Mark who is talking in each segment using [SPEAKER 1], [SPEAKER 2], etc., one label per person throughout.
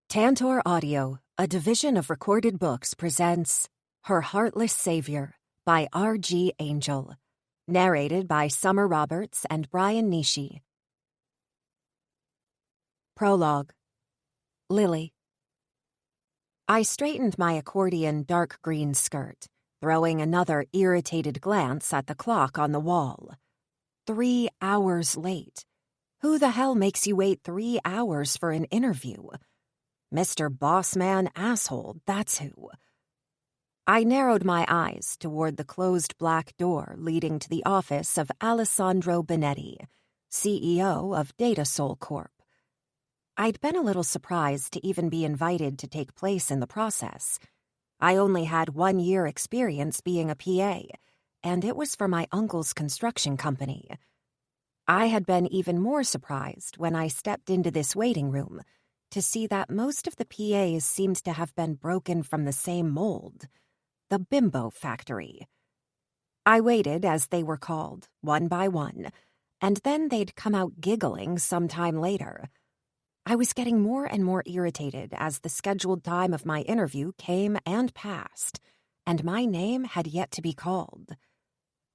[SPEAKER 1] Tantor Audio, a division of Recorded Books, presents Her Heartless Savior by R.G. Angel, narrated by Summer Roberts and Brian Nishi. Prologue. Lily. I straightened my accordion dark green skirt, throwing another irritated glance at the clock on the wall. 3 hours late. Who the hell makes you wait 3 hours for an interview? Mr. Bossman Asshole, that's who. I narrowed my eyes toward the closed black door leading to the office of Alessandro Benetti, CEO of Datasol Corp. I'd been a little surprised to even be invited to take place in the process. I only had 1 year experience being a PA, and it was for my uncle's construction company. I had been even more surprised when I stepped into this waiting room to see that most of the PAs seemed to have been broken from the same mold, the bimbo factory. I waited as they were called, one by one, and then they'd come out giggling sometime later. I was getting more and more irritated as the scheduled time of my interview came and passed, and my name had yet to be called.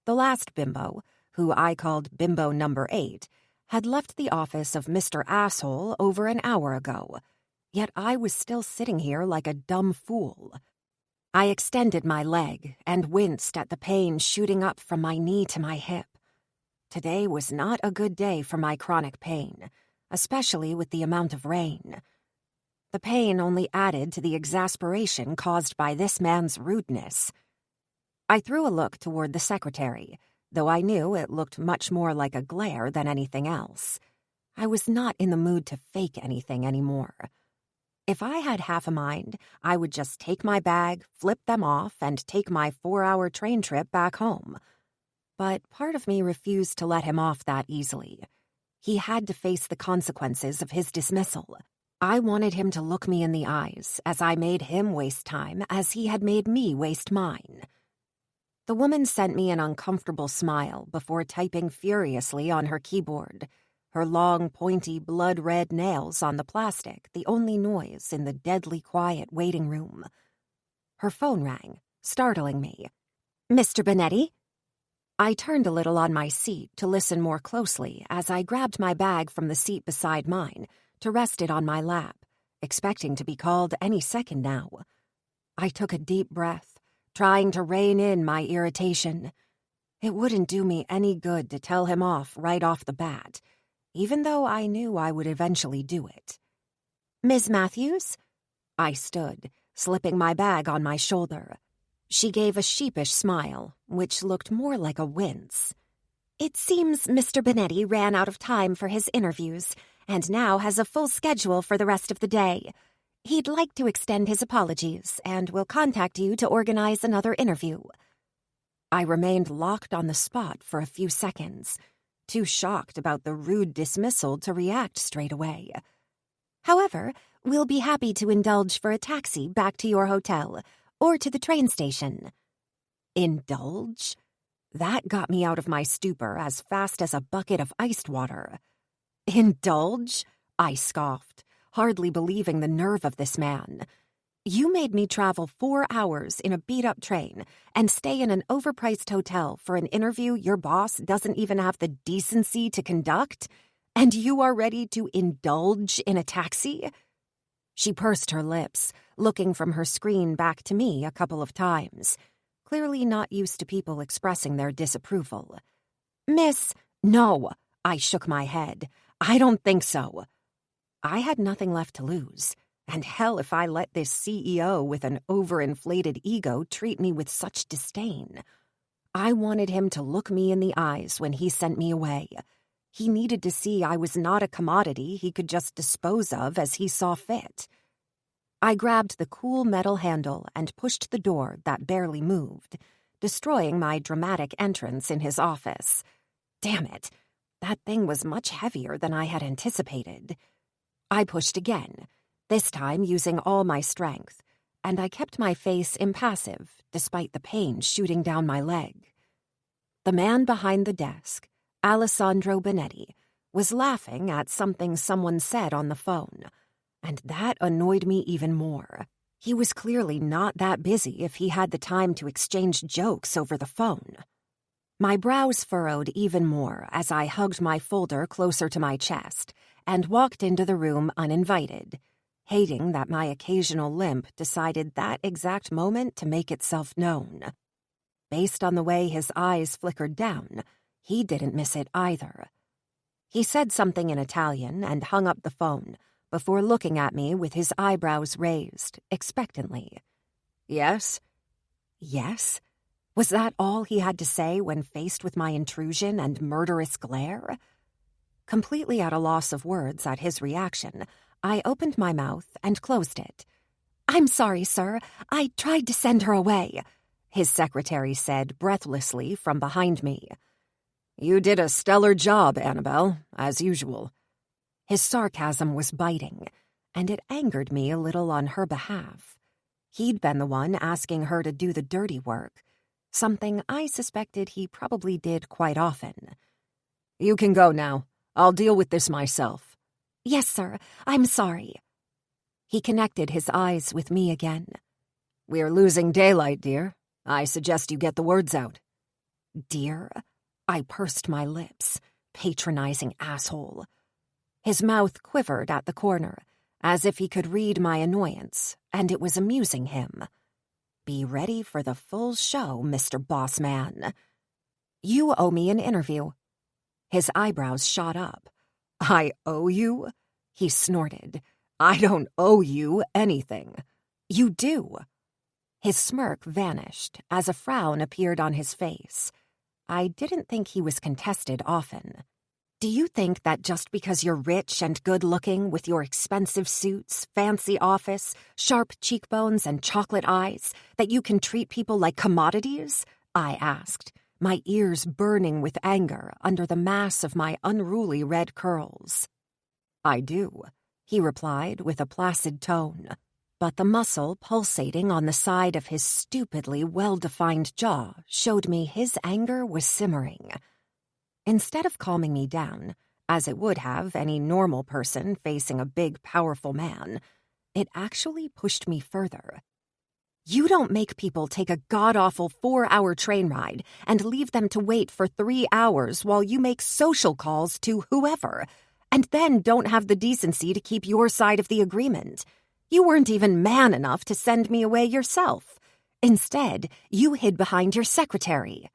[SPEAKER 1] The last bimbo, who I called Bimbo Number 8, had left the office of Mr. Asshole over an hour ago, yet I was still sitting here like a dumb fool. I extended my leg and winced at the pain shooting up from my knee to my hip. Today was not a good day for my chronic pain, especially with the amount of rain. The pain only added to the exasperation caused by this man's rudeness. I threw a look toward the secretary, though I knew it looked much more like a glare than anything else. I was not in the mood to fake anything anymore. If I had half a mind, I would just take my bag, flip them off, and take my 4-hour train trip back home. But part of me refused to let him off that easily. He had to face the consequences of his dismissal. I wanted him to look me in the eyes as I made him waste time as he had made me waste mine. The woman sent me an uncomfortable smile before typing furiously on her keyboard, her long, pointy, blood-red nails on the plastic the only noise in the deadly quiet waiting room. Her phone rang, startling me. "Mr. Benetti?" I turned a little on my seat to listen more closely as I grabbed my bag from the seat beside mine to rest it on my lap, expecting to be called any second now. I took a deep breath, trying to rein in my irritation. It wouldn't do me any good to tell him off right off the bat, even though I knew I would eventually do it. "Ms. Matthews?" I stood, slipping my bag on my shoulder. She gave a sheepish smile, which looked more like a wince. "It seems Mr. Benetti ran out of time for his interviews and now has a full schedule for the rest of the day. He'd like to extend his apologies and will contact you to organize another interview." I remained locked on the spot for a few seconds, too shocked about the rude dismissal to react straight away. "However, we'll be happy to indulge for a taxi back to your hotel or to the train station." Indulge? That got me out of my stupor as fast as a bucket of iced water. Indulge? I scoffed, hardly believing the nerve of this man. "You made me travel 4 hours in a beat-up train and stay in an overpriced hotel for an interview your boss doesn't even have the decency to conduct, and you are ready to indulge in a taxi?" She pursed her lips, looking from her screen back to me a couple of times, clearly not used to people expressing their disapproval. "Miss—" "No," I shook my head. "I don't think so." I had nothing left to lose, and hell if I let this CEO with an overinflated ego treat me with such disdain. I wanted him to look me in the eyes when he sent me away. He needed to see I was not a commodity he could just dispose of as he saw fit. I grabbed the cool metal handle and pushed the door that barely moved, destroying my dramatic entrance in his office. Damn it, that thing was much heavier than I had anticipated. I pushed again, this time using all my strength, and I kept my face impassive despite the pain shooting down my leg. The man behind the desk, Alessandro Benetti, was laughing at something someone said on the phone. and that annoyed me even more. He was clearly not that busy if he had the time to exchange jokes over the phone. My brows furrowed even more as I hugged my folder closer to my chest and walked into the room uninvited, hating that my occasional limp decided that exact moment to make itself known. Based on the way his eyes flickered down, he didn't miss it either. He said something in Italian and hung up the phone before looking at me with his eyebrows raised, expectantly. Yes? Yes? Was that all he had to say when faced with my intrusion and murderous glare? Completely at a loss of words at his reaction, I opened my mouth and closed it. "I'm sorry, sir. I tried to send her away," his secretary said breathlessly from behind me. "You did a stellar job, Annabelle, as usual." His sarcasm was biting, and it angered me a little on her behalf. He'd been the one asking her to do the dirty work, something I suspected he probably did quite often. "You can go now. I'll deal with this myself." "Yes, sir. I'm sorry." He connected his eyes with me again. "We're losing daylight, dear. I suggest you get the words out." "Dear?" I pursed my lips. Patronizing asshole. His mouth quivered at the corner, as if he could read my annoyance, and it was amusing him. "Be ready for the full show, Mr. Bossman. You owe me an interview." His eyebrows shot up. "I owe you?" He snorted. "I don't owe you anything." "You do." His smirk vanished as a frown appeared on his face. I didn't think he was contested often. "Do you think that just because you're rich and good-looking with your expensive suits, fancy office, sharp cheekbones, and chocolate eyes, that you can treat people like commodities?" I asked, my ears burning with anger under the mass of my unruly red curls. "I do," he replied with a placid tone, but the muscle pulsating on the side of his stupidly well-defined jaw showed me his anger was simmering. Instead of calming me down, as it would have any normal person facing a big, powerful man, it actually pushed me further. "You don't make people take a god-awful 4-hour train ride and leave them to wait for 3 hours while you make social calls to whoever, and then don't have the decency to keep your side of the agreement. You weren't even man enough to send me away yourself. Instead, you hid behind your secretary."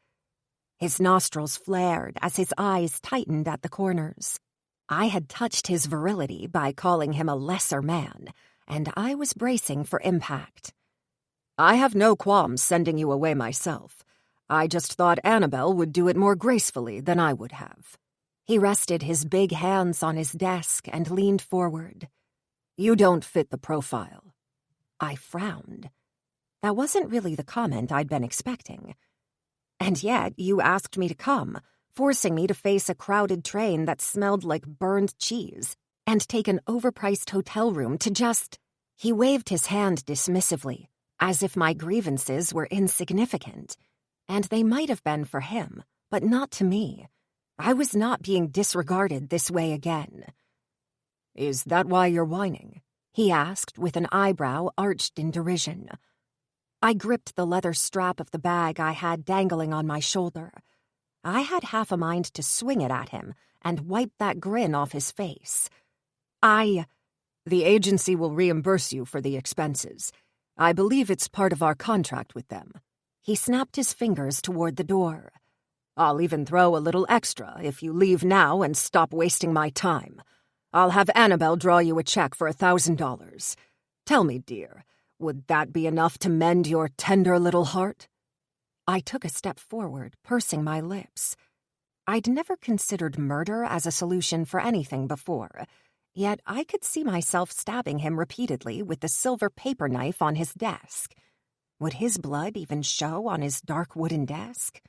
[SPEAKER 1] His nostrils flared as his eyes tightened at the corners. I had touched his virility by calling him a lesser man, and I was bracing for impact. "I have no qualms sending you away myself. I just thought Annabelle would do it more gracefully than I would have." He rested his big hands on his desk and leaned forward. "You don't fit the profile." I frowned. That wasn't really the comment I'd been expecting. "And yet you asked me to come, forcing me to face a crowded train that smelled like burned cheese, and take an overpriced hotel room to just—" He waved his hand dismissively, as if my grievances were insignificant. And they might have been for him, but not to me. I was not being disregarded this way again. "Is that why you're whining?" he asked with an eyebrow arched in derision. I gripped the leather strap of the bag I had dangling on my shoulder. I had half a mind to swing it at him and wipe that grin off his face. "The agency will reimburse you for the expenses. I believe it's part of our contract with them." He snapped his fingers toward the door. "I'll even throw a little extra if you leave now and stop wasting my time. I'll have Annabelle draw you a check for $1,000. Tell me, dear, would that be enough to mend your tender little heart?" I took a step forward, pursing my lips. I'd never considered murder as a solution for anything before, yet I could see myself stabbing him repeatedly with the silver paper knife on his desk. Would his blood even show on his dark wooden desk?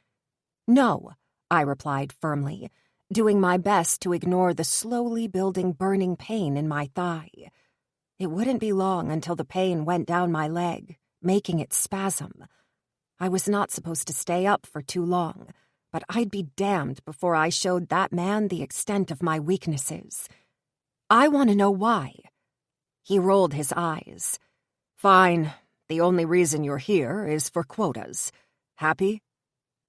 [SPEAKER 1] "No," I replied firmly, doing my best to ignore the slowly building burning pain in my thigh. It wouldn't be long until the pain went down my leg, making it spasm. I was not supposed to stay up for too long, but I'd be damned before I showed that man the extent of my weaknesses. "I want to know why." He rolled his eyes. Fine. The only reason you're here is for quotas. Happy?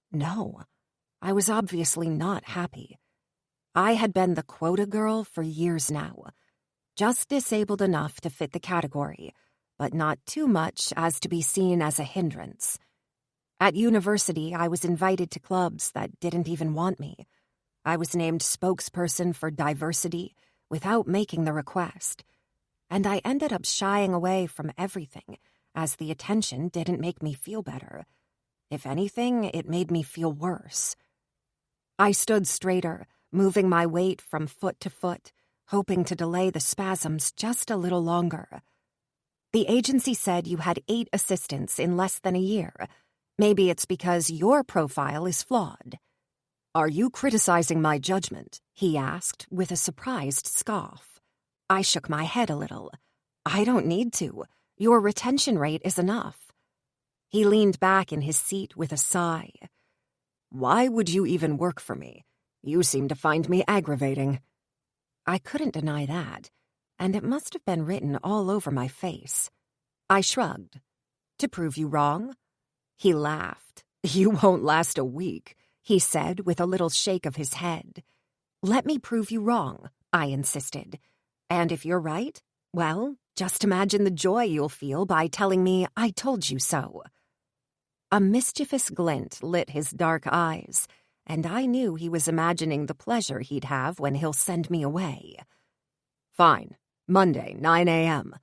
[SPEAKER 1] No. I was obviously not happy. I had been the quota girl for years now. Just disabled enough to fit the category, but not too much as to be seen as a hindrance. At university, I was invited to clubs that didn't even want me. I was named spokesperson for diversity without making the request. And I ended up shying away from everything, as the attention didn't make me feel better. If anything, it made me feel worse. I stood straighter, moving my weight from foot to foot, hoping to delay the spasms just a little longer. The agency said you had 8 assistants in less than a year. Maybe it's because your profile is flawed. Are you criticizing my judgment? He asked with a surprised scoff. I shook my head a little. I don't need to. Your retention rate is enough. He leaned back in his seat with a sigh. Why would you even work for me? You seem to find me aggravating. I couldn't deny that, and it must have been written all over my face. I shrugged. To prove you wrong? He laughed. You won't last a week, he said with a little shake of his head. Let me prove you wrong, I insisted. And if you're right, well, just imagine the joy you'll feel by telling me I told you so. A mischievous glint lit his dark eyes, and I knew he was imagining the pleasure he'd have when he'll send me away. Fine. Monday, 9 a.m.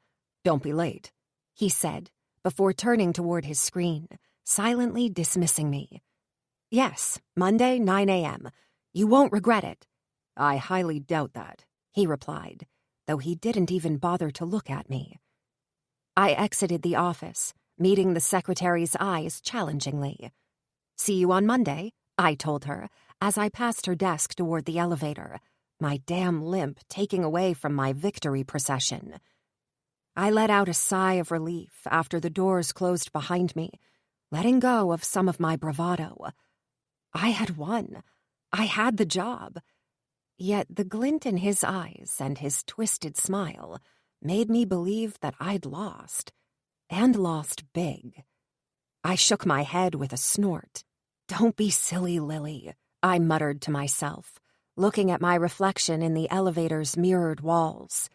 [SPEAKER 1] Don't be late, he said, before turning toward his screen, silently dismissing me. Yes, Monday, 9 a.m. You won't regret it. I highly doubt that, he replied, though he didn't even bother to look at me. I exited the office, meeting the secretary's eyes challengingly. See you on Monday, I told her, as I passed her desk toward the elevator, my damn limp taking away from my victory procession. I let out a sigh of relief after the doors closed behind me, letting go of some of my bravado. I had won. I had the job. Yet the glint in his eyes and his twisted smile made me believe that I'd lost. And lost big. I shook my head with a snort. Don't be silly, Lily, I muttered to myself, looking at my reflection in the elevator's mirrored walls.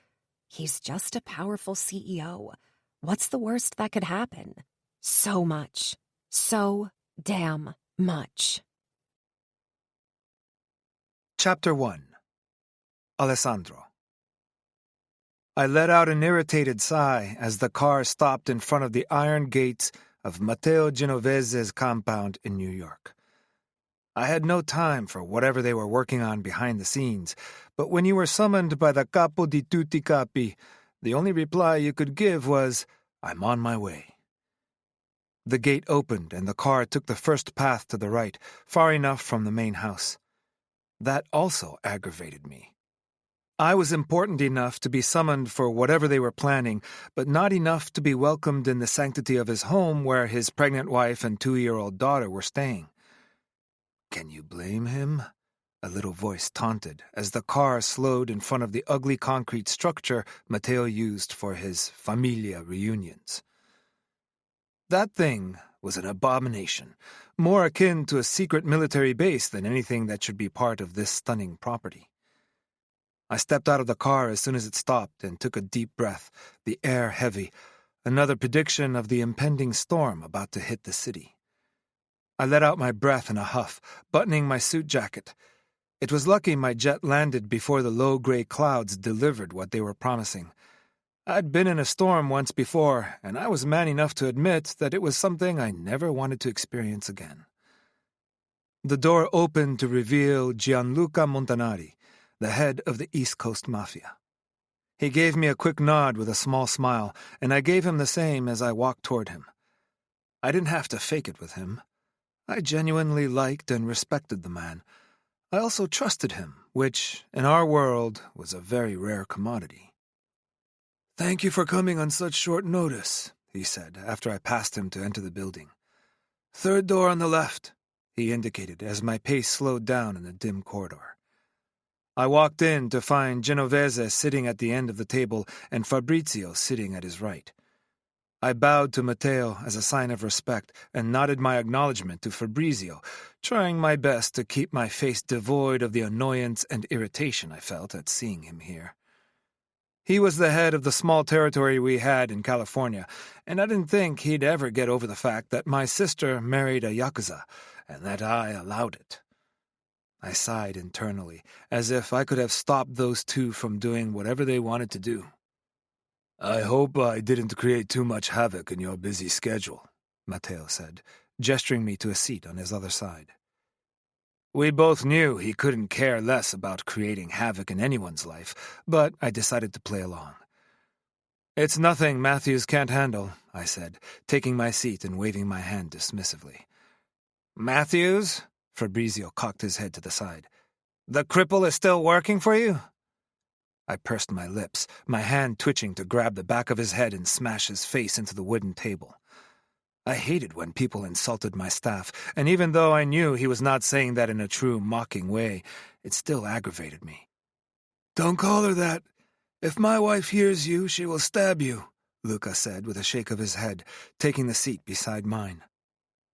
[SPEAKER 1] He's just a powerful CEO. What's the worst that could happen? So much. So damn much.
[SPEAKER 2] Chapter 1. Alessandro. I let out an irritated sigh as the car stopped in front of the iron gates of Matteo Genovese's compound in New York. I had no time for whatever they were working on behind the scenes, but when you were summoned by the capo di tutti capi, the only reply you could give was, I'm on my way. The gate opened and the car took the first path to the right, far enough from the main house. That also aggravated me. I was important enough to be summoned for whatever they were planning, but not enough to be welcomed in the sanctity of his home where his pregnant wife and 2-year-old daughter were staying. Can you blame him? A little voice taunted as the car slowed in front of the ugly concrete structure Matteo used for his familia reunions. That thing was an abomination, more akin to a secret military base than anything that should be part of this stunning property. I stepped out of the car as soon as it stopped and took a deep breath, the air heavy, another prediction of the impending storm about to hit the city. I let out my breath in a huff, buttoning my suit jacket. It was lucky my jet landed before the low gray clouds delivered what they were promising. I'd been in a storm once before, and I was man enough to admit that it was something I never wanted to experience again. The door opened to reveal Gianluca Montanari, the head of the East Coast Mafia. He gave me a quick nod with a small smile, and I gave him the same as I walked toward him. I didn't have to fake it with him. I genuinely liked and respected the man. I also trusted him, which, in our world, was a very rare commodity. Thank you for coming on such short notice, he said, after I passed him to enter the building. Third door on the left, he indicated as my pace slowed down in the dim corridor. I walked in to find Genovese sitting at the end of the table and Fabrizio sitting at his right. I bowed to Matteo as a sign of respect and nodded my acknowledgement to Fabrizio, trying my best to keep my face devoid of the annoyance and irritation I felt at seeing him here. He was the head of the small territory we had in California, and I didn't think he'd ever get over the fact that my sister married a Yakuza, and that I allowed it. I sighed internally, as if I could have stopped those two from doing whatever they wanted to do. "I hope I didn't create too much havoc in your busy schedule," Matteo said, gesturing me to a seat on his other side. We both knew he couldn't care less about creating havoc in anyone's life, but I decided to play along. "It's nothing Matthews can't handle," I said, taking my seat and waving my hand dismissively. "Matthews?" Fabrizio cocked his head to the side. "The cripple is still working for you?" I pursed my lips, my hand twitching to grab the back of his head and smash his face into the wooden table. I hated when people insulted my staff, and even though I knew he was not saying that in a true mocking way, it still aggravated me. "Don't call her that. If my wife hears you, she will stab you," Luca said with a shake of his head, taking the seat beside mine.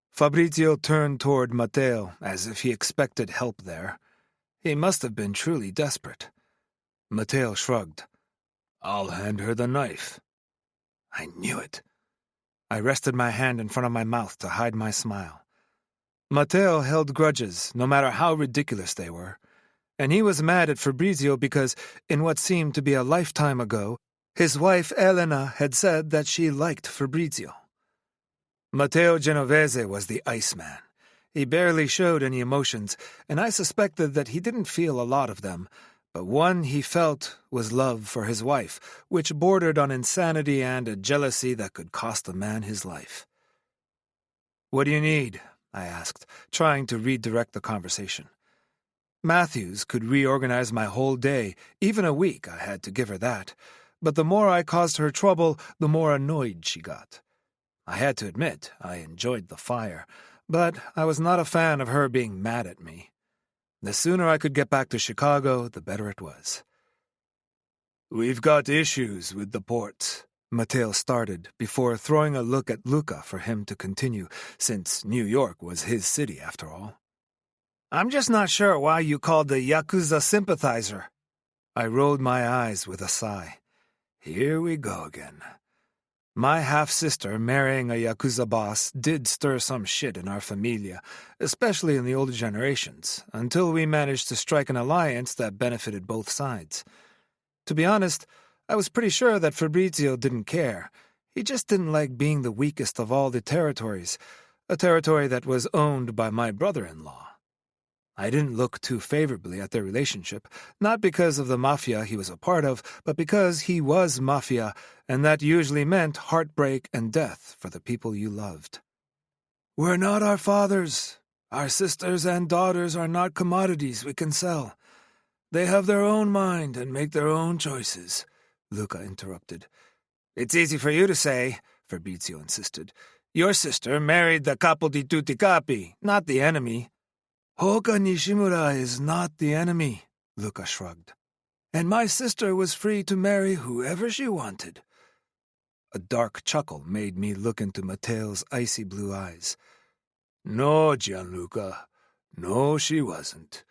[SPEAKER 2] Fabrizio turned toward Matteo, as if he expected help there. He must have been truly desperate. Matteo shrugged. "I'll hand her the knife." I knew it. I rested my hand in front of my mouth to hide my smile. Matteo held grudges, no matter how ridiculous they were, and he was mad at Fabrizio because, in what seemed to be a lifetime ago, his wife Elena had said that she liked Fabrizio. Matteo Genovese was the Iceman. He barely showed any emotions, and I suspected that he didn't feel a lot of them, but one he felt was love for his wife, which bordered on insanity and a jealousy that could cost a man his life. "What do you need?" I asked, trying to redirect the conversation. Matthews could reorganize my whole day, even a week, I had to give her that, but the more I caused her trouble, the more annoyed she got. I had to admit, I enjoyed the fire, but I was not a fan of her being mad at me. The sooner I could get back to Chicago, the better it was. "We've got issues with the ports," Matteo started, before throwing a look at Luca for him to continue, since New York was his city after all. "I'm just not sure why you called the Yakuza sympathizer." I rolled my eyes with a sigh. Here we go again. My half-sister marrying a Yakuza boss did stir some shit in our familia, especially in the older generations, until we managed to strike an alliance that benefited both sides. To be honest, I was pretty sure that Fabrizio didn't care. He just didn't like being the weakest of all the territories, a territory that was owned by my brother-in-law. I didn't look too favorably at their relationship, not because of the Mafia he was a part of, but because he was Mafia, and that usually meant heartbreak and death for the people you loved. "We're not our fathers. Our sisters and daughters are not commodities we can sell. They have their own mind and make their own choices," Luca interrupted. "It's easy for you to say," Fabrizio insisted. "Your sister married the capo di tutti capi, not the enemy." "Hoka Nishimura is not the enemy," Luca shrugged. "And my sister was free to marry whoever she wanted." A dark chuckle made me look into Matteo's icy blue eyes. "No, Gianluca. No, she wasn't.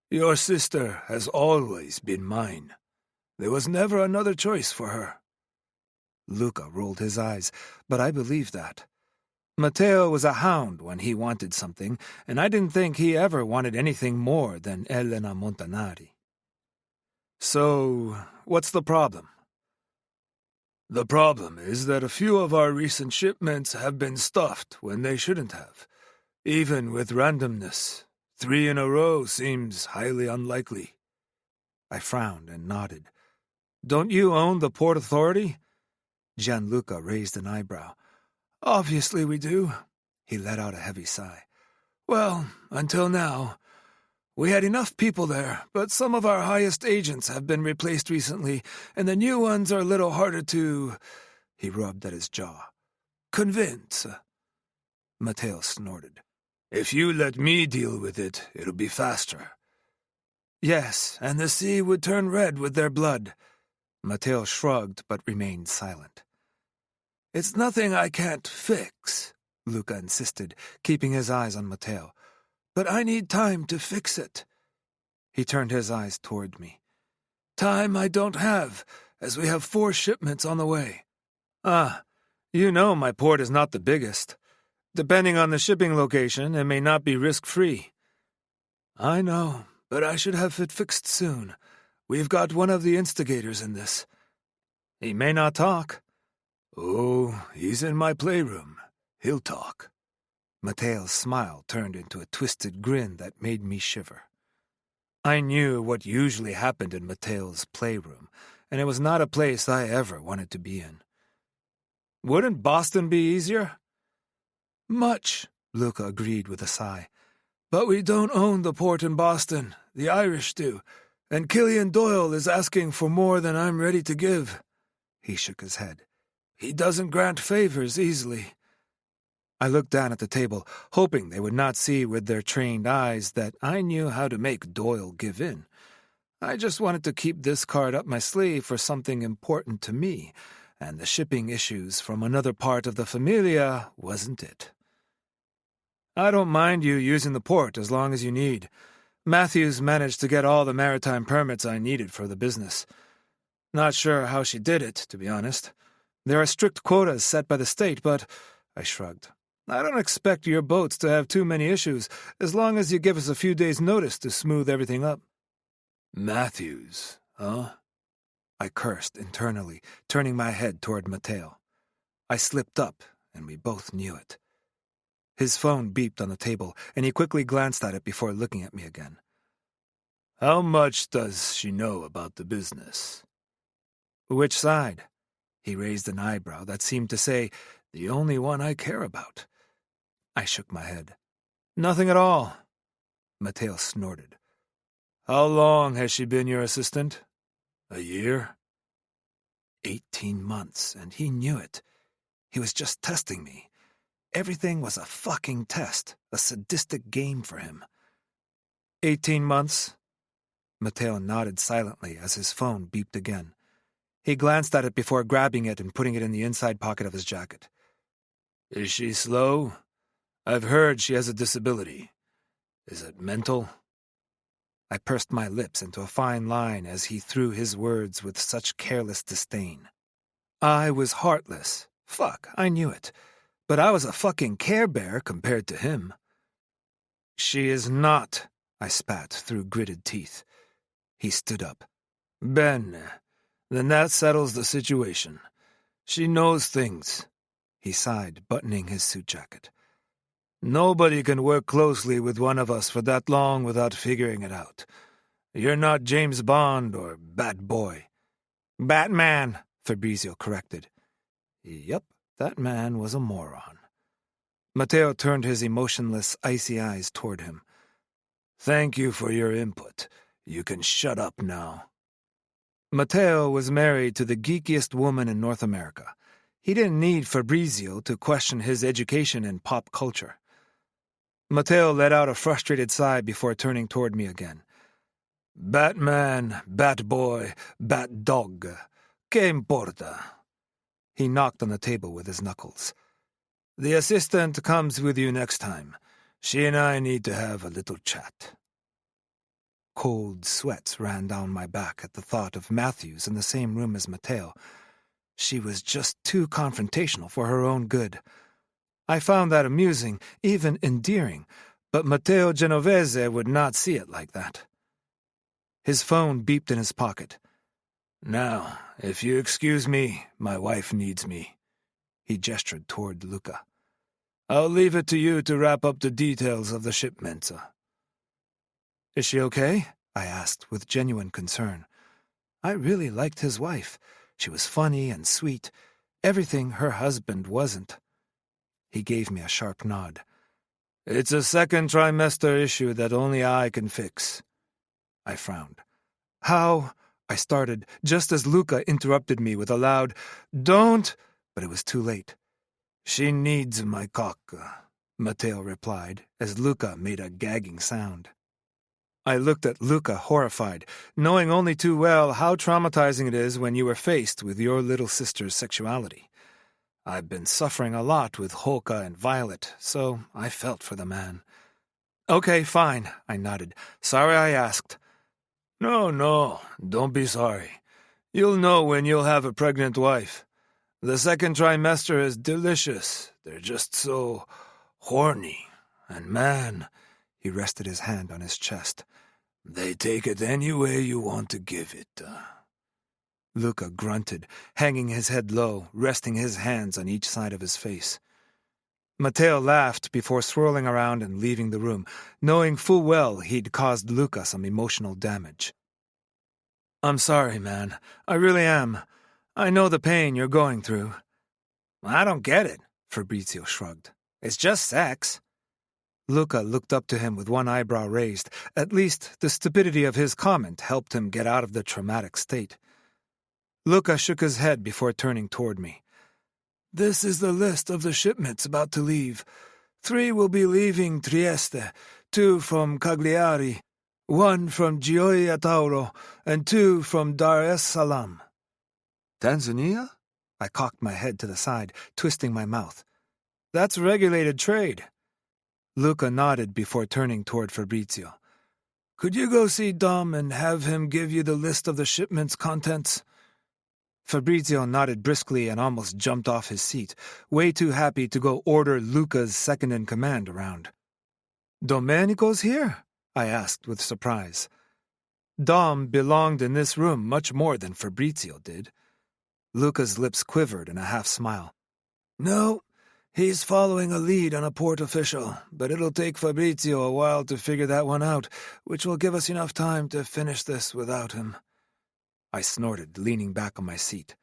[SPEAKER 2] Your sister has always been mine. There was never another choice for her." Luca rolled his eyes, but I believed that. Matteo was a hound when he wanted something, and I didn't think he ever wanted anything more than Elena Montanari. "So, what's the problem?" "The problem is that a few of our recent shipments have been stuffed when they shouldn't have. Even with randomness, 3 in a row seems highly unlikely." I frowned and nodded. "Don't you own the Port Authority?" Gianluca raised an eyebrow. "Obviously we do." He let out a heavy sigh. "Well, until now. We had enough people there, but some of our highest agents have been replaced recently, and the new ones are a little harder to—" He rubbed at his jaw. "Convince." Matteo snorted. "If you let me deal with it, it'll be faster." Yes, and the sea would turn red with their blood. Matteo shrugged but remained silent. It's nothing I can't fix, Luca insisted, keeping his eyes on Matteo. But I need time to fix it. He turned his eyes toward me. Time I don't have, as we have 4 shipments on the way. Ah, you know my port is not the biggest. Depending on the shipping location, it may not be risk-free. I know, but I should have it fixed soon. We've got one of the instigators in this. He may not talk. Oh, he's in my playroom. He'll talk. Matteo's smile turned into a twisted grin that made me shiver. I knew what usually happened in Matteo's playroom, and it was not a place I ever wanted to be in. Wouldn't Boston be easier? Much, Luca agreed with a sigh. But we don't own the port in Boston. The Irish do. And Killian Doyle is asking for more than I'm ready to give. He shook his head. He doesn't grant favors easily. I looked down at the table, hoping they would not see with their trained eyes that I knew how to make Doyle give in. I just wanted to keep this card up my sleeve for something important to me, and the shipping issues from another part of the Familia wasn't it. I don't mind you using the port as long as you need. Matthews managed to get all the maritime permits I needed for the business. Not sure how she did it, to be honest. There are strict quotas set by the state, but I shrugged. I don't expect your boats to have too many issues, as long as you give us a few days' notice to smooth everything up. Matthews, huh? I cursed internally, turning my head toward Matteo. I slipped up, and we both knew it. His phone beeped on the table, and he quickly glanced at it before looking at me again. How much does she know about the business? Which side? He raised an eyebrow that seemed to say, the only one I care about. I shook my head. Nothing at all. Matteo snorted. How long has she been your assistant? A year? 18 months, and he knew it. He was just testing me. Everything was a fucking test, a sadistic game for him. 18 months? Matteo nodded silently as his phone beeped again. He glanced at it before grabbing it and putting it in the inside pocket of his jacket. Is she slow? I've heard she has a disability. Is it mental? I pursed my lips into a fine line as he threw his words with such careless disdain. I was heartless. Fuck, I knew it. But I was a fucking Care Bear compared to him. She is not, I spat through gritted teeth. He stood up. Ben, then that settles the situation. She knows things. He sighed, buttoning his suit jacket. Nobody can work closely with one of us for that long without figuring it out. You're not James Bond or Bat Boy. Batman, Fabrizio corrected. Yep. That man was a moron. Matteo turned his emotionless, icy eyes toward him. Thank you for your input. You can shut up now. Matteo was married to the geekiest woman in North America. He didn't need Fabrizio to question his education in pop culture. Matteo let out a frustrated sigh before turning toward me again. Batman, Batboy, Batdog. Que importa? He knocked on the table with his knuckles. The assistant comes with you next time. She and I need to have a little chat. Cold sweats ran down my back at the thought of Matthews in the same room as Matteo. She was just too confrontational for her own good. I found that amusing, even endearing, but Matteo Genovese would not see it like that. His phone beeped in his pocket. Now, if you excuse me, my wife needs me. He gestured toward Luca. I'll leave it to you to wrap up the details of the shipment. Is she okay? I asked with genuine concern. I really liked his wife. She was funny and sweet. Everything her husband wasn't. He gave me a sharp nod. It's a second trimester issue that only I can fix. I frowned. How? I started, just as Luca interrupted me with a loud, Don't! But it was too late. She needs my cock, Matteo replied, as Luca made a gagging sound. I looked at Luca, horrified, knowing only too well how traumatizing it is when you are faced with your little sister's sexuality. I've been suffering a lot with Holka and Violet, so I felt for the man. "Okay, fine," I nodded. "Sorry I asked." No, don't be sorry. You'll know when you'll have a pregnant wife. The second trimester is delicious. They're just so horny. And man," he rested his hand on his chest, "they take it any way you want to give it." Luca grunted, hanging his head low, resting his hands on each side of his face. Matteo laughed before swirling around and leaving the room, knowing full well he'd caused Luca some emotional damage. "I'm sorry, man. I really am. I know the pain you're going through." "I don't get it," Fabrizio shrugged. "It's just sex." Luca looked up to him with one eyebrow raised. At least the stupidity of his comment helped him get out of the traumatic state. Luca shook his head before turning toward me. "This is the list of the shipments about to leave. 3 will be leaving Trieste, 2 from Cagliari, 1 from Gioia Tauro, and 2 from Dar es Salaam." "Tanzania?" I cocked my head to the side, twisting my mouth. "That's regulated trade." Luca nodded before turning toward Fabrizio. "Could you go see Dom and have him give you the list of the shipment's contents?" Fabrizio nodded briskly and almost jumped off his seat, way too happy to go order Luca's second-in-command around. "Domenico's here?" I asked with surprise. Dom belonged in this room much more than Fabrizio did. Luca's lips quivered in a half-smile. "No, he's following a lead on a port official, but it'll take Fabrizio a while to figure that one out, which will give us enough time to finish this without him." I snorted, leaning back on my seat.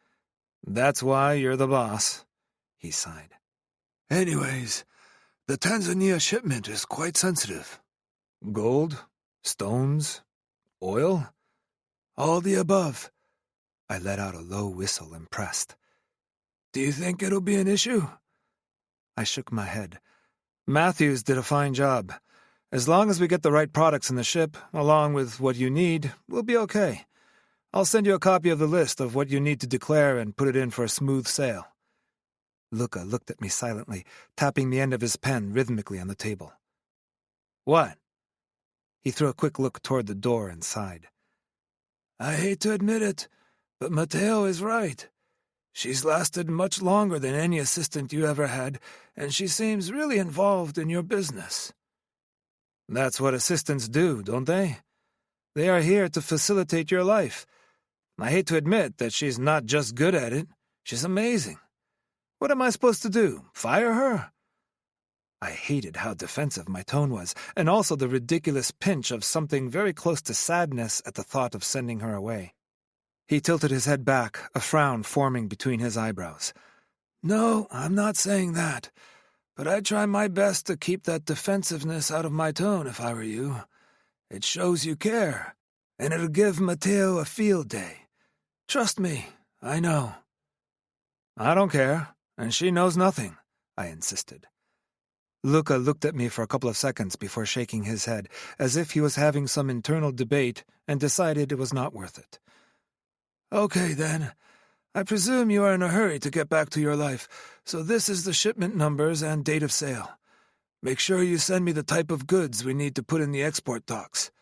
[SPEAKER 2] "That's why you're the boss," he sighed. "Anyways, the Tanzania shipment is quite sensitive." "Gold? Stones? Oil?" "All the above." I let out a low whistle, impressed. "Do you think it'll be an issue?" I shook my head. "Matthews did a fine job. As long as we get the right products in the ship, along with what you need, we'll be okay. I'll send you a copy of the list of what you need to declare and put it in for a smooth sail." Luca looked at me silently, tapping the end of his pen rhythmically on the table. "What?" He threw a quick look toward the door and sighed. "I hate to admit it, but Matteo is right. She's lasted much longer than any assistant you ever had, and she seems really involved in your business." "That's what assistants do, don't they? They are here to facilitate your life. I hate to admit that she's not just good at it, she's amazing. What am I supposed to do, fire her?" I hated how defensive my tone was, and also the ridiculous pinch of something very close to sadness at the thought of sending her away. He tilted his head back, a frown forming between his eyebrows. "No, I'm not saying that, but I'd try my best to keep that defensiveness out of my tone if I were you. It shows you care, and it'll give Matteo a field day. Trust me, I know." "I don't care, and she knows nothing," I insisted. Luca looked at me for a couple of seconds before shaking his head, as if he was having some internal debate and decided it was not worth it. "Okay, then. I presume you are in a hurry to get back to your life, so this is the shipment numbers and date of sale. Make sure you send me the type of goods we need to put in the export docks."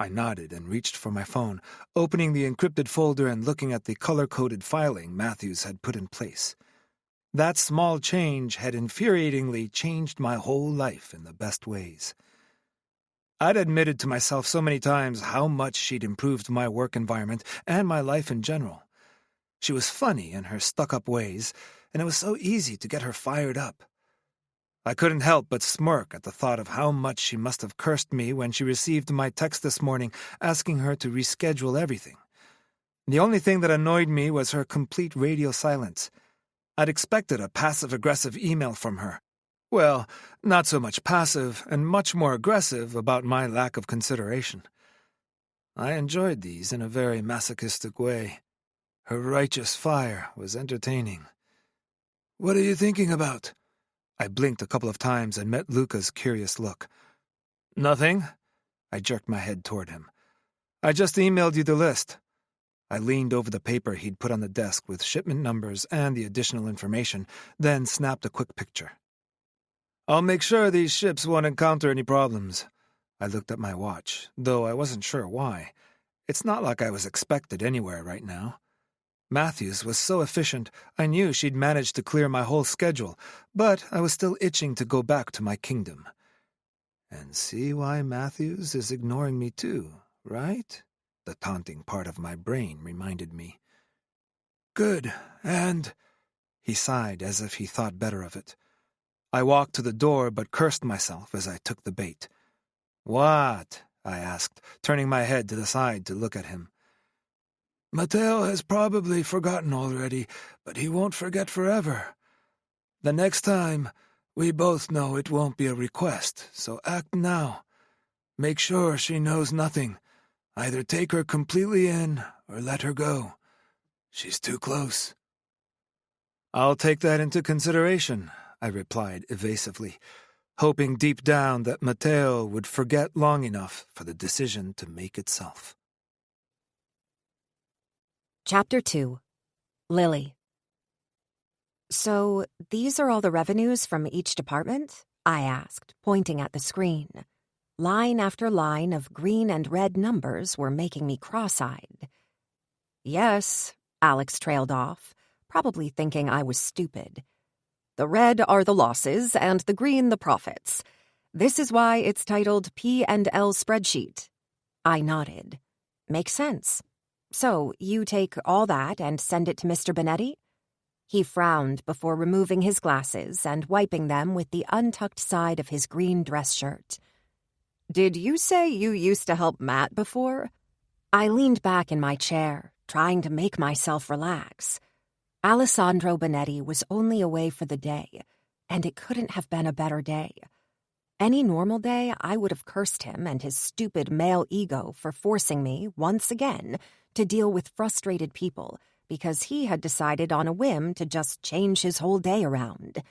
[SPEAKER 2] I nodded and reached for my phone, opening the encrypted folder and looking at the color-coded filing Matthews had put in place. That small change had infuriatingly changed my whole life in the best ways. I'd admitted to myself so many times how much she'd improved my work environment and my life in general. She was funny in her stuck-up ways, and it was so easy to get her fired up. I couldn't help but smirk at the thought of how much she must have cursed me when she received my text this morning asking her to reschedule everything. The only thing that annoyed me was her complete radio silence. I'd expected a passive-aggressive email from her. Well, not so much passive and much more aggressive about my lack of consideration. I enjoyed these in a very masochistic way. Her righteous fire was entertaining. "What are you thinking about?" I blinked a couple of times and met Luca's curious look. "Nothing. I jerked my head toward him. I just emailed you the list. I leaned over the paper he'd put on the desk with shipment numbers and the additional information, then snapped a quick picture. I'll make sure these ships won't encounter any problems. I looked at my watch, though I wasn't sure why. It's not like I was expected anywhere right now. Matthews was so efficient, I knew she'd managed to clear my whole schedule, but I was still itching to go back to my kingdom. And see why Matthews is ignoring me too, right? The taunting part of my brain reminded me. Good, and... He sighed as if he thought better of it. I walked to the door but cursed myself as I took the bait. What? I asked, turning my head to the side to look at him. Mateo has probably forgotten already, but he won't forget forever. The next time, we both know it won't be a request, so act now. Make sure she knows nothing. Either take her completely in or let her go. She's too close. I'll take that into consideration, I replied evasively, hoping deep down that Mateo would forget long enough for the decision to make itself.
[SPEAKER 1] Chapter 2. Lily. So, these are all the revenues from each department? I asked, pointing at the screen. Line after line of green and red numbers were making me cross-eyed. Yes, Alex trailed off, probably thinking I was stupid. The red are the losses and the green the profits. This is why it's titled P&L Spreadsheet. I nodded. Makes sense. So, you take all that and send it to Mr. Benetti? He frowned before removing his glasses and wiping them with the untucked side of his green dress shirt. Did you say you used to help Matt before? I leaned back in my chair, trying to make myself relax. Alessandro Benetti was only away for the day, and it couldn't have been a better day. Any normal day, I would have cursed him and his stupid male ego for forcing me, once again, to deal with frustrated people because he had decided on a whim to just change his whole day around.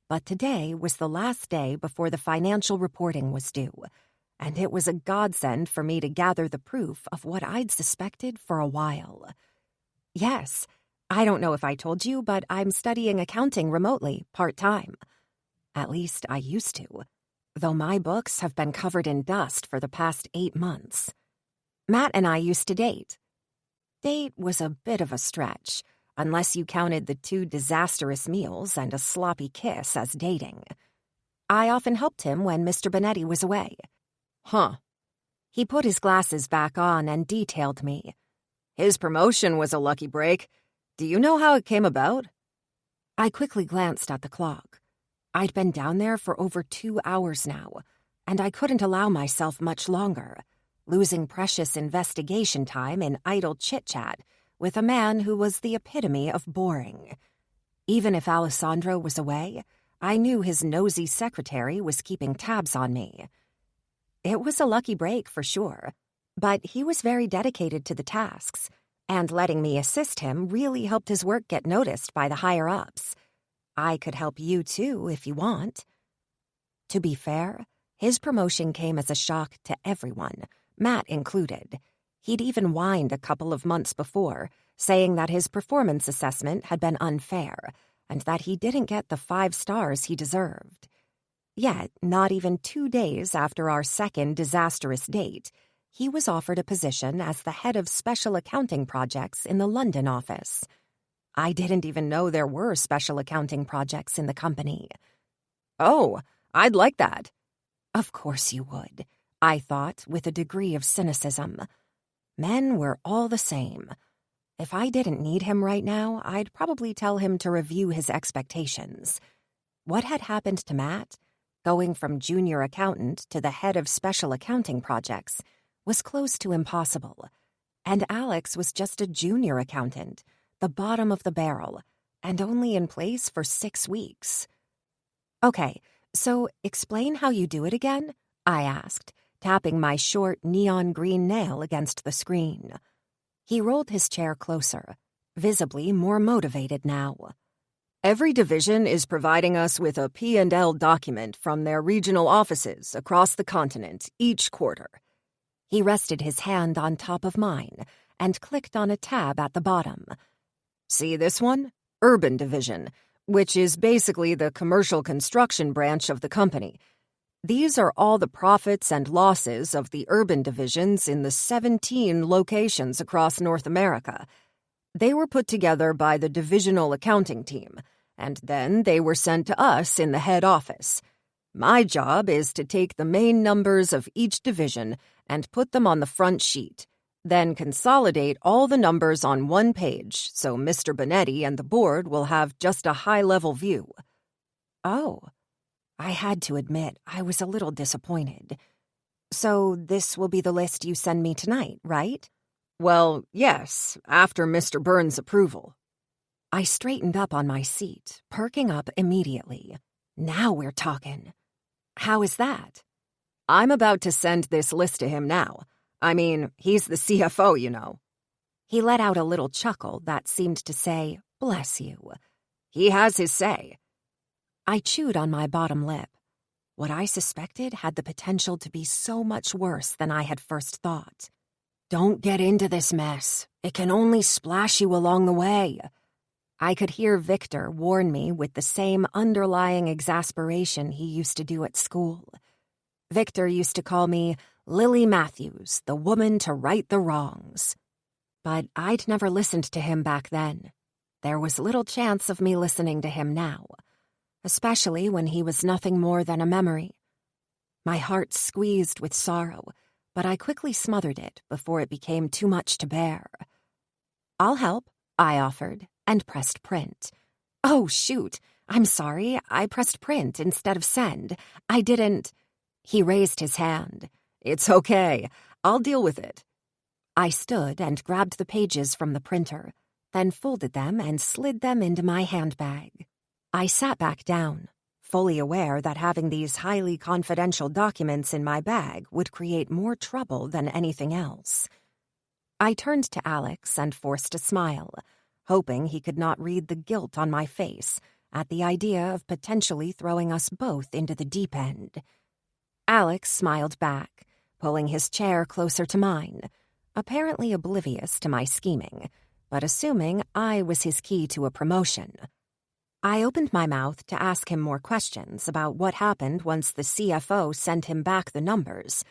[SPEAKER 1] But today was the last day before the financial reporting was due, and it was a godsend for me to gather the proof of what I'd suspected for a while. Yes, I don't know if I told you, but I'm studying accounting remotely, part-time. At least I used to, though my books have been covered in dust for the past 8 months. Matt and I used to date. Date was a bit of a stretch, unless you counted the 2 disastrous meals and a sloppy kiss as dating. I often helped him when Mr. Benetti was away. Huh. He put his glasses back on and detailed me. His promotion was a lucky break. Do you know how it came about? I quickly glanced at the clock. I'd been down there for over 2 hours now, and I couldn't allow myself much longer, losing precious investigation time in idle chit-chat with a man who was the epitome of boring. Even if Alessandro was away, I knew his nosy secretary was keeping tabs on me. It was a lucky break for sure, but he was very dedicated to the tasks, and letting me assist him really helped his work get noticed by the higher-ups. I could help you too if you want. To be fair, his promotion came as a shock to everyone, Matt included. He'd even whined a couple of months before, saying that his performance assessment had been unfair and that he didn't get the 5 stars he deserved. Yet, not even 2 days after our second disastrous date, he was offered a position as the head of special accounting projects in the London office. I didn't even know there were special accounting projects in the company. Oh, I'd like that. Of course you would, I thought with a degree of cynicism. Men were all the same. If I didn't need him right now, I'd probably tell him to review his expectations. What had happened to Matt, going from junior accountant to the head of special accounting projects, was close to impossible. And Alex was just a junior accountant, the bottom of the barrel, and only in place for 6 weeks. Okay, so explain how you do it again, I asked, tapping my short neon green nail against the screen. He rolled his chair closer, visibly more motivated now. Every division is providing us with a P&L document from their regional offices across the continent each quarter. He rested his hand on top of mine and clicked on a tab at the bottom. See this one? Urban Division, which is basically the commercial construction branch of the company. These are all the profits and losses of the urban divisions in the 17 locations across North America. They were put together by the divisional accounting team, and then they were sent to us in the head office. My job is to take the main numbers of each division and put them on the front sheet, then consolidate all the numbers on one page so Mr. Bonetti and the board will have just a high-level view. Oh. I had to admit I was a little disappointed. So this will be the list you send me tonight, right? Well, yes, after Mr. Burns' approval. I straightened up on my seat, perking up immediately. Now we're talking. How is that? I'm about to send this list to him now. I mean, he's the CFO, you know. He let out a little chuckle that seemed to say, "Bless you." He has his say. I chewed on my bottom lip. What I suspected had the potential to be so much worse than I had first thought. Don't get into this mess. It can only splash you along the way. I could hear Victor warn me with the same underlying exasperation he used to do at school. Victor used to call me Lily Matthews, the woman to right the wrongs. But I'd never listened to him back then. There was little chance of me listening to him now, especially when he was nothing more than a memory. My heart squeezed with sorrow, but I quickly smothered it before it became too much to bear. I'll help, I offered, and pressed print. Oh, shoot, I'm sorry, I pressed print instead of send. I didn't... He raised his hand. It's okay, I'll deal with it. I stood and grabbed the pages from the printer, then folded them and slid them into my handbag. I sat back down, fully aware that having these highly confidential documents in my bag would create more trouble than anything else. I turned to Alex and forced a smile, hoping he could not read the guilt on my face at the idea of potentially throwing us both into the deep end. Alex smiled back, pulling his chair closer to mine, apparently oblivious to my scheming, but assuming I was his key to a promotion. I opened my mouth to ask him more questions about what happened once the CFO sent him back the numbers,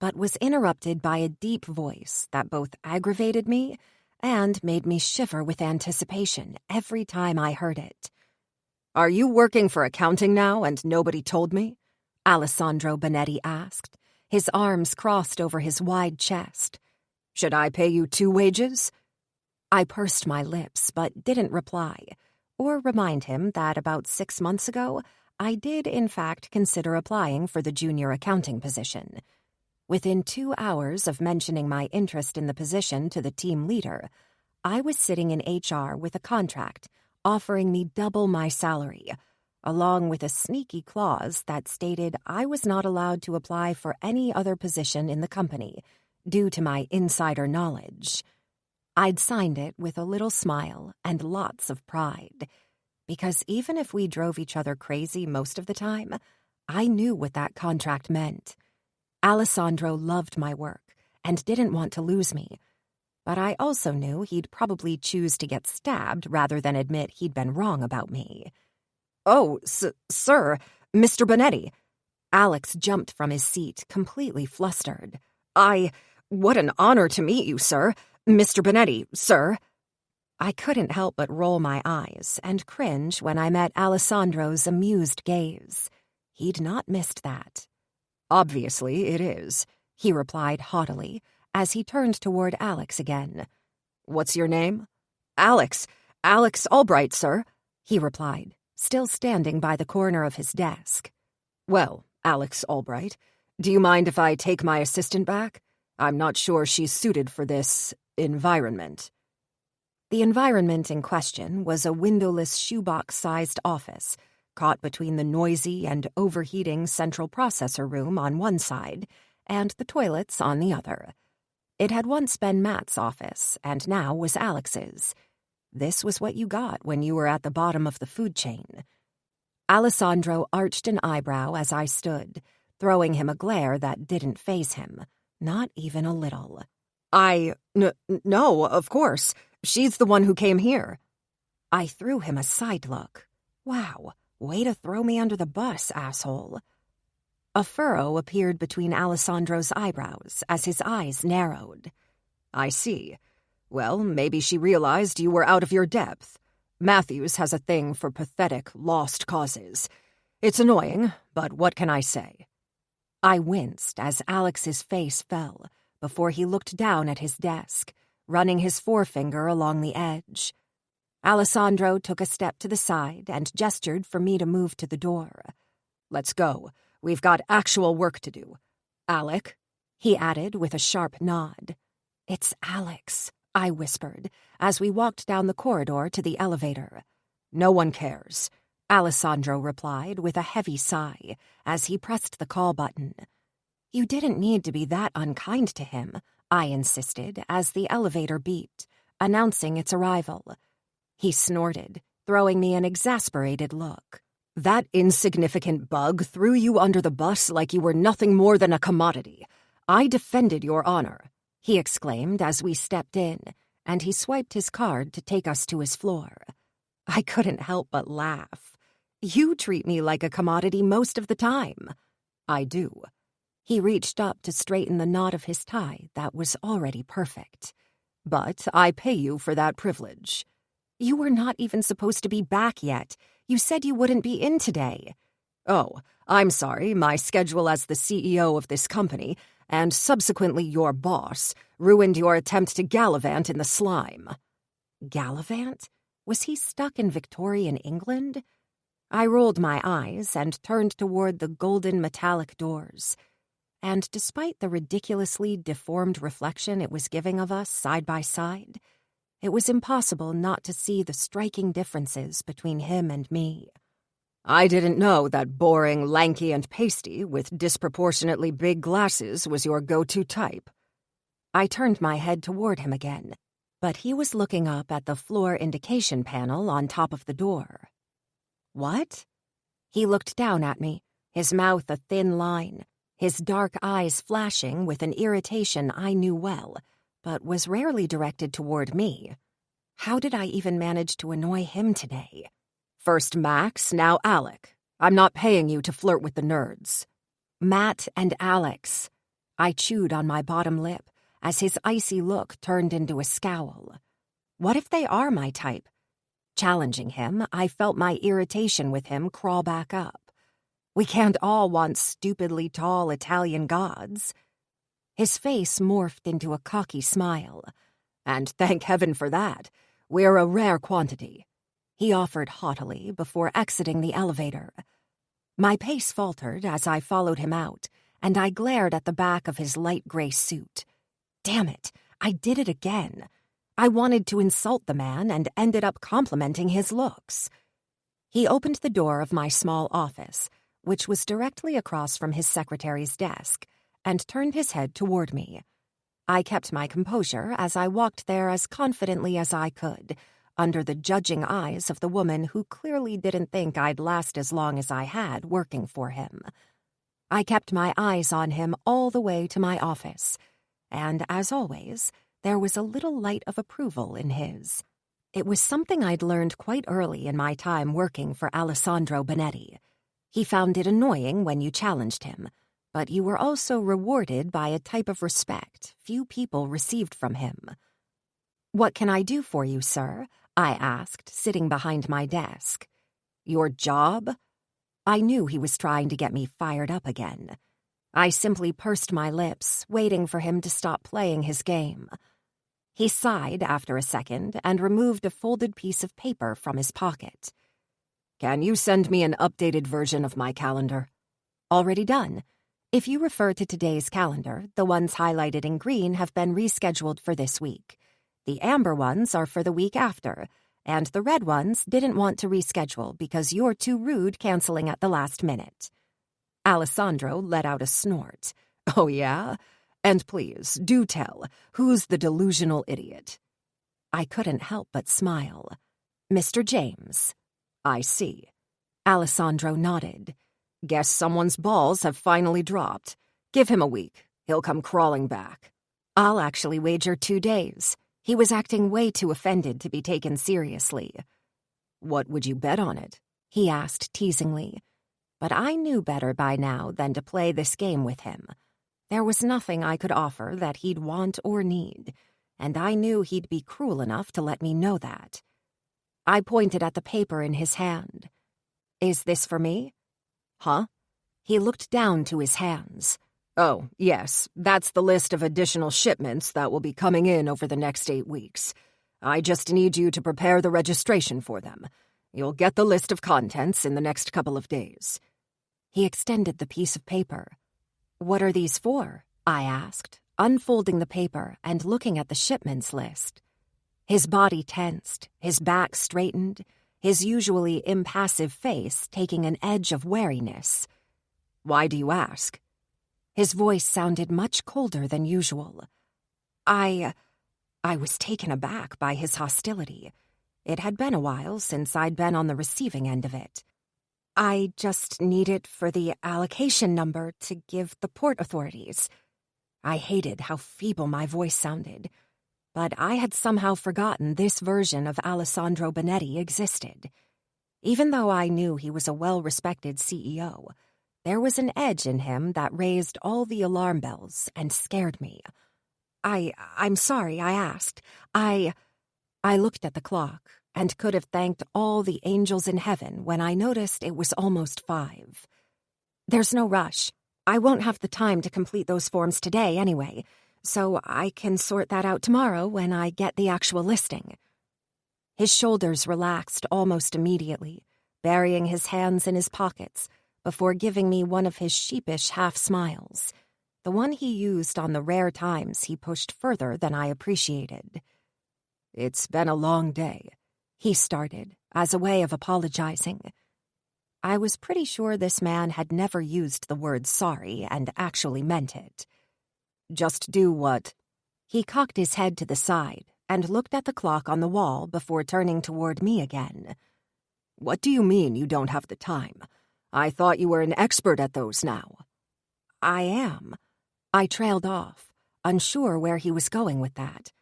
[SPEAKER 1] but was interrupted by a deep voice that both aggravated me and made me shiver with anticipation every time I heard it. Are you working for accounting now and nobody told me? Alessandro Bonetti asked, his arms crossed over his wide chest. Should I pay you 2 wages? I pursed my lips but didn't reply, or remind him that about 6 months ago, I did in fact consider applying for the junior accounting position. Within 2 hours of mentioning my interest in the position to the team leader, I was sitting in HR with a contract offering me double my salary, along with a sneaky clause that stated I was not allowed to apply for any other position in the company due to my insider knowledge. I'd signed it with a little smile and lots of pride, because even if we drove each other crazy most of the time, I knew what that contract meant. Alessandro loved my work and didn't want to lose me, but I also knew he'd probably choose to get stabbed rather than admit he'd been wrong about me. Oh, sir, Mr. Bonetti. Alex jumped from his seat, completely flustered. What an honor to meet you, sir. Mr. Bonetti, sir. I couldn't help but roll my eyes and cringe when I met Alessandro's amused gaze. He'd not missed that. Obviously it is, he replied haughtily as he turned toward Alex again. What's your name? Alex Albright, sir, he replied, still standing by the corner of his desk. Well, Alex Albright, do you mind if I take my assistant back? I'm not sure she's suited for this environment. The environment in question was a windowless shoebox-sized office, caught between the noisy and overheating central processor room on one side and the toilets on the other. It had once been Matt's office and now was Alex's. This was what you got when you were at the bottom of the food chain. Alessandro arched an eyebrow as I stood, throwing him a glare that didn't faze him. Not even a little. No, of course. She's the one who came here. I threw him a side look. Wow, way to throw me under the bus, asshole. A furrow appeared between Alessandro's eyebrows as his eyes narrowed. I see. Well, maybe she realized you were out of your depth. Matthews has a thing for pathetic, lost causes. It's annoying, but what can I say? I winced as Alex's face fell before he looked down at his desk, running his forefinger along the edge. Alessandro took a step to the side and gestured for me to move to the door. Let's go. We've got actual work to do. Alec, he added with a sharp nod. It's Alex, I whispered, as we walked down the corridor to the elevator. No one cares, Alessandro replied with a heavy sigh as he pressed the call button. You didn't need to be that unkind to him, I insisted as the elevator beeped, announcing its arrival. He snorted, throwing me an exasperated look. That insignificant bug threw you under the bus like you were nothing more than a commodity. I defended your honor, he exclaimed as we stepped in, and he swiped his card to take us to his floor. I couldn't help but laugh. You treat me like a commodity most of the time. I do. He reached up to straighten the knot of his tie that was already perfect. But I pay you for that privilege. You were not even supposed to be back yet. You said you wouldn't be in today. Oh, I'm sorry, my schedule as the CEO of this company, and subsequently your boss, ruined your attempt to gallivant in the slime. Gallivant? Was he stuck in Victorian England? I rolled my eyes and turned toward the golden metallic doors. And despite the ridiculously deformed reflection it was giving of us side by side, it was impossible not to see the striking differences between him and me. I didn't know that boring, lanky, and pasty with disproportionately big glasses was your go-to type. I turned my head toward him again, but he was looking up at the floor indication panel on top of the door. What? He looked down at me, his mouth a thin line, his dark eyes flashing with an irritation I knew well, but was rarely directed toward me. How did I even manage to annoy him today? First Max, now Alec. I'm not paying you to flirt with the nerds. Matt and Alex. I chewed on my bottom lip as his icy look turned into a scowl. What if they are my type? Challenging him, I felt my irritation with him crawl back up. We can't all want stupidly tall Italian gods. His face morphed into a cocky smile. And thank heaven for that. We're a rare quantity, he offered haughtily before exiting the elevator. My pace faltered as I followed him out, and I glared at the back of his light gray suit. Damn it, I did it again. I wanted to insult the man and ended up complimenting his looks. He opened the door of my small office, which was directly across from his secretary's desk, and turned his head toward me. I kept my composure as I walked there as confidently as I could, under the judging eyes of the woman who clearly didn't think I'd last as long as I had working for him. I kept my eyes on him all the way to my office, and as always, there was a little light of approval in his. It was something I'd learned quite early in my time working for Alessandro Bonetti. He found it annoying when you challenged him, but you were also rewarded by a type of respect few people received from him. What can I do for you, sir? I asked, sitting behind my desk. Your job? I knew he was trying to get me fired up again. I simply pursed my lips, waiting for him to stop playing his game. He sighed after a second and removed a folded piece of paper from his pocket. Can you send me an updated version of my calendar? Already done. If you refer to today's calendar, the ones highlighted in green have been rescheduled for this week. The amber ones are for the week after, and the red ones didn't want to reschedule because you're too rude canceling at the last minute. Alessandro let out a snort. Oh, yeah? And please, do tell, who's the delusional idiot? I couldn't help but smile. Mr. James. I see. Alessandro nodded. Guess someone's balls have finally dropped. Give him a week. He'll come crawling back. I'll actually wager 2 days. He was acting way too offended to be taken seriously. What would you bet on it? He asked teasingly. But I knew better by now than to play this game with him. There was nothing I could offer that he'd want or need, and I knew he'd be cruel enough to let me know that. I pointed at the paper in his hand. Is this for me? Huh? He looked down to his hands. Oh, yes, that's the list of additional shipments that will be coming in over the next 8 weeks. I just need you to prepare the registration for them. You'll get the list of contents in the next couple of days. He extended the piece of paper. What are these for? I asked, unfolding the paper and looking at the shipments list. His body tensed, his back straightened, his usually impassive face taking an edge of wariness. Why do you ask? His voice sounded much colder than usual. I was taken aback by his hostility. It had been a while since I'd been on the receiving end of it. I just need it for the allocation number to give the port authorities. I hated how feeble my voice sounded, but I had somehow forgotten this version of Alessandro Bonetti existed. Even though I knew he was a well-respected CEO, there was an edge in him that raised all the alarm bells and scared me. I'm sorry, I asked. I looked at the clock and could have thanked all the angels in heaven when I noticed it was almost 5. There's no rush. I won't have the time to complete those forms today anyway, so I can sort that out tomorrow when I get the actual listing. His shoulders relaxed almost immediately, burying his hands in his pockets before giving me one of his sheepish half-smiles, the one he used on the rare times he pushed further than I appreciated. It's been a long day, he started, as a way of apologizing. I was pretty sure this man had never used the word sorry and actually meant it. Just do what? He cocked his head to the side and looked at the clock on the wall before turning toward me again. What do you mean you don't have the time? I thought you were an expert at those now. I am. I trailed off, unsure where he was going with that.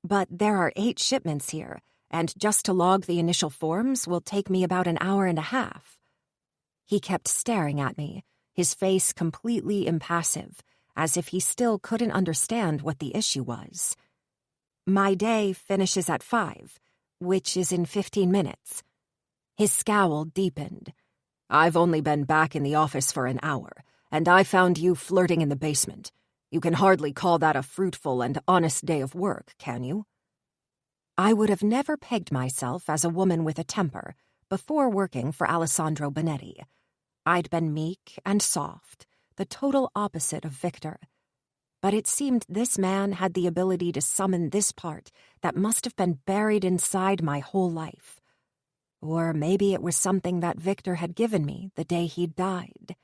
[SPEAKER 1] But there are 8 shipments here, and just to log the initial forms will take me about an hour and a half. He kept staring at me, his face completely impassive, as if he still couldn't understand what the issue was. My day finishes at 5, which is in 15 minutes. His scowl deepened. I've only been back in the office for an hour, and I found you flirting in the basement. You can hardly call that a fruitful and honest day of work, can you? I would have never pegged myself as a woman with a temper before working for Alessandro Bonetti. I'd been meek and soft, the total opposite of Victor. But it seemed this man had the ability to summon this part that must have been buried inside my whole life. Or maybe it was something that Victor had given me the day he'd died.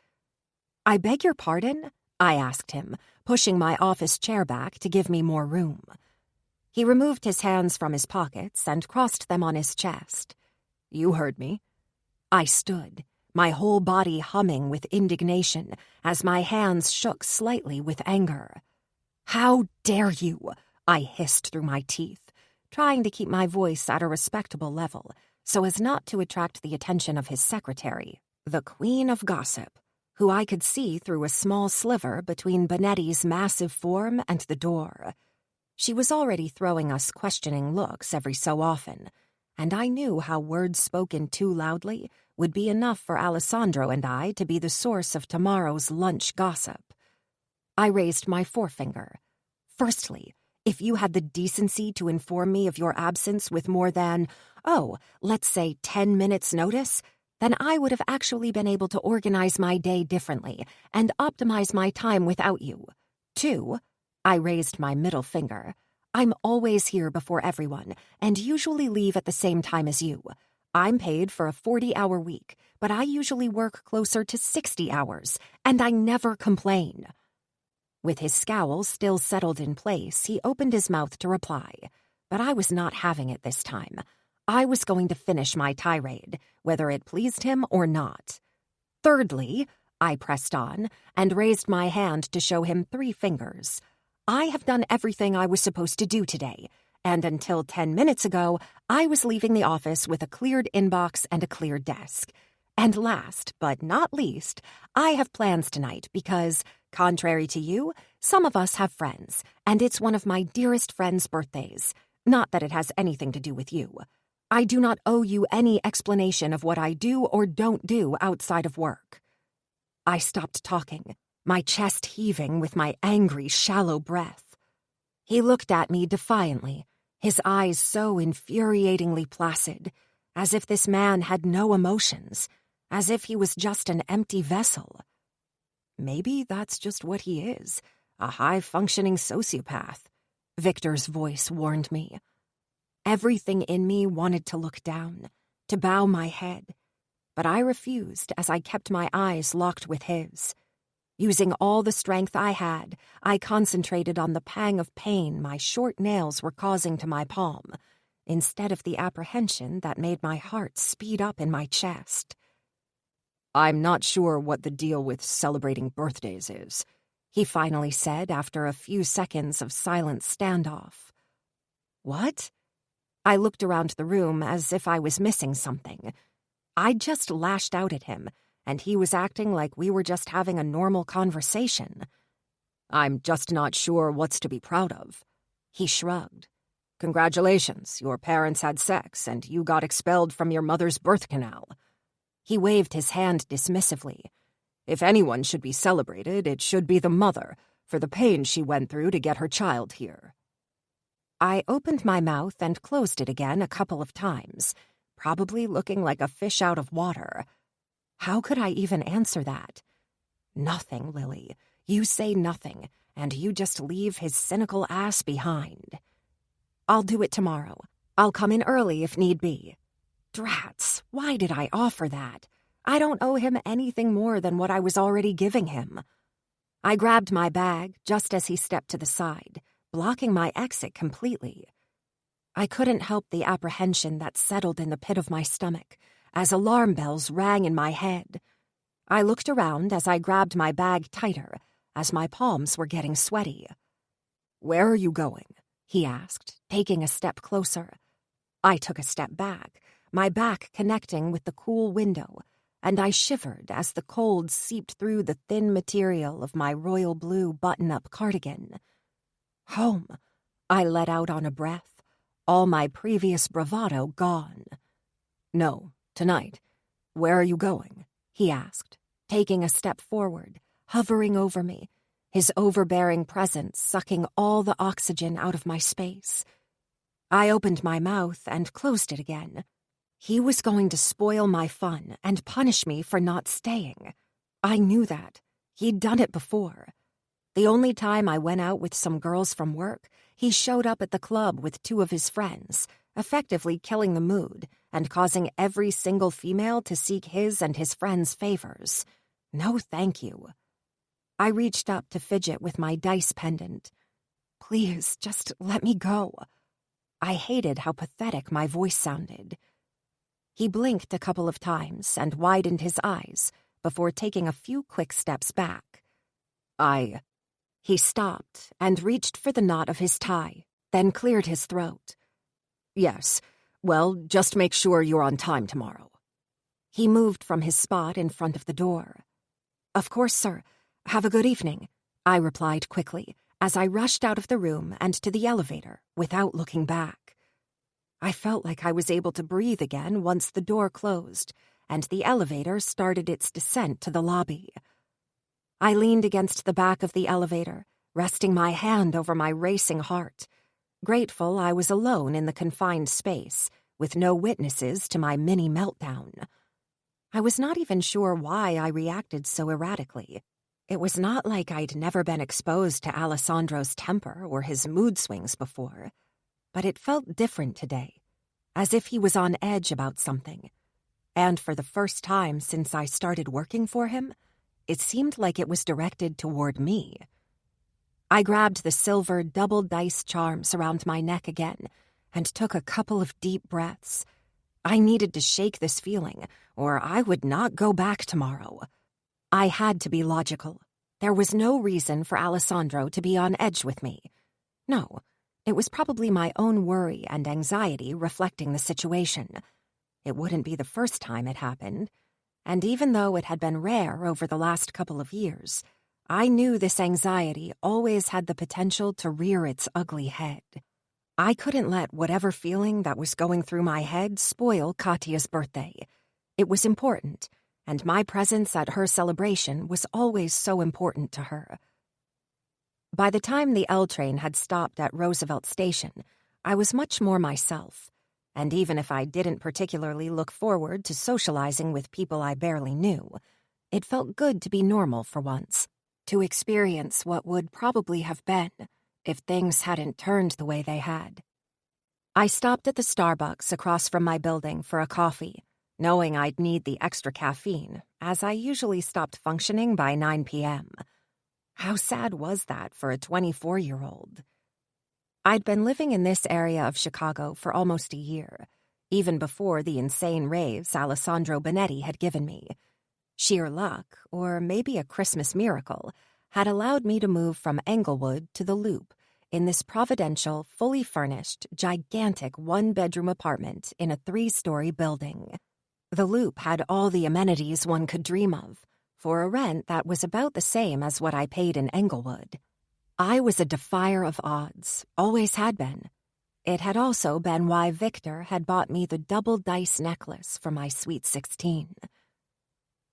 [SPEAKER 1] I beg your pardon? I asked him, pushing my office chair back to give me more room. He removed his hands from his pockets and crossed them on his chest. You heard me. I stood, my whole body humming with indignation as my hands shook slightly with anger. How dare you? I hissed through my teeth, trying to keep my voice at a respectable level so as not to attract the attention of his secretary, the Queen of Gossip, who I could see through a small sliver between Bonetti's massive form and the door. She was already throwing us questioning looks every so often, and I knew how words spoken too loudly would be enough for Alessandro and I to be the source of tomorrow's lunch gossip. I raised my forefinger. Firstly, if you had the decency to inform me of your absence with more than, let's say 10 minutes' notice, then I would have actually been able to organize my day differently and optimize my time without you. 2, I raised my middle finger. I'm always here before everyone and usually leave at the same time as you. I'm paid for a 40-hour week, but I usually work closer to 60 hours, and I never complain. With his scowl still settled in place, he opened his mouth to reply, but I was not having it this time. I was going to finish my tirade, whether it pleased him or not. Thirdly, I pressed on and raised my hand to show him 3 fingers. I have done everything I was supposed to do today, and until 10 minutes ago, I was leaving the office with a cleared inbox and a clear desk. And last, but not least, I have plans tonight because, contrary to you, some of us have friends, and it's one of my dearest friends' birthdays. Not that it has anything to do with you. I do not owe you any explanation of what I do or don't do outside of work. I stopped talking, my chest heaving with my angry, shallow breath. He looked at me defiantly, his eyes so infuriatingly placid, as if this man had no emotions, as if he was just an empty vessel. Maybe that's just what he is, a high-functioning sociopath, Victor's voice warned me. Everything in me wanted to look down, to bow my head, but I refused as I kept my eyes locked with his. Using all the strength I had, I concentrated on the pang of pain my short nails were causing to my palm, instead of the apprehension that made my heart speed up in my chest. "I'm not sure what the deal with celebrating birthdays is," he finally said after a few seconds of silent standoff. "What?" I looked around the room as if I was missing something. I'd just lashed out at him, and he was acting like we were just having a normal conversation. "I'm just not sure what's to be proud of." He shrugged. "Congratulations, your parents had sex, and you got expelled from your mother's birth canal." He waved his hand dismissively. "If anyone should be celebrated, it should be the mother, for the pain she went through to get her child here." I opened my mouth and closed it again a couple of times, probably looking like a fish out of water. How could I even answer that? "Nothing, Lily. You say nothing, and you just leave his cynical ass behind." "I'll do it tomorrow. I'll come in early if need be." Drats, why did I offer that? I don't owe him anything more than what I was already giving him. I grabbed my bag just as he stepped to the side, blocking my exit completely. I couldn't help the apprehension that settled in the pit of my stomach as alarm bells rang in my head. I looked around as I grabbed my bag tighter, as my palms were getting sweaty. "Where are you going?" he asked, taking a step closer. I took a step back, my back connecting with the cool window, and I shivered as the cold seeped through the thin material of my royal blue button-up cardigan. "Home," I let out on a breath, all my previous bravado gone. "No, tonight. Where are you going?" he asked, taking a step forward, hovering over me, his overbearing presence sucking all the oxygen out of my space. I opened my mouth and closed it again. He was going to spoil my fun and punish me for not staying. I knew that. He'd done it before. The only time I went out with some girls from work, he showed up at the club with 2 of his friends, effectively killing the mood and causing every single female to seek his and his friends' favors. No thank you. I reached up to fidget with my dice pendant. "Please, just let me go." I hated how pathetic my voice sounded. He blinked a couple of times and widened his eyes before taking a few quick steps back. He stopped and reached for the knot of his tie, then cleared his throat. "Yes, well, just make sure you're on time tomorrow." He moved from his spot in front of the door. "Of course, sir. Have a good evening," I replied quickly as I rushed out of the room and to the elevator without looking back. I felt like I was able to breathe again once the door closed and the elevator started its descent to the lobby. I leaned against the back of the elevator, resting my hand over my racing heart, grateful I was alone in the confined space, with no witnesses to my mini meltdown. I was not even sure why I reacted so erratically. It was not like I'd never been exposed to Alessandro's temper or his mood swings before, but it felt different today, as if he was on edge about something. And for the first time since I started working for him, it seemed like it was directed toward me. I grabbed the silver double dice charms around my neck again and took a couple of deep breaths. I needed to shake this feeling, or I would not go back tomorrow. I had to be logical. There was no reason for Alessandro to be on edge with me. No, it was probably my own worry and anxiety reflecting the situation. It wouldn't be the first time it happened, and even though it had been rare over the last couple of years, I knew this anxiety always had the potential to rear its ugly head. I couldn't let whatever feeling that was going through my head spoil Katya's birthday. It was important, and my presence at her celebration was always so important to her. By the time the L train had stopped at Roosevelt Station, I was much more myself, and even if I didn't particularly look forward to socializing with people I barely knew, it felt good to be normal for once, to experience what would probably have been if things hadn't turned the way they had. I stopped at the Starbucks across from my building for a coffee, knowing I'd need the extra caffeine, as I usually stopped functioning by 9 p.m. How sad was that for a 24-year-old? I'd been living in this area of Chicago for almost a year, even before the insane raves Alessandro Benetti had given me. Sheer luck, or maybe a Christmas miracle, had allowed me to move from Englewood to the Loop in this providential, fully furnished, gigantic one-bedroom apartment in a 3-story building. The Loop had all the amenities one could dream of, for a rent that was about the same as what I paid in Englewood. I was a defier of odds, always had been. It had also been why Victor had bought me the double dice necklace for my Sweet 16.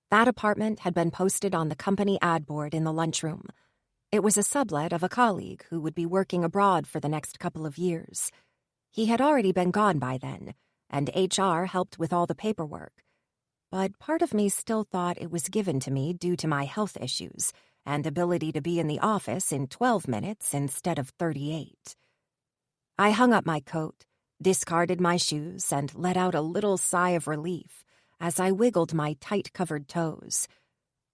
[SPEAKER 1] That apartment had been posted on the company ad board in the lunchroom. It was a sublet of a colleague who would be working abroad for the next couple of years. He had already been gone by then, and HR helped with all the paperwork. But part of me still thought it was given to me due to my health issues and ability to be in the office in 12 minutes instead of 38. I hung up my coat, discarded my shoes, and let out a little sigh of relief as I wiggled my tight-covered toes.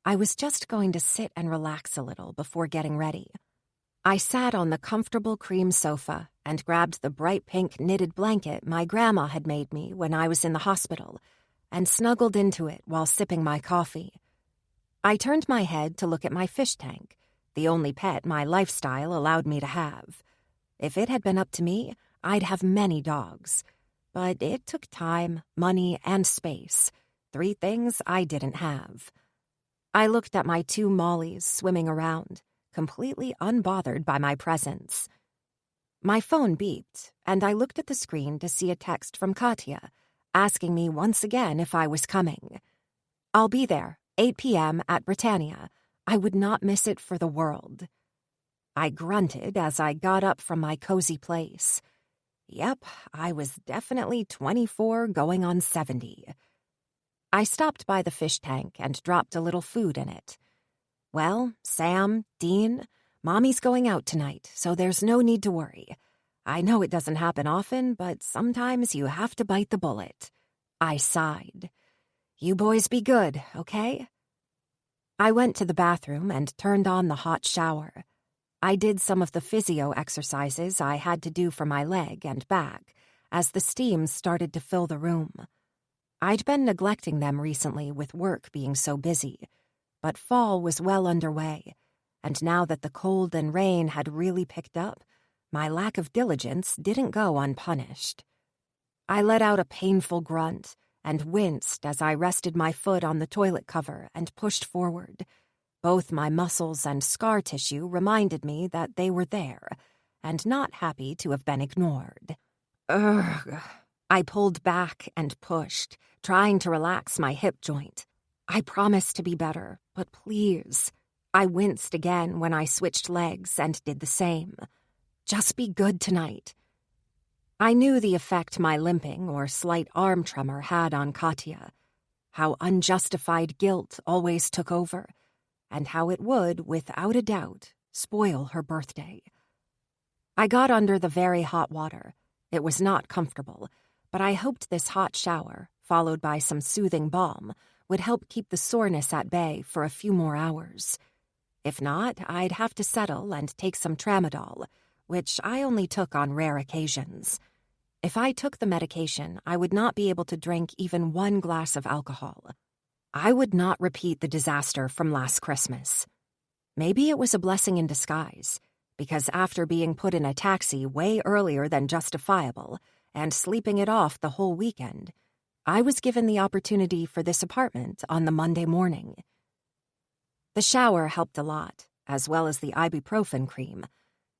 [SPEAKER 1] I was just going to sit and relax a little before getting ready. I sat on the comfortable cream sofa and grabbed the bright pink knitted blanket my grandma had made me when I was in the hospital and snuggled into it while sipping my coffee. I turned my head to look at my fish tank, the only pet my lifestyle allowed me to have. If it had been up to me, I'd have many dogs. But it took time, money, and space, 3 things I didn't have. I looked at my 2 mollies swimming around, completely unbothered by my presence. My phone beeped, and I looked at the screen to see a text from Katya, asking me once again if I was coming. "I'll be there, 8 p.m. at Britannia. I would not miss it for the world." I grunted as I got up from my cozy place. Yep, I was definitely 24 going on 70. I stopped by the fish tank and dropped a little food in it. "Well, Sam, Dean, Mommy's going out tonight, so there's no need to worry. I know it doesn't happen often, but sometimes you have to bite the bullet." I sighed. "You boys be good, okay?" I went to the bathroom and turned on the hot shower. I did some of the physio exercises I had to do for my leg and back as the steam started to fill the room. I'd been neglecting them recently with work being so busy, but fall was well underway, and now that the cold and rain had really picked up, my lack of diligence didn't go unpunished. I let out a painful grunt and winced as I rested my foot on the toilet cover and pushed forward. Both my muscles and scar tissue reminded me that they were there, and not happy to have been ignored. Ugh. I pulled back and pushed, trying to relax my hip joint. I promised to be better, but please. I winced again when I switched legs and did the same. Just be good tonight. I knew the effect my limping or slight arm tremor had on Katya, how unjustified guilt always took over, and how it would, without a doubt, spoil her birthday. I got under the very hot water. It was not comfortable, but I hoped this hot shower, followed by some soothing balm, would help keep the soreness at bay for a few more hours. If not, I'd have to settle and take some tramadol, which I only took on rare occasions. If I took the medication, I would not be able to drink even 1 glass of alcohol. I would not repeat the disaster from last Christmas. Maybe it was a blessing in disguise, because after being put in a taxi way earlier than justifiable and sleeping it off the whole weekend, I was given the opportunity for this apartment on the Monday morning. The shower helped a lot, as well as the ibuprofen cream,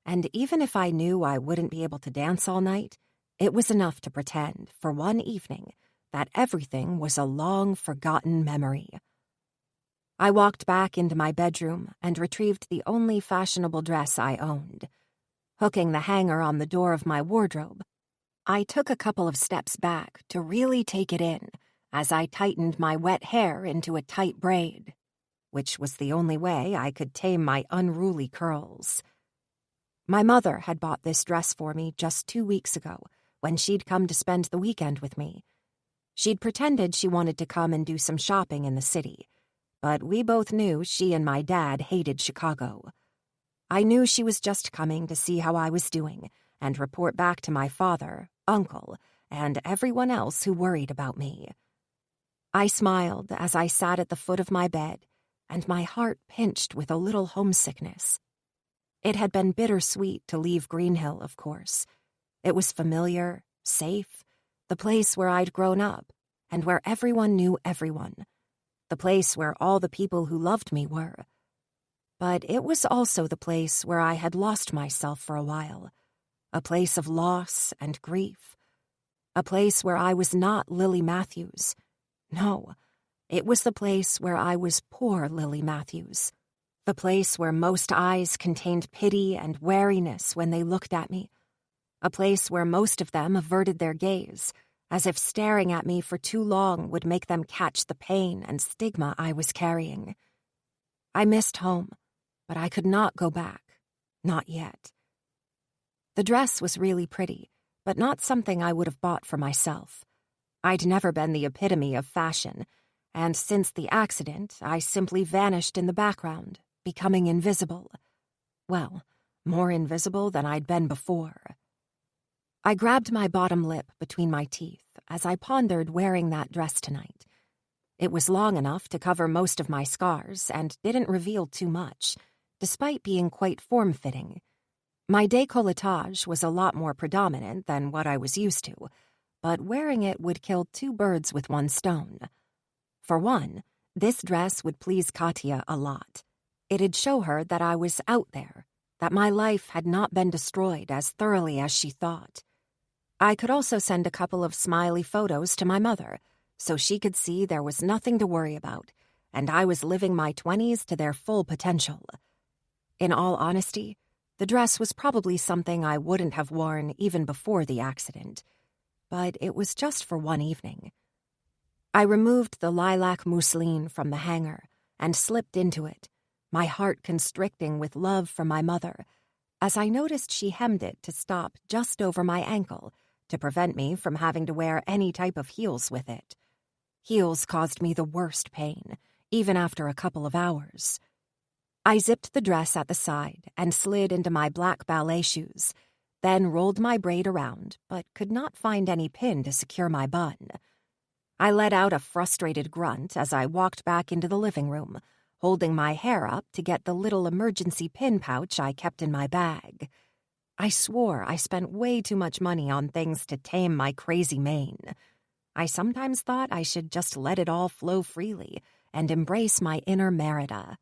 [SPEAKER 1] and even if I knew I wouldn't be able to dance all night, it was enough to pretend, for one evening, that everything was a long-forgotten memory. I walked back into my bedroom and retrieved the only fashionable dress I owned. Hooking the hanger on the door of my wardrobe, I took a couple of steps back to really take it in as I tightened my wet hair into a tight braid, which was the only way I could tame my unruly curls. My mother had bought this dress for me just 2 weeks ago when she'd come to spend the weekend with me. She'd pretended she wanted to come and do some shopping in the city, but we both knew she and my dad hated Chicago. I knew she was just coming to see how I was doing and report back to my father, uncle, and everyone else who worried about me. I smiled as I sat at the foot of my bed, and my heart pinched with a little homesickness. It had been bittersweet to leave Greenhill, of course. It was familiar, safe, the place where I'd grown up, and where everyone knew everyone, the place where all the people who loved me were. But it was also the place where I had lost myself for a while, a place of loss and grief, a place where I was not Lily Matthews. No, it was the place where I was poor Lily Matthews, the place where most eyes contained pity and wariness when they looked at me, a place where most of them averted their gaze, as if staring at me for too long would make them catch the pain and stigma I was carrying. I missed home, but I could not go back, not yet. The dress was really pretty, but not something I would have bought for myself. I'd never been the epitome of fashion, and since the accident, I simply vanished in the background, becoming invisible. Well, more invisible than I'd been before. I grabbed my bottom lip between my teeth as I pondered wearing that dress tonight. It was long enough to cover most of my scars and didn't reveal too much, despite being quite form-fitting. My décolletage was a lot more predominant than what I was used to, but wearing it would kill 2 birds with 1 stone. For one, this dress would please Katya a lot. It'd show her that I was out there, that my life had not been destroyed as thoroughly as she thought. I could also send a couple of smiley photos to my mother, so she could see there was nothing to worry about, and I was living my 20s to their full potential. In all honesty, the dress was probably something I wouldn't have worn even before the accident, but it was just for one evening. I removed the lilac mousseline from the hanger and slipped into it, my heart constricting with love for my mother, as I noticed she hemmed it to stop just over my ankle to prevent me from having to wear any type of heels with it. Heels caused me the worst pain, even after a couple of hours. I zipped the dress at the side and slid into my black ballet shoes, then rolled my braid around, but could not find any pin to secure my bun. I let out a frustrated grunt as I walked back into the living room, holding my hair up to get the little emergency pin pouch I kept in my bag. I swore I spent way too much money on things to tame my crazy mane. I sometimes thought I should just let it all flow freely and embrace my inner Merida.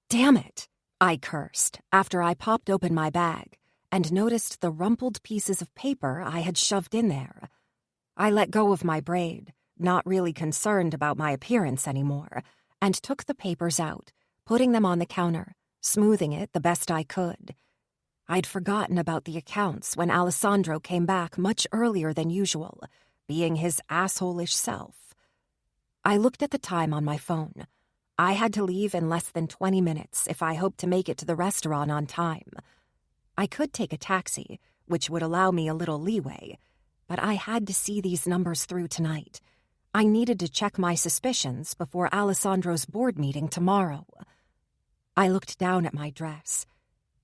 [SPEAKER 1] Damn it, I cursed after I popped open my bag and noticed the rumpled pieces of paper I had shoved in there. I let go of my braid, not really concerned about my appearance anymore, and took the papers out, putting them on the counter, smoothing it the best I could. I'd forgotten about the accounts when Alessandro came back much earlier than usual, being his asshole-ish self. I looked at the time on my phone. I had to leave in less than 20 minutes if I hoped to make it to the restaurant on time. I could take a taxi, which would allow me a little leeway, but I had to see these numbers through tonight. I needed to check my suspicions before Alessandro's board meeting tomorrow. I looked down at my dress.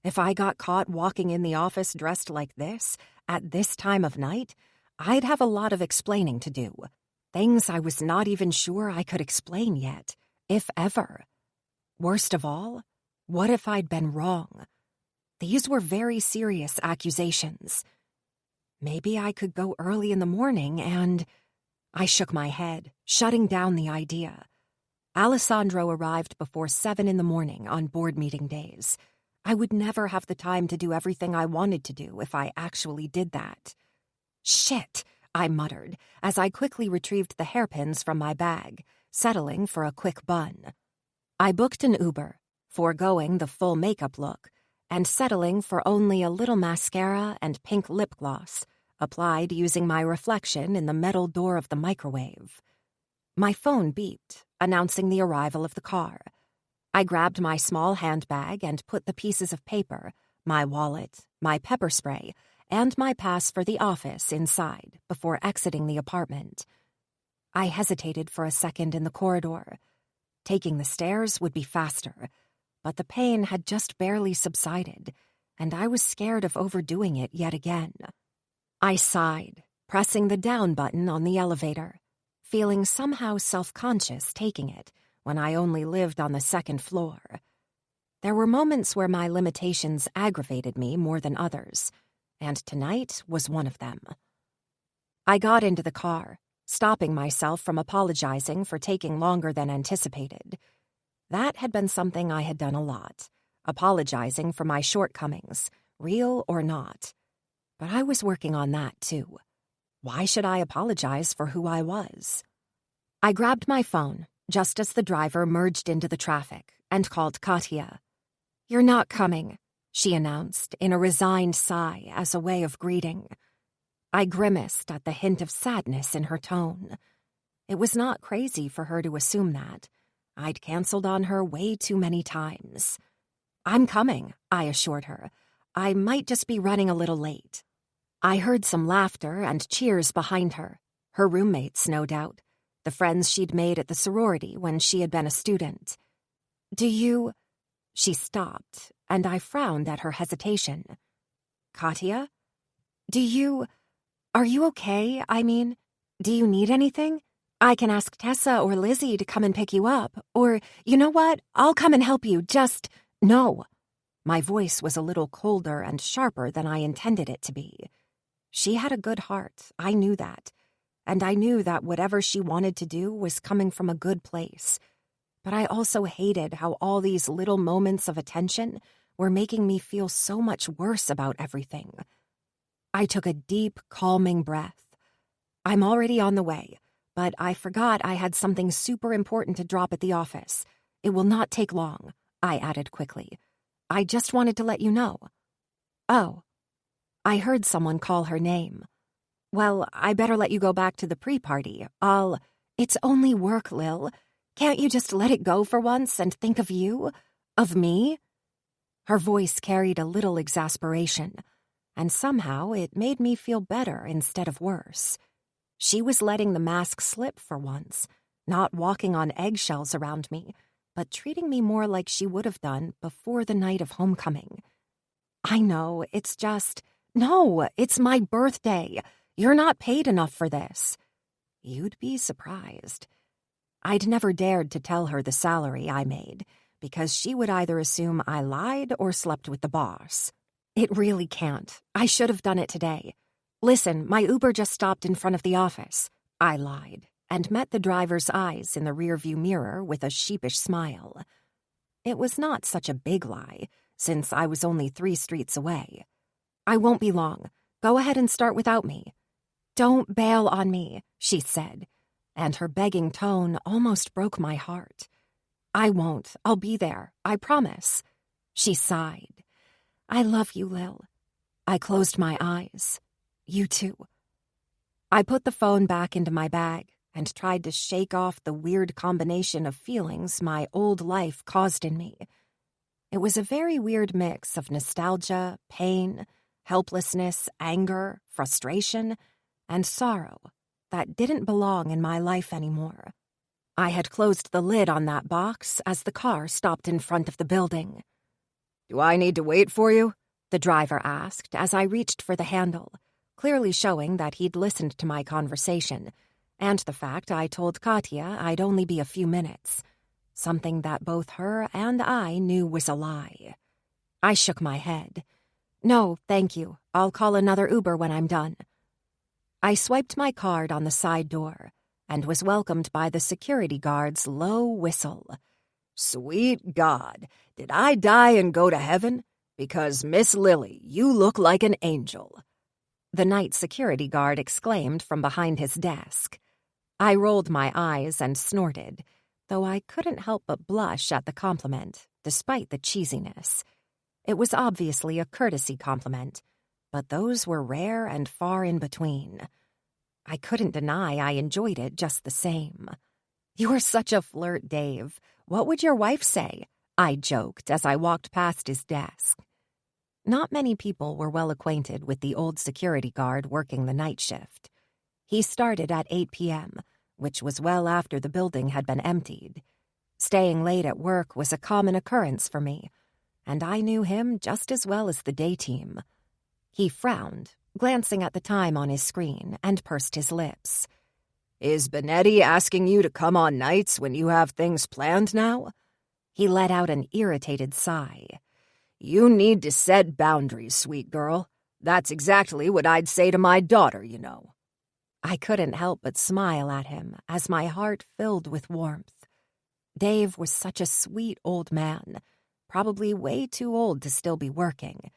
[SPEAKER 1] If I got caught walking in the office dressed like this, at this time of night, I'd have a lot of explaining to do. Things I was not even sure I could explain yet, if ever. Worst of all, what if I'd been wrong? These were very serious accusations. Maybe I could go early in the morning and... I shook my head, shutting down the idea. Alessandro arrived before 7 in the morning on board meeting days. I would never have the time to do everything I wanted to do if I actually did that. Shit, I muttered as I quickly retrieved the hairpins from my bag, settling for a quick bun. I booked an Uber, foregoing the full makeup look, and settling for only a little mascara and pink lip gloss, applied using my reflection in the metal door of the microwave. My phone beeped, announcing the arrival of the car. I grabbed my small handbag and put the pieces of paper, my wallet, my pepper spray, and my pass for the office inside before exiting the apartment. I hesitated for a second in the corridor. Taking the stairs would be faster, but the pain had just barely subsided, and I was scared of overdoing it yet again. I sighed, pressing the down button on the elevator, feeling somehow self-conscious taking it when I only lived on the second floor. There were moments where my limitations aggravated me more than others, and tonight was one of them. I got into the car, stopping myself from apologizing for taking longer than anticipated. That had been something I had done a lot, apologizing for my shortcomings, real or not. But I was working on that, too. Why should I apologize for who I was? I grabbed my phone just as the driver merged into the traffic and called Katya. "You're not coming," she announced in a resigned sigh as a way of greeting. I grimaced at the hint of sadness in her tone. It was not crazy for her to assume that. I'd canceled on her way too many times. "I'm coming," I assured her. "I might just be running a little late." I heard some laughter and cheers behind her. Her roommates, no doubt. The friends she'd made at the sorority when she had been a student. "Do you—" She stopped, and I frowned at her hesitation. "Katya? Are you okay? I mean, do you need anything? I can ask Tessa or Lizzie to come and pick you up. Or, you know what? I'll come and help you, just... No." My voice was a little colder and sharper than I intended it to be. She had a good heart, I knew that. And I knew that whatever she wanted to do was coming from a good place. But I also hated how all these little moments of attention were making me feel so much worse about everything. I took a deep, calming breath. "I'm already on the way, but I forgot I had something super important to drop at the office. It will not take long," I added quickly. "I just wanted to let you know." "Oh." I heard someone call her name. "Well, I better let you go back to the pre-party. It's only work, Lil. Can't you just let it go for once and think of you? Of me?" Her voice carried a little exasperation, and somehow it made me feel better instead of worse. She was letting the mask slip for once, not walking on eggshells around me, but treating me more like she would have done before the night of homecoming. "I know, it's just... No, it's my birthday. You're not paid enough for this." You'd be surprised. I'd never dared to tell her the salary I made, because she would either assume I lied or slept with the boss. It really can't. I should have done it today. "Listen, my Uber just stopped in front of the office." I lied, and met the driver's eyes in the rearview mirror with a sheepish smile. It was not such a big lie, since I was only 3 streets away. "I won't be long. Go ahead and start without me." "Don't bail on me," she said, and her begging tone almost broke my heart. "I won't. I'll be there. I promise." She sighed. "I love you, Lil." I closed my eyes. "You too." I put the phone back into my bag and tried to shake off the weird combination of feelings my old life caused in me. It was a very weird mix of nostalgia, pain, helplessness, anger, frustration, and sorrow that didn't belong in my life anymore. I had closed the lid on that box as the car stopped in front of the building. "Do I need to wait for you?" the driver asked as I reached for the handle, clearly showing that he'd listened to my conversation, and the fact I told Katya I'd only be a few minutes, something that both her and I knew was a lie. I shook my head. No, thank you. I'll call another Uber when I'm done. I swiped my card on the side door and was welcomed by the security guard's low whistle. Sweet God, did I die and go to heaven? Because, Miss Lily, you look like an angel, the night security guard exclaimed from behind his desk. I rolled my eyes and snorted, though I couldn't help but blush at the compliment, despite the cheesiness. It was obviously a courtesy compliment, but those were rare and far in between. I couldn't deny I enjoyed it just the same. You're such a flirt, Dave. What would your wife say? I joked as I walked past his desk. Not many people were well acquainted with the old security guard working the night shift. He started at 8 p.m., which was well after the building had been emptied. Staying late at work was a common occurrence for me, and I knew him just as well as the day team. He frowned, glancing at the time on his screen, and pursed his lips. Is Benetti asking you to come on nights when you have things planned now? He let out an irritated sigh. You need to set boundaries, sweet girl. That's exactly what I'd say to my daughter, you know. I couldn't help but smile at him as my heart filled with warmth. Dave was such a sweet old man, probably way too old to still be working.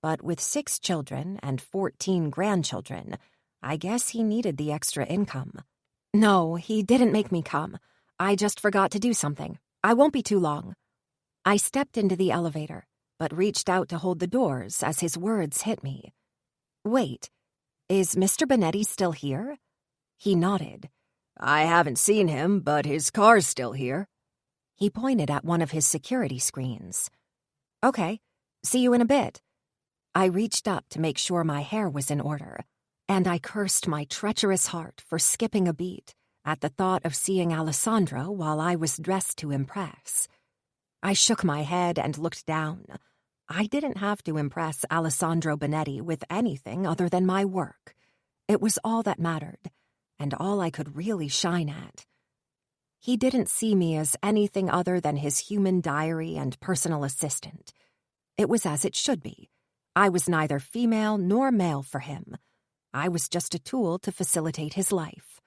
[SPEAKER 1] But with 6 children and 14 grandchildren, I guess he needed the extra income. No, he didn't make me come. I just forgot to do something. I won't be too long. I stepped into the elevator, but reached out to hold the doors as his words hit me. Wait, is Mr. Benetti still here? He nodded. I haven't seen him, but his car's still here. He pointed at one of his security screens. Okay, see you in a bit. I reached up to make sure my hair was in order, and I cursed my treacherous heart for skipping a beat at the thought of seeing Alessandro while I was dressed to impress. I shook my head and looked down. I didn't have to impress Alessandro Benetti with anything other than my work. It was all that mattered, and all I could really shine at. He didn't see me as anything other than his human diary and personal assistant. It was as it should be. I was neither female nor male for him. I was just a tool to facilitate his life.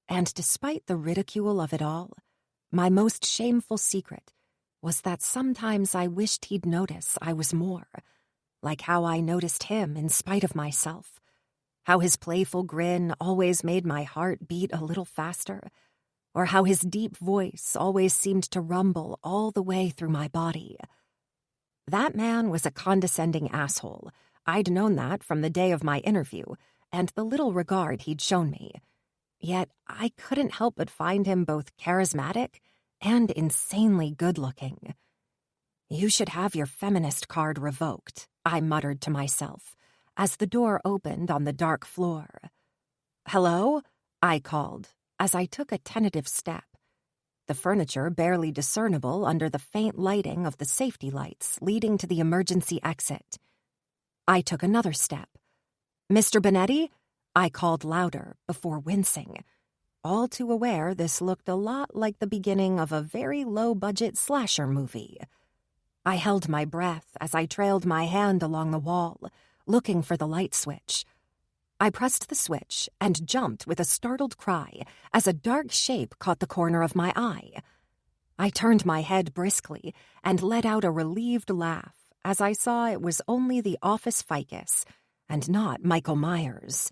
[SPEAKER 1] And despite the ridicule of it all, my most shameful secret was that sometimes I wished he'd notice I was more, like how I noticed him in spite of myself, how his playful grin always made my heart beat a little faster, or how his deep voice always seemed to rumble all the way through my body. That man was a condescending asshole. I'd known that from the day of my interview, and the little regard he'd shown me. Yet I couldn't help but find him both charismatic and insanely good-looking. You should have your feminist card revoked, I muttered to myself, as the door opened on the dark floor. Hello? I called, as I took a tentative step, the furniture barely discernible under the faint lighting of the safety lights leading to the emergency exit. I took another step. Mr. Benetti? I called louder before wincing, all too aware this looked a lot like the beginning of a very low-budget slasher movie. I held my breath as I trailed my hand along the wall, looking for the light switch. I pressed the switch and jumped with a startled cry as a dark shape caught the corner of my eye. I turned my head briskly and let out a relieved laugh as I saw it was only the office ficus and not Michael Myers.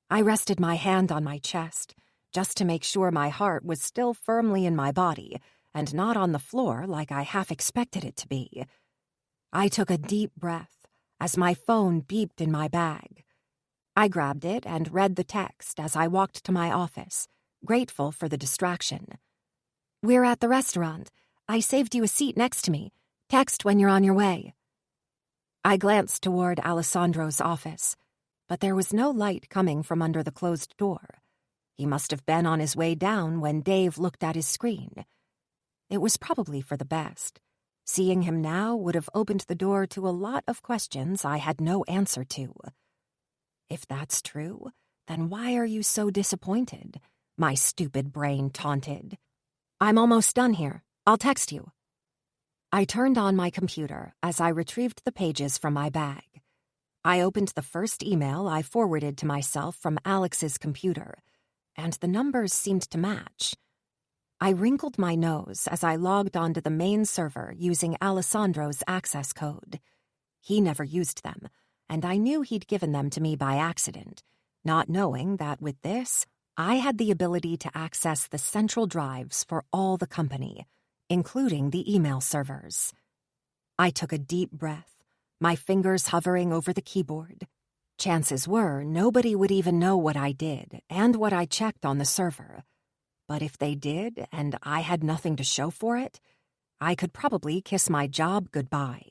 [SPEAKER 1] I rested my hand on my chest just to make sure my heart was still firmly in my body and not on the floor like I half expected it to be. I took a deep breath as my phone beeped in my bag. I grabbed it and read the text as I walked to my office, grateful for the distraction. We're at the restaurant. I saved you a seat next to me. Text when you're on your way. I glanced toward Alessandro's office, but there was no light coming from under the closed door. He must have been on his way down when Dave looked at his screen. It was probably for the best. Seeing him now would have opened the door to a lot of questions I had no answer to. If that's true, Then why are you so disappointed? My stupid brain taunted. I'm almost done here. I'll text you. I turned on my computer as I retrieved the pages from my bag. I opened the first email I forwarded to myself from Alex's computer, and the numbers seemed to match. I wrinkled my nose as I logged onto the main server using Alessandro's access code. He never used them, and I knew he'd given them to me by accident, not knowing that with this, I had the ability to access the central drives for all the company, including the email servers. I took a deep breath, my fingers hovering over the keyboard. Chances were nobody would even know what I did and what I checked on the server. But if they did and I had nothing to show for it, I could probably kiss my job goodbye.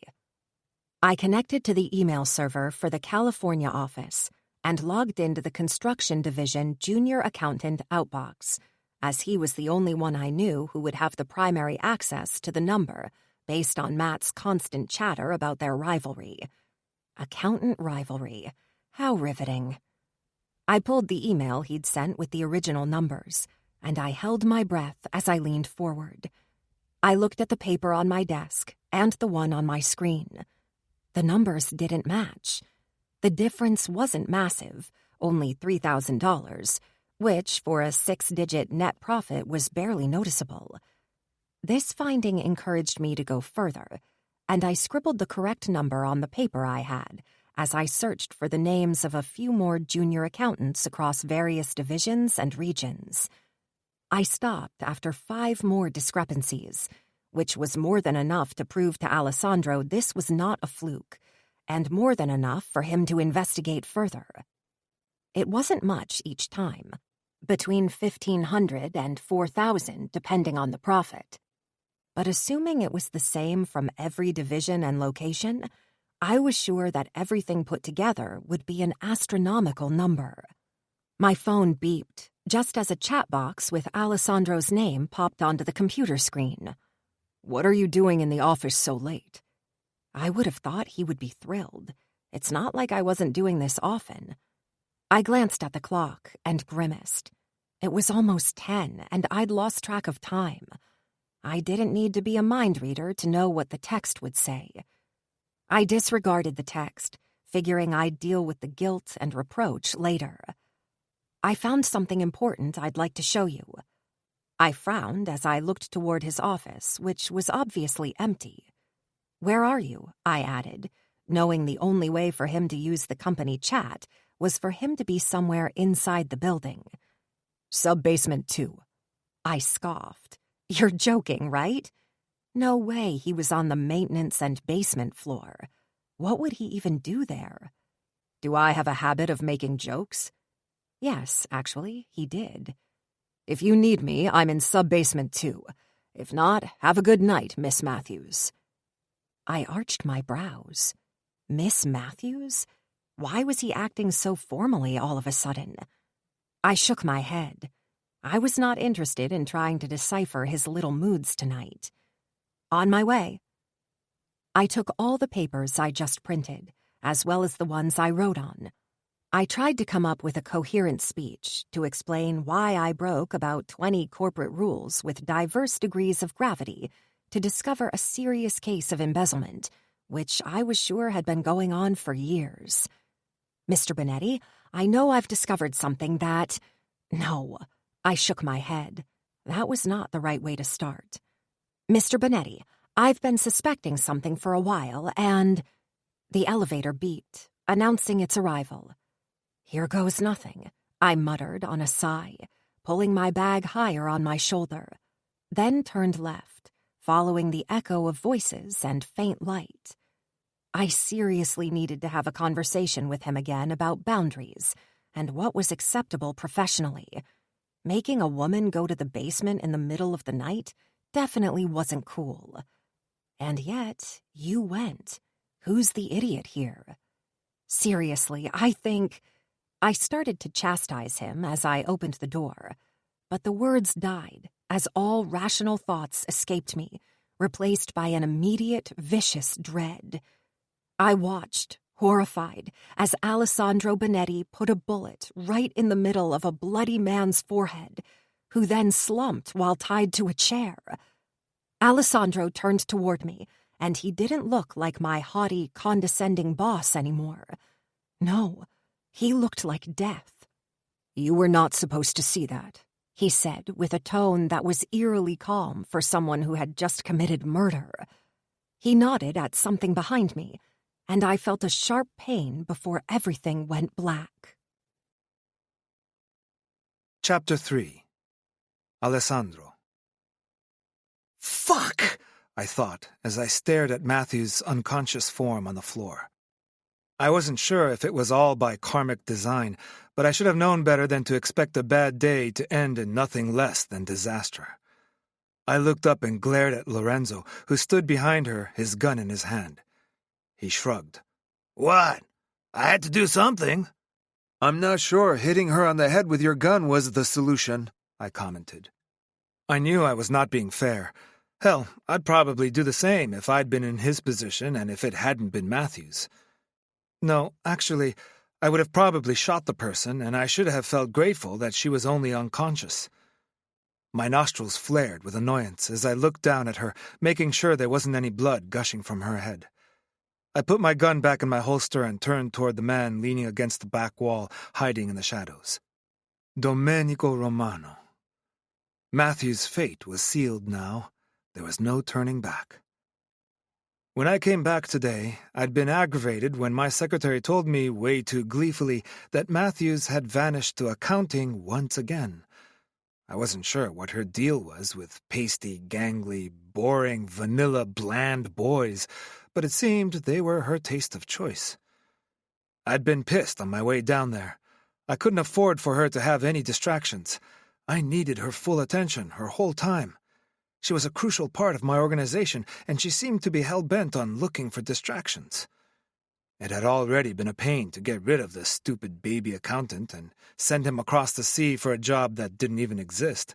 [SPEAKER 1] I connected to the email server for the California office and logged into the construction division junior accountant outbox, as he was the only one I knew who would have the primary access to the number based on Matt's constant chatter about their rivalry. Accountant rivalry. How riveting. I pulled the email he'd sent with the original numbers, and I held my breath as I leaned forward. I looked at the paper on my desk and the one on my screen. The numbers didn't match. The difference wasn't massive, only $3,000, which for a 6-digit net profit was barely noticeable. This finding encouraged me to go further, and I scribbled the correct number on the paper I had as I searched for the names of a few more junior accountants across various divisions and regions. I stopped after 5 more discrepancies, which was more than enough to prove to Alessandro this was not a fluke, and more than enough for him to investigate further. It wasn't much each time, between $1,500 and $4,000 depending on the profit. But assuming it was the same from every division and location, I was sure that everything put together would be an astronomical number. My phone beeped just as a chat box with Alessandro's name popped onto the computer screen. "What are you doing in the office so late?" I would have thought he would be thrilled. It's not like I wasn't doing this often. I glanced at the clock and grimaced. It was almost 10, and I'd lost track of time. I didn't need to be a mind reader to know what the text would say. I disregarded the text, figuring I'd deal with the guilt and reproach later. I found something important I'd like to show you. I frowned as I looked toward his office, which was obviously empty. "Where are you?" I added, knowing the only way for him to use the company chat was for him to be somewhere inside the building. "Sub-basement 2. I scoffed. "You're joking, right?" No way he was on the maintenance and basement floor. What would he even do there? Do I have a habit of making jokes? Yes, actually, he did. "If you need me, I'm in sub-basement 2. If not, have a good night, Miss Matthews." I arched my brows. Miss Matthews? Why was he acting so formally all of a sudden? I shook my head. I was not interested in trying to decipher his little moods tonight. On my way. I took all the papers I just printed, as well as the ones I wrote on. I tried to come up with a coherent speech to explain why I broke about 20 corporate rules with diverse degrees of gravity to discover a serious case of embezzlement, which I was sure had been going on for years. "Mr. Bonetti, I know I've discovered something that—" No, I shook my head. That was not the right way to start. "Mr. Bonetti, I've been suspecting something for a while, and—" The elevator beeped, announcing its arrival. "Here goes nothing," I muttered on a sigh, pulling my bag higher on my shoulder, then turned left, following the echo of voices and faint light. I seriously needed to have a conversation with him again about boundaries and what was acceptable professionally. Making a woman go to the basement in the middle of the night definitely wasn't cool. And yet, you went. Who's the idiot here? Seriously, I started to chastise him as I opened the door, but the words died as all rational thoughts escaped me, replaced by an immediate, vicious dread. I watched, horrified as Alessandro Bonetti put a bullet right in the middle of a bloody man's forehead, who then slumped while tied to a chair. Alessandro turned toward me, and he didn't look like my haughty, condescending boss anymore. No, he looked like death. "You were not supposed to see that," he said with a tone that was eerily calm for someone who had just committed murder. He nodded at something behind me, and I felt a sharp pain before everything went black.
[SPEAKER 2] Chapter 3. Alessandro. Fuck! I thought as I stared at Matthew's unconscious form on the floor. I wasn't sure if it was all by karmic design, but I should have known better than to expect a bad day to end in nothing less than disaster. I looked up and glared at Lorenzo, who stood behind her, his gun in his hand. He shrugged. "What? I had to do something." "I'm not sure hitting her on the head with your gun was the solution," I commented. I knew I was not being fair. Hell, I'd probably do the same if I'd been in his position and if it hadn't been Matthew's. No, actually, I would have probably shot the person, and I should have felt grateful that she was only unconscious. My nostrils flared with annoyance as I looked down at her, making sure there wasn't any blood gushing from her head. I put my gun back in my holster and turned toward the man leaning against the back wall, hiding in the shadows. Domenico Romano. Matthew's fate was sealed now. There was no turning back. When I came back today, I'd been aggravated when my secretary told me, way too gleefully, that Matthews had vanished to accounting once again. I wasn't sure what her deal was with pasty, gangly, boring, vanilla, bland boys, but it seemed they were her taste of choice. I'd been pissed on my way down there. I couldn't afford for her to have any distractions. I needed her full attention her whole time. She was a crucial part of my organization, and she seemed to be hell-bent on looking for distractions. It had already been a pain to get rid of the stupid baby accountant and send him across the sea for a job that didn't even exist.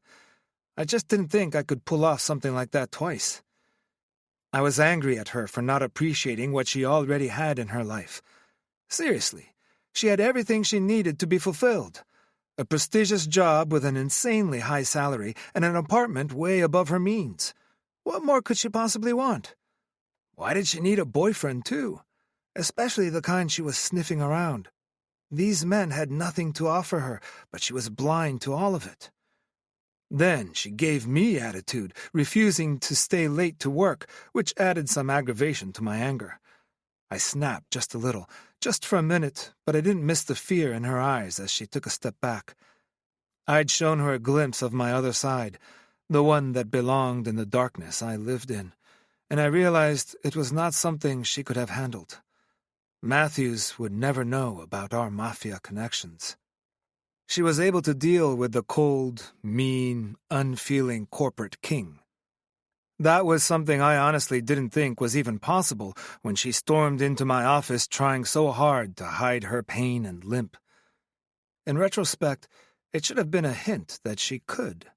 [SPEAKER 2] I just didn't think I could pull off something like that twice. I was angry at her for not appreciating what she already had in her life. Seriously, she had everything she needed to be fulfilled. A prestigious job with an insanely high salary and an apartment way above her means. What more could she possibly want? Why did she need a boyfriend, too? Especially the kind she was sniffing around. These men had nothing to offer her, but she was blind to all of it. Then she gave me attitude, refusing to stay late to work, which added some aggravation to my anger. I snapped just a little, just for a minute, but I didn't miss the fear in her eyes as she took a step back. I'd shown her a glimpse of my other side, the one that belonged in the darkness I lived in, and I realized it was not something she could have handled. Matthews would never know about our Mafia connections. She was able to deal with the cold, mean, unfeeling corporate king. That was something I honestly didn't think was even possible when she stormed into my office trying so hard to hide her pain and limp. In retrospect, it should have been a hint that she could.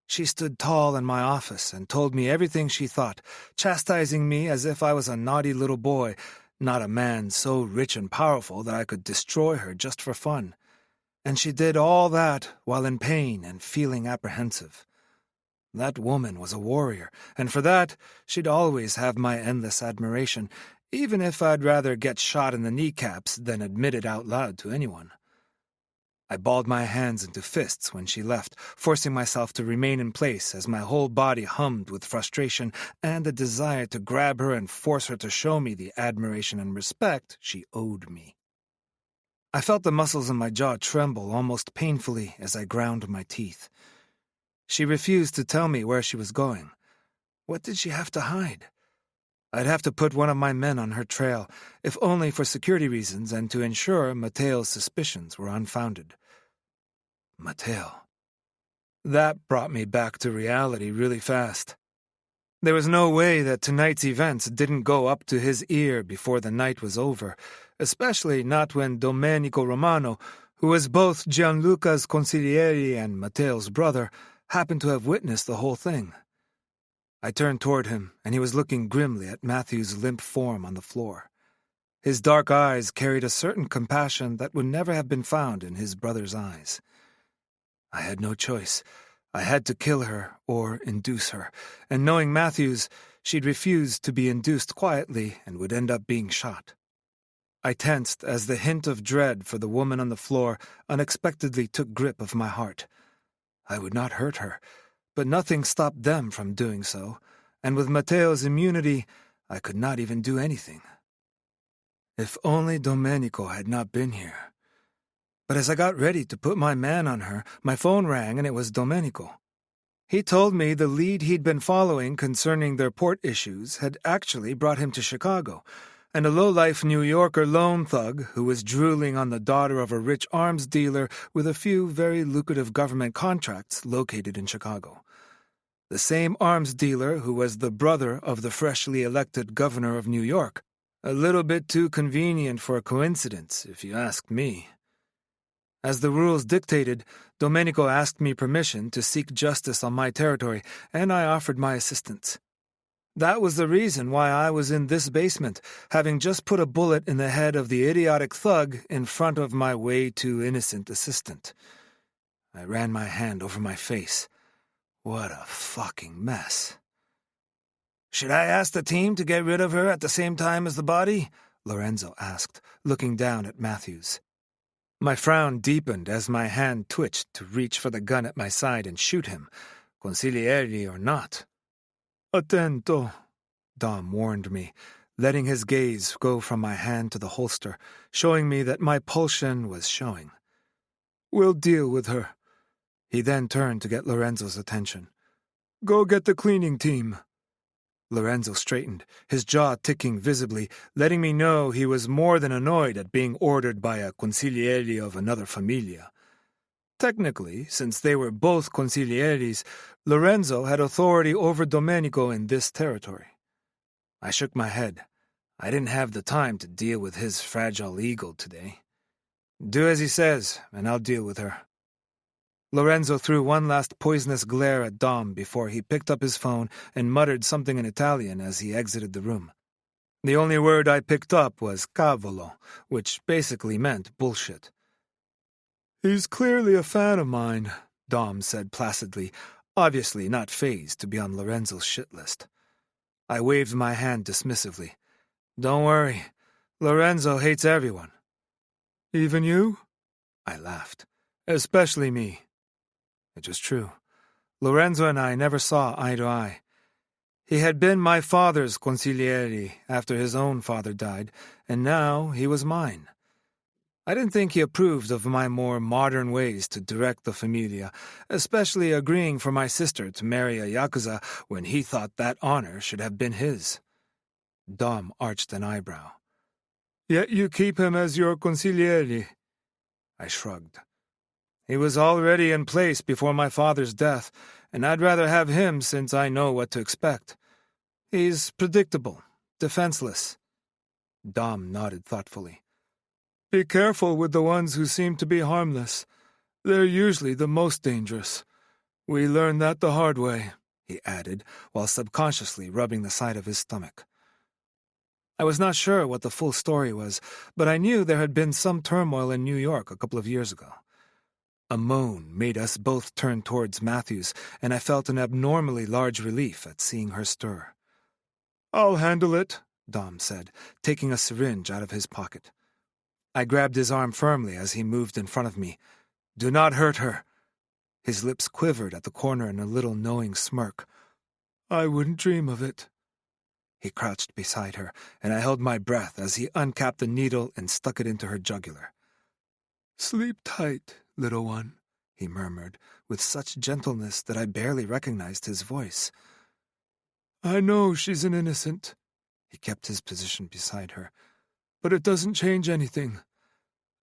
[SPEAKER 2] She stood tall in my office and told me everything she thought, chastising me as if I was a naughty little boy, not a man so rich and powerful that I could destroy her just for fun. And she did all that while in pain and feeling apprehensive. That woman was a warrior, and for that, she'd always have my endless admiration, even if I'd rather get shot in the kneecaps than admit it out loud to anyone. I balled my hands into fists when she left, forcing myself to remain in place as my whole body hummed with frustration and a desire to grab her and force her to show me the admiration and respect she owed me. I felt the muscles in my jaw tremble almost painfully as I ground my teeth. She refused to tell me where she was going. What did she have to hide? I'd have to put one of my men on her trail, if only for security reasons and to ensure Matteo's suspicions were unfounded. Matteo. That brought me back to reality really fast. There was no way that tonight's events didn't go up to his ear before the night was over, especially not when Domenico Romano, who was both Gianluca's consigliere and Matteo's brother, happened to have witnessed the whole thing. I turned toward him, and he was looking grimly at Matthew's limp form on the floor. His dark eyes carried a certain compassion that would never have been found in his brother's eyes. I had no choice. I had to kill her or induce her, and knowing Matthews, she'd refuse to be induced quietly and would end up being shot. I tensed as the hint of dread for the woman on the floor unexpectedly took grip of my heart. I would not hurt her, but nothing stopped them from doing so, and with Matteo's immunity, I could not even do anything. If only Domenico had not been here. But as I got ready to put my man on her, my phone rang and it was Domenico. He told me the lead he'd been following concerning their port issues had actually brought him to Chicago, and a low-life New Yorker lone thug who was drooling on the daughter of a rich arms dealer with a few very lucrative government contracts located in Chicago. The same arms dealer who was the brother of the freshly elected governor of New York. A little bit too convenient for a coincidence, if you ask me. As the rules dictated, Domenico asked me permission to seek justice on my territory, and I offered my assistance. That was the reason why I was in this basement, having just put a bullet in the head of the idiotic thug in front of my way-too-innocent assistant. I ran my hand over my face. What a fucking mess. "Should I ask the team to get rid of her at the same time as the body?" Lorenzo asked, looking down at Matthews. My frown deepened as my hand twitched to reach for the gun at my side and shoot him, consigliere or not. "Attento," Dom warned me, letting his gaze go from my hand to the holster, showing me that my pulsion was showing. "We'll deal with her." He then turned to get Lorenzo's attention. "Go get the cleaning team." Lorenzo straightened, his jaw ticking visibly, letting me know he was more than annoyed at being ordered by a consigliere of another familia. Technically, since they were both consiglieres, Lorenzo had authority over Domenico in this territory. I shook my head. I didn't have the time to deal with his fragile ego today. "Do as he says, and I'll deal with her." Lorenzo threw one last poisonous glare at Dom before he picked up his phone and muttered something in Italian as he exited the room. The only word I picked up was cavolo, which basically meant bullshit. "He's clearly a fan of mine," Dom said placidly, obviously not fazed to be on Lorenzo's shit list. I waved my hand dismissively. "Don't worry. Lorenzo hates everyone." "Even you?" I laughed. "Especially me." It was true. Lorenzo and I never saw eye to eye. He had been my father's consigliere after his own father died, and now he was mine. I didn't think he approved of my more modern ways to direct the familia, especially agreeing for my sister to marry a yakuza when he thought that honor should have been his. Dom arched an eyebrow. "Yet you keep him as your consigliere." I shrugged. "He was already in place before my father's death, and I'd rather have him since I know what to expect. He's predictable, defenseless." Dom nodded thoughtfully. "Be careful with the ones who seem to be harmless. They're usually the most dangerous. We learned that the hard way," he added, while subconsciously rubbing the side of his stomach. I was not sure what the full story was, but I knew there had been some turmoil in New York a couple of years ago. A moan made us both turn towards Matthews, and I felt an abnormally large relief at seeing her stir. "I'll handle it," Dom said, taking a syringe out of his pocket. I grabbed his arm firmly as he moved in front of me. "Do not hurt her." His lips quivered at the corner in a little knowing smirk. "I wouldn't dream of it." He crouched beside her, and I held my breath as he uncapped the needle and stuck it into her jugular. "Sleep tight, little one," he murmured, with such gentleness that I barely recognized his voice. "I know she's an innocent." He kept his position beside her. "But it doesn't change anything.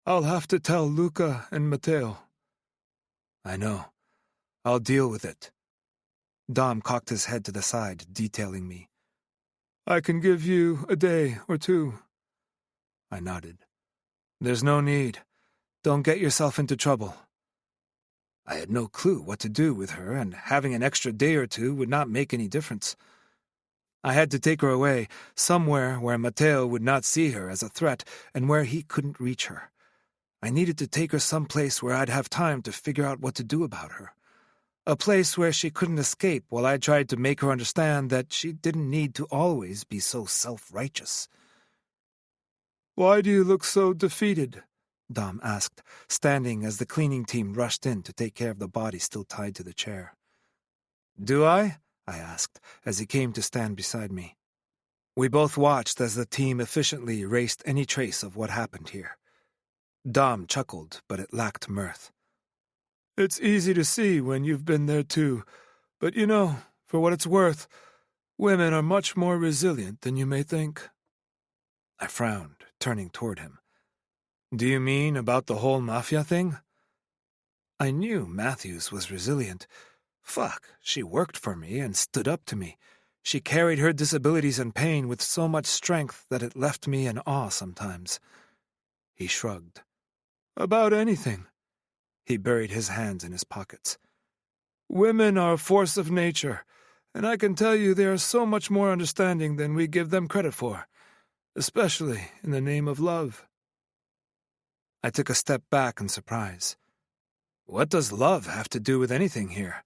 [SPEAKER 2] I'll have to tell Luca and Matteo." "I know. I'll deal with it." Dom cocked his head to the side, detailing me. "I can give you a day or two." I nodded. "There's no need. Don't get yourself into trouble." I had no clue what to do with her, and having an extra day or two would not make any difference. I had to take her away, somewhere where Matteo would not see her as a threat and where he couldn't reach her. I needed to take her someplace where I'd have time to figure out what to do about her. A place where she couldn't escape while I tried to make her understand that she didn't need to always be so self-righteous. "Why do you look so defeated?" Dom asked, standing as the cleaning team rushed in to take care of the body still tied to the chair. "Do I?" I asked, as he came to stand beside me. We both watched as the team efficiently erased any trace of what happened here. Dom chuckled, but it lacked mirth. "It's easy to see when you've been there too, but for what it's worth, women are much more resilient than you may think." I frowned, turning toward him. "Do you mean about the whole Mafia thing?" I knew Matthews was resilient. Fuck, she worked for me and stood up to me. She carried her disabilities and pain with so much strength that it left me in awe sometimes. He shrugged. "About anything." He buried his hands in his pockets. "Women are a force of nature, and I can tell you they are so much more understanding than we give them credit for, especially in the name of love." I took a step back in surprise. "What does love have to do with anything here?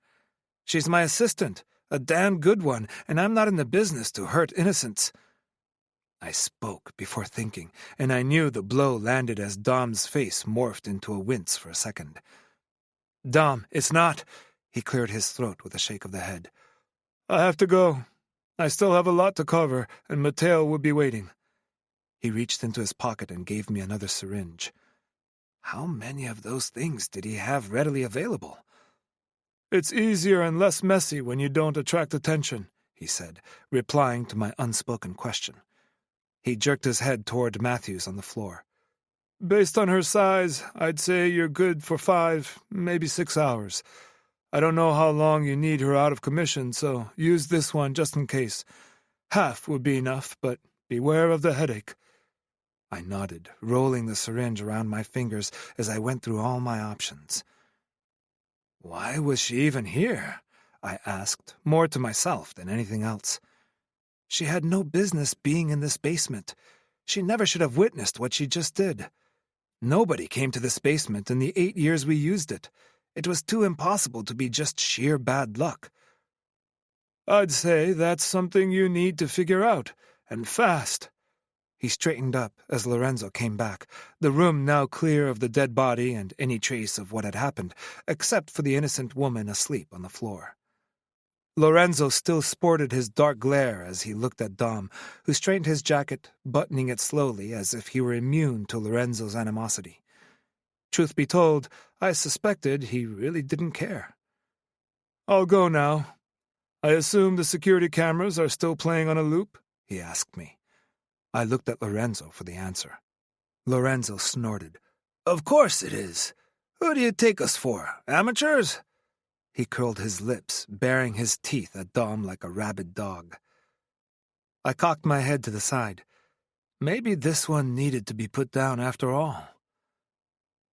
[SPEAKER 2] She's my assistant, a damn good one, and I'm not in the business to hurt innocents." I spoke before thinking, and I knew the blow landed as Dom's face morphed into a wince for a second. "Dom, it's not." He cleared his throat with a shake of the head. "I have to go. I still have a lot to cover, and Matteo will be waiting." He reached into his pocket and gave me another syringe. How many of those things did he have readily available? "It's easier and less messy when you don't attract attention," he said, replying to my unspoken question. He jerked his head toward Matthews on the floor. "Based on her size, I'd say you're good for 5, maybe 6 hours. I don't know how long you need her out of commission, so use this one just in case. Half would be enough, but beware of the headache." I nodded, rolling the syringe around my fingers as I went through all my options. "Why was she even here?" I asked, more to myself than anything else. She had no business being in this basement. She never should have witnessed what she just did. Nobody came to this basement in the 8 years we used it. It was too impossible to be just sheer bad luck. "I'd say that's something you need to figure out, and fast." He straightened up as Lorenzo came back, the room now clear of the dead body and any trace of what had happened, except for the innocent woman asleep on the floor. Lorenzo still sported his dark glare as he looked at Dom, who straightened his jacket, buttoning it slowly as if he were immune to Lorenzo's animosity. Truth be told, I suspected he really didn't care. "I'll go now. I assume the security cameras are still playing on a loop?" he asked me. I looked at Lorenzo for the answer. Lorenzo snorted. "Of course it is. Who do you take us for, amateurs?" He curled his lips, baring his teeth at Dom like a rabid dog. I cocked my head to the side. Maybe this one needed to be put down after all.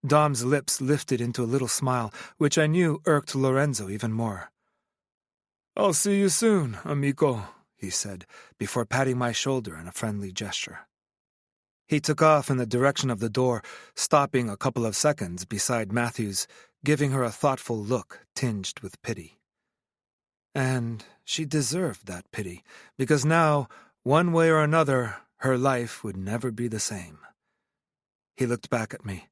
[SPEAKER 2] Dom's lips lifted into a little smile, which I knew irked Lorenzo even more. "I'll see you soon, amico," he said, before patting my shoulder in a friendly gesture. He took off in the direction of the door, stopping a couple of seconds beside Matthews, giving her a thoughtful look tinged with pity. And she deserved that pity, because now, one way or another, her life would never be the same. He looked back at me.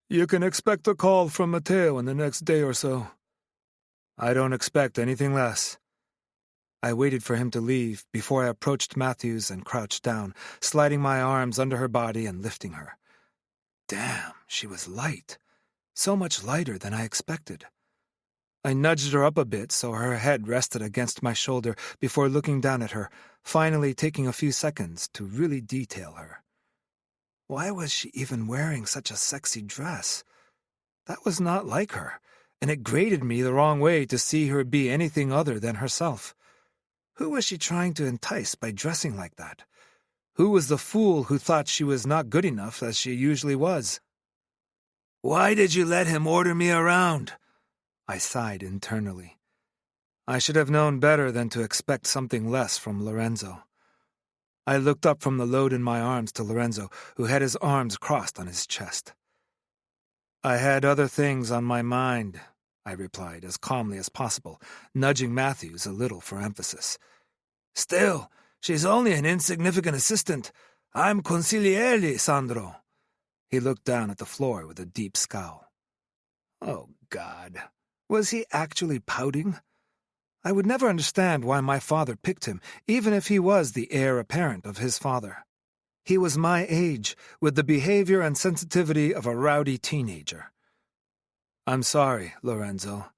[SPEAKER 2] "You can expect a call from Matteo in the next day or so." "I don't expect anything less." I waited for him to leave before I approached Matthews and crouched down, sliding my arms under her body and lifting her. Damn, she was light. So much lighter than I expected. I nudged her up a bit so her head rested against my shoulder before looking down at her, finally taking a few seconds to really detail her. Why was she even wearing such a sexy dress? That was not like her, and it grated me the wrong way to see her be anything other than herself. Who was she trying to entice by dressing like that? Who was the fool who thought she was not good enough as she usually was? "Why did you let him order me around?" I sighed internally. I should have known better than to expect something less from Lorenzo. I looked up from the load in my arms to Lorenzo, who had his arms crossed on his chest. I had other things on my mind, I replied as calmly as possible, nudging Matthews a little for emphasis. Still, she's only an insignificant assistant. I'm consigliere, Sandro. He looked down at the floor with a deep scowl. Oh, God. Was he actually pouting? I would never understand why my father picked him, even if he was the heir apparent of his father. He was my age, with the behavior and sensitivity of a rowdy teenager. I'm sorry, Lorenzo.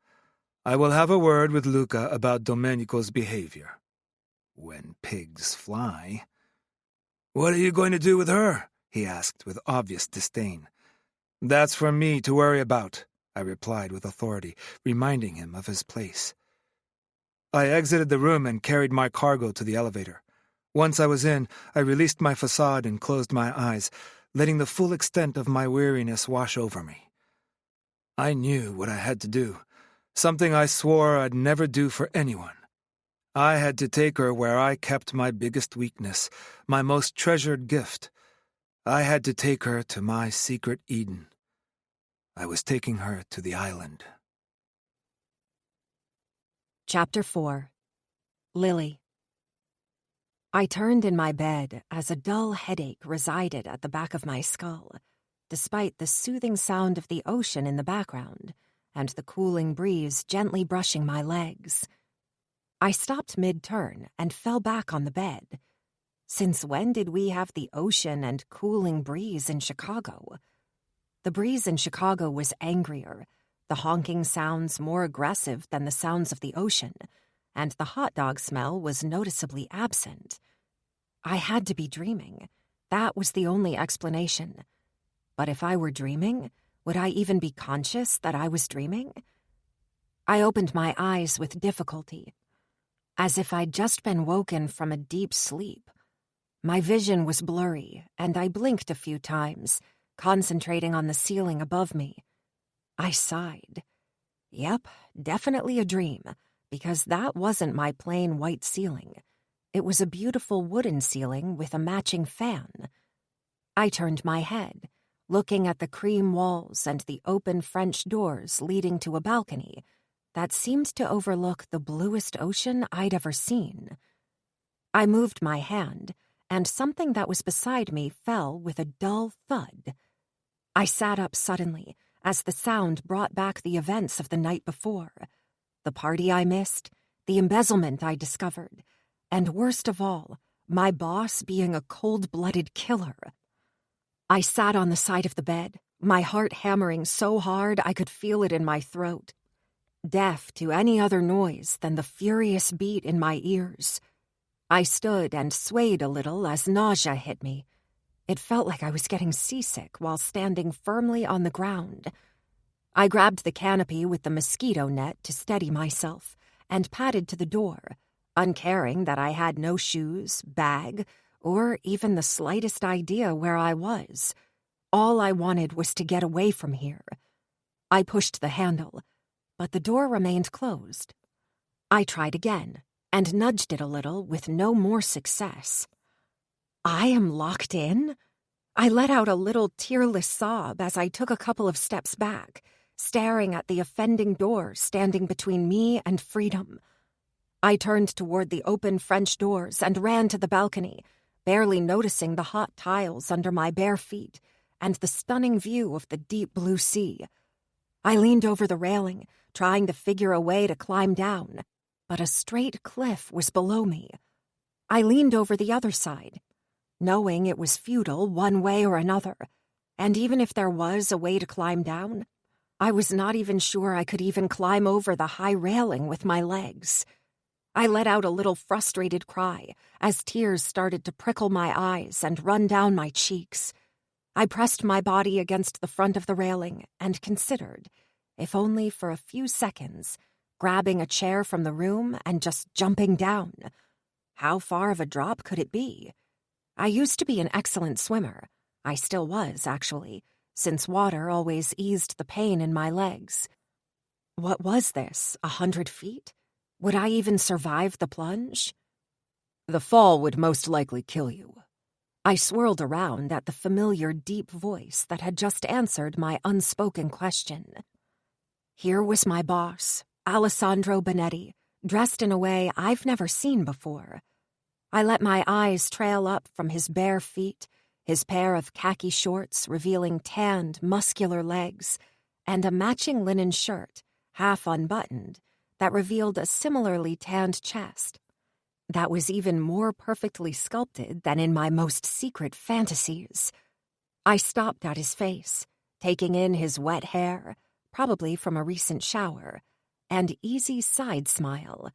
[SPEAKER 2] I will have a word with Luca about Domenico's behavior. When pigs fly. What are you going to do with her? He asked with obvious disdain. That's for me to worry about, I replied with authority, reminding him of his place. I exited the room and carried my cargo to the elevator. Once I was in, I released my facade and closed my eyes, letting the full extent of my weariness wash over me. I knew what I had to do, something I swore I'd never do for anyone. I had to take her where I kept my biggest weakness, my most treasured gift. I had to take her to my secret Eden. I was taking her to the island.
[SPEAKER 1] Chapter 4. Lily. I turned in my bed as a dull headache resided at the back of my skull, despite the soothing sound of the ocean in the background and the cooling breeze gently brushing my legs. I stopped mid-turn and fell back on the bed. Since when did we have the ocean and cooling breeze in Chicago? The breeze in Chicago was angrier, the honking sounds more aggressive than the sounds of the ocean, and the hot dog smell was noticeably absent. I had to be dreaming. That was the only explanation. But if I were dreaming, would I even be conscious that I was dreaming? I opened my eyes with difficulty, as if I'd just been woken from a deep sleep. My vision was blurry, and I blinked a few times, concentrating on the ceiling above me. I sighed. Yep, definitely a dream, because that wasn't my plain white ceiling. It was a beautiful wooden ceiling with a matching fan. I turned my head, looking at the cream walls and the open French doors leading to a balcony that seemed to overlook the bluest ocean I'd ever seen. I moved my hand, and something that was beside me fell with a dull thud. I sat up suddenly as the sound brought back the events of the night before, the party I missed, the embezzlement I discovered, and worst of all, my boss being a cold-blooded killer. I sat on the side of the bed, my heart hammering so hard I could feel it in my throat, deaf to any other noise than the furious beat in my ears. I stood and swayed a little as nausea hit me. It felt like I was getting seasick while standing firmly on the ground. I grabbed the canopy with the mosquito net to steady myself and padded to the door, uncaring that I had no shoes, bag, or even the slightest idea where I was. All I wanted was to get away from here. I pushed the handle, but the door remained closed. I tried again and nudged it a little with no more success. I am locked in? I let out a little tearless sob as I took a couple of steps back, staring at the offending door standing between me and freedom. I turned toward the open French doors and ran to the balcony, barely noticing the hot tiles under my bare feet and the stunning view of the deep blue sea. I leaned over the railing, trying to figure a way to climb down, but a straight cliff was below me. I leaned over the other side, knowing it was futile one way or another, and even if there was a way to climb down, I was not even sure I could even climb over the high railing with my legs. I let out a little frustrated cry as tears started to prickle my eyes and run down my cheeks. I pressed my body against the front of the railing and considered, if only for a few seconds, grabbing a chair from the room and just jumping down. How far of a drop could it be? I used to be an excellent swimmer. I still was, actually, since water always eased the pain in my legs. What was this, 100 feet? Would I even survive the plunge? The fall would most likely kill you. I swirled around at the familiar deep voice that had just answered my unspoken question. Here was my boss, Alessandro Benetti, dressed in a way I've never seen before. I let my eyes trail up from his bare feet, his pair of khaki shorts revealing tanned, muscular legs, and a matching linen shirt, half unbuttoned, that revealed a similarly tanned chest. That was even more perfectly sculpted than in my most secret fantasies. I stopped at his face, taking in his wet hair, probably from a recent shower, and easy side smile.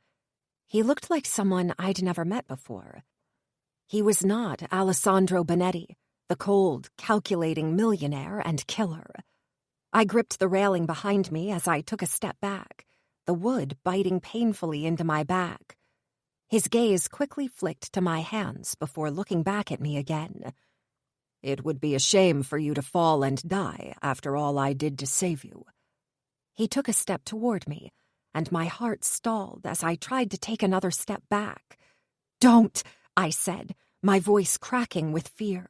[SPEAKER 1] He looked like someone I'd never met before. He was not Alessandro Benetti, the cold, calculating millionaire and killer. I gripped the railing behind me as I took a step back, the wood biting painfully into my back. His gaze quickly flicked to my hands before looking back at me again. It would be a shame for you to fall and die after all I did to save you. He took a step toward me, and my heart stalled as I tried to take another step back. Don't, I said, my voice cracking with fear.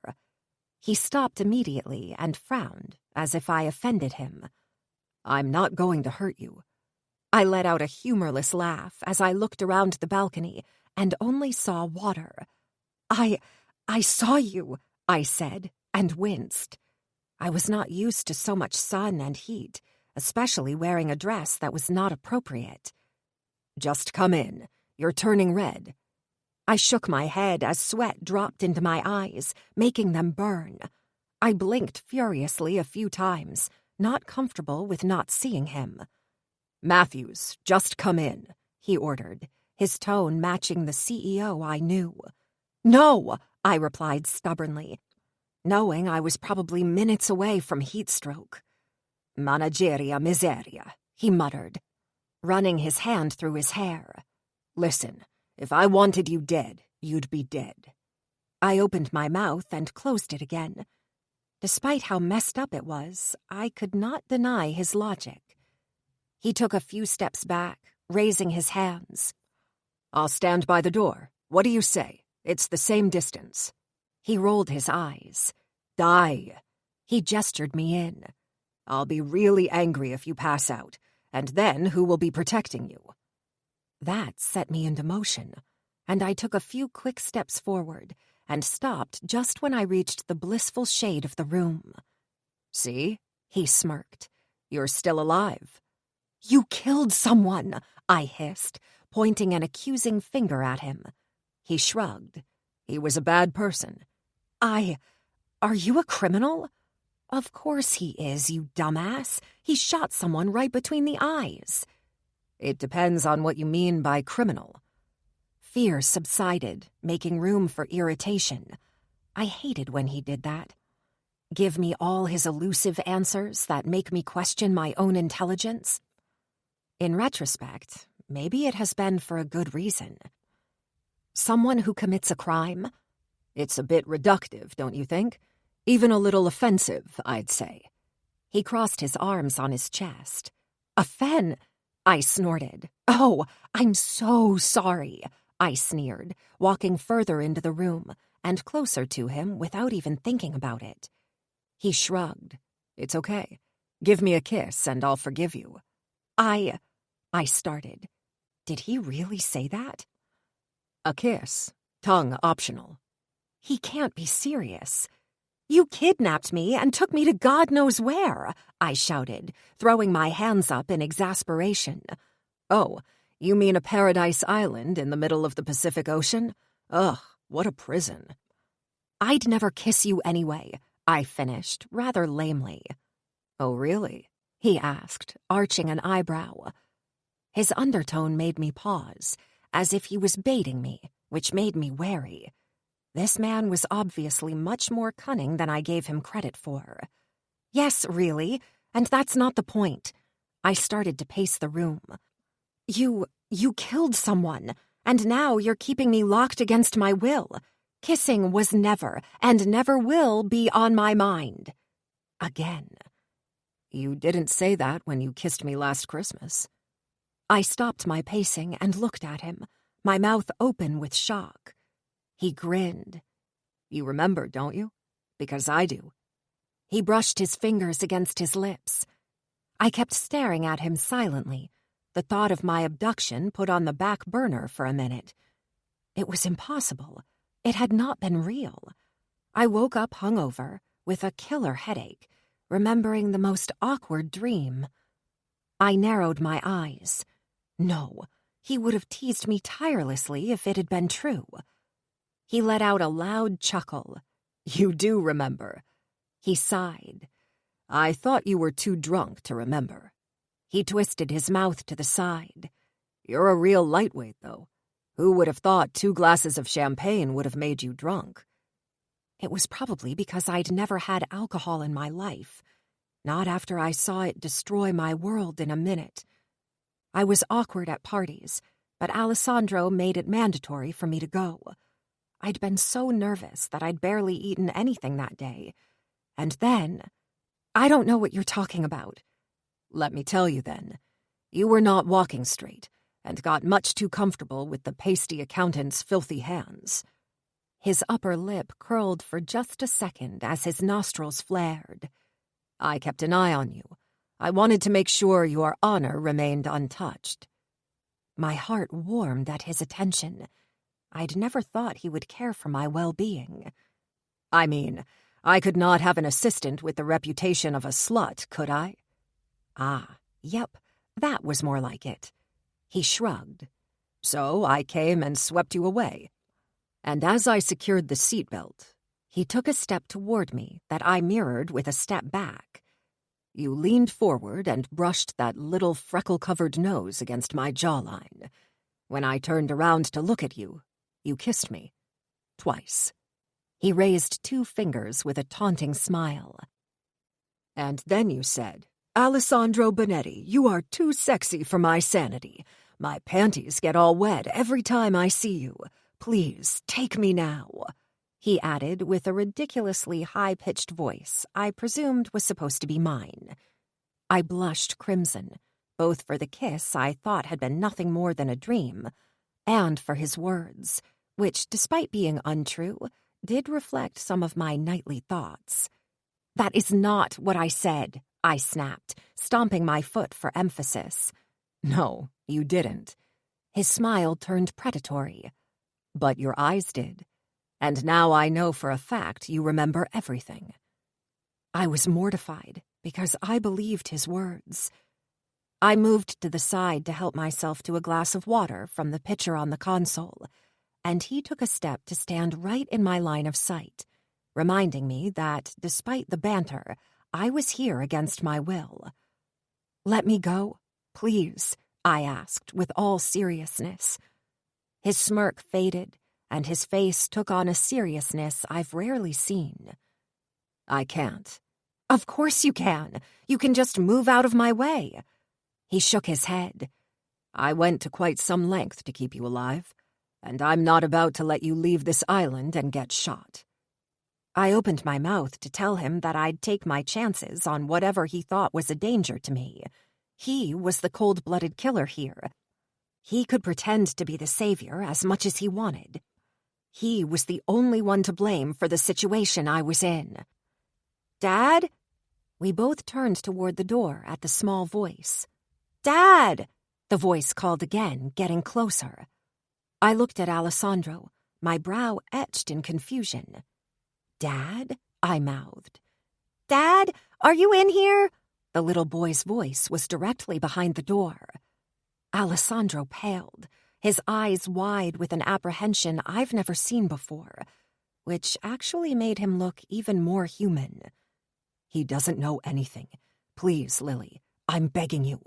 [SPEAKER 1] He stopped immediately and frowned, as if I offended him. I'm not going to hurt you. I let out a humorless laugh as I looked around the balcony and only saw water. I saw you, I said, and winced. I was not used to so much sun and heat, especially wearing a dress that was not appropriate. Just come in. You're turning red. I shook my head as sweat dropped into my eyes, making them burn. I blinked furiously a few times, not comfortable with not seeing him. Matthews, just come in, he ordered, his tone matching the CEO I knew. No, I replied stubbornly, knowing I was probably minutes away from heat stroke. Managerial miseria, he muttered, running his hand through his hair. Listen, if I wanted you dead, you'd be dead. I opened my mouth and closed it again. Despite how messed up it was, I could not deny his logic. He took a few steps back, raising his hands. I'll stand by the door. What do you say? It's the same distance. He rolled his eyes. Die. He gestured me in. I'll be really angry if you pass out, and then who will be protecting you? That set me into motion, and I took a few quick steps forward and stopped just when I reached the blissful shade of the room. See? He smirked. You're still alive. You killed someone, I hissed, pointing an accusing finger at him. He shrugged. He was a bad person. Are you a criminal? Of course he is, you dumbass. He shot someone right between the eyes. It depends on what you mean by criminal. Fear subsided, making room for irritation. I hated when he did that. Give me all his elusive answers that make me question my own intelligence. In retrospect, maybe it has been for a good reason. Someone who commits a crime? It's a bit reductive, don't you think? Even a little offensive, I'd say. He crossed his arms on his chest. I snorted. Oh, I'm so sorry, I sneered, walking further into the room and closer to him without even thinking about it. He shrugged. It's okay. Give me a kiss and I'll forgive you. I started. Did he really say that? A kiss. Tongue optional. He can't be serious. You kidnapped me and took me to God knows where, I shouted, throwing my hands up in exasperation. Oh, you mean a paradise island in the middle of the Pacific Ocean? Ugh, what a prison. I'd never kiss you anyway, I finished, rather lamely. Oh, really? He asked, arching an eyebrow. His undertone made me pause, as if he was baiting me, which made me wary. This man was obviously much more cunning than I gave him credit for. Yes, really, and that's not the point. I started to pace the room. You killed someone, and now you're keeping me locked against my will. Kissing was never, and never will be on my mind. Again. You didn't say that when you kissed me last Christmas. I stopped my pacing and looked at him, my mouth open with shock. He grinned. You remember, don't you? Because I do. He brushed his fingers against his lips. I kept staring at him silently, the thought of my abduction put on the back burner for a minute. It was impossible. It had not been real. I woke up hungover, with a killer headache, remembering the most awkward dream. I narrowed my eyes. No, he would have teased me tirelessly if it had been true. He let out a loud chuckle. You do remember. He sighed. I thought you were too drunk to remember. He twisted his mouth to the side. You're a real lightweight, though. Who would have thought 2 glasses of champagne would have made you drunk? It was probably because I'd never had alcohol in my life, not after I saw it destroy my world in a minute. I was awkward at parties, but Alessandro made it mandatory for me to go. I'd been so nervous that I'd barely eaten anything that day. And then, I don't know what you're talking about. Let me tell you then. You were not walking straight, and got much too comfortable with the pasty accountant's filthy hands. His upper lip curled for just a second as his nostrils flared. I kept an eye on you. I wanted to make sure your honor remained untouched. My heart warmed at his attention. I'd never thought he would care for my well-being. I mean, I could not have an assistant with the reputation of a slut, could I? Ah, yep, that was more like it. He shrugged. So I came and swept you away. And as I secured the seatbelt, he took a step toward me that I mirrored with a step back. You leaned forward and brushed that little freckle-covered nose against my jawline. When I turned around to look at you, you kissed me. Twice. He raised 2 fingers with a taunting smile. And then you said, Alessandro Bonetti, you are too sexy for my sanity. My panties get all wet every time I see you. Please, take me now. He added with a ridiculously high-pitched voice I presumed was supposed to be mine. I blushed crimson, both for the kiss I thought had been nothing more than a dream, and for his words, which, despite being untrue, did reflect some of my nightly thoughts. That is not what I said, I snapped, stomping my foot for emphasis. No, you didn't. His smile turned predatory. But your eyes did. And now I know for a fact you remember everything. I was mortified because I believed his words. I moved to the side to help myself to a glass of water from the pitcher on the console, and he took a step to stand right in my line of sight, reminding me that, despite the banter, I was here against my will. Let me go, please, I asked with all seriousness. His smirk faded, and his face took on a seriousness I've rarely seen. I can't. Of course you can. You can just move out of my way. He shook his head. I went to quite some length to keep you alive, and I'm not about to let you leave this island and get shot. I opened my mouth to tell him that I'd take my chances on whatever he thought was a danger to me. He was the cold-blooded killer here. He could pretend to be the savior as much as he wanted. He was the only one to blame for the situation I was in. Dad? We both turned toward the door at the small voice. Dad! The voice called again, getting closer. I looked at Alessandro, my brow etched in confusion. Dad? I mouthed. Dad, are you in here? The little boy's voice was directly behind the door. Alessandro paled, his eyes wide with an apprehension I've never seen before, which actually made him look even more human. He doesn't know anything. Please, Lily, I'm begging you,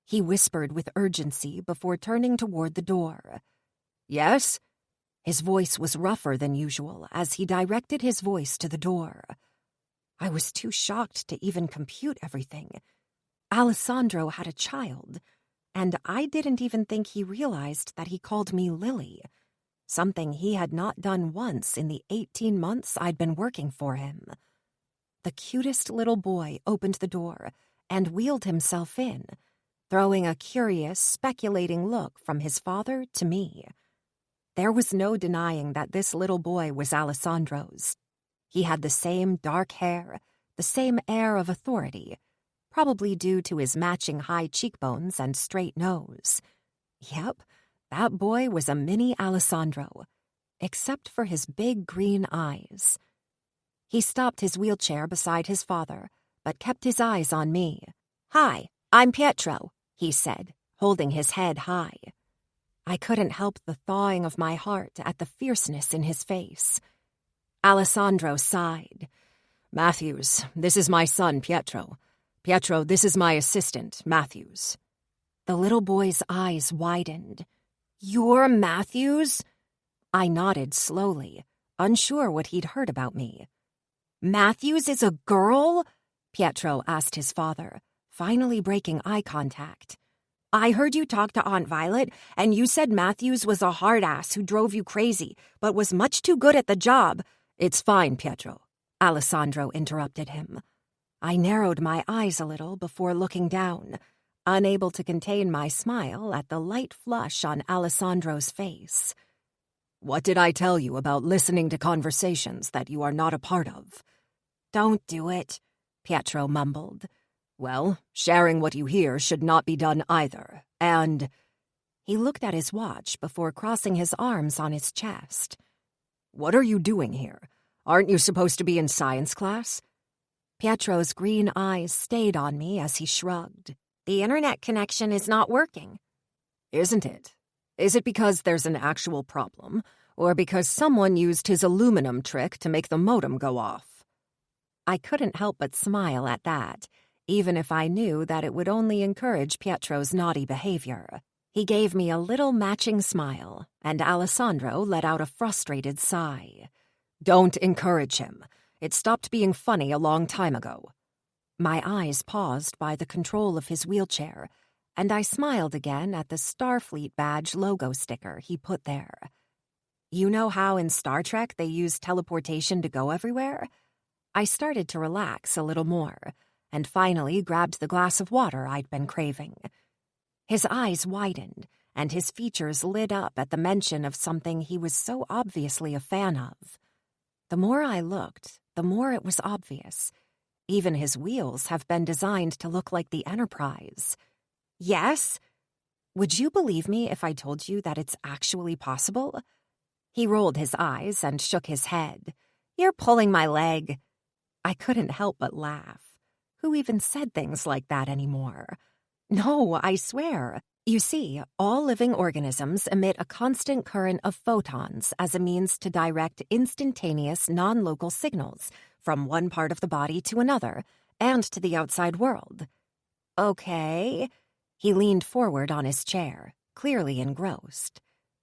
[SPEAKER 1] he whispered with urgency before turning toward the door. Yes? His voice was rougher than usual as he directed his voice to the door. I was too shocked to even compute everything. Alessandro had a child, and I didn't even think he realized that he called me Lily, something he had not done once in the 18 months I'd been working for him. The cutest little boy opened the door and wheeled himself in, throwing a curious, speculating look from his father to me. There was no denying that this little boy was Alessandro's. He had the same dark hair, the same air of authority, probably due to his matching high cheekbones and straight nose. Yep, that boy was a mini Alessandro, except for his big green eyes. He stopped his wheelchair beside his father, but kept his eyes on me. "Hi, I'm Pietro," he said, holding his head high. I couldn't help the thawing of my heart at the fierceness in his face. Alessandro sighed. "Matthews, this is my son, Pietro. Pietro, this is my assistant, Matthews." The little boy's eyes widened. "You're Matthews?" I nodded slowly, unsure what he'd heard about me. "Matthews is a girl?" Pietro asked his father, finally breaking eye contact. "I heard you talk to Aunt Violet, and you said Matthews was a hard-ass who drove you crazy, but was much too good at the job." "It's fine, Pietro," Alessandro interrupted him. I narrowed my eyes a little before looking down, unable to contain my smile at the light flush on Alessandro's face. "What did I tell you about listening to conversations that you are not a part of?" "Don't do it," Pietro mumbled. "Well, sharing what you hear should not be done either, and—" He looked at his watch before crossing his arms on his chest. "What are you doing here? Aren't you supposed to be in science class?" Pietro's green eyes stayed on me as he shrugged. "The internet connection is not working." "Isn't it? Is it because there's an actual problem, or because someone used his aluminum trick to make the modem go off?" I couldn't help but smile at that, even if I knew that it would only encourage Pietro's naughty behavior. He gave me a little matching smile, and Alessandro let out a frustrated sigh. "Don't encourage him. It stopped being funny a long time ago." My eyes paused by the control of his wheelchair, and I smiled again at the Starfleet badge logo sticker he put there. You know how in Star Trek they use teleportation to go everywhere? I started to relax a little more, and finally grabbed the glass of water I'd been craving. His eyes widened, and his features lit up at the mention of something he was so obviously a fan of. The more I looked, the more it was obvious. Even his wheels have been designed to look like the Enterprise. "Yes? Would you believe me if I told you that it's actually possible?" He rolled his eyes and shook his head. "You're pulling my leg." I couldn't help but laugh. Who even said things like that anymore? No, I swear. You see, all living organisms emit a constant current of photons as a means to direct instantaneous non-local signals from one part of the body to another and to the outside world. Okay. He leaned forward on his chair, clearly engrossed.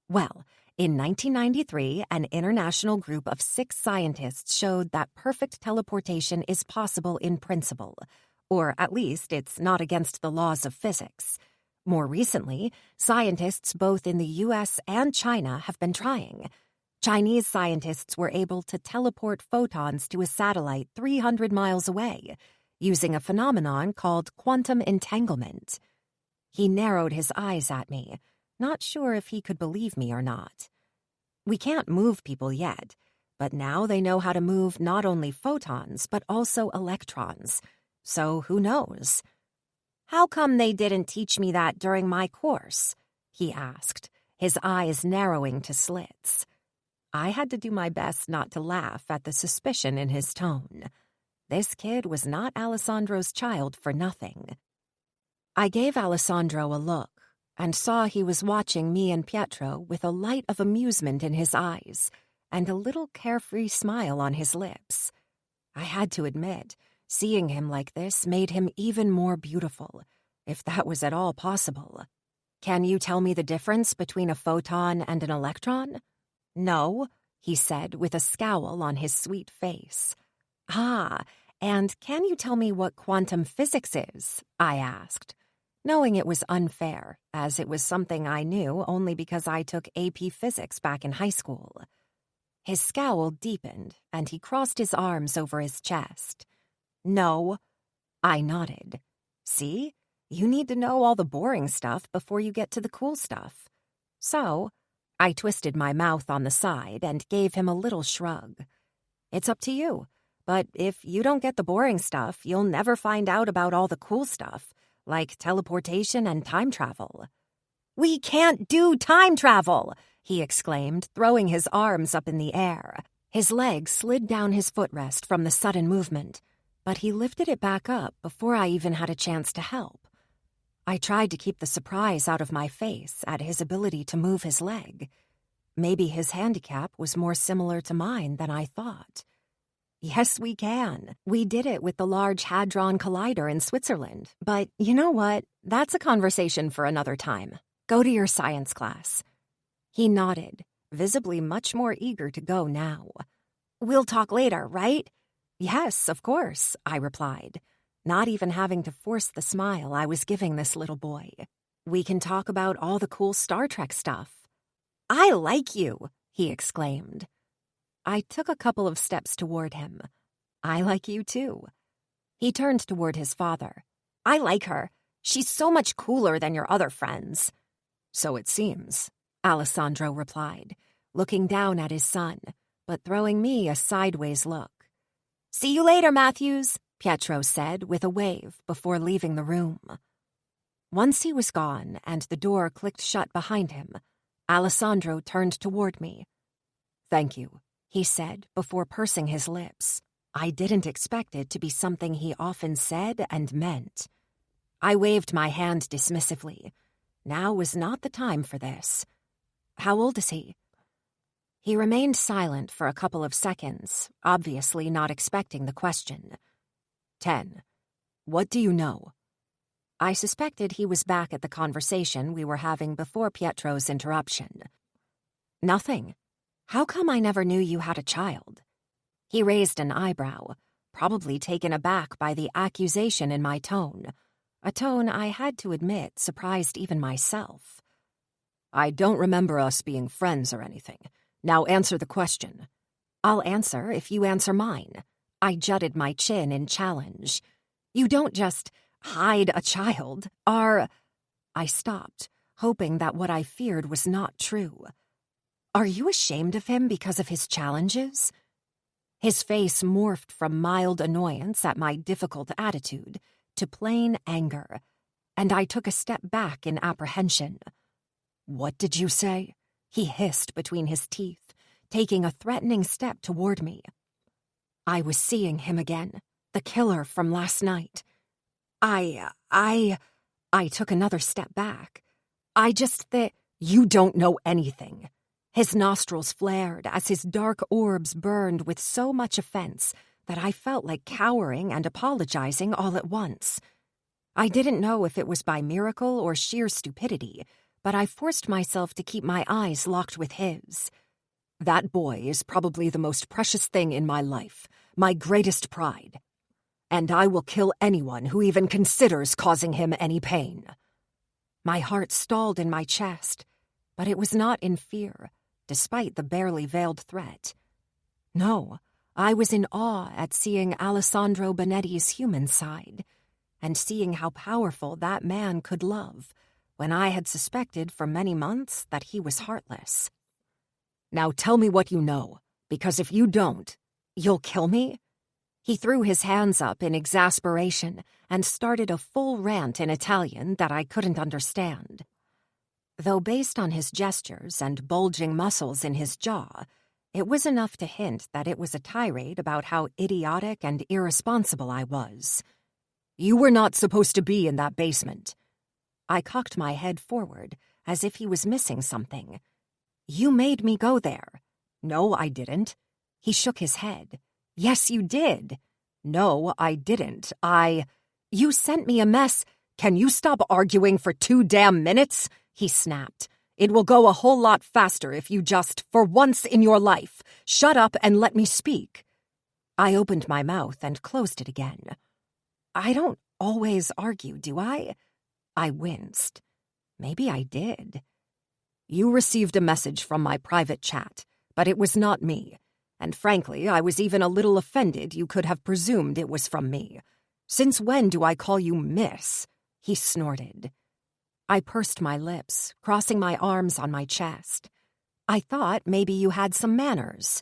[SPEAKER 1] Well, in 1993, an international group of 6 scientists showed that perfect teleportation is possible in principle, or at least it's not against the laws of physics. More recently, scientists both in the US and China have been trying. Chinese scientists were able to teleport photons to a satellite 300 miles away, using a phenomenon called quantum entanglement. He narrowed his eyes at me, not sure if he could believe me or not. We can't move people yet, but now they know how to move not only photons, but also electrons. So who knows? "How come they didn't teach me that during my course?" he asked, his eyes narrowing to slits. I had to do my best not to laugh at the suspicion in his tone. This kid was not Alessandro's child for nothing. I gave Alessandro a look and saw he was watching me and Pietro with a light of amusement in his eyes and a little carefree smile on his lips. I had to admit, seeing him like this made him even more beautiful, if that was at all possible. "Can you tell me the difference between a photon and an electron?" "No," he said with a scowl on his sweet face. "Ah, and can you tell me what quantum physics is?" I asked, knowing it was unfair, as it was something I knew only because I took AP Physics back in high school. His scowl deepened, and he crossed his arms over his chest. "No." I nodded. "See? You need to know all the boring stuff before you get to the cool stuff. So, I twisted my mouth on the side and gave him a little shrug. It's up to you, but if you don't get the boring stuff, you'll never find out about all the cool stuff, like teleportation and time travel. We can't do time travel, he exclaimed, throwing his arms up in the air. His leg slid down his footrest from the sudden movement, but he lifted it back up before I even had a chance to help. I tried to keep the surprise out of my face at his ability to move his leg. Maybe his handicap was more similar to mine than I thought. Yes, we can. We did it with the Large Hadron Collider in Switzerland. But you know what? That's a conversation for another time. Go to your science class. He nodded, visibly much more eager to go now. We'll talk later, right? Yes, of course, I replied, not even having to force the smile I was giving this little boy. We can talk about all the cool Star Trek stuff. I like you, he exclaimed. I took a couple of steps toward him. I like you too. He turned toward his father. I like her. She's so much cooler than your other friends. So it seems, Alessandro replied, looking down at his son, but throwing me a sideways look. See you later, Matthews, Pietro said with a wave before leaving the room. Once he was gone and the door clicked shut behind him, Alessandro turned toward me. Thank you, he said before pursing his lips. I didn't expect it to be something he often said and meant. I waved my hand dismissively. Now was not the time for this. How old is he? He remained silent for a couple of seconds, obviously not expecting the question. 10. What do you know? I suspected he was back at the conversation we were having before Pietro's interruption. Nothing. How come I never knew you had a child? He raised an eyebrow, probably taken aback by the accusation in my tone, a tone I had to admit surprised even myself. I don't remember us being friends or anything. Now answer the question. I'll answer if you answer mine. I jutted my chin in challenge. You don't just hide a child. I stopped, hoping that what I feared was not true. Are you ashamed of him because of his challenges? His face morphed from mild annoyance at my difficult attitude to plain anger, and I took a step back in apprehension. What did you say? He hissed between his teeth, taking a threatening step toward me. I was seeing him again, the killer from last night. I took another step back. You don't know anything. His nostrils flared as his dark orbs burned with so much offense that I felt like cowering and apologizing all at once. I didn't know if it was by miracle or sheer stupidity, but I forced myself to keep my eyes locked with his. That boy is probably the most precious thing in my life, my greatest pride. And I will kill anyone who even considers causing him any pain. My heart stalled in my chest, but it was not in fear, despite the barely veiled threat. No, I was in awe at seeing Alessandro Bonetti's human side, and seeing how powerful that man could love, when I had suspected for many months that he was heartless. Now tell me what you know, because if you don't, you'll kill me? He threw his hands up in exasperation and started a full rant in Italian that I couldn't understand. Though based on his gestures and bulging muscles in his jaw, it was enough to hint that it was a tirade about how idiotic and irresponsible I was. You were not supposed to be in that basement. I cocked my head forward, as if he was missing something. You made me go there. No, I didn't. He shook his head. Yes, you did. No, I didn't. You sent me a mess. Can you stop arguing for 2 damn minutes? He snapped. It will go a whole lot faster if you just, for once in your life, shut up and let me speak. I opened my mouth and closed it again. I don't always argue, do I? I winced. Maybe I did. You received a message from my private chat, but it was not me. And frankly, I was even a little offended you could have presumed it was from me. Since when do I call you Miss? he snorted. I pursed my lips, crossing my arms on my chest. I thought maybe you had some manners.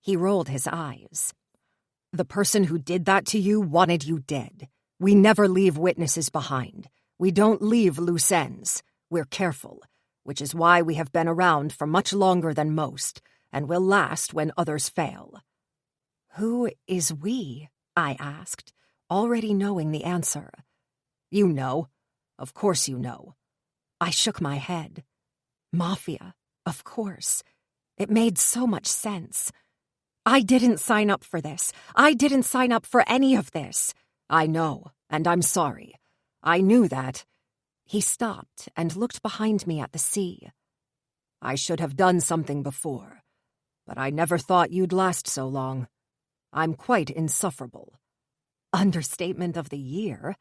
[SPEAKER 1] He rolled his eyes. The person who did that to you wanted you dead. We never leave witnesses behind. We don't leave loose ends. We're careful, which is why we have been around for much longer than most, and will last when others fail. Who is we? I asked, already knowing the answer. You know. Of course you know. I shook my head. Mafia, of course. It made so much sense. I didn't sign up for this. I didn't sign up for any of this. I know, and I'm sorry. I knew that. He stopped and looked behind me at the sea. I should have done something before, but I never thought you'd last so long. I'm quite insufferable. Understatement of the year.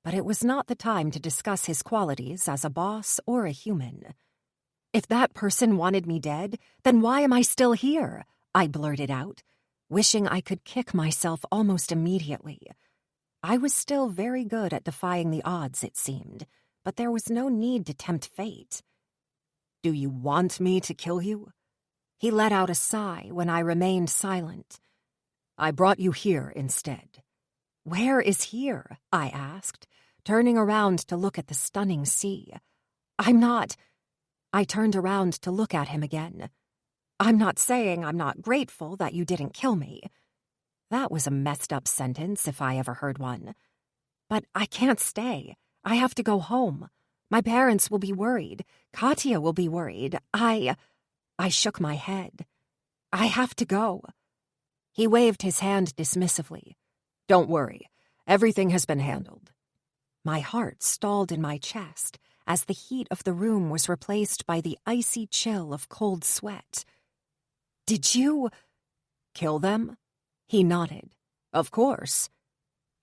[SPEAKER 1] But it was not the time to discuss his qualities as a boss or a human. If that person wanted me dead, then why am I still here? I blurted out, wishing I could kick myself almost immediately. I was still very good at defying the odds, it seemed, but there was no need to tempt fate. Do you want me to kill you? He let out a sigh when I remained silent. I brought you here instead. Where is here? I asked, turning around to look at the stunning sea. I'm not. I turned around to look at him again. I'm not saying I'm not grateful that you didn't kill me. That was a messed up sentence if I ever heard one. But I can't stay. I have to go home. My parents will be worried. Katya will be worried. I shook my head. I have to go. He waved his hand dismissively. Don't worry. Everything has been handled. My heart stalled in my chest as the heat of the room was replaced by the icy chill of cold sweat. Did you kill them? He nodded. Of course.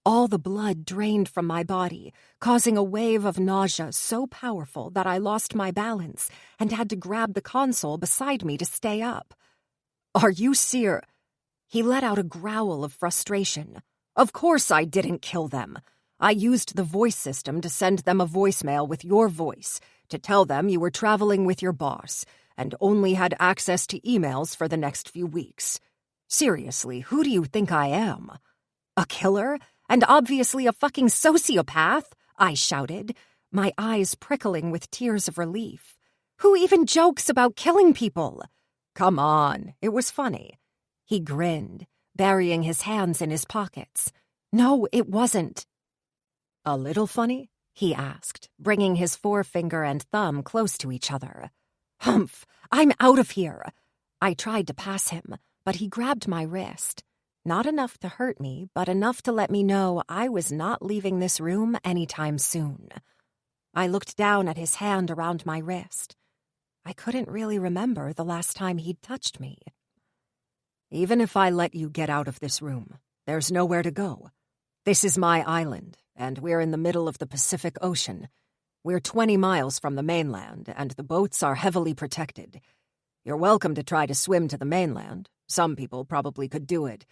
[SPEAKER 1] All the blood drained from my body, causing a wave of nausea so powerful that I lost my balance and had to grab the console beside me to stay up. Are you serious? He let out a growl of frustration. Of course I didn't kill them. I used the voice system to send them a voicemail with your voice, to tell them you were traveling with your boss, and only had access to emails for the next few weeks. Seriously, who do you think I am? A killer? And obviously a fucking sociopath? I shouted, my eyes prickling with tears of relief. Who even jokes about killing people? Come on, it was funny. He grinned, burying his hands in his pockets. No, it wasn't. A little funny? He asked, bringing his forefinger and thumb close to each other. Humph, I'm out of here. I tried to pass him, but he grabbed my wrist. Not enough to hurt me, but enough to let me know I was not leaving this room anytime soon. I looked down at his hand around my wrist. I couldn't really remember the last time he'd touched me. Even if I let you get out of this room, there's nowhere to go. This is my island, and we're in the middle of the Pacific Ocean. We're 20 miles from the mainland, and the boats are heavily protected. You're welcome to try to swim to the mainland. Some people probably could do it.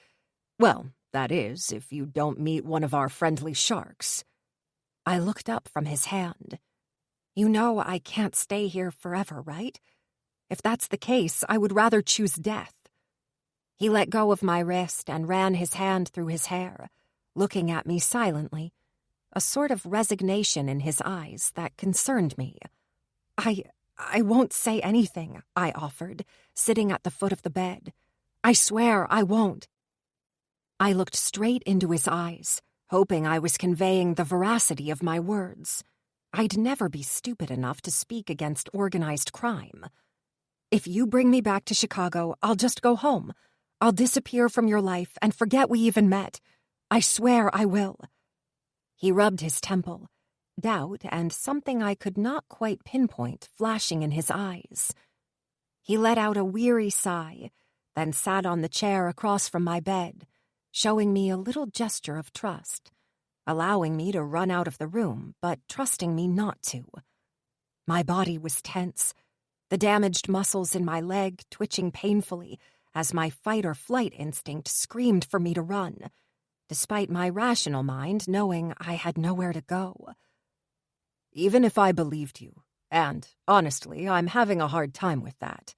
[SPEAKER 1] Well, that is, if you don't meet one of our friendly sharks. I looked up from his hand. You know I can't stay here forever, right? If that's the case, I would rather choose death. He let go of my wrist and ran his hand through his hair, looking at me silently, a sort of resignation in his eyes that concerned me. I won't say anything, I offered, sitting at the foot of the bed. I swear I won't. I looked straight into his eyes, hoping I was conveying the veracity of my words. I'd never be stupid enough to speak against organized crime. If you bring me back to Chicago, I'll just go home. I'll disappear from your life and forget we even met. I swear I will. He rubbed his temple, doubt and something I could not quite pinpoint flashing in his eyes. He let out a weary sigh, then sat on the chair across from my bed, showing me a little gesture of trust, allowing me to run out of the room, but trusting me not to. My body was tense, the damaged muscles in my leg twitching painfully as my fight-or-flight instinct screamed for me to run, despite my rational mind knowing I had nowhere to go. even if I believed you. And, honestly, I'm having a hard time with that."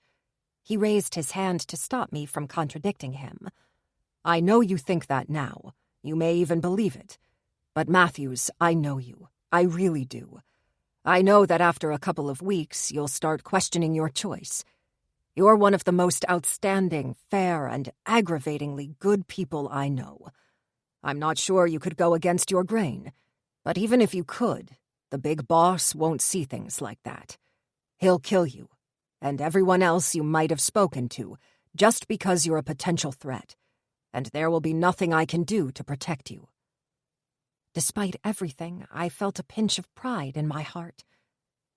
[SPEAKER 1] He raised his hand to stop me from contradicting him. "I know you think that now. You may even believe it. But Matthews, I know you. I really do. I know that after a couple of weeks, you'll start questioning your choice. You're one of the most outstanding, fair, and aggravatingly good people I know. I'm not sure you could go against your grain, but even if you could, the big boss won't see things like that. He'll kill you, and everyone else you might have spoken to, just because you're a potential threat, and there will be nothing I can do to protect you." Despite everything, I felt a pinch of pride in my heart.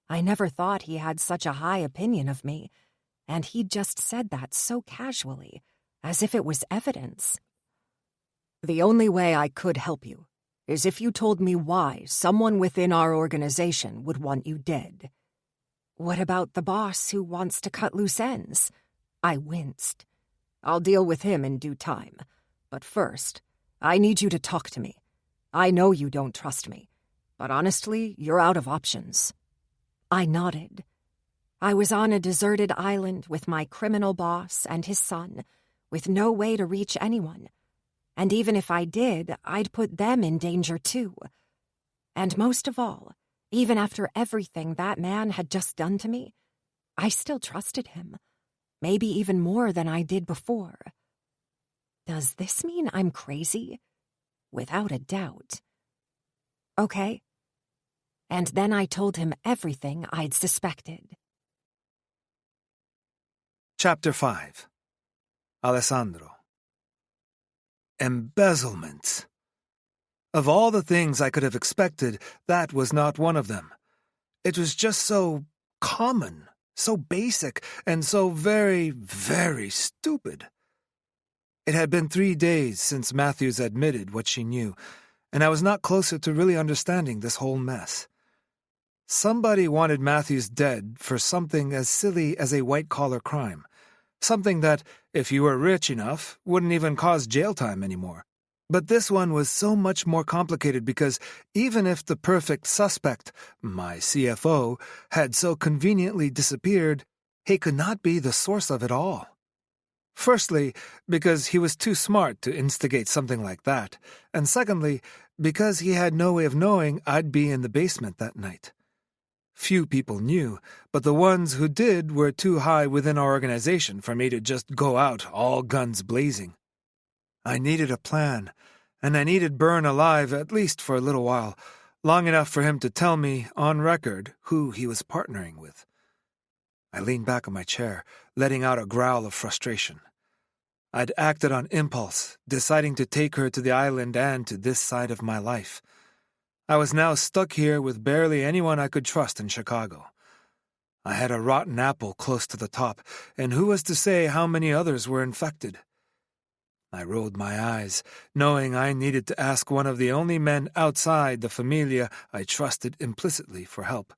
[SPEAKER 1] I never thought he had such a high opinion of me, and he just said that so casually, as if it was evidence. "The only way I could help you is if you told me why someone within our organization would want you dead." "What about the boss who wants to cut loose ends?" I winced. "I'll deal with him in due time. But first, I need you to talk to me. I know you don't trust me, but honestly, you're out of options." I nodded. I was on a deserted island with my criminal boss and his son, with no way to reach anyone. And even if I did, I'd put them in danger too. And most of all, even after everything that man had just done to me, I still trusted him, maybe even more than I did before. Does this mean I'm crazy? Without a doubt. Okay. And then I told him everything I'd suspected.
[SPEAKER 2] Chapter 5. Alessandro. Embezzlement. Of all the things I could have expected, that was not one of them. It was just so common, so basic, and so very, very stupid. It had been 3 days since Matthews admitted what she knew, and I was not closer to really understanding this whole mess. Somebody wanted Matthews dead for something as silly as a white-collar crime. Something that, if you were rich enough, wouldn't even cause jail time anymore. But this one was so much more complicated because even if the perfect suspect, my CFO, had so conveniently disappeared, he could not be the source of it all. Firstly, because he was too smart to instigate something like that, and secondly, because he had no way of knowing I'd be in the basement that night. Few people knew, but the ones who did were too high within our organization for me to just go out all guns blazing. I needed a plan, and I needed Byrne alive at least for a little while, long enough for him to tell me, on record, who he was partnering with. I leaned back on my chair, letting out a growl of frustration. I'd acted on impulse, deciding to take her to the island and to this side of my life. I was now stuck here with barely anyone I could trust in Chicago. I had a rotten apple close to the top, and who was to say how many others were infected? I rolled my eyes, knowing I needed to ask one of the only men outside the familia I trusted implicitly for help.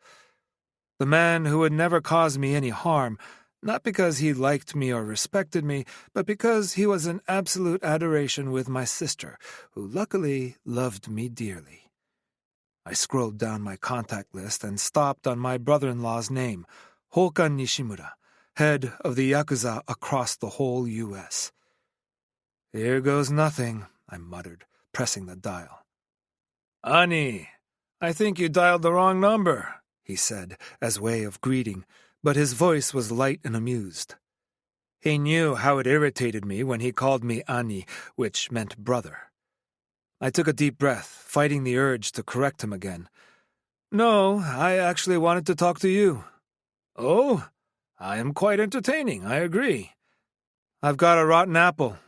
[SPEAKER 2] The man who would never cause me any harm, not because he liked me or respected me, but because he was in absolute adoration with my sister, who luckily loved me dearly. I scrolled down my contact list and stopped on my brother-in-law's name, Hokan Nishimura, head of the Yakuza across the whole U.S. "Here goes nothing," I muttered, pressing the dial. "Ani, I think you dialed the wrong number," he said, as way of greeting, but his voice was light and amused. He knew how it irritated me when he called me Ani, which meant brother. I took a deep breath, fighting the urge to correct him again. "No, I actually wanted to talk to you." "Oh, I am quite entertaining, I agree." "I've got a rotten apple."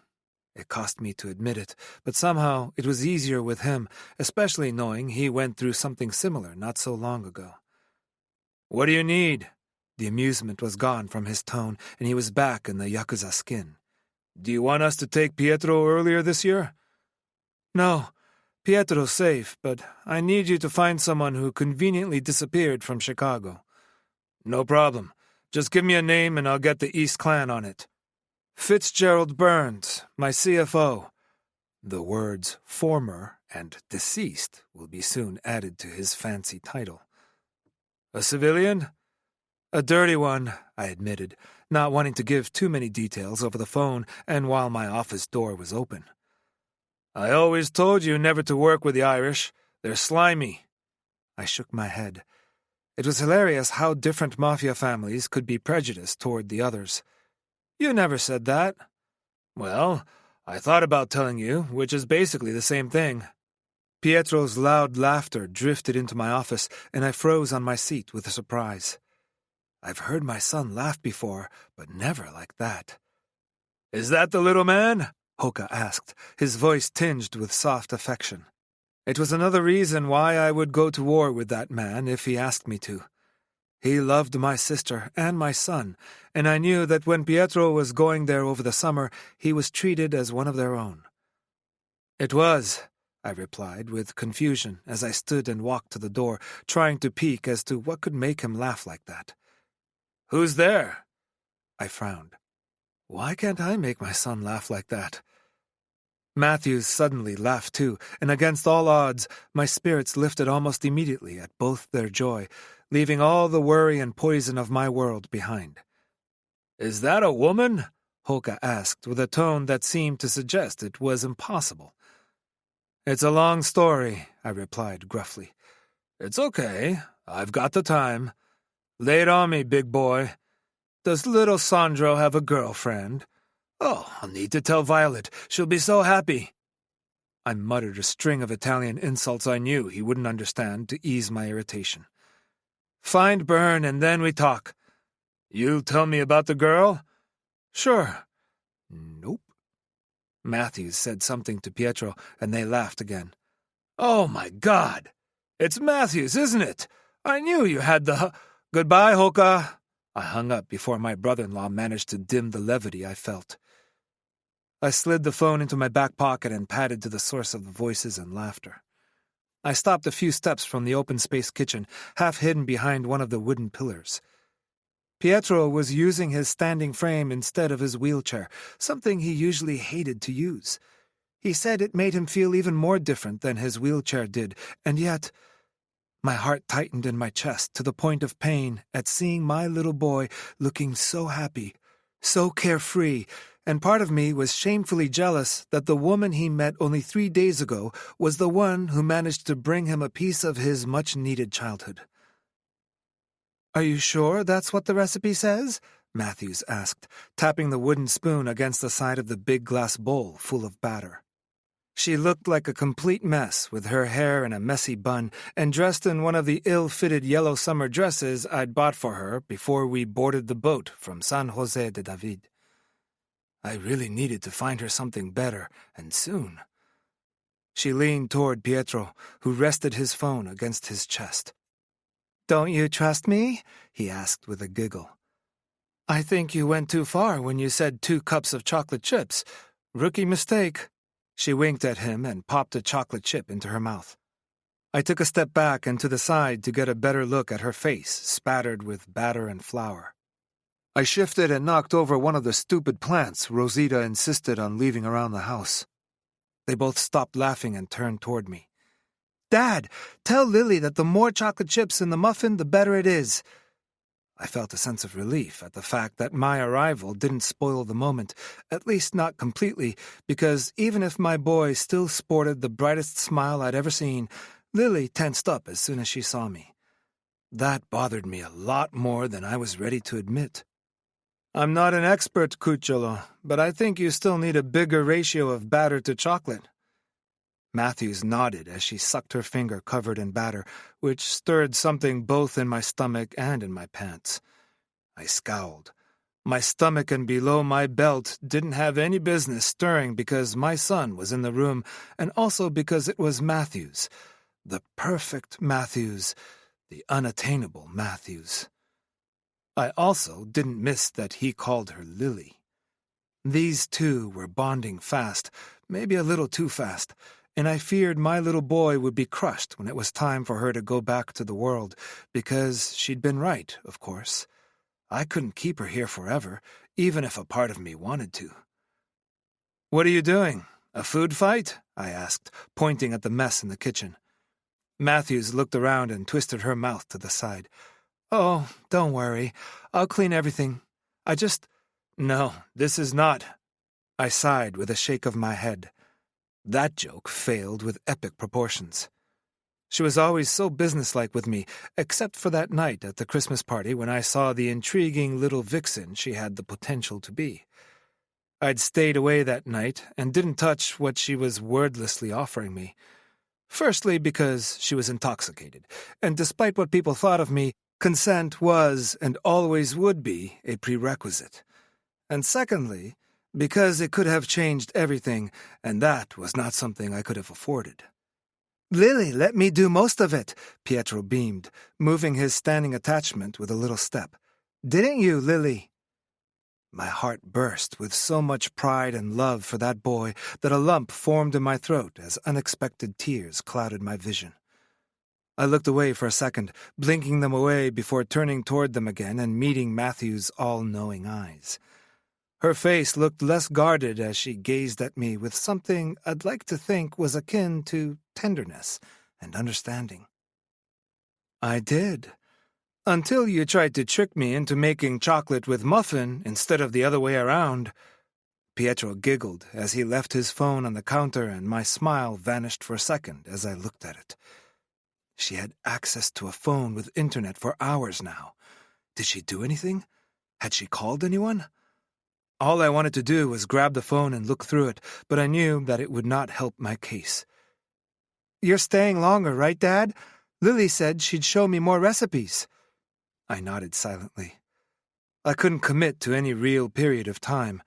[SPEAKER 2] It cost me to admit it, but somehow it was easier with him, especially knowing he went through something similar not so long ago. "What do you need?" The amusement was gone from his tone, and he was back in the Yakuza skin. "Do you want us to take Pietro earlier this year?" "No, Pietro's safe, but I need you to find someone who conveniently disappeared from Chicago." "No problem. Just give me a name and I'll get the East Clan on it." "Fitzgerald Burns, my CFO." The words former and deceased will be soon added to his fancy title. A civilian? A dirty one, I admitted, not wanting to give too many details over the phone and while my office door was open. I always told you never to work with the Irish. They're slimy. I shook my head. It was hilarious how different Mafia families could be prejudiced toward the others. You never said that. Well, I thought about telling you, which is basically the same thing. Pietro's loud laughter drifted into my office, and I froze on my seat with surprise. I've heard my son laugh before, but never like that. Is that the little man? Hoka asked, his voice tinged with soft affection. It was another reason why I would go to war with that man if he asked me to. He loved my sister and my son, and I knew that when Pietro was going there over the summer, he was treated as one of their own. It was, I replied with confusion as I stood and walked to the door, trying to peek as to what could make him laugh like that. Who's there? I frowned. Why can't I make my son laugh like that? Matthews suddenly laughed too, and against all odds, my spirits lifted almost immediately at both their joy, leaving all the worry and poison of my world behind. Is that a woman? Hoka asked with a tone that seemed to suggest it was impossible. It's a long story, I replied gruffly. It's okay. I've got the time. Lay it on me, big boy. Does little Sandro have a girlfriend? Oh, I'll need to tell Violet. She'll be so happy. I muttered a string of Italian insults I knew he wouldn't understand to ease my irritation. Find Byrne and then we talk. You'll tell me about the girl? Sure. Nope. Matthews said something to Pietro, and they laughed again. Oh, my God! It's Matthews, isn't it? I knew you had the... Goodbye, Hoka. I hung up before my brother-in-law managed to dim the levity I felt. I slid the phone into my back pocket and padded to the source of the voices and laughter. I stopped a few steps from the open-space kitchen, half hidden behind one of the wooden pillars. Pietro was using his standing frame instead of his wheelchair, something he usually hated to use. He said it made him feel even more different than his wheelchair did, and yet... My heart tightened in my chest to the point of pain at seeing my little boy looking so happy, so carefree, and part of me was shamefully jealous that the woman he met only 3 days ago was the one who managed to bring him a piece of his much-needed childhood. Are you sure that's what the recipe says? Matthews asked, tapping the wooden spoon against the side of the big glass bowl full of batter. She looked like a complete mess, with her hair in a messy bun and dressed in one of the ill-fitted yellow summer dresses I'd bought for her before we boarded the boat from San Jose de David. I really needed to find her something better, and soon. She leaned toward Pietro, who rested his phone against his chest. Don't you trust me? He asked with a giggle. I think you went too far when you said 2 cups of chocolate chips. Rookie mistake. She winked at him and popped a chocolate chip into her mouth. I took a step back and to the side to get a better look at her face, spattered with batter and flour. I shifted and knocked over one of the stupid plants Rosita insisted on leaving around the house. They both stopped laughing and turned toward me. Dad, tell Lily that the more chocolate chips in the muffin, the better it is. I felt a sense of relief at the fact that my arrival didn't spoil the moment, at least not completely, because even if my boy still sported the brightest smile I'd ever seen, Lily tensed up as soon as she saw me. That bothered me a lot more than I was ready to admit. I'm not an expert, Cucciolo, but I think you still need a bigger ratio of batter to chocolate. Matthews nodded as she sucked her finger covered in batter, which stirred something both in my stomach and in my pants. I scowled. My stomach and below my belt didn't have any business stirring because my son was in the room, and also because it was Matthews. The perfect Matthews, the unattainable Matthews. I also didn't miss that he called her Lily. These two were bonding fast, maybe a little too fast, and I feared my little boy would be crushed when it was time for her to go back to the world, because she'd been right, of course. I couldn't keep her here forever, even if a part of me wanted to. What are you doing? A food fight? I asked, pointing at the mess in the kitchen. Matthews looked around and twisted her mouth to the side. Oh, don't worry. I'll clean everything. No, this is not. I sighed with a shake of my head. That joke failed with epic proportions. She was always so businesslike with me, except for that night at the Christmas party when I saw the intriguing little vixen she had the potential to be. I'd stayed away that night and didn't touch what she was wordlessly offering me. Firstly, because she was intoxicated, and despite what people thought of me, consent was and always would be a prerequisite. And secondly, because it could have changed everything, and that was not something I could have afforded. "Lily, let me do most of it," Pietro beamed, moving his standing attachment with a little step. "Didn't you, Lily?" My heart burst with so much pride and love for that boy that a lump formed in my throat as unexpected tears clouded my vision. I looked away for a second, blinking them away before turning toward them again and meeting Matthew's all-knowing eyes. Her face looked less guarded as she gazed at me with something I'd like to think was akin to tenderness and understanding. "I did. Until you tried to trick me into making chocolate with muffin instead of the other way around." Pietro giggled as he left his phone on the counter, and my smile vanished for a second as I looked at it. She had access to a phone with internet for hours now. Did she do anything? Had she called anyone? All I wanted to do was grab the phone and look through it, but I knew that it would not help my case. "You're staying longer, right, Dad? Lily said she'd show me more recipes." I nodded silently. I couldn't commit to any real period of time.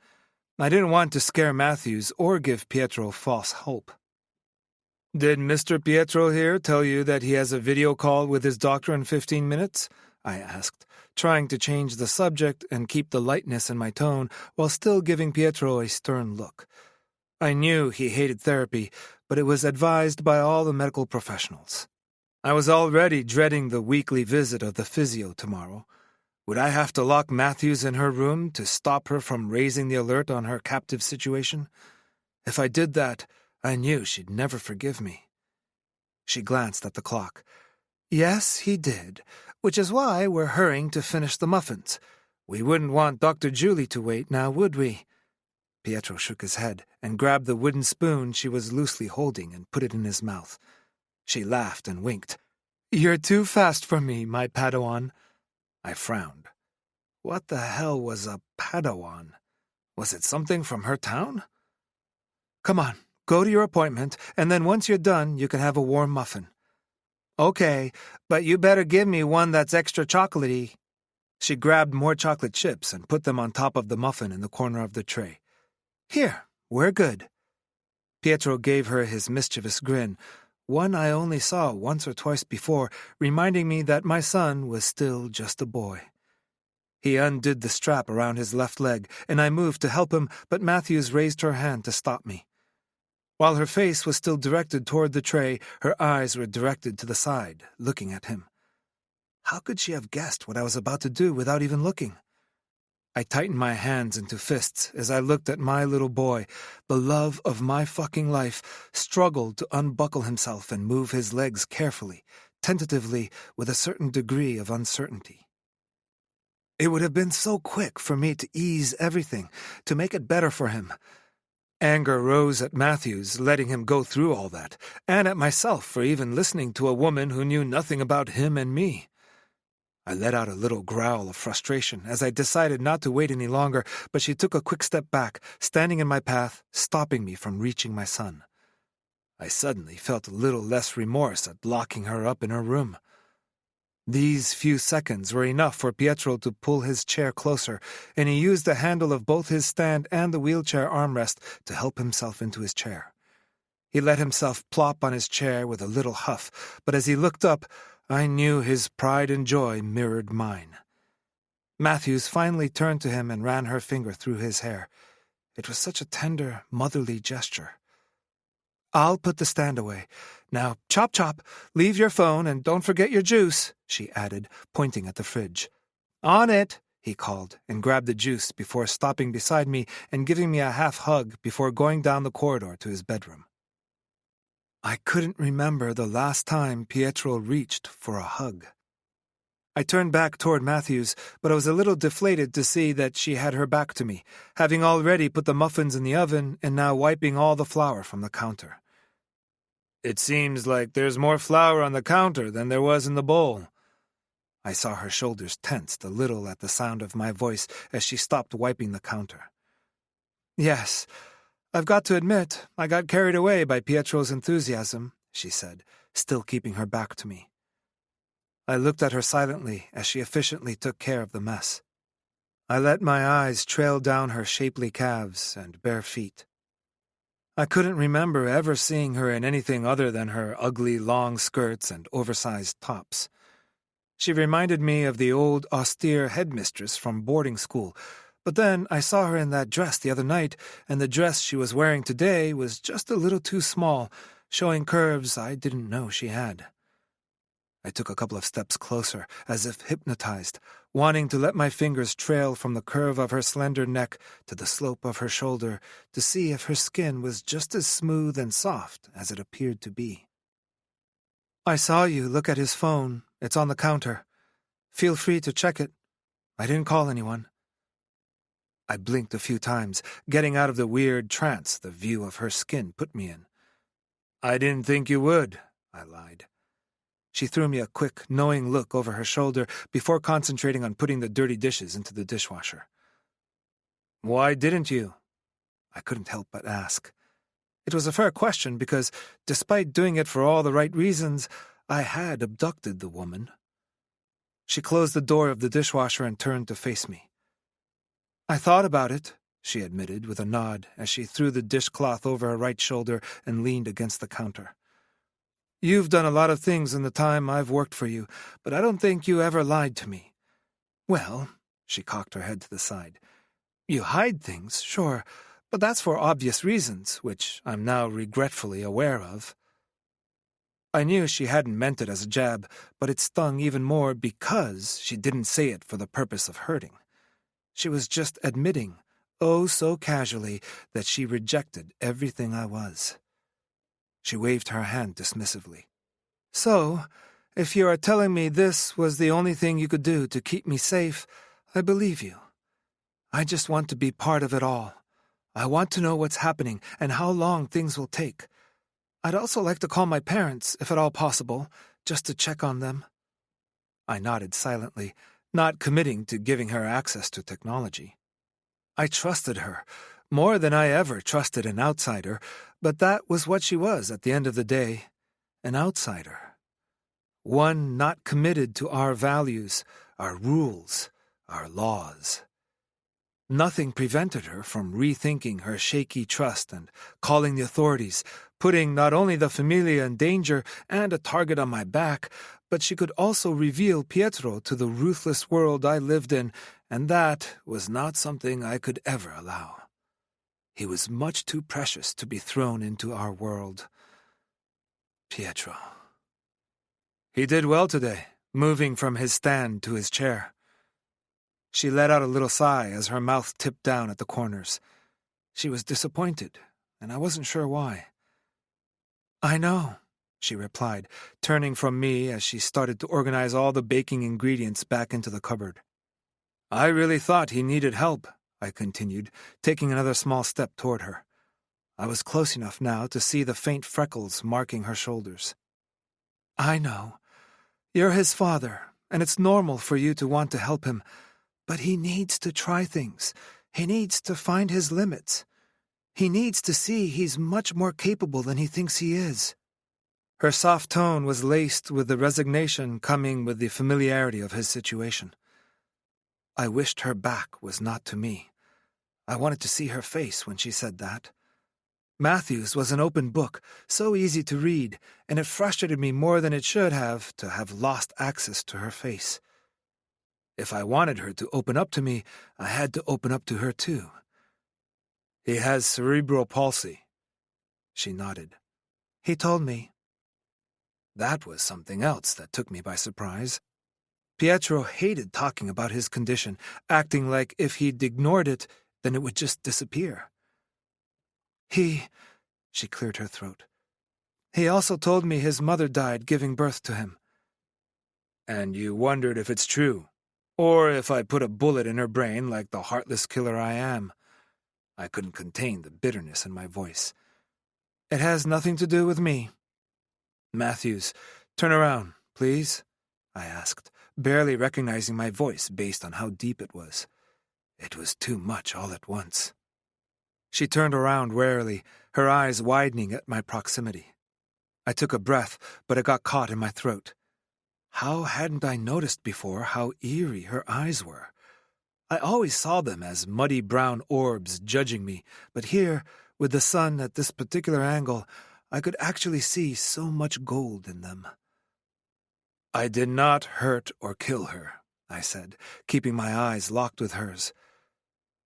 [SPEAKER 2] I didn't want to scare Matthews or give Pietro false hope. "Did Mr. Pietro here tell you that he has a video call with his doctor in 15 minutes? I asked, trying to change the subject and keep the lightness in my tone while still giving Pietro a stern look. I knew he hated therapy, but it was advised by all the medical professionals. I was already dreading the weekly visit of the physio tomorrow. Would I have to lock Matthews in her room to stop her from raising the alert on her captive situation? If I did that, I knew she'd never forgive me. She glanced at the clock. "Yes, he did, which is why we're hurrying to finish the muffins. We wouldn't want Dr. Julie to wait now, would we?" Pietro shook his head and grabbed the wooden spoon she was loosely holding and put it in his mouth. She laughed and winked. "You're too fast for me, my Padawan." I frowned. What the hell was a Padawan? Was it something from her town? "Come on, go to your appointment, and then once you're done, you can have a warm muffin." "Okay, but you better give me one that's extra chocolatey." She grabbed more chocolate chips and put them on top of the muffin in the corner of the tray. "Here, we're good." Pietro gave her his mischievous grin, one I only saw once or twice before, reminding me that my son was still just a boy. He undid the strap around his left leg, and I moved to help him, but Matthews raised her hand to stop me. While her face was still directed toward the tray, her eyes were directed to the side, looking at him. How could she have guessed what I was about to do without even looking? I tightened my hands into fists as I looked at my little boy, the love of my fucking life, struggled to unbuckle himself and move his legs carefully, tentatively, with a certain degree of uncertainty. It would have been so quick for me to ease everything, to make it better for him. Anger rose at Matthews, letting him go through all that, and at myself for even listening to a woman who knew nothing about him and me. I let out a little growl of frustration as I decided not to wait any longer, but she took a quick step back, standing in my path, stopping me from reaching my son. I suddenly felt a little less remorse at locking her up in her room. These few seconds were enough for Pietro to pull his chair closer, and he used the handle of both his stand and the wheelchair armrest to help himself into his chair. He let himself plop on his chair with a little huff, but as he looked up, I knew his pride and joy mirrored mine. Matthews finally turned to him and ran her finger through his hair. It was such a tender, motherly gesture. "I'll put the stand away. Now, chop chop, leave your phone and don't forget your juice," she added, pointing at the fridge. "On it," he called, and grabbed the juice before stopping beside me and giving me a half hug before going down the corridor to his bedroom. I couldn't remember the last time Pietro reached for a hug. I turned back toward Matthews, but I was a little deflated to see that she had her back to me, having already put the muffins in the oven and now wiping all the flour from the counter. It seems like there's more flour on the counter than there was in the bowl. I saw her shoulders tensed a little at the sound of my voice as she stopped wiping the counter. Yes, I've got to admit, I got carried away by Pietro's enthusiasm, she said, still keeping her back to me. I looked at her silently as she efficiently took care of the mess. I let my eyes trail down her shapely calves and bare feet. I couldn't remember ever seeing her in anything other than her ugly long skirts and oversized tops. She reminded me of the old austere headmistress from boarding school, but then I saw her in that dress the other night, and the dress she was wearing today was just a little too small, showing curves I didn't know she had. I took a couple of steps closer, as if hypnotized, wanting to let my fingers trail from the curve of her slender neck to the slope of her shoulder to see if her skin was just as smooth and soft as it appeared to be. I saw you look at his phone. It's on the counter. Feel free to check it. I didn't call anyone. I blinked a few times, getting out of the weird trance the view of her skin put me in. I didn't think you would, I lied. She threw me a quick, knowing look over her shoulder before concentrating on putting the dirty dishes into the dishwasher. Why didn't you? I couldn't help but ask. It was a fair question because, despite doing it for all the right reasons, I had abducted the woman. She closed the door of the dishwasher and turned to face me. I thought about it, she admitted with a nod as she threw the dishcloth over her right shoulder and leaned against the counter. You've done a lot of things in the time I've worked for you, but I don't think you ever lied to me. Well, she cocked her head to the side. You hide things, sure, but that's for obvious reasons, which I'm now regretfully aware of. I knew she hadn't meant it as a jab, but it stung even more because she didn't say it for the purpose of hurting. She was just admitting, oh so casually, that she rejected everything I was. She waved her hand dismissively. So, if you are telling me this was the only thing you could do to keep me safe, I believe you. I just want to be part of it all. I want to know what's happening and how long things will take. I'd also like to call my parents, if at all possible, just to check on them. I nodded silently, not committing to giving her access to technology. I trusted her, more than I ever trusted an outsider, but that was what she was at the end of the day, an outsider. One not committed to our values, our rules, our laws. Nothing prevented her from rethinking her shaky trust and calling the authorities, putting not only the Familia in danger and a target on my back, but she could also reveal Pietro to the ruthless world I lived in, and that was not something I could ever allow. He was much too precious to be thrown into our world. Pietro. He did well today, moving from his stand to his chair. She let out a little sigh as her mouth tipped down at the corners. She was disappointed, and I wasn't sure why. I know, she replied, turning from me as she started to organize all the baking ingredients back into the cupboard. I really thought he needed help, I continued, taking another small step toward her. I was close enough now to see the faint freckles marking her shoulders. I know. You're his father, and it's normal for you to want to help him, but he needs to try things. He needs to find his limits. He needs to see he's much more capable than he thinks he is. Her soft tone was laced with the resignation coming with the familiarity of his situation. I wished her back was not to me. I wanted to see her face when she said that. Matthews was an open book, so easy to read, and it frustrated me more than it should have to have lost access to her face. If I wanted her to open up to me, I had to open up to her too. He has cerebral palsy. She nodded. He told me. That was something else that took me by surprise. Pietro hated talking about his condition, acting like if he'd ignored it, then it would just disappear. She cleared her throat. He also told me his mother died giving birth to him. And you wondered if it's true, or if I put a bullet in her brain like the heartless killer I am. I couldn't contain the bitterness in my voice. It has nothing to do with me. Matthews, turn around, please, I asked, barely recognizing my voice based on how deep it was. It was too much all at once. She turned around warily, her eyes widening at my proximity. I took a breath, but it got caught in my throat. How hadn't I noticed before how eerie her eyes were? I always saw them as muddy brown orbs judging me, but here, with the sun at this particular angle, I could actually see so much gold in them. I did not hurt or kill her, I said, keeping my eyes locked with hers.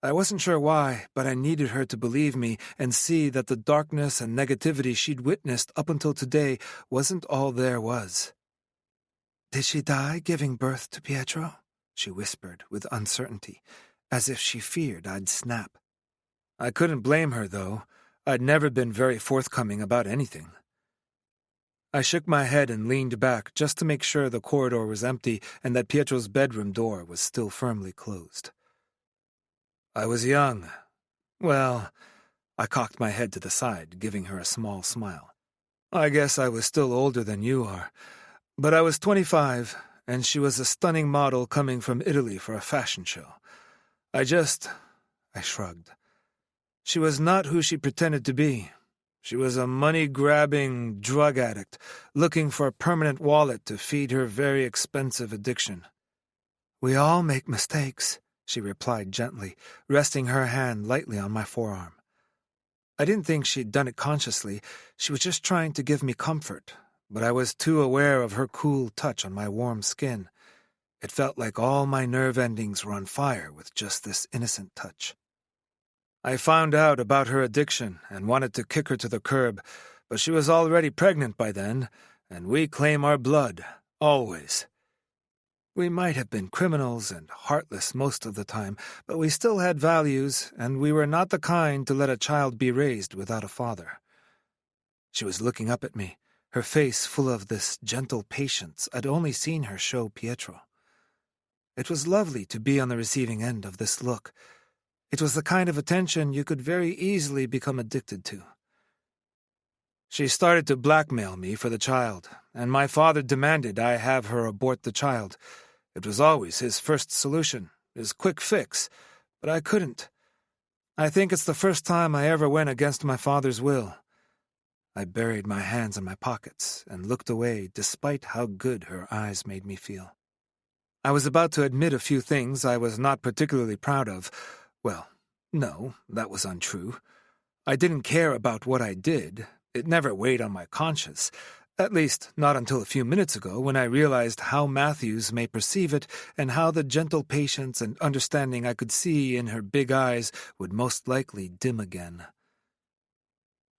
[SPEAKER 2] I wasn't sure why, but I needed her to believe me and see that the darkness and negativity she'd witnessed up until today wasn't all there was. "Did she die giving birth to Pietro?" she whispered with uncertainty, as if she feared I'd snap. I couldn't blame her, though. I'd never been very forthcoming about anything. I shook my head and leaned back just to make sure the corridor was empty and that Pietro's bedroom door was still firmly closed. I was young. Well, I cocked my head to the side, giving her a small smile. I guess I was still older than you are, but I was 25, and she was a stunning model coming from Italy for a fashion show. I shrugged. She was not who she pretended to be. She was a money-grabbing drug addict, looking for a permanent wallet to feed her very expensive addiction. "We all make mistakes," she replied gently, resting her hand lightly on my forearm. I didn't think she'd done it consciously. She was just trying to give me comfort, but I was too aware of her cool touch on my warm skin. It felt like all my nerve endings were on fire with just this innocent touch. I found out about her addiction and wanted to kick her to the curb, but she was already pregnant by then, and we claim our blood, always. We might have been criminals and heartless most of the time, but we still had values, and we were not the kind to let a child be raised without a father. She was looking up at me, her face full of this gentle patience I'd only seen her show Pietro. It was lovely to be on the receiving end of this look. It was the kind of attention you could very easily become addicted to. She started to blackmail me for the child, and my father demanded I have her abort the child. It was always his first solution, his quick fix, but I couldn't. I think it's the first time I ever went against my father's will. I buried my hands in my pockets and looked away despite how good her eyes made me feel. I was about to admit a few things I was not particularly proud of. Well, no, that was untrue. I didn't care about what I did. It never weighed on my conscience, at least not until a few minutes ago when I realized how Matthews may perceive it and how the gentle patience and understanding I could see in her big eyes would most likely dim again.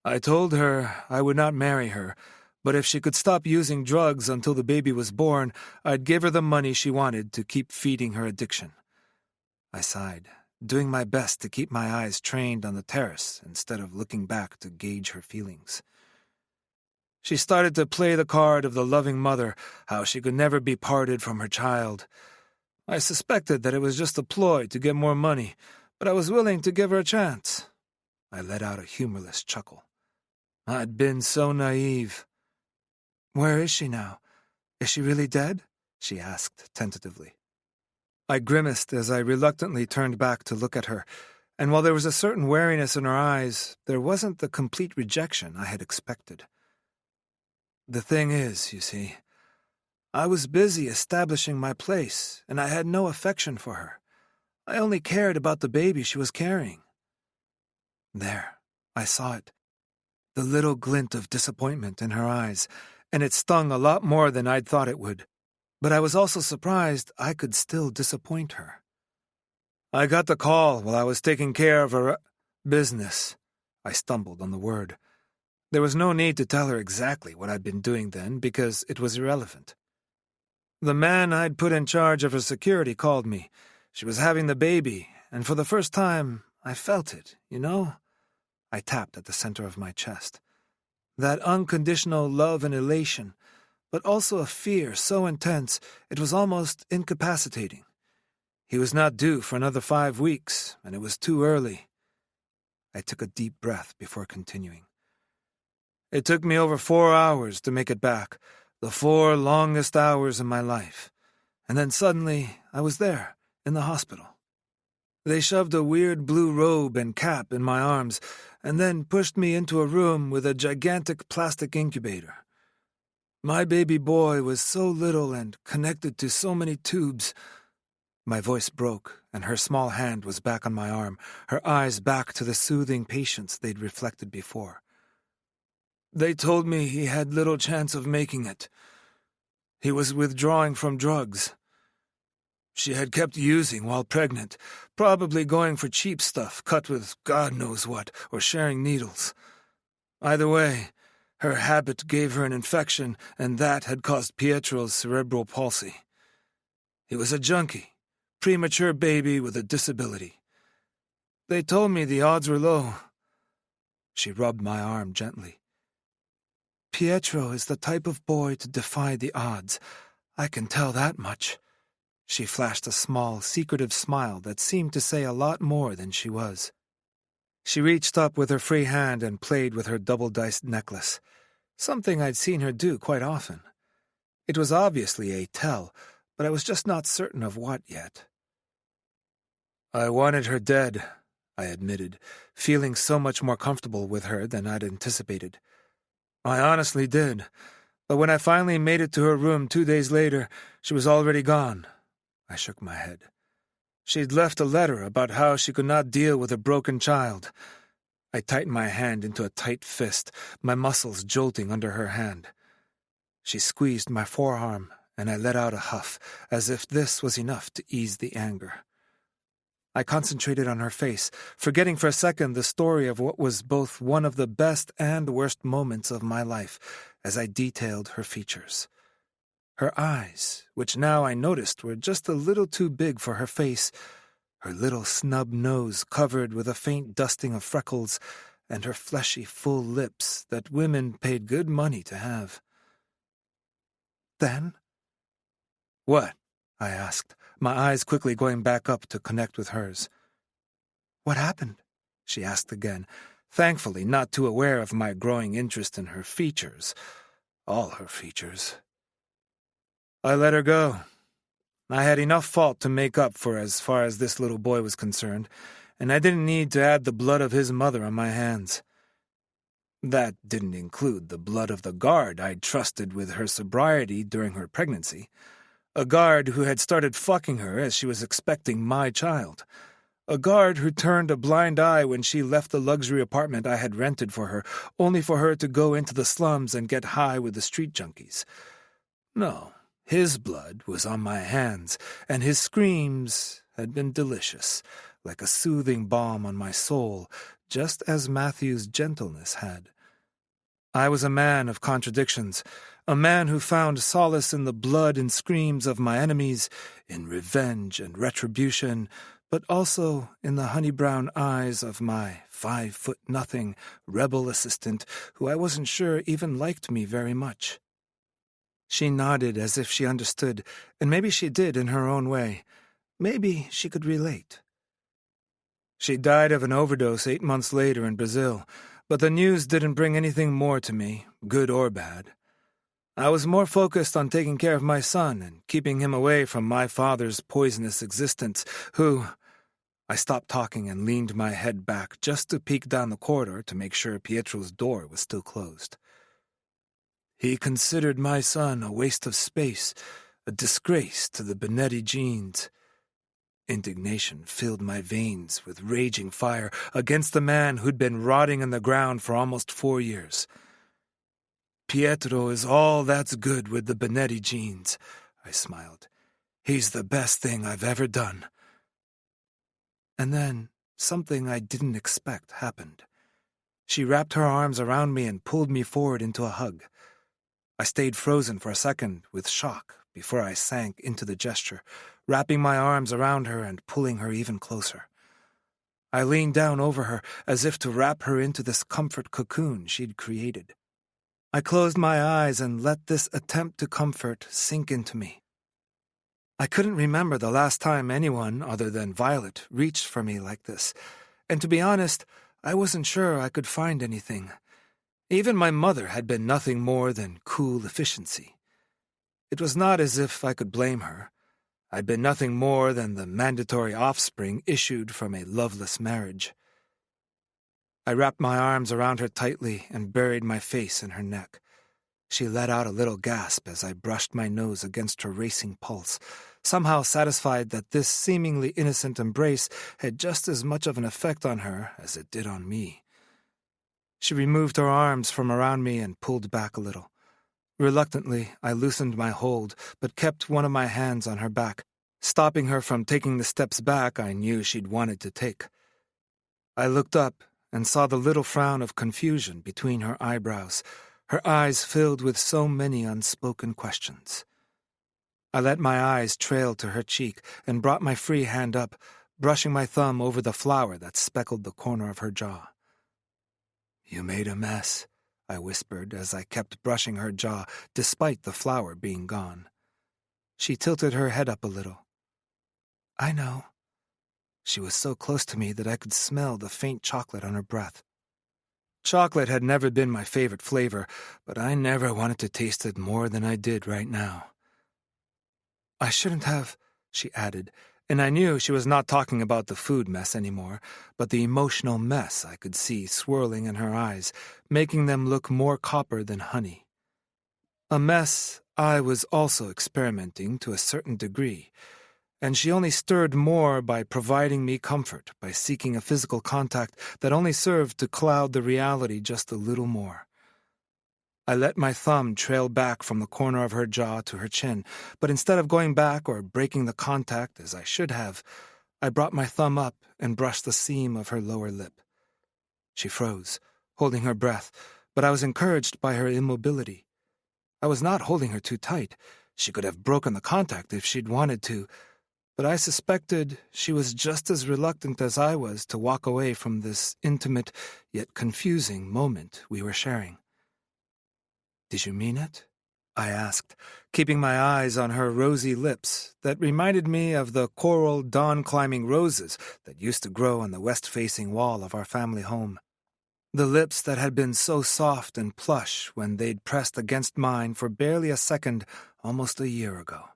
[SPEAKER 2] I told her I would not marry her, but if she could stop using drugs until the baby was born, I'd give her the money she wanted to keep feeding her addiction. I sighed, doing my best to keep my eyes trained on the terrace instead of looking back to gauge her feelings. She started to play the card of the loving mother, how she could never be parted from her child. I suspected that it was just a ploy to get more money, but I was willing to give her a chance. I let out a humorless chuckle. I'd been so naive. "Where is she now? Is she really dead?" she asked tentatively. I grimaced as I reluctantly turned back to look at her, and while there was a certain wariness in her eyes, there wasn't the complete rejection I had expected. "The thing is, you see, I was busy establishing my place, and I had no affection for her. I only cared about the baby she was carrying." There, I saw it. The little glint of disappointment in her eyes, and it stung a lot more than I'd thought it would. But I was also surprised I could still disappoint her. "I got the call while I was taking care of her business." I stumbled on the word. There was no need to tell her exactly what I'd been doing then, because it was irrelevant. The man I'd put in charge of her security called me. She was having the baby, and for the first time, I felt it, you know? I tapped at the center of my chest. That unconditional love and elation, but also a fear so intense it was almost incapacitating. He was not due for another 5 weeks, and it was too early. I took a deep breath before continuing. It took me over 4 hours to make it back, the 4 longest hours in my life. And then suddenly, I was there, in the hospital. They shoved a weird blue robe and cap in my arms, and then pushed me into a room with a gigantic plastic incubator. My baby boy was so little and connected to so many tubes. My voice broke, and her small hand was back on my arm, her eyes back to the soothing patience they'd reflected before. They told me he had little chance of making it. He was withdrawing from drugs. She had kept using while pregnant, probably going for cheap stuff cut with God knows what, or sharing needles. Either way, her habit gave her an infection, and that had caused Pietro's cerebral palsy. He was a junkie, premature baby with a disability. They told me the odds were low. She rubbed my arm gently. Pietro is the type of boy to defy the odds. I can tell that much. She flashed a small, secretive smile that seemed to say a lot more than she was. She reached up with her free hand and played with her double-diced necklace, something I'd seen her do quite often. It was obviously a tell, but I was just not certain of what yet. I wanted her dead, I admitted, feeling so much more comfortable with her than I'd anticipated. I honestly did, but when I finally made it to her room 2 days later, she was already gone. I shook my head. She'd left a letter about how she could not deal with a broken child. I tightened my hand into a tight fist, my muscles jolting under her hand. She squeezed my forearm, and I let out a huff, as if this was enough to ease the anger. I concentrated on her face, forgetting for a second the story of what was both one of the best and worst moments of my life, as I detailed her features. Her eyes, which now I noticed were just a little too big for her face, her little snub nose covered with a faint dusting of freckles, and her fleshy, full lips that women paid good money to have. Then? What? I asked, my eyes quickly going back up to connect with hers. What happened? She asked again, thankfully not too aware of my growing interest in her features. All her features. I let her go. I had enough fault to make up for as far as this little boy was concerned, and I didn't need to add the blood of his mother on my hands. That didn't include the blood of the guard I'd trusted with her sobriety during her pregnancy, a guard who had started fucking her as she was expecting my child, a guard who turned a blind eye when she left the luxury apartment I had rented for her, only for her to go into the slums and get high with the street junkies. No. His blood was on my hands, and his screams had been delicious, like a soothing balm on my soul, just as Matthew's gentleness had. I was a man of contradictions, a man who found solace in the blood and screams of my enemies, in revenge and retribution, but also in the honey-brown eyes of my 5'0" rebel assistant, who I wasn't sure even liked me very much. She nodded as if she understood, and maybe she did in her own way. Maybe she could relate. She died of an overdose 8 months later in Brazil, but the news didn't bring anything more to me, good or bad. I was more focused on taking care of my son and keeping him away from my father's poisonous existence, who... I stopped talking and leaned my head back just to peek down the corridor to make sure Pietro's door was still closed. He considered my son a waste of space, a disgrace to the Benetti genes. Indignation filled my veins with raging fire against the man who'd been rotting in the ground for almost 4 years. Pietro is all that's good with the Benetti genes, I smiled. He's the best thing I've ever done. And then something I didn't expect happened. She wrapped her arms around me and pulled me forward into a hug. I stayed frozen for a second with shock before I sank into the gesture, wrapping my arms around her and pulling her even closer. I leaned down over her as if to wrap her into this comfort cocoon she'd created. I closed my eyes and let this attempt to comfort sink into me. I couldn't remember the last time anyone other than Violet reached for me like this, and to be honest, I wasn't sure I could find anything. Even my mother had been nothing more than cool efficiency. It was not as if I could blame her. I'd been nothing more than the mandatory offspring issued from a loveless marriage. I wrapped my arms around her tightly and buried my face in her neck. She let out a little gasp as I brushed my nose against her racing pulse, somehow satisfied that this seemingly innocent embrace had just as much of an effect on her as it did on me. She removed her arms from around me and pulled back a little. Reluctantly, I loosened my hold, but kept one of my hands on her back, stopping her from taking the steps back I knew she'd wanted to take. I looked up and saw the little frown of confusion between her eyebrows, her eyes filled with so many unspoken questions. I let my eyes trail to her cheek and brought my free hand up, brushing my thumb over the flower that speckled the corner of her jaw. "You made a mess," I whispered as I kept brushing her jaw despite the flower being gone. She tilted her head up a little. "I know." She was so close to me that I could smell the faint chocolate on her breath. Chocolate had never been my favorite flavor, but I never wanted to taste it more than I did right now. "I shouldn't have," she added, and I knew she was not talking about the food mess anymore, but the emotional mess I could see swirling in her eyes, making them look more copper than honey. A mess I was also experimenting to a certain degree, and she only stirred more by providing me comfort, by seeking a physical contact that only served to cloud the reality just a little more. I let my thumb trail back from the corner of her jaw to her chin, but instead of going back or breaking the contact as I should have, I brought my thumb up and brushed the seam of her lower lip. She froze, holding her breath, but I was encouraged by her immobility. I was not holding her too tight. She could have broken the contact if she'd wanted to, but I suspected she was just as reluctant as I was to walk away from this intimate yet confusing moment we were sharing. "Did you mean it?" I asked, keeping my eyes on her rosy lips that reminded me of the coral dawn-climbing roses that used to grow on the west-facing wall of our family home. The lips that had been so soft and plush when they'd pressed against mine for barely a second almost a year ago.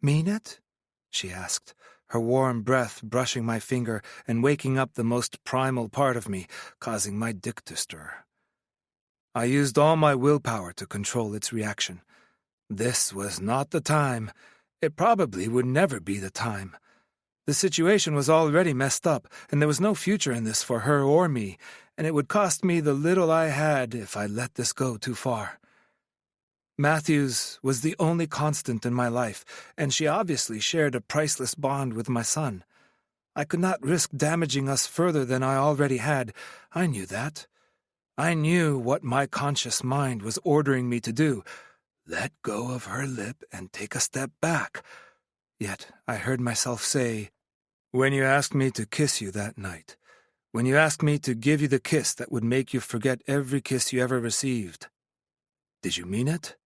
[SPEAKER 2] "Mean it?" she asked, her warm breath brushing my finger and waking up the most primal part of me, causing my dick to stir. I used all my willpower to control its reaction. This was not the time. It probably would never be the time. The situation was already messed up, and there was no future in this for her or me, and it would cost me the little I had if I let this go too far. Matthews was the only constant in my life, and she obviously shared a priceless bond with my son. I could not risk damaging us further than I already had. I knew that. I knew what my conscious mind was ordering me to do. Let go of her lip and take a step back. Yet I heard myself say, "When you asked me to kiss you that night, when you asked me to give you the kiss that would make you forget every kiss you ever received, did you mean it?"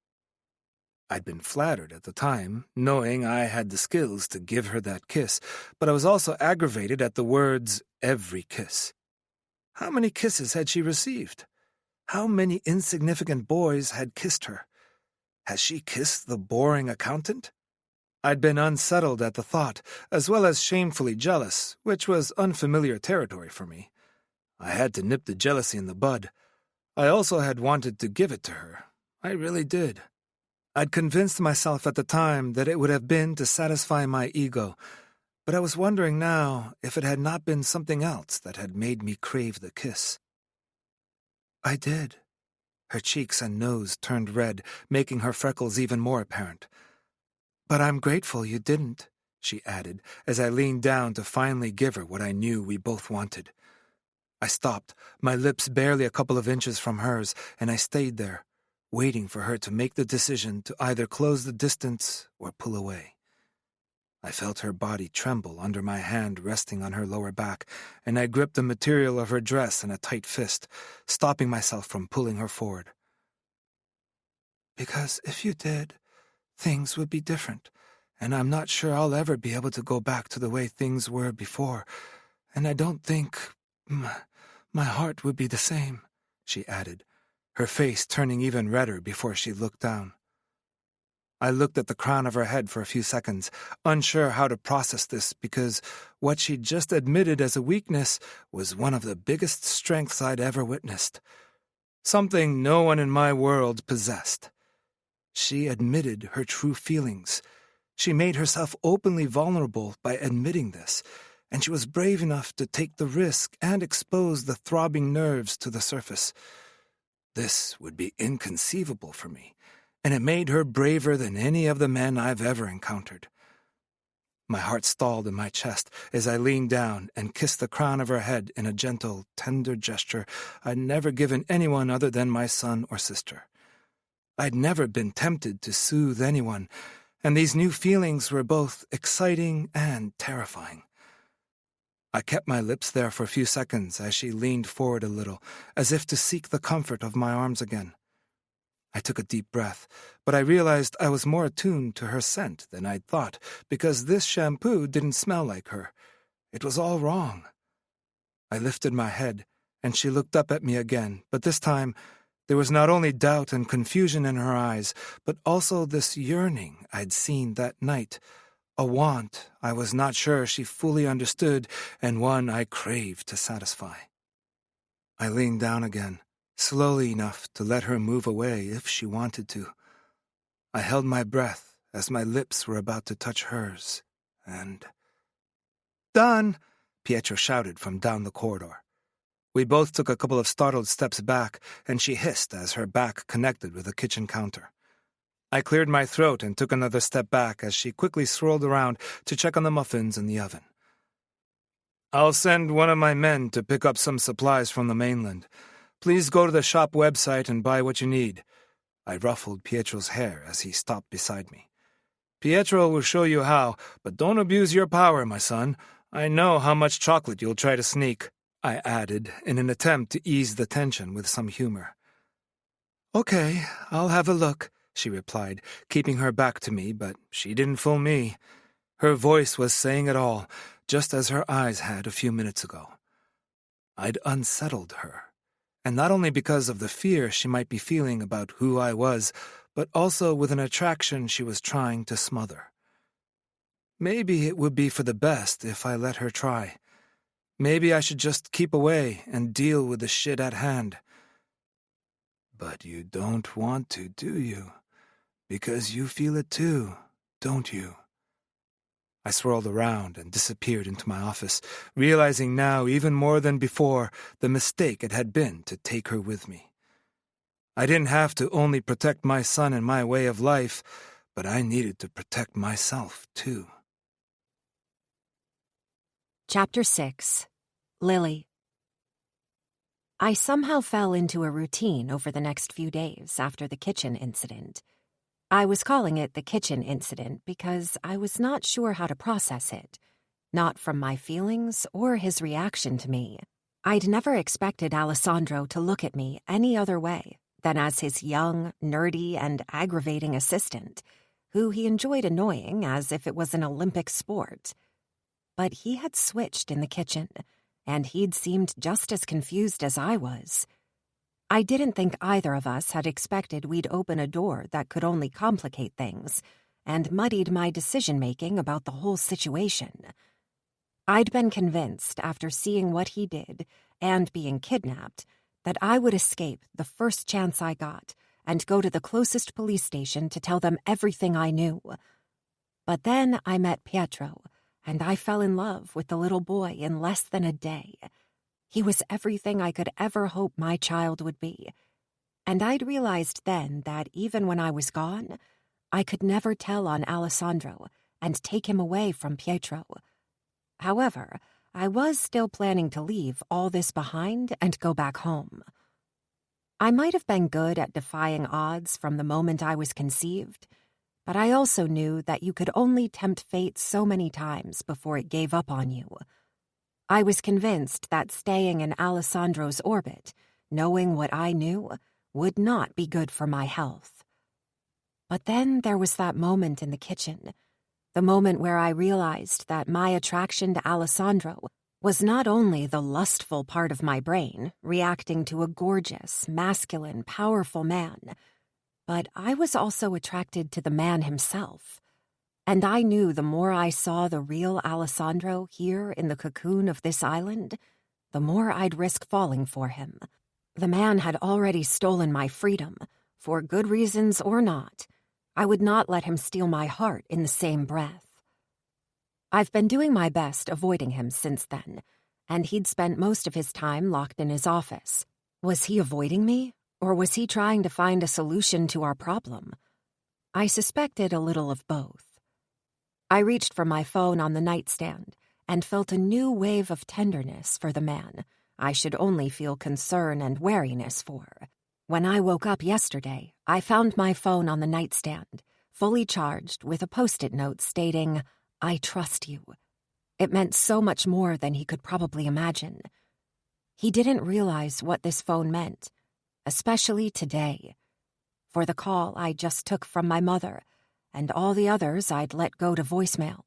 [SPEAKER 2] I'd been flattered at the time, knowing I had the skills to give her that kiss, but I was also aggravated at the words, "every kiss." How many kisses had she received? How many insignificant boys had kissed her? Had she kissed the boring accountant? I'd been unsettled at the thought, as well as shamefully jealous, which was unfamiliar territory for me. I had to nip the jealousy in the bud. I also had wanted to give it to her. I really did. I'd convinced myself at the time that it would have been to satisfy my ego, but I was wondering now if it had not been something else that had made me crave the kiss. "I did." Her cheeks and nose turned red, making her freckles even more apparent. "But I'm grateful you didn't," she added, as I leaned down to finally give her what I knew we both wanted. I stopped, my lips barely a couple of inches from hers, and I stayed there, waiting for her to make the decision to either close the distance or pull away. I felt her body tremble under my hand resting on her lower back, and I gripped the material of her dress in a tight fist, stopping myself from pulling her forward. Because if you did, things would be different, and I'm not sure I'll ever be able to go back to the way things were before, and I don't think my heart would be the same," she added, her face turning even redder before she looked down. I looked at the crown of her head for a few seconds, unsure how to process this because what she'd just admitted as a weakness was one of the biggest strengths I'd ever witnessed. Something no one in my world possessed. She admitted her true feelings. She made herself openly vulnerable by admitting this, and she was brave enough to take the risk and expose the throbbing nerves to the surface. This would be inconceivable for me, and it made her braver than any of the men I've ever encountered. My heart stalled in my chest as I leaned down and kissed the crown of her head in a gentle, tender gesture I'd never given anyone other than my son or sister. I'd never been tempted to soothe anyone, and these new feelings were both exciting and terrifying. I kept my lips there for a few seconds as she leaned forward a little, as if to seek the comfort of my arms again. I took a deep breath, but I realized I was more attuned to her scent than I'd thought, because this shampoo didn't smell like her. It was all wrong. I lifted my head, and she looked up at me again, but this time there was not only doubt and confusion in her eyes, but also this yearning I'd seen that night, a want I was not sure she fully understood, and one I craved to satisfy. I leaned down again, slowly enough to let her move away if she wanted to. I held my breath as my lips were about to touch hers, and... "Done!" Pietro shouted from down the corridor. We both took a couple of startled steps back, and she hissed as her back connected with the kitchen counter. I cleared my throat and took another step back as she quickly swirled around to check on the muffins in the oven. "I'll send one of my men to pick up some supplies from the mainland. Please go to the shop website and buy what you need." I ruffled Pietro's hair as he stopped beside me. "Pietro will show you how, but don't abuse your power, my son. I know how much chocolate you'll try to sneak," I added in an attempt to ease the tension with some humor. "Okay, I'll have a look," she replied, keeping her back to me, but she didn't fool me. Her voice was saying it all, just as her eyes had a few minutes ago. I'd unsettled her, and not only because of the fear she might be feeling about who I was, but also with an attraction she was trying to smother. Maybe it would be for the best if I let her try. Maybe I should just keep away and deal with the shit at hand. But you don't want to, do you? Because you feel it too, don't you? I swirled around and disappeared into my office, realizing now even more than before the mistake it had been to take her with me. I didn't have to only protect my son and my way of life, but I needed to protect myself too.
[SPEAKER 1] Chapter 6. Lily. I somehow fell into a routine over the next few days after the kitchen incident. I was calling it the kitchen incident because I was not sure how to process it, not from my feelings or his reaction to me. I'd never expected Alessandro to look at me any other way than as his young, nerdy, and aggravating assistant, who he enjoyed annoying as if it was an Olympic sport. But he had switched in the kitchen, and he'd seemed just as confused as I was. I didn't think either of us had expected we'd open a door that could only complicate things, and muddied my decision-making about the whole situation. I'd been convinced, after seeing what he did, and being kidnapped, that I would escape the first chance I got and go to the closest police station to tell them everything I knew. But then I met Pietro, and I fell in love with the little boy in less than a day. He was everything I could ever hope my child would be. And I'd realized then that even when I was gone, I could never tell on Alessandro and take him away from Pietro. However, I was still planning to leave all this behind and go back home. I might have been good at defying odds from the moment I was conceived, but I also knew that you could only tempt fate so many times before it gave up on you. I was convinced that staying in Alessandro's orbit, knowing what I knew, would not be good for my health. But then there was that moment in the kitchen, the moment where I realized that my attraction to Alessandro was not only the lustful part of my brain reacting to a gorgeous, masculine, powerful man, but I was also attracted to the man himself. And I knew the more I saw the real Alessandro here in the cocoon of this island, the more I'd risk falling for him. The man had already stolen my freedom, for good reasons or not. I would not let him steal my heart in the same breath. I've been doing my best avoiding him since then, and he'd spent most of his time locked in his office. Was he avoiding me, or was he trying to find a solution to our problem? I suspected a little of both. I reached for my phone on the nightstand and felt a new wave of tenderness for the man I should only feel concern and wariness for. When I woke up yesterday, I found my phone on the nightstand, fully charged with a Post-it note stating, "I trust you." It meant so much more than he could probably imagine. He didn't realize what this phone meant, especially today. For the call I just took from my mother, and all the others I'd let go to voicemail.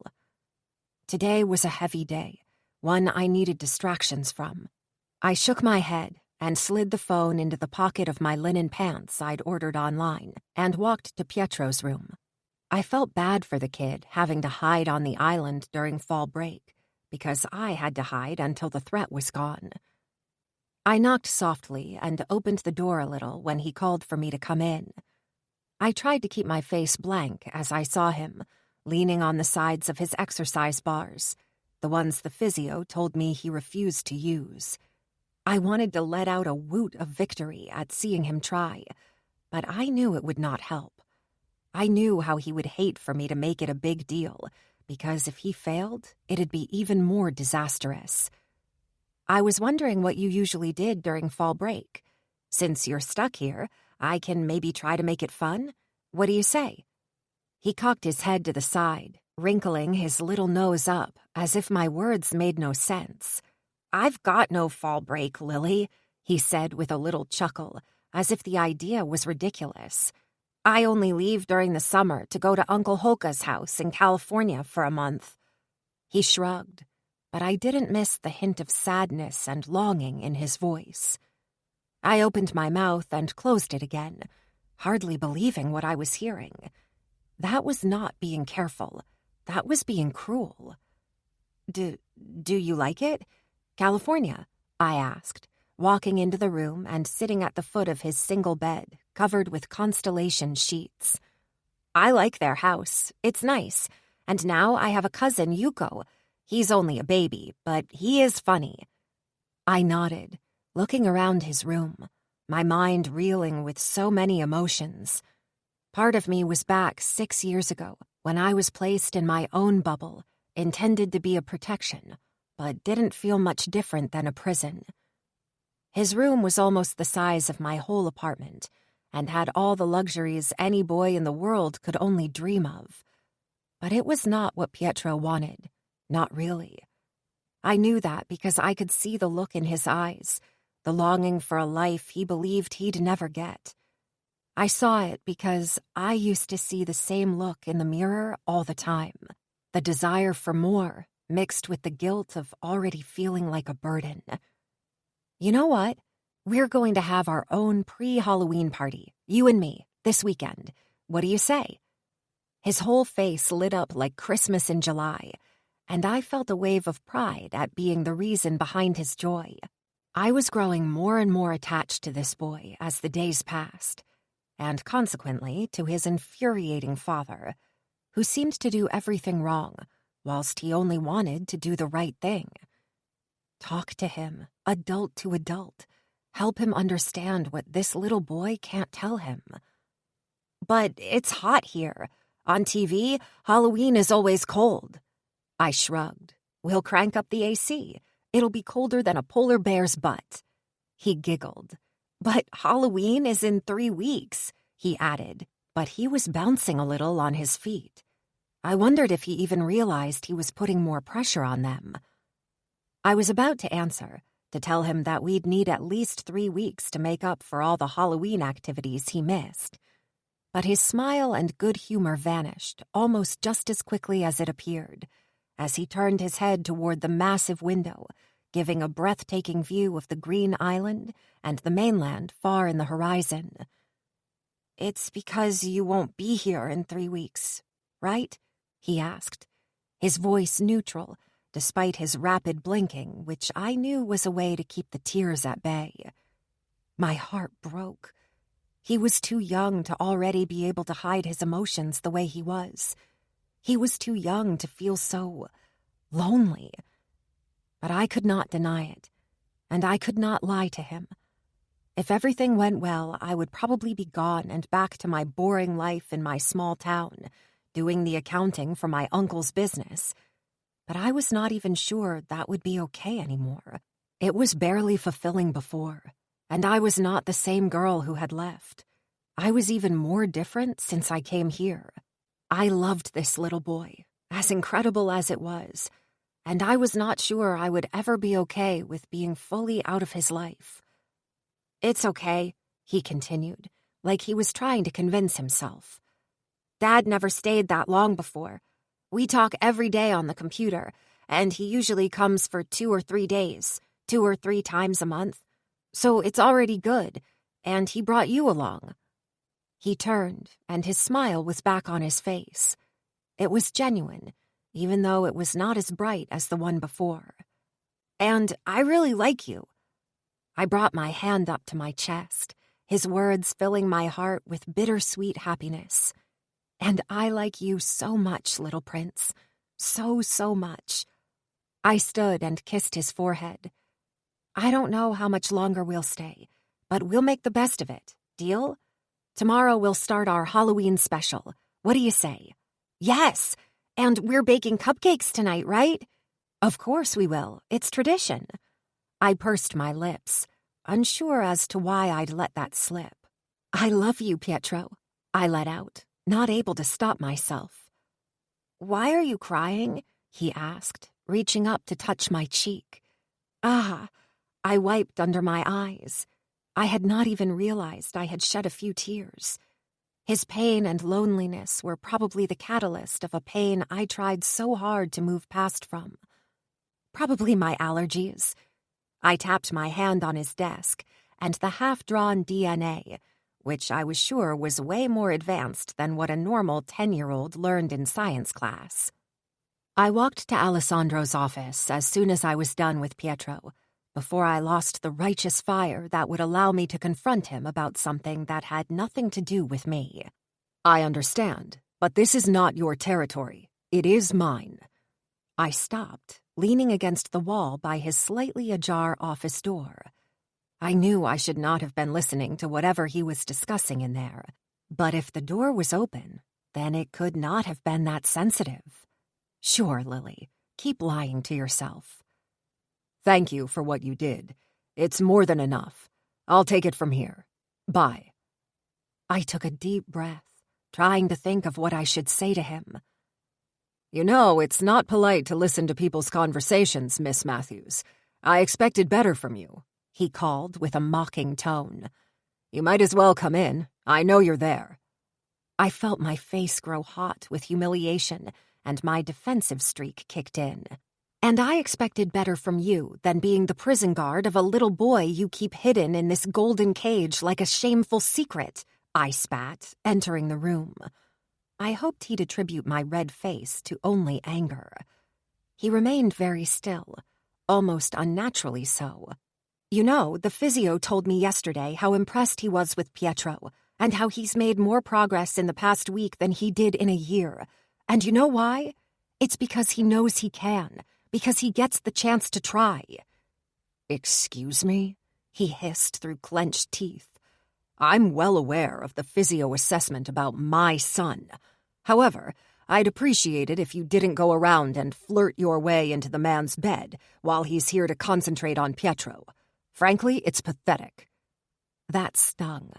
[SPEAKER 1] Today was a heavy day, one I needed distractions from. I shook my head and slid the phone into the pocket of my linen pants I'd ordered online and walked to Pietro's room. I felt bad for the kid having to hide on the island during fall break, because I had to hide until the threat was gone. I knocked softly and opened the door a little when he called for me to come in. I tried to keep my face blank as I saw him, leaning on the sides of his exercise bars, the ones the physio told me he refused to use. I wanted to let out a woot of victory at seeing him try, but I knew it would not help. I knew how he would hate for me to make it a big deal, because if he failed, it'd be even more disastrous. I was wondering what you usually did during fall break. Since you're stuck here, I can maybe try to make it fun? What do you say? He cocked his head to the side, wrinkling his little nose up as if my words made no sense. "I've got no fall break, Lily," he said with a little chuckle, as if the idea was ridiculous. "I only leave during the summer to go to Uncle Holka's house in California for a month." He shrugged, but I didn't miss the hint of sadness and longing in his voice. I opened my mouth and closed it again, hardly believing what I was hearing. That was not being careful. That was being cruel. Do you like it? California?" I asked, walking into the room and sitting at the foot of his single bed, covered with constellation sheets. "I like their house. It's nice. And now I have a cousin, Yuko. He's only a baby, but he is funny." I nodded, looking around his room, my mind reeling with so many emotions. Part of me was back 6 years ago, when I was placed in my own bubble, intended to be a protection, but didn't feel much different than a prison. His room was almost the size of my whole apartment, and had all the luxuries any boy in the world could only dream of. But it was not what Pietro wanted, not really. I knew that because I could see the look in his eyes, the longing for a life he believed he'd never get. I saw it because I used to see the same look in the mirror all the time, the desire for more, mixed with the guilt of already feeling like a burden. "You know what? We're going to have our own pre-Halloween party, you and me, this weekend. What do you say?" His whole face lit up like Christmas in July, and I felt a wave of pride at being the reason behind his joy. I was growing more and more attached to this boy as the days passed, and consequently to his infuriating father, who seemed to do everything wrong, whilst he only wanted to do the right thing. Talk to him, adult to adult. Help him understand what this little boy can't tell him. "But it's hot here. On TV, Halloween is always cold." I shrugged. "We'll crank up the AC. It'll be colder than a polar bear's butt." He giggled. "But Halloween is in 3 weeks," he added, but he was bouncing a little on his feet. I wondered if he even realized he was putting more pressure on them. I was about to answer, to tell him that we'd need at least 3 weeks to make up for all the Halloween activities he missed. But his smile and good humor vanished almost just as quickly as it appeared, as he turned his head toward the massive window, giving a breathtaking view of the green island and the mainland far in the horizon. "It's because you won't be here in 3 weeks, right?" he asked, his voice neutral, despite his rapid blinking, which I knew was a way to keep the tears at bay. My heart broke. He was too young to already be able to hide his emotions the way he was. He was too young to feel so lonely. But I could not deny it, and I could not lie to him. If everything went well, I would probably be gone and back to my boring life in my small town, doing the accounting for my uncle's business. But I was not even sure that would be okay anymore. It was barely fulfilling before, and I was not the same girl who had left. I was even more different since I came here. I loved this little boy, as incredible as it was, and I was not sure I would ever be okay with being fully out of his life. "It's okay," he continued, like he was trying to convince himself. "Dad never stayed that long before. We talk every day on the computer, and he usually comes for 2 or 3 days, 2 or 3 times a month. So it's already good, and he brought you along." He turned, and his smile was back on his face. It was genuine, even though it was not as bright as the one before. "And I really like you." I brought my hand up to my chest, his words filling my heart with bittersweet happiness. "And I like you so much, little prince. So much." I stood and kissed his forehead. "I don't know how much longer we'll stay, but we'll make the best of it. Deal? Tomorrow we'll start our Halloween special. What do you say?" "Yes! And we're baking cupcakes tonight, right?" "Of course we will. It's tradition." I pursed my lips, unsure as to why I'd let that slip. "I love you, Pietro," I let out, not able to stop myself. "Why are you crying?" he asked, reaching up to touch my cheek. "Ah," I wiped under my eyes. I had not even realized I had shed a few tears. His pain and loneliness were probably the catalyst of a pain I tried so hard to move past from. Probably my allergies. I tapped my hand on his desk, and the half-drawn DNA, which I was sure was way more advanced than what a normal 10-year-old learned in science class. I walked to Alessandro's office as soon as I was done with Pietro, before I lost the righteous fire that would allow me to confront him about something that had nothing to do with me. "I understand, but this is not your territory. It is mine." I stopped, leaning against the wall by his slightly ajar office door. I knew I should not have been listening to whatever he was discussing in there, but if the door was open, then it could not have been that sensitive. Sure, Lily, keep lying to yourself. "Thank you for what you did. It's more than enough. I'll take it from here. Bye." I took a deep breath, trying to think of what I should say to him. "You know, it's not polite to listen to people's conversations, Miss Matthews. I expected better from you," he called with a mocking tone. "You might as well come in. I know you're there." I felt my face grow hot with humiliation, and my defensive streak kicked in. "And I expected better from you than being the prison guard of a little boy you keep hidden in this golden cage like a shameful secret," I spat, entering the room. I hoped he'd attribute my red face to only anger. He remained very still, almost unnaturally so. "You know, the physio told me yesterday how impressed he was with Pietro, and how he's made more progress in the past week than he did in a year. And you know why? It's because he knows he can, because he gets the chance to try." "Excuse me?" he hissed through clenched teeth. "I'm well aware of the physio assessment about my son. However, I'd appreciate it if you didn't go around and flirt your way into the man's bed while he's here to concentrate on Pietro. Frankly, it's pathetic." That stung,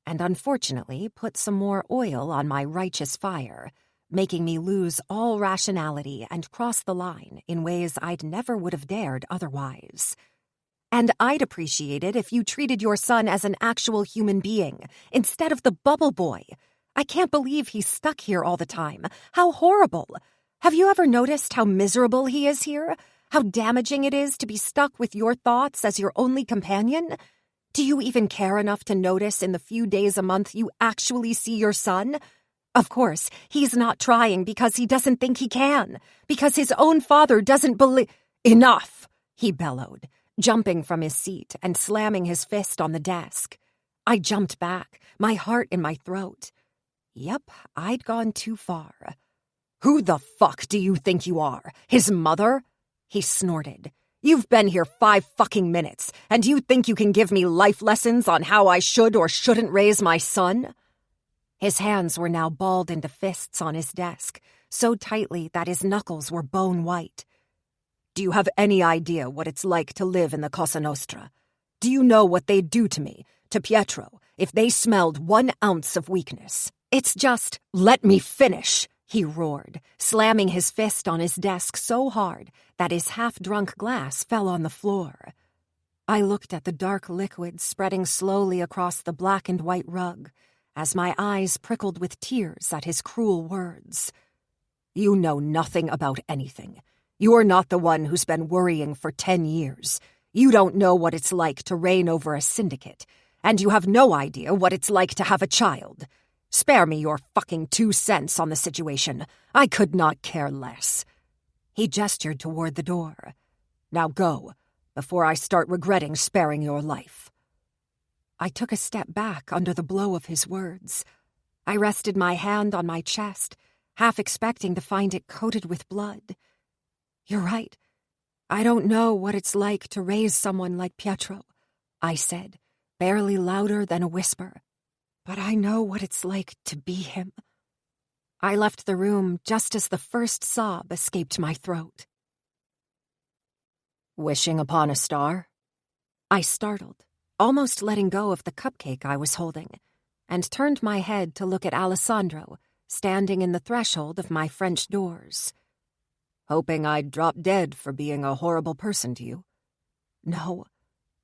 [SPEAKER 1] and unfortunately put some more oil on my righteous fire, making me lose all rationality and cross the line in ways I'd never would have dared otherwise. "And I'd appreciate it if you treated your son as an actual human being, instead of the bubble boy. I can't believe he's stuck here all the time. How horrible. Have you ever noticed how miserable he is here? How damaging it is to be stuck with your thoughts as your only companion? Do you even care enough to notice in the few days a month you actually see your son? Of course, he's not trying because he doesn't think he can, because his own father doesn't believe— Enough, he bellowed, jumping from his seat and slamming his fist on the desk. I jumped back, my heart in my throat. Yep, I'd gone too far. Who the fuck do you think you are? His mother? He snorted. You've been here 5 fucking minutes, and you think you can give me life lessons on how I should or shouldn't raise my son? His hands were now balled into fists on his desk, so tightly that his knuckles were bone white. Do you have any idea what it's like to live in the Cosa Nostra? Do you know what they'd do to me, to Pietro, if they smelled 1 ounce of weakness? It's just— Let me finish, he roared, slamming his fist on his desk so hard that his half-drunk glass fell on the floor. I looked at the dark liquid spreading slowly across the black and white rug as my eyes prickled with tears at his cruel words. You know nothing about anything. You're not the one who's been worrying for 10 years. You don't know what it's like to reign over a syndicate, and you have no idea what it's like to have a child. Spare me your fucking 2 cents on the situation. I could not care less. He gestured toward the door. Now go, before I start regretting sparing your life. I took a step back under the blow of his words. I rested my hand on my chest, half expecting to find it coated with blood. You're right. I don't know what it's like to raise someone like Pietro, I said, barely louder than a whisper. But I know what it's like to be him. I left the room just as the first sob escaped my throat. Wishing upon a star? I startled, almost letting go of the cupcake I was holding, and turned my head to look at Alessandro, standing in the threshold of my French doors. Hoping I'd drop dead for being a horrible person to you? No.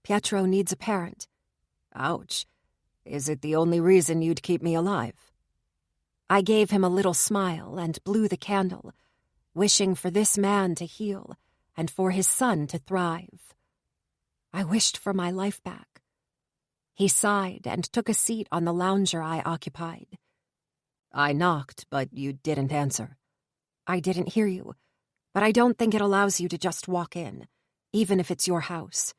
[SPEAKER 1] Pietro needs a parent. Ouch. Is it the only reason you'd keep me alive? I gave him a little smile and blew the candle, wishing for this man to heal and for his son to thrive. I wished for my life back. He sighed and took a seat on the lounger I occupied. I knocked, but you didn't answer. I didn't hear you, but I don't think it allows you to just walk in, even if it's your house.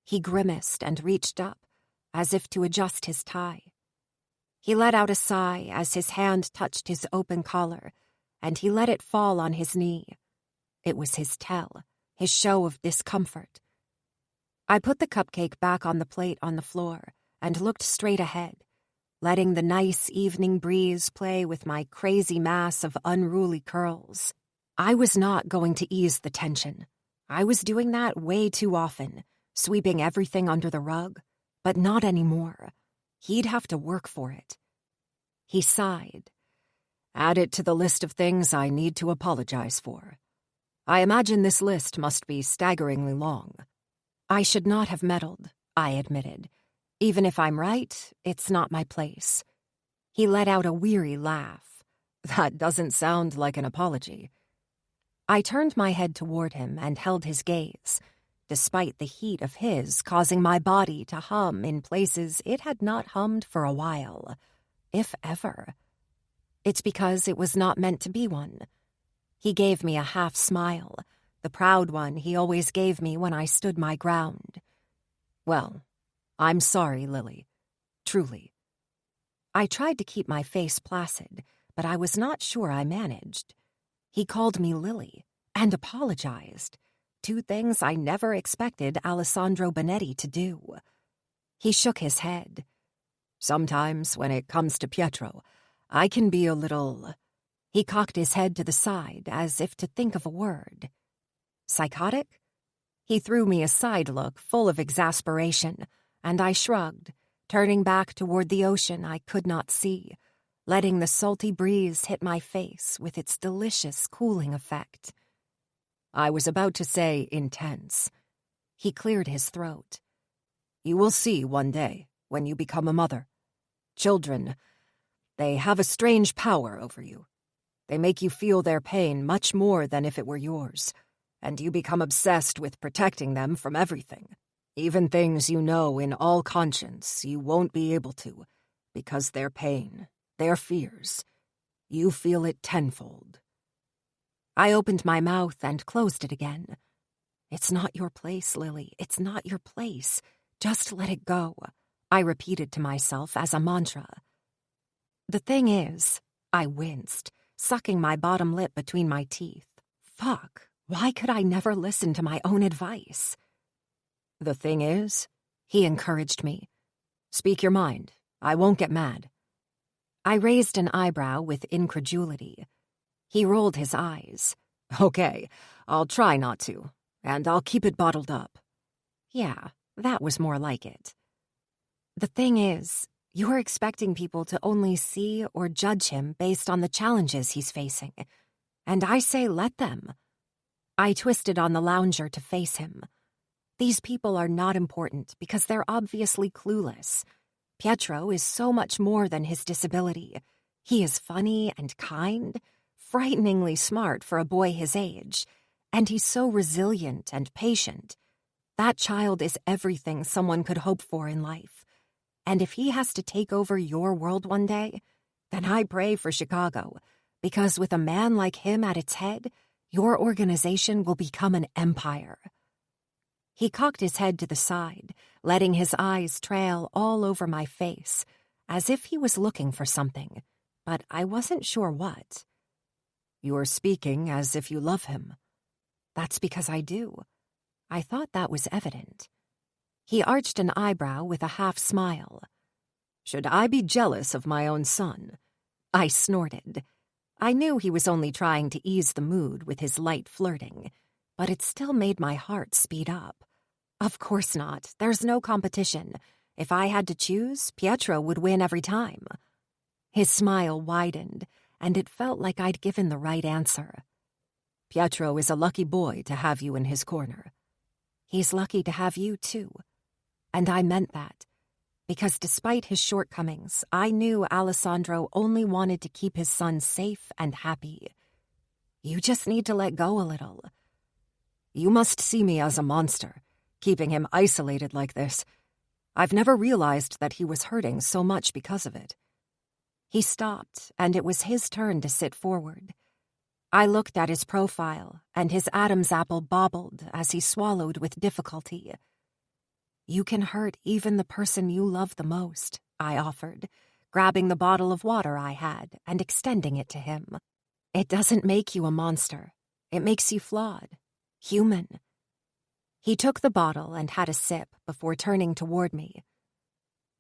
[SPEAKER 1] He grimaced and reached up, as if to adjust his tie. He let out a sigh as his hand touched his open collar, and he let it fall on his knee. It was his tell, his show of discomfort. I put the cupcake back on the plate on the floor and looked straight ahead, letting the nice evening breeze play with my crazy mass of unruly curls. I was not going to ease the tension. I was doing that way too often, sweeping everything under the rug, but not anymore. He'd have to work for it. He sighed. Add it to the list of things I need to apologize for. I imagine this list must be staggeringly long. I should not have meddled, I admitted. Even if I'm right, it's not my place. He let out a weary laugh. That doesn't sound like an apology. I turned my head toward him and held his gaze, despite the heat of his causing my body to hum in places it had not hummed for a while, if ever. It's because it was not meant to be one. He gave me a half smile, the proud one he always gave me when I stood my ground. Well, I'm sorry, Lily. Truly. I tried to keep my face placid, but I was not sure I managed. He called me Lily and apologized. 2 things I never expected Alessandro Bonetti to do. He shook his head. Sometimes, when it comes to Pietro, I can be a little— He cocked his head to the side as if to think of a word. Psychotic? He threw me a side look full of exasperation, and I shrugged, turning back toward the ocean I could not see, letting the salty breeze hit my face with its delicious cooling effect. I was about to say intense. He cleared his throat. You will see one day, when you become a mother. Children, They have a strange power over you. They make you feel their pain much more than if it were yours, and you become obsessed with protecting them from everything. Even things you know in all conscience you won't be able to, because their pain, their fears, you feel it tenfold. I opened my mouth and closed it again. It's not your place, Lily. It's not your place. Just let it go, I repeated to myself as a mantra. The thing is, I winced, sucking my bottom lip between my teeth. Fuck, why could I never listen to my own advice? The thing is, he encouraged me. Speak your mind. I won't get mad. I raised an eyebrow with incredulity. He rolled his eyes. Okay, I'll try not to, and I'll keep it bottled up. Yeah, that was more like it. The thing is, you're expecting people to only see or judge him based on the challenges he's facing, and I say let them. I twisted on the lounger to face him. These people are not important because they're obviously clueless. Pietro is so much more than his disability. He is funny and kind, frighteningly smart for a boy his age, and he's so resilient and patient. That child is everything someone could hope for in life. And if he has to take over your world one day, then I pray for Chicago, because with a man like him at its head, your organization will become an empire. He cocked his head to the side, letting his eyes trail all over my face, as if he was looking for something, but I wasn't sure what. You're speaking as if you love him. That's because I do. I thought that was evident. He arched an eyebrow with a half smile. Should I be jealous of my own son? I snorted. I knew he was only trying to ease the mood with his light flirting, but it still made my heart speed up. Of course not. There's no competition. If I had to choose, Pietro would win every time. His smile widened, and it felt like I'd given the right answer. Pietro is a lucky boy to have you in his corner. He's lucky to have you, too. And I meant that, because despite his shortcomings, I knew Alessandro only wanted to keep his son safe and happy. You just need to let go a little. You must see me as a monster, keeping him isolated like this. I've never realized that he was hurting so much because of it. He stopped, and it was his turn to sit forward. I looked at his profile, and his Adam's apple bobbled as he swallowed with difficulty. You can hurt even the person you love the most, I offered, grabbing the bottle of water I had and extending it to him. It doesn't make you a monster. It makes you flawed, human. He took the bottle and had a sip before turning toward me.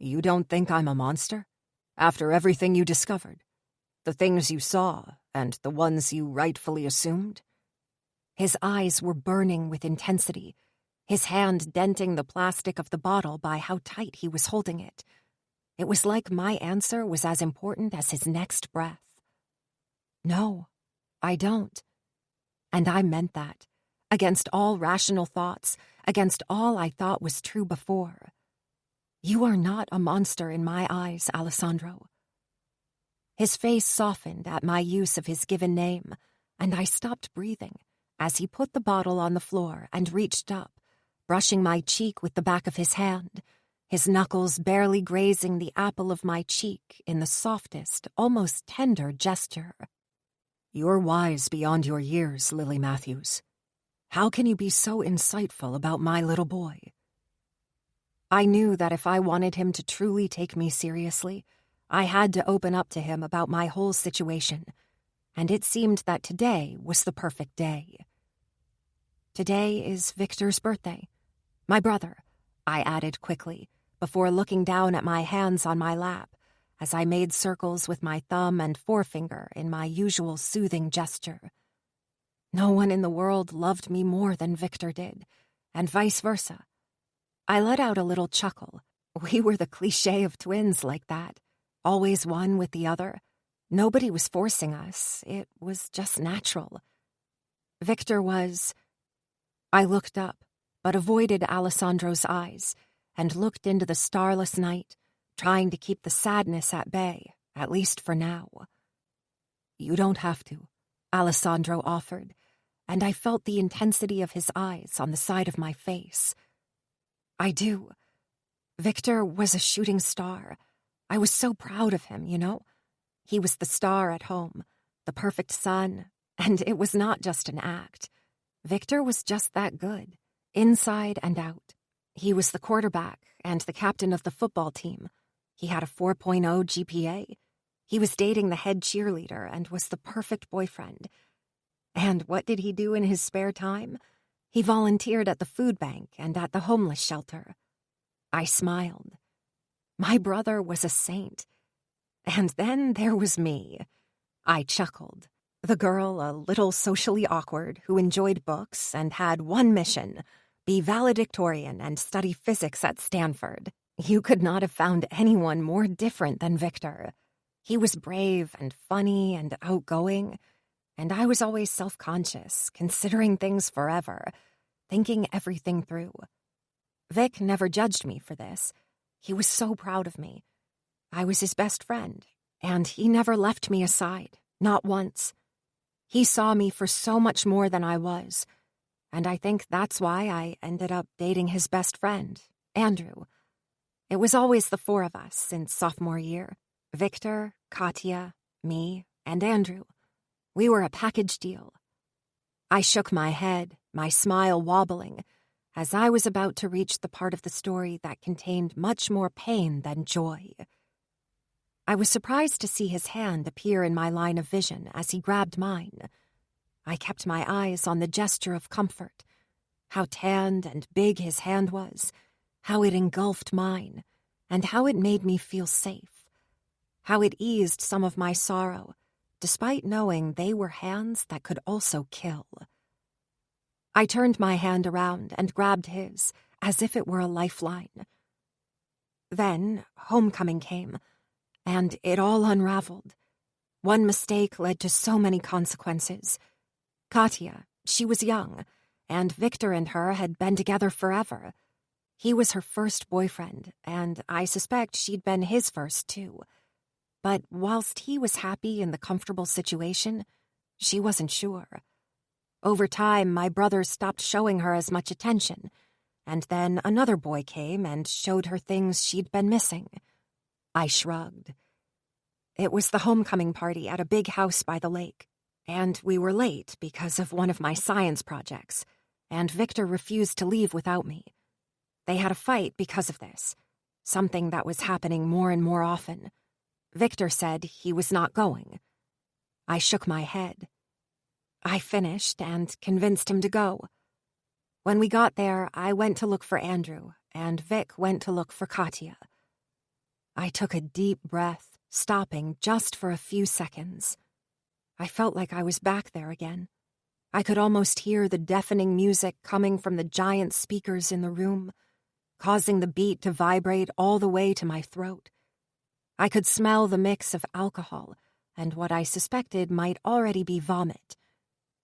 [SPEAKER 1] You don't think I'm a monster? After everything you discovered? The things you saw and the ones you rightfully assumed? His eyes were burning with intensity, his hand denting the plastic of the bottle by how tight he was holding it. It was like my answer was as important as his next breath. No, I don't. And I meant that, against all rational thoughts, against all I thought was true before. You are not a monster in my eyes, Alessandro. His face softened at my use of his given name, and I stopped breathing as he put the bottle on the floor and reached up, brushing my cheek with the back of his hand, his knuckles barely grazing the apple of my cheek in the softest, almost tender gesture. You're wise beyond your years, Lily Matthews. How can you be so insightful about my little boy? I knew that if I wanted him to truly take me seriously, I had to open up to him about my whole situation, and it seemed that today was the perfect day. Today is Victor's birthday. My brother, I added quickly, before looking down at my hands on my lap, as I made circles with my thumb and forefinger in my usual soothing gesture. No one in the world loved me more than Victor did, and vice versa. I let out a little chuckle. We were the cliché of twins like that, always one with the other. Nobody was forcing us. It was just natural. Victor was... I looked up, but avoided Alessandro's eyes, and looked into the starless night, trying to keep the sadness at bay at least for now. You don't have to, Alessandro offered, and I felt the intensity of his eyes on the side of my face. I do. Victor was a shooting star. I was so proud of him, you know? He was the star at home, the perfect son, and it was not just an act. Victor was just that good, inside and out. He was the quarterback and the captain of the football team. He had a 4.0 GPA. He was dating the head cheerleader and was the perfect boyfriend. And what did he do in his spare time? He volunteered at the food bank and at the homeless shelter. I smiled. My brother was a saint. And then there was me. I chuckled. The girl, a little socially awkward, who enjoyed books and had one mission: be valedictorian and study physics at Stanford. You could not have found anyone more different than Victor. He was brave and funny and outgoing, and I was always self-conscious, considering things forever, thinking everything through. Vic never judged me for this. He was so proud of me. I was his best friend, and he never left me aside, not once. He saw me for so much more than I was, and I think that's why I ended up dating his best friend, Andrew. It was always the four of us since sophomore year: Victor, Katya, me, and Andrew. We were a package deal. I shook my head, my smile wobbling, as I was about to reach the part of the story that contained much more pain than joy. I was surprised to see his hand appear in my line of vision as he grabbed mine. I kept my eyes on the gesture of comfort, how tanned and big his hand was, how it engulfed mine, and how it made me feel safe, how it eased some of my sorrow, despite knowing they were hands that could also kill. I turned my hand around and grabbed his, as if it were a lifeline. Then homecoming came, and it all unraveled. One mistake led to so many consequences. Katya, she was young, and Victor and her had been together forever. He was her first boyfriend, and I suspect she'd been his first too. But whilst he was happy in the comfortable situation, she wasn't sure. Over time, my brother stopped showing her as much attention, and then another boy came and showed her things she'd been missing. I shrugged. It was the homecoming party at a big house by the lake, and we were late because of one of my science projects, and Victor refused to leave without me. They had a fight because of this, something that was happening more and more often. Victor said he was not going. I shook my head. I finished and convinced him to go. When we got there, I went to look for Andrew, and Vic went to look for Katya. I took a deep breath, stopping just for a few seconds. I felt like I was back there again. I could almost hear the deafening music coming from the giant speakers in the room, causing the beat to vibrate all the way to my throat. I could smell the mix of alcohol and what I suspected might already be vomit,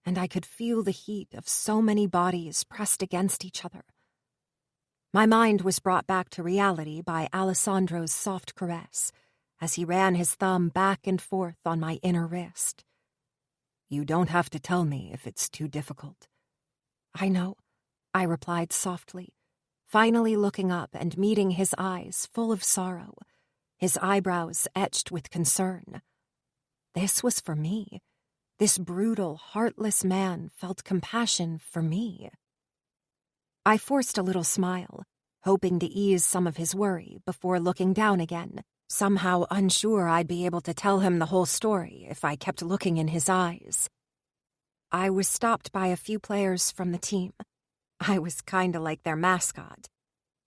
[SPEAKER 1] and I could feel the heat of so many bodies pressed against each other. My mind was brought back to reality by Alessandro's soft caress as he ran his thumb back and forth on my inner wrist. You don't have to tell me if it's too difficult. I know, I replied softly, finally looking up and meeting his eyes full of sorrow, his eyebrows etched with concern. This was for me. This brutal, heartless man felt compassion for me. I forced a little smile, hoping to ease some of his worry before looking down again, somehow unsure I'd be able to tell him the whole story if I kept looking in his eyes. I was stopped by a few players from the team. I was kinda like their mascot.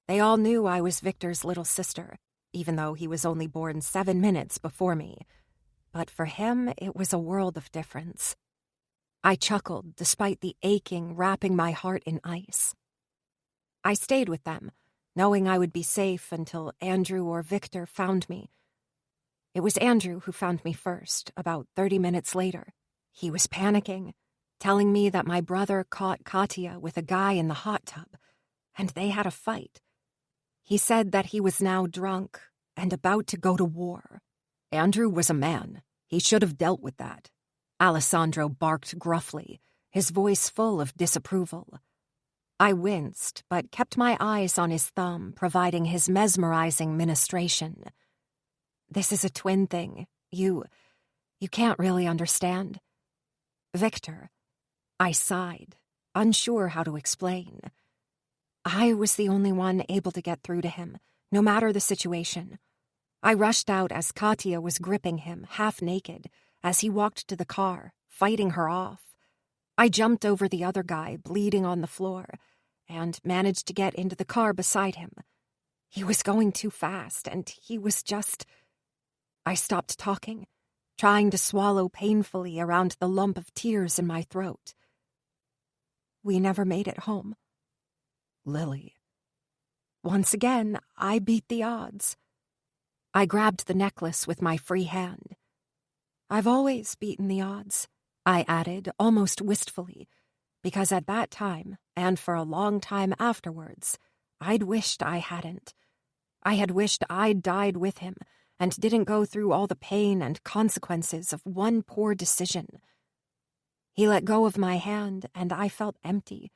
[SPEAKER 1] They all knew I was Victor's little sister, even though he was only born 7 minutes before me. But for him, it was a world of difference. I chuckled despite the aching wrapping my heart in ice. I stayed with them, knowing I would be safe until Andrew or Victor found me. It was Andrew who found me first, about 30 minutes later. He was panicking, telling me that my brother caught Katya with a guy in the hot tub, and they had a fight. He said that he was now drunk and about to go to war. Andrew was a man. He should have dealt with that. Alessandro barked gruffly, his voice full of disapproval. I winced, but kept my eyes on his thumb, providing his mesmerizing ministration. This is a twin thing. You can't really understand. Victor. I sighed, unsure how to explain. I was the only one able to get through to him, no matter the situation. I rushed out as Katya was gripping him, half naked, as he walked to the car, fighting her off. I jumped over the other guy, bleeding on the floor, and managed to get into the car beside him. He was going too fast, and he was just... I stopped talking, trying to swallow painfully around the lump of tears in my throat. We never made it home.
[SPEAKER 2] Lily.
[SPEAKER 1] Once again, I beat the odds. I grabbed the necklace with my free hand. I've always beaten the odds, I added, almost wistfully, because at that time, and for a long time afterwards, I'd wished I hadn't. I had wished I'd died with him and didn't go through all the pain and consequences of one poor decision. He let go of my hand, and I felt empty.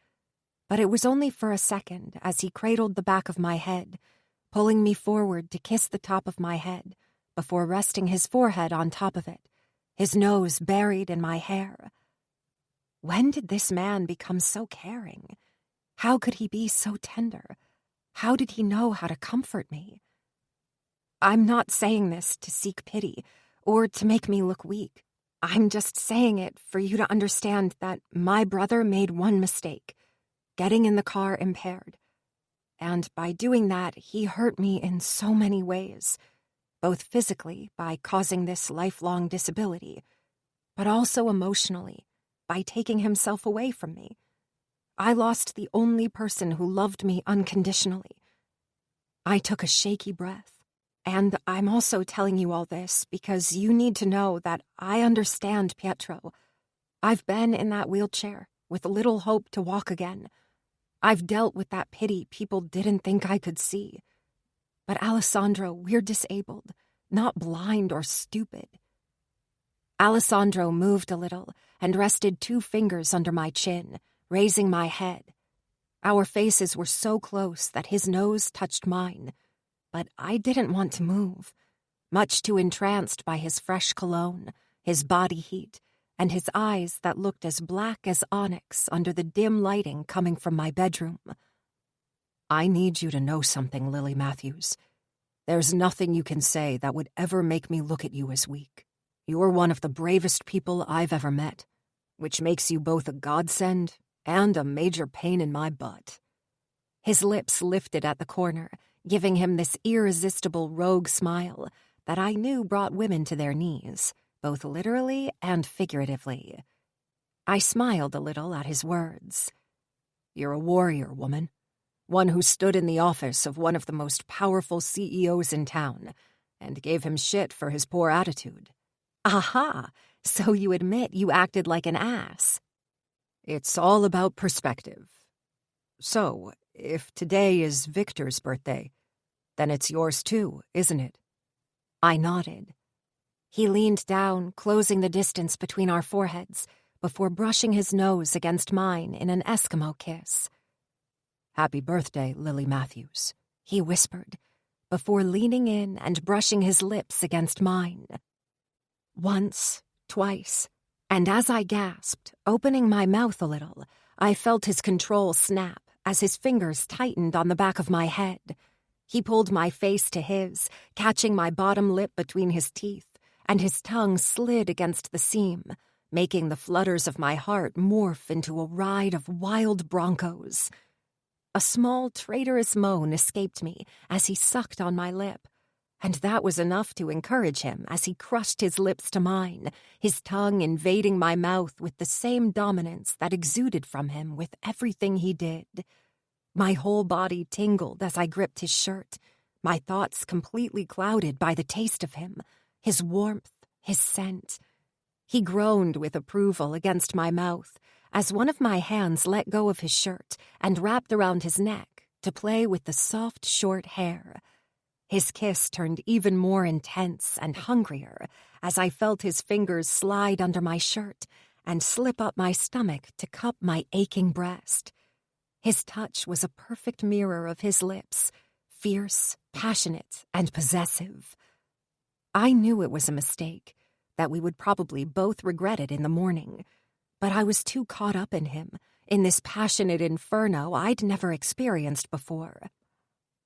[SPEAKER 1] But it was only for a second as he cradled the back of my head, pulling me forward to kiss the top of my head before resting his forehead on top of it, his nose buried in my hair. When did this man become so caring? How could he be so tender? How did he know how to comfort me? I'm not saying this to seek pity or to make me look weak. I'm just saying it for you to understand that my brother made one mistake, getting in the car impaired. And by doing that, he hurt me in so many ways, both physically by causing this lifelong disability, but also emotionally by taking himself away from me. I lost the only person who loved me unconditionally. I took a shaky breath. And I'm also telling you all this because you need to know that I understand Pietro. I've been in that wheelchair with little hope to walk again. I've dealt with that pity people didn't think I could see. But Alessandro, we're disabled, not blind or stupid. Alessandro moved a little and rested 2 fingers under my chin, raising my head. Our faces were so close that his nose touched mine. But I didn't want to move, much too entranced by his fresh cologne, his body heat, and his eyes that looked as black as onyx under the dim lighting coming from my bedroom. I need you to know something, Lily Matthews. There's nothing you can say that would ever make me look at you as weak. You're one of the bravest people I've ever met, which makes you both a godsend and a major pain in my butt. His lips lifted at the corner, giving him this irresistible rogue smile that I knew brought women to their knees, both literally and figuratively. I smiled a little at his words. You're a warrior, woman. One who stood in the office of one of the most powerful CEOs in town and gave him shit for his poor attitude. Aha! So you admit you acted like an ass. It's all about perspective. So, if today is Victor's birthday, then it's yours too, isn't it? I nodded. He leaned down, closing the distance between our foreheads, before brushing his nose against mine in an Eskimo kiss. Happy birthday, Lily Matthews, he whispered, before leaning in and brushing his lips against mine. Once, twice, and as I gasped, opening my mouth a little, I felt his control snap as his fingers tightened on the back of my head. He pulled my face to his, catching my bottom lip between his teeth, and his tongue slid against the seam, making the flutters of my heart morph into a ride of wild broncos. A small, traitorous moan escaped me as he sucked on my lip, and that was enough to encourage him as he crushed his lips to mine, his tongue invading my mouth with the same dominance that exuded from him with everything he did. My whole body tingled as I gripped his shirt, my thoughts completely clouded by the taste of him, his warmth, his scent. He groaned with approval against my mouth as one of my hands let go of his shirt and wrapped around his neck to play with the soft, short hair. His kiss turned even more intense and hungrier as I felt his fingers slide under my shirt and slip up my stomach to cup my aching breast. His touch was a perfect mirror of his lips, fierce, passionate, and possessive. I knew it was a mistake, that we would probably both regret it in the morning, but I was too caught up in him, in this passionate inferno I'd never experienced before.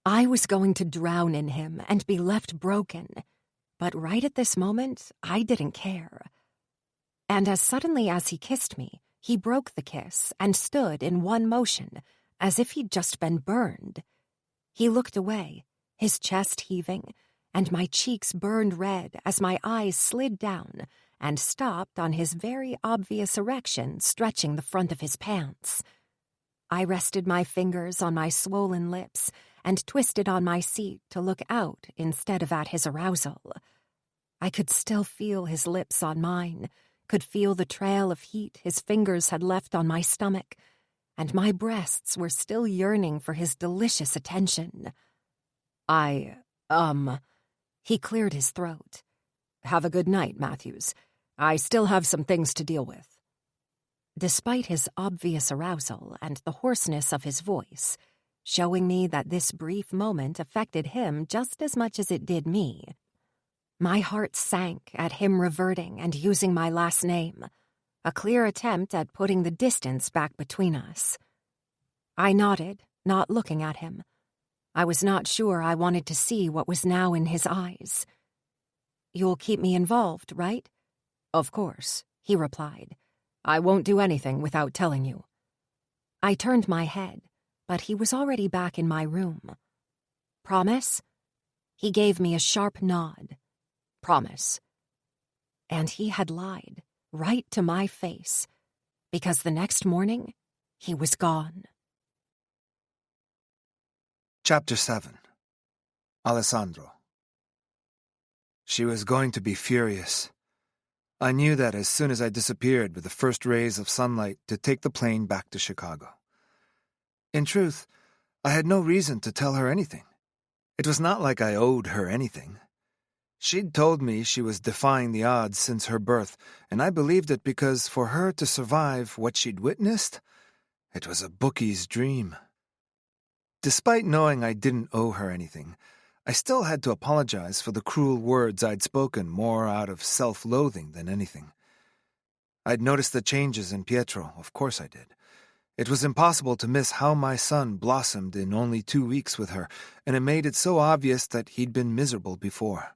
[SPEAKER 1] I was going to drown in him and be left broken, but right at this moment, I didn't care. And as suddenly as he kissed me, he broke the kiss and stood in one motion, as if he'd just been burned. He looked away, his chest heaving, and my cheeks burned red as my eyes slid down and stopped on his very obvious erection stretching the front of his pants. I rested my fingers on my swollen lips and twisted on my seat to look out instead of at his arousal. I could still feel his lips on mine, could feel the trail of heat his fingers had left on my stomach, and my breasts were still yearning for his delicious attention. He cleared his throat. Have a good night, Matthews. I still have some things to deal with. Despite his obvious arousal and the hoarseness of his voice, showing me that this brief moment affected him just as much as it did me, my heart sank at him reverting and using my last name, a clear attempt at putting the distance back between us. I nodded, not looking at him. I was not sure I wanted to see what was now in his eyes. You'll keep me involved, right? Of course, he replied. I won't do anything without telling you. I turned my head, but he was already back in my room. Promise? He gave me a sharp nod. Promise. And he had lied, right to my face, because the next morning, he was gone.
[SPEAKER 2] Chapter 7. Alessandro. She was going to be furious. I knew that as soon as I disappeared with the first rays of sunlight to take the plane back to Chicago. In truth, I had no reason to tell her anything. It was not like I owed her anything. She'd told me she was defying the odds since her birth, and I believed it because for her to survive what she'd witnessed, it was a bookie's dream. Despite knowing I didn't owe her anything, I still had to apologize for the cruel words I'd spoken more out of self-loathing than anything. I'd noticed the changes in Pietro, of course I did. It was impossible to miss how my son blossomed in only 2 weeks with her, and it made it so obvious that he'd been miserable before.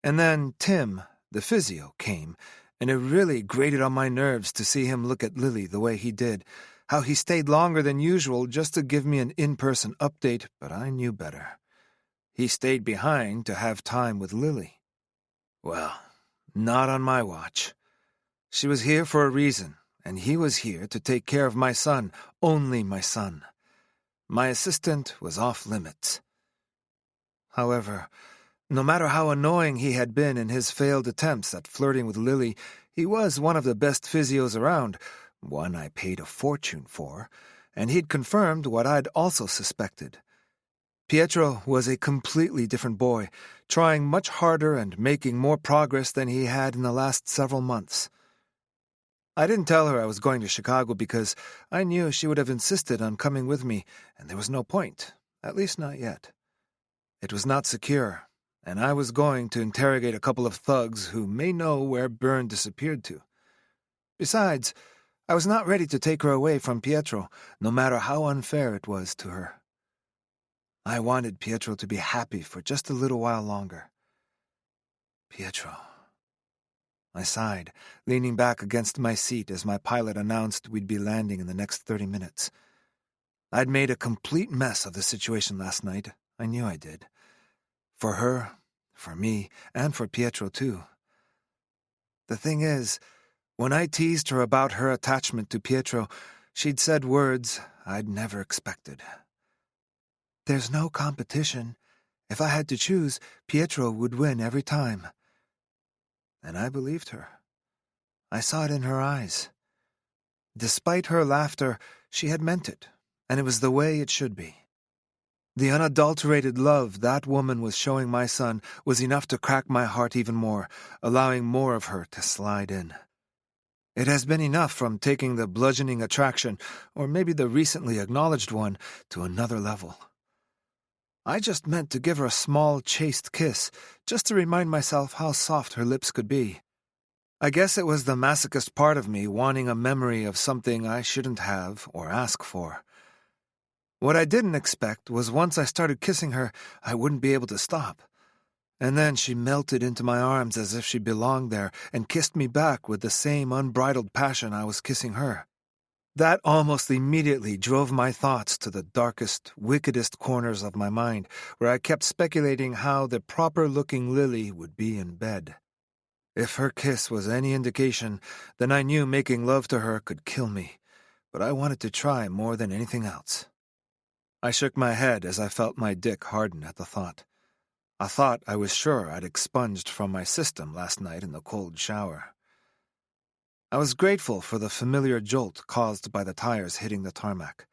[SPEAKER 2] And then Tim, the physio, came, and it really grated on my nerves to see him look at Lily the way he did, how he stayed longer than usual just to give me an in-person update, but I knew better. He stayed behind to have time with Lily. Well, not on my watch. She was here for a reason, and he was here to take care of my son, only my son. My assistant was off limits. However, no matter how annoying he had been in his failed attempts at flirting with Lily, he was one of the best physios around, one I paid a fortune for, and he'd confirmed what I'd also suspected. Pietro was a completely different boy, trying much harder and making more progress than he had in the last several months. I didn't tell her I was going to Chicago because I knew she would have insisted on coming with me, and there was no point, at least not yet. It was not secure, and I was going to interrogate a couple of thugs who may know where Byrne disappeared to. Besides, I was not ready to take her away from Pietro, no matter how unfair it was to her. I wanted Pietro to be happy for just a little while longer. Pietro. I sighed, leaning back against my seat as my pilot announced we'd be landing in the next 30 minutes. I'd made a complete mess of the situation last night. I knew I did. For her, for me, and for Pietro, too. The thing is, when I teased her about her attachment to Pietro, she'd said words I'd never expected. There's no competition. If I had to choose, Pietro would win every time. And I believed her. I saw it in her eyes. Despite her laughter, she had meant it, and it was the way it should be. The unadulterated love that woman was showing my son was enough to crack my heart even more, allowing more of her to slide in. It has been enough from taking the bludgeoning attraction, or maybe the recently acknowledged one, to another level. I just meant to give her a small, chaste kiss, just to remind myself how soft her lips could be. I guess it was the masochist part of me wanting a memory of something I shouldn't have or ask for. What I didn't expect was once I started kissing her, I wouldn't be able to stop. And then she melted into my arms as if she belonged there and kissed me back with the same unbridled passion I was kissing her. That almost immediately drove my thoughts to the darkest, wickedest corners of my mind, where I kept speculating how the proper-looking Lily would be in bed. If her kiss was any indication, then I knew making love to her could kill me, but I wanted to try more than anything else. I shook my head as I felt my dick harden at the thought. I thought I was sure I'd expunged from my system last night in the cold shower. I was grateful for the familiar jolt caused by the tires hitting the tarmac.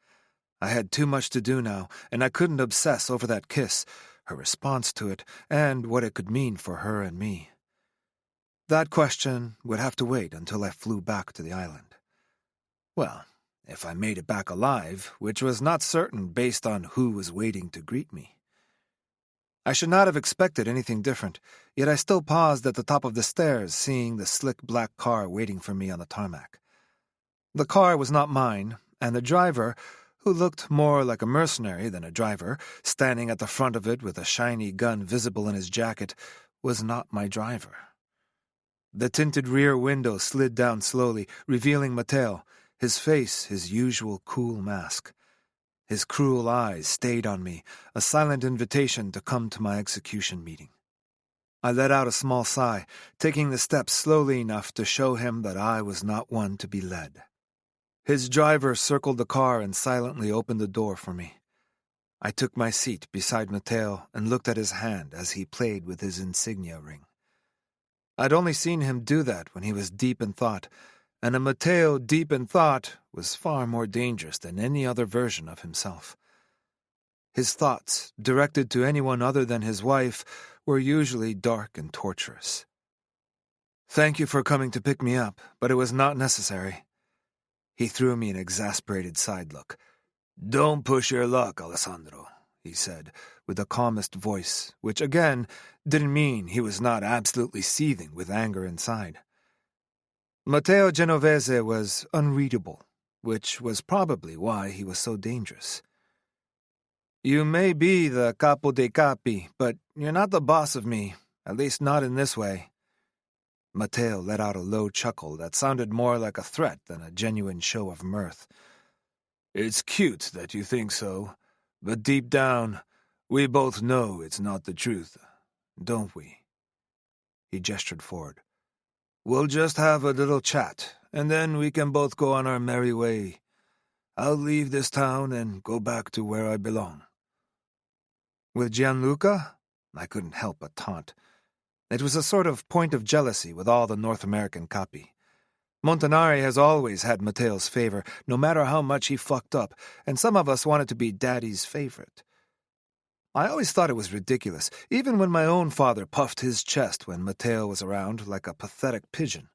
[SPEAKER 2] I had too much to do now, and I couldn't obsess over that kiss, her response to it, and what it could mean for her and me. That question would have to wait until I flew back to the island. Well, if I made it back alive, which was not certain based on who was waiting to greet me. I should not have expected anything different, yet I still paused at the top of the stairs, seeing the slick black car waiting for me on the tarmac. The car was not mine, and the driver, who looked more like a mercenary than a driver, standing at the front of it with a shiny gun visible in his jacket, was not my driver. The tinted rear window slid down slowly, revealing Mateo, his face his usual cool mask. His cruel eyes stayed on me, a silent invitation to come to my execution meeting. I let out a small sigh, taking the steps slowly enough to show him that I was not one to be led. His driver circled the car and silently opened the door for me. I took my seat beside Mateo and looked at his hand as he played with his insignia ring. I'd only seen him do that when he was deep in thought, and a Mateo deep in thought was far more dangerous than any other version of himself. His thoughts, directed to anyone other than his wife, were usually dark and torturous. "Thank you for coming to pick me up, but it was not necessary." He threw me an exasperated side look. "Don't push your luck, Alessandro," he said, with the calmest voice, which again didn't mean he was not absolutely seething with anger inside. Matteo Genovese was unreadable, which was probably why he was so dangerous. "You may be the capo dei capi, but you're not the boss of me, at least not in this way." Matteo let out a low chuckle that sounded more like a threat than a genuine show of mirth. "It's cute that you think so, but deep down, we both know it's not the truth, don't we?" He gestured forward. "We'll just have a little chat, and then we can both go on our merry way. I'll leave this town and go back to where I belong." "With Gianluca?" I couldn't help but taunt. It was a sort of point of jealousy with all the North American capi. Montanari has always had Matteo's favor, no matter how much he fucked up, and some of us wanted to be Daddy's favorite. I always thought it was ridiculous, even when my own father puffed his chest when Matteo was around like a pathetic pigeon.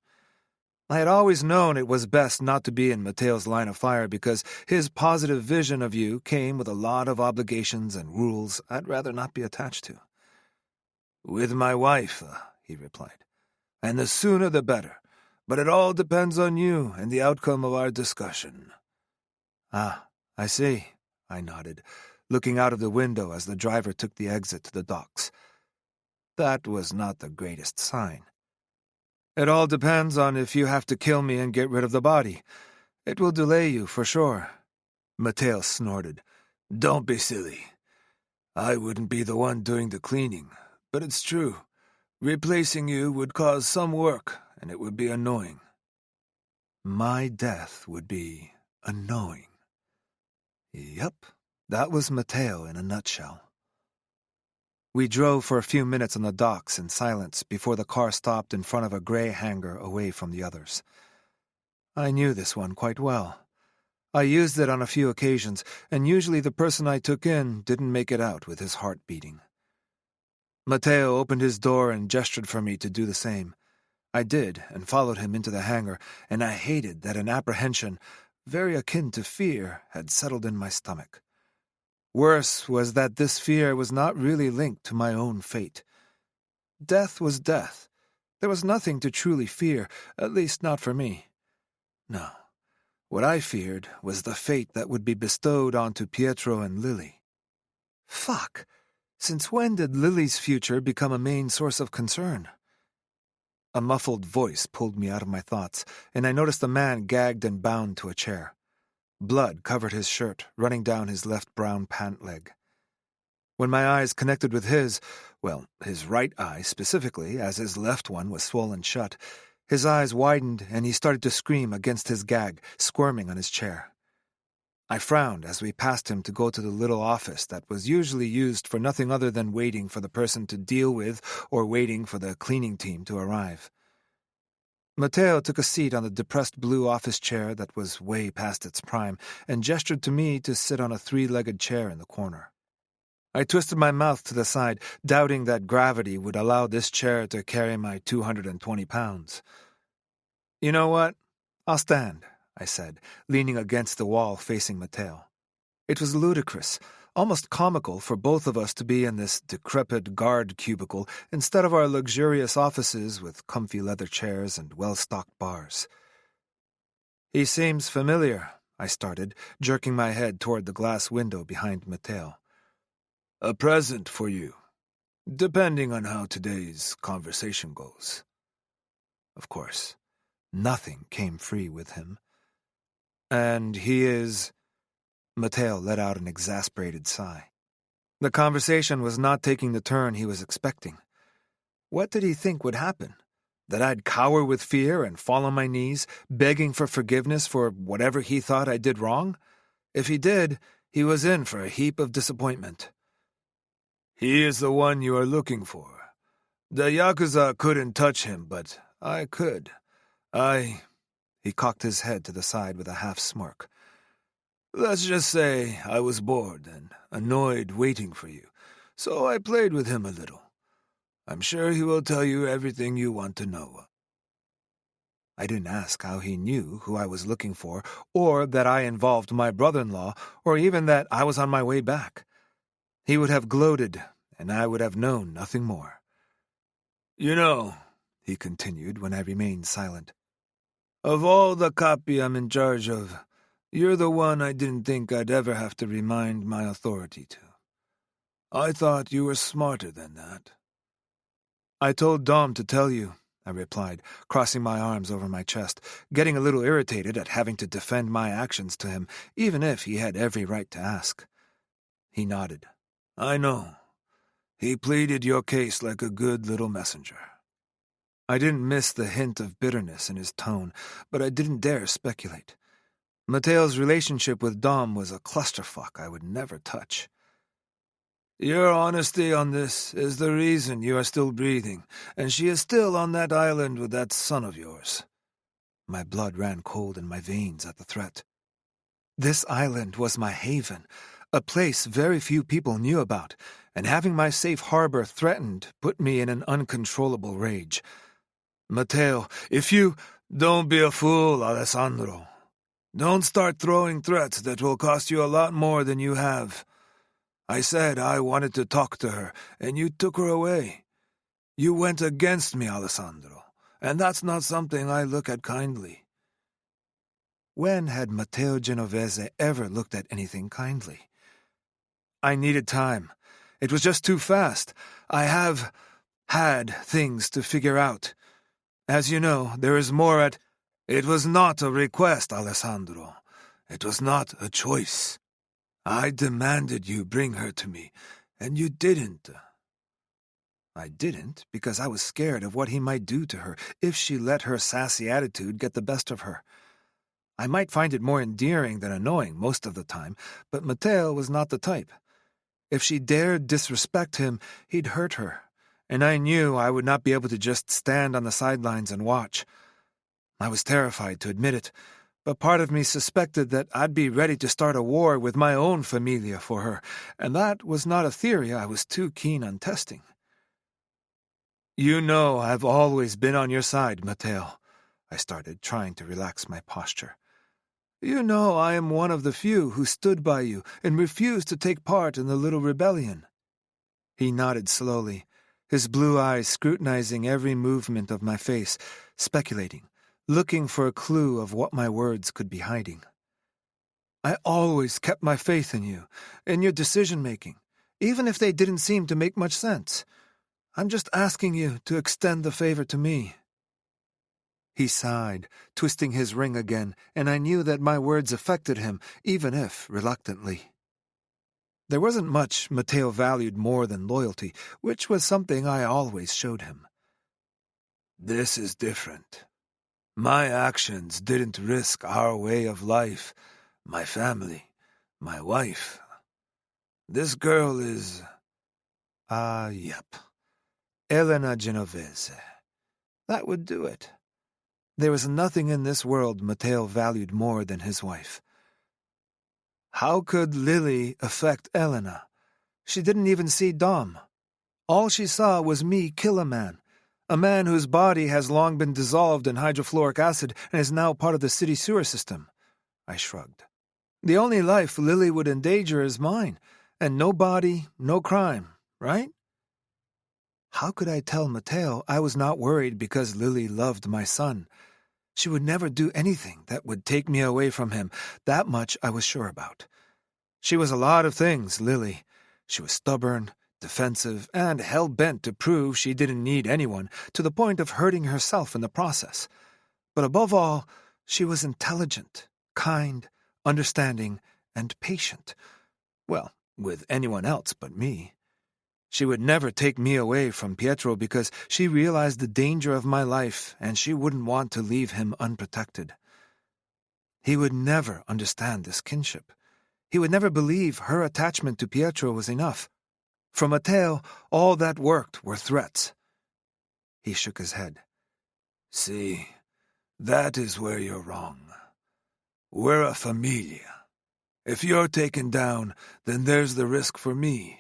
[SPEAKER 2] I had always known it was best not to be in Matteo's line of fire because his positive vision of you came with a lot of obligations and rules I'd rather not be attached to. "With my wife," he replied, "and the sooner the better, but it all depends on you and the outcome of our discussion." "Ah, I see," I nodded, looking out of the window as the driver took the exit to the docks. That was not the greatest sign. "It all depends on if you have to kill me and get rid of the body. It will delay you, for sure." Matteo snorted. "Don't be silly. I wouldn't be the one doing the cleaning, but it's true. Replacing you would cause some work, and it would be annoying." My death would be annoying. Yep, that was Matteo in a nutshell. We drove for a few minutes on the docks in silence before the car stopped in front of a gray hangar away from the others. I knew this one quite well. I used it on a few occasions, and usually the person I took in didn't make it out with his heart beating. Matteo opened his door and gestured for me to do the same. I did, and followed him into the hangar, and I hated that an apprehension, very akin to fear, had settled in my stomach. Worse was that this fear was not really linked to my own fate. Death was death. There was nothing to truly fear, at least not for me. No. What I feared was the fate that would be bestowed onto Pietro and Lily. Fuck! Since when did Lily's future become a main source of concern? A muffled voice pulled me out of my thoughts, and I noticed a man gagged and bound to a chair. Blood covered his shirt, running down his left brown pant leg. When my eyes connected with his right eye specifically, as his left one was swollen shut, his eyes widened and he started to scream against his gag, squirming on his chair. I frowned as we passed him to go to the little office that was usually used for nothing other than waiting for the person to deal with or waiting for the cleaning team to arrive. Matteo took a seat on the depressed blue office chair that was way past its prime and gestured to me to sit on a three-legged chair in the corner. I twisted my mouth to the side, doubting that gravity would allow this chair to carry my 220 pounds. "You know what? I'll stand," I said, leaning against the wall facing Matteo. It was ludicrous, almost comical for both of us to be in this decrepit guard cubicle instead of our luxurious offices with comfy leather chairs and well-stocked bars. "He seems familiar," I started, jerking my head toward the glass window behind Matteo. "A present for you, depending on how today's conversation goes." Of course, nothing came free with him. "And he is—" Matteo let out an exasperated sigh. The conversation was not taking the turn he was expecting. What did he think would happen? That I'd cower with fear and fall on my knees, begging for forgiveness for whatever he thought I did wrong? If he did, he was in for a heap of disappointment. "He is the one you are looking for. The Yakuza couldn't touch him, but I could. He cocked his head to the side with a half-smirk. "Let's just say I was bored and annoyed waiting for you, so I played with him a little. I'm sure he will tell you everything you want to know." I didn't ask how he knew who I was looking for, or that I involved my brother-in-law, or even that I was on my way back. He would have gloated, and I would have known nothing more. "You know," he continued when I remained silent, "of all the copy I'm in charge of, you're the one I didn't think I'd ever have to remind my authority to. I thought you were smarter than that." "I told Dom to tell you," I replied, crossing my arms over my chest, getting a little irritated at having to defend my actions to him, even if he had every right to ask. He nodded. "I know. He pleaded your case like a good little messenger." I didn't miss the hint of bitterness in his tone, but I didn't dare speculate. Matteo's relationship with Dom was a clusterfuck I would never touch. "Your honesty on this is the reason you are still breathing, and she is still on that island with that son of yours." My blood ran cold in my veins at the threat. This island was my haven, a place very few people knew about, and having my safe harbor threatened put me in an uncontrollable rage. "Matteo, if you—" "Don't be a fool, Alessandro. Don't start throwing threats that will cost you a lot more than you have. I said I wanted to talk to her, and you took her away. You went against me, Alessandro, and that's not something I look at kindly." When had Matteo Genovese ever looked at anything kindly? I needed time. It was just too fast. I have had things to figure out. As you know, there is more at— "It was not a request, Alessandro. It was not a choice. I demanded you bring her to me, and you didn't." I didn't because I was scared of what he might do to her if she let her sassy attitude get the best of her. I might find it more endearing than annoying most of the time, but Matteo was not the type. If she dared disrespect him, he'd hurt her, and I knew I would not be able to just stand on the sidelines and watch. I was terrified to admit it, But part of me suspected that I'd be ready to start a war with my own familia for her, and that was not a theory I was too keen on testing. You know I've always been on your side, Mateo, I started, trying to relax my posture. You know I am one of the few who stood by you and refused to take part in the little rebellion. He nodded slowly, his blue eyes scrutinizing every movement of my face, speculating, looking for a clue of what my words could be hiding. I always kept my faith in you, in your decision-making, even if they didn't seem to make much sense. I'm just asking you to extend the favor to me. He sighed, twisting his ring again, and I knew that my words affected him, even if reluctantly. There wasn't much Mateo valued more than loyalty, which was something I always showed him. This is different. My actions didn't risk our way of life, my family, my wife. This girl is... yep. Elena Genovese. That would do it. There was nothing in this world Mateo valued more than his wife. How could Lily affect Elena? She didn't even see Dom. All she saw was me kill a man whose body has long been dissolved in hydrofluoric acid and is now part of the city sewer system. I shrugged. The only life Lily would endanger is mine, and no body, no crime, right? How could I tell Mateo I was not worried because Lily loved my son? She would never do anything that would take me away from him. That much I was sure about. She was a lot of things, Lily. She was stubborn, defensive, and hell-bent to prove she didn't need anyone, to the point of hurting herself in the process. But above all, she was intelligent, kind, understanding, and patient. Well, with anyone else but me. She would never take me away from Pietro because she realized the danger of my life and she wouldn't want to leave him unprotected. He would never understand this kinship. He would never believe her attachment to Pietro was enough. For Matteo, all that worked were threats. He shook his head. See, that is where you're wrong. We're a familia. If you're taken down, then there's the risk for me.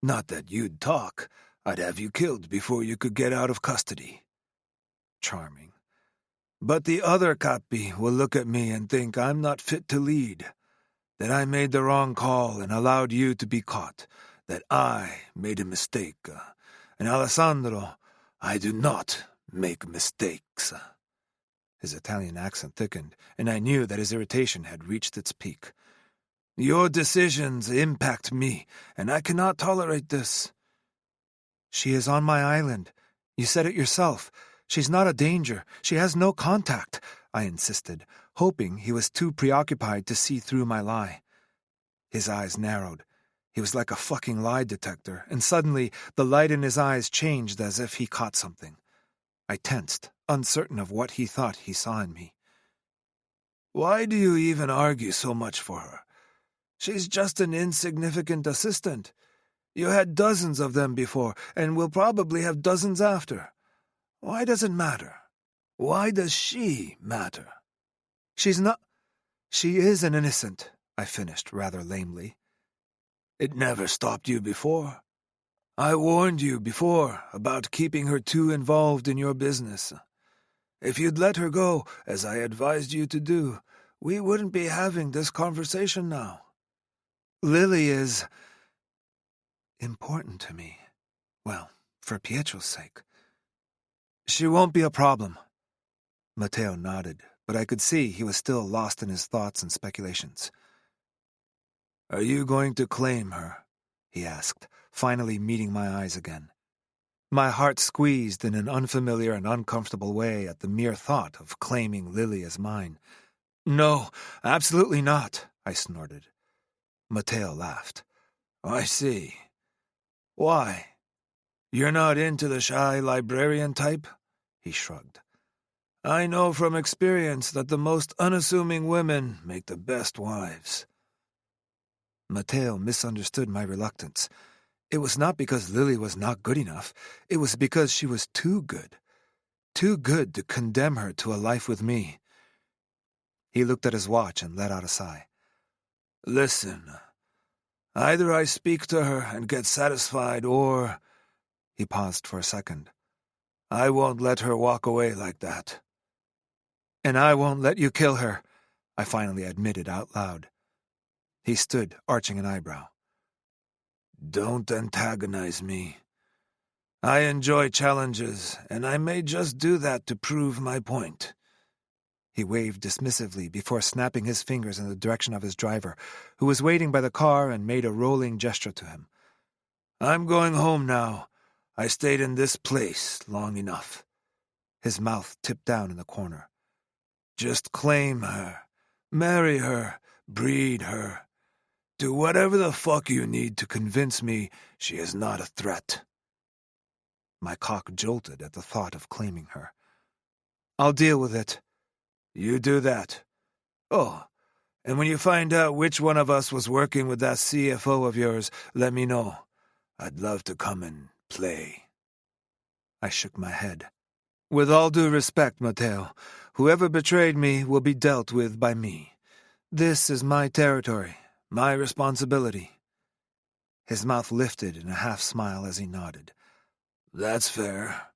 [SPEAKER 2] Not that you'd talk. I'd have you killed before you could get out of custody. Charming. But the other capi will look at me and think I'm not fit to lead, that I made the wrong call and allowed you to be caught, that I made a mistake. And Alessandro, I do not make mistakes. His Italian accent thickened, and I knew that his irritation had reached its peak. Your decisions impact me, and I cannot tolerate this. She is on my island. You said it yourself. She's not a danger. She has no contact, I insisted, hoping he was too preoccupied to see through my lie. His eyes narrowed. He was like a fucking lie detector, and suddenly the light in his eyes changed as if he caught something. I tensed, uncertain of what he thought he saw in me. Why do you even argue so much for her? She's just an insignificant assistant. You had dozens of them before, and will probably have dozens after. Why does it matter? Why does she matter? She's not... She is an innocent, I finished rather lamely. It never stopped you before. I warned you before about keeping her too involved in your business. If you'd let her go, as I advised you to do, we wouldn't be having this conversation now. Lily is... important to me. Well, for Pietro's sake. She won't be a problem. Matteo nodded, but I could see he was still lost in his thoughts and speculations. Are you going to claim her? He asked, finally meeting my eyes again. My heart squeezed in an unfamiliar and uncomfortable way at the mere thought of claiming Lily as mine. No, absolutely not, I snorted. Matteo laughed. I see. Why? You're not into the shy librarian type? He shrugged. I know from experience that the most unassuming women make the best wives. Matteo misunderstood my reluctance. It was not because Lily was not good enough. It was because she was too good. Too good to condemn her to a life with me. He looked at his watch and let out a sigh. "Listen, either I speak to her and get satisfied, or—" He paused for a second. "I won't let her walk away like that." "And I won't let you kill her," I finally admitted out loud. He stood, arching an eyebrow. "Don't antagonize me. I enjoy challenges, and I may just do that to prove my point." He waved dismissively before snapping his fingers in the direction of his driver, who was waiting by the car, and made a rolling gesture to him. "I'm going home now. I stayed in this place long enough." His mouth tipped down in the corner. "Just claim her, marry her, breed her. Do whatever the fuck you need to convince me she is not a threat." My cock jolted at the thought of claiming her. "I'll deal with it." "You do that. Oh, and when you find out which one of us was working with that CFO of yours, let me know. I'd love to come and play." I shook my head. "With all due respect, Mateo, whoever betrayed me will be dealt with by me. This is my territory, my responsibility." His mouth lifted in a half-smile as he nodded. "That's fair.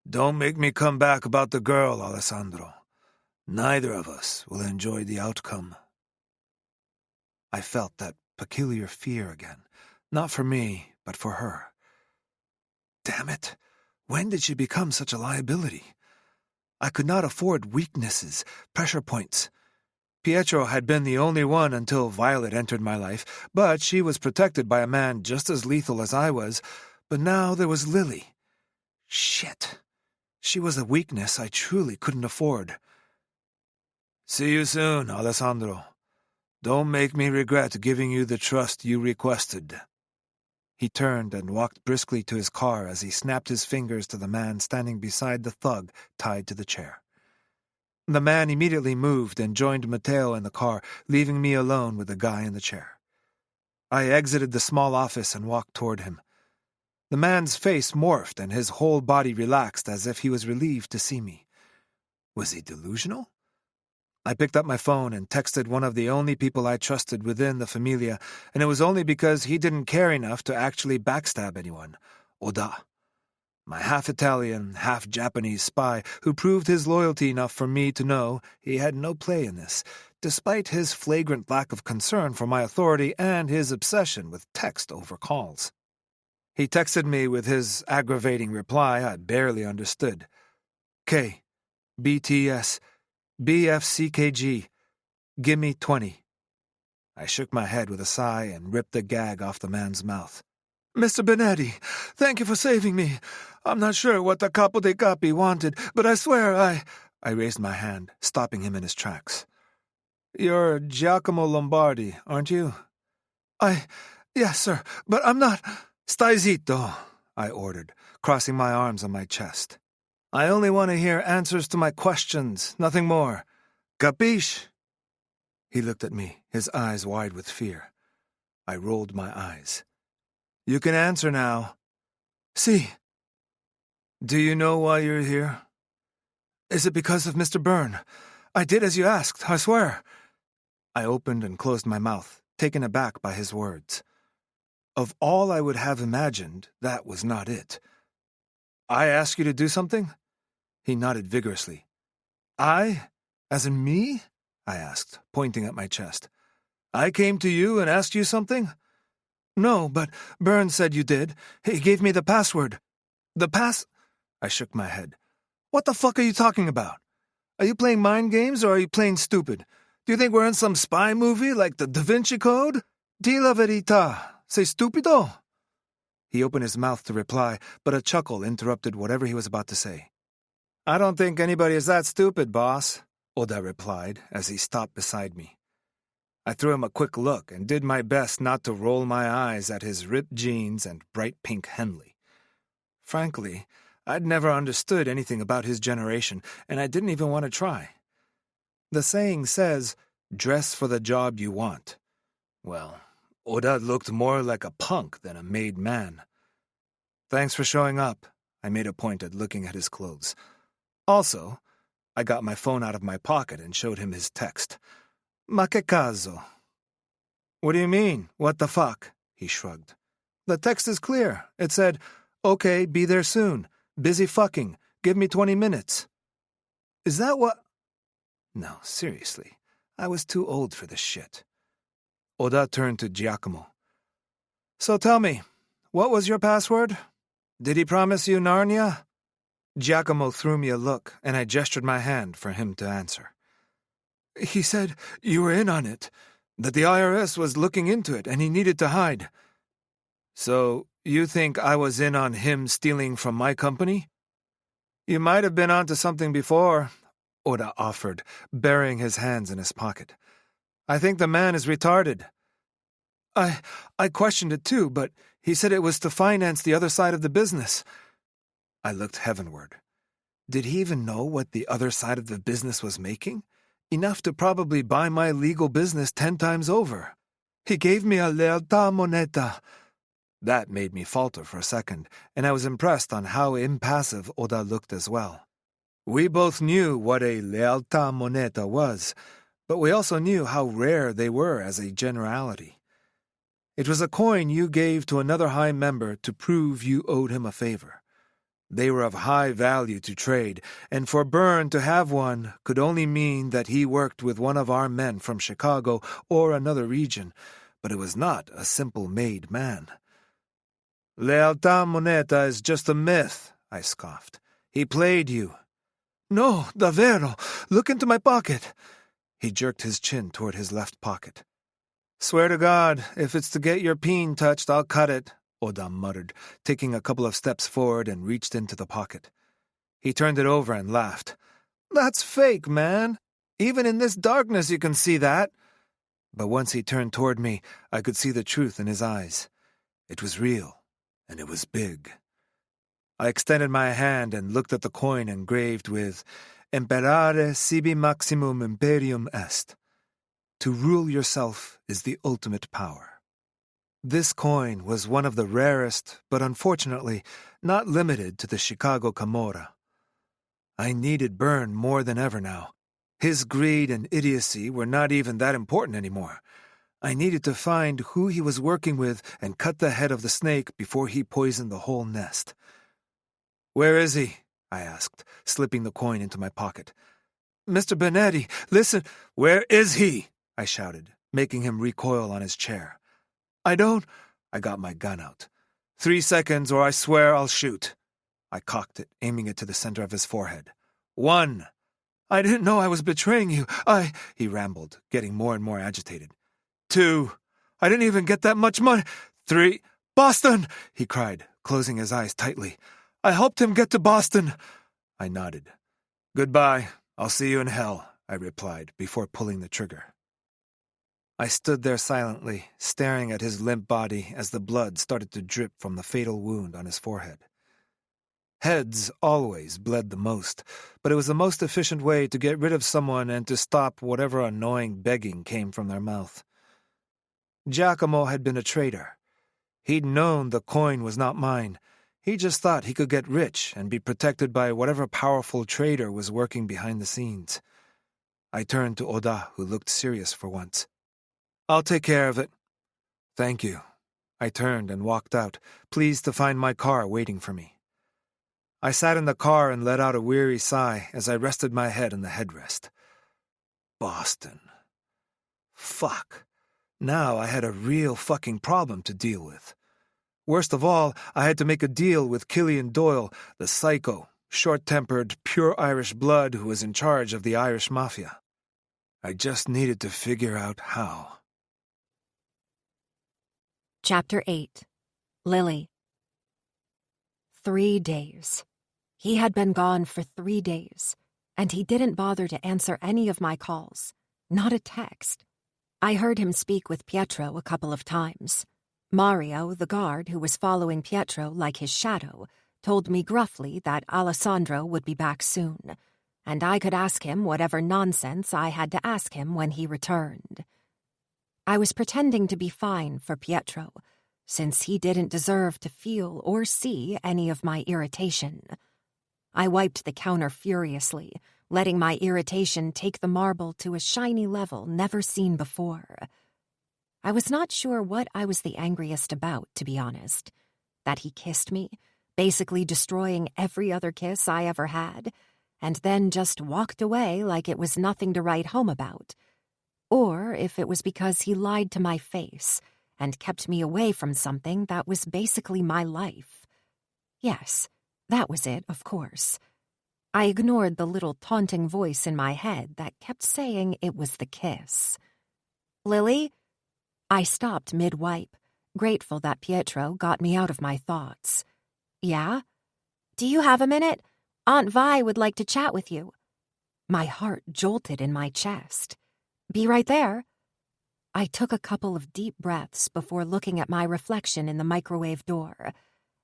[SPEAKER 2] Don't make me come back about the girl, Alessandro. Neither of us will enjoy the outcome." I felt that peculiar fear again, not for me, but for her. Damn it, when did she become such a liability? I could not afford weaknesses, pressure points. Pietro had been the only one until Violet entered my life, but she was protected by a man just as lethal as I was. But now there was Lily. Shit. She was a weakness I truly couldn't afford. "See you soon, Alessandro. Don't make me regret giving you the trust you requested." He turned and walked briskly to his car as he snapped his fingers to the man standing beside the thug tied to the chair. The man immediately moved and joined Mateo in the car, leaving me alone with the guy in the chair. I exited the small office and walked toward him. The man's face morphed and his whole body relaxed as if he was relieved to see me. Was he delusional? I picked up my phone and texted one of the only people I trusted within the Familia, and it was only because he didn't care enough to actually backstab anyone. Oda. My half-Italian, half-Japanese spy who proved his loyalty enough for me to know he had no play in this, despite his flagrant lack of concern for my authority and his obsession with text over calls. He texted me with his aggravating reply I barely understood. K. BTS. BFCKG. Gimme 20. I shook my head with a sigh and ripped the gag off the man's mouth. "Mr. Benetti, thank you for saving me. I'm not sure what the Capo dei Capi wanted, but I swear I raised my hand, stopping him in his tracks. "You're Giacomo Lombardi, aren't you?" Yes, sir, but I'm not—" "Stai zitto," I ordered, crossing my arms on my chest. "I only want to hear answers to my questions, nothing more. Capisce?" He looked at me, his eyes wide with fear. I rolled my eyes. "You can answer now." "Si." "Do you know why you're here?" "Is it because of Mr. Byrne? I did as you asked, I swear." I opened and closed my mouth, taken aback by his words. Of all I would have imagined, that was not it. "I asked you to do something?" He nodded vigorously. "I? As in me?" I asked, pointing at my chest. "I came to you and asked you something?" "No, but Byrne said you did. He gave me the password." "The pass—" I shook my head. "What the fuck are you talking about? Are you playing mind games or are you playing stupid? Do you think we're in some spy movie like the Da Vinci Code? Di la verità. Sei stupido?" He opened his mouth to reply, but a chuckle interrupted whatever he was about to say. "I don't think anybody is that stupid, boss," Oda replied as he stopped beside me. I threw him a quick look and did my best not to roll my eyes at his ripped jeans and bright pink Henley. Frankly, I'd never understood anything about his generation, and I didn't even want to try. The saying says, "Dress for the job you want." Well, Oda looked more like a punk than a made man. "Thanks for showing up," I made a point at looking at his clothes. "Also, I got my phone out of my pocket and showed him his text. Ma che caso? What do you mean, what the fuck? He shrugged. The text is clear. It said, okay, be there soon. Busy fucking. Give me 20 minutes. Is that what... No, seriously. I was too old for this shit. Oda turned to Giacomo. So tell me, what was your password? Did he promise you Narnia? Giacomo threw me a look, and I gestured my hand for him to answer. He said you were in on it, that the IRS was looking into it and he needed to hide. So, you think I was in on him stealing from my company? You might have been onto something before, Oda offered, burying his hands in his pocket. I think the man is retarded. I questioned it too, but he said it was to finance the other side of the business. I looked heavenward. Did he even know what the other side of the business was making? Enough to probably buy my legal business 10 times over. He gave me a lealtà moneta. That made me falter for a second, and I was impressed on how impassive Oda looked as well. We both knew what a lealtà moneta was, but we also knew how rare they were as a generality. It was a coin you gave to another high member to prove you owed him a favor. They were of high value to trade, and for Byrne to have one could only mean that he worked with one of our men from Chicago or another region, but it was not a simple-made man. Lealtà moneta is just a myth, I scoffed. He played you. No, davvero. Look into my pocket. He jerked his chin toward his left pocket. Swear to God, if it's to get your peen touched, I'll cut it, Oda muttered, taking a couple of steps forward and reached into the pocket. He turned it over and laughed. That's fake, man. Even in this darkness you can see that. But once he turned toward me, I could see the truth in his eyes. It was real, and it was big. I extended my hand and looked at the coin engraved with Imperare sibi maximum imperium est. To rule yourself is the ultimate power. This coin was one of the rarest, but unfortunately not limited to the Chicago Camorra. I needed Byrne more than ever now. His greed and idiocy were not even that important anymore. I needed to find who he was working with and cut the head of the snake before he poisoned the whole nest. Where is he? I asked, slipping the coin into my pocket. Mr. Benetti, listen, where is he? I shouted, making him recoil on his chair. I got my gun out. 3 seconds or I swear I'll shoot. I cocked it, aiming it to the center of his forehead. 1. I didn't know I was betraying you. He rambled, getting more and more agitated. 2. I didn't even get that much money. 3. Boston! He cried, closing his eyes tightly. I helped him get to Boston. I nodded. Goodbye. I'll see you in hell, I replied, before pulling the trigger. I stood there silently, staring at his limp body as the blood started to drip from the fatal wound on his forehead. Heads always bled the most, but it was the most efficient way to get rid of someone and to stop whatever annoying begging came from their mouth. Giacomo had been a traitor. He'd known the coin was not mine. He just thought he could get rich and be protected by whatever powerful trader was working behind the scenes. I turned to Oda, who looked serious for once. I'll take care of it. Thank you. I turned and walked out, pleased to find my car waiting for me. I sat in the car and let out a weary sigh as I rested my head in the headrest. Boston. Fuck. Now I had a real fucking problem to deal with. Worst of all, I had to make a deal with Killian Doyle, the psycho, short-tempered, pure Irish blood who was in charge of the Irish Mafia. I just needed to figure out how.
[SPEAKER 1] Chapter 8. Lily. 3 days. He had been gone for 3 days, and he didn't bother to answer any of my calls, not a text. I heard him speak with Pietro a couple of times. Mario, the guard who was following Pietro like his shadow, told me gruffly that Alessandro would be back soon, and I could ask him whatever nonsense I had to ask him when he returned. I was pretending to be fine for Pietro, since he didn't deserve to feel or see any of my irritation. I wiped the counter furiously, letting my irritation take the marble to a shiny level never seen before. I was not sure what I was the angriest about, to be honest. That he kissed me, basically destroying every other kiss I ever had, and then just walked away like it was nothing to write home about. Or if it was because he lied to my face and kept me away from something that was basically my life. Yes, that was it, of course. I ignored the little taunting voice in my head that kept saying it was the kiss. "Lily?" I stopped mid-wipe, grateful that Pietro got me out of my thoughts. "Yeah? Do you have a minute? Aunt Vi would like to chat with you." My heart jolted in my chest. "Be right there." I took a couple of deep breaths before looking at my reflection in the microwave door,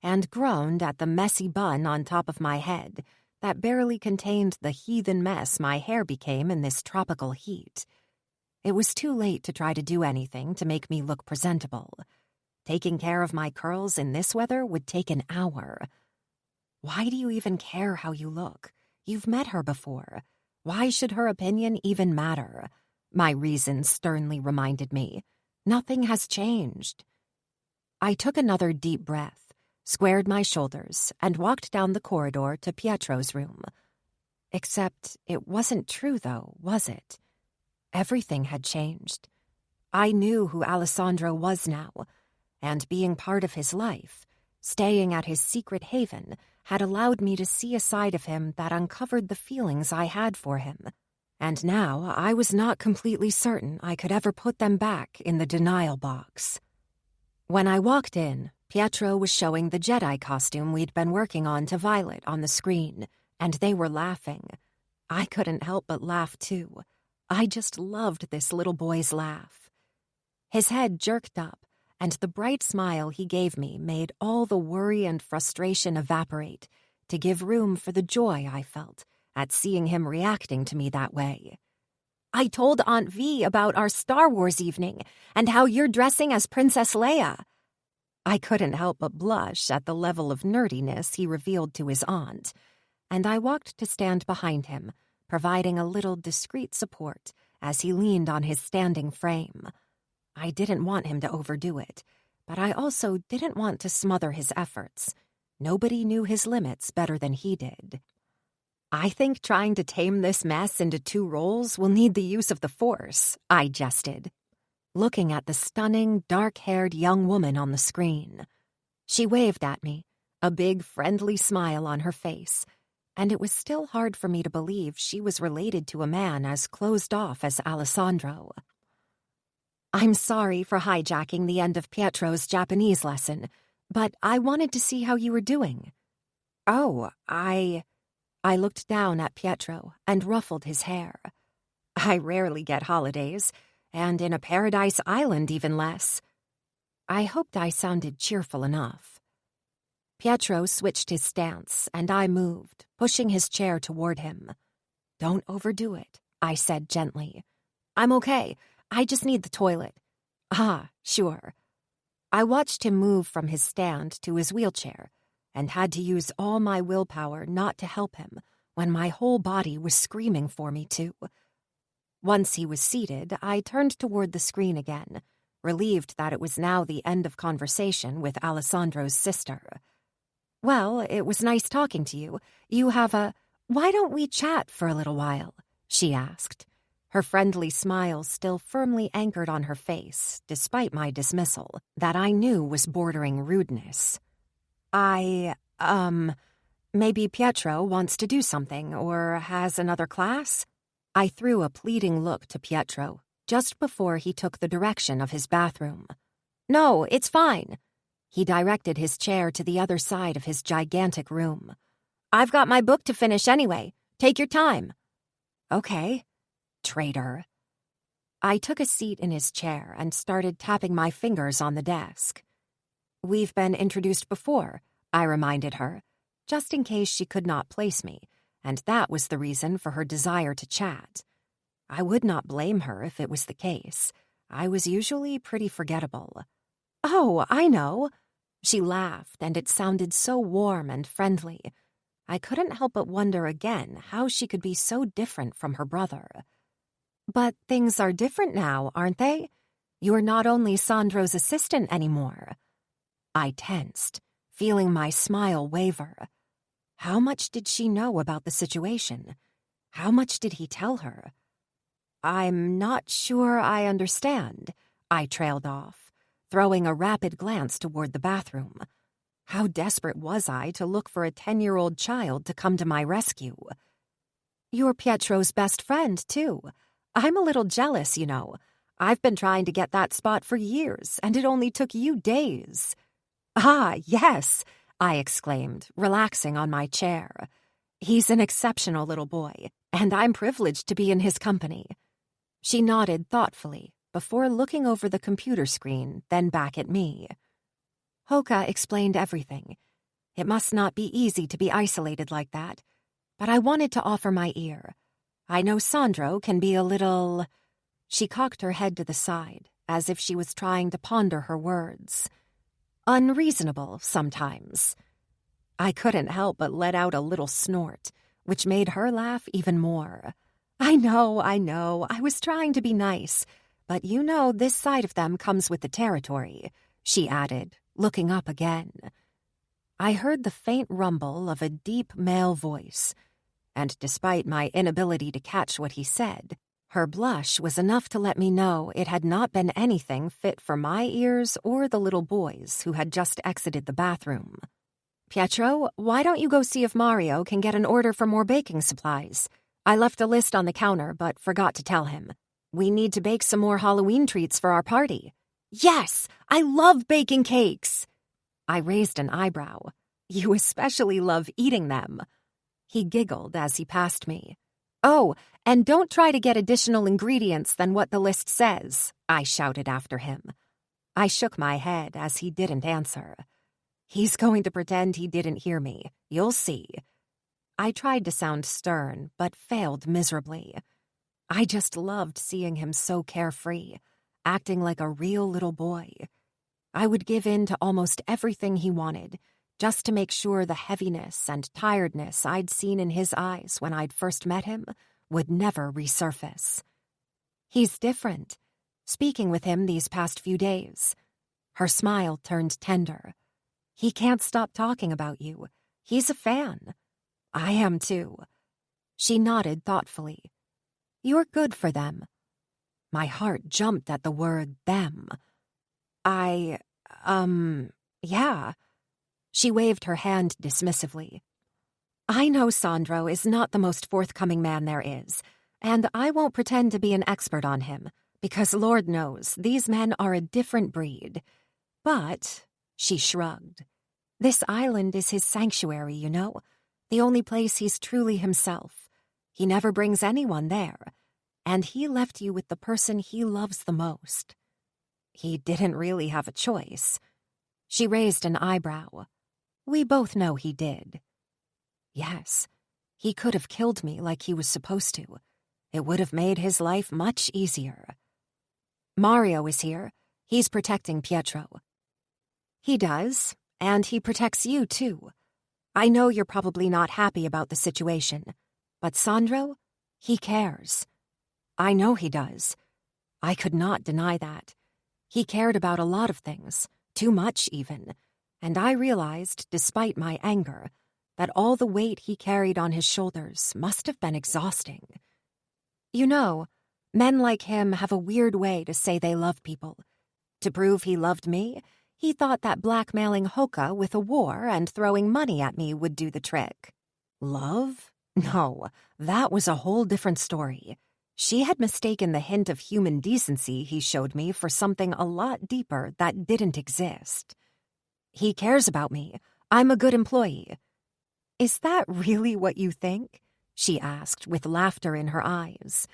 [SPEAKER 1] and groaned at the messy bun on top of my head that barely contained the heathen mess my hair became in this tropical heat. It was too late to try to do anything to make me look presentable. Taking care of my curls in this weather would take an hour. Why do you even care how you look? You've met her before. Why should her opinion even matter? My reason sternly reminded me. Nothing has changed. I took another deep breath, squared my shoulders, and walked down the corridor to Pietro's room. Except it wasn't true, though, was it? Everything had changed. I knew who Alessandro was now, and being part of his life, staying at his secret haven, had allowed me to see a side of him that uncovered the feelings I had for him. And now I was not completely certain I could ever put them back in the denial box. When I walked in, Pietro was showing the Jedi costume we'd been working on to Violet on the screen, and they were laughing. I couldn't help but laugh too. I just loved this little boy's laugh. His head jerked up, and the bright smile he gave me made all the worry and frustration evaporate to give room for the joy I felt at seeing him reacting to me that way. "I told Aunt V about our Star Wars evening and how you're dressing as Princess Leia." I couldn't help but blush at the level of nerdiness he revealed to his aunt, and I walked to stand behind him, providing a little discreet support as he leaned on his standing frame. I didn't want him to overdo it, but I also didn't want to smother his efforts. Nobody knew his limits better than he did. "I think trying to tame this mess into 2 roles will need the use of the Force," I jested, looking at the stunning, dark-haired young woman on the screen. She waved at me, a big, friendly smile on her face, and it was still hard for me to believe she was related to a man as closed off as Alessandro. "I'm sorry for hijacking the end of Pietro's Japanese lesson, but I wanted to see how you were doing." "Oh, I looked down at Pietro and ruffled his hair. "I rarely get holidays, and in a paradise island even less." I hoped I sounded cheerful enough. Pietro switched his stance, and I moved, pushing his chair toward him. "Don't overdo it," I said gently. "I'm okay. I just need the toilet." "Ah, sure." I watched him move from his stand to his wheelchair, and had to use all my willpower not to help him when my whole body was screaming for me to. Once he was seated, I turned toward the screen again, relieved that it was now the end of conversation with Alessandro's sister. "Well, it was nice talking to you. You have a... Why don't we chat for a little while?" she asked, her friendly smile still firmly anchored on her face, despite my dismissal, that I knew was bordering rudeness. Maybe Pietro wants to do something or has another class?" I threw a pleading look to Pietro just before he took the direction of his bathroom. "No, it's fine." He directed his chair to the other side of his gigantic room. "I've got my book to finish anyway. Take your time." "Okay, traitor." I took a seat in his chair and started tapping my fingers on the desk. "We've been introduced before," I reminded her, just in case she could not place me, and that was the reason for her desire to chat. I would not blame her if it was the case. I was usually pretty forgettable. "Oh, I know." She laughed, and it sounded so warm and friendly. I couldn't help but wonder again how she could be so different from her brother. But things are different now, aren't they? You're not only Sandro's assistant anymore. I tensed, feeling my smile waver. How much did she know about the situation? How much did he tell her? I'm not sure I understand, I trailed off, throwing a rapid glance toward the bathroom. How desperate was I to look for a 10-year-old child to come to my rescue? You're Pietro's best friend, too. I'm a little jealous, you know. I've been trying to get that spot for years, and it only took you days. Ah, yes, I exclaimed, relaxing on my chair. He's an exceptional little boy, and I'm privileged to be in his company. She nodded thoughtfully before looking over the computer screen, then back at me. Hoka explained everything. It must not be easy to be isolated like that, but I wanted to offer my ear. I know Sandro can be a little... She cocked her head to the side, as if she was trying to ponder her words. Unreasonable, sometimes. I couldn't help but let out a little snort, which made her laugh even more. I know, I was trying to be nice, but you know this side of them comes with the territory, she added, looking up again. I heard the faint rumble of a deep male voice, and despite my inability to catch what he said, her blush was enough to let me know it had not been anything fit for my ears or the little boys who had just exited the bathroom. Pietro, why don't you go see if Mario can get an order for more baking supplies? I left a list on the counter but forgot to tell him. We need to bake some more Halloween treats for our party. Yes, I love baking cakes! I raised an eyebrow. You especially love eating them. He giggled as he passed me. Oh, and don't try to get additional ingredients than what the list says, I shouted after him. I shook my head as he didn't answer. He's going to pretend he didn't hear me. You'll see. I tried to sound stern, but failed miserably. I just loved seeing him so carefree, acting like a real little boy. I would give in to almost everything he wanted, just to make sure the heaviness and tiredness I'd seen in his eyes when I'd first met him would never resurface. He's different. Speaking with him these past few days. Her smile turned tender. He can't stop talking about you. He's a fan. I am too. She nodded thoughtfully. You're good for them. My heart jumped at the word them. Yeah. She waved her hand dismissively. I know Sandro is not the most forthcoming man there is, and I won't pretend to be an expert on him, because Lord knows these men are a different breed. But, she shrugged, this island is his sanctuary, you know, the only place he's truly himself. He never brings anyone there, and he left you with the person he loves the most. He didn't really have a choice. She raised an eyebrow. We both know he did. Yes, he could have killed me like he was supposed to. It would have made his life much easier. Mario is here. He's protecting Pietro. He does, and he protects you too. I know you're probably not happy about the situation, but Sandro, he cares. I know he does. I could not deny that. He cared about a lot of things, too much even, and I realized, despite my anger, that all the weight he carried on his shoulders must have been exhausting. You know, men like him have a weird way to say they love people. To prove he loved me, he thought that blackmailing Hoka with a war and throwing money at me would do the trick. Love? No, that was a whole different story. She had mistaken the hint of human decency he showed me for something a lot deeper that didn't exist. He cares about me. I'm a good employee. Is that really what you think? She asked with laughter in her eyes.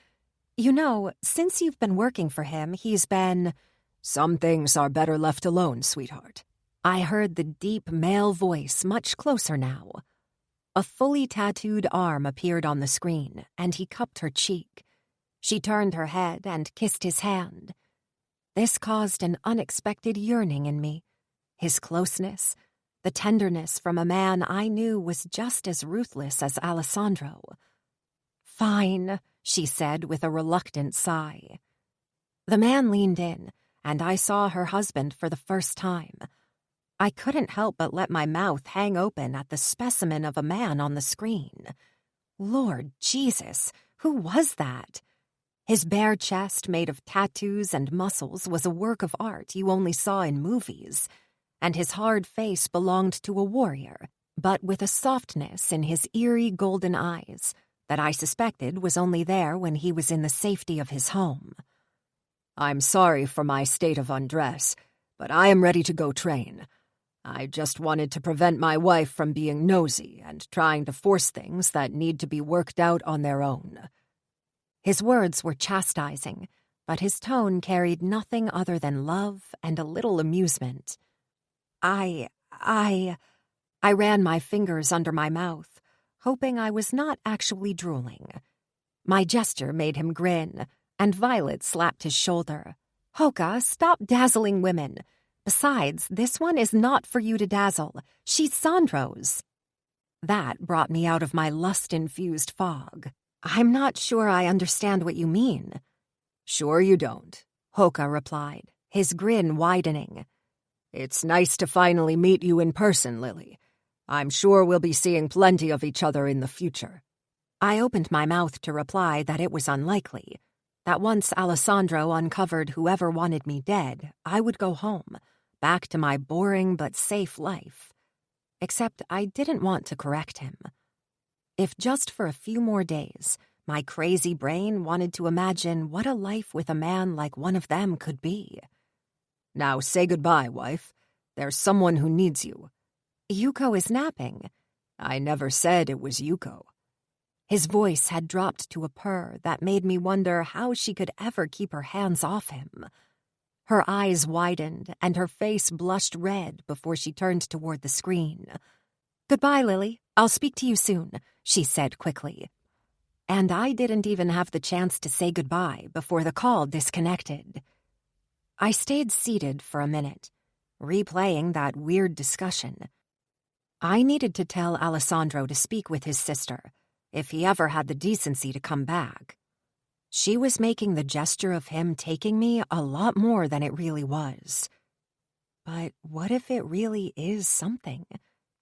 [SPEAKER 1] You know, since you've been working for him, he's been... Some things are better left alone, sweetheart. I heard the deep male voice much closer now. A fully tattooed arm appeared on the screen, and he cupped her cheek. She turned her head and kissed his hand. This caused an unexpected yearning in me. His closeness, the tenderness from a man I knew was just as ruthless as Alessandro. "Fine," she said with a reluctant sigh. The man leaned in, and I saw her husband for the first time. I couldn't help but let my mouth hang open at the specimen of a man on the screen. Lord Jesus, who was that? His bare chest made of tattoos and muscles was a work of art you only saw in movies, and his hard face belonged to a warrior, but with a softness in his eerie golden eyes that I suspected was only there when he was in the safety of his home. "I'm sorry for my state of undress, but I am ready to go train. I just wanted to prevent my wife from being nosy and trying to force things that need to be worked out on their own." His words were chastising, but his tone carried nothing other than love and a little amusement. I ran my fingers under my mouth, hoping I was not actually drooling. My gesture made him grin, and Violet slapped his shoulder. "Hoka, stop dazzling women. Besides, this one is not for you to dazzle. She's Sandro's." That brought me out of my lust-infused fog. "I'm not sure I understand what you mean." "Sure you don't," Hoka replied, his grin widening. "It's nice to finally meet you in person, Lily. I'm sure we'll be seeing plenty of each other in the future." I opened my mouth to reply that it was unlikely, that once Alessandro uncovered whoever wanted me dead, I would go home, back to my boring but safe life. Except I didn't want to correct him. If just for a few more days, my crazy brain wanted to imagine what a life with a man like one of them could be. "Now say goodbye, wife. There's someone who needs you." "Yuko is napping." "I never said it was Yuko." His voice had dropped to a purr that made me wonder how she could ever keep her hands off him. Her eyes widened and her face blushed red before she turned toward the screen. "Goodbye, Lily. I'll speak to you soon," she said quickly. And I didn't even have the chance to say goodbye before the call disconnected. I stayed seated for a minute, replaying that weird discussion. I needed to tell Alessandro to speak with his sister, if he ever had the decency to come back. She was making the gesture of him taking me a lot more than it really was. But what if it really is something?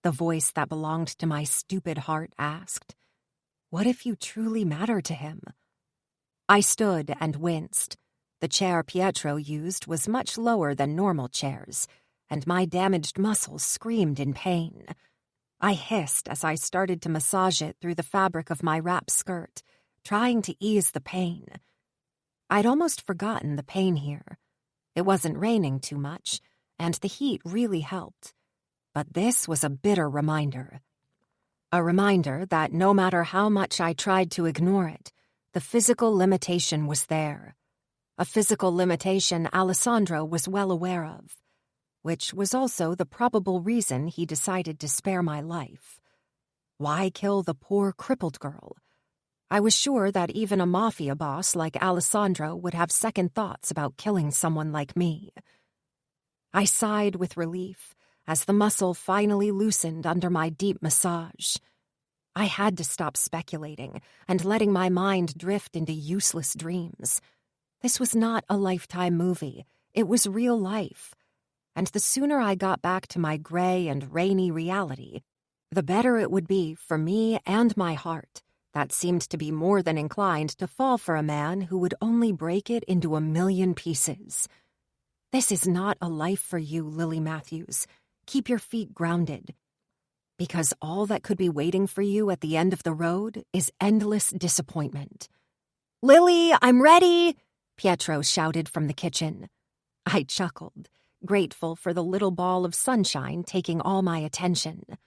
[SPEAKER 1] The voice that belonged to my stupid heart asked. What if you truly matter to him? I stood and winced. The chair Pietro used was much lower than normal chairs, and my damaged muscles screamed in pain. I hissed as I started to massage it through the fabric of my wrap skirt, trying to ease the pain. I'd almost forgotten the pain here. It wasn't raining too much, and the heat really helped. But this was a bitter reminder. A reminder that no matter how much I tried to ignore it, the physical limitation was there. A physical limitation Alessandro was well aware of, which was also the probable reason he decided to spare my life. Why kill the poor crippled girl? I was sure that even a Mafia boss like Alessandro would have second thoughts about killing someone like me. I sighed with relief as the muscle finally loosened under my deep massage. I had to stop speculating and letting my mind drift into useless dreams. This was not a Lifetime movie. It was real life. And the sooner I got back to my gray and rainy reality, the better it would be for me and my heart, that seemed to be more than inclined to fall for a man who would only break it into a million pieces. This is not a life for you, Lily Matthews. Keep your feet grounded. Because all that could be waiting for you at the end of the road is endless disappointment. "Lily, I'm ready!" Pietro shouted from the kitchen. I chuckled, grateful for the little ball of sunshine taking all my attention.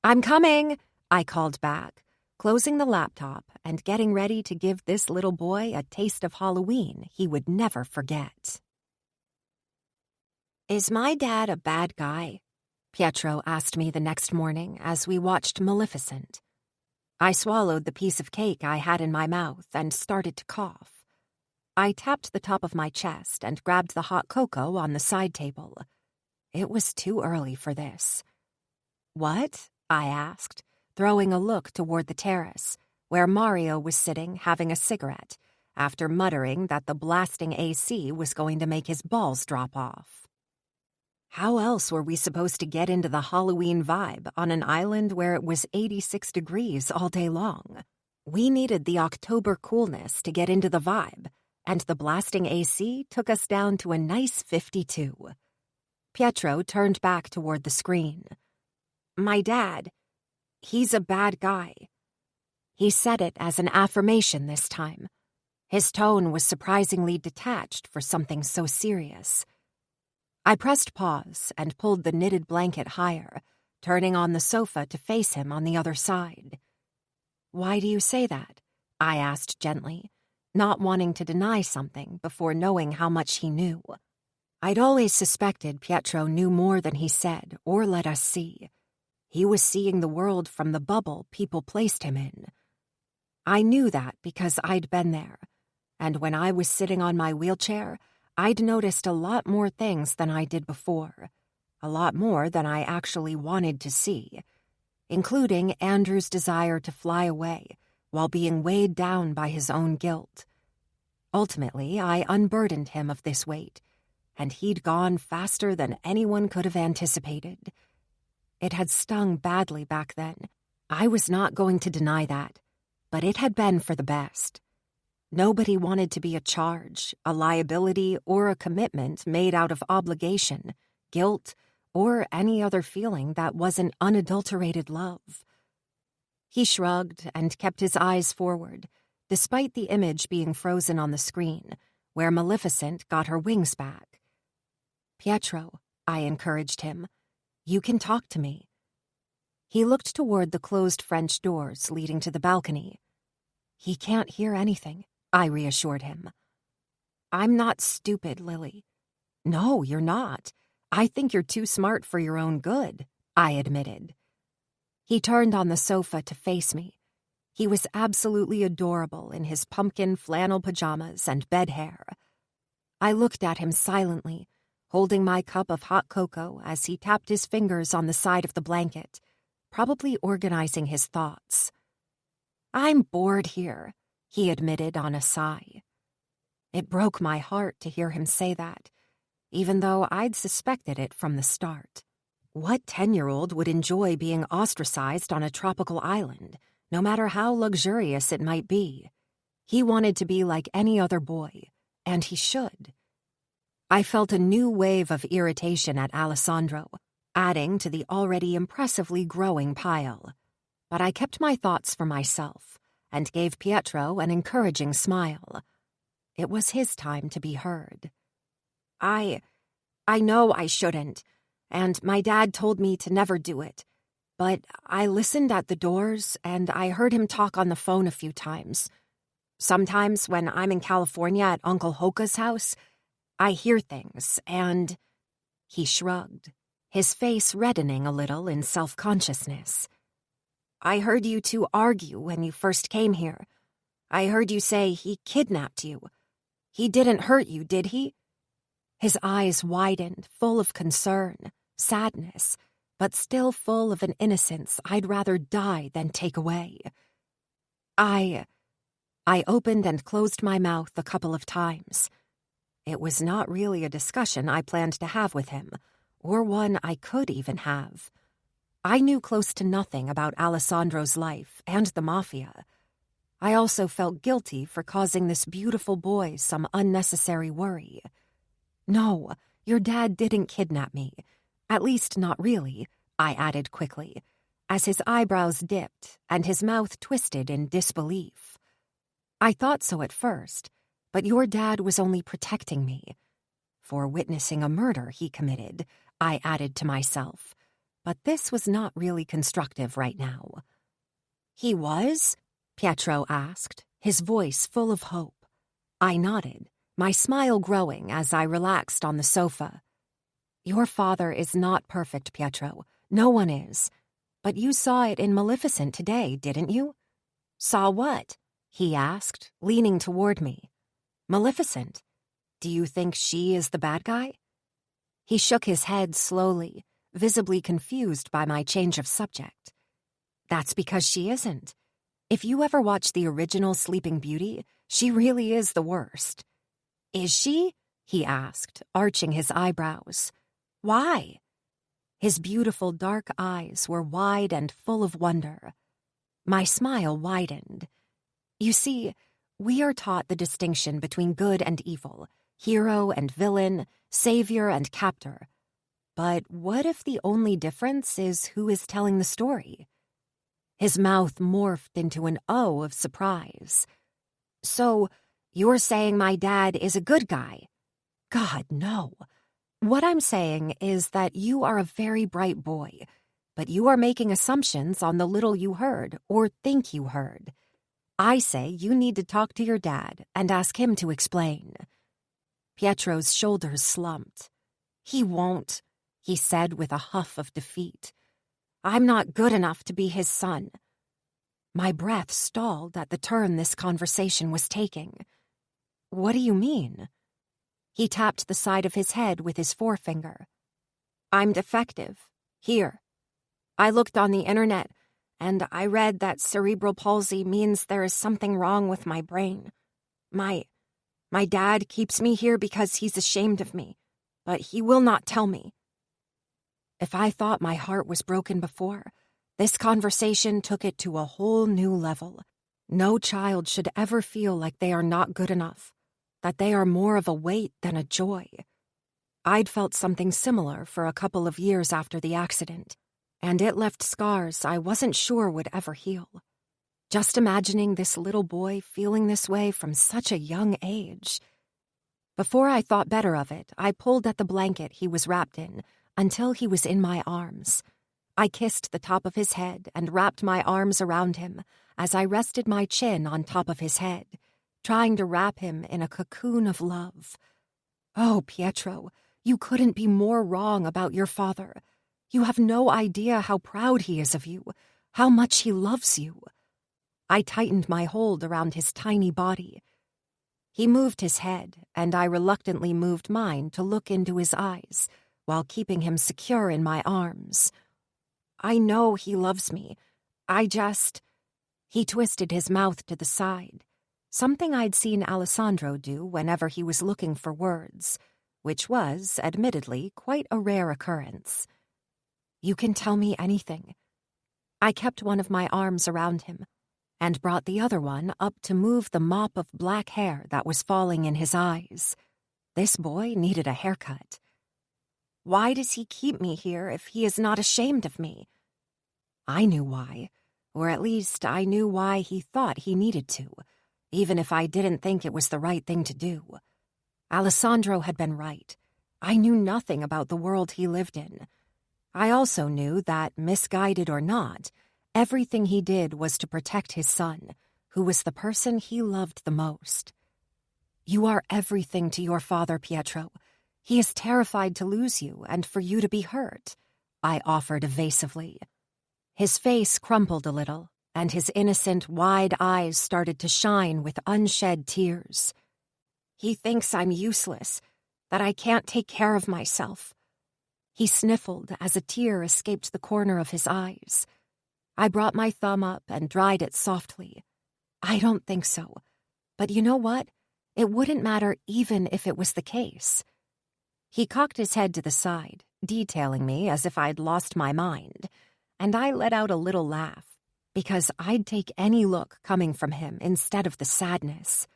[SPEAKER 1] "I'm coming," I called back, closing the laptop and getting ready to give this little boy a taste of Halloween he would never forget. "Is my dad a bad guy?" Pietro asked me the next morning as we watched Maleficent. I swallowed the piece of cake I had in my mouth and started to cough. I tapped the top of my chest and grabbed the hot cocoa on the side table. It was too early for this. What? I asked, throwing a look toward the terrace, where Mario was sitting having a cigarette, after muttering that the blasting AC was going to make his balls drop off. How else were we supposed to get into the Halloween vibe on an island where it was 86 degrees all day long? We needed the October coolness to get into the vibe, and the blasting AC took us down to a nice 52. Pietro turned back toward the screen. My dad, he's a bad guy. He said it as an affirmation this time. His tone was surprisingly detached for something so serious. I pressed pause and pulled the knitted blanket higher, turning on the sofa to face him on the other side. Why do you say that? I asked gently, not wanting to deny something before knowing how much he knew. I'd always suspected Pietro knew more than he said or let us see. He was seeing the world from the bubble people placed him in. I knew that because I'd been there, and when I was sitting on my wheelchair, I'd noticed a lot more things than I did before, a lot more than I actually wanted to see, including Andrew's desire to fly away while being weighed down by his own guilt. Ultimately, I unburdened him of this weight, and he'd gone faster than anyone could have anticipated. It had stung badly back then. I was not going to deny that, but it had been for the best. Nobody wanted to be a charge, a liability, or a commitment made out of obligation, guilt, or any other feeling that wasn't unadulterated love. He shrugged and kept his eyes forward, despite the image being frozen on the screen, where Maleficent got her wings back. Pietro, I encouraged him, you can talk to me. He looked toward the closed French doors leading to the balcony. He can't hear anything, I reassured him. I'm not stupid, Lily. No, you're not. I think you're too smart for your own good, I admitted. He turned on the sofa to face me. He was absolutely adorable in his pumpkin flannel pajamas and bed hair. I looked at him silently, holding my cup of hot cocoa as he tapped his fingers on the side of the blanket, probably organizing his thoughts. I'm bored here, he admitted on a sigh. It broke my heart to hear him say that, even though I'd suspected it from the start. What 10-year-old would enjoy being ostracized on a tropical island, no matter how luxurious it might be? He wanted to be like any other boy, and he should. I felt a new wave of irritation at Alessandro, adding to the already impressively growing pile. But I kept my thoughts for myself and gave Pietro an encouraging smile. It was his time to be heard. I know I shouldn't, and my dad told me to never do it, but I listened at the doors and I heard him talk on the phone a few times. Sometimes when I'm in California at Uncle Hoka's house, I hear things and... He shrugged, his face reddening a little in self-consciousness. I heard you two argue when you first came here. I heard you say he kidnapped you. He didn't hurt you, did he? His eyes widened, full of concern, sadness, but still full of an innocence I'd rather die than take away. I opened and closed my mouth a couple of times. It was not really a discussion I planned to have with him, or one I could even have. I knew close to nothing about Alessandro's life and the Mafia. I also felt guilty for causing this beautiful boy some unnecessary worry. No, your dad didn't kidnap me. At least not really, I added quickly, as his eyebrows dipped and his mouth twisted in disbelief. I thought so at first, but your dad was only protecting me. For witnessing a murder he committed, I added to myself. But this was not really constructive right now. He was? Pietro asked, his voice full of hope. I nodded, my smile growing as I relaxed on the sofa. Your father is not perfect, Pietro. No one is. But you saw it in Maleficent today, didn't you? Saw what? He asked, leaning toward me. Maleficent. Do you think she is the bad guy? He shook his head slowly, visibly confused by my change of subject. That's because she isn't. If you ever watch the original Sleeping Beauty, she really is the worst. Is she? He asked, arching his eyebrows. Why? His beautiful dark eyes were wide and full of wonder. My smile widened. You see, we are taught the distinction between good and evil, hero and villain, savior and captor. But what if the only difference is who is telling the story? His mouth morphed into an O of surprise. So, you're saying my dad is a good guy? God, no. What I'm saying is that you are a very bright boy, but you are making assumptions on the little you heard or think you heard. I say you need to talk to your dad and ask him to explain. Pietro's shoulders slumped. He won't, he said with a huff of defeat. I'm not good enough to be his son. My breath stalled at the turn this conversation was taking. What do you mean? He tapped the side of his head with his forefinger. I'm defective. Here. I looked on the internet, and I read that cerebral palsy means there is something wrong with my brain. My dad keeps me here because he's ashamed of me, but he will not tell me. If I thought my heart was broken before, this conversation took it to a whole new level. No child should ever feel like they are not good enough, that they are more of a weight than a joy. I'd felt something similar for a couple of years after the accident, and it left scars I wasn't sure would ever heal. Just imagining this little boy feeling this way from such a young age. Before I thought better of it, I pulled at the blanket he was wrapped in until he was in my arms. I kissed the top of his head and wrapped my arms around him as I rested my chin on top of his head, trying to wrap him in a cocoon of love. Oh, Pietro, you couldn't be more wrong about your father. You have no idea how proud he is of you, how much he loves you. I tightened my hold around his tiny body. He moved his head, and I reluctantly moved mine to look into his eyes while keeping him secure in my arms. I know he loves me. He twisted his mouth to the side, something I'd seen Alessandro do whenever he was looking for words, which was, admittedly, quite a rare occurrence. You can tell me anything. I kept one of my arms around him and brought the other one up to move the mop of black hair that was falling in his eyes. This boy needed a haircut. Why does he keep me here if he is not ashamed of me? I knew why, or at least I knew why he thought he needed to, even if I didn't think it was the right thing to do. Alessandro had been right. I knew nothing about the world he lived in. I also knew that, misguided or not, everything he did was to protect his son, who was the person he loved the most. You are everything to your father, Pietro. He is terrified to lose you and for you to be hurt, I offered evasively. His face crumpled a little, and his innocent, wide eyes started to shine with unshed tears. He thinks I'm useless, that I can't take care of myself. He sniffled as a tear escaped the corner of his eyes. I brought my thumb up and dried it softly. I don't think so. But you know what? It wouldn't matter even if it was the case. He cocked his head to the side, detailing me as if I'd lost my mind, and I let out a little laugh, because I'd take any look coming from him instead of the sadness.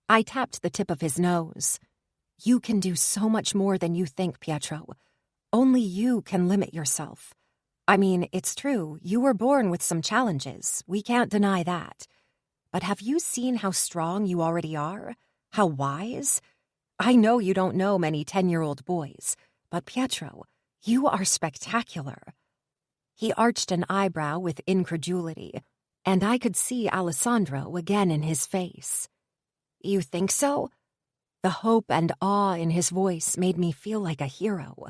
[SPEAKER 1] I tapped the tip of his nose. You can do so much more than you think, Pietro. Only you can limit yourself. I mean, it's true, you were born with some challenges. We can't deny that. But have you seen how strong you already are? How wise? I know you don't know many 10-year-old boys, but Pietro, you are spectacular. He arched an eyebrow with incredulity, and I could see Alessandro again in his face. You think so? The hope and awe in his voice made me feel like a hero.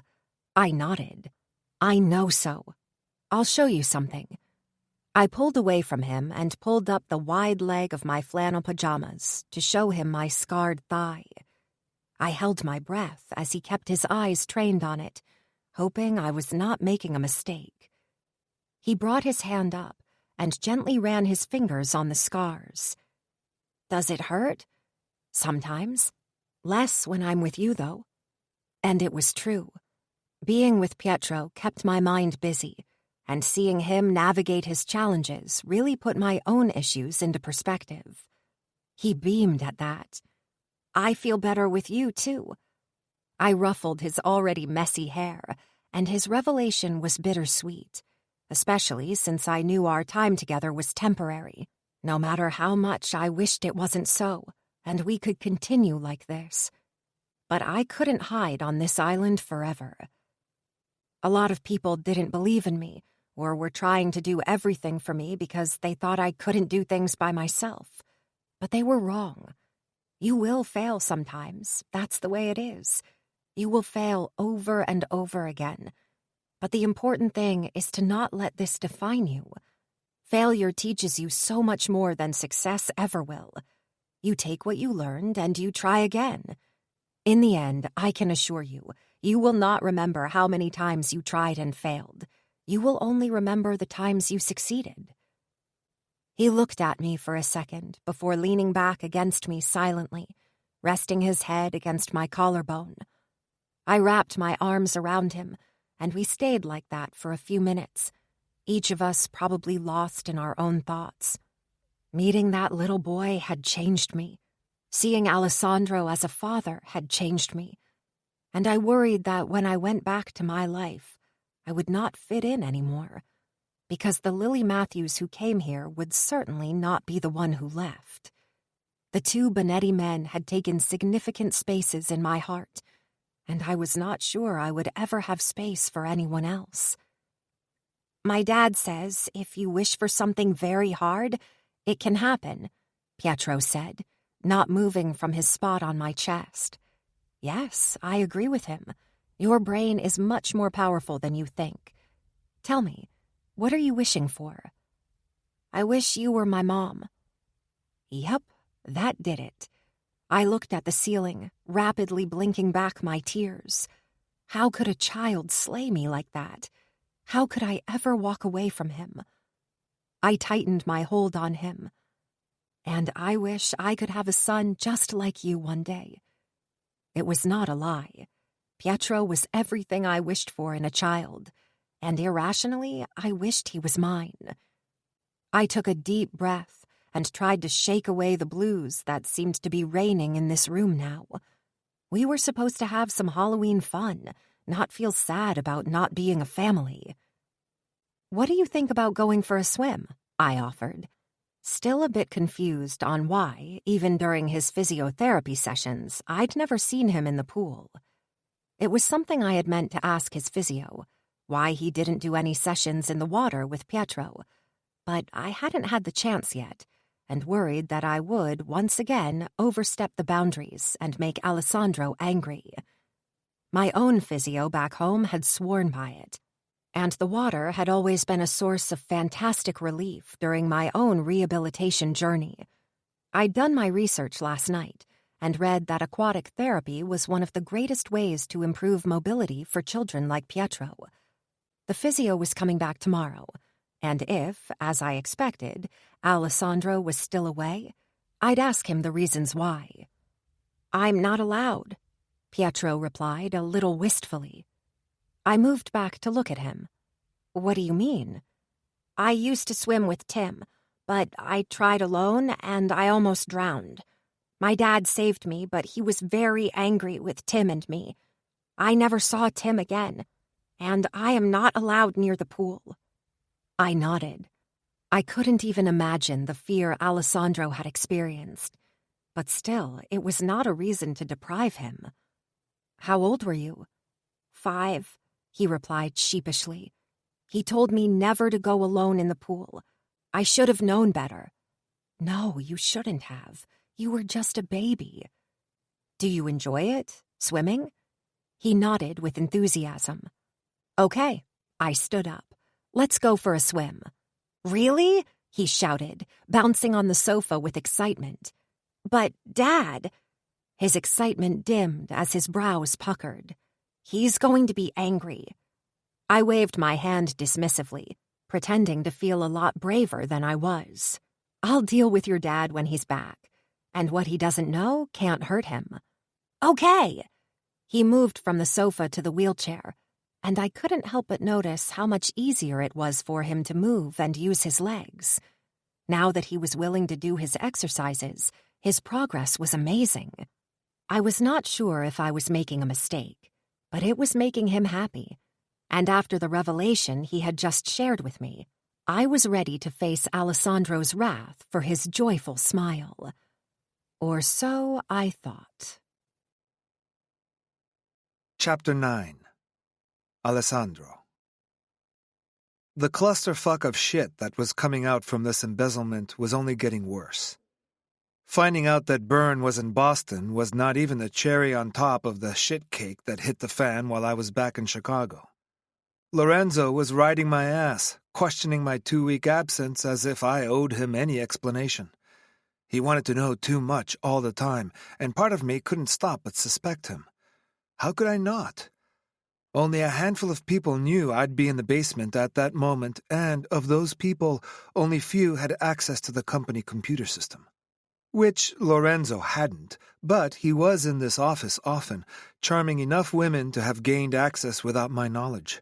[SPEAKER 1] I nodded. I know so. I'll show you something. I pulled away from him and pulled up the wide leg of my flannel pajamas to show him my scarred thigh. I held my breath as he kept his eyes trained on it, hoping I was not making a mistake. He brought his hand up and gently ran his fingers on the scars. Does it hurt? Sometimes. Less when I'm with you, though. And it was true. Being with Pietro kept my mind busy, and seeing him navigate his challenges really put my own issues into perspective. He beamed at that. I feel better with you, too. I ruffled his already messy hair, and his revelation was bittersweet, especially since I knew our time together was temporary, no matter how much I wished it wasn't so, and we could continue like this. But I couldn't hide on this island forever. A lot of people didn't believe in me, or were trying to do everything for me because they thought I couldn't do things by myself. But they were wrong. You will fail sometimes, that's the way it is. You will fail over and over again. But the important thing is to not let this define you. Failure teaches you so much more than success ever will. You take what you learned and you try again. In the end, I can assure you, you will not remember how many times you tried and failed. You will only remember the times you succeeded. He looked at me for a second before leaning back against me silently, resting his head against my collarbone. I wrapped my arms around him, and we stayed like that for a few minutes, each of us probably lost in our own thoughts. Meeting that little boy had changed me. Seeing Alessandro as a father had changed me. And I worried that when I went back to my life, I would not fit in anymore, because the Lily Matthews who came here would certainly not be the one who left. The two Bonetti men had taken significant spaces in my heart, and I was not sure I would ever have space for anyone else. My dad says if you wish for something very hard, it can happen, Pietro said, not moving from his spot on my chest. Yes, I agree with him. Your brain is much more powerful than you think. Tell me, what are you wishing for? I wish you were my mom. Yep, that did it. I looked at the ceiling, rapidly blinking back my tears. How could a child slay me like that? How could I ever walk away from him? I tightened my hold on him. And I wish I could have a son just like you one day. It was not a lie. Pietro was everything I wished for in a child, and irrationally, I wished he was mine. I took a deep breath and tried to shake away the blues that seemed to be reigning in this room now. We were supposed to have some Halloween fun, not feel sad about not being a family. What do you think about going for a swim? I offered. Still a bit confused on why, even during his physiotherapy sessions, I'd never seen him in the pool. It was something I had meant to ask his physio, why he didn't do any sessions in the water with Pietro, but I hadn't had the chance yet, and worried that I would, once again, overstep the boundaries and make Alessandro angry. My own physio back home had sworn by it, and the water had always been a source of fantastic relief during my own rehabilitation journey. I'd done my research last night and read that aquatic therapy was one of the greatest ways to improve mobility for children like Pietro. The physio was coming back tomorrow, and if, as I expected, Alessandro was still away, I'd ask him the reasons why. I'm not allowed, Pietro replied a little wistfully. I moved back to look at him. What do you mean? I used to swim with Tim, but I tried alone and I almost drowned. My dad saved me, but he was very angry with Tim and me. I never saw Tim again, and I am not allowed near the pool. I nodded. I couldn't even imagine the fear Alessandro had experienced, but still, it was not a reason to deprive him. How old were you? 5, he replied sheepishly. He told me never to go alone in the pool. I should have known better. No, you shouldn't have. You were just a baby. Do you enjoy it, swimming? He nodded with enthusiasm. Okay, I stood up. Let's go for a swim. Really? He shouted, bouncing on the sofa with excitement. But, Dad... His excitement dimmed as his brows puckered. He's going to be angry. I waved my hand dismissively, pretending to feel a lot braver than I was. I'll deal with your dad when he's back, and what he doesn't know can't hurt him. Okay! He moved from the sofa to the wheelchair, and I couldn't help but notice how much easier it was for him to move and use his legs. Now that he was willing to do his exercises, his progress was amazing. I was not sure if I was making a mistake, but it was making him happy. And after the revelation he had just shared with me, I was ready to face Alessandro's wrath for his joyful smile. Or so I thought.
[SPEAKER 2] Chapter 9. Alessandro. The clusterfuck of shit that was coming out from this embezzlement was only getting worse. Finding out that Byrne was in Boston was not even the cherry on top of the shit cake that hit the fan while I was back in Chicago. Lorenzo was riding my ass, questioning my 2-week absence as if I owed him any explanation. He wanted to know too much all the time, and part of me couldn't stop but suspect him. How could I not? Only a handful of people knew I'd be in the basement at that moment, and of those people, only few had access to the company computer system. Which Lorenzo hadn't, but he was in this office often, charming enough women to have gained access without my knowledge.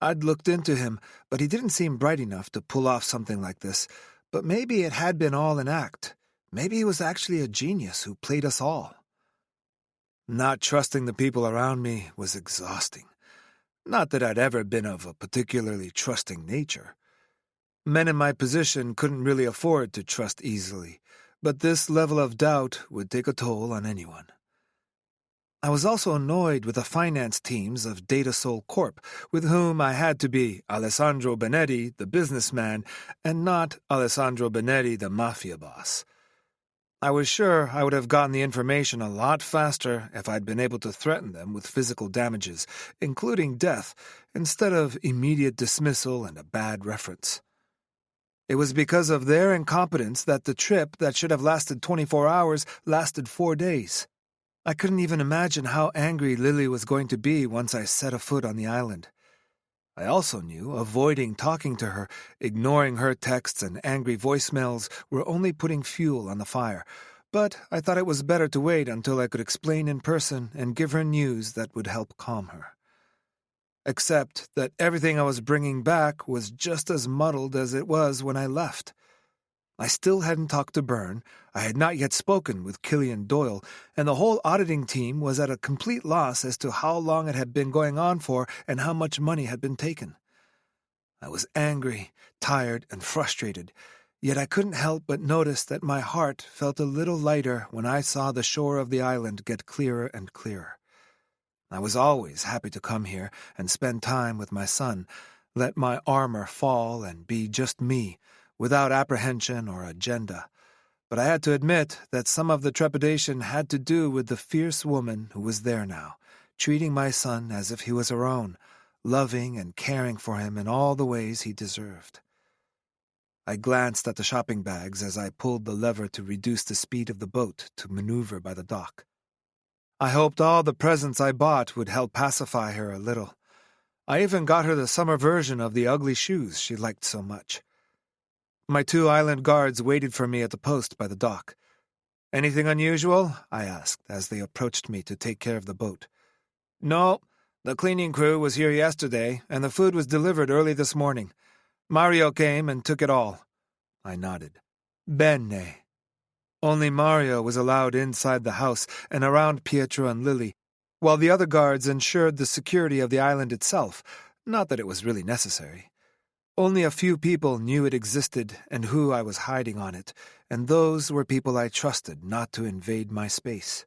[SPEAKER 2] I'd looked into him, but he didn't seem bright enough to pull off something like this, but maybe it had been all an act. Maybe he was actually a genius who played us all. Not trusting the people around me was exhausting. Not that I'd ever been of a particularly trusting nature. Men in my position couldn't really afford to trust easily, but this level of doubt would take a toll on anyone. I was also annoyed with the finance teams of Datasol Corp, with whom I had to be Alessandro Benetti, the businessman, and not Alessandro Benetti, the Mafia boss. I was sure I would have gotten the information a lot faster if I'd been able to threaten them with physical damages, including death, instead of immediate dismissal and a bad reference. It was because of their incompetence that the trip that should have lasted 24 hours lasted 4 days. I couldn't even imagine how angry Lily was going to be once I set a foot on the island. I also knew avoiding talking to her, ignoring her texts and angry voicemails were only putting fuel on the fire, but I thought it was better to wait until I could explain in person and give her news that would help calm her. Except that everything I was bringing back was just as muddled as it was when I left. I still hadn't talked to Byrne, I had not yet spoken with Killian Doyle, and the whole auditing team was at a complete loss as to how long it had been going on for and how much money had been taken. I was angry, tired, and frustrated, yet I couldn't help but notice that my heart felt a little lighter when I saw the shore of the island get clearer and clearer. I was always happy to come here and spend time with my son, let my armor fall and be just me, without apprehension or agenda. But I had to admit that some of the trepidation had to do with the fierce woman who was there now, treating my son as if he was her own, loving and caring for him in all the ways he deserved. I glanced at the shopping bags as I pulled the lever to reduce the speed of the boat to maneuver by the dock. I hoped all the presents I bought would help pacify her a little. I even got her the summer version of the ugly shoes she liked so much. My 2 island guards waited for me at the post by the dock. "Anything unusual?" I asked as they approached me to take care of the boat. "No, the cleaning crew was here yesterday, and the food was delivered early this morning. Mario came and took it all." I nodded. "Bene." Only Mario was allowed inside the house and around Pietro and Lily, while the other guards ensured the security of the island itself, not that it was really necessary. Only a few people knew it existed and who I was hiding on it, and those were people I trusted not to invade my space.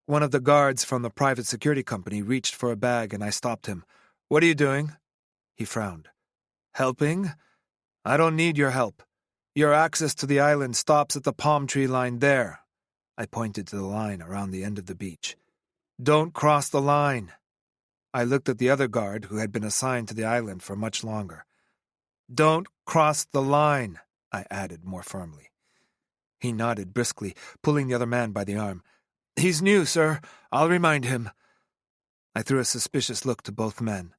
[SPEAKER 2] One of the guards from the private security company reached for a bag and I stopped him. "What are you doing?" He frowned. "Helping? I don't need your help. Your access to the island stops at the palm tree line there." I pointed to the line around the end of the beach. "Don't cross the line." I looked at the other guard who had been assigned to the island for much longer. "Don't cross the line," I added more firmly. He nodded briskly, pulling the other man by the arm. "He's new, sir. I'll remind him." I threw a suspicious look to both men.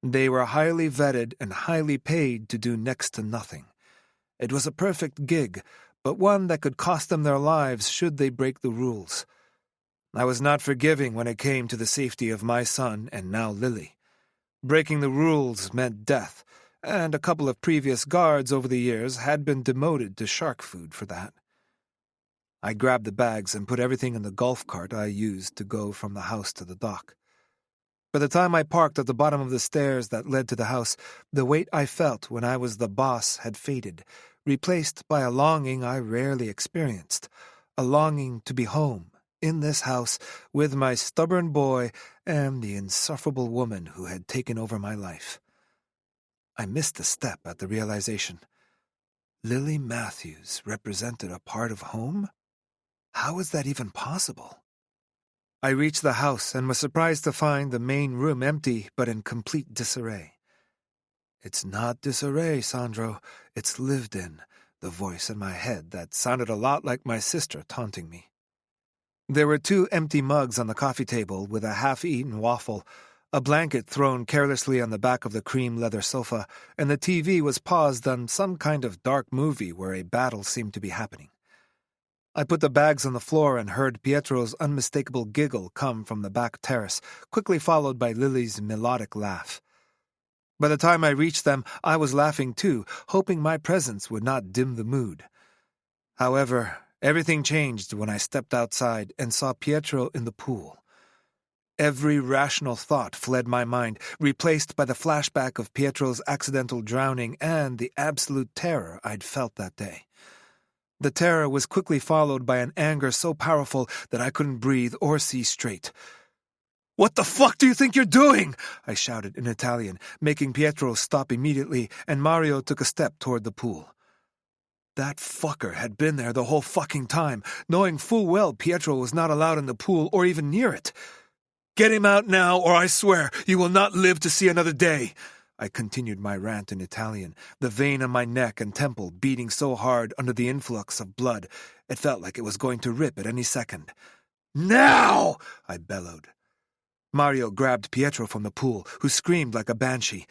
[SPEAKER 2] They were highly vetted and highly paid to do next to nothing. It was a perfect gig, but one that could cost them their lives should they break the rules. I was not forgiving when it came to the safety of my son and now Lily. Breaking the rules meant death, and a couple of previous guards over the years had been demoted to shark food for that. I grabbed the bags and put everything in the golf cart I used to go from the house to the dock. By the time I parked at the bottom of the stairs that led to the house, the weight I felt when I was the boss had faded, replaced by a longing I rarely experienced, a longing to be home, in this house, with my stubborn boy and the insufferable woman who had taken over my life. I missed a step at the realization. Lily Matthews represented a part of home? How was that even possible? I reached the house and was surprised to find the main room empty but in complete disarray. "It's not disarray, Sandro. It's lived in," the voice in my head that sounded a lot like my sister taunting me. There were 2 empty mugs on the coffee table with a half-eaten waffle, a blanket thrown carelessly on the back of the cream leather sofa, and the TV was paused on some kind of dark movie where a battle seemed to be happening. I put the bags on the floor and heard Pietro's unmistakable giggle come from the back terrace, quickly followed by Lily's melodic laugh. By the time I reached them, I was laughing too, hoping my presence would not dim the mood. However, everything changed when I stepped outside and saw Pietro in the pool. Every rational thought fled my mind, replaced by the flashback of Pietro's accidental drowning and the absolute terror I'd felt that day. The terror was quickly followed by an anger so powerful that I couldn't breathe or see straight. "What the fuck do you think you're doing?" I shouted in Italian, making Pietro stop immediately, and Mario took a step toward the pool. That fucker had been there the whole fucking time, knowing full well Pietro was not allowed in the pool or even near it. "Get him out now, or I swear you will not live to see another day." I continued my rant in Italian, the vein on my neck and temple beating so hard under the influx of blood, it felt like it was going to rip at any second. "Now!" I bellowed. Mario grabbed Pietro from the pool, who screamed like a banshee.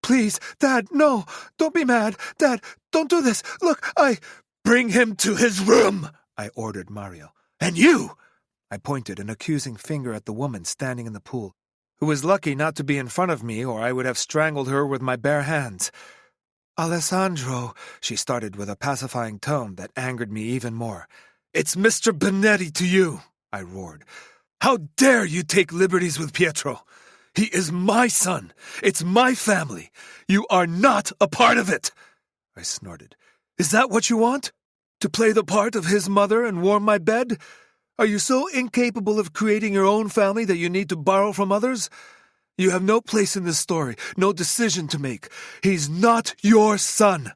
[SPEAKER 2] "Please, Dad, no! Don't be mad! Dad, don't do this! Look, Bring him to his room!" I ordered Mario. "And you!" I pointed an accusing finger at the woman standing in the pool, who was lucky not to be in front of me or I would have strangled her with my bare hands. "Alessandro," she started with a pacifying tone that angered me even more. "It's Mr. Benetti to you," I roared. "How dare you take liberties with Pietro? He is my son. It's my family. You are not a part of it." I snorted. "Is that what you want? To play the part of his mother and warm my bed? Are you so incapable of creating your own family that you need to borrow from others? You have no place in this story, no decision to make. He's not your son.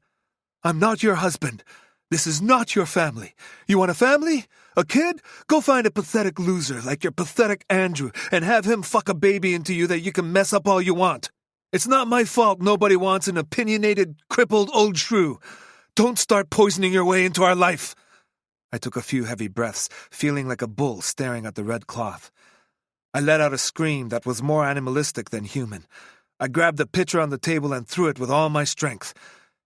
[SPEAKER 2] I'm not your husband. This is not your family. You want a family? A kid? Go find a pathetic loser like your pathetic Andrew and have him fuck a baby into you that you can mess up all you want. It's not my fault nobody wants an opinionated, crippled old shrew. Don't start poisoning your way into our life." I took a few heavy breaths, feeling like a bull staring at the red cloth. I let out a scream that was more animalistic than human. I grabbed the pitcher on the table and threw it with all my strength.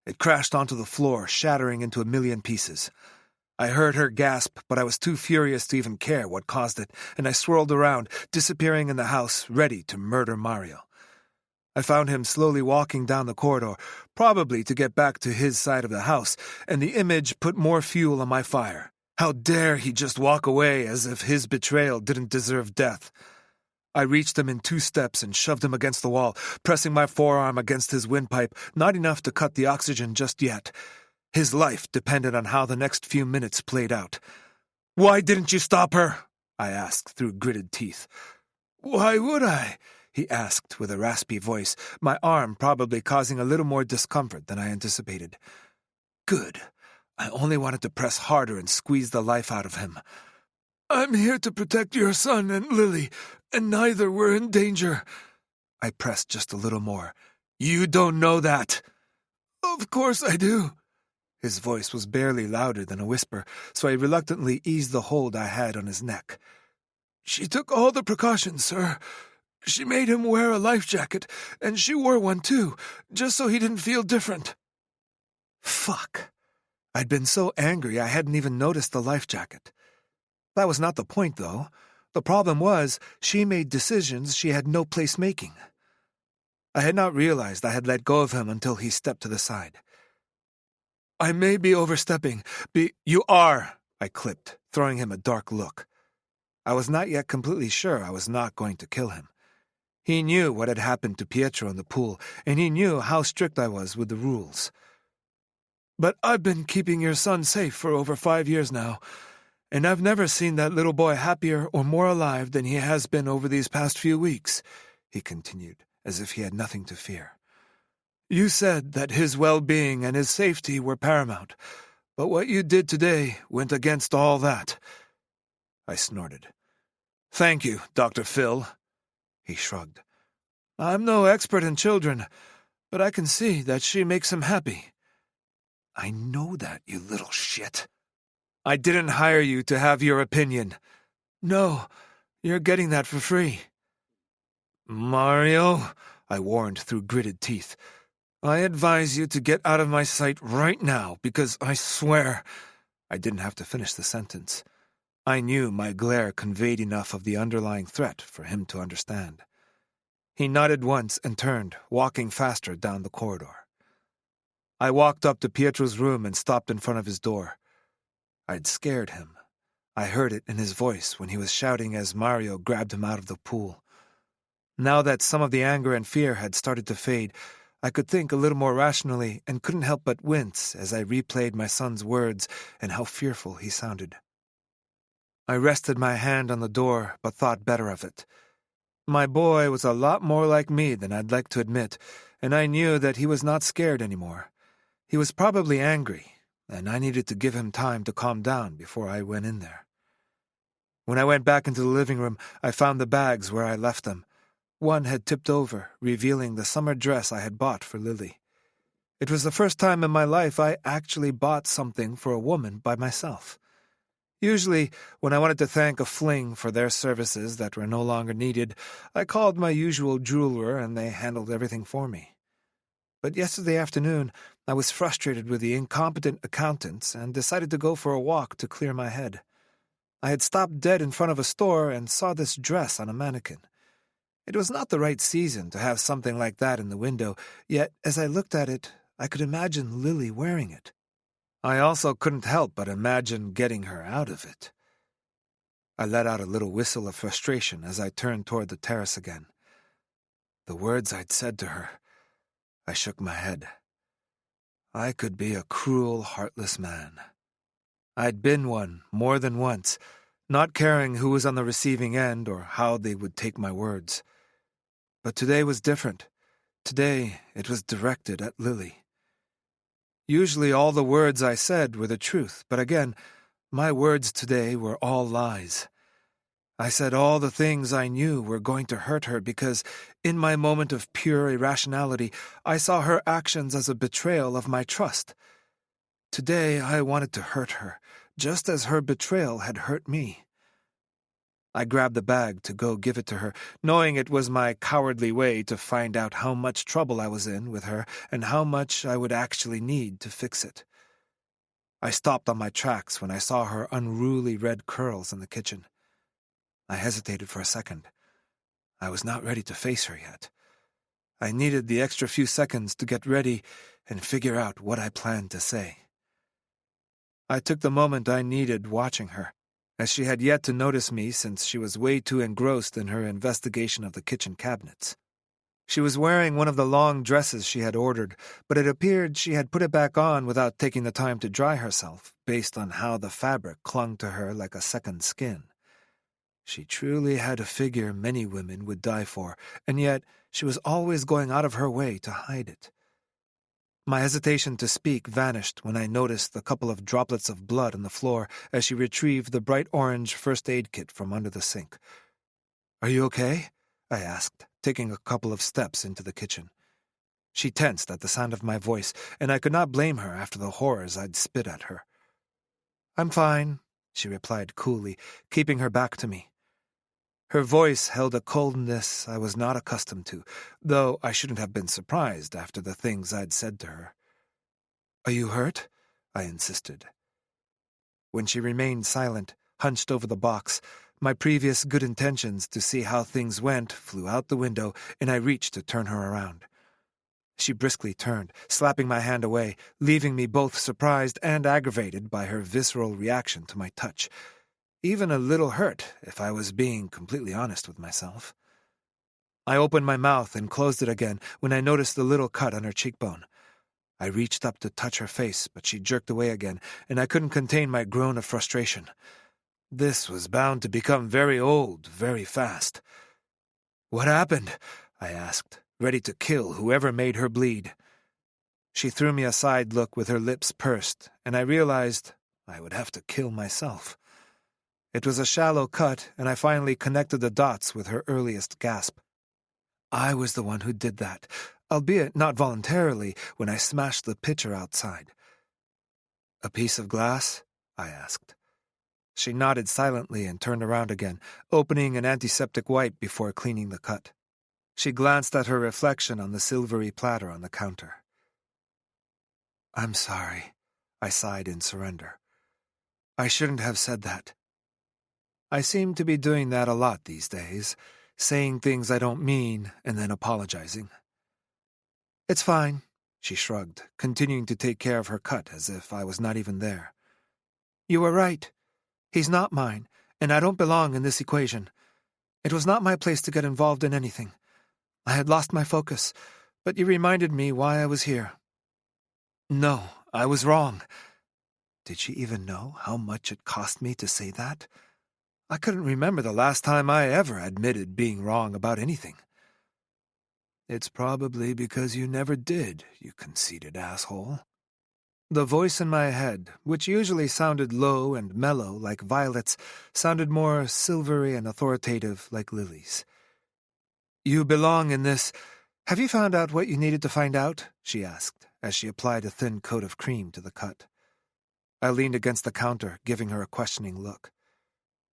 [SPEAKER 2] It crashed onto the floor, shattering into a million pieces. I heard her gasp, but I was too furious to even care what caused it, and I swirled around, disappearing in the house, ready to murder Mario. I found him slowly walking down the corridor, probably to get back to his side of the house, and the image put more fuel on my fire. How dare he just walk away as if his betrayal didn't deserve death? I reached him in 2 steps and shoved him against the wall, pressing my forearm against his windpipe, not enough to cut the oxygen just yet. His life depended on how the next few minutes played out. "Why didn't you stop her?" I asked through gritted teeth. "Why would I?" he asked with a raspy voice, my arm probably causing a little more discomfort than I anticipated. Good. I only wanted to press harder and squeeze the life out of him. "I'm here to protect your son and Lily, and neither were in danger." I pressed just a little more. "You don't know that." "Of course I do." His voice was barely louder than a whisper, so I reluctantly eased the hold I had on his neck. "She took all the precautions, sir. She made him wear a life jacket, and she wore one too, just so he didn't feel different. Fuck. I'd been so angry I hadn't even noticed the life jacket. That was not the point, though. The problem was, she made decisions she had no place making. I had not realized I had let go of him until he stepped to the side. I may be overstepping. You are, I clipped, throwing him a dark look. I was not yet completely sure I was not going to kill him. He knew what had happened to Pietro in the pool, and he knew how strict I was with the rules. But I've been keeping your son safe for over 5 years now, and I've never seen that little boy happier or more alive than he has been over these past few weeks, he continued, as if he had nothing to fear. You said that his well-being and his safety were paramount, but what you did today went against all that. I snorted. Thank you, Dr. Phil. He shrugged. I'm no expert in children, but I can see that she makes him happy. I know that, you little shit. I didn't hire you to have your opinion. No, you're getting that for free. Mario, I warned through gritted teeth, I advise you to get out of my sight right now, because I swear... I didn't have to finish the sentence. I knew my glare conveyed enough of the underlying threat for him to understand. He nodded once and turned, walking faster down the corridor. I walked up to Pietro's room and stopped in front of his door. I'd scared him. I heard it in his voice when he was shouting as Mario grabbed him out of the pool. Now that some of the anger and fear had started to fade, I could think a little more rationally and couldn't help but wince as I replayed my son's words and how fearful he sounded. I rested my hand on the door, but thought better of it. My boy was a lot more like me than I'd like to admit, and I knew that he was not scared anymore. He was probably angry, and I needed to give him time to calm down before I went in there. When I went back into the living room, I found the bags where I left them. One had tipped over, revealing the summer dress I had bought for Lily. It was the first time in my life I actually bought something for a woman by myself. Usually, when I wanted to thank a fling for their services that were no longer needed, I called my usual jeweler and they handled everything for me. But yesterday afternoon, I was frustrated with the incompetent accountants and decided to go for a walk to clear my head. I had stopped dead in front of a store and saw this dress on a mannequin. It was not the right season to have something like that in the window, yet as I looked at it, I could imagine Lily wearing it. I also couldn't help but imagine getting her out of it. I let out a little whistle of frustration as I turned toward the terrace again. The words I'd said to her, I shook my head. I could be a cruel, heartless man. I'd been one more than once, not caring who was on the receiving end or how they would take my words. But today was different. Today it was directed at Lily. Usually all the words I said were the truth, but again, my words today were all lies. I said all the things I knew were going to hurt her because, in my moment of pure irrationality, I saw her actions as a betrayal of my trust. Today I wanted to hurt her, just as her betrayal had hurt me. I grabbed the bag to go give it to her, knowing it was my cowardly way to find out how much trouble I was in with her and how much I would actually need to fix it. I stopped on my tracks when I saw her unruly red curls in the kitchen. I hesitated for a second. I was not ready to face her yet. I needed the extra few seconds to get ready and figure out what I planned to say. I took the moment I needed watching her, as she had yet to notice me since she was way too engrossed in her investigation of the kitchen cabinets. She was wearing one of the long dresses she had ordered, but it appeared she had put it back on without taking the time to dry herself, based on how the fabric clung to her like a second skin. She truly had a figure many women would die for, and yet she was always going out of her way to hide it. My hesitation to speak vanished when I noticed a couple of droplets of blood on the floor as she retrieved the bright orange first aid kit from under the sink. "Are you okay?" I asked, taking a couple of steps into the kitchen. She tensed at the sound of my voice, and I could not blame her after the horrors I'd spit at her. "I'm fine," she replied coolly, keeping her back to me. Her voice held a coldness I was not accustomed to, though I shouldn't have been surprised after the things I'd said to her. "Are you hurt?" I insisted. When she remained silent, hunched over the box, my previous good intentions to see how things went flew out the window, and I reached to turn her around. She briskly turned, slapping my hand away, leaving me both surprised and aggravated by her visceral reaction to my touch. Even a little hurt, if I was being completely honest with myself. I opened my mouth and closed it again when I noticed the little cut on her cheekbone. I reached up to touch her face, but she jerked away again, and I couldn't contain my groan of frustration. This was bound to become very old, very fast. "What happened?" I asked, ready to kill whoever made her bleed. She threw me a side look with her lips pursed, and I realized I would have to kill myself. It was a shallow cut, and I finally connected the dots with her earliest gasp. I was the one who did that, albeit not voluntarily, when I smashed the pitcher outside. "A piece of glass?" I asked. She nodded silently and turned around again, opening an antiseptic wipe before cleaning the cut. She glanced at her reflection on the silvery platter on the counter. "I'm sorry," I sighed in surrender. "I shouldn't have said that." I seem to be doing that a lot these days, saying things I don't mean and then apologizing. "It's fine," she shrugged, continuing to take care of her cut as if I was not even there. "You were right. He's not mine, and I don't belong in this equation. It was not my place to get involved in anything. I had lost my focus, but you reminded me why I was here." "No, I was wrong." Did she even know how much it cost me to say that? I couldn't remember the last time I ever admitted being wrong about anything. "It's probably because you never did, you conceited asshole." The voice in my head, which usually sounded low and mellow like Violet's, sounded more silvery and authoritative like Lily's. "You belong in this. Have you found out what you needed to find out?" she asked, as she applied a thin coat of cream to the cut. I leaned against the counter, giving her a questioning look.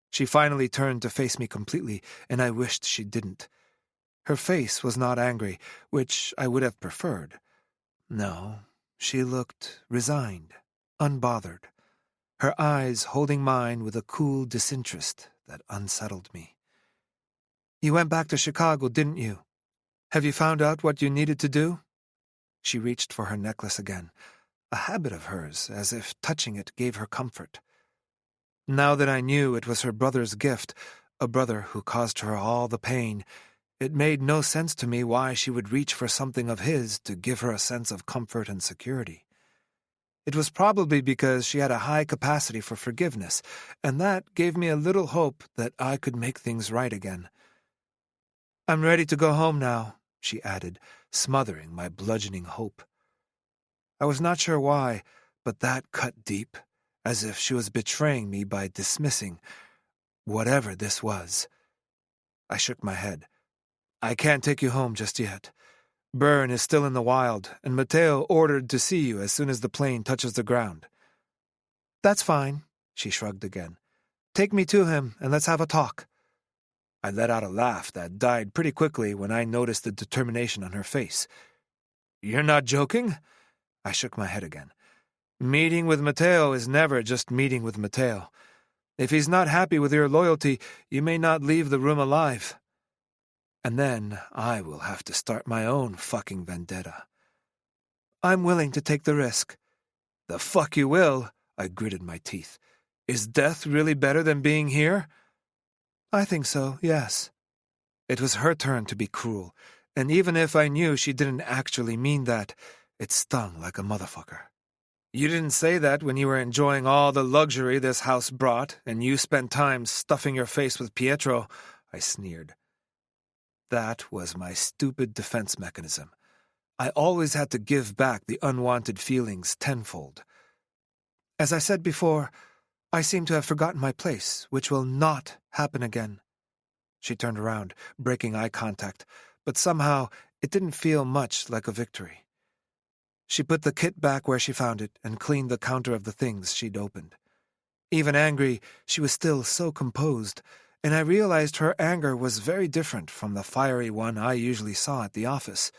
[SPEAKER 2] She finally turned to face me completely, and I wished she didn't. Her face was not angry, which I would have preferred. No, she looked resigned, unbothered, her eyes holding mine with a cool disinterest that unsettled me. "You went back to Chicago, didn't you? Have you found out what you needed to do?" She reached for her necklace again, a habit of hers, as if touching it gave her comfort. Now that I knew it was her brother's gift, a brother who caused her all the pain, it made no sense to me why she would reach for something of his to give her a sense of comfort and security. It was probably because she had a high capacity for forgiveness, and that gave me a little hope that I could make things right again. "I'm ready to go home now," she added, smothering my bludgeoning hope. I was not sure why, but that cut deep, as if she was betraying me by dismissing whatever this was. I shook my head. "I can't take you home just yet. Byrne is still in the wild, and Matteo ordered to see you as soon as the plane touches the ground." "That's fine," she shrugged again. "Take me to him, and let's have a talk." I let out a laugh that died pretty quickly when I noticed the determination on her face. "You're not joking?" I shook my head again. "Meeting with Matteo is never just meeting with Matteo. If he's not happy with your loyalty, you may not leave the room alive. And then I will have to start my own fucking vendetta." "I'm willing to take the risk." "The fuck you will," I gritted my teeth. "Is death really better than being here?" "I think so, yes." It was her turn to be cruel, and even if I knew she didn't actually mean that, it stung like a motherfucker. "You didn't say that when you were enjoying all the luxury this house brought, and you spent time stuffing your face with Pietro," I sneered. That was my stupid defense mechanism. I always had to give back the unwanted feelings tenfold. "As I said before, I seem to have forgotten my place, which will not happen again." She turned around, breaking eye contact, but somehow it didn't feel much like a victory. She put the kit back where she found it and cleaned the counter of the things she'd opened. Even angry, she was still so composed, and I realized her anger was very different from the fiery one I usually saw at the office,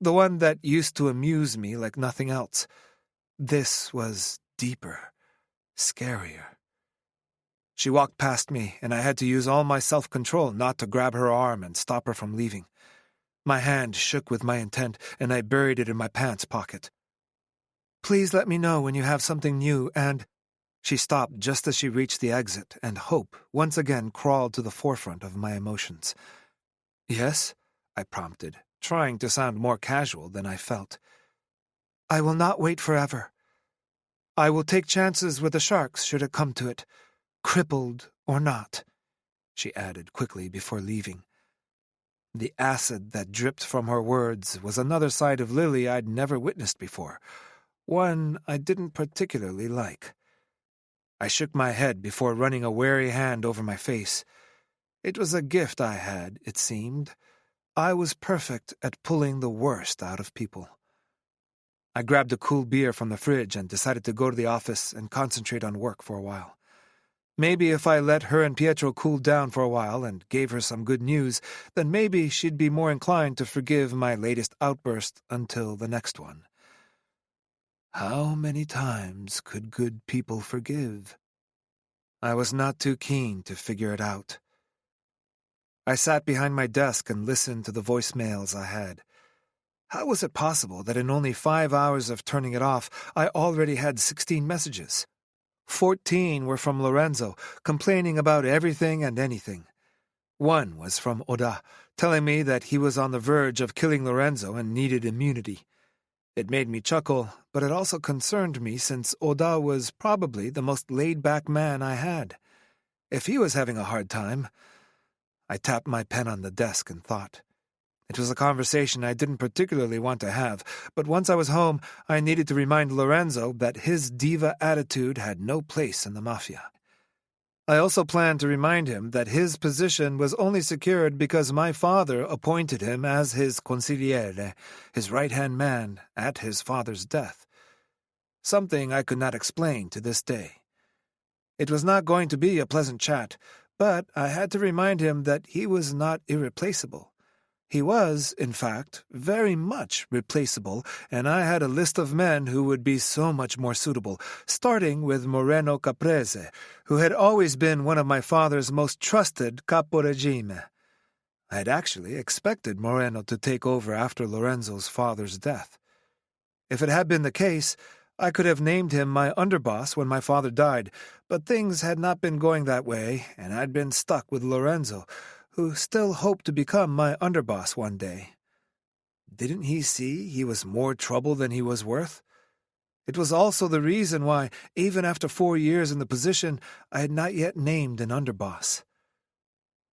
[SPEAKER 2] the one that used to amuse me like nothing else. This was deeper, scarier. She walked past me, and I had to use all my self-control not to grab her arm and stop her from leaving. My hand shook with my intent, and I buried it in my pants pocket. "Please let me know when you have something new, and—" She stopped just as she reached the exit, and hope once again crawled to the forefront of my emotions. "Yes?" I prompted, trying to sound more casual than I felt. "I will not wait forever. I will take chances with the sharks should it come to it, crippled or not," she added quickly before leaving. The acid that dripped from her words was another side of Lily I'd never witnessed before, one I didn't particularly like. I shook my head before running a wary hand over my face. It was a gift I had, it seemed. I was perfect at pulling the worst out of people. I grabbed a cool beer from the fridge and decided to go to the office and concentrate on work for a while. Maybe if I let her and Pietro cool down for a while and gave her some good news, then maybe she'd be more inclined to forgive my latest outburst until the next one. How many times could good people forgive? I was not too keen to figure it out. I sat behind my desk and listened to the voicemails I had. How was it possible that in only 5 hours of turning it off, I already had 16 messages? 14 were from Lorenzo, complaining about everything and anything. One was from Oda, telling me that he was on the verge of killing Lorenzo and needed immunity. It made me chuckle, but it also concerned me since Oda was probably the most laid-back man I had. If he was having a hard time... I tapped my pen on the desk and thought. It was a conversation I didn't particularly want to have, but once I was home, I needed to remind Lorenzo that his diva attitude had no place in the Mafia. I also planned to remind him that his position was only secured because my father appointed him as his consigliere, his right-hand man, at his father's death. Something I could not explain to this day. It was not going to be a pleasant chat, but I had to remind him that he was not irreplaceable. He was, in fact, very much replaceable, and I had a list of men who would be so much more suitable, starting with Moreno Caprese, who had always been one of my father's most trusted caporegime. I had actually expected Moreno to take over after Lorenzo's father's death. If it had been the case, I could have named him my underboss when my father died, but things had not been going that way, and I'd been stuck with Lorenzo, who still hoped to become my underboss one day. Didn't he see he was more trouble than he was worth? It was also the reason why, even after 4 years in the position, I had not yet named an underboss.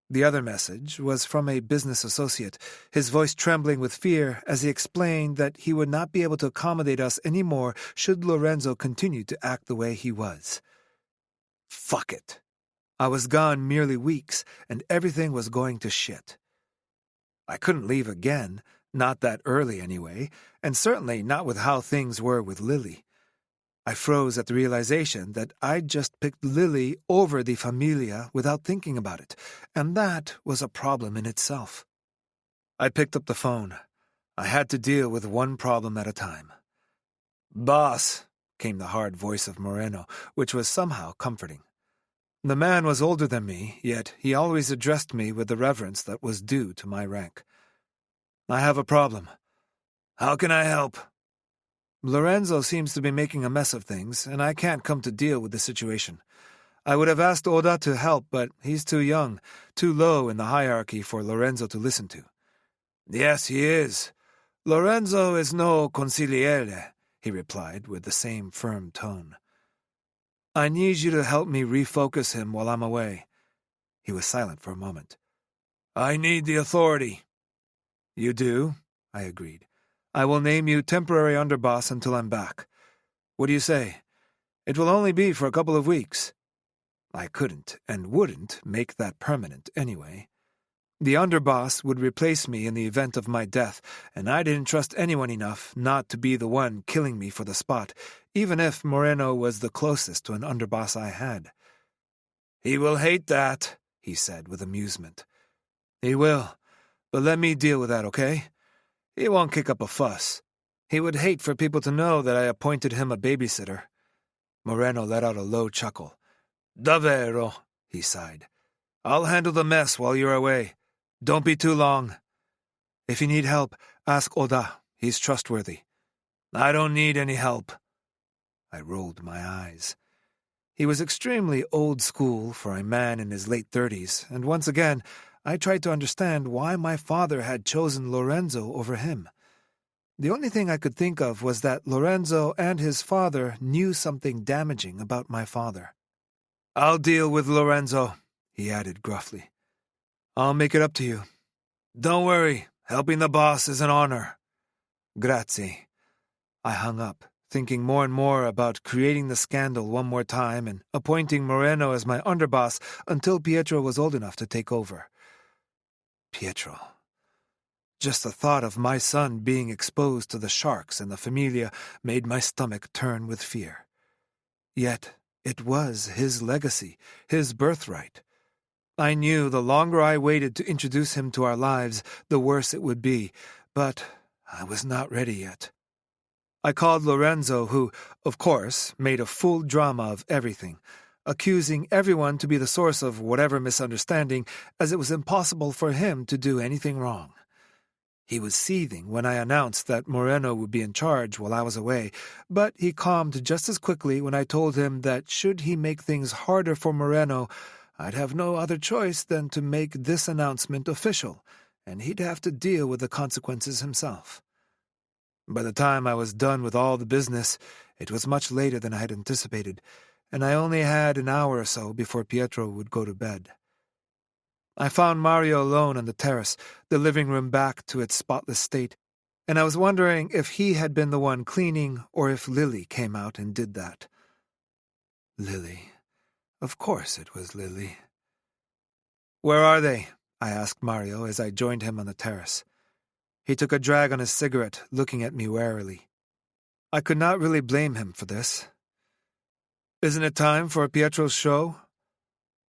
[SPEAKER 2] The other message was from a business associate, his voice trembling with fear as he explained that he would not be able to accommodate us anymore should Lorenzo continue to act the way he was. Fuck it. I was gone merely weeks, and everything was going to shit. I couldn't leave again, not that early anyway, and certainly not with how things were with Lily. I froze at the realization that I'd just picked Lily over the Familia without thinking about it, and that was a problem in itself. I picked up the phone. I had to deal with one problem at a time. "Boss," came the hard voice of Moreno, which was somehow comforting. The man was older than me, yet he always addressed me with the reverence that was due to my rank. "I have a problem. How can I help?" "Lorenzo seems to be making a mess of things, and I can't come to deal with the situation. I would have asked Oda to help, but he's too young, too low in the hierarchy for Lorenzo to listen to." "Yes, he is. Lorenzo is no consigliere," he replied with the same firm tone. "I need you to help me refocus him while I'm away." He was silent for a moment. "I need the authority." "You do?" I agreed. "I will name you temporary underboss until I'm back. What do you say? It will only be for a couple of weeks." I couldn't and wouldn't make that permanent anyway. The underboss would replace me in the event of my death, and I didn't trust anyone enough not to be the one killing me for the spot, even if Moreno was the closest to an underboss I had. "He will hate that," he said with amusement. He will, but let me deal with that, okay? He won't kick up a fuss. He would hate for people to know that I appointed him a babysitter. Moreno let out a low chuckle. Davvero, he sighed. I'll handle the mess while you're away. Don't be too long. If you need help, ask Oda. He's trustworthy. I don't need any help. I rolled my eyes. He was extremely old school for a man in his late 30s, and once again, I tried to understand why my father had chosen Lorenzo over him. The only thing I could think of was that Lorenzo and his father knew something damaging about my father. I'll deal with Lorenzo, he added gruffly. I'll make it up to you. Don't worry, helping the boss is an honor. Grazie. I hung up, thinking more and more about creating the scandal one more time and appointing Moreno as my underboss until Pietro was old enough to take over. Pietro. Just the thought of my son being exposed to the sharks in the Familia made my stomach turn with fear. Yet it was his legacy, his birthright. I knew the longer I waited to introduce him to our lives, the worse it would be, but I was not ready yet. I called Lorenzo, who, of course, made a full drama of everything, accusing everyone to be the source of whatever misunderstanding, as it was impossible for him to do anything wrong. He was seething when I announced that Moreno would be in charge while I was away, but he calmed just as quickly when I told him that should he make things harder for Moreno, I'd have no other choice than to make this announcement official, and he'd have to deal with the consequences himself. By the time I was done with all the business, it was much later than I had anticipated, and I only had an hour or so before Pietro would go to bed. I found Mario alone on the terrace, the living room back to its spotless state, and I was wondering if he had been the one cleaning or if Lily came out and did that. Lily. Of course it was Lily. Where are they? I asked Mario as I joined him on the terrace. He took a drag on his cigarette, looking at me warily. I could not really blame him for this. Isn't it time for Pietro's show?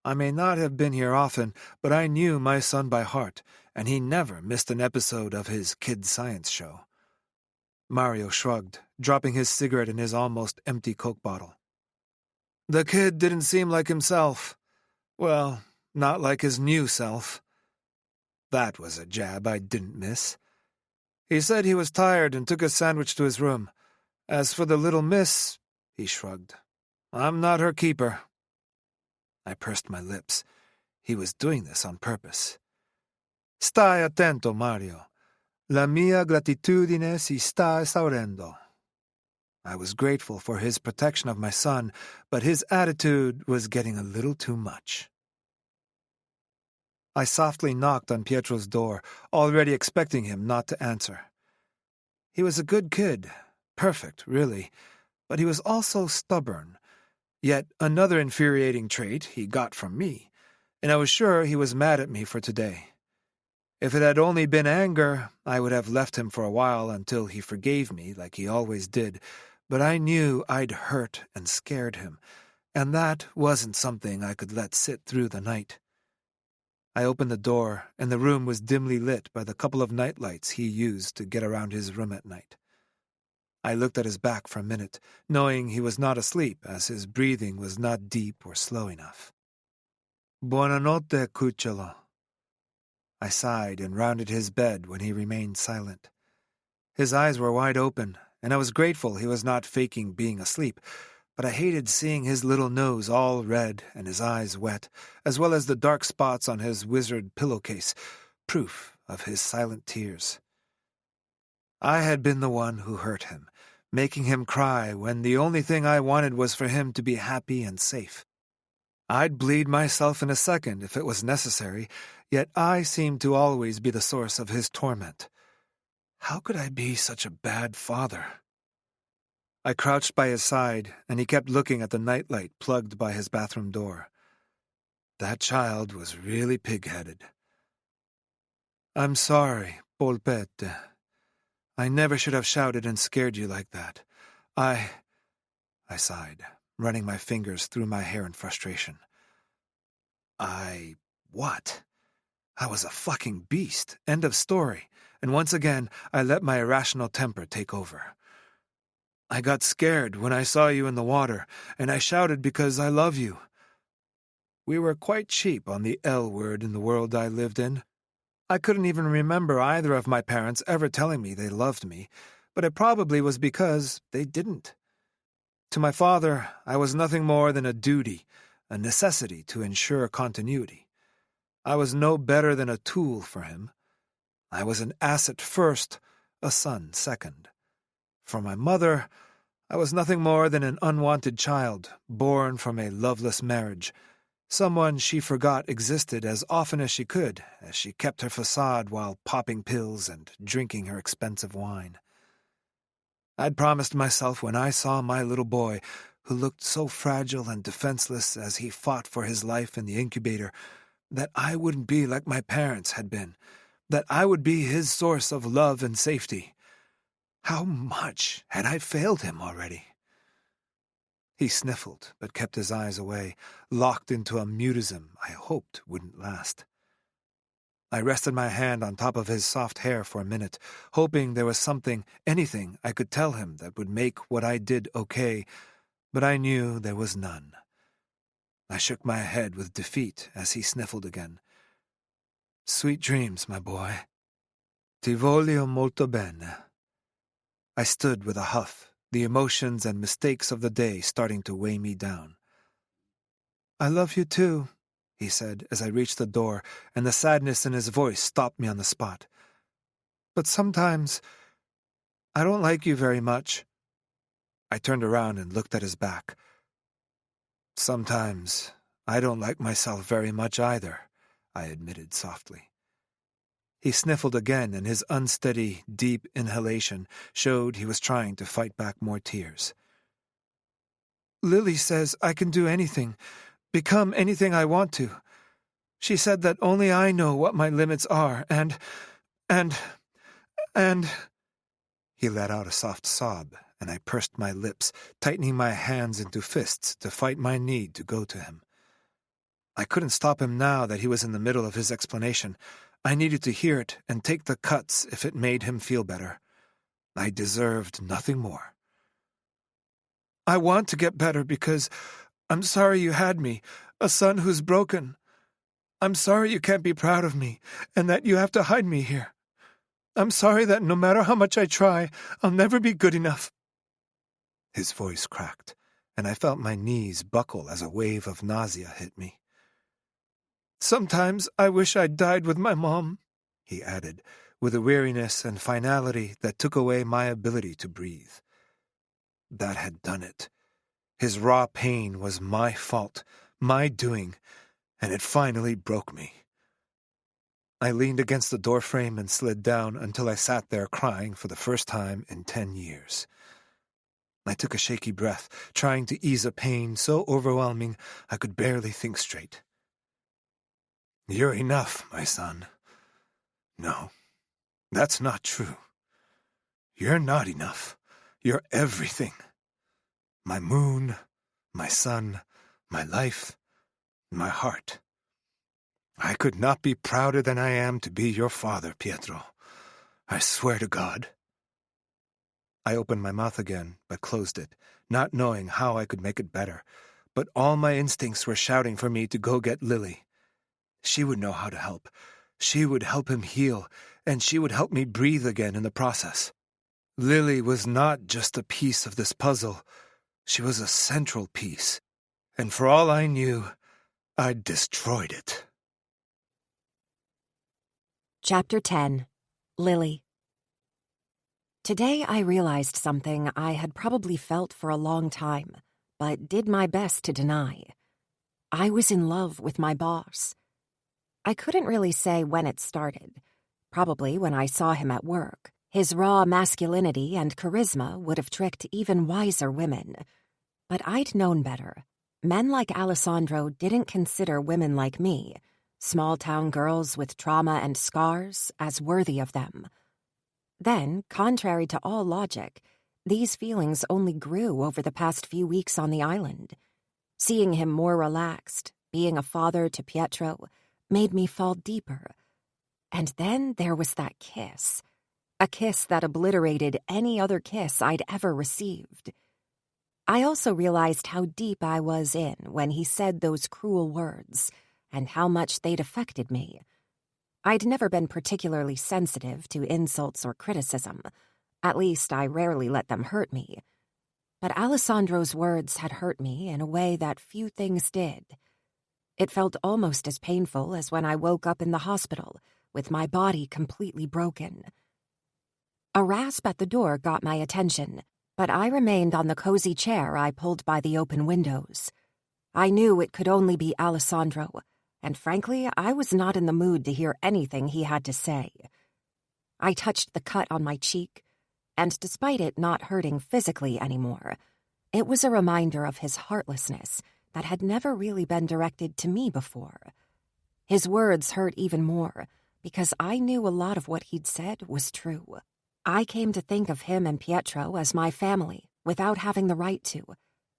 [SPEAKER 2] I may not have been here often, but I knew my son by heart, and he never missed an episode of his kids' science show. Mario shrugged, dropping his cigarette in his almost empty Coke bottle. The kid didn't seem like himself. Well, not like his new self. That was a jab I didn't miss. He said he was tired and took a sandwich to his room. As for the little miss, he shrugged. I'm not her keeper. I pursed my lips. He was doing this on purpose. Stai attento, Mario. La mia gratitudine si sta esaurendo. I was grateful for his protection of my son, but his attitude was getting a little too much. I softly knocked on Pietro's door, already expecting him not to answer. He was a good kid, perfect, really, but he was also stubborn. Yet another infuriating trait he got from me, and I was sure he was mad at me for today. If it had only been anger, I would have left him for a while until he forgave me like he always did, but I knew I'd hurt and scared him, and that wasn't something I could let sit through the night. I opened the door, and the room was dimly lit by the couple of nightlights he used to get around his room at night. I looked at his back for a minute, knowing he was not asleep, as his breathing was not deep or slow enough. Buonanotte, cucciolo. I sighed and rounded his bed when he remained silent. His eyes were wide open, and I was grateful he was not faking being asleep, but I hated seeing his little nose all red and his eyes wet, as well as the dark spots on his wizard pillowcase, proof of his silent tears. I had been the one who hurt him, making him cry when the only thing I wanted was for him to be happy and safe. I'd bleed myself in a second if it was necessary, yet I seemed to always be the source of his torment. How could I be such a bad father? I crouched by his side, and he kept looking at the nightlight plugged by his bathroom door. That child was really pig-headed. I'm sorry, Polpette. I never should have shouted and scared you like that. I sighed, running my fingers through my hair in frustration. I what? I was a fucking beast. End of story. And once again, I let my irrational temper take over. I got scared when I saw you in the water, and I shouted because I love you. We were quite cheap on the L word in the world I lived in. I couldn't even remember either of my parents ever telling me they loved me, but it probably was because they didn't. To my father, I was nothing more than a duty, a necessity to ensure continuity. I was no better than a tool for him. I was an asset first, a son second. For my mother, I was nothing more than an unwanted child, born from a loveless marriage, someone she forgot existed as often as she could, as she kept her facade while popping pills and drinking her expensive wine. I'd promised myself when I saw my little boy, who looked so fragile and defenseless as he fought for his life in the incubator, that I wouldn't be like my parents had been, that I would be his source of love and safety. How much had I failed him already? He sniffled, but kept his eyes away, locked into a mutism I hoped wouldn't last. I rested my hand on top of his soft hair for a minute, hoping there was something, anything I could tell him that would make what I did okay, but I knew there was none. I shook my head with defeat as he sniffled again. Sweet dreams, my boy. Ti voglio molto bene. I stood with a huff, the emotions and mistakes of the day starting to weigh me down. I love you too, he said as I reached the door, and the sadness in his voice stopped me on the spot. But sometimes I don't like you very much. I turned around and looked at his back. Sometimes I don't like myself very much either, I admitted softly. He sniffled again, and his unsteady, deep inhalation showed he was trying to fight back more tears. Lily says I can do anything, become anything I want to. She said that only I know what my limits are, and... He let out a soft sob, and I pursed my lips, tightening my hands into fists to fight my need to go to him. I couldn't stop him now that he was in the middle of his explanation. I needed to hear it and take the cuts if it made him feel better. I deserved nothing more. I want to get better because I'm sorry you had me, a son who's broken. I'm sorry you can't be proud of me, and that you have to hide me here. I'm sorry that no matter how much I try, I'll never be good enough. His voice cracked, and I felt my knees buckle as a wave of nausea hit me. Sometimes I wish I'd died with my mom, he added, with a weariness and finality that took away my ability to breathe. That had done it. His raw pain was my fault, my doing, and it finally broke me. I leaned against the doorframe and slid down until I sat there crying for the first time in 10 years. I took a shaky breath, trying to ease a pain so overwhelming I could barely think straight. You're enough, my son. No, that's not true. You're not enough. You're everything. My moon, my sun, my life, my heart. I could not be prouder than I am to be your father, Pietro. I swear to God. I opened my mouth again, but closed it, not knowing how I could make it better. But all my instincts were shouting for me to go get Lily. She would know how to help. She would help him heal, and she would help me breathe again in the process. Lily was not just a piece of this puzzle. She was a central piece. And for all I knew, I'd destroyed it.
[SPEAKER 1] Chapter 10. Lily. Today I realized something I had probably felt for a long time, but did my best to deny. I was in love with my boss. I couldn't really say when it started. Probably when I saw him at work. His raw masculinity and charisma would have tricked even wiser women. But I'd known better. Men like Alessandro didn't consider women like me, small-town girls with trauma and scars, as worthy of them. Then, contrary to all logic, these feelings only grew over the past few weeks on the island. Seeing him more relaxed, being a father to Pietro, made me fall deeper. And then there was that kiss. A kiss that obliterated any other kiss I'd ever received. I also realized how deep I was in when he said those cruel words, and how much they'd affected me. I'd never been particularly sensitive to insults or criticism. At least I rarely let them hurt me. But Alessandro's words had hurt me in a way that few things did. It felt almost as painful as when I woke up in the hospital, with my body completely broken. A rasp at the door got my attention, but I remained on the cozy chair I pulled by the open windows. I knew it could only be Alessandro, and frankly, I was not in the mood to hear anything he had to say. I touched the cut on my cheek, and despite it not hurting physically anymore, it was a reminder of his heartlessness that had never really been directed to me before. His words hurt even more, because I knew a lot of what he'd said was true. I came to think of him and Pietro as my family without having the right to,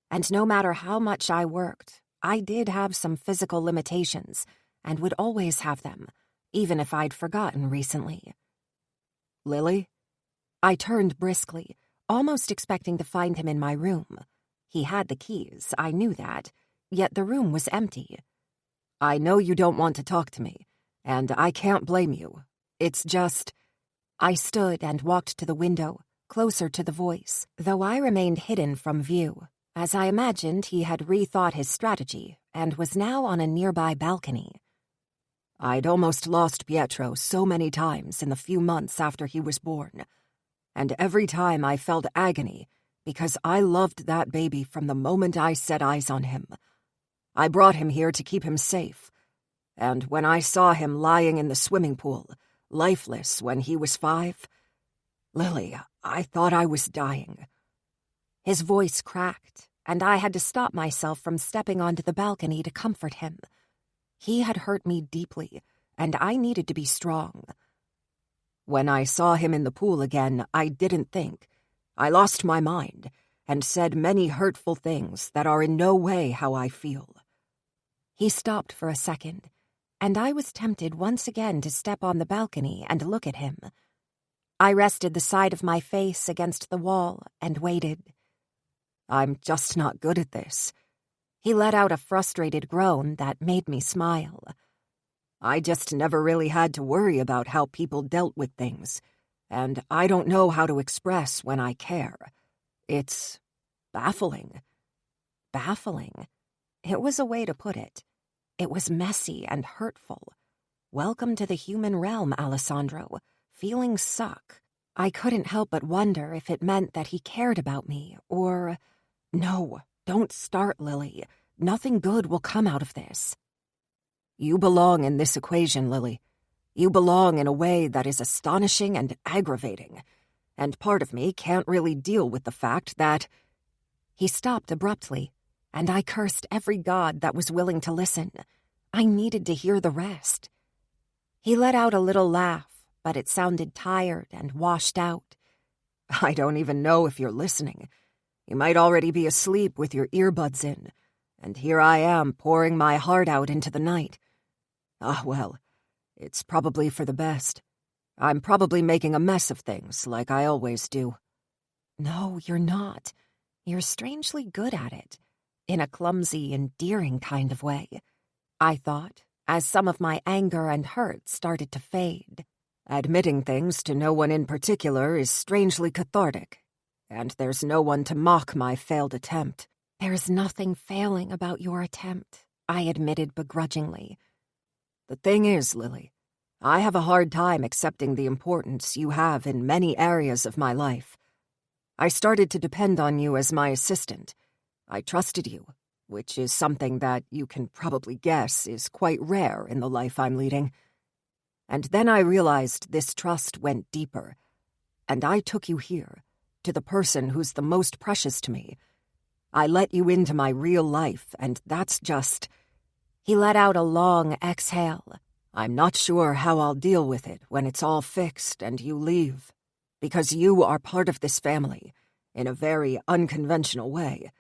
[SPEAKER 1] and no matter how much I worked, I did have some physical limitations and would always have them, even if I'd forgotten recently. Lily? I turned briskly, almost expecting to find him in my room. He had the keys, I knew that, yet the room was empty. I know you don't want to talk to me, and I can't blame you. It's just... I stood and walked to the window, closer to the voice, though I remained hidden from view, as I imagined he had rethought his strategy and was now on a nearby balcony. I'd almost lost Pietro so many times in the few months after he was born, and every time I felt agony because I loved that baby from the moment I set eyes on him. I brought him here to keep him safe, and when I saw him lying in the swimming pool, lifeless when he was 5, Lily, I thought I was dying. His voice cracked, and I had to stop myself from stepping onto the balcony to comfort him. He had hurt me deeply, and I needed to be strong. When I saw him in the pool again, I didn't think. I lost my mind and said many hurtful things that are in no way how I feel. He stopped for a second, and I was tempted once again to step on the balcony and look at him. I rested the side of my face against the wall and waited. I'm just not good at this. He let out a frustrated groan that made me smile. I just never really had to worry about how people dealt with things, and I don't know how to express when I care. It's baffling. Baffling. It was a way to put it. It was messy and hurtful. Welcome to the human realm, Alessandro. Feelings suck. I couldn't help but wonder if it meant that he cared about me, or... No, don't start, Lily. Nothing good will come out of this. You belong in this equation, Lily. You belong in a way that is astonishing and aggravating, and part of me can't really deal with the fact that... He stopped abruptly, and I cursed every god that was willing to listen. I needed to hear the rest. He let out a little laugh, but it sounded tired and washed out. I don't even know if you're listening. You might already be asleep with your earbuds in, and here I am pouring my heart out into the night. Ah, well, it's probably for the best. I'm probably making a mess of things, like I always do. No, you're not. You're strangely good at it. In a clumsy, endearing kind of way, I thought, as some of my anger and hurt started to fade. Admitting things to no one in particular is strangely cathartic, and there's no one to mock my failed attempt. There's nothing failing about your attempt, I admitted begrudgingly. The thing is, Lily, I have a hard time accepting the importance you have in many areas of my life. I started to depend on you as my assistant. I trusted you, which is something that you can probably guess is quite rare in the life I'm leading. And then I realized this trust went deeper, and I took you here, to the person who's the most precious to me. I let you into my real life, and that's just... He let out a long exhale. I'm not sure how I'll deal with it when it's all fixed and you leave, because you are part of this family, in a very unconventional way.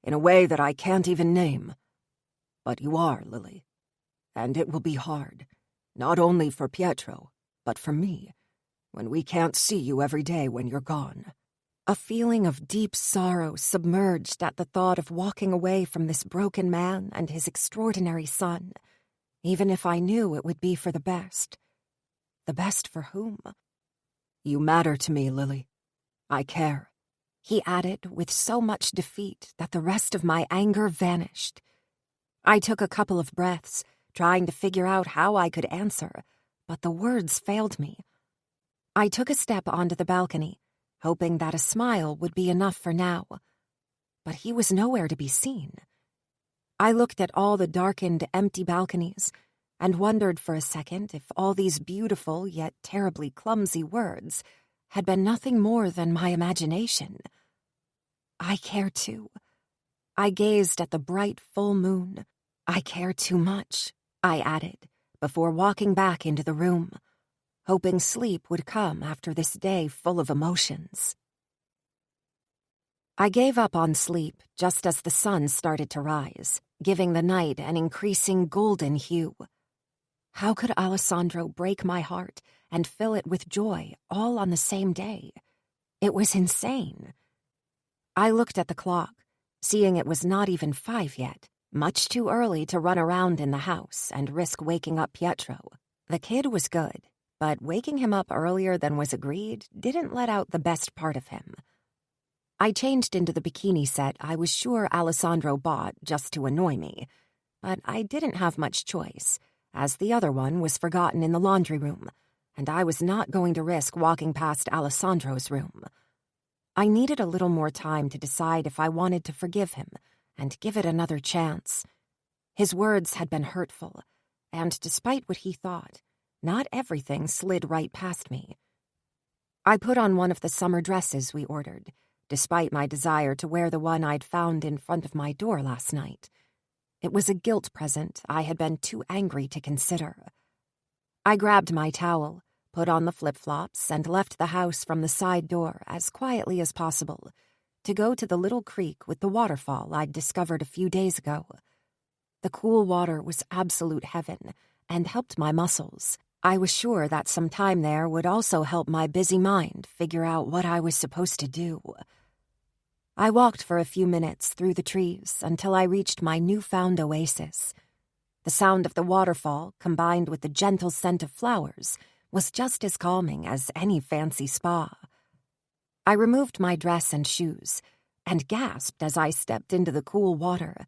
[SPEAKER 1] In a way that I can't even name. But you are, Lily.
[SPEAKER 3] And it will be hard, not only for Pietro, but for me, when we can't see you every day when you're gone."
[SPEAKER 1] A feeling of deep sorrow submerged at the thought of walking away from this broken man and his extraordinary son, even if I knew it would be for the best. The best for whom?
[SPEAKER 3] "You matter to me, Lily. I care,"
[SPEAKER 1] he added with so much defeat that the rest of my anger vanished. I took a couple of breaths, trying to figure out how I could answer, but the words failed me. I took a step onto the balcony, hoping that a smile would be enough for now. But he was nowhere to be seen. I looked at all the darkened, empty balconies and wondered for a second if all these beautiful yet terribly clumsy words had been nothing more than my imagination. I care too. I gazed at the bright full moon. I care too much, I added, before walking back into the room, hoping sleep would come after this day full of emotions. I gave up on sleep just as the sun started to rise, giving the night an increasing golden hue. How could Alessandro break my heart and fill it with joy all on the same day? It was insane. I looked at the clock, seeing it was not even 5 yet, much too early to run around in the house and risk waking up Pietro. The kid was good, but waking him up earlier than was agreed didn't let out the best part of him. I changed into the bikini set I was sure Alessandro bought just to annoy me, but I didn't have much choice, as the other one was forgotten in the laundry room, and I was not going to risk walking past Alessandro's room. I needed a little more time to decide if I wanted to forgive him and give it another chance. His words had been hurtful, and despite what he thought, not everything slid right past me. I put on one of the summer dresses we ordered, despite my desire to wear the one I'd found in front of my door last night. It was a guilt present I had been too angry to consider. I grabbed my towel, put on the flip-flops, and left the house from the side door as quietly as possible, to go to the little creek with the waterfall I'd discovered a few days ago. The cool water was absolute heaven and helped my muscles. I was sure that some time there would also help my busy mind figure out what I was supposed to do. I walked for a few minutes through the trees until I reached my newfound oasis. The sound of the waterfall, combined with the gentle scent of flowers, was just as calming as any fancy spa. I removed my dress and shoes, and gasped as I stepped into the cool water.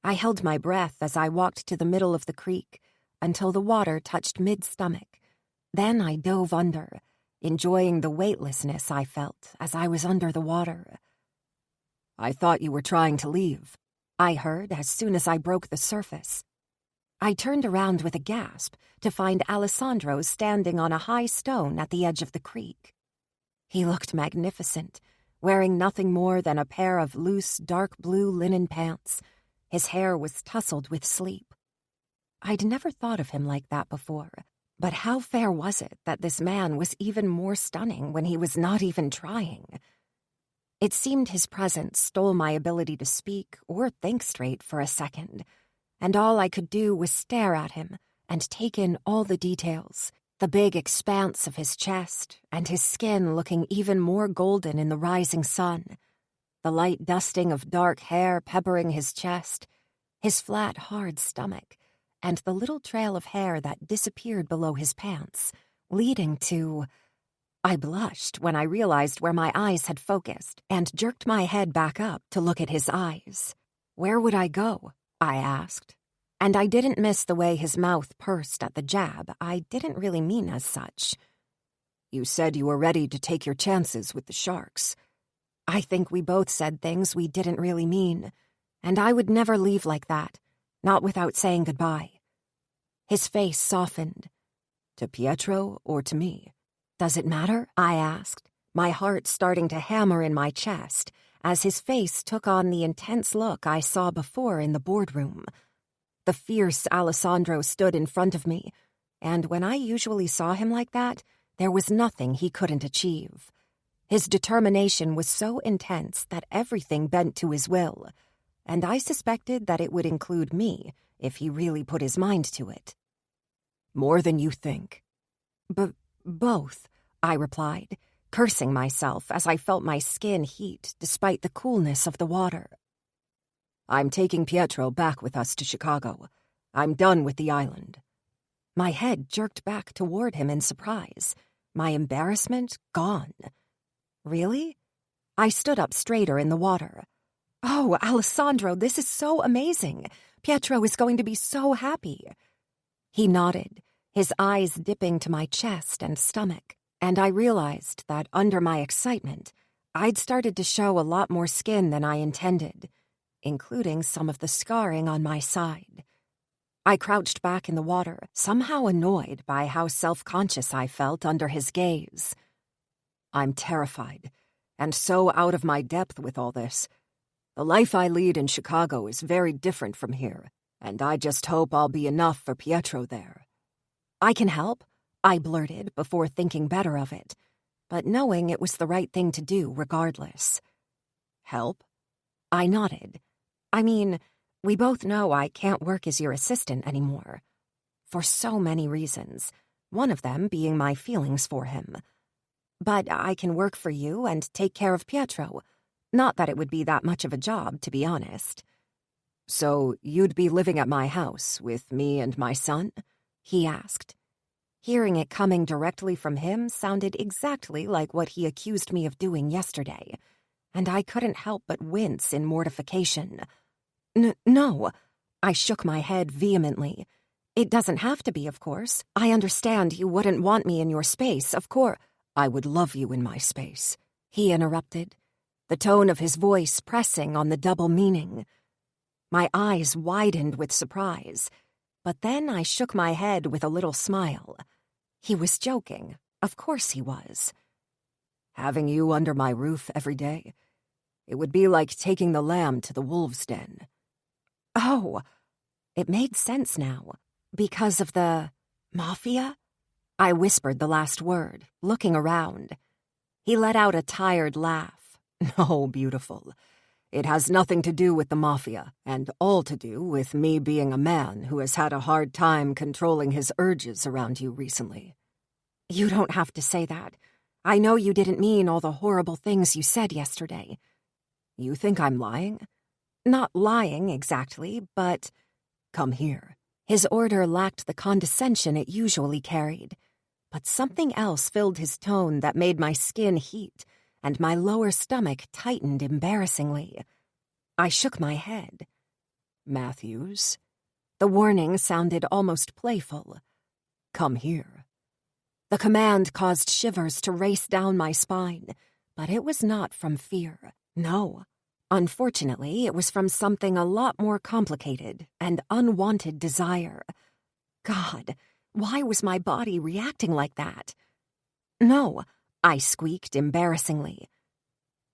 [SPEAKER 1] I held my breath as I walked to the middle of the creek, until the water touched mid-stomach. Then I dove under, enjoying the weightlessness I felt as I was under the water.
[SPEAKER 3] "I thought you were trying to leave,"
[SPEAKER 1] I heard as soon as I broke the surface. I turned around with a gasp to find Alessandro standing on a high stone at the edge of the creek. He looked magnificent, wearing nothing more than a pair of loose, dark blue linen pants. His hair was tousled with sleep. I'd never thought of him like that before, but how fair was it that this man was even more stunning when he was not even trying? It seemed his presence stole my ability to speak or think straight for a second, and all I could do was stare at him and take in all the details, the big expanse of his chest and his skin looking even more golden in the rising sun, the light dusting of dark hair peppering his chest, his flat, hard stomach, and the little trail of hair that disappeared below his pants, leading to... I blushed when I realized where my eyes had focused and jerked my head back up to look at his eyes. "Where would I go?" I asked. And I didn't miss the way his mouth pursed at the jab I didn't really mean as such.
[SPEAKER 3] "You said you were ready to take your chances with the sharks."
[SPEAKER 1] I think we both said things we didn't really mean, and I would never leave like that, not without saying goodbye. His face softened.
[SPEAKER 3] "To Pietro or to me?"
[SPEAKER 1] "Does it matter?" I asked, my heart starting to hammer in my chest as his face took on the intense look I saw before in the boardroom. The fierce Alessandro stood in front of me, and when I usually saw him like that, there was nothing he couldn't achieve. His determination was so intense that everything bent to his will. and I suspected that it would include me if he really put his mind to it.
[SPEAKER 3] More than you think.
[SPEAKER 1] Both, I replied, cursing myself as I felt my skin heat despite the coolness of the water.
[SPEAKER 3] I'm taking Pietro back with us to Chicago. I'm done with the island.
[SPEAKER 1] My head jerked back toward him in surprise, my embarrassment gone. Really? I stood up straighter in the water. Oh, Alessandro, this is so amazing. Pietro is going to be so happy. He nodded, his eyes dipping to my chest and stomach, and I realized that under my excitement, I'd started to show a lot more skin than I intended, including some of the scarring on my side. I crouched back in the water, somehow annoyed by how self-conscious I felt under his gaze.
[SPEAKER 3] I'm terrified, and so out of my depth with all this. The life I lead in Chicago is very different from here, and I just hope I'll be enough for Pietro there.
[SPEAKER 1] I can help, I blurted before thinking better of it, but knowing it was the right thing to do regardless.
[SPEAKER 3] Help?
[SPEAKER 1] I nodded. I mean, we both know I can't work as your assistant anymore. For so many reasons, one of them being my feelings for him. But I can work for you and take care of Pietro. Not that it would be that much of a job, to be honest.
[SPEAKER 3] So you'd be living at my house with me and my son?
[SPEAKER 1] He asked. Hearing it coming directly from him sounded exactly like what he accused me of doing yesterday, and I couldn't help but wince in mortification. No, I shook my head vehemently. It doesn't have to be, of course. I understand you wouldn't want me in your space, of course.
[SPEAKER 3] I would love you in my space,
[SPEAKER 1] he interrupted, the tone of his voice pressing on the double meaning. My eyes widened with surprise, but then I shook my head with a little smile. He was joking. Of course he was.
[SPEAKER 3] Having you under my roof every day, it would be like taking the lamb to the wolves' den.
[SPEAKER 1] Oh, it made sense now. Because of the Mafia? I whispered the last word, looking around. He let out a tired laugh.
[SPEAKER 3] No, beautiful. It has nothing to do with the Mafia, and all to do with me being a man who has had a hard time controlling his urges around you recently.
[SPEAKER 1] You don't have to say that. I know you didn't mean all the horrible things you said yesterday.
[SPEAKER 3] You think I'm lying?
[SPEAKER 1] Not lying, exactly, but—
[SPEAKER 3] Come here.
[SPEAKER 1] His order lacked the condescension it usually carried, but something else filled his tone that made my skin heat and my lower stomach tightened embarrassingly. I shook my head.
[SPEAKER 3] Matthews?
[SPEAKER 1] The warning sounded almost playful.
[SPEAKER 3] Come here.
[SPEAKER 1] The command caused shivers to race down my spine, but it was not from fear. No. Unfortunately, it was from something a lot more complicated and unwanted desire. God, why was my body reacting like that? No, I squeaked embarrassingly.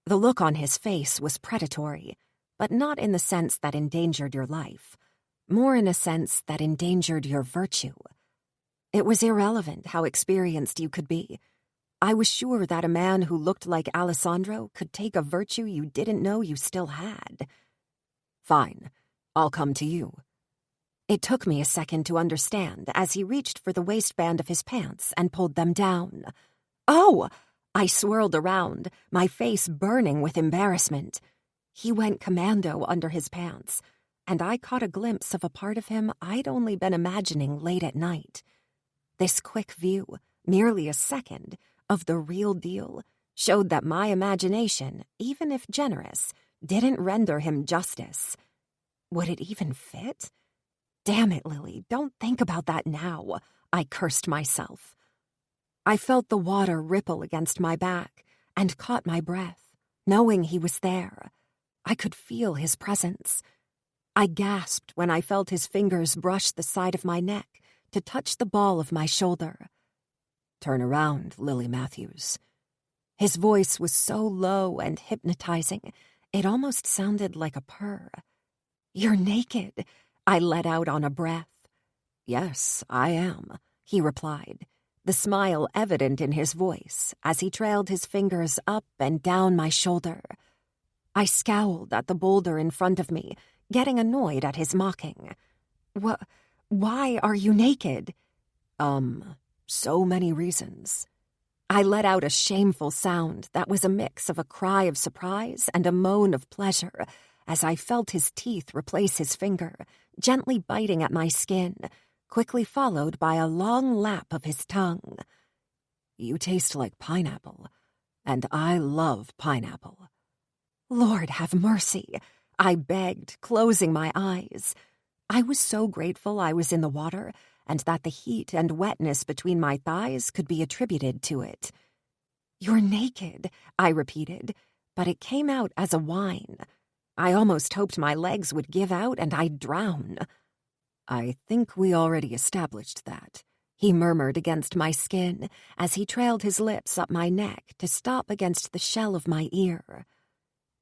[SPEAKER 1] The look on his face was predatory, but not in the sense that endangered your life, more in a sense that endangered your virtue. It was irrelevant how experienced you could be. I was sure that a man who looked like Alessandro could take a virtue you didn't know you still had.
[SPEAKER 3] Fine, I'll come to you.
[SPEAKER 1] It took me a second to understand as he reached for the waistband of his pants and pulled them down. Oh! I swirled around, my face burning with embarrassment. He went commando under his pants, and I caught a glimpse of a part of him I'd only been imagining late at night. This quick view, merely a second, of the real deal showed that my imagination, even if generous, didn't render him justice. Would it even fit? Damn it, Lily, don't think about that now, I cursed myself. I felt the water ripple against my back and caught my breath, knowing he was there. I could feel his presence. I gasped when I felt his fingers brush the side of my neck to touch the ball of my shoulder.
[SPEAKER 3] Turn around, Lily Matthews.
[SPEAKER 1] His voice was so low and hypnotizing, it almost sounded like a purr. You're naked, I let out on a breath.
[SPEAKER 3] Yes, I am,
[SPEAKER 1] he replied, the smile evident in his voice as he trailed his fingers up and down my shoulder. I scowled at the boulder in front of me, getting annoyed at his mocking. Why are you naked?
[SPEAKER 3] So many reasons.
[SPEAKER 1] I let out a shameful sound that was a mix of a cry of surprise and a moan of pleasure as I felt his teeth replace his finger, gently biting at my skin, quickly followed by a long lap of his tongue.
[SPEAKER 3] You taste like pineapple, and I love pineapple.
[SPEAKER 1] Lord have mercy, I begged, closing my eyes. I was so grateful I was in the water and that the heat and wetness between my thighs could be attributed to it. You're naked, I repeated, but it came out as a whine. I almost hoped my legs would give out and I'd drown.
[SPEAKER 3] I think we already established that,
[SPEAKER 1] he murmured against my skin as he trailed his lips up my neck to stop against the shell of my ear.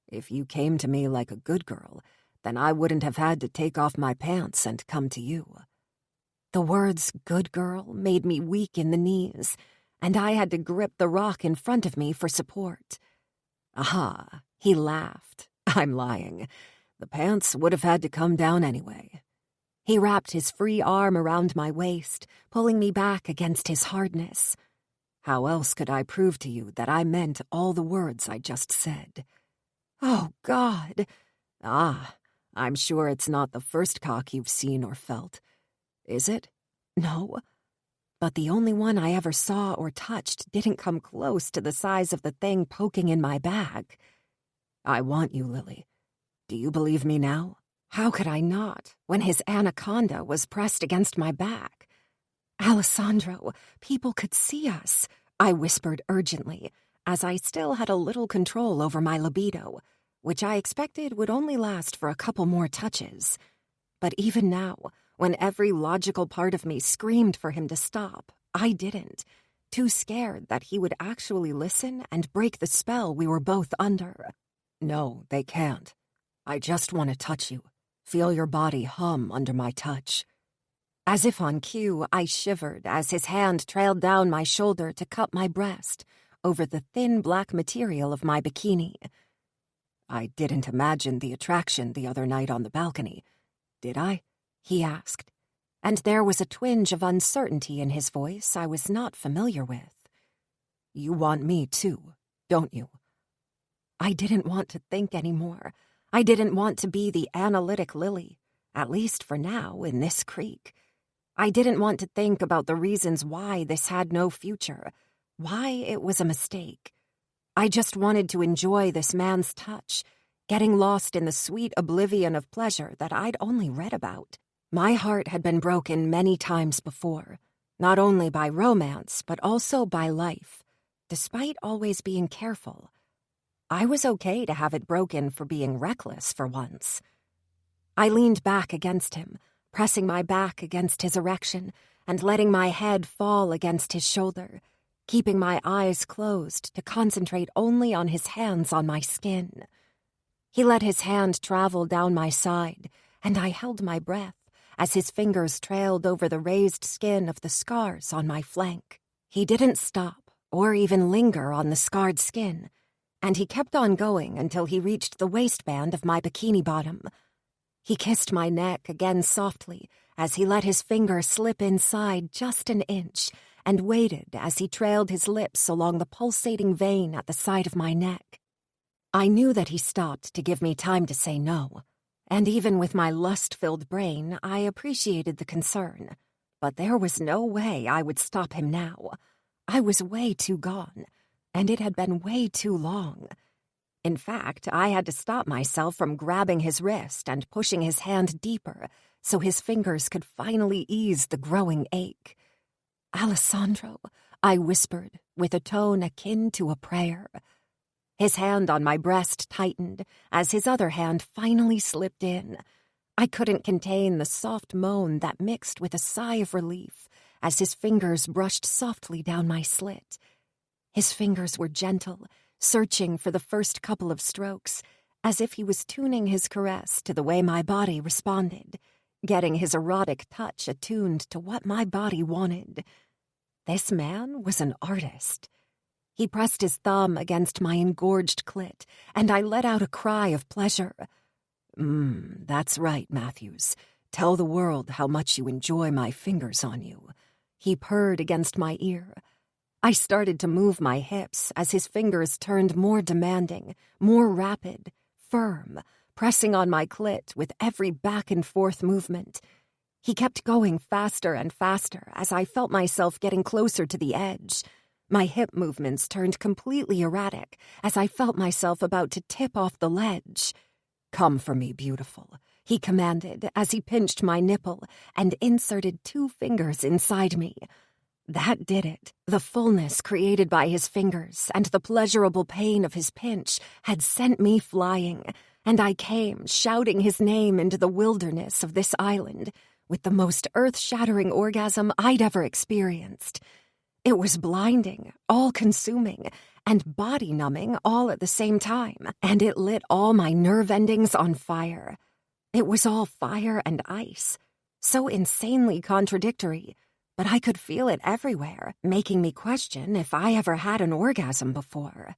[SPEAKER 3] If you came to me like a good girl, then I wouldn't have had to take off my pants and come to you.
[SPEAKER 1] The words good girl made me weak in the knees, and I had to grip the rock in front of me for support.
[SPEAKER 3] Aha, he laughed. I'm lying. The pants would have had to come down anyway.
[SPEAKER 1] He wrapped his free arm around my waist, pulling me back against his hardness.
[SPEAKER 3] How else could I prove to you that I meant all the words I just said?
[SPEAKER 1] Oh, God.
[SPEAKER 3] Ah, I'm sure it's not the first cock you've seen or felt. Is it?
[SPEAKER 1] No. But the only one I ever saw or touched didn't come close to the size of the thing poking in my bag.
[SPEAKER 3] I want you, Lily. Do you believe me now?
[SPEAKER 1] How could I not, when his anaconda was pressed against my back? Alessandro, people could see us, I whispered urgently, as I still had a little control over my libido, which I expected would only last for a couple more touches. But even now, when every logical part of me screamed for him to stop, I didn't, too scared that he would actually listen and break the spell we were both under.
[SPEAKER 3] No, they can't. I just want to touch you, feel your body hum under my touch.
[SPEAKER 1] As if on cue, I shivered as his hand trailed down my shoulder to cup my breast over the thin black material of my bikini.
[SPEAKER 3] I didn't imagine the attraction the other night on the balcony, did I?
[SPEAKER 1] He asked, and there was a twinge of uncertainty in his voice I was not familiar with.
[SPEAKER 3] You want me too, don't you?
[SPEAKER 1] I didn't want to think anymore. I didn't want to be the analytic Lily, at least for now in this creek. I didn't want to think about the reasons why this had no future, why it was a mistake. I just wanted to enjoy this man's touch, getting lost in the sweet oblivion of pleasure that I'd only read about. My heart had been broken many times before, not only by romance, but also by life, despite always being careful. I was okay to have it broken for being reckless for once. I leaned back against him, pressing my back against his erection and letting my head fall against his shoulder, keeping my eyes closed to concentrate only on his hands on my skin. He let his hand travel down my side, and I held my breath as his fingers trailed over the raised skin of the scars on my flank. He didn't stop or even linger on the scarred skin, and he kept on going until he reached the waistband of my bikini bottom. He kissed my neck again softly as he let his finger slip inside just an inch and waited as he trailed his lips along the pulsating vein at the side of my neck. I knew that he stopped to give me time to say no, and even with my lust-filled brain, I appreciated the concern. But there was no way I would stop him now. I was way too gone, and it had been way too long. In fact, I had to stop myself from grabbing his wrist and pushing his hand deeper so his fingers could finally ease the growing ache. "Alessandro," I whispered with a tone akin to a prayer. His hand on my breast tightened as his other hand finally slipped in. I couldn't contain the soft moan that mixed with a sigh of relief as his fingers brushed softly down my slit. His fingers were gentle, searching for the first couple of strokes, as if he was tuning his caress to the way my body responded, getting his erotic touch attuned to what my body wanted. This man was an artist.
[SPEAKER 3] He pressed his thumb against my engorged clit, and I let out a cry of pleasure. That's right, Matthews. Tell the world how much you enjoy my fingers on you. He purred against my ear. I started to move my hips as his fingers turned more demanding, more rapid, firm, pressing on my clit with every back and forth movement. He kept going faster and faster as I felt myself getting closer to the edge. My hip movements turned completely erratic as I felt myself about to tip off the ledge. "Come for me, beautiful," he commanded as he pinched my nipple and inserted 2 fingers inside me. That did it. The fullness created by his fingers and the pleasurable pain of his pinch had sent me flying, and I came shouting his name into the wilderness of this island with the most earth-shattering orgasm I'd ever experienced. It was blinding, all-consuming, and body-numbing all at the same time, and it lit all my nerve endings on fire. It was all fire and ice, so insanely contradictory, but I could feel it everywhere, making me question if I ever had an orgasm before.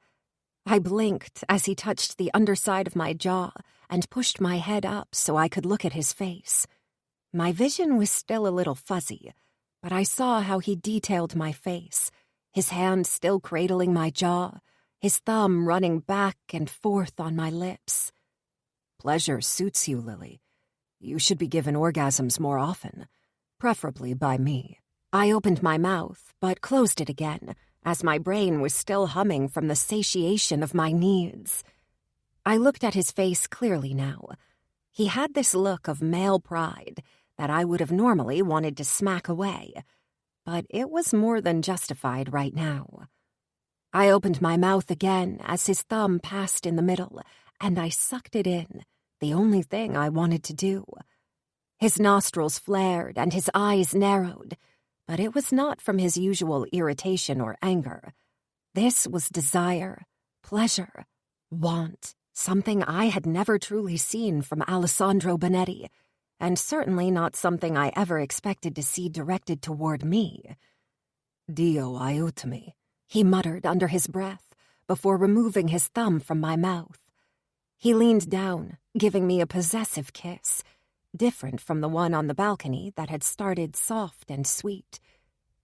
[SPEAKER 3] I blinked as he touched the underside of my jaw and pushed my head up so I could look at his face. My vision was still a little fuzzy, but I saw how he detailed my face, his hand still cradling my jaw, his thumb running back and forth on my lips. "Pleasure suits you, Lily. You should be given orgasms more often, preferably by me." I opened my mouth, but closed it again, as my brain was still humming from the satiation of my needs. I looked at his face clearly now. He had this look of male pride that I would have normally wanted to smack away, but it was more than justified right now. I opened my mouth again as his thumb passed in the middle, and I sucked it in, the only thing I wanted to do. His nostrils flared and his eyes narrowed, but it was not from his usual irritation or anger. This was desire, pleasure, want, something I had never truly seen from Alessandro Bonetti, and certainly not something I ever expected to see directed toward me. "Dio aiutami," he muttered under his breath before removing his thumb from my mouth. He leaned down, giving me a possessive kiss, different from the one on the balcony that had started soft and sweet.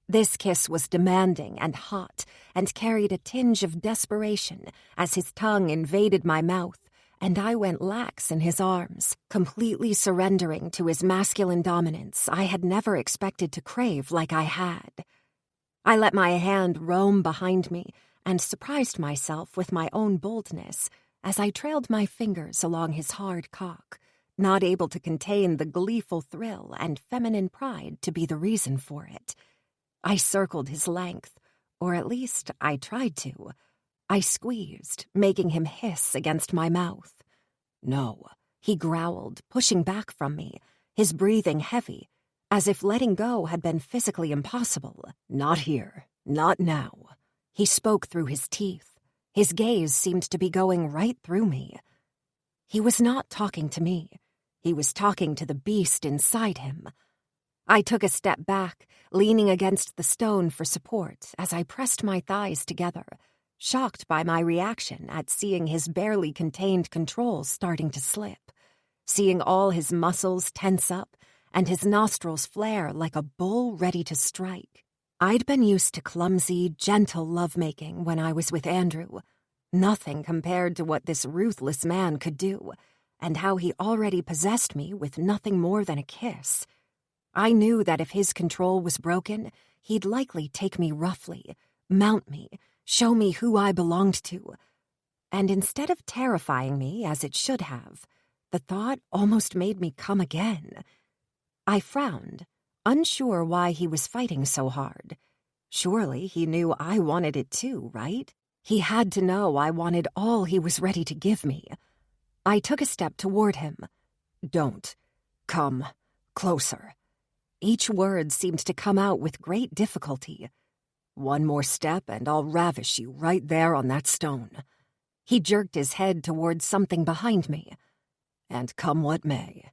[SPEAKER 3] This kiss was demanding and hot and carried a tinge of desperation as his tongue invaded my mouth, and I went lax in his arms, completely surrendering to his masculine dominance I had never expected to crave like I had. I let my hand roam behind me and surprised myself with my own boldness as I trailed my fingers along his hard cock, not able to contain the gleeful thrill and feminine pride to be the reason for it. I circled his length, or at least I tried to. I squeezed, making him hiss against my mouth. "No," he growled, pushing back from me, his breathing heavy, as if letting go had been physically impossible. "Not here, not now." He spoke through his teeth. His gaze seemed to be going right through me. He was not talking to me. He was talking to the beast inside him. I took a step back, leaning against the stone for support as I pressed my thighs together, shocked by my reaction at seeing his barely contained control starting to slip, seeing all his muscles tense up and his nostrils flare like a bull ready to strike. I'd been used to clumsy, gentle lovemaking when I was with Andrew. Nothing compared to what this ruthless man could do, and how he already possessed me with nothing more than a kiss. I knew that if his control was broken, he'd likely take me roughly, mount me, show me who I belonged to. And instead of terrifying me as it should have, the thought almost made me come again. I frowned, unsure why he was fighting so hard. Surely he knew I wanted it too, right? He had to know I wanted all he was ready to give me. I took a step toward him. "Don't. Come. Closer." Each word seemed to come out with great difficulty. "One more step and I'll ravish you right there on that stone." He jerked his head towards something behind me. "And come what may."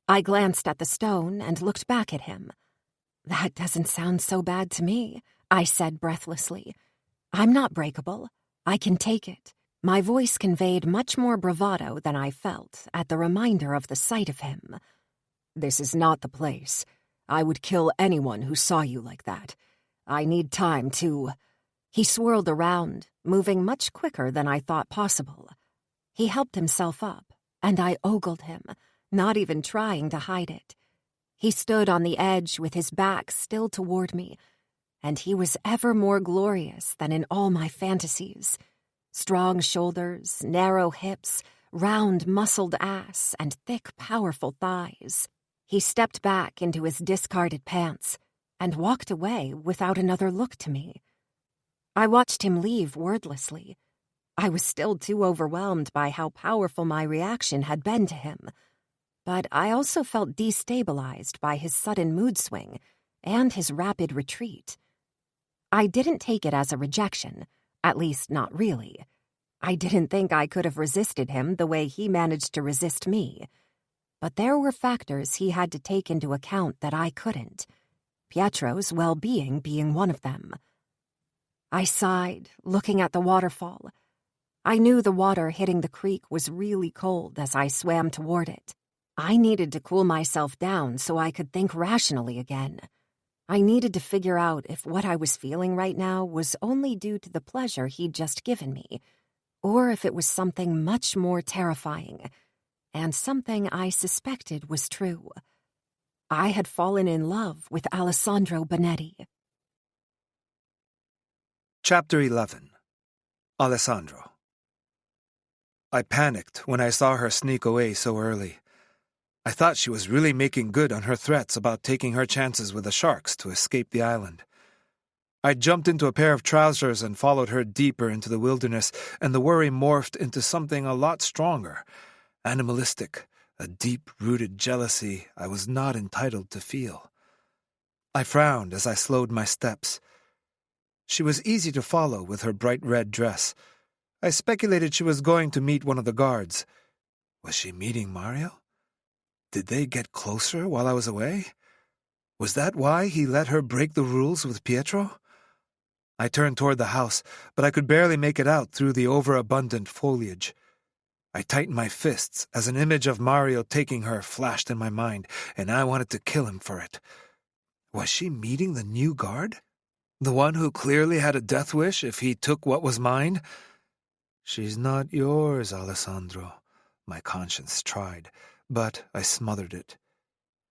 [SPEAKER 3] I glanced at the stone and looked back at him. "That doesn't sound so bad to me," I said breathlessly.
[SPEAKER 1] I'm not breakable. I can take it. My voice conveyed much more bravado than I felt at the reminder of the sight of him.
[SPEAKER 3] This is not the place. I would kill anyone who saw you like that. I need time to...
[SPEAKER 1] He swirled around, moving much quicker than I thought possible. He helped himself up, and I ogled him, not even trying to hide it. He stood on the edge with his back still toward me, and he was ever more glorious than in all my fantasies. Strong shoulders, narrow hips, round muscled ass, and thick, powerful thighs. He stepped back into his discarded pants and walked away without another look to me. I watched him leave wordlessly. I was still too overwhelmed by how powerful my reaction had been to him, but I also felt destabilized by his sudden mood swing and his rapid retreat. I didn't take it as a rejection, at least not really. I didn't think I could have resisted him the way he managed to resist me. But there were factors he had to take into account that I couldn't, Pietro's well-being being one of them. I sighed, looking at the waterfall. I knew the water hitting the creek was really cold as I swam toward it. I needed to cool myself down so I could think rationally again. I needed to figure out if what I was feeling right now was only due to the pleasure he'd just given me, or if it was something much more terrifying, and something I suspected was true. I had fallen in love with Alessandro Bonetti.
[SPEAKER 2] Chapter 11. Alessandro. I panicked when I saw her sneak away so early. I thought she was really making good on her threats about taking her chances with the sharks to escape the island. I jumped into a pair of trousers and followed her deeper into the wilderness, and the worry morphed into something a lot stronger, animalistic, a deep-rooted jealousy I was not entitled to feel. I frowned as I slowed my steps. She was easy to follow with her bright red dress. I speculated she was going to meet one of the guards. Was she meeting Mario? Did they get closer while I was away? Was that why he let her break the rules with Pietro? I turned toward the house, but I could barely make it out through the overabundant foliage. I tightened my fists as an image of Mario taking her flashed in my mind, and I wanted to kill him for it. Was she meeting the new guard? The one who clearly had a death wish if he took what was mine? She's not yours, Alessandro, my conscience tried, but I smothered it.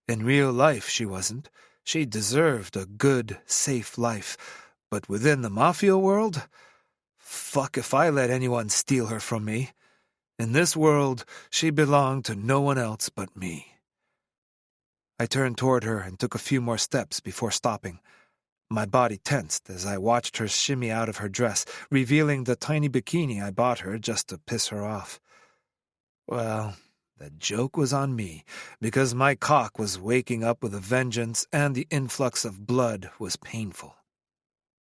[SPEAKER 2] In real life she wasn't. She deserved a good, safe life. But within the Mafia world? Fuck if I let anyone steal her from me. In this world, she belonged to no one else but me. I turned toward her and took a few more steps before stopping. My body tensed as I watched her shimmy out of her dress, revealing the tiny bikini I bought her just to piss her off. Well, the joke was on me, because my cock was waking up with a vengeance and the influx of blood was painful.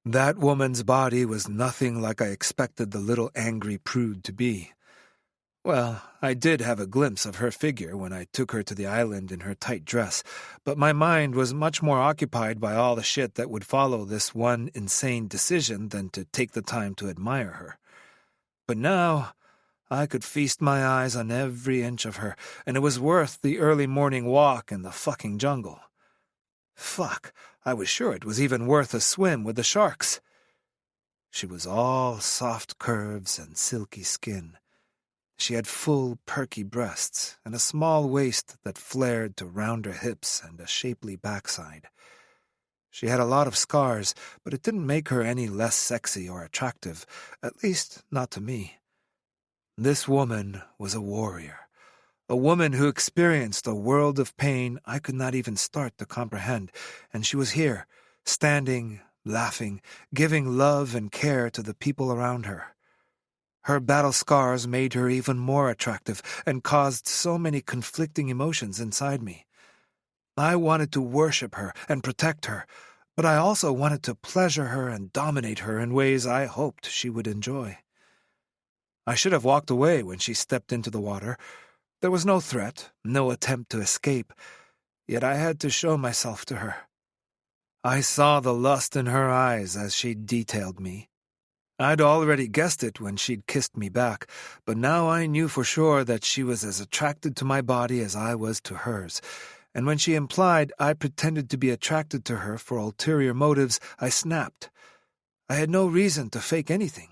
[SPEAKER 2] That woman's body was nothing like I expected the little angry prude to be. Well, I did have a glimpse of her figure when I took her to the island in her tight dress, but my mind was much more occupied by all the shit that would follow this one insane decision than to take the time to admire her. But now I could feast my eyes on every inch of her, and it was worth the early morning walk in the fucking jungle. Fuck, I was sure it was even worth a swim with the sharks. She was all soft curves and silky skin. She had full, perky breasts and a small waist that flared to rounder hips and a shapely backside. She had a lot of scars, but it didn't make her any less sexy or attractive, at least not to me. This woman was a warrior, a woman who experienced a world of pain I could not even start to comprehend, and she was here, standing, laughing, giving love and care to the people around her. Her battle scars made her even more attractive and caused so many conflicting emotions inside me. I wanted to worship her and protect her, but I also wanted to pleasure her and dominate her in ways I hoped she would enjoy. I should have walked away when she stepped into the water. There was no threat, no attempt to escape, yet I had to show myself to her. I saw the lust in her eyes as she detailed me. I'd already guessed it when she'd kissed me back, but now I knew for sure that she was as attracted to my body as I was to hers, and when she implied I pretended to be attracted to her for ulterior motives, I snapped. I had no reason to fake anything.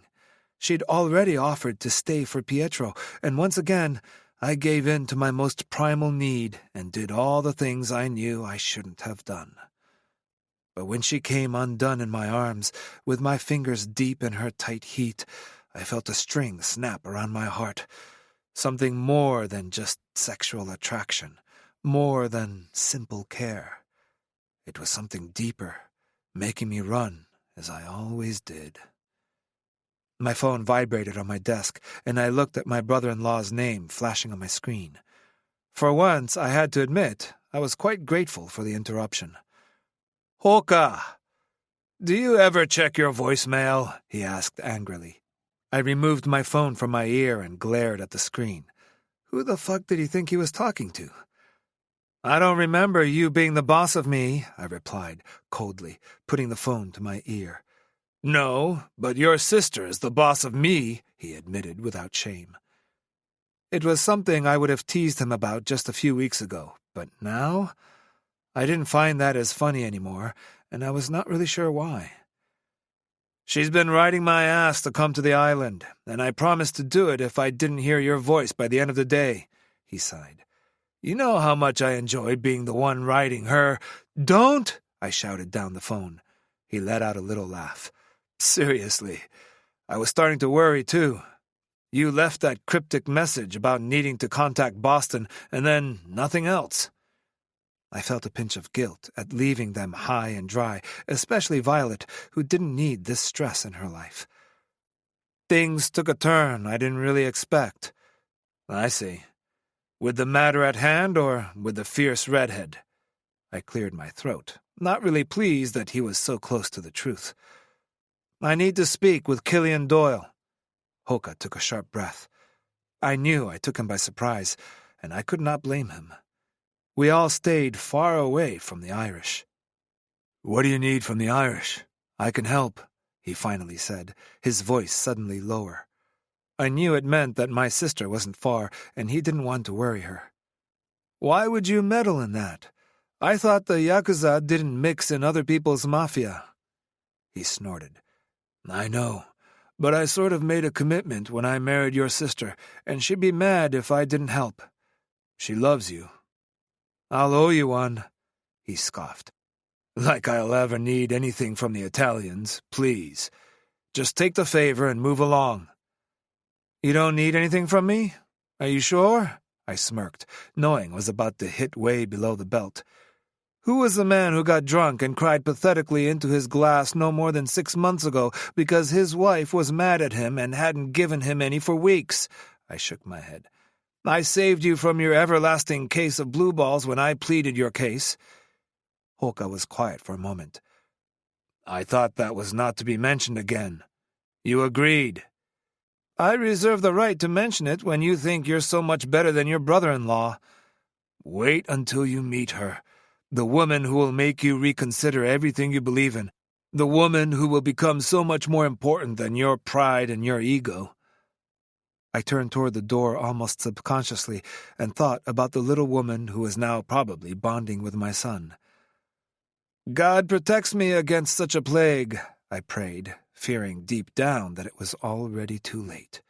[SPEAKER 2] She'd already offered to stay for Pietro, and once again, I gave in to my most primal need and did all the things I knew I shouldn't have done. But when she came undone in my arms, with my fingers deep in her tight heat, I felt a string snap around my heart. Something more than just sexual attraction, more than simple care. It was something deeper, making me run, as I always did. My phone vibrated on my desk, and I looked at my brother-in-law's name flashing on my screen. For once, I had to admit, I was quite grateful for the interruption. "Hoka! Do you ever check your voicemail?" he asked angrily. I removed my phone from my ear and glared at the screen. Who the fuck did he think he was talking to? "I don't remember you being the boss of me," I replied, coldly, putting the phone to my ear. "No, but your sister is the boss of me," he admitted without shame. It was something I would have teased him about just a few weeks ago, but now I didn't find that as funny anymore, and I was not really sure why. "She's been riding my ass to come to the island, and I promised to do it if I didn't hear your voice by the end of the day," he sighed. "You know how much I enjoy being the one riding her." "Don't!" I shouted down the phone. He let out a little laugh. "Seriously, I was starting to worry, too. You left that cryptic message about needing to contact Boston, and then nothing else." I felt a pinch of guilt at leaving them high and dry, especially Violet, who didn't need this stress in her life. "Things took a turn I didn't really expect." "I see. With the matter at hand, or with the fierce redhead?" I cleared my throat, not really pleased that he was so close to the truth. "I need to speak with Killian Doyle." Hoka took a sharp breath. I knew I took him by surprise, and I could not blame him. We all stayed far away from the Irish. "What do you need from the Irish? I can help," he finally said, his voice suddenly lower. I knew it meant that my sister wasn't far, and he didn't want to worry her. "Why would you meddle in that? I thought the Yakuza didn't mix in other people's mafia." He snorted. "I know, but I sort of made a commitment when I married your sister, and she'd be mad if I didn't help. She loves you." "I'll owe you one," he scoffed. "Like I'll ever need anything from the Italians, please. Just take the favor and move along." "You don't need anything from me? Are you sure?" I smirked, knowing I was about to hit way below the belt. Who was the man who got drunk and cried pathetically into his glass no more than 6 months ago because his wife was mad at him and hadn't given him any for weeks? I shook my head. "I saved you from your everlasting case of blue balls when I pleaded your case." Hoka was quiet for a moment. "I thought that was not to be mentioned again. You agreed." "I reserve the right to mention it when you think you're so much better than your brother-in-law." "Wait until you meet her. The woman who will make you reconsider everything you believe in. The woman who will become so much more important than your pride and your ego." I turned toward the door almost subconsciously and thought about the little woman who was now probably bonding with my son. "God protects me against such a plague," I prayed, fearing deep down that it was already too late.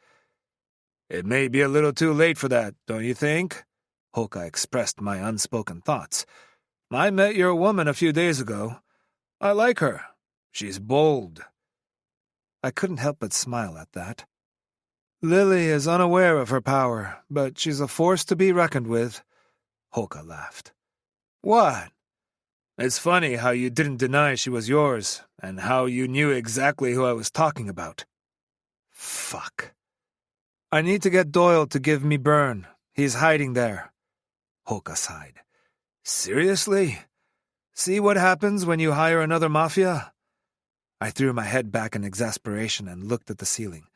[SPEAKER 2] "It may be a little too late for that, don't you think?" Hoka expressed my unspoken thoughts. "I met your woman a few days ago. I like her. She's bold." I couldn't help but smile at that. "Lily is unaware of her power, but she's a force to be reckoned with." Hoka laughed. "What?" "It's funny how you didn't deny she was yours, and how you knew exactly who I was talking about." "Fuck. I need to get Doyle to give me Byrne. He's hiding there." Hoka sighed. "Seriously? See what happens when you hire another Mafia?" I threw my head back in exasperation and looked at the ceiling.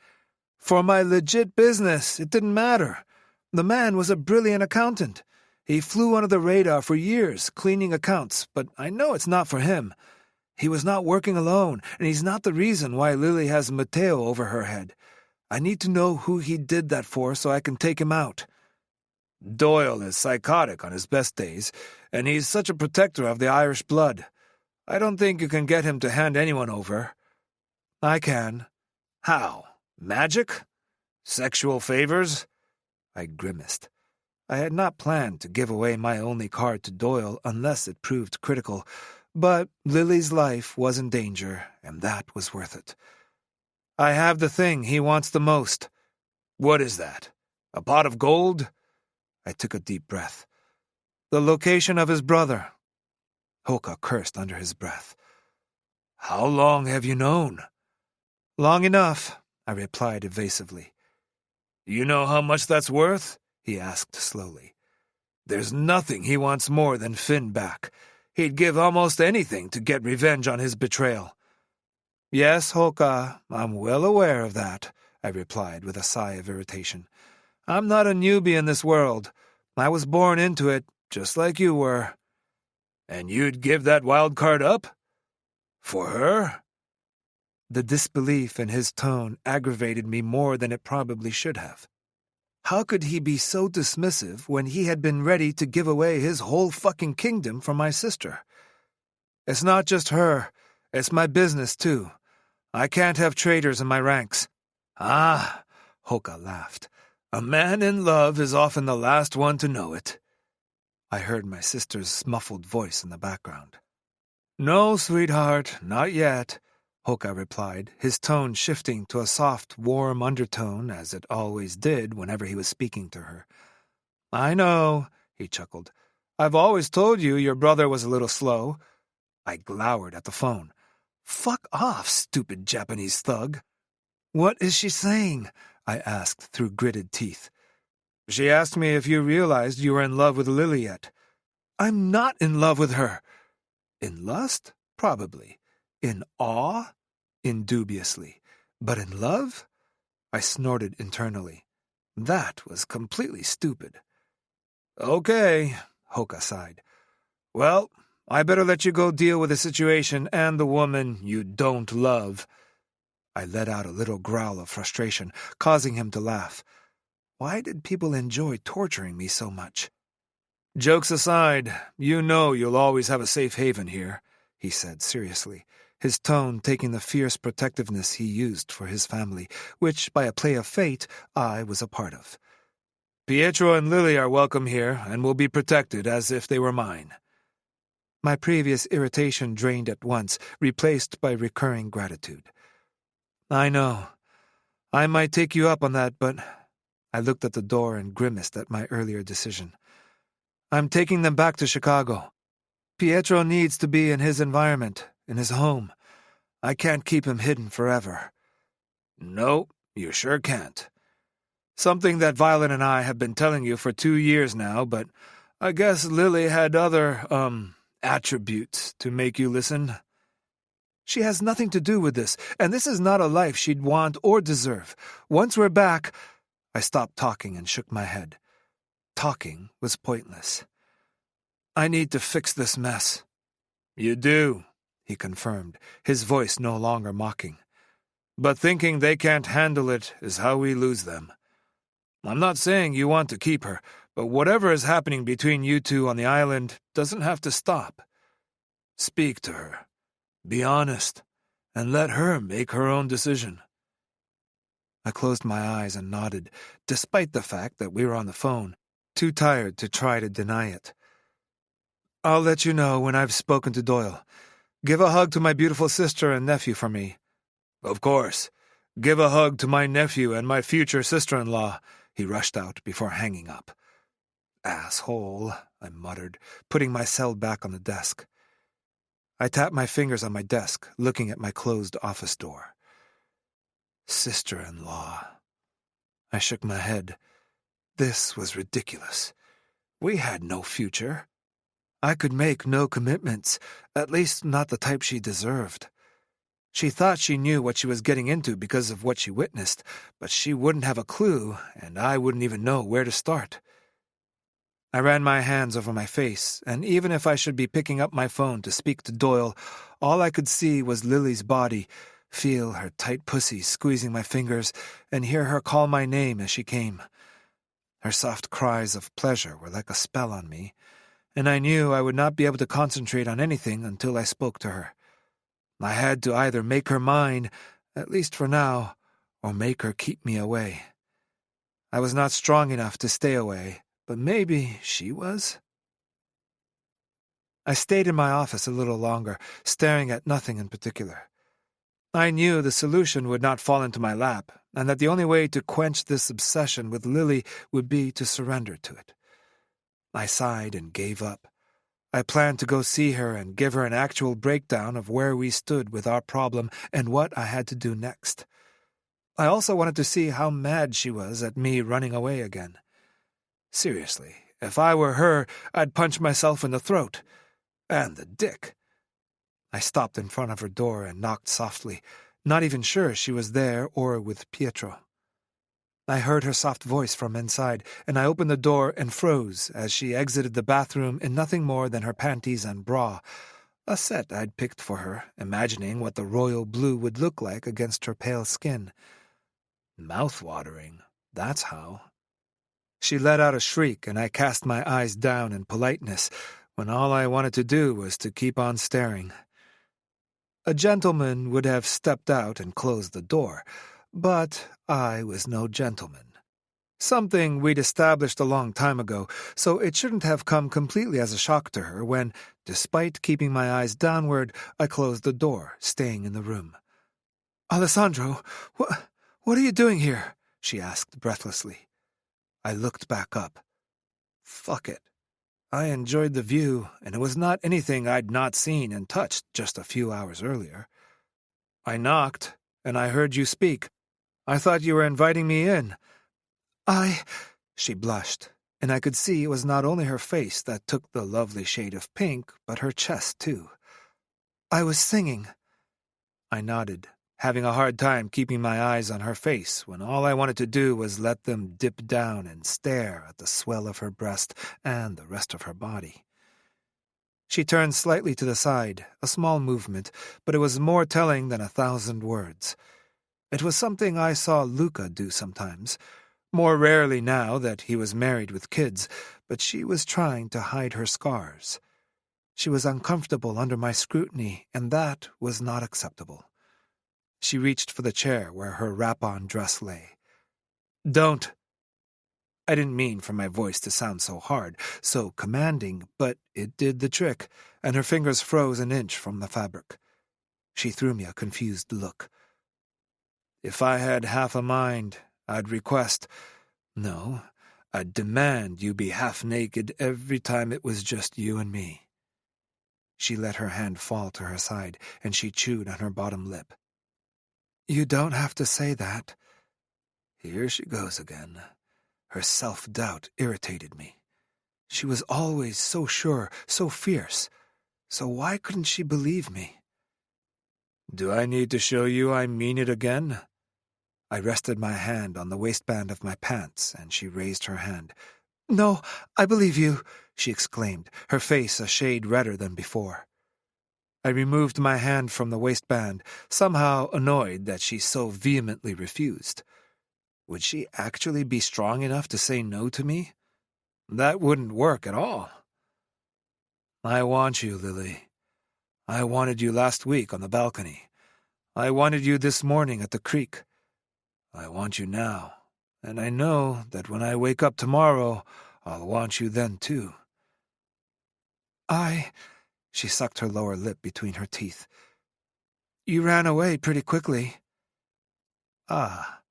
[SPEAKER 2] "For my legit business, it didn't matter. The man was a brilliant accountant. He flew under the radar for years, cleaning accounts, but I know it's not for him. He was not working alone, and he's not the reason why Lily has Mateo over her head. I need to know who he did that for so I can take him out. Doyle is psychotic on his best days, and he's such a protector of the Irish blood. I don't think you can get him to hand anyone over. I can. How? Magic? Sexual favors? I grimaced. I had not planned to give away my only card to Doyle unless it proved critical, but Lily's life was in danger, and that was worth it. I have the thing he wants the most. What is that? A pot of gold? I took a deep breath. The location of his brother. Hoka cursed under his breath. How long have you known? Long enough, I replied evasively. You know how much that's worth? He asked slowly. There's nothing he wants more than Finn back. He'd give almost anything to get revenge on his betrayal. Yes, Hoka, I'm well aware of that, I replied with a sigh of irritation. I'm not a newbie in this world. I was born into it, just like you were. And you'd give that wild card up? For her? The disbelief in his tone aggravated me more than it probably should have. How could he be so dismissive when he had been ready to give away his whole fucking kingdom for my sister? It's not just her. It's my business, too. I can't have traitors in my ranks. Ah, Hoka laughed. A man in love is often the last one to know it. I heard my sister's muffled voice in the background. No, sweetheart, not yet, Hoka replied, his tone shifting to a soft, warm undertone, as it always did whenever he was speaking to her. I know, he chuckled. I've always told you your brother was a little slow. I glowered at the phone. Fuck off, stupid Japanese thug. What is she saying? I asked through gritted teeth. She asked me if you realized you were in love with Lily yet. I'm not in love with her. In lust? Probably. In awe? Indubiously. But in love? I snorted internally. That was completely stupid. Okay, Hoka sighed. Well, I better let you go deal with the situation and the woman you don't love. I let out a little growl of frustration, causing him to laugh. Why did people enjoy torturing me so much? Jokes aside, you know you'll always have a safe haven here, he said seriously, his tone taking the fierce protectiveness he used for his family, which, by a play of fate, I was a part of. Pietro and Lily are welcome here and will be protected as if they were mine. My previous irritation drained at once, replaced by recurring gratitude. I know. I might take you up on that, but... I looked at the door and grimaced at my earlier decision. I'm taking them back to Chicago. Pietro needs to be in his environment, in his home. I can't keep him hidden forever. No, you sure can't. Something that Violet and I have been telling you for 2 years now, but I guess Lily had other, attributes to make you listen. She has nothing to do with this, and this is not a life she'd want or deserve. Once we're back... I stopped talking and shook my head. Talking was pointless. I need to fix this mess. You do, he confirmed, his voice no longer mocking. But thinking they can't handle it is how we lose them. I'm not saying you want to keep her, but whatever is happening between you two on the island doesn't have to stop. Speak to her. Be honest, and let her make her own decision. I closed my eyes and nodded, despite the fact that we were on the phone, too tired to try to deny it. I'll let you know when I've spoken to Doyle. Give a hug to my beautiful sister and nephew for me. Of course. Give a hug to my nephew and my future sister-in-law, he rushed out before hanging up. Asshole, I muttered, putting my cell back on the desk. I tapped my fingers on my desk, looking at my closed office door. Sister-in-law. I shook my head. This was ridiculous. We had no future. I could make no commitments, at least not the type she deserved. She thought she knew what she was getting into because of what she witnessed, but she wouldn't have a clue, and I wouldn't even know where to start. I ran my hands over my face, and even if I should be picking up my phone to speak to Doyle, all I could see was Lily's body, feel her tight pussy squeezing my fingers, and hear her call my name as she came. Her soft cries of pleasure were like a spell on me, and I knew I would not be able to concentrate on anything until I spoke to her. I had to either make her mine, at least for now, or make her keep me away. I was not strong enough to stay away, but maybe she was? I stayed in my office a little longer, staring at nothing in particular. I knew the solution would not fall into my lap, and that the only way to quench this obsession with Lily would be to surrender to it. I sighed and gave up. I planned to go see her and give her an actual breakdown of where we stood with our problem and what I had to do next. I also wanted to see how mad she was at me running away again. Seriously, if I were her, I'd punch myself in the throat. And the dick. I stopped in front of her door and knocked softly, not even sure she was there or with Pietro. I heard her soft voice from inside, and I opened the door and froze as she exited the bathroom in nothing more than her panties and bra, a set I'd picked for her, imagining what the royal blue would look like against her pale skin. Mouth-watering, that's how. She let out a shriek, and I cast my eyes down in politeness, when all I wanted to do was to keep on staring. A gentleman would have stepped out and closed the door, but I was no gentleman. Something we'd established a long time ago, so it shouldn't have come completely as a shock to her when, despite keeping my eyes downward, I closed the door, staying in the room. "Alessandro, what are you doing here?" she asked breathlessly. I looked back up. Fuck it. I enjoyed the view, and it was not anything I'd not seen and touched just a few hours earlier. I knocked, and I heard you speak. I thought you were inviting me in. She blushed, and I could see it was not only her face that took the lovely shade of pink, but her chest, too. "I was singing." I nodded, having a hard time keeping my eyes on her face when all I wanted to do was let them dip down and stare at the swell of her breast and the rest of her body. She turned slightly to the side, a small movement, but it was more telling than 1,000 words. It was something I saw Luca do sometimes, more rarely now that he was married with kids, but she was trying to hide her scars. She was uncomfortable under my scrutiny, and that was not acceptable. She reached for the chair where her wrap-on dress lay. "Don't." I didn't mean for my voice to sound so hard, so commanding, but it did the trick, and her fingers froze an inch from the fabric. She threw me a confused look. If I had half a mind, I'd request, no, I'd demand you be half-naked every time it was just you and me. She let her hand fall to her side, and she chewed on her bottom lip. "You don't have to say that." Here she goes again. Her self-doubt irritated me. She was always so sure, so fierce. So why couldn't she believe me? "Do I need to show you I mean it again?" I rested my hand on the waistband of my pants, and she raised her hand. "No, I believe you," she exclaimed, her face a shade redder than before. I removed my hand from the waistband, somehow annoyed that she so vehemently refused. Would she actually be strong enough to say no to me? That wouldn't work at all. "I want you, Lily. I wanted you last week on the balcony. I wanted you this morning at the creek. I want you now, and I know that when I wake up tomorrow, I'll want you then too." She sucked her lower lip between her teeth. "You ran away pretty quickly." Ah,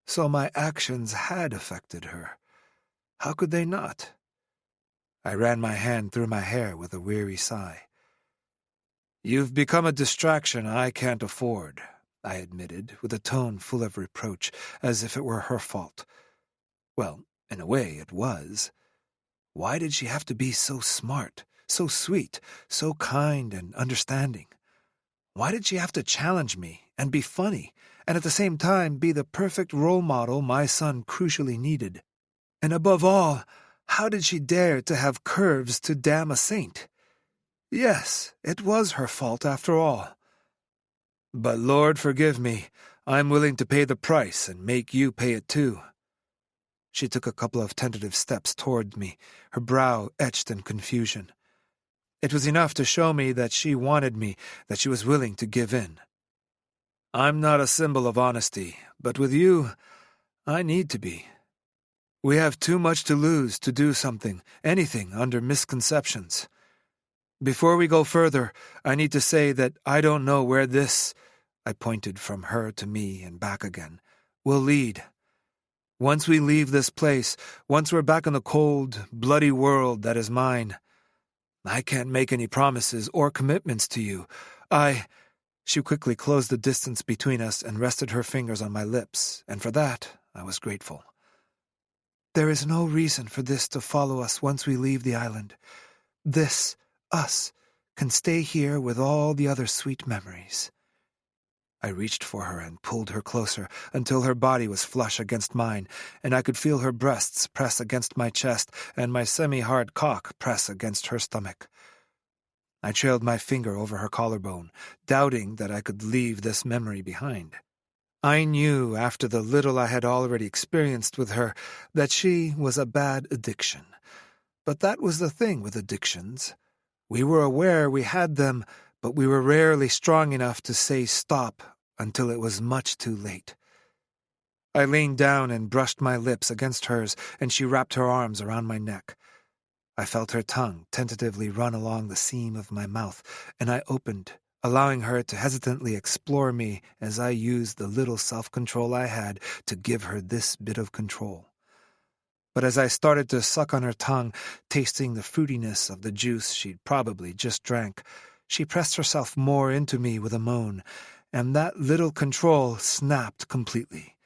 [SPEAKER 2] so my actions had affected her. How could they not? I ran my hand through my hair with a weary sigh. "You've become a distraction I can't afford," I admitted, with a tone full of reproach, as if it were her fault. Well, in a way it was. Why did she have to be so smart, so sweet, so kind and understanding? Why did she have to challenge me and be funny, and at the same time be the perfect role model my son crucially needed? And above all, How did she dare to have curves to damn a saint? Yes, it was her fault after all. But Lord forgive me, I'm willing to pay the price and make you pay it too. She took a couple of tentative steps toward me, her brow etched in confusion. It was enough to show me that she wanted me, that she was willing to give in. I'm not a symbol of honesty, but with you, I need to be. We have too much to lose to do something, anything, under misconceptions. Before we go further, I need to say that I don't know where this, I pointed from her to me and back again, will lead. Once we leave this place, once we're back in the cold, bloody world that is mine, I can't make any promises or commitments to you. She quickly closed the distance between us and rested her fingers on my lips, and for that I was grateful. There is no reason for this to follow us once we leave the island. This, us, can stay here with all the other sweet memories. I reached for her and pulled her closer until her body was flush against mine, and I could feel her breasts press against my chest and my semi-hard cock press against her stomach. I trailed my finger over her collarbone, doubting that I could leave this memory behind. I knew, after the little I had already experienced with her, that she was a bad addiction. But that was the thing with addictions. We were aware we had them, but we were rarely strong enough to say stop until it was much too late. I leaned down and brushed my lips against hers, and she wrapped her arms around my neck. I felt her tongue tentatively run along the seam of my mouth, and I opened, allowing her to hesitantly explore me as I used the little self-control I had to give her this bit of control. But as I started to suck on her tongue, tasting the fruitiness of the juice she'd probably just drank, she pressed herself more into me with a moan, and that little control snapped completely.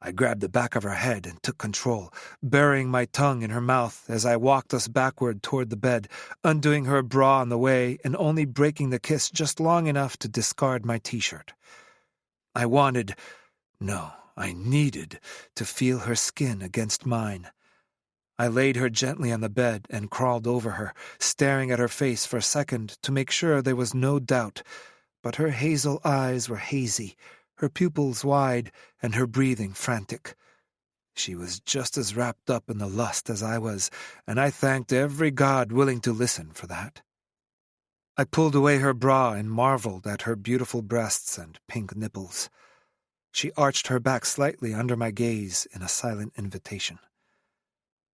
[SPEAKER 2] I grabbed the back of her head and took control, burying my tongue in her mouth as I walked us backward toward the bed, undoing her bra on the way and only breaking the kiss just long enough to discard my t-shirt. I needed to feel her skin against mine. I laid her gently on the bed and crawled over her, staring at her face for a second to make sure there was no doubt, but her hazel eyes were hazy, her pupils wide, and her breathing frantic. She was just as wrapped up in the lust as I was, and I thanked every god willing to listen for that. I pulled away her bra and marveled at her beautiful breasts and pink nipples. She arched her back slightly under my gaze in a silent invitation.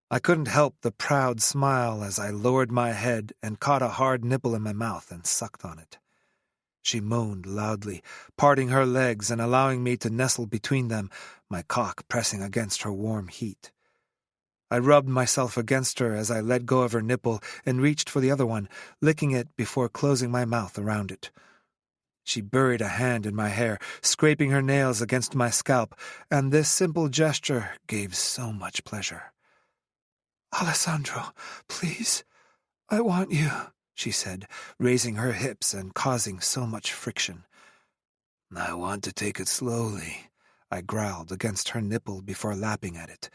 [SPEAKER 2] I couldn't help the proud smile as I lowered my head and caught a hard nipple in my mouth and sucked on it. She moaned loudly, parting her legs and allowing me to nestle between them, my cock pressing against her warm heat. I rubbed myself against her as I let go of her nipple and reached for the other one, licking it before closing my mouth around it. She buried a hand in my hair, scraping her nails against my scalp, and this simple gesture gave so much pleasure. "Alessandro, please, I want you," she said, raising her hips and causing so much friction. "I want to take it slowly," I growled against her nipple before lapping at it.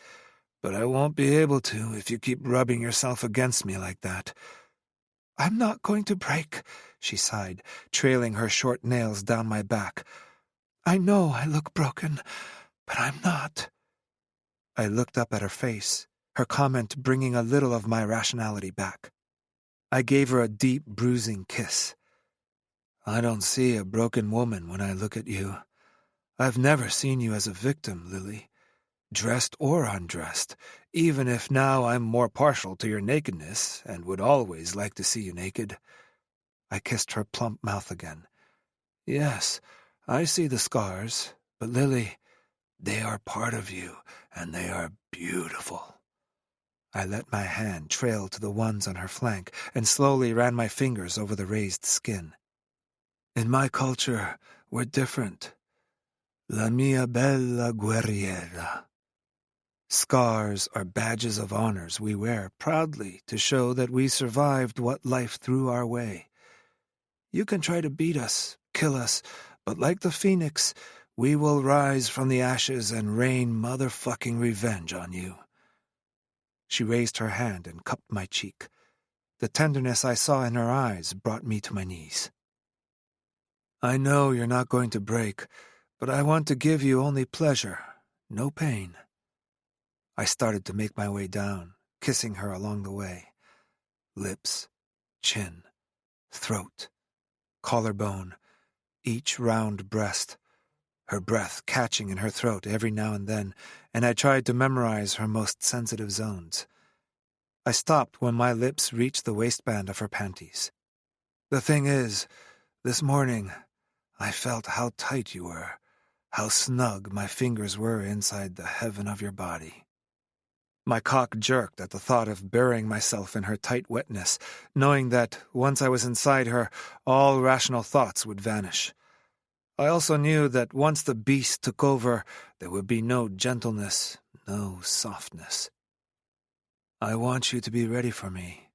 [SPEAKER 2] "But I won't be able to if you keep rubbing yourself against me like that." "I'm not going to break," she sighed, trailing her short nails down my back. "I know I look broken, but I'm not." I looked up at her face, her comment bringing a little of my rationality back. I gave her a deep, bruising kiss. "I don't see a broken woman when I look at you. I've never seen you as a victim, Lily, dressed or undressed, even if now I'm more partial to your nakedness and would always like to see you naked." I kissed her plump mouth again. "Yes, I see the scars, but Lily, they are part of you, and they are beautiful." I let my hand trail to the ones on her flank and slowly ran my fingers over the raised skin. "In my culture, we're different. La mia bella guerriera." Scars are badges of honors we wear proudly to show that we survived what life threw our way. You can try to beat us, kill us, but like the phoenix, we will rise from the ashes and rain motherfucking revenge on you. She raised her hand and cupped my cheek. The tenderness I saw in her eyes brought me to my knees. I know you're not going to break, but I want to give you only pleasure, no pain. I started to make my way down, kissing her along the way. Lips, chin, throat, collarbone, each round breast, her breath catching in her throat every now and then, and I tried to memorize her most sensitive zones. I stopped when my lips reached the waistband of her panties. The thing is, this morning, I felt how tight you were, how snug my fingers were inside the heaven of your body. My cock jerked at the thought of burying myself in her tight wetness, knowing that, once I was inside her, all rational thoughts would vanish. I also knew that once the beast took over, there would be no gentleness, no softness. I want you to be ready for me.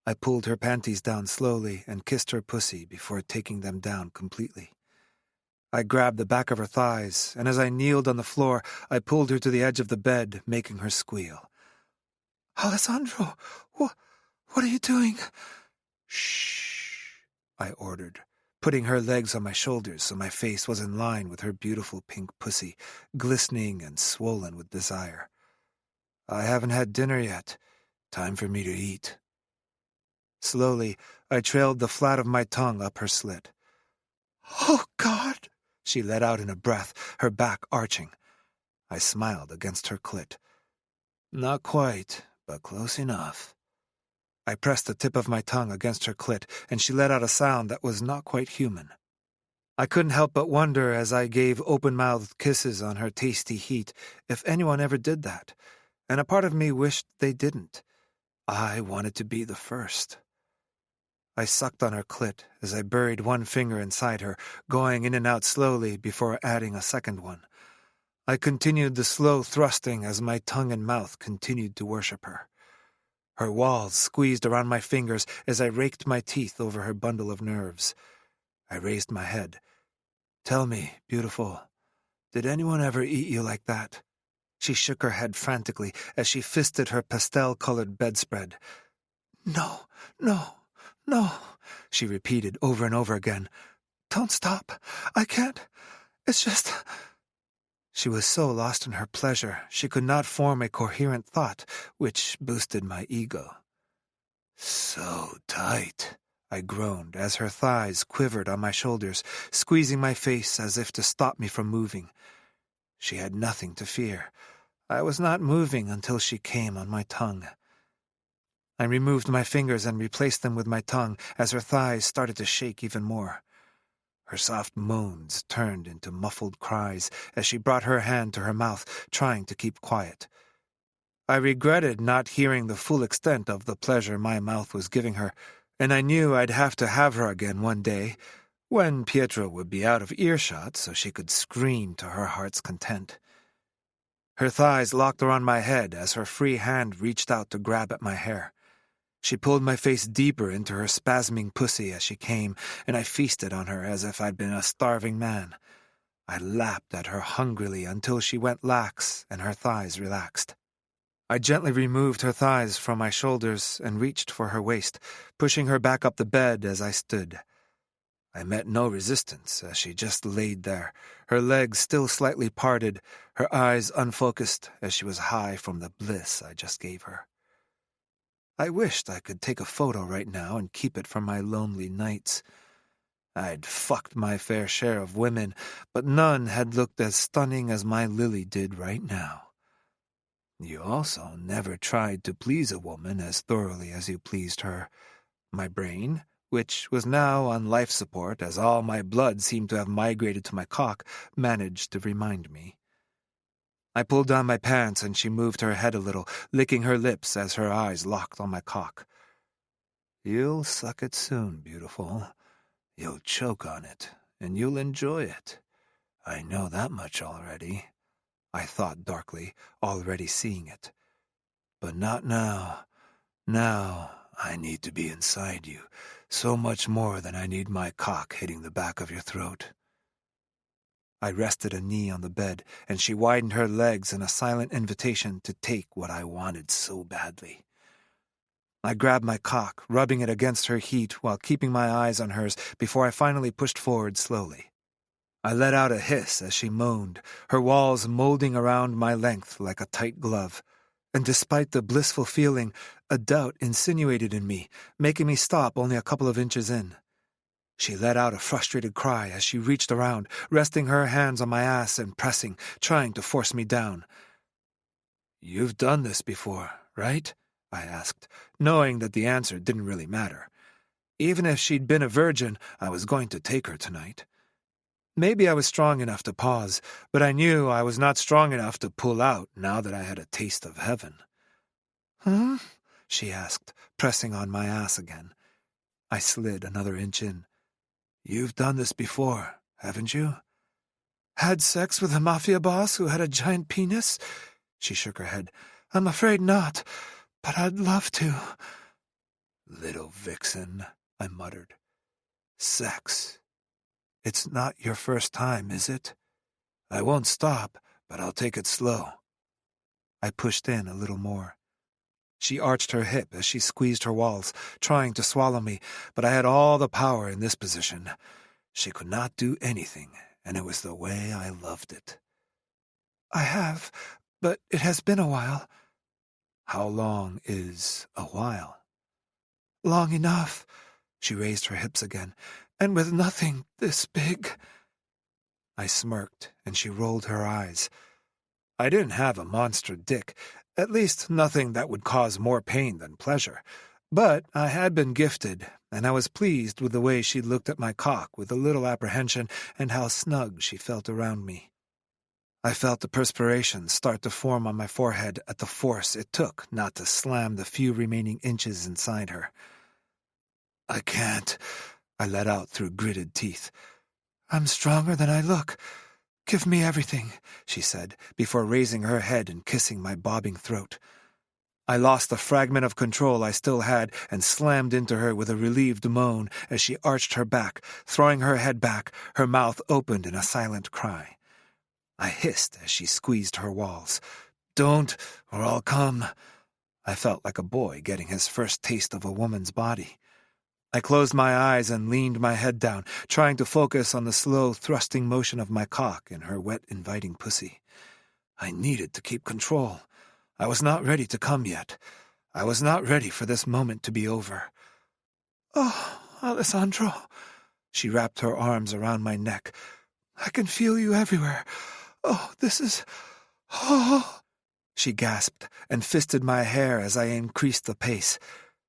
[SPEAKER 2] I pulled her panties down slowly and kissed her pussy before taking them down completely. I grabbed the back of her thighs, and as I kneeled on the floor, I pulled her to the edge of the bed, making her squeal. "Alessandro, what are you doing?" "Shh," I ordered, putting her legs on my shoulders so my face was in line with her beautiful pink pussy, glistening and swollen with desire. "I haven't had dinner yet. Time for me to eat." Slowly, I trailed the flat of my tongue up her slit. "Oh, God!" she let out in a breath, her back arching. I smiled against her clit. "Not quite, but close enough." I pressed the tip of my tongue against her clit, and she let out a sound that was not quite human. I couldn't help but wonder as I gave open-mouthed kisses on her tasty heat if anyone ever did that, and a part of me wished they didn't. I wanted to be the first. I sucked on her clit as I buried one finger inside her, going in and out slowly before adding a second one. I continued the slow thrusting as my tongue and mouth continued to worship her. Her walls squeezed around my fingers as I raked my teeth over her bundle of nerves. I raised my head. "Tell me, beautiful, did anyone ever eat you like that?" She shook her head frantically as she fisted her pastel-colored bedspread. "No, no, no," she repeated over and over again. "Don't stop. I can't. It's just—" She was so lost in her pleasure, she could not form a coherent thought, which boosted my ego. "So tight," I groaned as her thighs quivered on my shoulders, squeezing my face as if to stop me from moving. She had nothing to fear. I was not moving until she came on my tongue. I removed my fingers and replaced them with my tongue as her thighs started to shake even more. Her soft moans turned into muffled cries as she brought her hand to her mouth, trying to keep quiet. I regretted not hearing the full extent of the pleasure my mouth was giving her, and I knew I'd have to have her again one day, when Pietro would be out of earshot so she could scream to her heart's content. Her thighs locked around my head as her free hand reached out to grab at my hair. She pulled my face deeper into her spasming pussy as she came, and I feasted on her as if I'd been a starving man. I lapped at her hungrily until she went lax and her thighs relaxed. I gently removed her thighs from my shoulders and reached for her waist, pushing her back up the bed as I stood. I met no resistance as she just laid there, her legs still slightly parted, her eyes unfocused as she was high from the bliss I just gave her. I wished I could take a photo right now and keep it for my lonely nights. I'd fucked my fair share of women, but none had looked as stunning as my Lily did right now. You also never tried to please a woman as thoroughly as you pleased her. My brain, which was now on life support as all my blood seemed to have migrated to my cock, managed to remind me. I pulled down my pants and she moved her head a little, licking her lips as her eyes locked on my cock. "You'll suck it soon, beautiful. You'll choke on it, and you'll enjoy it. I know that much already," I thought darkly, already seeing it. "But not now. Now I need to be inside you, so much more than I need my cock hitting the back of your throat." I rested a knee on the bed, and she widened her legs in a silent invitation to take what I wanted so badly. I grabbed my cock, rubbing it against her heat while keeping my eyes on hers before I finally pushed forward slowly. I let out a hiss as she moaned, her walls molding around my length like a tight glove. And despite the blissful feeling, a doubt insinuated in me, making me stop only a couple of inches in. She let out a frustrated cry as she reached around, resting her hands on my ass and pressing, trying to force me down. "You've done this before, right?" I asked, knowing that the answer didn't really matter. Even if she'd been a virgin, I was going to take her tonight. Maybe I was strong enough to pause, but I knew I was not strong enough to pull out now that I had a taste of heaven. "Huh?" she asked, pressing on my ass again. I slid another inch in. "You've done this before, haven't you?" "Had sex with a mafia boss who had a giant penis?" She shook her head. "I'm afraid not, but I'd love to." "Little vixen," I muttered. "Sex. It's not your first time, is it? I won't stop, but I'll take it slow." I pushed in a little more. She arched her hip as she squeezed her walls, trying to swallow me, but I had all the power in this position. She could not do anything, and it was the way I loved it. "I have, but it has been a while." "How long is a while?" "Long enough." She raised her hips again. "And with nothing this big." I smirked, and she rolled her eyes. I didn't have a monster dick, at least nothing that would cause more pain than pleasure. But I had been gifted, and I was pleased with the way she looked at my cock with a little apprehension and how snug she felt around me. I felt the perspiration start to form on my forehead at the force it took not to slam the few remaining inches inside her. "I can't," I let out through gritted teeth. "I'm stronger than I look. Give me everything," she said, before raising her head and kissing my bobbing throat. I lost the fragment of control I still had and slammed into her with a relieved moan as she arched her back, throwing her head back, her mouth opened in a silent cry. I hissed as she squeezed her walls. "Don't, or I'll come." I felt like a boy getting his first taste of a woman's body. I closed my eyes and leaned my head down, trying to focus on the slow thrusting motion of my cock in her wet, inviting pussy. I needed to keep control. I was not ready to come yet. I was not ready for this moment to be over. "Oh, Alessandro." She wrapped her arms around my neck. "I can feel you everywhere. Oh, this is... oh." She gasped and fisted my hair as I increased the pace.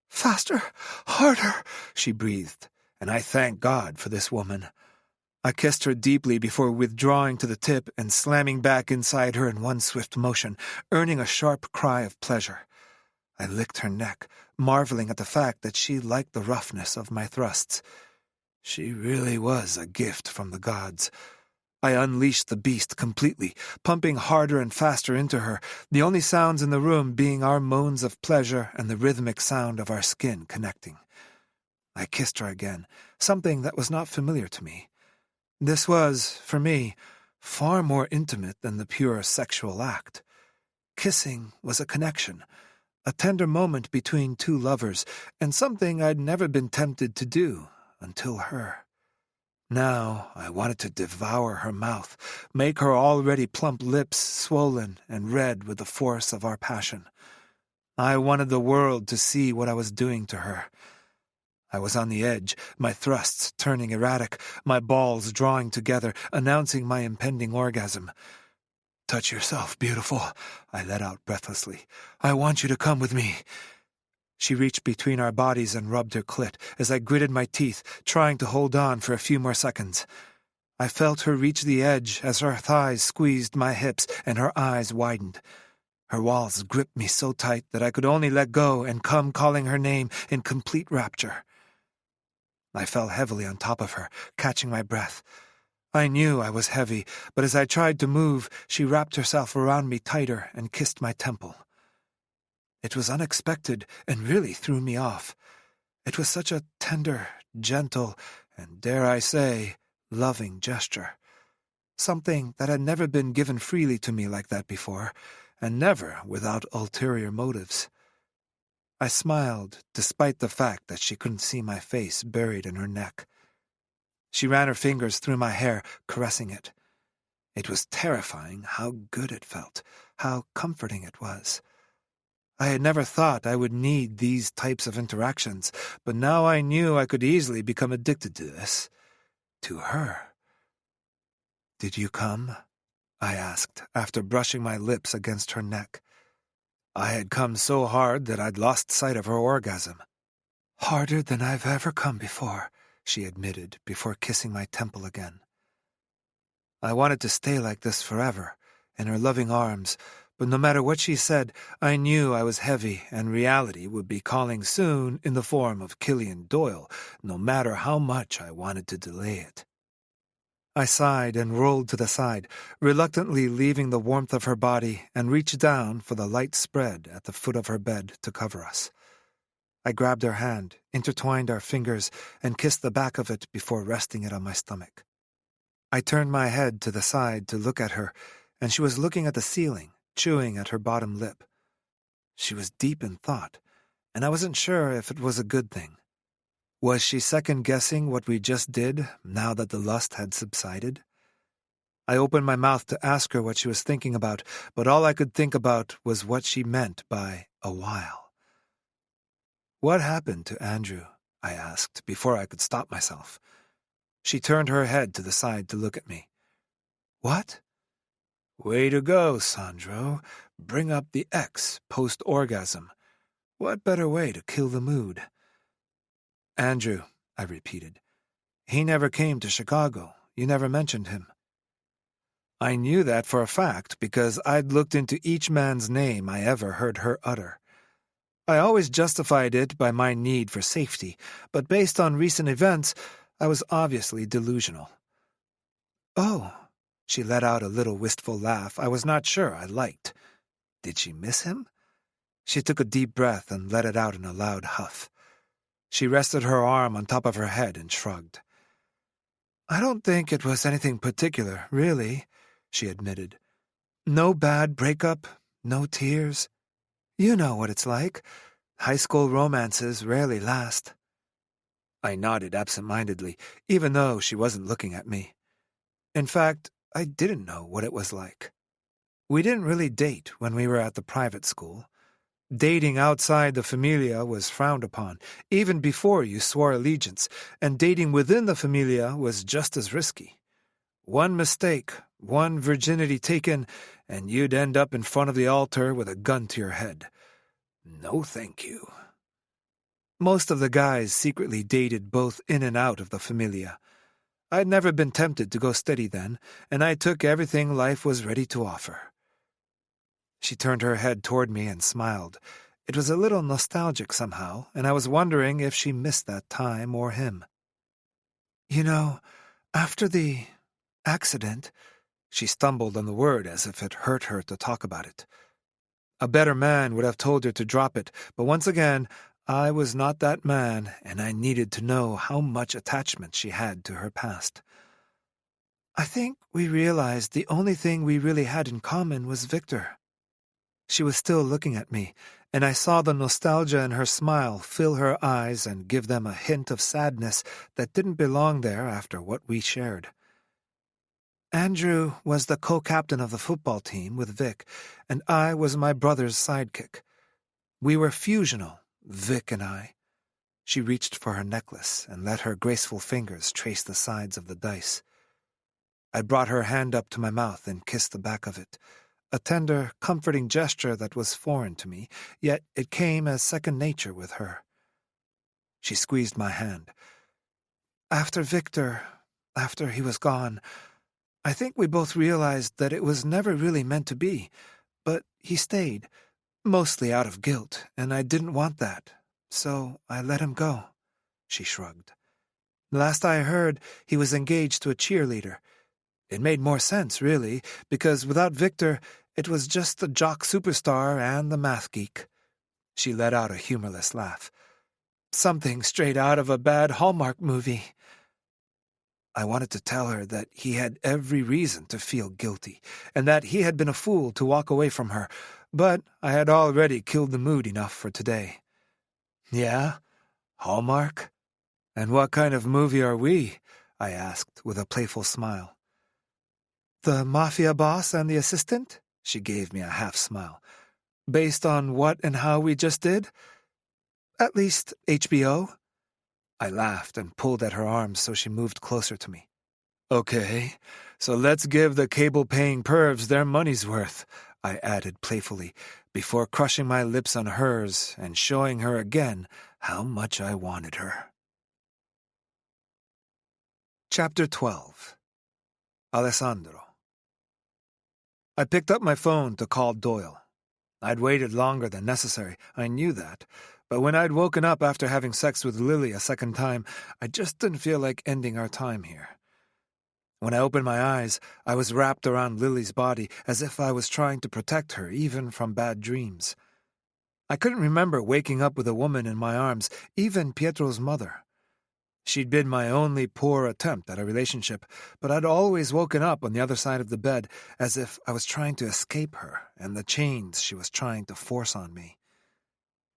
[SPEAKER 2] "Faster, harder," she breathed, and I thank God for this woman. I kissed her deeply before withdrawing to the tip and slamming back inside her in one swift motion, earning a sharp cry of pleasure. I licked her neck, marveling at the fact that she liked the roughness of my thrusts. She really was a gift from the gods. I unleashed the beast completely, pumping harder and faster into her, the only sounds in the room being our moans of pleasure and the rhythmic sound of our skin connecting. I kissed her again, something that was not familiar to me. This was, for me, far more intimate than the pure sexual act. Kissing was a connection, a tender moment between two lovers, and something I'd never been tempted to do until her. Now I wanted to devour her mouth, make her already plump lips swollen and red with the force of our passion. I wanted the world to see what I was doing to her. I was on the edge, my thrusts turning erratic, my balls drawing together, announcing my impending orgasm. "Touch yourself, beautiful," I let out breathlessly. "I want you to come with me." She reached between our bodies and rubbed her clit as I gritted my teeth, trying to hold on for a few more seconds. I felt her reach the edge as her thighs squeezed my hips and her eyes widened. Her walls gripped me so tight that I could only let go and come calling her name in complete rapture. I fell heavily on top of her, catching my breath. I knew I was heavy, but as I tried to move, she wrapped herself around me tighter and kissed my temple. It was unexpected and really threw me off. It was such a tender, gentle, and, dare I say, loving gesture. something that had never been given freely to me like that before, and never without ulterior motives. I smiled, despite the fact that she couldn't see my face buried in her neck. She ran her fingers through my hair, caressing it. It was terrifying how good it felt, how comforting it was. I had never thought I would need these types of interactions, but now I knew I could easily become addicted to this. To her. "Did you come?" I asked, after brushing my lips against her neck. I had come so hard that I'd lost sight of her orgasm. "Harder than I've ever come before," she admitted, before kissing my temple again. I wanted to stay like this forever, in her loving arms, but no matter what she said, I knew I was heavy, and reality would be calling soon in the form of Killian Doyle, no matter how much I wanted to delay it. I sighed and rolled to the side, reluctantly leaving the warmth of her body, and reached down for the light spread at the foot of her bed to cover us. I grabbed her hand, intertwined our fingers, and kissed the back of it before resting it on my stomach. I turned my head to the side to look at her, and she was looking at the ceiling, chewing at her bottom lip. She was deep in thought, and I wasn't sure if it was a good thing. Was she second-guessing what we just did, now that the lust had subsided? I opened my mouth to ask her what she was thinking about, but all I could think about was what she meant by "a while." "What happened to Andrew?" I asked, before I could stop myself. She turned her head to the side to look at me. "What?" "Way to go, Sandro. Bring up the X post-orgasm. What better way to kill the mood?" "Andrew," I repeated. "He never came to Chicago. You never mentioned him." I knew that for a fact because I'd looked into each man's name I ever heard her utter. I always justified it by my need for safety, but based on recent events, I was obviously delusional. "Oh," she let out a little wistful laugh I was not sure I liked. Did she miss him? She took a deep breath and let it out in a loud huff. She rested her arm on top of her head and shrugged. "I don't think it was anything particular, really," she admitted. "No bad breakup, no tears. You know what it's like. High school romances rarely last." I nodded absent-mindedly, even though she wasn't looking at me. In fact, I didn't know what it was like. We didn't really date when we were at the private school. Dating outside the familia was frowned upon, even before you swore allegiance, and dating within the familia was just as risky. One mistake, one virginity taken, and you'd end up in front of the altar with a gun to your head. No thank you. Most of the guys secretly dated both in and out of the familia. I'd never been tempted to go steady then, and I took everything life was ready to offer. She turned her head toward me and smiled. It was a little nostalgic somehow, and I was wondering if she missed that time or him. "You know, after the accident," she stumbled on the word as if it hurt her to talk about it. A better man would have told her to drop it, but once again, I was not that man, and I needed to know how much attachment she had to her past. "I think we realized the only thing we really had in common was Victor." She was still looking at me, and I saw the nostalgia in her smile fill her eyes and give them a hint of sadness that didn't belong there after what we shared. "Andrew was the co-captain of the football team with Vic, and I was my brother's sidekick. We were fusional, Vic and I." She reached for her necklace and let her graceful fingers trace the sides of the dice. I brought her hand up to my mouth and kissed the back of it, a tender, comforting gesture that was foreign to me, yet it came as second nature with her. She squeezed my hand. After he was gone, I think we both realized that it was never really meant to be, but he stayed, mostly out of guilt, and I didn't want that, so I let him go." She shrugged. "Last I heard, he was engaged to a cheerleader. It made more sense, really, because without Victor, it was just the jock superstar and the math geek." She let out a humorless laugh. "Something straight out of a bad Hallmark movie." I wanted to tell her that he had every reason to feel guilty, and that he had been a fool to walk away from her, but I had already killed the mood enough for today. Yeah? Hallmark? And what kind of movie are we? I asked with a playful smile. The Mafia boss and the assistant? She gave me a half-smile. Based on what and how we just did? At least HBO? I laughed and pulled at her arms so she moved closer to me. Okay, so let's give the cable-paying pervs their money's worth, I added playfully, before crushing my lips on hers and showing her again how much I wanted her. Chapter 12. Alessandro. I picked up my phone to call Doyle. I'd waited longer than necessary, I knew that, but when I'd woken up after having sex with Lily a second time, I just didn't feel like ending our time here. When I opened my eyes, I was wrapped around Lily's body as if I was trying to protect her even from bad dreams. I couldn't remember waking up with a woman in my arms, even Pietro's mother. She'd been my only poor attempt at a relationship, but I'd always woken up on the other side of the bed as if I was trying to escape her and the chains she was trying to force on me.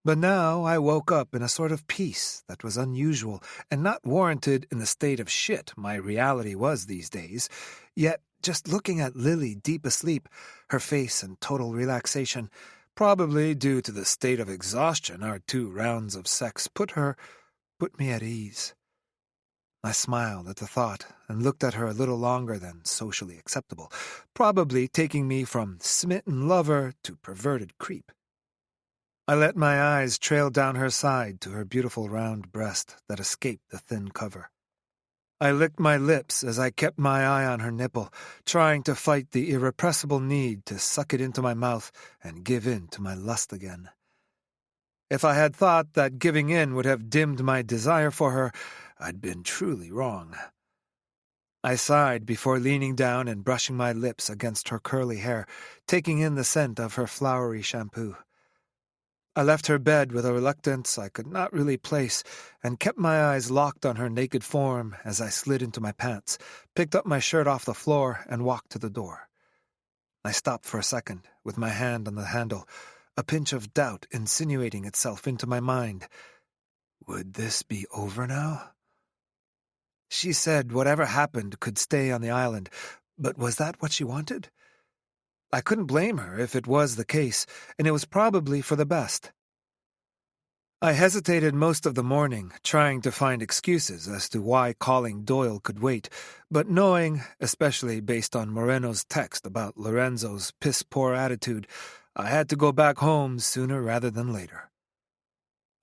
[SPEAKER 2] But now I woke up in a sort of peace that was unusual and not warranted in the state of shit my reality was these days. Yet, just looking at Lily deep asleep, her face in total relaxation, probably due to the state of exhaustion our 2 rounds of sex put me at ease. I smiled at the thought and looked at her a little longer than socially acceptable, probably taking me from smitten lover to perverted creep. I let my eyes trail down her side to her beautiful round breast that escaped the thin cover. I licked my lips as I kept my eye on her nipple, trying to fight the irrepressible need to suck it into my mouth and give in to my lust again. If I had thought that giving in would have dimmed my desire for her, I'd been truly wrong. I sighed before leaning down and brushing my lips against her curly hair, taking in the scent of her flowery shampoo. I left her bed with a reluctance I could not really place, and kept my eyes locked on her naked form as I slid into my pants, picked up my shirt off the floor, and walked to the door. I stopped for a second, with my hand on the handle, a pinch of doubt insinuating itself into my mind. Would this be over now? She said whatever happened could stay on the island, but was that what she wanted? I couldn't blame her if it was the case, and it was probably for the best. I hesitated most of the morning, trying to find excuses as to why calling Doyle could wait, but knowing, especially based on Moreno's text about Lorenzo's piss-poor attitude, I had to go back home sooner rather than later.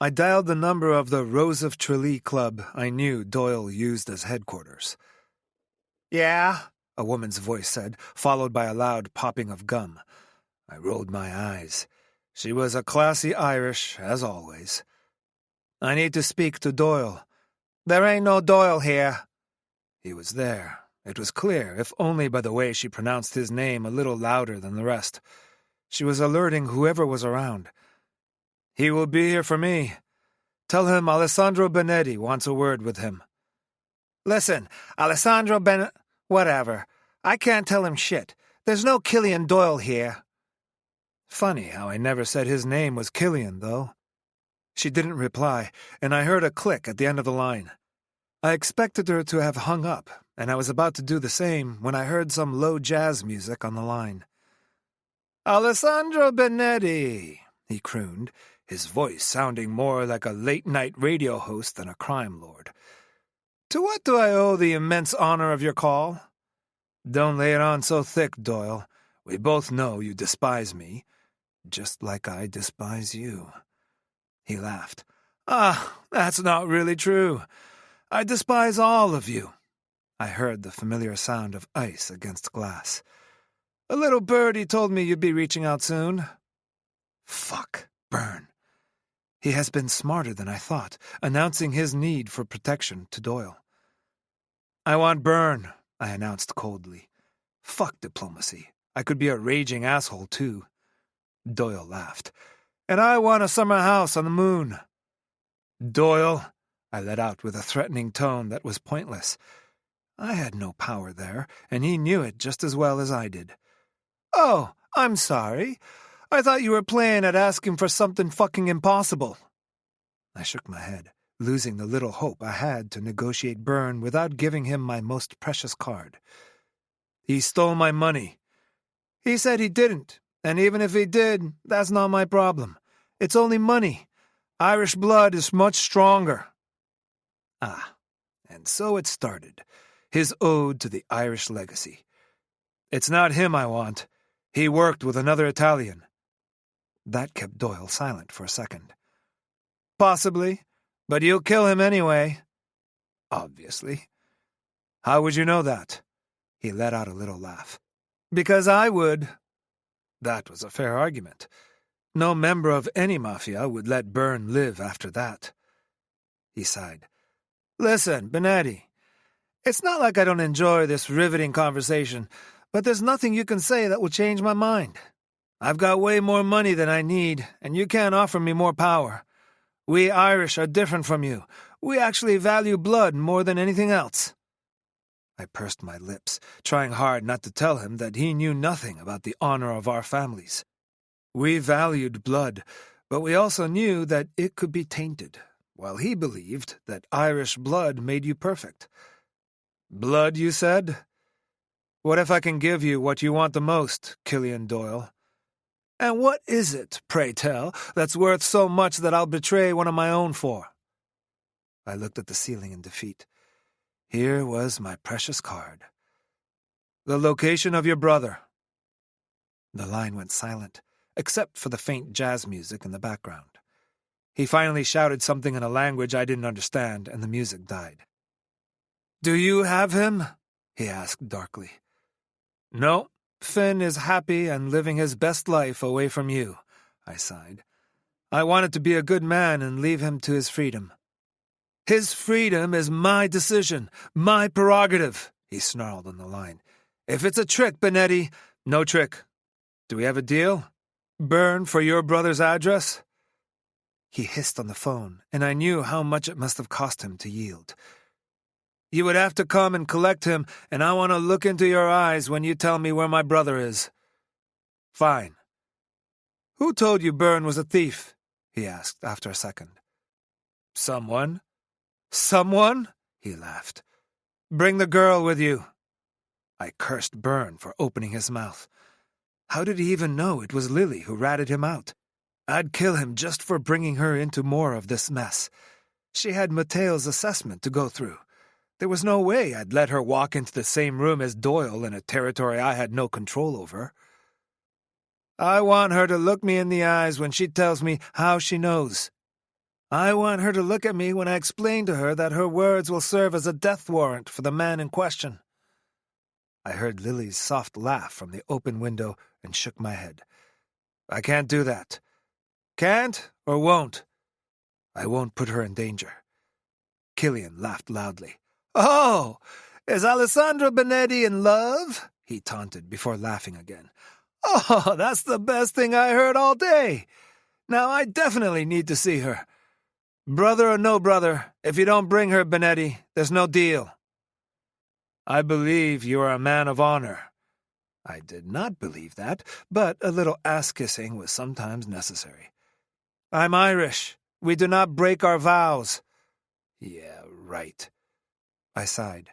[SPEAKER 2] I dialed the number of the Rose of Tralee club I knew Doyle used as headquarters. Yeah, a woman's voice said, followed by a loud popping of gum. I rolled my eyes. She was a classy Irish, as always. I need to speak to Doyle. There ain't no Doyle here. He was there. It was clear, if only by the way she pronounced his name a little louder than the rest. She was alerting whoever was around. He will be here for me. Tell him Alessandro Benetti wants a word with him. Listen, Alessandro whatever. I can't tell him shit. There's no Killian Doyle here. Funny how I never said his name was Killian, though. She didn't reply, and I heard a click at the end of the line. I expected her to have hung up, and I was about to do the same when I heard some low jazz music on the line. Alessandro Benetti, he crooned, his voice sounding more like a late-night radio host than a crime lord. To what do I owe the immense honor of your call? Don't lay it on so thick, Doyle. We both know you despise me, just like I despise you. He laughed. That's not really true. I despise all of you. I heard the familiar sound of ice against glass. A little birdie told me you'd be reaching out soon. Fuck, burn. He has been smarter than I thought, announcing his need for protection to Doyle. I want Burn, I announced coldly. Fuck diplomacy. I could be a raging asshole, too. Doyle laughed. And I want a summer house on the moon. Doyle, I let out with a threatening tone that was pointless. I had no power there, and he knew it just as well as I did. "Oh, I'm sorry. I thought you were playing at asking for something fucking impossible." I shook my head, losing the little hope I had to negotiate Byrne without giving him my most precious card. "He stole my money." "He said he didn't, and even if he did, that's not my problem. It's only money. Irish blood is much stronger." Ah, and so it started, his ode to the Irish legacy. "It's not him I want. He worked with another Italian." That kept Doyle silent for a second. "Possibly, but you'll kill him anyway." "Obviously." "How would you know that?" He let out a little laugh. "Because I would." That was a fair argument. No member of any Mafia would let Byrne live after that. He sighed. "Listen, Benetti, it's not like I don't enjoy this riveting conversation, but there's nothing you can say that will change my mind. I've got way more money than I need, and you can't offer me more power. We Irish are different from you. We actually value blood more than anything else." I pursed my lips, trying hard not to tell him that he knew nothing about the honor of our families. We valued blood, but we also knew that it could be tainted, while he believed that Irish blood made you perfect. "Blood, you said? What if I can give you what you want the most, Killian Doyle? And what is it, pray tell, that's worth so much that I'll betray one of my own for?" I looked at the ceiling in defeat. Here was my precious card. "The location of your brother." The line went silent, except for the faint jazz music in the background. He finally shouted something in a language I didn't understand, and the music died. "Do you have him?" he asked darkly. "No, Finn is happy and living his best life away from you," I sighed. "I wanted to be a good man and leave him to his freedom." "His freedom is my decision, my prerogative," he snarled on the line. "If it's a trick, Benetti, no trick. Do we have a deal? Byrne for your brother's address?" He hissed on the phone, and I knew how much it must have cost him to yield. "You would have to come and collect him, and I want to look into your eyes when you tell me where my brother is." "Fine." "Who told you Byrne was a thief?" he asked after a second. "Someone." "Someone?" he laughed. "Bring the girl with you." I cursed Byrne for opening his mouth. How did he even know it was Lily who ratted him out? I'd kill him just for bringing her into more of this mess. She had Mateo's assessment to go through. There was no way I'd let her walk into the same room as Doyle in a territory I had no control over. I want her to look me in the eyes when she tells me how she knows. I want her to look at me when I explain to her that her words will serve as a death warrant for the man in question. I heard Lily's soft laugh from the open window and shook my head. "I can't do that." "Can't or won't?" "I won't put her in danger." Killian laughed loudly. "Oh, is Alessandro Benetti in love?" he taunted before laughing again. "Oh, that's the best thing I heard all day. Now I definitely need to see her. Brother or no brother, if you don't bring her, Benetti, there's no deal." "I believe you are a man of honor." I did not believe that, but a little ass-kissing was sometimes necessary. "I'm Irish. We do not break our vows." "Yeah, right." I sighed.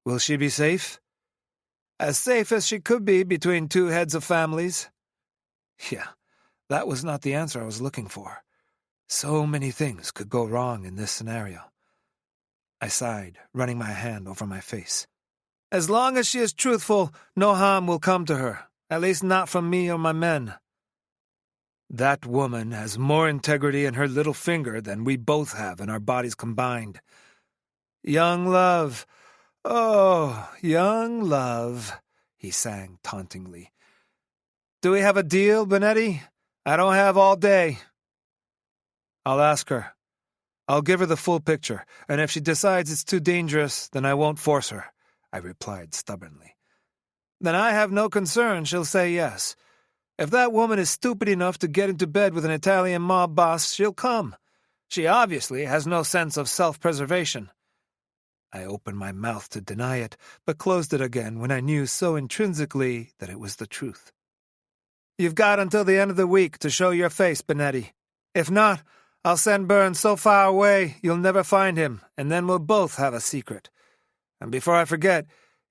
[SPEAKER 2] "Will she be safe?" "As safe as she could be between two heads of families." Yeah, that was not the answer I was looking for. So many things could go wrong in this scenario. I sighed, running my hand over my face. "As long as she is truthful, no harm will come to her, at least not from me or my men." "That woman has more integrity in her little finger than we both have in our bodies combined." "Young love, oh, young love," he sang tauntingly. "Do we have a deal, Benetti? I don't have all day." "I'll ask her. I'll give her the full picture, and if she decides it's too dangerous, then I won't force her," I replied stubbornly. "Then I have no concern she'll say yes. If that woman is stupid enough to get into bed with an Italian mob boss, she'll come. She obviously has no sense of self-preservation." I opened my mouth to deny it, but closed it again when I knew so intrinsically that it was the truth. You've got until the end of the week to show your face, Benetti. If not, I'll send Burns so far away you'll never find him, and then we'll both have a secret. And before I forget,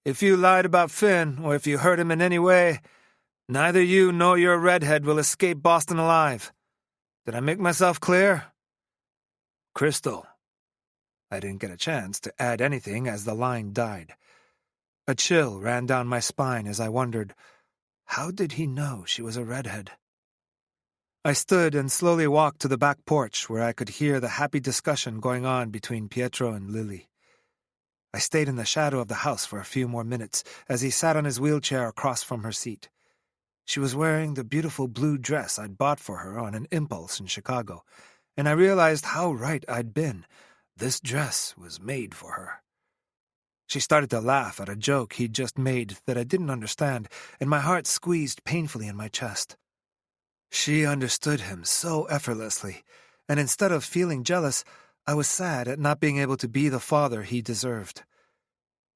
[SPEAKER 2] if you lied about Finn, or if you hurt him in any way, neither you nor your redhead will escape Boston alive. Did I make myself clear? Crystal. I didn't get a chance to add anything as the line died. A chill ran down my spine as I wondered, how did he know she was a redhead? I stood and slowly walked to the back porch where I could hear the happy discussion going on between Pietro and Lily. I stayed in the shadow of the house for a few more minutes as he sat on his wheelchair across from her seat. She was wearing the beautiful blue dress I'd bought for her on an impulse in Chicago, and I realized how right I'd been. This dress was made for her. She started to laugh at a joke he'd just made that I didn't understand, and my heart squeezed painfully in my chest. She understood him so effortlessly, and instead of feeling jealous, I was sad at not being able to be the father he deserved.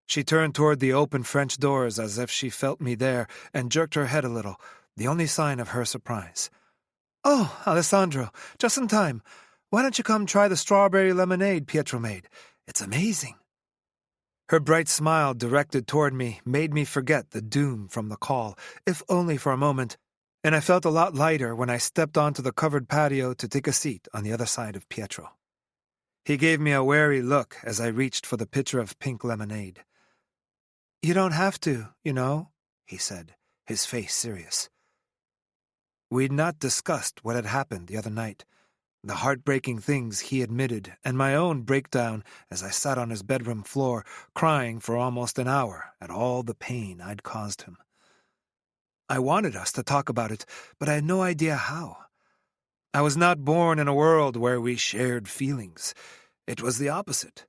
[SPEAKER 2] She turned toward the open French doors as if she felt me there and jerked her head a little, the only sign of her surprise. "Oh, Alessandro, just in time. Why don't you come try the strawberry lemonade Pietro made? It's amazing." Her bright smile directed toward me made me forget the doom from the call, if only for a moment, and I felt a lot lighter when I stepped onto the covered patio to take a seat on the other side of Pietro. He gave me a wary look as I reached for the pitcher of pink lemonade. "You don't have to, you know," he said, his face serious. We'd not discussed what had happened the other night, the heartbreaking things he admitted, and my own breakdown as I sat on his bedroom floor, crying for almost an hour at all the pain I'd caused him. I wanted us to talk about it, but I had no idea how. I was not born in a world where we shared feelings. It was the opposite.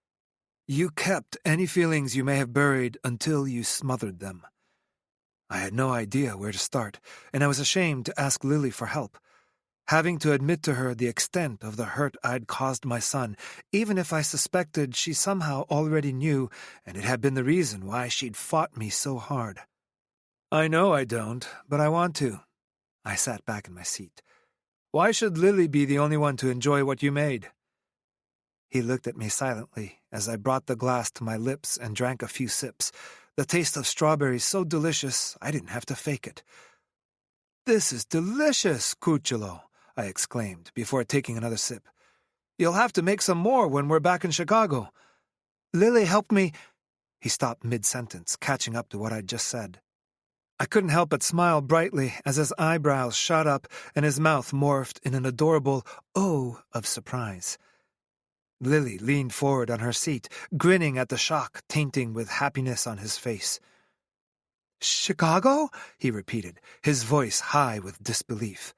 [SPEAKER 2] You kept any feelings you may have buried until you smothered them. I had no idea where to start, and I was ashamed to ask Lily for help. Having to admit to her the extent of the hurt I'd caused my son, even if I suspected she somehow already knew, and it had been the reason why she'd fought me so hard. I know I don't, but I want to. I sat back in my seat. Why should Lily be the only one to enjoy what you made? He looked at me silently as I brought the glass to my lips and drank a few sips, the taste of strawberries so delicious I didn't have to fake it. "This is delicious, Cucciolo," I exclaimed before taking another sip. "You'll have to make some more when we're back in Chicago. Lily helped me—" He stopped mid-sentence, catching up to what I'd just said. I couldn't help but smile brightly as his eyebrows shot up and his mouth morphed in an adorable "oh" of surprise. Lily leaned forward on her seat, grinning at the shock tainting with happiness on his face. "Chicago?" he repeated, his voice high with disbelief.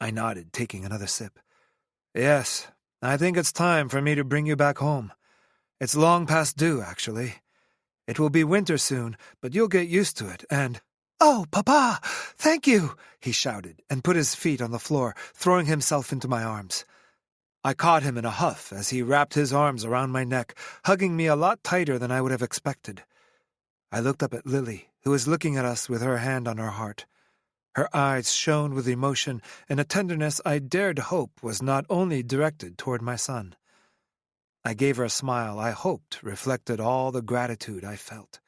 [SPEAKER 2] I nodded, taking another sip. "Yes, I think it's time for me to bring you back home. It's long past due, actually. It will be winter soon, but you'll get used to it, and—" "Oh, Papa, thank you!" he shouted, and put his feet on the floor, throwing himself into my arms. I caught him in a huff as he wrapped his arms around my neck, hugging me a lot tighter than I would have expected. I looked up at Lily, who was looking at us with her hand on her heart. Her eyes shone with emotion and a tenderness I dared hope was not only directed toward my son. I gave her a smile I hoped reflected all the gratitude I felt.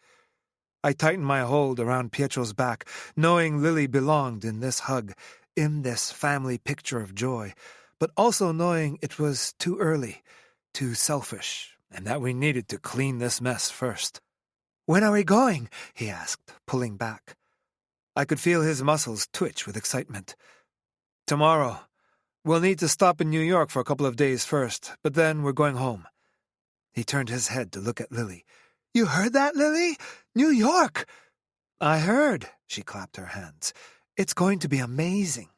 [SPEAKER 2] I tightened my hold around Pietro's back, knowing Lily belonged in this hug, in this family picture of joy, but also knowing it was too early, too selfish, and that we needed to clean this mess first. "When are we going?" he asked, pulling back. I could feel his muscles twitch with excitement. "Tomorrow. We'll need to stop in New York for a couple of days first, but then we're going home." He turned his head to look at Lily. "You heard that, Lily? New York!" "I heard," she clapped her hands. "It's going to be amazing.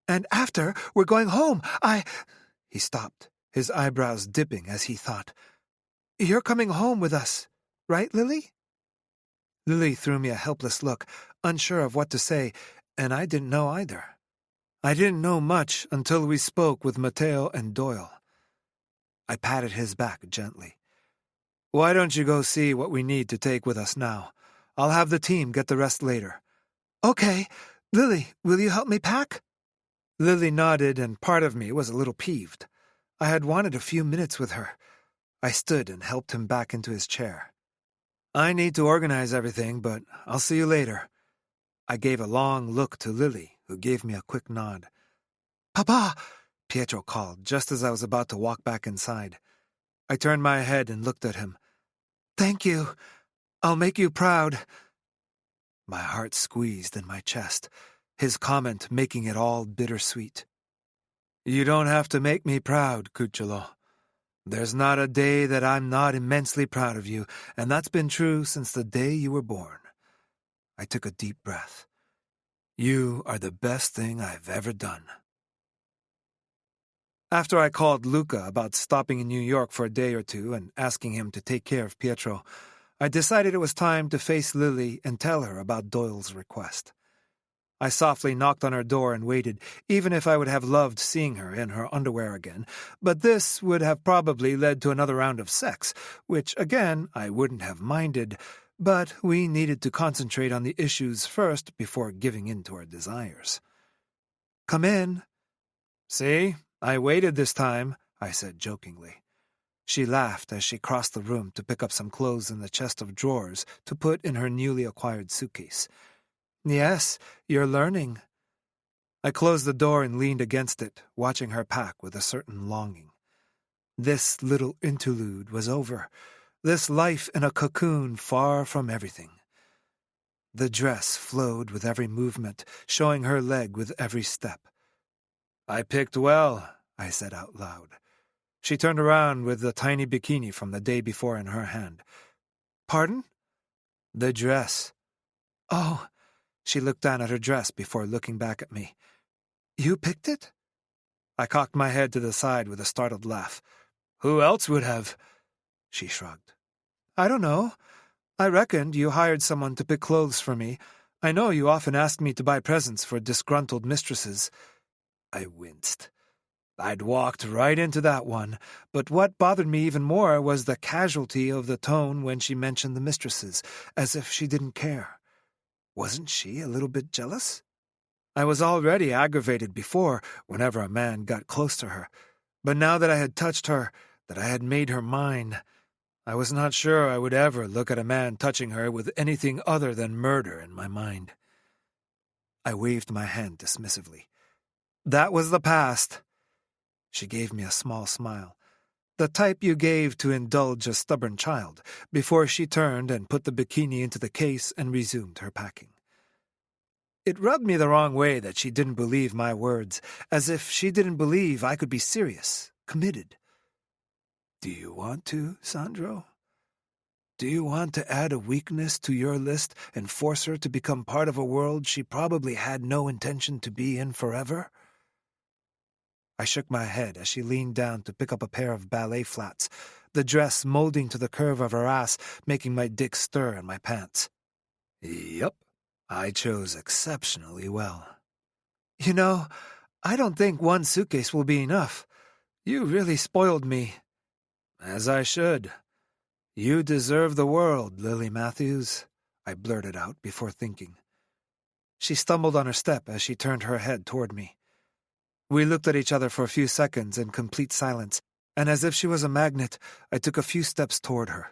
[SPEAKER 2] And after, we're going home. He stopped, his eyebrows dipping as he thought. "You're coming home with us, right, Lily?" Lily threw me a helpless look, unsure of what to say, and I didn't know either. I didn't know much until we spoke with Matteo and Doyle. I patted his back gently. Why don't you go see what we need to take with us now? I'll have the team get the rest later. Okay. Lily, will you help me pack? Lily nodded, and part of me was a little peeved. I had wanted a few minutes with her. I stood and helped him back into his chair. I need to organize everything, but I'll see you later. I gave a long look to Lily, who gave me a quick nod. Papa! Pietro called, just as I was about to walk back inside. I turned my head and looked at him. Thank you. I'll make you proud. My heart squeezed in my chest, his comment making it all bittersweet. You don't have to make me proud, Cucciolo. There's not a day that I'm not immensely proud of you, and that's been true since the day you were born. I took a deep breath. You are the best thing I've ever done. After I called Luca about stopping in New York for a day or two and asking him to take care of Pietro, I decided it was time to face Lily and tell her about Doyle's request. I softly knocked on her door and waited, even if I would have loved seeing her in her underwear again, but this would have probably led to another round of sex, which, again, I wouldn't have minded, but we needed to concentrate on the issues first before giving in to our desires. Come in. See, I waited this time, I said jokingly. She laughed as she crossed the room to pick up some clothes in the chest of drawers to put in her newly acquired suitcase. Yes, you're learning. I closed the door and leaned against it, watching her pack with a certain longing. This little interlude was over, this life in a cocoon far from everything. The dress flowed with every movement, showing her leg with every step. I picked well, I said out loud. She turned around with the tiny bikini from the day before in her hand. Pardon? The dress. Oh. She looked down at her dress before looking back at me. You picked it? I cocked my head to the side with a startled laugh. Who else would have? She shrugged. I don't know. I reckoned you hired someone to pick clothes for me. I know you often ask me to buy presents for disgruntled mistresses. I winced. I'd walked right into that one, but what bothered me even more was the casualty of the tone when she mentioned the mistresses, as if she didn't care. Wasn't she a little bit jealous? I was already aggravated before, whenever a man got close to her, but now that I had touched her, that I had made her mine, I was not sure I would ever look at a man touching her with anything other than murder in my mind. I waved my hand dismissively. That was the past. She gave me a small smile, the type you gave to indulge a stubborn child, before she turned and put the bikini into the case and resumed her packing. It rubbed me the wrong way that she didn't believe my words, as if she didn't believe I could be serious, committed. Do you want to, Sandro? Do you want to add a weakness to your list and force her to become part of a world she probably had no intention to be in forever? I shook my head as she leaned down to pick up a pair of ballet flats, the dress molding to the curve of her ass, making my dick stir in my pants. Yup, I chose exceptionally well. You know, I don't think one suitcase will be enough. You really spoiled me. As I should. You deserve the world, Lily Matthews, I blurted out before thinking. She stumbled on her step as she turned her head toward me. We looked at each other for a few seconds in complete silence, and as if she was a magnet, I took a few steps toward her.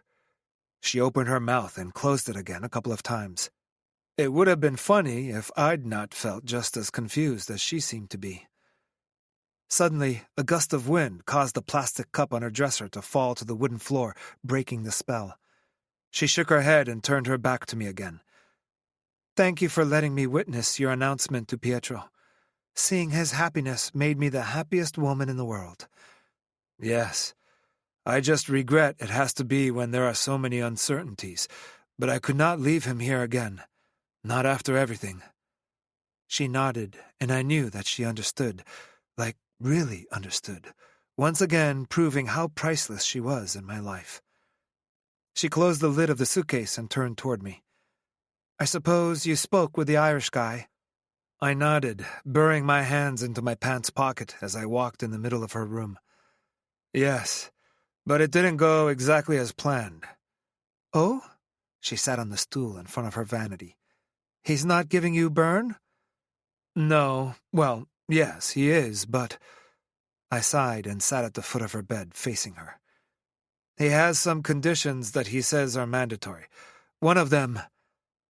[SPEAKER 2] She opened her mouth and closed it again a couple of times. It would have been funny if I'd not felt just as confused as she seemed to be. Suddenly, a gust of wind caused the plastic cup on her dresser to fall to the wooden floor, breaking the spell. She shook her head and turned her back to me again. Thank you for letting me witness your announcement to Pietro. Seeing his happiness made me the happiest woman in the world. Yes, I just regret it has to be when there are so many uncertainties, but I could not leave him here again, not after everything. She nodded, and I knew that she understood, like really understood, once again proving how priceless she was in my life. She closed the lid of the suitcase and turned toward me. I suppose you spoke with the Irish guy? I nodded, burying my hands into my pants pocket as I walked in the middle of her room. Yes, But it didn't go exactly as planned. Oh? She sat on the stool in front of her vanity. He's not giving you burn? No. Well, yes, he is, but... I sighed and sat at the foot of her bed, facing her. He has some conditions that he says are mandatory. One of them...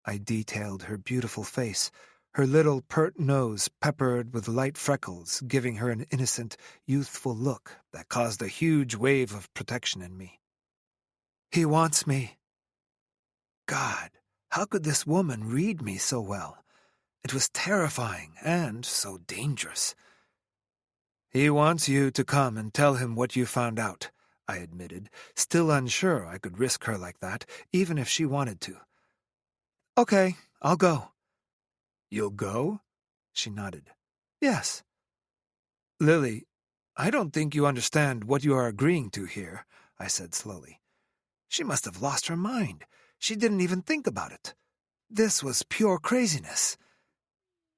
[SPEAKER 2] I detailed her beautiful face, her little pert nose peppered with light freckles, giving her an innocent, youthful look that caused a huge wave of protection in me. He wants me. God, how could this woman read me so well? It was terrifying and so dangerous. He wants you to come and tell him what you found out, I admitted, still unsure I could risk her like that, even if she wanted to. Okay, I'll go. You'll go? She nodded. Yes. Lily, I don't think you understand what you are agreeing to here, I said slowly. She must have lost her mind. She didn't even think about it. This was pure craziness.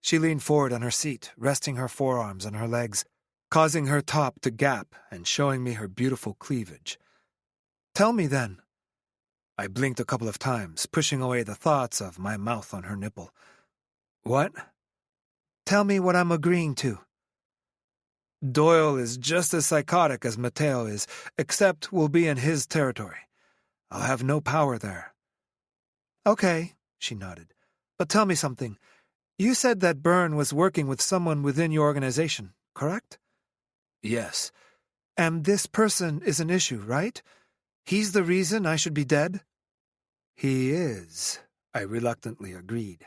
[SPEAKER 2] She leaned forward on her seat, resting her forearms on her legs, causing her top to gap and showing me her beautiful cleavage. Tell me then. I blinked a couple of times, pushing away the thoughts of my mouth on her nipple. What? Tell me what I'm agreeing to. Doyle is just as psychotic as Mateo is, except we'll be in his territory. I'll have no power there. Okay, she nodded. But tell me something. You said that Byrne was working with someone within your organization, correct? Yes. And this person is an issue, right? He's the reason I should be dead? He is, I reluctantly agreed.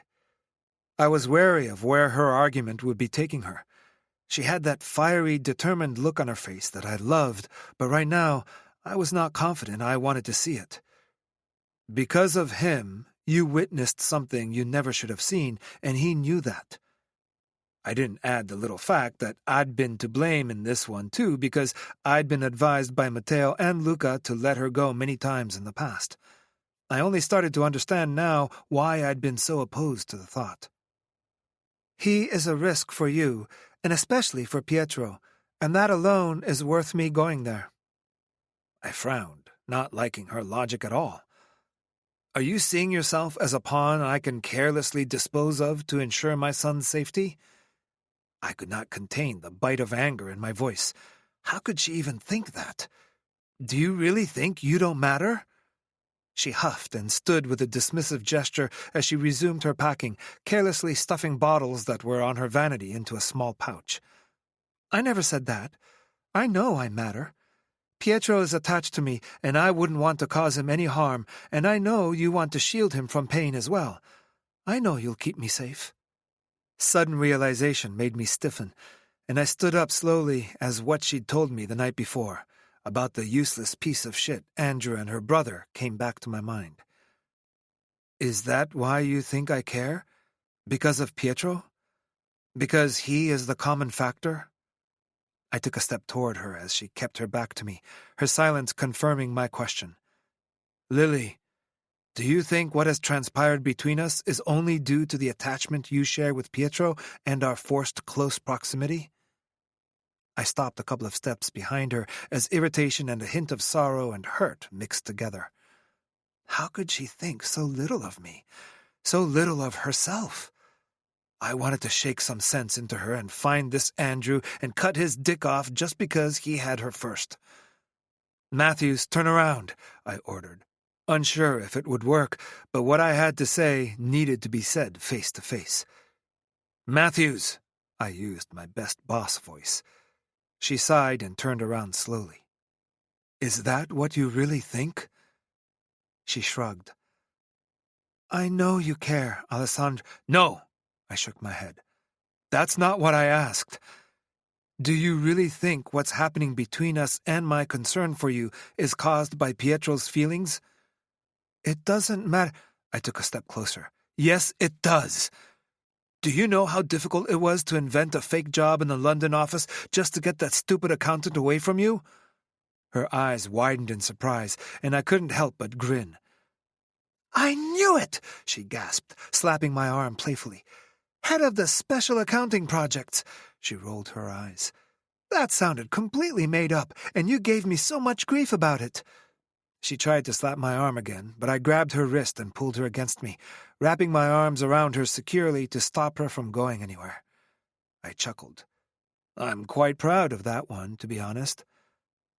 [SPEAKER 2] I was wary of where her argument would be taking her. She had that fiery, determined look on her face that I loved, but right now I was not confident I wanted to see it. Because of him, you witnessed something you never should have seen, and he knew that. I didn't add the little fact that I'd been to blame in this one, too, because I'd been advised by Mateo and Luca to let her go many times in the past. I only started to understand now why I'd been so opposed to the thought. He is a risk for you, and especially for Pietro, and that alone is worth me going there. I frowned, not liking her logic at all. Are you seeing yourself as a pawn I can carelessly dispose of to ensure my son's safety? I could not contain the bite of anger in my voice. How could she even think that? Do you really think you don't matter? She huffed and stood with a dismissive gesture as she resumed her packing, carelessly stuffing bottles that were on her vanity into a small pouch. I never said that. I know I matter. Pietro is attached to me, and I wouldn't want to cause him any harm, and I know you want to shield him from pain as well. I know you'll keep me safe. Sudden realization made me stiffen, and I stood up slowly as what she'd told me the night before, about the useless piece of shit Andrew and her brother, came back to my mind. Is that why you think I care? Because of Pietro? Because he is the common factor? I took a step toward her as she kept her back to me, her silence confirming my question. Lily, do you think what has transpired between us is only due to the attachment you share with Pietro and our forced close proximity? I stopped a couple of steps behind her as irritation and a hint of sorrow and hurt mixed together. How could she think so little of me, so little of herself? I wanted to shake some sense into her and find this Andrew and cut his dick off just because he had her first. Matthews, turn around, I ordered, unsure if it would work, but what I had to say needed to be said face to face. Matthews, I used my best boss voice. She sighed and turned around slowly. Is that what you really think? She shrugged. I know you care, Alessandro. No, I shook my head. That's not what I asked. Do you really think what's happening between us and my concern for you is caused by Pietro's feelings? It doesn't matter. I took a step closer. Yes, it does. Do you know how difficult it was to invent a fake job in the London office just to get that stupid accountant away from you? Her eyes widened in surprise, and I couldn't help but grin. I knew it, she gasped, slapping my arm playfully. Head of the special accounting projects. She rolled her eyes. That sounded completely made up, and you gave me so much grief about it. She tried to slap my arm again, but I grabbed her wrist and pulled her against me, wrapping my arms around her securely to stop her from going anywhere. I chuckled. I'm quite proud of that one, to be honest.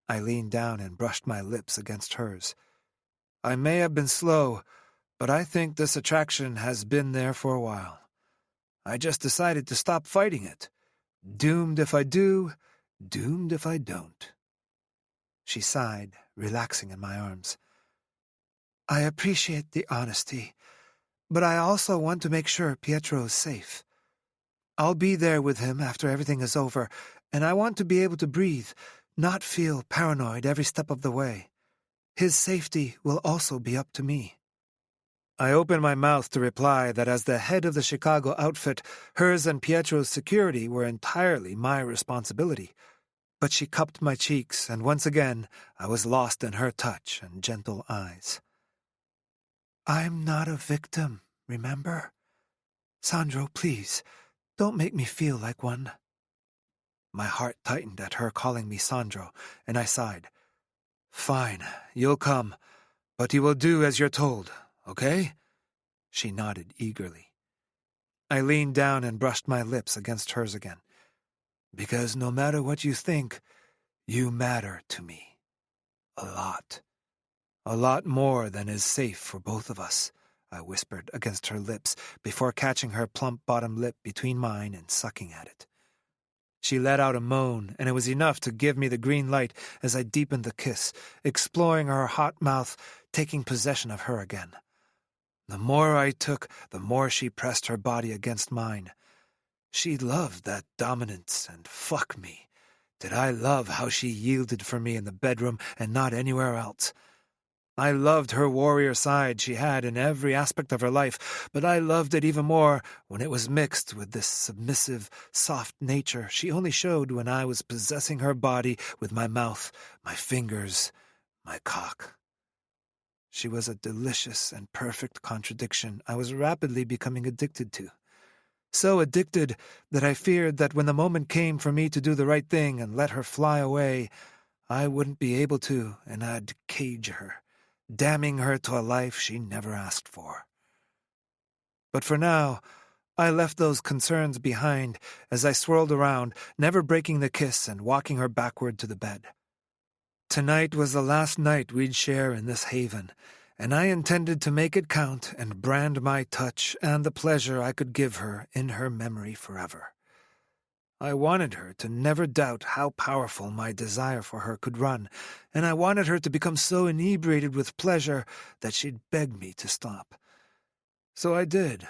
[SPEAKER 2] I leaned down and brushed my lips against hers. I may have been slow, but I think this attraction has been there for a while. I just decided to stop fighting it. Doomed if I do, doomed if I don't. She sighed, relaxing in my arms. I appreciate the honesty, but I also want to make sure Pietro is safe. I'll be there with him after everything is over, and I want to be able to breathe, not feel paranoid every step of the way. His safety will also be up to me. I opened my mouth to reply that as the head of the Chicago outfit, hers and Pietro's security were entirely my responsibility. But she cupped my cheeks, and once again I was lost in her touch and gentle eyes. I'm not a victim, remember? Sandro, please, don't make me feel like one. My heart tightened at her calling me Sandro, and I sighed. Fine, you'll come, but you will do as you're told, okay? She nodded eagerly. I leaned down and brushed my lips against hers again. Because no matter what you think, you matter to me. A lot. A lot more than is safe for both of us, I whispered against her lips before catching her plump bottom lip between mine and sucking at it. She let out a moan, and it was enough to give me the green light as I deepened the kiss, exploring her hot mouth, taking possession of her again. The more I took, the more she pressed her body against mine. She loved that dominance, and fuck me. Did I love how she yielded for me in the bedroom and not anywhere else? I loved her warrior side she had in every aspect of her life, but I loved it even more when it was mixed with this submissive, soft nature she only showed when I was possessing her body with my mouth, my fingers, my cock. She was a delicious and perfect contradiction I was rapidly becoming addicted to. So addicted that I feared that when the moment came for me to do the right thing and let her fly away, I wouldn't be able to, and I'd cage her, damning her to a life she never asked for. But for now, I left those concerns behind as I swirled around, never breaking the kiss and walking her backward to the bed. Tonight was the last night we'd share in this haven, and I intended to make it count and brand my touch and the pleasure I could give her in her memory forever. I wanted her to never doubt how powerful my desire for her could run, and I wanted her to become so inebriated with pleasure that she'd beg me to stop. So I did,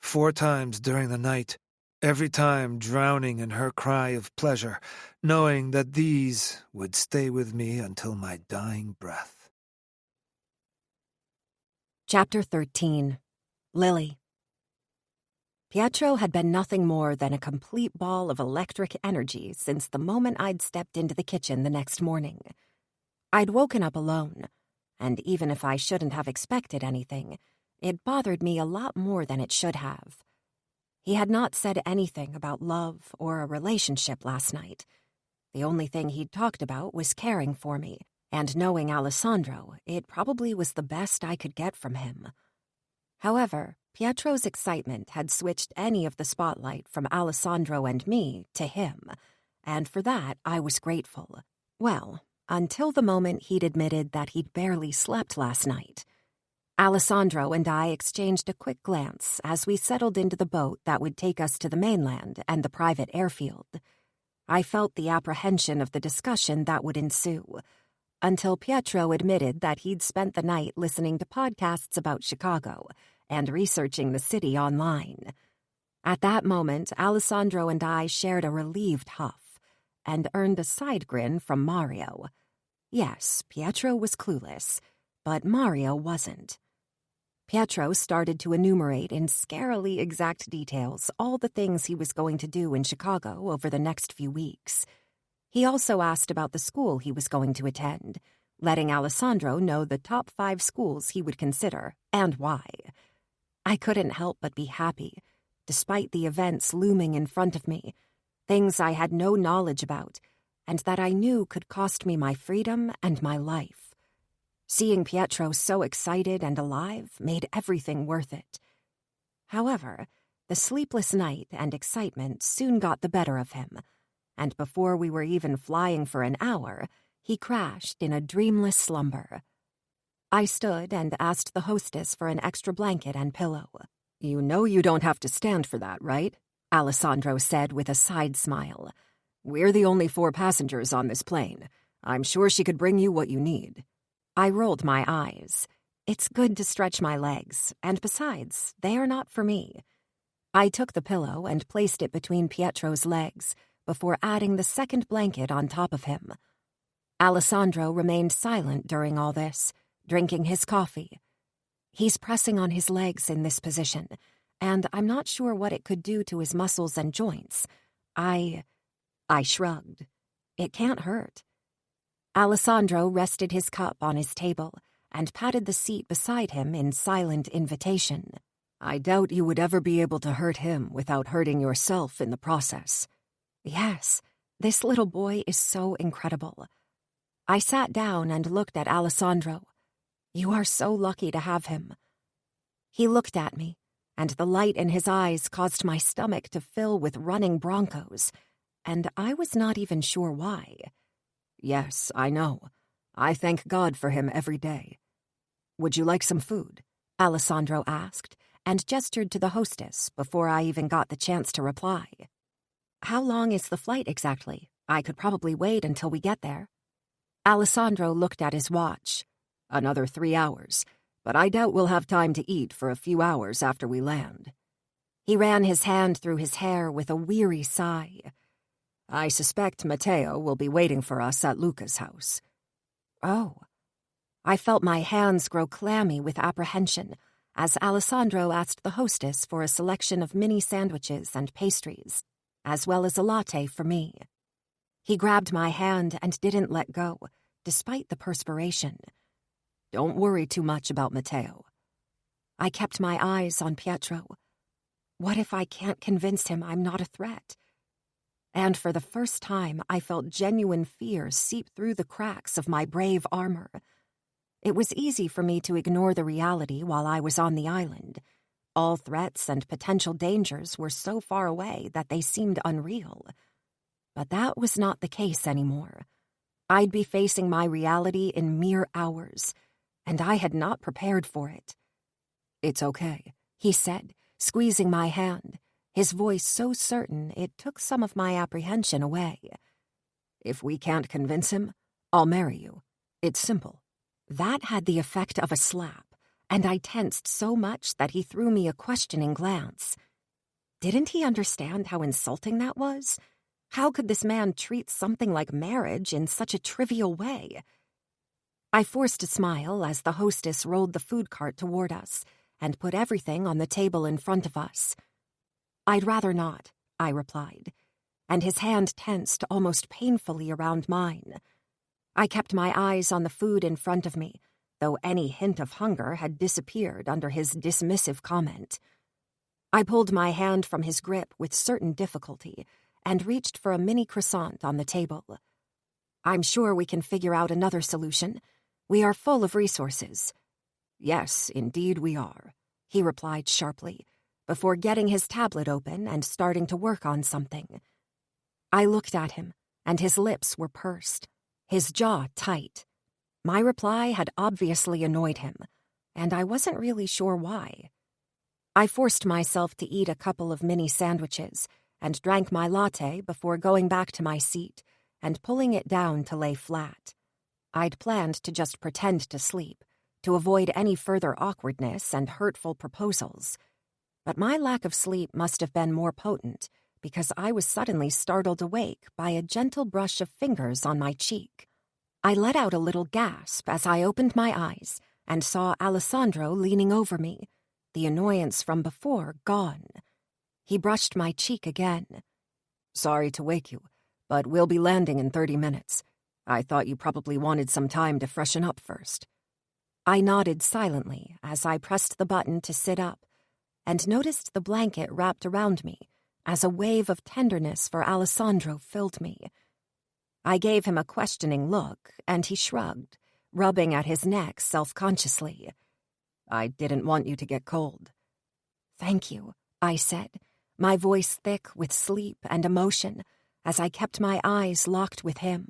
[SPEAKER 2] 4 times during the night, every time drowning in her cry of pleasure, knowing that these would stay with me until my dying breath.
[SPEAKER 1] Chapter 13. Lily. Pietro had been nothing more than a complete ball of electric energy since the moment I'd stepped into the kitchen the next morning. I'd woken up alone, and even if I shouldn't have expected anything, it bothered me a lot more than it should have. He had not said anything about love or a relationship last night. The only thing he'd talked about was caring for me, and knowing Alessandro, it probably was the best I could get from him. However, Pietro's excitement had switched any of the spotlight from Alessandro and me to him, and for that I was grateful. Well, until the moment he'd admitted that he'd barely slept last night. Alessandro and I exchanged a quick glance as we settled into the boat that would take us to the mainland and the private airfield. I felt the apprehension of the discussion that would ensue, until Pietro admitted that he'd spent the night listening to podcasts about Chicago and researching the city online. At that moment, Alessandro and I shared a relieved huff and earned a side grin from Mario. Yes, Pietro was clueless, but Mario wasn't. Pietro started to enumerate in scarily exact details all the things he was going to do in Chicago over the next few weeks. He also asked about the school he was going to attend, letting Alessandro know the top 5 schools he would consider and why. I couldn't help but be happy, despite the events looming in front of me. things I had no knowledge about, and that I knew could cost me my freedom and my life. Seeing Pietro so excited and alive made everything worth it. However, the sleepless night and excitement soon got the better of him, and before we were even flying for an hour, he crashed in a dreamless slumber. I stood and asked the hostess for an extra blanket and pillow. "You know you don't have to stand for that, right?" Alessandro said with a side smile. "We're the only 4 passengers on this plane. I'm sure she could bring you what you need." I rolled my eyes. It's good to stretch my legs, and besides, they are not for me. I took the pillow and placed it between Pietro's legs before adding the second blanket on top of him. Alessandro remained silent during all this, drinking his coffee. He's pressing on his legs in this position, and I'm not sure what it could do to his muscles and joints. I shrugged. It can't hurt. Alessandro rested his cup on his table and patted the seat beside him in silent invitation. "I doubt you would ever be able to hurt him without hurting yourself in the process." Yes, this little boy is so incredible. I sat down and looked at Alessandro. You are so lucky to have him. He looked at me, and the light in his eyes caused my stomach to fill with running broncos, and I was not even sure why. "Yes, I know. I thank God for him every day." "Would you like some food?" Alessandro asked, and gestured to the hostess before I even got the chance to reply. "How long is the flight exactly? I could probably wait until we get there." Alessandro looked at his watch. "Another 3 hours, but I doubt we'll have time to eat for a few hours after we land." He ran his hand through his hair with a weary sigh. "I suspect Matteo will be waiting for us at Luca's house." Oh. I felt my hands grow clammy with apprehension as Alessandro asked the hostess for a selection of mini sandwiches and pastries, as well as a latte for me. He grabbed my hand and didn't let go, despite the perspiration. "Don't worry too much about Matteo." I kept my eyes on Pietro. What if I can't convince him I'm not a threat? And for the first time, I felt genuine fear seep through the cracks of my brave armor. It was easy for me to ignore the reality while I was on the island. All threats and potential dangers were so far away that they seemed unreal. But that was not the case anymore. I'd be facing my reality in mere hours, and I had not prepared for it. "It's okay," he said, squeezing my hand, his voice so certain it took some of my apprehension away. "If we can't convince him, I'll marry you. It's simple." That had the effect of a slap, and I tensed so much that he threw me a questioning glance. Didn't he understand how insulting that was? How could this man treat something like marriage in such a trivial way? I forced a smile as the hostess rolled the food cart toward us and put everything on the table in front of us. "I'd rather not," I replied, and his hand tensed almost painfully around mine. I kept my eyes on the food in front of me, though any hint of hunger had disappeared under his dismissive comment. I pulled my hand from his grip with certain difficulty and reached for a mini croissant on the table. "I'm sure we can figure out another solution. We are full of resources." "Yes, indeed we are," he replied sharply, before getting his tablet open and starting to work on something. I looked at him, and his lips were pursed, his jaw tight. My reply had obviously annoyed him, and I wasn't really sure why. I forced myself to eat a couple of mini sandwiches and drank my latte before going back to my seat and pulling it down to lay flat. I'd planned to just pretend to sleep, to avoid any further awkwardness and hurtful proposals. But my lack of sleep must have been more potent because I was suddenly startled awake by a gentle brush of fingers on my cheek. I let out a little gasp as I opened my eyes and saw Alessandro leaning over me, the annoyance from before gone. He brushed my cheek again. "Sorry to wake you, but we'll be landing in 30 minutes. I thought you probably wanted some time to freshen up first." I nodded silently as I pressed the button to sit up and noticed the blanket wrapped around me, as a wave of tenderness for Alessandro filled me. I gave him a questioning look, and he shrugged, rubbing at his neck self-consciously.
[SPEAKER 3] I didn't want you to get cold.
[SPEAKER 1] Thank you, I said, my voice thick with sleep and emotion, as I kept my eyes locked with him.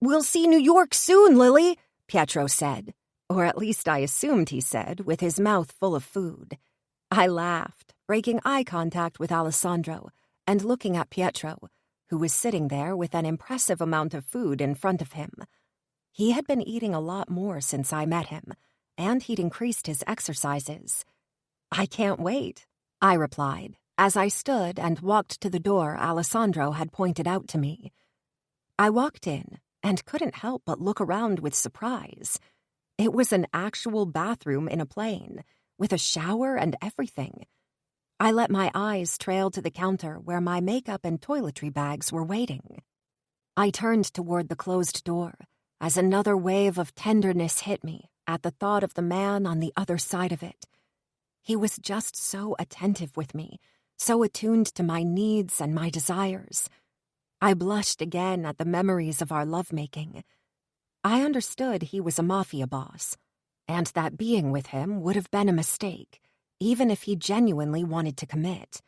[SPEAKER 1] We'll see New York soon, Lily, Pietro said, or at least I assumed he said, with his mouth full of food. I laughed, breaking eye contact with Alessandro and looking at Pietro, who was sitting there with an impressive amount of food in front of him. He had been eating a lot more since I met him, and he'd increased his exercises. I can't wait, I replied, as I stood and walked to the door Alessandro had pointed out to me. I walked in and couldn't help but look around with surprise. It was an actual bathroom in a plane, with a shower and everything. I let my eyes trail to the counter where my makeup and toiletry bags were waiting. I turned toward the closed door as another wave of tenderness hit me at the thought of the man on the other side of it. He was just so attentive with me, so attuned to my needs and my desires. I blushed again at the memories of our lovemaking. I understood he was a mafia boss, and that being with him would have been a mistake, even if he genuinely wanted to commit.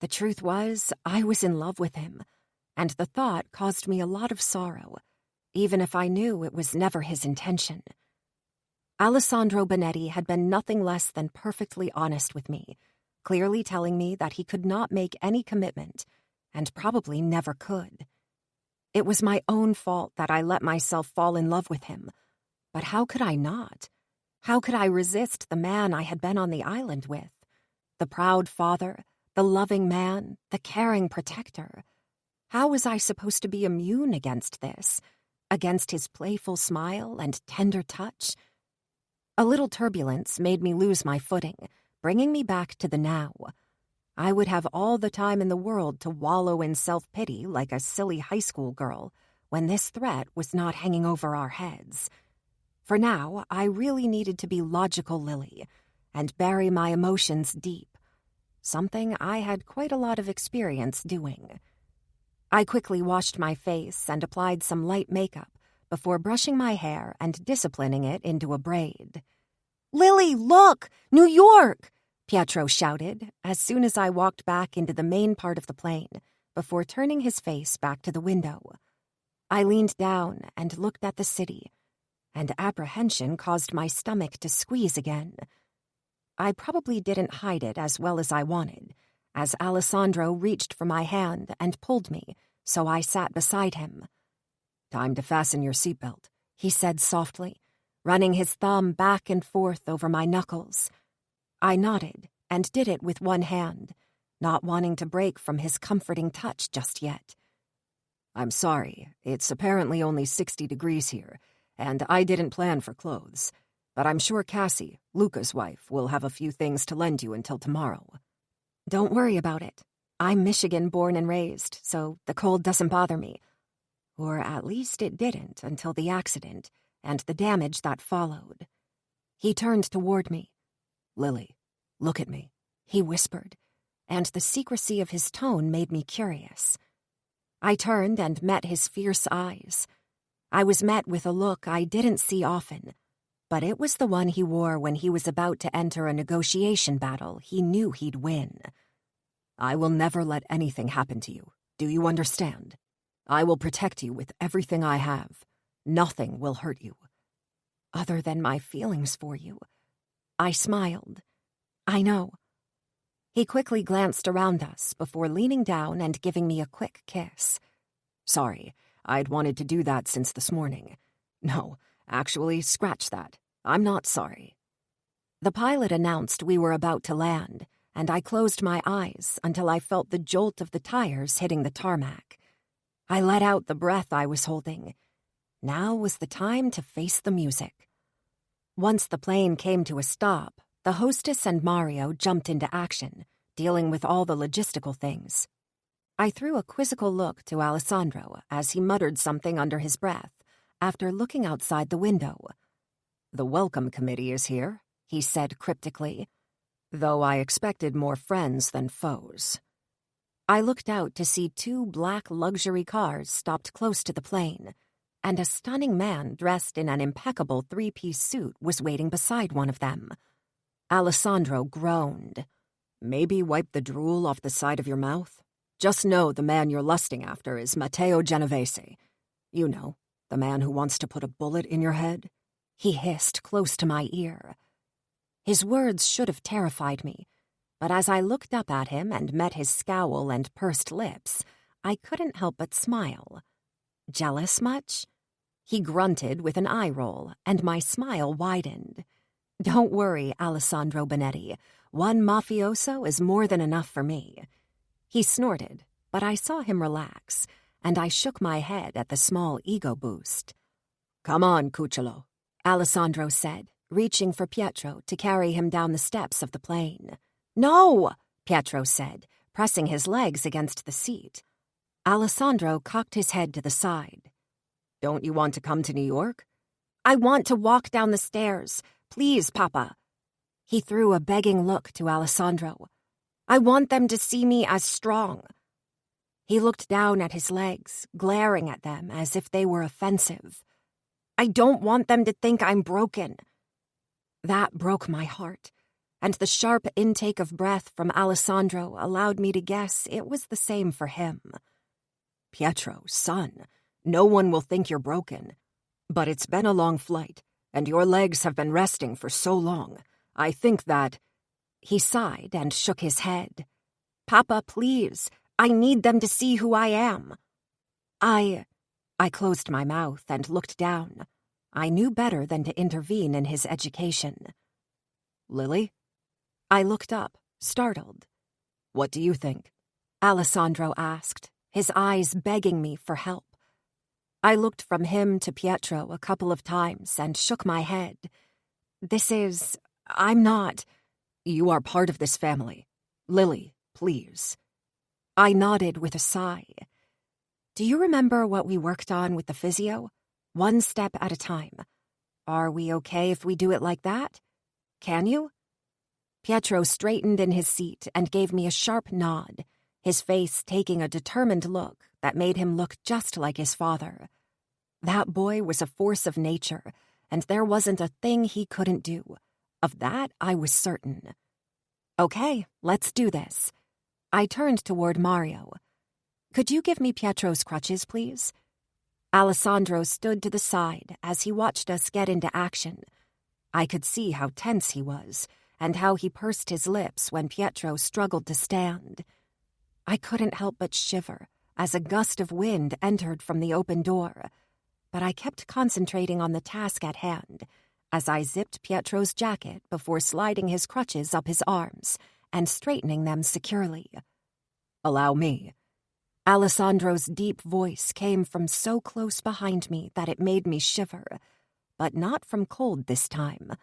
[SPEAKER 1] The truth was, I was in love with him, and the thought caused me a lot of sorrow, even if I knew it was never his intention. Alessandro Bonetti had been nothing less than perfectly honest with me, clearly telling me that he could not make any commitment, and probably never could. It was my own fault that I let myself fall in love with him, but how could I not? How could I resist the man I had been on the island with? The proud father, the loving man, the caring protector. How was I supposed to be immune against this? Against his playful smile and tender touch? A little turbulence made me lose my footing, bringing me back to the now. I would have all the time in the world to wallow in self-pity like a silly high school girl when this threat was not hanging over our heads. For now, I really needed to be logical Lily and bury my emotions deep, something I had quite a lot of experience doing. I quickly washed my face and applied some light makeup before brushing my hair and disciplining it into a braid. "Lily, look! New York!" Pietro shouted as soon as I walked back into the main part of the plane before turning his face back to the window. I leaned down and looked at the city, and apprehension caused my stomach to squeeze again. I probably didn't hide it as well as I wanted, as Alessandro reached for my hand and pulled me, so I sat beside him.
[SPEAKER 3] "Time to fasten your seatbelt,"
[SPEAKER 1] he said softly, running his thumb back and forth over my knuckles. I nodded and did it with one hand, not wanting to break from his comforting touch just yet.
[SPEAKER 3] "I'm sorry, it's apparently only 60 degrees here, and I didn't plan for clothes, but I'm sure Cassie, Luca's wife, will have a few things to lend you until tomorrow."
[SPEAKER 1] "Don't worry about it. I'm Michigan born and raised, so the cold doesn't bother me. Or at least it didn't until the accident and the damage that followed." He turned toward me.
[SPEAKER 3] "Lily, look at me,"
[SPEAKER 1] he whispered, and the secrecy of his tone made me curious. I turned and met his fierce eyes. I was met with a look I didn't see often, but it was the one he wore when he was about to enter a negotiation battle he knew he'd win.
[SPEAKER 3] "I will never let anything happen to you. Do you understand? I will protect you with everything I have. Nothing will hurt you."
[SPEAKER 1] "Other than my feelings for you." I smiled. "I know." He quickly glanced around us before leaning down and giving me a quick kiss.
[SPEAKER 3] "Sorry, I'd wanted to do that since this morning. No, actually, scratch that. I'm not sorry."
[SPEAKER 1] The pilot announced we were about to land, and I closed my eyes until I felt the jolt of the tires hitting the tarmac. I let out the breath I was holding. Now was the time to face the music. Once the plane came to a stop, the hostess and Mario jumped into action, dealing with all the logistical things. I threw a quizzical look to Alessandro as he muttered something under his breath after looking outside the window.
[SPEAKER 3] "The welcome committee is here," he said cryptically, "though I expected more friends than foes."
[SPEAKER 1] I looked out to see 2 black luxury cars stopped close to the plane, and a stunning man dressed in an impeccable 3-piece suit was waiting beside one of them. Alessandro groaned. "Maybe wipe the drool off the side of your mouth? Just know the man you're lusting after is Matteo Genovese. You know, the man who wants to put a bullet in your head," he hissed close to my ear. His words should have terrified me, but as I looked up at him and met his scowl and pursed lips, I couldn't help but smile. Jealous much? He grunted with an eye roll, and my smile widened. "Don't worry, Alessandro Benetti. One mafioso is more than enough for me." He snorted, but I saw him relax, and I shook my head at the small ego boost. "Come on, Cucciolo," Alessandro said, reaching for Pietro to carry him down the steps of the plane. "No," Pietro said, pressing his legs against the seat. Alessandro cocked his head to the side. "Don't you want to come to New York?" "I want to walk down the stairs. Please, Papa." He threw a begging look to Alessandro. "I want them to see me as strong." He looked down at his legs, glaring at them as if they were offensive. "I don't want them to think I'm broken." That broke my heart, and the sharp intake of breath from Alessandro allowed me to guess it was the same for him. "Pietro, son, no one will think you're broken. But it's been a long flight, and your legs have been resting for so long. I think that—" He sighed and shook his head. "Papa, please, I need them to see who I am." I closed my mouth and looked down. I knew better than to intervene in his education. "Lily?" I looked up, startled. "What do you think?" Alessandro asked, his eyes begging me for help. I looked from him to Pietro a couple of times and shook my head. I'm not. "You are part of this family. Lily, please." I nodded with a sigh. "Do you remember what we worked on with the physio? One step at a time. Are we okay if we do it like that? Can you?" Pietro straightened in his seat and gave me a sharp nod, his face taking a determined look that made him look just like his father. That boy was a force of nature, and there wasn't a thing he couldn't do. Of that I was certain. "Okay, let's do this." I turned toward Mario. "Could you give me Pietro's crutches, please?" Alessandro stood to the side as he watched us get into action. I could see how tense he was, and how he pursed his lips when Pietro struggled to stand. I couldn't help but shiver as a gust of wind entered from the open door, but I kept concentrating on the task at hand as I zipped Pietro's jacket before sliding his crutches up his arms and straightening them securely. "Allow me." Alessandro's deep voice came from so close behind me that it made me shiver, but not from cold this time.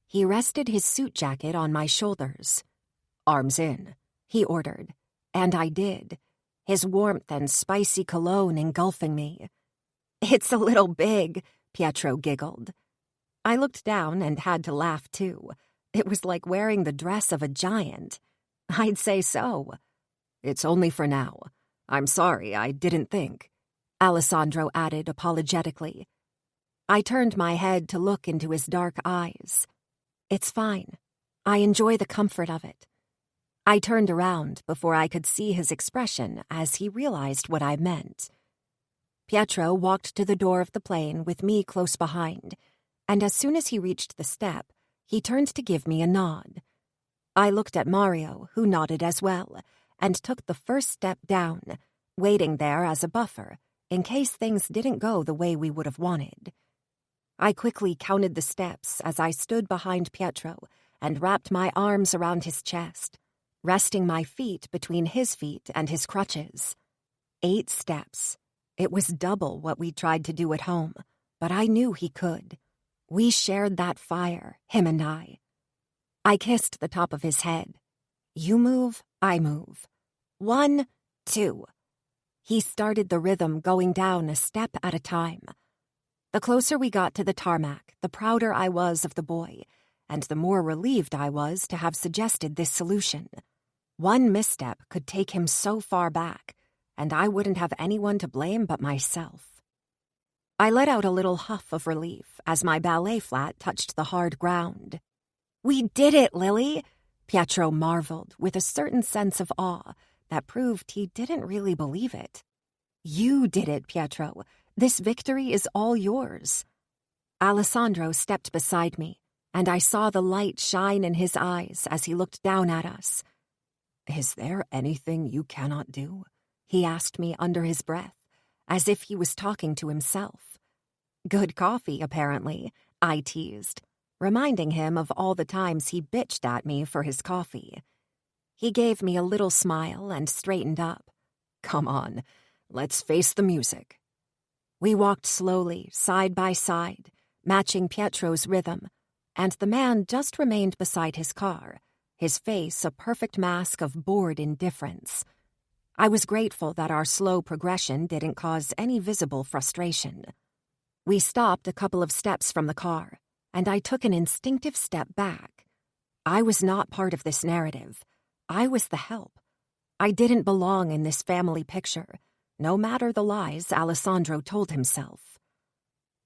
[SPEAKER 1] He rested his suit jacket on my shoulders. "Arms in," he ordered, and I did, his warmth and spicy cologne engulfing me. "It's a little big," Pietro giggled. I looked down and had to laugh too. It was like wearing the dress of a giant. I'd say so. "It's only for now. I'm sorry, I didn't think," Alessandro added apologetically. I turned my head to look into his dark eyes. "It's fine. I enjoy the comfort of it." I turned around before I could see his expression as he realized what I meant. Pietro walked to the door of the plane with me close behind, and as soon as he reached the step, he turned to give me a nod. I looked at Mario, who nodded as well, and took the first step down, waiting there as a buffer, in case things didn't go the way we would have wanted. I quickly counted the steps as I stood behind Pietro and wrapped my arms around his chest, resting my feet between his feet and his crutches. 8 steps. It was double what we tried to do at home, but I knew he could. We shared that fire, him and I. I kissed the top of his head. "You move, I move. 1, 2. He started the rhythm going down a step at a time. The closer we got to the tarmac, the prouder I was of the boy, and the more relieved I was to have suggested this solution. One misstep could take him so far back, and I wouldn't have anyone to blame but myself. I let out a little huff of relief as my ballet flat touched the hard ground. "We did it, Lily!" Pietro marveled with a certain sense of awe that proved he didn't really believe it. "You did it, Pietro. This victory is all yours." Alessandro stepped beside me, and I saw the light shine in his eyes as he looked down at us. "Is there anything you cannot do?" he asked me under his breath, as if he was talking to himself. "Good coffee, apparently," I teased, reminding him of all the times he bitched at me for his coffee. He gave me a little smile and straightened up. "Come on, let's face the music." We walked slowly, side by side, matching Pietro's rhythm, and the man just remained beside his car, his face a perfect mask of bored indifference. I was grateful that our slow progression didn't cause any visible frustration. We stopped a couple of steps from the car, and I took an instinctive step back. I was not part of this narrative. I was the help. I didn't belong in this family picture, no matter the lies Alessandro told himself.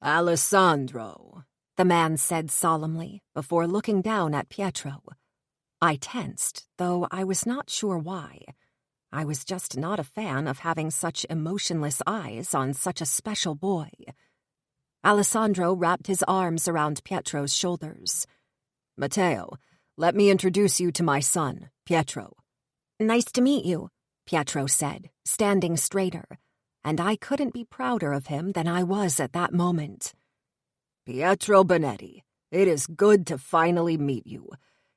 [SPEAKER 1] "Alessandro," the man said solemnly before looking down at Pietro. I tensed, though I was not sure why. I was just not a fan of having such emotionless eyes on such a special boy. Alessandro wrapped his arms around Pietro's shoulders. "Matteo, let me introduce you to my son, Pietro." "Nice to meet you," Pietro said, standing straighter, and I couldn't be prouder of him than I was at that moment. "Pietro Bonetti, it is good to finally meet you.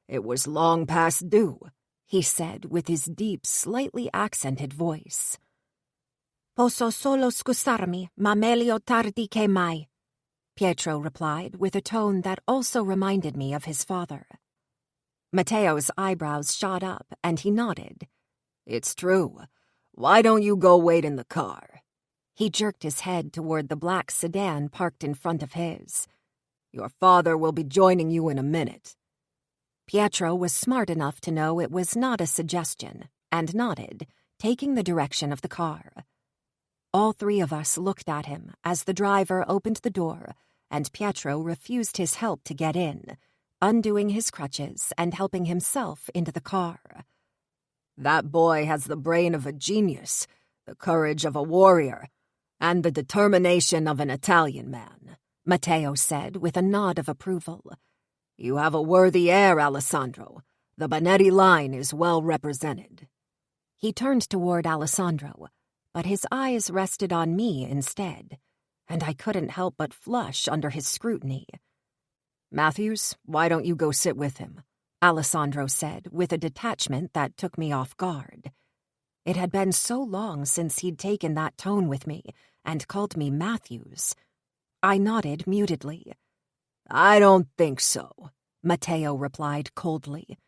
[SPEAKER 1] It was long past due," he said with his deep, slightly accented voice. "Posso solo scusarmi, ma meglio tardi che mai," Pietro replied with a tone that also reminded me of his father. Matteo's eyebrows shot up and he nodded. "It's true. Why don't you go wait in the car?" He jerked his head toward the black sedan parked in front of his. "Your father will be joining you in a minute." Pietro was smart enough to know it was not a suggestion, and nodded, taking the direction of the car. All three of us looked at him as the driver opened the door, and Pietro refused his help to get in, undoing his crutches and helping himself into the car. "That boy has the brain of a genius, the courage of a warrior, and the determination of an Italian man," Matteo said with a nod of approval. "You have a worthy heir, Alessandro. The Bonetti line is well represented." He turned toward Alessandro, but his eyes rested on me instead, and I couldn't help but flush under his scrutiny. "Matthews, why don't you go sit with him?" Alessandro said with a detachment that took me off guard. It had been so long since he'd taken that tone with me and called me Matthews. I nodded mutedly. "I don't think so," Matteo replied coldly.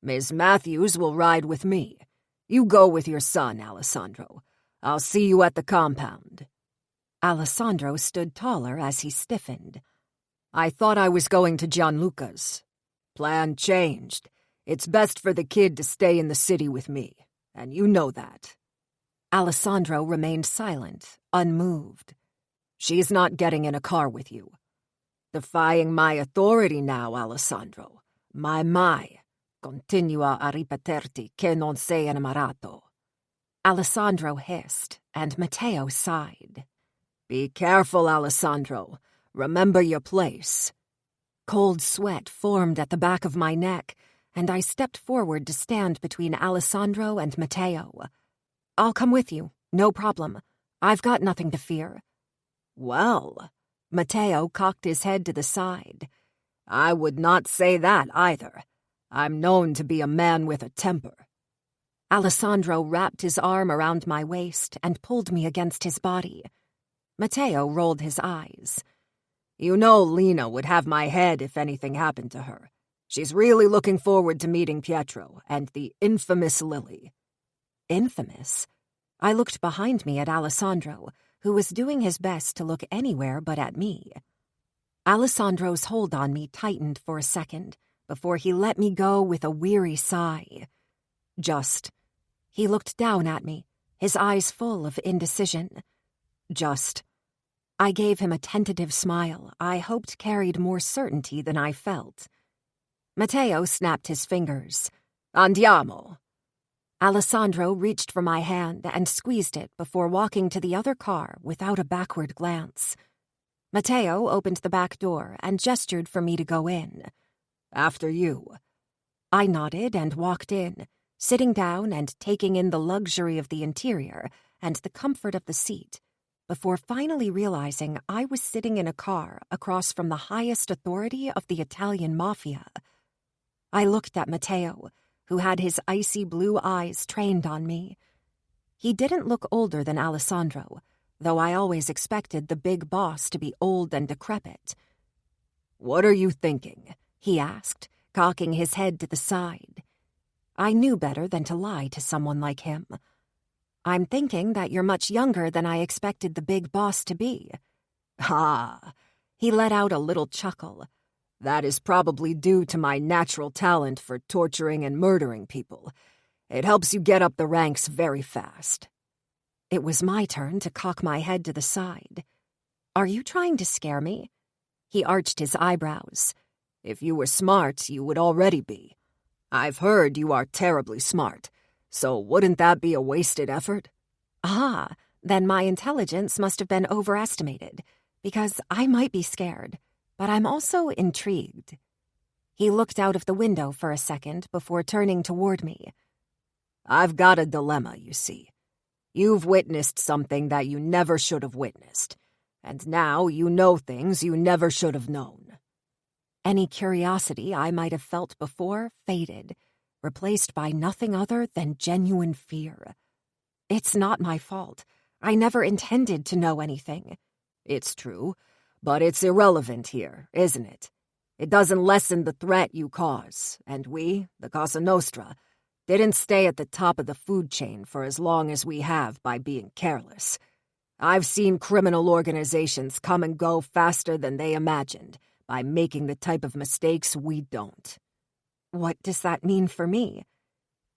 [SPEAKER 1] "Miss Matthews will ride with me. You go with your son, Alessandro. I'll see you at the compound." Alessandro stood taller as he stiffened. "I thought I was going to Gianluca's." "Plan changed. It's best for the kid to stay in the city with me, and you know that." Alessandro remained silent, unmoved. "She's not getting in a car with you." "Defying my authority now, Alessandro. My. Continua a ripeterti che non sei innamorato." Alessandro hissed, and Matteo sighed. "Be careful, Alessandro. Remember your place." Cold sweat formed at the back of my neck, and I stepped forward to stand between Alessandro and Matteo. "I'll come with you, no problem. I've got nothing to fear." "Well," Matteo cocked his head to the side, "I would not say that either. I'm known to be a man with a temper." Alessandro wrapped his arm around my waist and pulled me against his body. Matteo rolled his eyes. "You know Lena would have my head if anything happened to her. She's really looking forward to meeting Pietro and the infamous Lily." Infamous? I looked behind me at Alessandro, who was doing his best to look anywhere but at me. Alessandro's hold on me tightened for a second before he let me go with a weary sigh.
[SPEAKER 3] He looked down at me, his eyes full of indecision. I gave him a tentative smile I hoped carried more certainty than I felt. Matteo snapped his fingers. Andiamo. Alessandro reached for my hand and squeezed it before walking to the other car without a backward glance. Matteo opened the back door and gestured for me to go in. After you. I nodded and walked in, sitting down and taking in the luxury of the interior and the comfort of the seat, before finally realizing I was sitting in a car across from the highest authority of the Italian Mafia. I looked at Matteo, who had his icy blue eyes trained on me. He didn't look older than Alessandro, though I always expected the big boss to be old and decrepit. "What are you thinking?" he asked, cocking his head to the side. I knew better than to lie to someone like him. "I'm thinking that you're much younger than I expected the big boss to be." "Ah," he let out a little chuckle. "That is probably due to my natural talent for torturing and murdering people. It helps you get up the ranks very fast." It was my turn to cock my head to the side. "Are you trying to scare me?" He arched his eyebrows. "If you were smart, you would already be. I've heard you are terribly smart, so wouldn't that be a wasted effort?" "Ah, then my intelligence must have been overestimated, because I might be scared, but I'm also intrigued." He looked out of the window for a second before turning toward me. "I've got a dilemma, you see. You've witnessed something that you never should have witnessed, and now you know things you never should have known." Any curiosity I might have felt before faded, replaced by nothing other than genuine fear. It's not my fault. I never intended to know anything. It's true, but it's irrelevant here, isn't it? It doesn't lessen the threat you cause, and we, the Cosa Nostra, didn't stay at the top of the food chain for as long as we have by being careless. I've seen criminal organizations come and go faster than they imagined by making the type of mistakes we don't. What does that mean for me?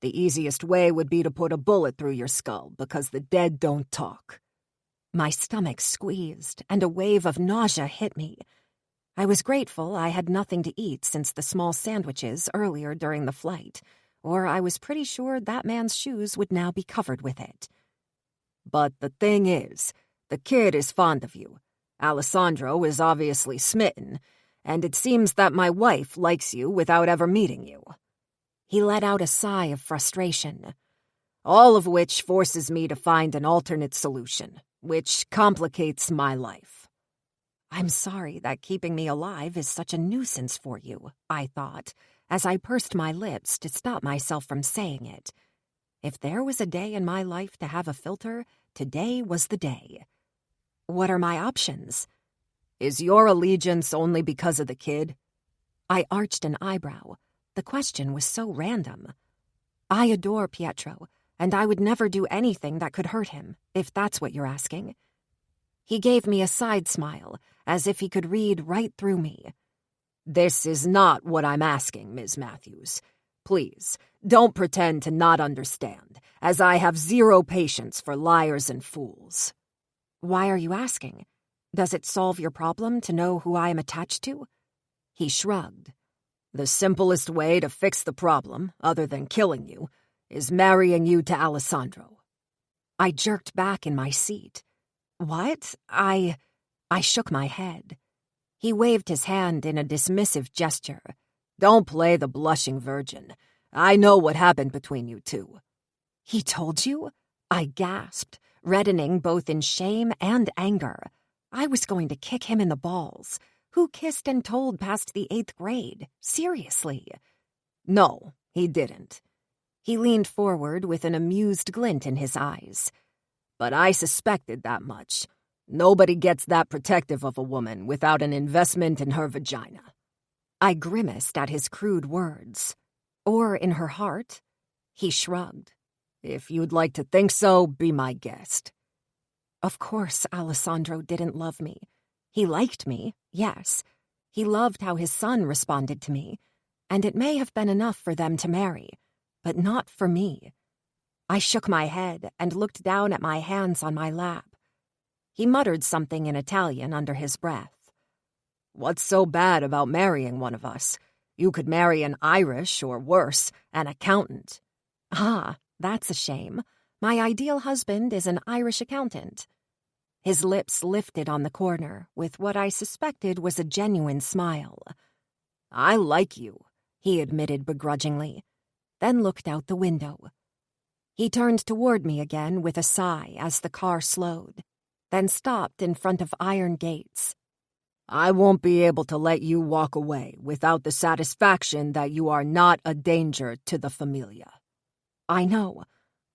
[SPEAKER 3] The easiest way would be to put a bullet through your skull because the dead don't talk. My stomach squeezed and a wave of nausea hit me. I was grateful I had nothing to eat since the small sandwiches earlier during the flight, or I was pretty sure that man's shoes would now be covered with it. "But the thing is, the kid is fond of you. Alessandro is obviously smitten, and it seems that my wife likes you without ever meeting you." He let out a sigh of frustration. "All of which forces me to find an alternate solution, which complicates my life." "I'm sorry that keeping me alive is such a nuisance for you," I thought, as I pursed my lips to stop myself from saying it. If there was a day in my life to have a filter, today was the day. "What are my options?" "Is your allegiance only because of the kid?" I arched an eyebrow. The question was so random. "I adore Pietro, and I would never do anything that could hurt him, if that's what you're asking." He gave me a side smile, as if he could read right through me. "This is not what I'm asking, Ms. Matthews. Please, don't pretend to not understand, as I have zero patience for liars and fools." "Why are you asking? Does it solve your problem to know who I am attached to?" He shrugged. "The simplest way to fix the problem, other than killing you, is marrying you to Alessandro." I jerked back in my seat. "What? I shook my head. He waved his hand in a dismissive gesture. "Don't play the blushing virgin. I know what happened between you two." "He told you?" I gasped, reddening both in shame and anger. I was going to kick him in the balls. Who kissed and told past the 8th grade? Seriously. "No, he didn't." He leaned forward with an amused glint in his eyes. "But I suspected that much. Nobody gets that protective of a woman without an investment in her vagina." I grimaced at his crude words. "Or in her heart?" He shrugged. "If you'd like to think so, be my guest." Of course Alessandro didn't love me. He liked me, yes. He loved how his son responded to me, and it may have been enough for them to marry. but not for me. I shook my head and looked down at my hands on my lap. He muttered something in Italian under his breath. "What's so bad about marrying one of us? You could marry an Irish, or worse, an accountant." "Ah, that's a shame. My ideal husband is an Irish accountant." His lips lifted on the corner with what I suspected was a genuine smile. "I like you," he admitted begrudgingly, then looked out the window. He turned toward me again with a sigh as the car slowed, then stopped in front of iron gates. "I won't be able to let you walk away without the satisfaction that you are not a danger to the familia." "I know,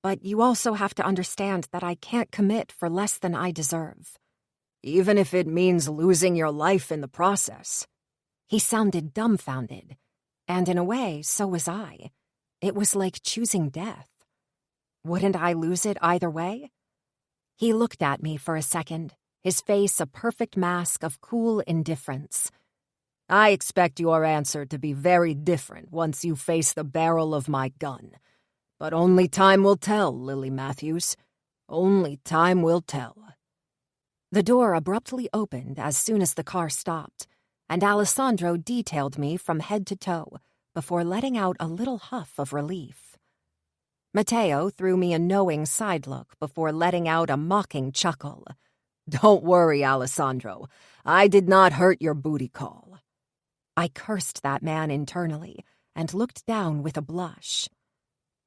[SPEAKER 3] but you also have to understand that I can't commit for less than I deserve." "Even if it means losing your life in the process." He sounded dumbfounded, and in a way, so was I. It was like choosing death. Wouldn't I lose it either way? He looked at me for a second, his face a perfect mask of cool indifference. "I expect your answer to be very different once you face the barrel of my gun. But only time will tell, Lily Matthews. Only time will tell." The door abruptly opened as soon as the car stopped, and Alessandro detailed me from head to toe before letting out a little huff of relief. Matteo threw me a knowing side look before letting out a mocking chuckle. "Don't worry, Alessandro. I did not hurt your booty call." I cursed that man internally and looked down with a blush.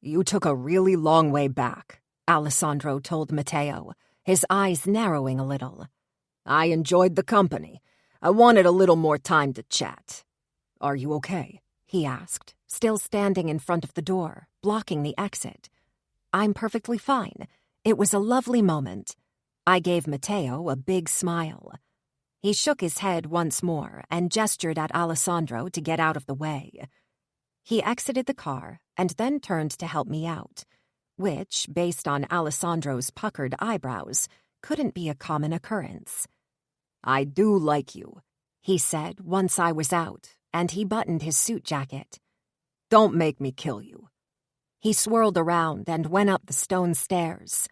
[SPEAKER 3] "You took a really long way back," Alessandro told Matteo, his eyes narrowing a little. "I enjoyed the company. I wanted a little more time to chat." "Are you okay?" he asked, still standing in front of the door, blocking the exit. "I'm perfectly fine. It was a lovely moment." I gave Matteo a big smile. He shook his head once more and gestured at Alessandro to get out of the way. He exited the car and then turned to help me out, which, based on Alessandro's puckered eyebrows, couldn't be a common occurrence. "I do like you," he said once I was out, and he buttoned his suit jacket. "Don't make me kill you." He swirled around and went up the stone stairs.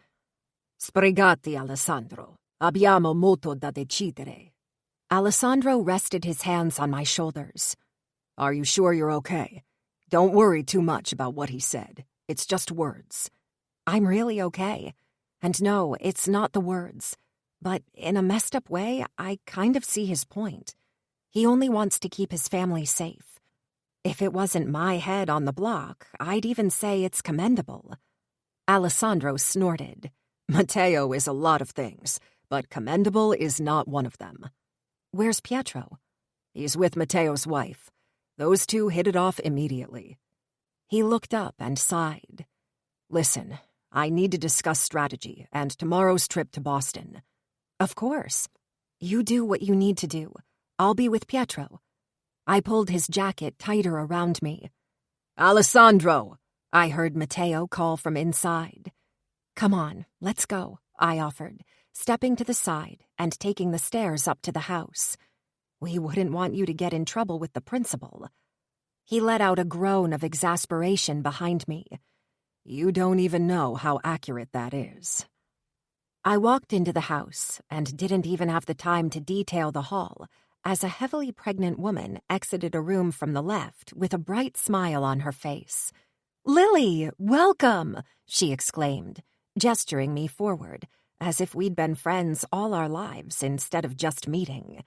[SPEAKER 3] "Sbrigati, Alessandro. Abbiamo molto da decidere." Alessandro rested his hands on my shoulders. "Are you sure you're okay? Don't worry too much about what he said. It's just words." "I'm really okay. And no, it's not the words. But in a messed up way, I kind of see his point. He only wants to keep his family safe. If it wasn't my head on the block, I'd even say it's commendable." Alessandro snorted. "Matteo is a lot of things, but commendable is not one of them." "Where's Pietro?" "He's with Matteo's wife. Those two hit it off immediately." He looked up and sighed. "Listen, I need to discuss strategy and tomorrow's trip to Boston." "Of course. You do what you need to do. I'll be with Pietro." I pulled his jacket tighter around me. "Alessandro!" I heard Matteo call from inside. "Come on, let's go," I offered, stepping to the side and taking the stairs up to the house. "We wouldn't want you to get in trouble with the principal." He let out a groan of exasperation behind me. "You don't even know how accurate that is." I walked into the house and didn't even have the time to detail the hall as a heavily pregnant woman exited a room from the left with a bright smile on her face. "Lily, welcome!" she exclaimed, gesturing me forward, as if we'd been friends all our lives instead of just meeting.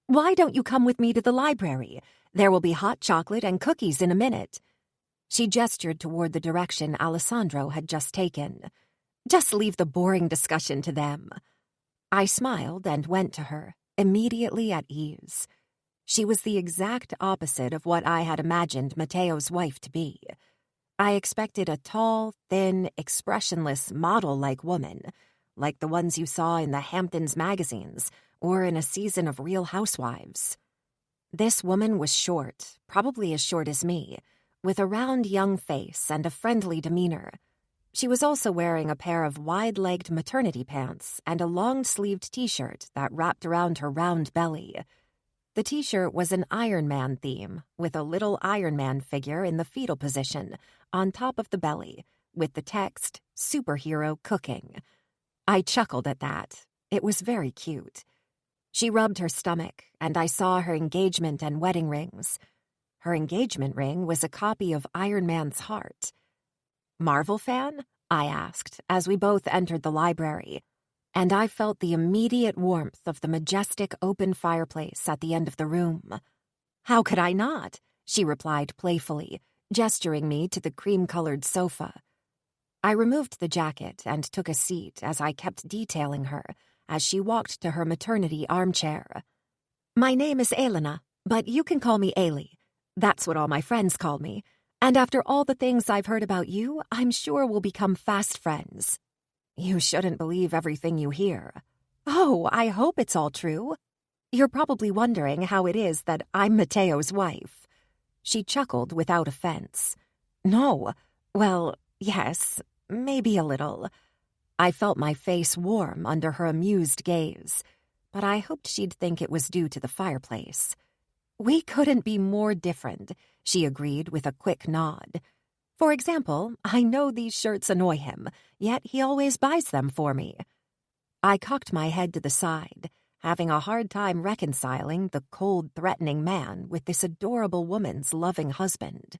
[SPEAKER 3] "Why don't you come with me to the library? There will be hot chocolate and cookies in a minute." She gestured toward the direction Alessandro had just taken. "Just leave the boring discussion to them." I smiled and went to her, immediately at ease. She was the exact opposite of what I had imagined Matteo's wife to be. I expected a tall, thin, expressionless, model-like woman, like the ones you saw in the Hamptons magazines or in a season of Real Housewives. This woman was short, probably as short as me, with a round young face and a friendly demeanor. She was also wearing a pair of wide-legged maternity pants and a long-sleeved t-shirt that wrapped around her round belly.
[SPEAKER 1] The t-shirt was an Iron Man theme, with a little Iron Man figure in the fetal position, on top of the belly, with the text, "Superhero Cooking." I chuckled at that. It was very cute. She rubbed her stomach, and I saw her engagement and wedding rings. Her engagement ring was a copy of Iron Man's heart. "Marvel fan?" I asked, as we both entered the library, and I felt the immediate warmth of the majestic open fireplace at the end of the room. "How could I not?" she replied playfully, gesturing me to the cream-colored sofa. I removed the jacket and took a seat as I kept detailing her as she walked to her maternity armchair. "My name is Elena, but you can call me Ailey. That's what all my friends call me. And after all the things I've heard about you, I'm sure we'll become fast friends." "You shouldn't believe everything you hear." "Oh, I hope it's all true. You're probably wondering how it is that I'm Mateo's wife." She chuckled without offense. "No. Well, yes, maybe a little." I felt my face warm under her amused gaze, but I hoped she'd think it was due to the fireplace. "We couldn't be more different," she agreed with a quick nod. "For example, I know these shirts annoy him, yet he always buys them for me." I cocked my head to the side, having a hard time reconciling the cold, threatening man with this adorable woman's loving husband.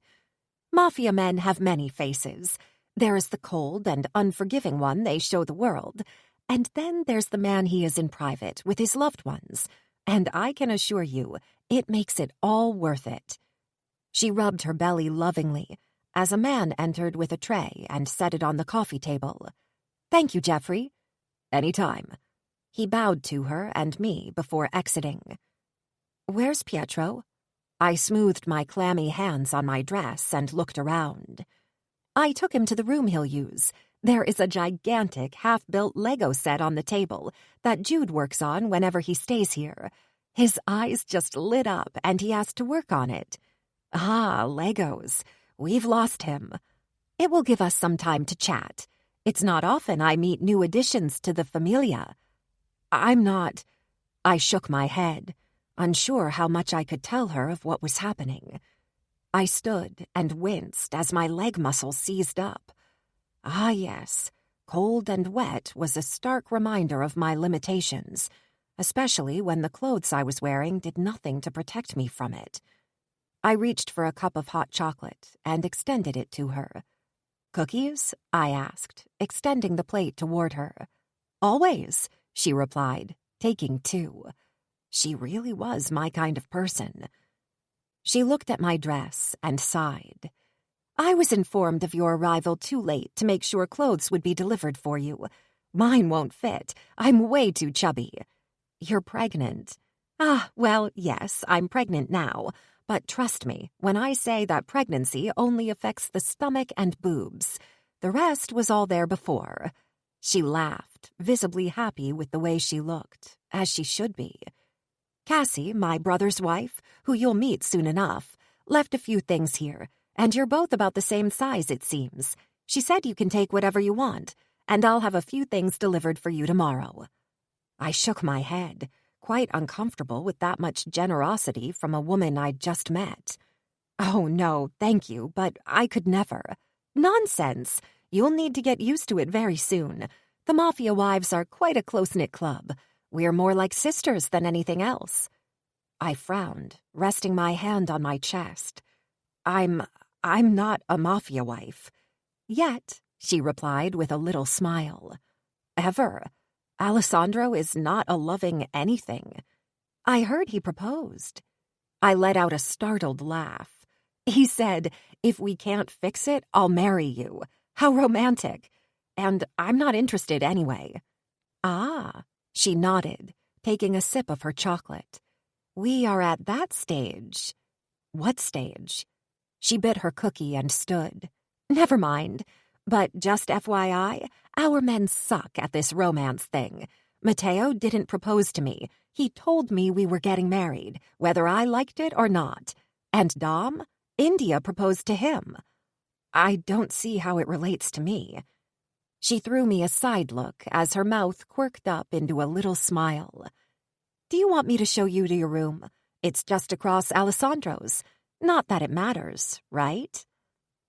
[SPEAKER 1] Mafia men have many faces. There is the cold and unforgiving one they show the world, and then there's the man he is in private with his loved ones, and I can assure you, it makes it all worth it. She rubbed her belly lovingly as a man entered with a tray and set it on the coffee table. "Thank you, Jeffrey." "Anytime." He bowed to her and me before exiting. "Where's Pietro?" I smoothed my clammy hands on my dress and looked around. "I took him to the room he'll use. There is a gigantic half-built Lego set on the table that Jude works on whenever he stays here. His eyes just lit up and he asked to work on it." "Ah, Legos. We've lost him." "It will give us some time to chat. It's not often I meet new additions to the familia." "I'm not—" I shook my head, unsure how much I could tell her of what was happening. I stood and winced as my leg muscles seized up. Ah, yes, cold and wet was a stark reminder of my limitations, especially when the clothes I was wearing did nothing to protect me from it. I reached for a cup of hot chocolate and extended it to her. "Cookies?" I asked, extending the plate toward her. "Always," she replied, taking 2. She really was my kind of person. She looked at my dress and sighed. "I was informed of your arrival too late to make sure clothes would be delivered for you. Mine won't fit. I'm way too chubby." "You're pregnant." "Ah, well, yes, I'm pregnant now. But trust me, when I say that pregnancy only affects the stomach and boobs. The rest was all there before." She laughed, visibly happy with the way she looked, as she should be. "Cassie, my brother's wife, who you'll meet soon enough, left a few things here, and you're both about the same size, it seems. She said you can take whatever you want, and I'll have a few things delivered for you tomorrow." I shook my head, quite uncomfortable with that much generosity from a woman I'd just met. "Oh, no, thank you, but I could never." "Nonsense! You'll need to get used to it very soon. The Mafia wives are quite a close-knit club. We're more like sisters than anything else." I frowned, resting my hand on my chest. I'm not a Mafia wife." "Yet," she replied with a little smile. "Ever. Alessandro is not a loving anything. I heard he proposed." I let out a startled laugh. "He said, 'If we can't fix it, I'll marry you.' How romantic. And I'm not interested anyway." "Ah," she nodded, taking a sip of her chocolate. "We are at that stage." "What stage?" She bit her cookie and stood. "Never mind. But just FYI, our men suck at this romance thing. Mateo didn't propose to me. He told me we were getting married, whether I liked it or not. And Dom? India proposed to him. I don't see how it relates to me." She threw me a side look as her mouth quirked up into a little smile. "Do you want me to show you to your room? It's just across Alessandro's. Not that it matters, right?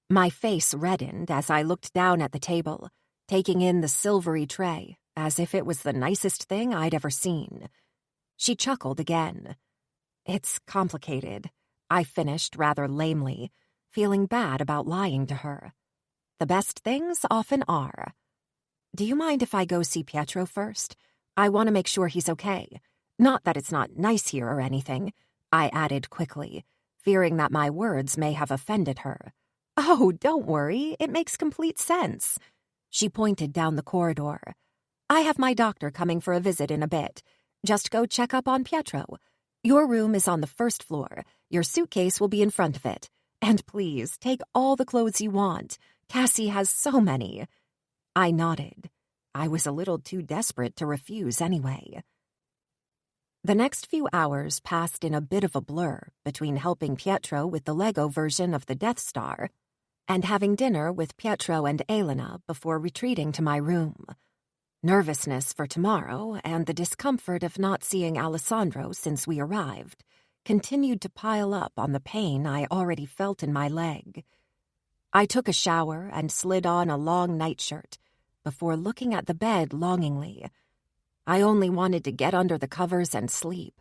[SPEAKER 1] My face reddened as I looked down at the table, taking in the silvery tray as if it was the nicest thing I'd ever seen. She chuckled again. It's complicated, I finished rather lamely, feeling bad about lying to her. The best things often are. Do you mind if I go see Pietro first? I want to make sure he's okay. Not that it's not nice here or anything, I added quickly, fearing that my words may have offended her. Oh, don't worry, it makes complete sense. She pointed down the corridor. I have my doctor coming for a visit in a bit. Just go check up on Pietro. Your room is on the first floor. Your suitcase will be in front of it. And please, take all the clothes you want. Cassie has so many. I nodded. I was a little too desperate to refuse anyway. The next few hours passed in a bit of a blur between helping Pietro with the Lego version of the Death Star and having dinner with Pietro and Elena before retreating to my room. Nervousness for tomorrow and the discomfort of not seeing Alessandro since we arrived continued to pile up on the pain I already felt in my leg. I took a shower and slid on a long nightshirt before looking at the bed longingly. I only wanted to get under the covers and sleep,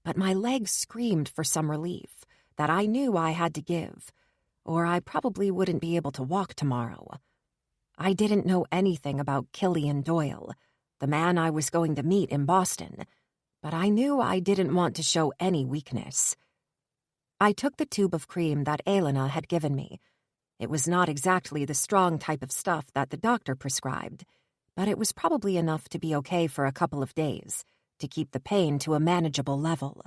[SPEAKER 1] but my legs screamed for some relief that I knew I had to give, or I probably wouldn't be able to walk tomorrow. I didn't know anything about Killian Doyle, the man I was going to meet in Boston, but I knew I didn't want to show any weakness. I took the tube of cream that Elena had given me. It was not exactly the strong type of stuff that the doctor prescribed, but it was probably enough to be okay for a couple of days, to keep the pain to a manageable level.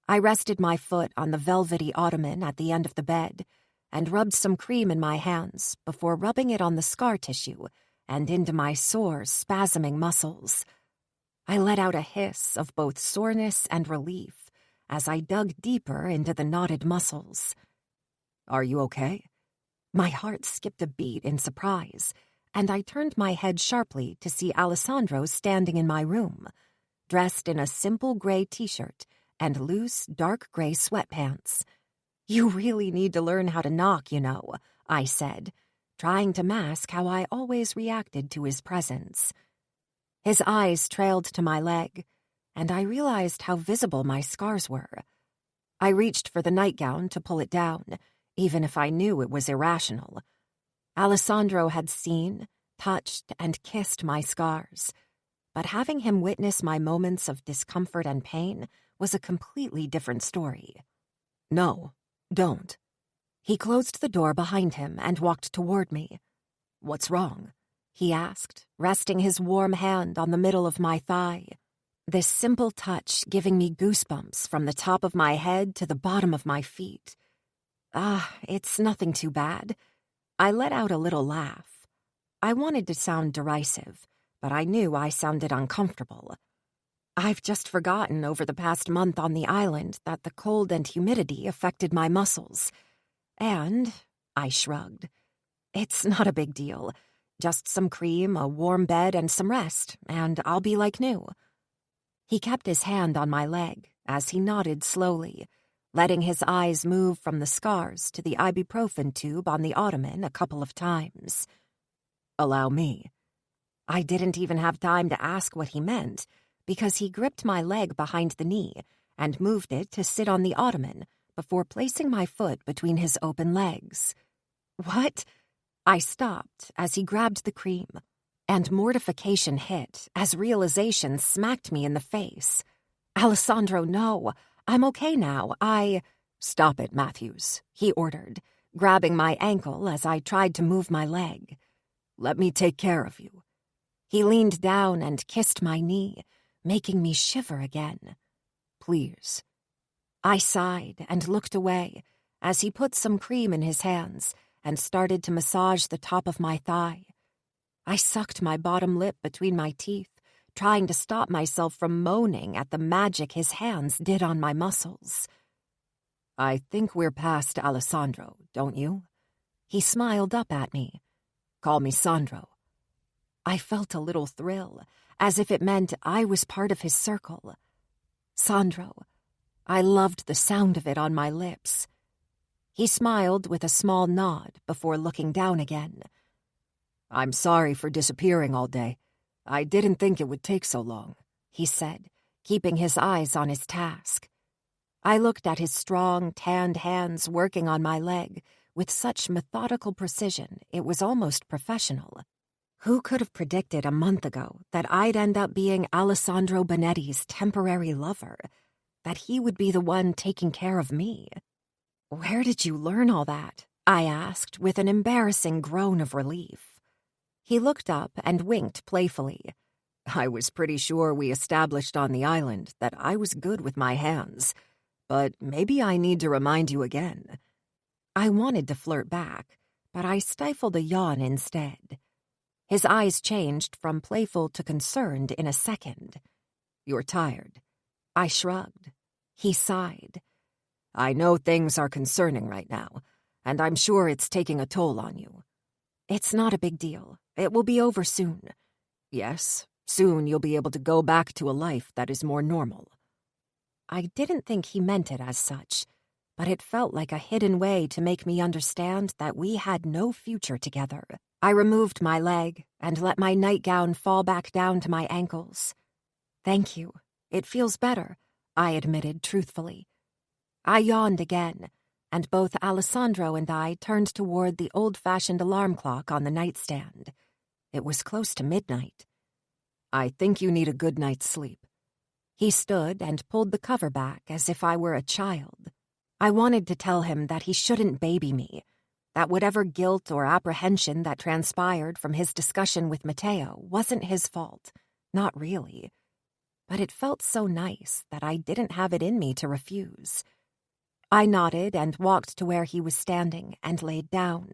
[SPEAKER 1] I rested my foot on the velvety ottoman at the end of the bed and rubbed some cream in my hands before rubbing it on the scar tissue and into my sore, spasming muscles. I let out a hiss of both soreness and relief as I dug deeper into the knotted muscles. "Are you okay?" My heart skipped a beat in surprise, and I turned my head sharply to see Alessandro standing in my room, dressed in a simple gray t-shirt and loose, dark gray sweatpants. "You really need to learn how to knock, you know," I said, trying to mask how I always reacted to his presence. His eyes trailed to my leg, and I realized how visible my scars were. I reached for the nightgown to pull it down, even if I knew it was irrational. Alessandro had seen, touched, and kissed my scars, but having him witness my moments of discomfort and pain was a completely different story. "No, don't." He closed the door behind him and walked toward me. "What's wrong?" he asked, resting his warm hand on the middle of my thigh. This simple touch giving me goosebumps from the top of my head to the bottom of my feet. It's nothing too bad. I let out a little laugh. I wanted to sound derisive, but I knew I sounded uncomfortable. I've just forgotten over the past month on the island that the cold and humidity affected my muscles. And, I shrugged, it's not a big deal. Just some cream, a warm bed, and some rest, and I'll be like new. He kept his hand on my leg as he nodded slowly, letting his eyes move from the scars to the ibuprofen tube on the ottoman a couple of times. "Allow me." I didn't even have time to ask what he meant, because he gripped my leg behind the knee and moved it to sit on the ottoman before placing my foot between his open legs. "What?" I stopped as he grabbed the cream, and mortification hit as realization smacked me in the face. "Alessandro, no. I'm okay now. "Stop it, Matthews," he ordered, grabbing my ankle as I tried to move my leg. "Let me take care of you." He leaned down and kissed my knee, making me shiver again. "Please." I sighed and looked away as he put some cream in his hands and started to massage the top of my thigh. I sucked my bottom lip between my teeth, trying to stop myself from moaning at the magic his hands did on my muscles. "I think we're past Alessandro, don't you?" He smiled up at me. "Call me Sandro." I felt a little thrill, as if it meant I was part of his circle. "Sandro."
[SPEAKER 3] I loved the sound of it on my lips. He smiled with a small nod before looking down again. "I'm sorry for disappearing all day. I didn't think it would take so long," he said, keeping his eyes on his task. I looked at his strong, tanned hands working on my leg with such methodical precision it was almost professional. Who could have predicted a month ago that I'd end up being Alessandro Bonetti's temporary lover? That he would be the one taking care of me? "Where did you learn all that?" I asked with an embarrassing groan of relief. He looked up and winked playfully. "I was pretty sure we established on the island that I was good with my hands, but maybe I need to remind you again." I wanted to flirt back, but I stifled a yawn instead. His eyes changed from playful to concerned in a second. "You're tired." I shrugged. He sighed. "I know things are concerning right now, and I'm sure it's taking a toll on you." "It's not a big deal. It will be over soon." "Yes, soon you'll be able to go back to a life that is more normal." I didn't think he meant it as such, but it felt like a hidden way to make me understand that we had no future together. I removed my leg and let my nightgown fall back down to my ankles. "Thank you. It feels better," I admitted truthfully. I yawned again, and both Alessandro and I turned toward the old-fashioned alarm clock on the nightstand. It was close to midnight. "I think you need a good night's sleep." He stood and pulled the cover back as if I were a child. I wanted to tell him that he shouldn't baby me, that whatever guilt or apprehension that transpired from his discussion with Matteo wasn't his fault, not really. But it felt so nice that I didn't have it in me to refuse. I nodded and walked to where he was standing and laid down,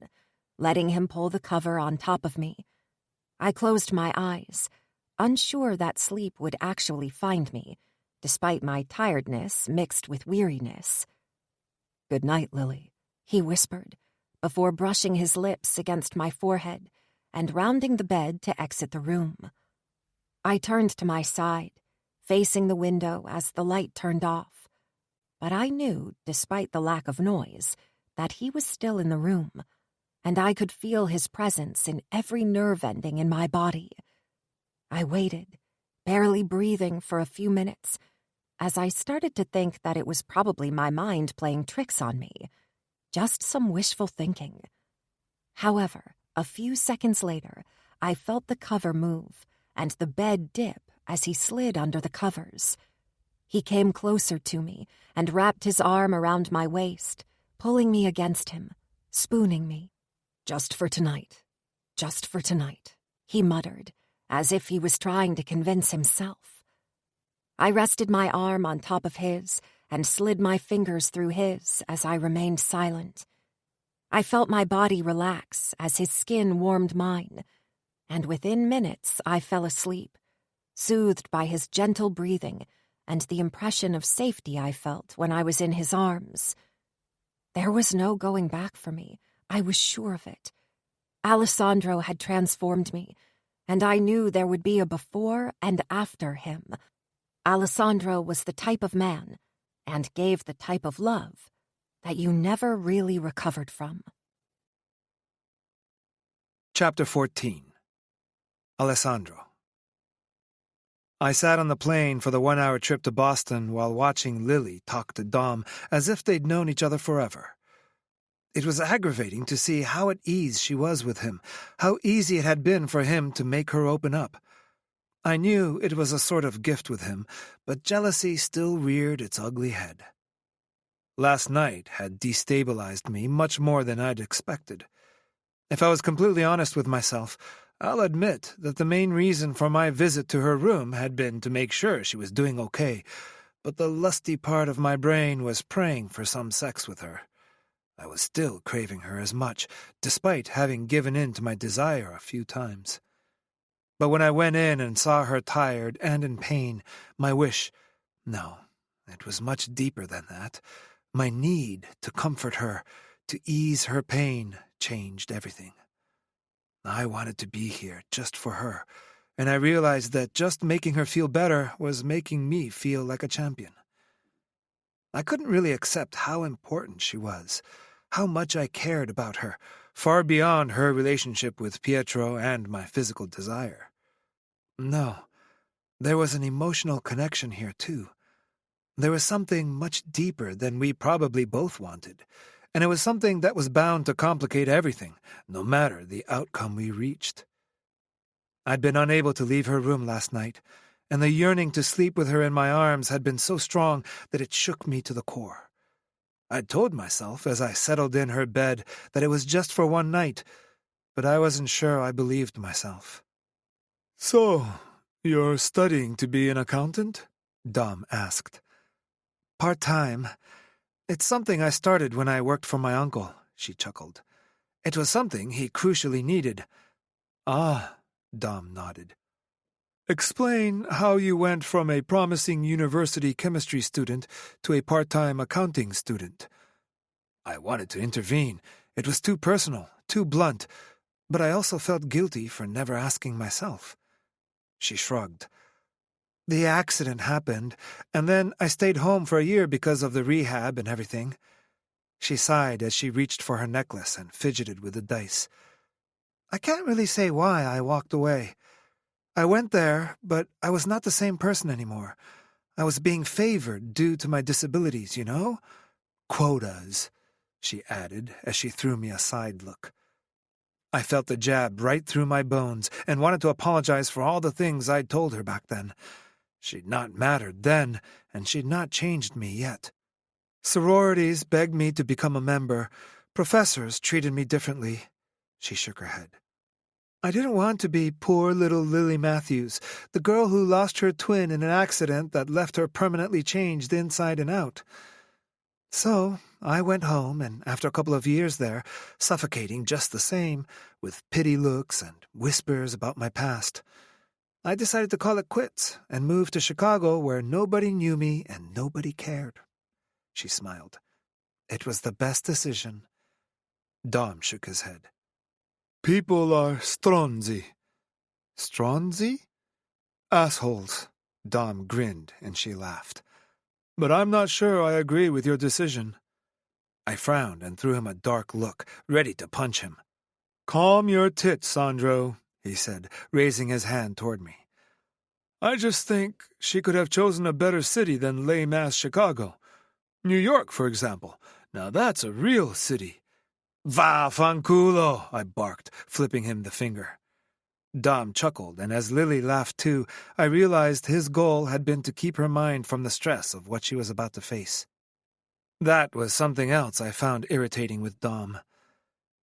[SPEAKER 3] letting him pull the cover on top of me. I closed my eyes, unsure that sleep would actually find me, despite my tiredness mixed with weariness. "Good night, Lily," he whispered, before brushing his lips against my forehead and rounding the bed to exit the room. I turned to my side, facing the window as the light turned off. But I knew, despite the lack of noise, that he was still in the room, and I could feel his presence in every nerve ending in my body. I waited, barely breathing for a few minutes, as I started to think that it was probably my mind playing tricks on me, just some wishful thinking. However, a few seconds later, I felt the cover move and the bed dip as he slid under the covers. He came closer to me and wrapped his arm around my waist, pulling me against him, spooning me. "Just for tonight, just for tonight," he muttered, as if he was trying to convince himself. I rested my arm on top of his and slid my fingers through his as I remained silent. I felt my body relax as his skin warmed mine, and within minutes I fell asleep, soothed by his gentle breathing and the impression of safety I felt when I was in his arms. There was no going back for me, I was sure of it. Alessandro had transformed me, and I knew there would be a before and after him. Alessandro was the type of man, and gave the type of love, that you never really recovered from.
[SPEAKER 2] Chapter 14. Alessandro. I sat on the plane for the 1-hour trip to Boston while watching Lily talk to Dom as if they'd known each other forever. It was aggravating to see how at ease she was with him, how easy it had been for him to make her open up. I knew it was a sort of gift with him, but jealousy still reared its ugly head. Last night had destabilized me much more than I'd expected. If I was completely honest with myself, I'll admit that the main reason for my visit to her room had been to make sure she was doing okay, but the lusty part of my brain was praying for some sex with her. I was still craving her as much, despite having given in to my desire a few times. But when I went in and saw her tired and in pain, my wish— no, it was much deeper than that. My need to comfort her, to ease her pain, changed everything. I wanted to be here just for her, and I realized that just making her feel better was making me feel like a champion. I couldn't really accept how important she was, how much I cared about her, far beyond her relationship with Pietro and my physical desire. No, there was an emotional connection here, too. There was something much deeper than we probably both wanted, and it was something that was bound to complicate everything, no matter the outcome we reached. I'd been unable to leave her room last night, and the yearning to sleep with her in my arms had been so strong that it shook me to the core. I'd told myself, as I settled in her bed, that it was just for one night, but I wasn't sure I believed myself. "So, you're studying to be an accountant?" Dom asked. "Part-time. It's something I started when I worked for my uncle," she chuckled. "It was something he crucially needed." "Ah," Dom nodded. "Explain how you went from a promising university chemistry student to a part-time accounting student." I wanted to intervene. It was too personal, too blunt, but I also felt guilty for never asking myself. She shrugged. "The accident happened, and then I stayed home for a year because of the rehab and everything." She sighed as she reached for her necklace and fidgeted with the dice. "I can't really say why I walked away. I went there, but I was not the same person anymore. I was being favored due to my disabilities, you know? Quotas," she added as she threw me a side look. I felt the jab right through my bones and wanted to apologize for all the things I'd told her back then. She'd not mattered then, and she'd not changed me yet. Sororities begged me to become a member. Professors treated me differently. She shook her head. I didn't want to be poor little Lily Matthews, the girl who lost her twin in an accident that left her permanently changed inside and out. So I went home, and after a couple of years there, suffocating just the same, with pity looks and whispers about my past, I decided to call it quits and move to Chicago where nobody knew me and nobody cared. She smiled. It was the best decision. Dom shook his head. "People are stronzi." "Stronzi?" "Assholes." Dom grinned, and she laughed. "But I'm not sure I agree with your decision." I frowned and threw him a dark look, ready to punch him. "Calm your tits, Sandro," he said, raising his hand toward me. "I just think she could have chosen a better city than lame-ass Chicago. New York, for example. Now that's a real city." "Va fanculo," I barked, flipping him the finger. Dom chuckled, and as Lily laughed too, I realized his goal had been to keep her mind from the stress of what she was about to face. That was something else I found irritating with Dom.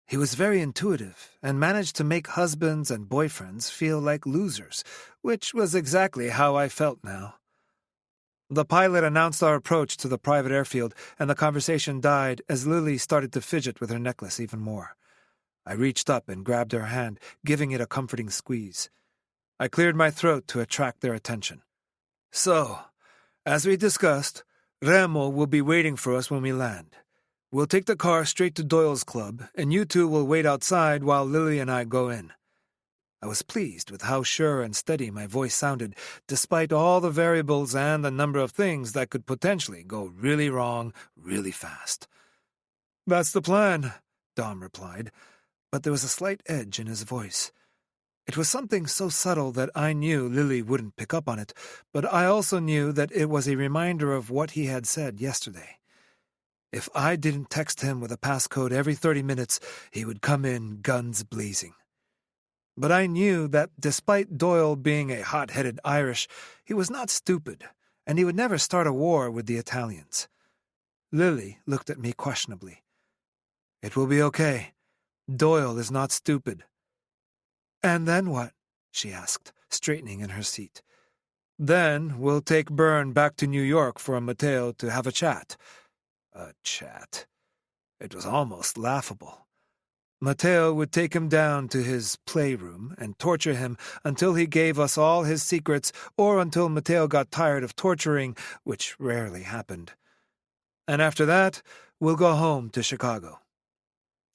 [SPEAKER 2] He was very intuitive and managed to make husbands and boyfriends feel like losers, which was exactly how I felt now. The pilot announced our approach to the private airfield, and the conversation died as Lily started to fidget with her necklace even more. I reached up and grabbed her hand, giving it a comforting squeeze. I cleared my throat to attract their attention. "So, as we discussed, Remo will be waiting for us when we land. We'll take the car straight to Doyle's club, and you two will wait outside while Lily and I go in." I was pleased with how sure and steady my voice sounded, despite all the variables and the number of things that could potentially go really wrong really fast. "That's the plan," Dom replied, but there was a slight edge in his voice. It was something so subtle that I knew Lily wouldn't pick up on it, but I also knew that it was a reminder of what he had said yesterday. If I didn't text him with a passcode every 30 minutes, he would come in guns blazing. But I knew that despite Doyle being a hot-headed Irish, he was not stupid, and he would never start a war with the Italians. Lily looked at me questionably. "It will be okay. Doyle is not stupid." "And then what?" she asked, straightening in her seat. "Then we'll take Byrne back to New York for Matteo to have a chat." A chat. It was almost laughable. Matteo would take him down to his playroom and torture him until he gave us all his secrets or until Matteo got tired of torturing, which rarely happened. And after that, we'll go home to Chicago.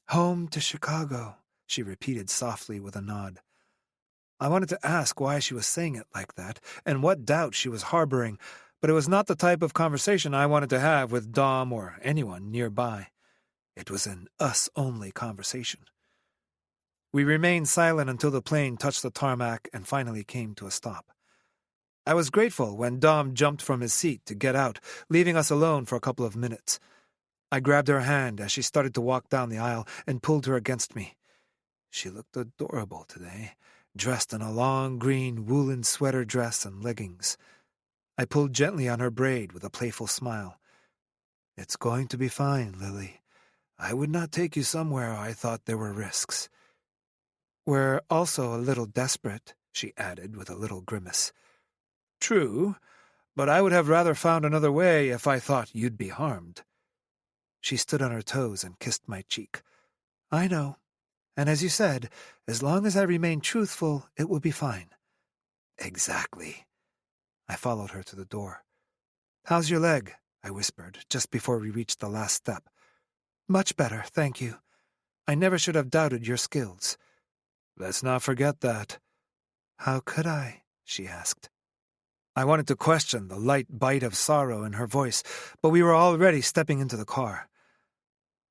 [SPEAKER 2] "Home to Chicago," she repeated softly with a nod. I wanted to ask why she was saying it like that and what doubt she was harboring, but it was not the type of conversation I wanted to have with Dom or anyone nearby. It was an us-only conversation. We remained silent until the plane touched the tarmac and finally came to a stop. I was grateful when Dom jumped from his seat to get out, leaving us alone for a couple of minutes. I grabbed her hand as she started to walk down the aisle and pulled her against me. She looked adorable today, dressed in a long green woolen sweater dress and leggings. I pulled gently on her braid with a playful smile. "It's going to be fine, Lily. I would not take you somewhere I thought there were risks." "We're also a little desperate," she added with a little grimace. "True, but I would have rather found another way if I thought you'd be harmed." She stood on her toes and kissed my cheek. "I know. And as you said, as long as I remain truthful, it will be fine." "Exactly." I followed her to the door. "How's your leg?" I whispered, just before we reached the last step. "Much better, thank you. I never should have doubted your skills." "Let's not forget that." "How could I?" she asked. I wanted to question the light bite of sorrow in her voice, but we were already stepping into the car.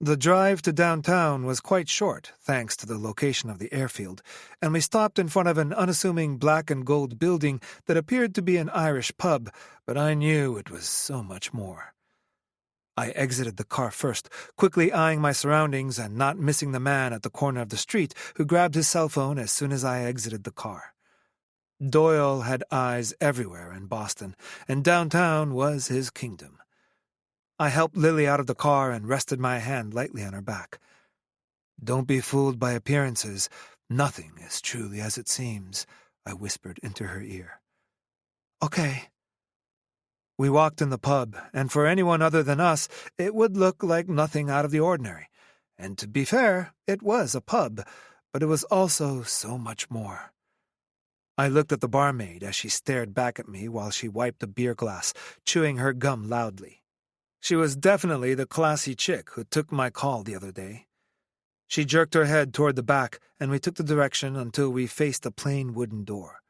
[SPEAKER 2] The drive to downtown was quite short, thanks to the location of the airfield, and we stopped in front of an unassuming black and gold building that appeared to be an Irish pub, but I knew it was so much more. I exited the car first, quickly eyeing my surroundings and not missing the man at the corner of the street who grabbed his cell phone as soon as I exited the car. Doyle had eyes everywhere in Boston, and downtown was his kingdom. I helped Lily out of the car and rested my hand lightly on her back. "Don't be fooled by appearances. Nothing is truly as it seems," I whispered into her ear. "Okay." We walked in the pub, and for anyone other than us, it would look like nothing out of the ordinary. And to be fair, it was a pub, but it was also so much more. I looked at the barmaid as she stared back at me while she wiped a beer glass, chewing her gum loudly. She was definitely the classy chick who took my call the other day. She jerked her head toward the back, and we took the direction until we faced a plain wooden door.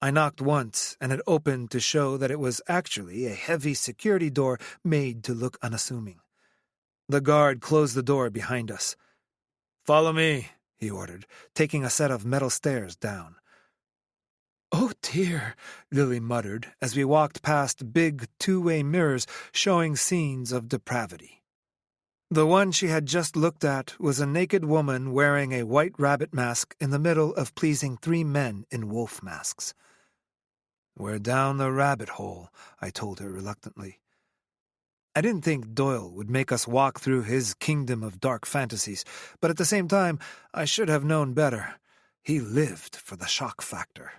[SPEAKER 2] I knocked once, and it opened to show that it was actually a heavy security door made to look unassuming. The guard closed the door behind us. "Follow me," he ordered, taking a set of metal stairs down. "Oh dear," Lily muttered as we walked past big two-way mirrors showing scenes of depravity. The one she had just looked at was a naked woman wearing a white rabbit mask in the middle of pleasing 3 men in wolf masks. "We're down the rabbit hole," I told her reluctantly. I didn't think Doyle would make us walk through his kingdom of dark fantasies, but at the same time, I should have known better. He lived for the shock factor.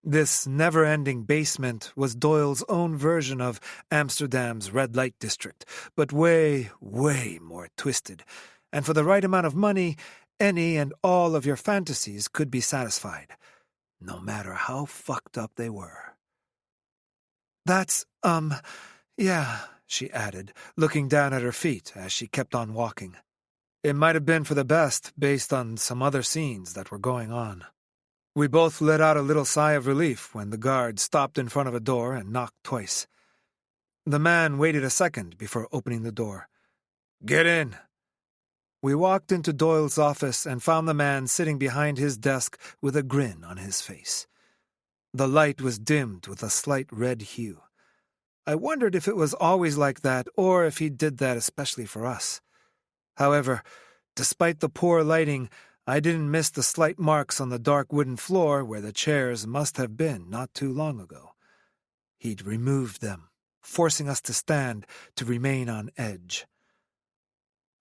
[SPEAKER 2] This never-ending basement was Doyle's own version of Amsterdam's red light district, but way, way more twisted, and for the right amount of money, any and all of your fantasies could be satisfied, no matter how fucked up they were. "That's, yeah," she added, looking down at her feet as she kept on walking. It might have been for the best, based on some other scenes that were going on. We both let out a little sigh of relief when the guard stopped in front of a door and knocked twice. The man waited a second before opening the door. "Get in." We walked into Doyle's office and found the man sitting behind his desk with a grin on his face. The light was dimmed with a slight red hue. I wondered if it was always like that or if he did that especially for us. However, despite the poor lighting, I didn't miss the slight marks on the dark wooden floor where the chairs must have been not too long ago. He'd removed them, forcing us to stand, to remain on edge.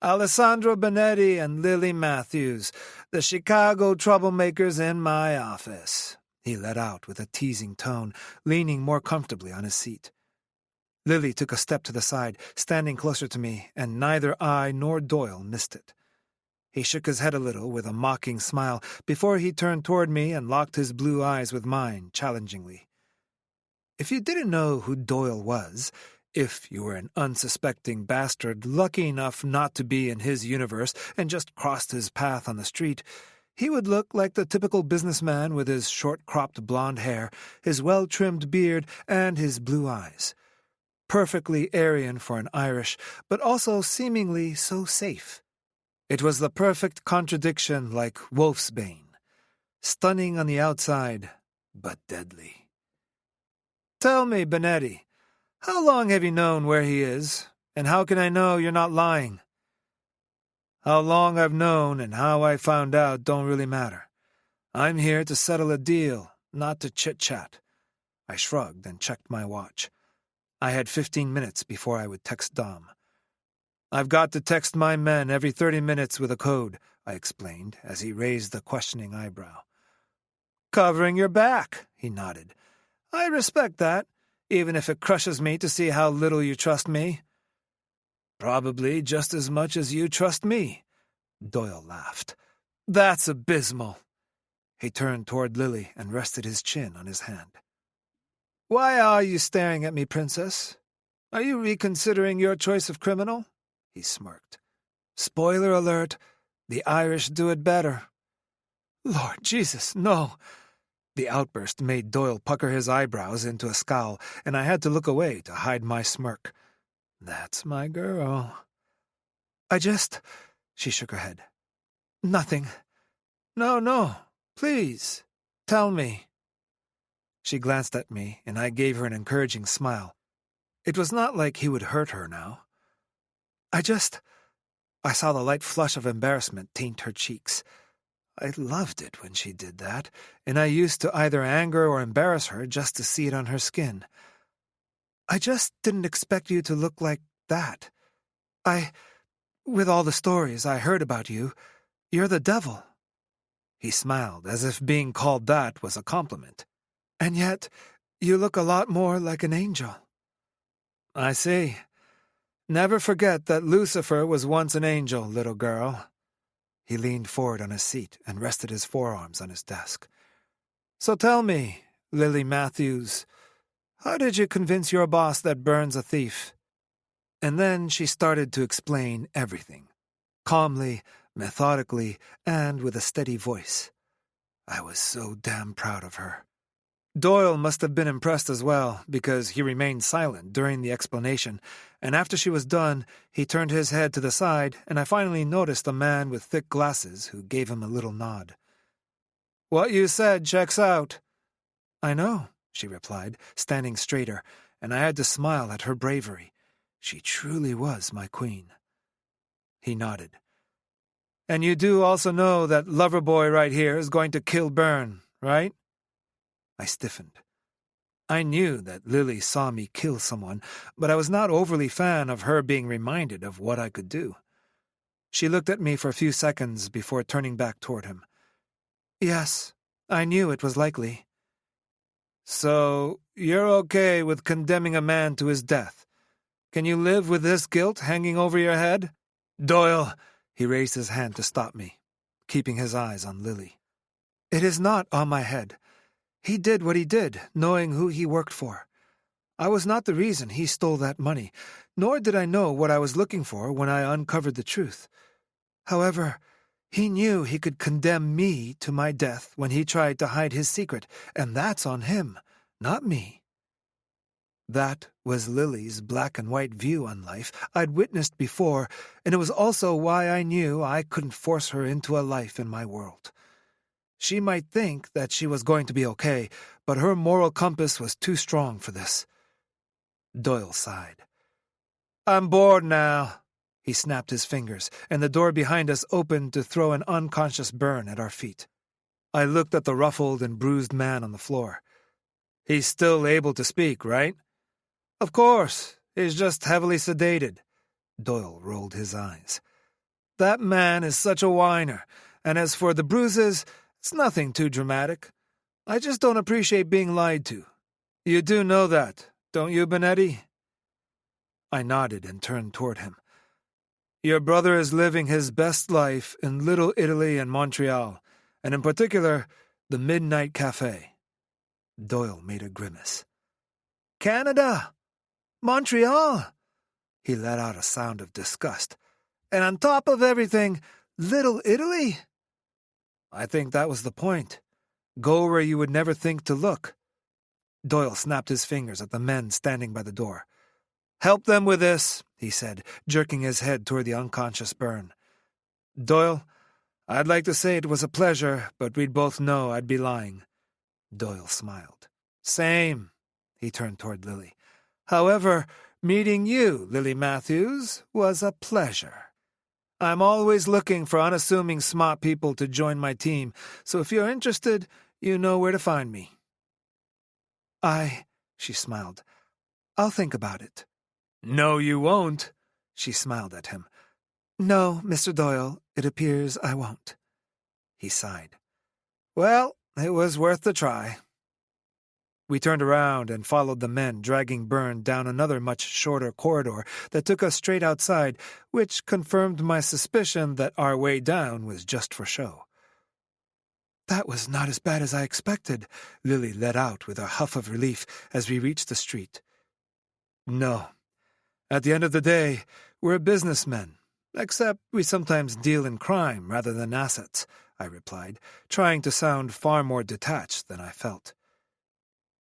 [SPEAKER 2] "Alessandro Benetti and Lily Matthews, the Chicago troublemakers in my office," he let out with a teasing tone, leaning more comfortably on his seat. Lily took a step to the side, standing closer to me, and neither I nor Doyle missed it. He shook his head a little with a mocking smile before he turned toward me and locked his blue eyes with mine challengingly. If you didn't know who Doyle was, if you were an unsuspecting bastard lucky enough not to be in his universe and just crossed his path on the street, He would look like the typical businessman with his short-cropped blonde hair, his well-trimmed beard, and his blue eyes. Perfectly Aryan for an Irish, but also seemingly so safe. It was the perfect contradiction, like wolfsbane. Stunning on the outside, but deadly. Tell me, Benetti, how long have you known where he is, and how can I know you're not lying? How long I've known and how I found out don't really matter. I'm here to settle a deal, not to chit-chat. I shrugged and checked my watch. I had 15 minutes before I would text Dom. I've got to text my men every 30 minutes with a code, I explained, as he raised a questioning eyebrow. Covering your back, he nodded. I respect that, even if it crushes me to see how little you trust me. Probably just as much as you trust me. Doyle laughed. That's abysmal. He turned toward Lily and rested his chin on his hand. Why are you staring at me, Princess? Are you reconsidering your choice of criminal? He smirked. Spoiler alert, the Irish do it better. Lord Jesus, no. The outburst made Doyle pucker his eyebrows into a scowl, and I had to look away to hide my smirk. That's my girl. She shook her head. Nothing. No, please, tell me. She glanced at me, and I gave her an encouraging smile. It was not like he would hurt her now. I saw the light flush of embarrassment tint her cheeks. I loved it when she did that, and I used to either anger or embarrass her just to see it on her skin. I just didn't expect you to look like that. With all the stories I heard about you, you're the devil. He smiled, as if being called that was a compliment. And yet, you look a lot more like an angel. I see. Never forget that Lucifer was once an angel, little girl. He leaned forward on his seat and rested his forearms on his desk. So tell me, Lily Matthews, how did you convince your boss that Byrne's a thief? And then she started to explain everything, calmly, methodically, and with a steady voice. I was so damn proud of her. Doyle must have been impressed as well, because he remained silent during the explanation, and after she was done, he turned his head to the side, and I finally noticed a man with thick glasses who gave him a little nod. What you said checks out. I know, she replied, standing straighter, and I had to smile at her bravery. She truly was my queen. He nodded. And you do also know that Loverboy right here is going to kill Byrne, right? I stiffened. I knew that Lily saw me kill someone, but I was not overly fan of her being reminded of what I could do. She looked at me for a few seconds before turning back toward him. Yes, I knew it was likely. So, you're okay with condemning a man to his death? Can you live with this guilt hanging over your head? Doyle, he raised his hand to stop me, keeping his eyes on Lily. It is not on my head. He did what he did, knowing who he worked for. I was not the reason he stole that money, nor did I know what I was looking for when I uncovered the truth. However, he knew he could condemn me to my death when he tried to hide his secret, and that's on him, not me. That was Lily's black and white view on life I'd witnessed before, and it was also why I knew I couldn't force her into a life in my world. She might think that she was going to be okay, but her moral compass was too strong for this. Doyle sighed. I'm bored now. He snapped his fingers, and the door behind us opened to throw an unconscious Byrne at our feet. I looked at the ruffled and bruised man on the floor. He's still able to speak, right? Of course. He's just heavily sedated. Doyle rolled his eyes. That man is such a whiner, and as for the bruises, it's nothing too dramatic. I just don't appreciate being lied to. You do know that, don't you, Benetti? I nodded and turned toward him. Your brother is living his best life in Little Italy and Montreal, and in particular, the Midnight Cafe. Doyle made a grimace. Canada! Montreal! He let out a sound of disgust. And on top of everything, Little Italy? I think that was the point. Go where you would never think to look. Doyle snapped his fingers at the men standing by the door. Help them with this, he said, jerking his head toward the unconscious Byrne. Doyle, I'd like to say it was a pleasure, but we'd both know I'd be lying. Doyle smiled. Same. He turned toward Lily. However, meeting you, Lily Matthews, was a pleasure. I'm always looking for unassuming smart people to join my team, so if you're interested, you know where to find me. She smiled. I'll think about it. No, you won't, she smiled at him. No, Mr. Doyle, it appears I won't. He sighed. Well, it was worth the try. We turned around and followed the men, dragging Byrne down another much shorter corridor that took us straight outside, which confirmed my suspicion that our way down was just for show. That was not as bad as I expected, Lily let out with a huff of relief as we reached the street. No. At the end of the day, we're businessmen, except we sometimes deal in crime rather than assets, I replied, trying to sound far more detached than I felt.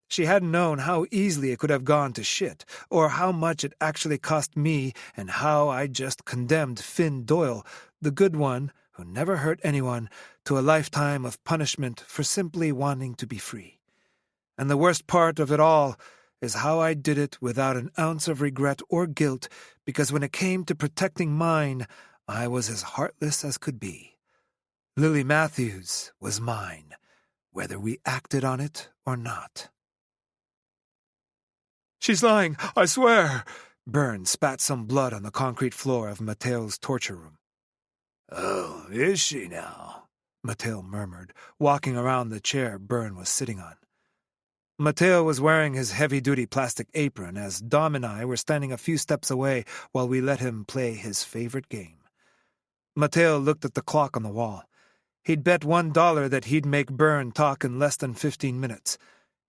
[SPEAKER 2] She hadn't known how easily it could have gone to shit, or how much it actually cost me, and how I just condemned Finn Doyle, the good one who never hurt anyone, to a lifetime of punishment for simply wanting to be free. And the worst part of it all is how I did it without an ounce of regret or guilt, because when it came to protecting mine, I was as heartless as could be. Lily Matthews was mine, whether we acted on it or not. She's lying, I swear! Byrne spat some blood on the concrete floor of Mateo's torture room. Oh, is she now? Mateo murmured, walking around the chair Byrne was sitting on. Mateo was wearing his heavy-duty plastic apron as Dom and I were standing a few steps away while we let him play his favorite game. Mateo looked at the clock on the wall. He'd bet $1 that he'd make Byrne talk in less than 15 minutes.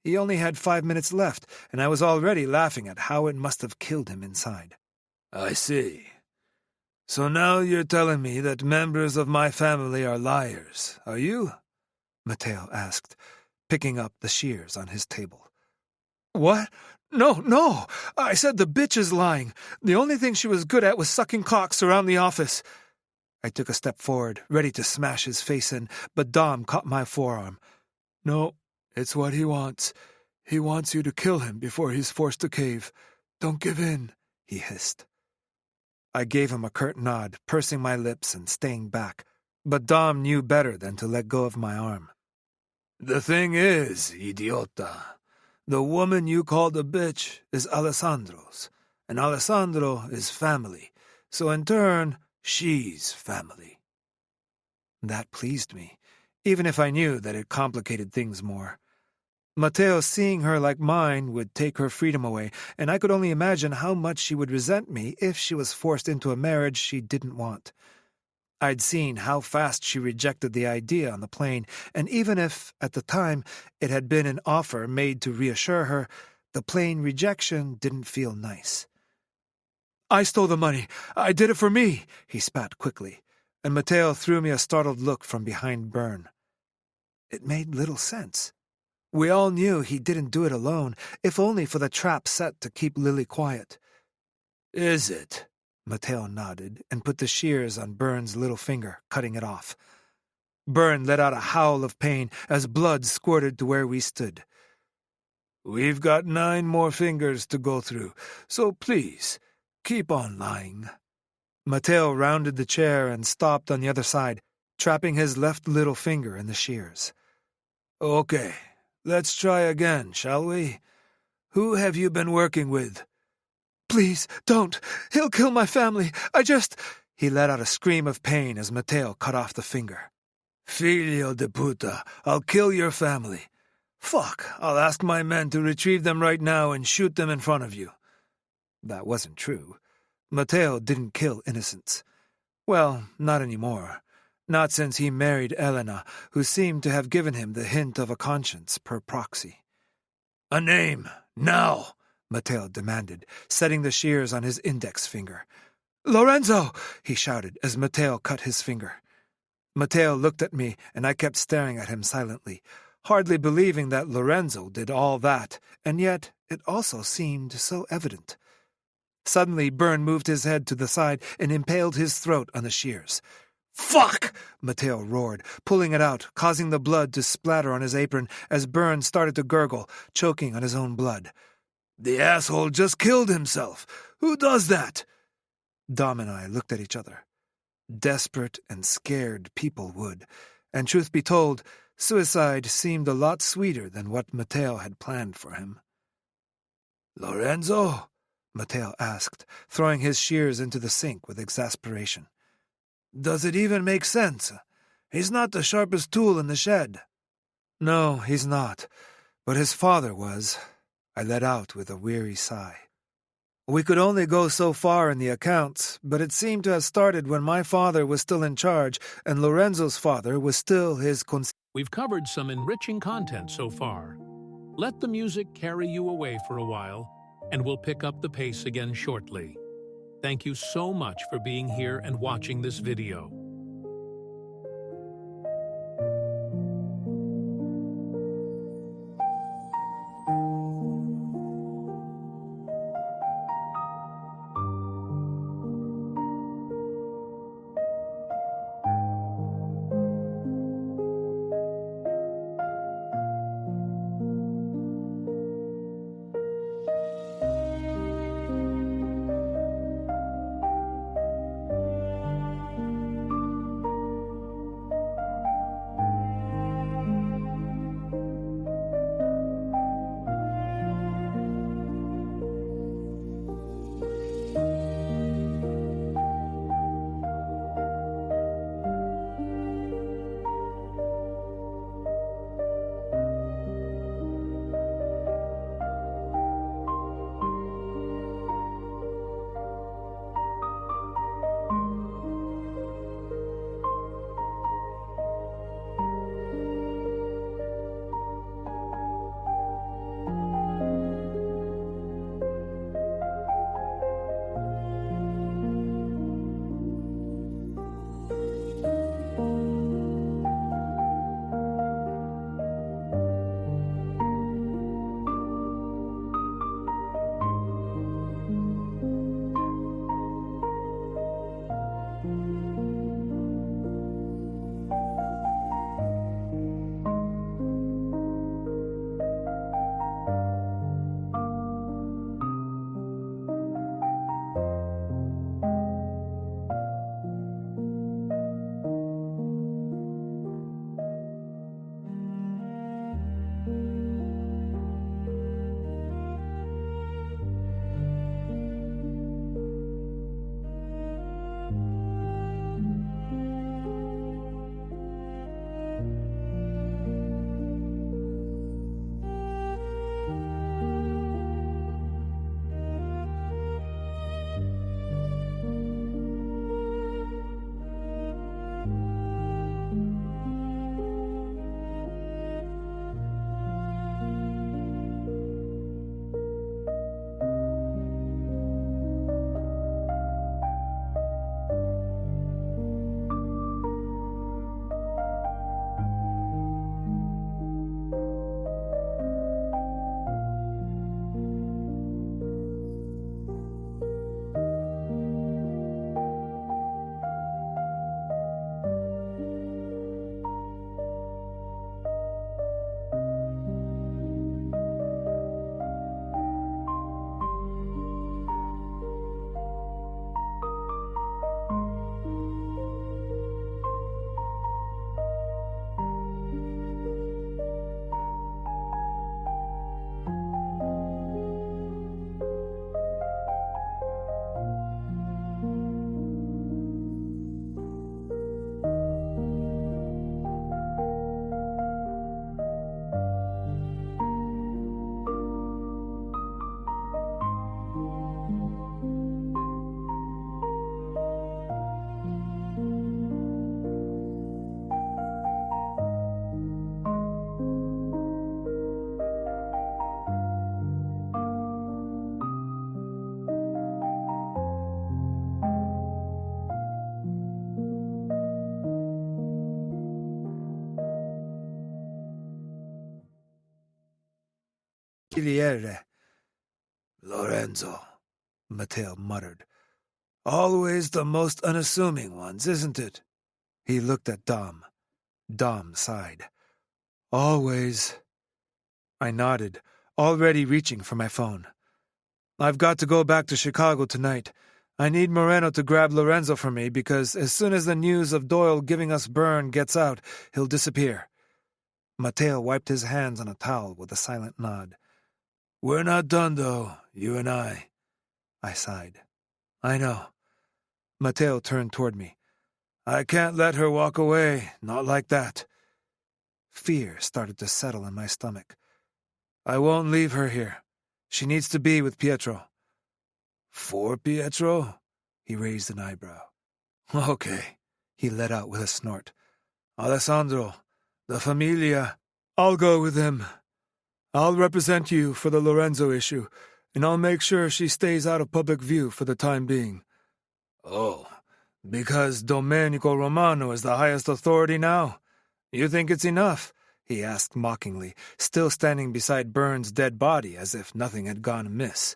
[SPEAKER 2] He only had 5 minutes left, and I was already laughing at how it must have killed him inside. I see. So now you're telling me that members of my family are liars, are you? Mateo asked, picking up the shears on his table. What? No, I said the bitch is lying. The only thing she was good at was sucking cocks around the office. I took a step forward, ready to smash his face in, but Dom caught my forearm. No, it's what he wants. He wants you to kill him before he's forced to cave. Don't give in, he hissed. I gave him a curt nod, pursing my lips and staying back, but Dom knew better than to let go of my arm. The thing is, idiota, the woman you called a bitch is Alessandro's, and Alessandro is family, so in turn, she's family. That pleased me, even if I knew that it complicated things more. Mateo seeing her like mine would take her freedom away, and I could only imagine how much she would resent me if she was forced into a marriage she didn't want. I'd seen how fast she rejected the idea on the plane, and even if, at the time, it had been an offer made to reassure her, the plain rejection didn't feel nice. I stole the money. I did it for me, he spat quickly, and Mateo threw me a startled look from behind Byrne. It made little sense. We all knew he didn't do it alone, if only for the trap set to keep Lily quiet. Is it? Mateo nodded and put the shears on Byrne's little finger, cutting it off. Byrne let out a howl of pain as blood squirted to where we stood. We've got 9 more fingers to go through, so please, keep on lying. Mateo rounded the chair and stopped on the other side, trapping his left little finger in the shears. Okay. Let's try again, shall we? Who have you been working with? Please, don't. He'll kill my family. He let out a scream of pain as Mateo cut off the finger. Figlio de puta, I'll kill your family. Fuck, I'll ask my men to retrieve them right now and shoot them in front of you. That wasn't true. Mateo didn't kill innocents. Well, not anymore. Not since he married Elena, who seemed to have given him the hint of a conscience per proxy. A name, now, Mateo demanded, setting the shears on his index finger. Lorenzo, he shouted as Mateo cut his finger. Matteo looked at me, and I kept staring at him silently, hardly believing that Lorenzo did all that, and yet it also seemed so evident. Suddenly, Byrne moved his head to the side and impaled his throat on the shears. "Fuck!" Matteo roared, pulling it out, causing the blood to splatter on his apron as Byrne started to gurgle, choking on his own blood. "The asshole just killed himself! Who does that?" Dom and I looked at each other. Desperate and scared people would, and truth be told, suicide seemed a lot sweeter than what Matteo had planned for him. "Lorenzo?" Matteo asked, throwing his shears into the sink with exasperation. "Does it even make sense? He's not the sharpest tool in the shed." "No, he's not, but his father was," I let out with a weary sigh. "We could only go so far in the accounts, but it seemed to have started when my father was still in charge and Lorenzo's father was still his
[SPEAKER 4] We've covered some enriching content so far. Let the music carry you away for a while, and we'll pick up the pace again shortly. Thank you so much for being here and watching this video.
[SPEAKER 2] Consigliere. Lorenzo, Matteo muttered. Always the most unassuming ones, isn't it? He looked at Dom. Dom sighed. Always. I nodded, already reaching for my phone. I've got to go back to Chicago tonight. I need Moreno to grab Lorenzo for me because as soon as the news of Doyle giving us Byrne gets out, he'll disappear. Matteo wiped his hands on a towel with a silent nod. We're not done, though, you and I sighed. I know. Matteo turned toward me. I can't let her walk away, not like that. Fear started to settle in my stomach. I won't leave her here. She needs to be with Pietro. For Pietro? He raised an eyebrow. Okay, he let out with a snort. Alessandro, the Familia. I'll go with him. I'll represent you for the Lorenzo issue, and I'll make sure she stays out of public view for the time being. Oh, because Domenico Romano is the highest authority now? You think it's enough? He asked mockingly, still standing beside Byrne's dead body as if nothing had gone amiss.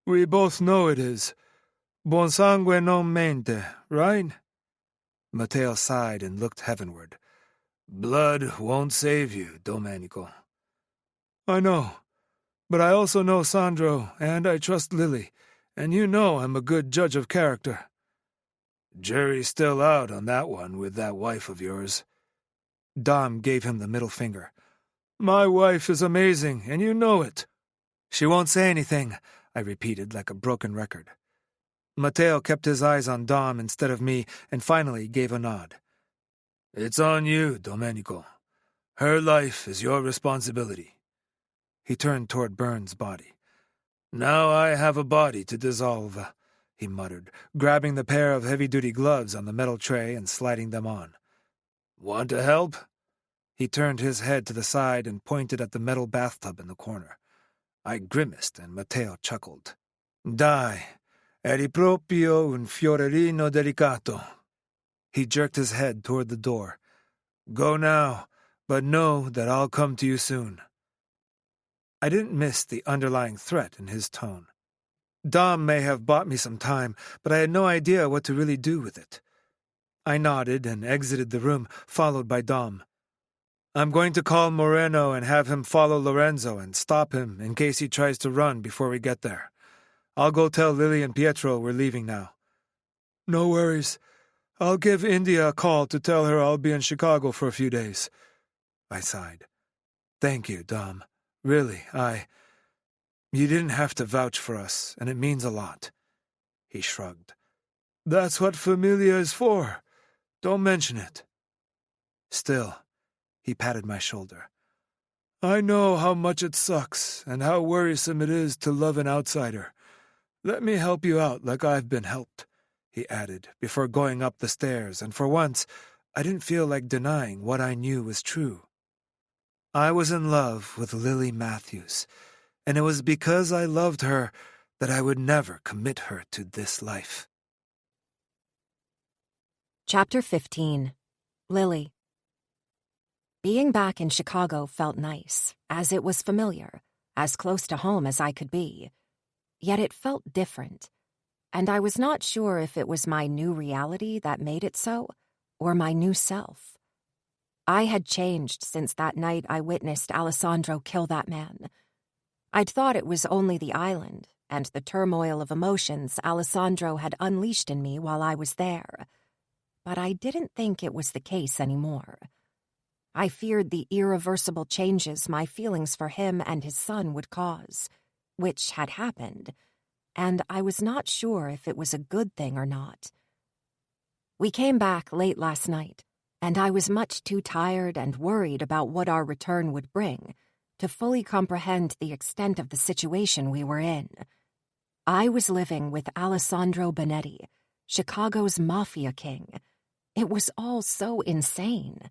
[SPEAKER 2] We both know it is. Buon sangue non mente, right? Matteo sighed and looked heavenward. Blood won't save you, Domenico. I know, but I also know Sandro, and I trust Lily, and you know I'm a good judge of character. Jury's still out on that one with that wife of yours. Dom gave him the middle finger. My wife is amazing, and you know it. She won't say anything, I repeated like a broken record. Matteo kept his eyes on Dom instead of me, and finally gave a nod. It's on you, Domenico. Her life is your responsibility. He turned toward Byrne's body. Now I have a body to dissolve, he muttered, grabbing the pair of heavy-duty gloves on the metal tray and sliding them on. Want to help? He turned his head to the side and pointed at the metal bathtub in the corner. I grimaced and Matteo chuckled. Dai, eri proprio un fiorellino delicato. He jerked his head toward the door. Go now, but know that I'll come to you soon. I didn't miss the underlying threat in his tone. Dom may have bought me some time, but I had no idea what to really do with it. I nodded and exited the room, followed by Dom. I'm going to call Moreno and have him follow Lorenzo and stop him in case he tries to run before we get there. I'll go tell Lily and Pietro we're leaving now. No worries. I'll give India a call to tell her I'll be in Chicago for a few days. I sighed. Thank you, Dom. Really, You didn't have to vouch for us, and it means a lot. He shrugged. That's what Familia is for. Don't mention it. Still, he patted my shoulder. I know how much it sucks, and how worrisome it is to love an outsider. Let me help you out like I've been helped, he added, before going up the stairs, and for once, I didn't feel like denying what I knew was true. I was in love with Lily Matthews, and it was because I loved her that I would never commit her to this life.
[SPEAKER 1] Chapter 15. Lily. Being back in Chicago felt nice, as it was familiar, as close to home as I could be. Yet it felt different, and I was not sure if it was my new reality that made it so, or my new self. I had changed since that night I witnessed Alessandro kill that man. I'd thought it was only the island and the turmoil of emotions Alessandro had unleashed in me while I was there. But I didn't think it was the case anymore. I feared the irreversible changes my feelings for him and his son would cause, which had happened, and I was not sure if it was a good thing or not. We came back late last night, and I was much too tired and worried about what our return would bring to fully comprehend the extent of the situation we were in. I was living with Alessandro Benetti, Chicago's Mafia king. It was all so insane.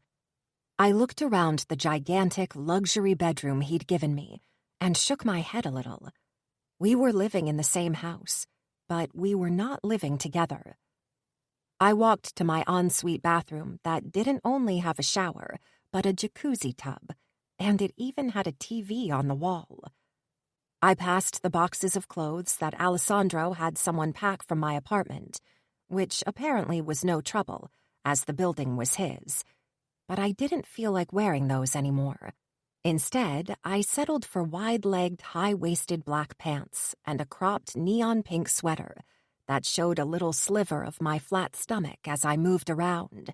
[SPEAKER 1] I looked around the gigantic luxury bedroom he'd given me and shook my head a little. We were living in the same house, but we were not living together. I walked to my ensuite bathroom that didn't only have a shower, but a jacuzzi tub, and it even had a TV on the wall. I passed the boxes of clothes that Alessandro had someone pack from my apartment, which apparently was no trouble, as the building was his. But I didn't feel like wearing those anymore. Instead, I settled for wide-legged, high-waisted black pants and a cropped neon pink sweater that showed a little sliver of my flat stomach as I moved around.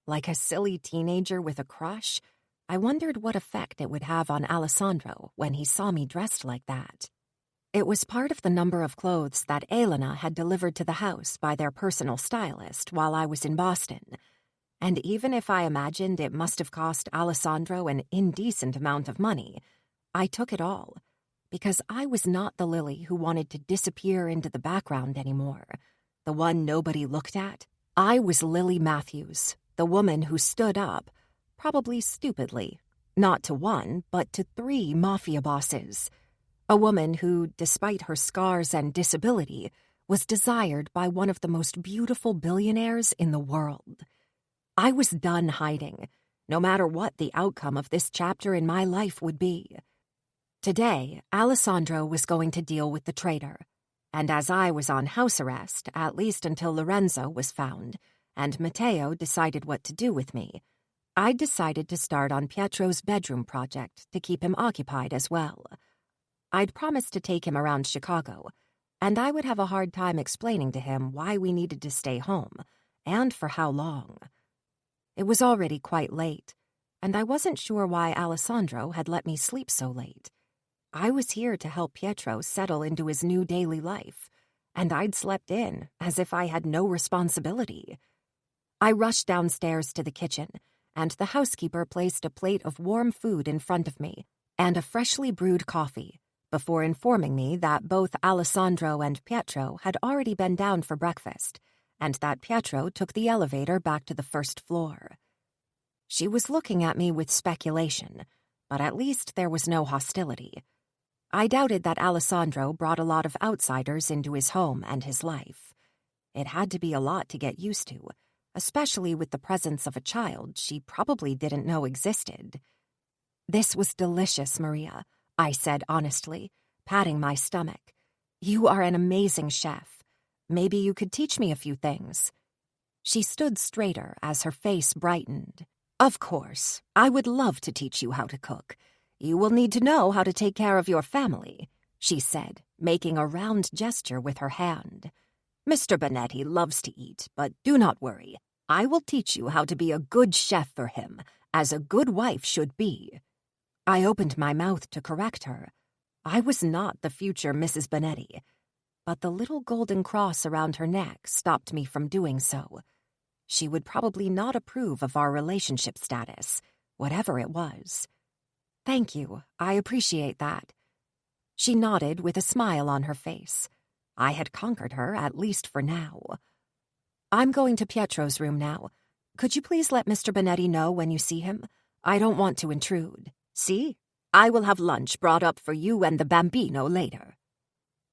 [SPEAKER 1] Like a silly teenager with a crush, I wondered what effect it would have on Alessandro when he saw me dressed like that. It was part of the number of clothes that Elena had delivered to the house by their personal stylist while I was in Boston. And even if I imagined it must have cost Alessandro an indecent amount of money, I took it all, because I was not the Lily who wanted to disappear into the background anymore, the one nobody looked at. I was Lily Matthews, the woman who stood up, probably stupidly, not to one, but to 3 Mafia bosses. A woman who, despite her scars and disability, was desired by one of the most beautiful billionaires in the world. I was done hiding, no matter what the outcome of this chapter in my life would be. Today, Alessandro was going to deal with the traitor, and as I was on house arrest, at least until Lorenzo was found, and Matteo decided what to do with me, I decided to start on Pietro's bedroom project to keep him occupied as well. I'd promised to take him around Chicago, and I would have a hard time explaining to him why we needed to stay home, and for how long. It was already quite late, and I wasn't sure why Alessandro had let me sleep so late. I was here to help Pietro settle into his new daily life, and I'd slept in as if I had no responsibility. I rushed downstairs to the kitchen, and the housekeeper placed a plate of warm food in front of me and a freshly brewed coffee, before informing me that both Alessandro and Pietro had already been down for breakfast, and that Pietro took the elevator back to the first floor. She was looking at me with speculation, but at least there was no hostility. I doubted that Alessandro brought a lot of outsiders into his home and his life. It had to be a lot to get used to, especially with the presence of a child she probably didn't know existed. "This was delicious, Maria," I said honestly, patting my stomach. "You are an amazing chef. Maybe you could teach me a few things." She stood straighter as her face brightened. "Of course, I would love to teach you how to cook. You will need to know how to take care of your family," she said, making a round gesture with her hand. "Mr. Bonetti loves to eat, but do not worry. I will teach you how to be a good chef for him, as a good wife should be." I opened my mouth to correct her. I was not the future Mrs. Bonetti, but the little golden cross around her neck stopped me from doing so. She would probably not approve of our relationship status, whatever it was. "Thank you, I appreciate that." She nodded with a smile on her face. I had conquered her, at least for now. "I'm going to Pietro's room now. Could you please let Mr. Bonetti know when you see him? I don't want to intrude." "See, I will have lunch brought up for you and the bambino later."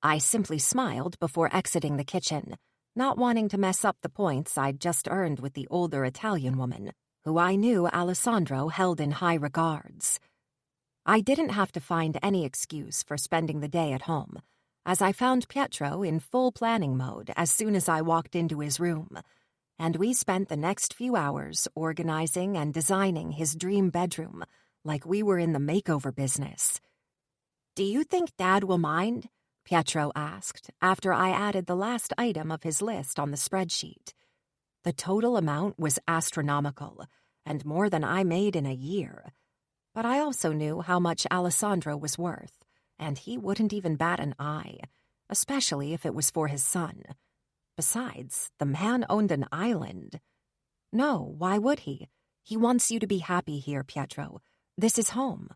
[SPEAKER 1] I simply smiled before exiting the kitchen, not wanting to mess up the points I'd just earned with the older Italian woman, who I knew Alessandro held in high regards. I didn't have to find any excuse for spending the day at home, as I found Pietro in full planning mode as soon as I walked into his room, and we spent the next few hours organizing and designing his dream bedroom like we were in the makeover business. "Do you think Dad will mind?" Pietro asked after I added the last item of his list on the spreadsheet. The total amount was astronomical, and more than I made in a year. But I also knew how much Alessandro was worth, and he wouldn't even bat an eye, especially if it was for his son. Besides, the man owned an island. "No, why would he? He wants you to be happy here, Pietro. This is home."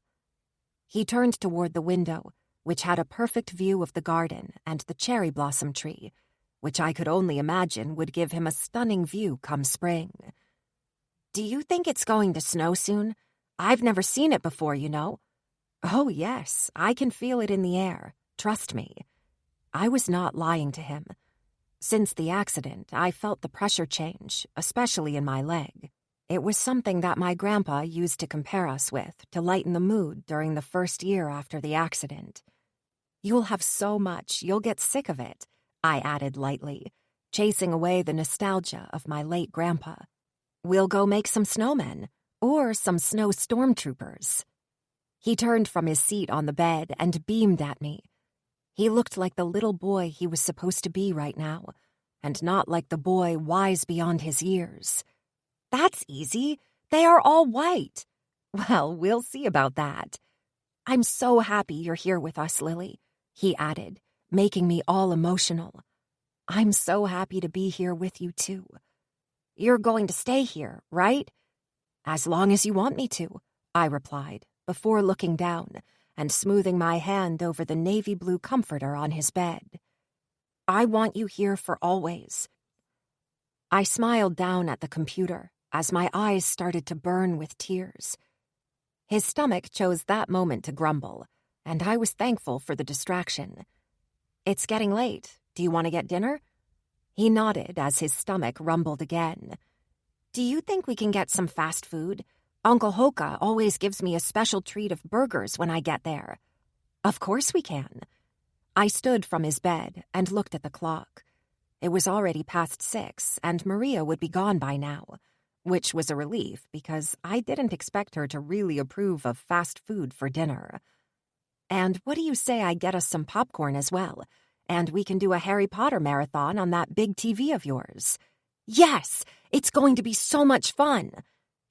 [SPEAKER 1] He turned toward the window, which had a perfect view of the garden and the cherry blossom tree, which I could only imagine would give him a stunning view come spring. "Do you think it's going to snow soon? I've never seen it before, you know." "Oh, yes, I can feel it in the air. Trust me." I was not lying to him. Since the accident, I felt the pressure change, especially in my leg. It was something that my grandpa used to compare us with to lighten the mood during the first year after the accident. You'll have so much, you'll get sick of it, I added lightly, chasing away the nostalgia of my late grandpa. We'll go make some snowmen, or some snow stormtroopers. He turned from his seat on the bed and beamed at me. He looked like the little boy he was supposed to be right now, and not like the boy wise beyond his years. That's easy. They are all white. Well, we'll see about that. I'm so happy you're here with us, Lily, he added, making me all emotional. I'm so happy to be here with you, too. You're going to stay here, right? As long as you want me to, I replied, before looking down and smoothing my hand over the navy blue comforter on his bed. I want you here for always. I smiled down at the computer as my eyes started to burn with tears. His stomach chose that moment to grumble, and I was thankful for the distraction. It's getting late. Do you want to get dinner? He nodded as his stomach rumbled again. Do you think we can get some fast food? Uncle Hoka always gives me a special treat of burgers when I get there. Of course we can. I stood from his bed and looked at the clock. It was already past 6, and Maria would be gone by now, which was a relief because I didn't expect her to really approve of fast food for dinner. And what do you say I get us some popcorn as well, and we can do a Harry Potter marathon on that big TV of yours? Yes, it's going to be so much fun.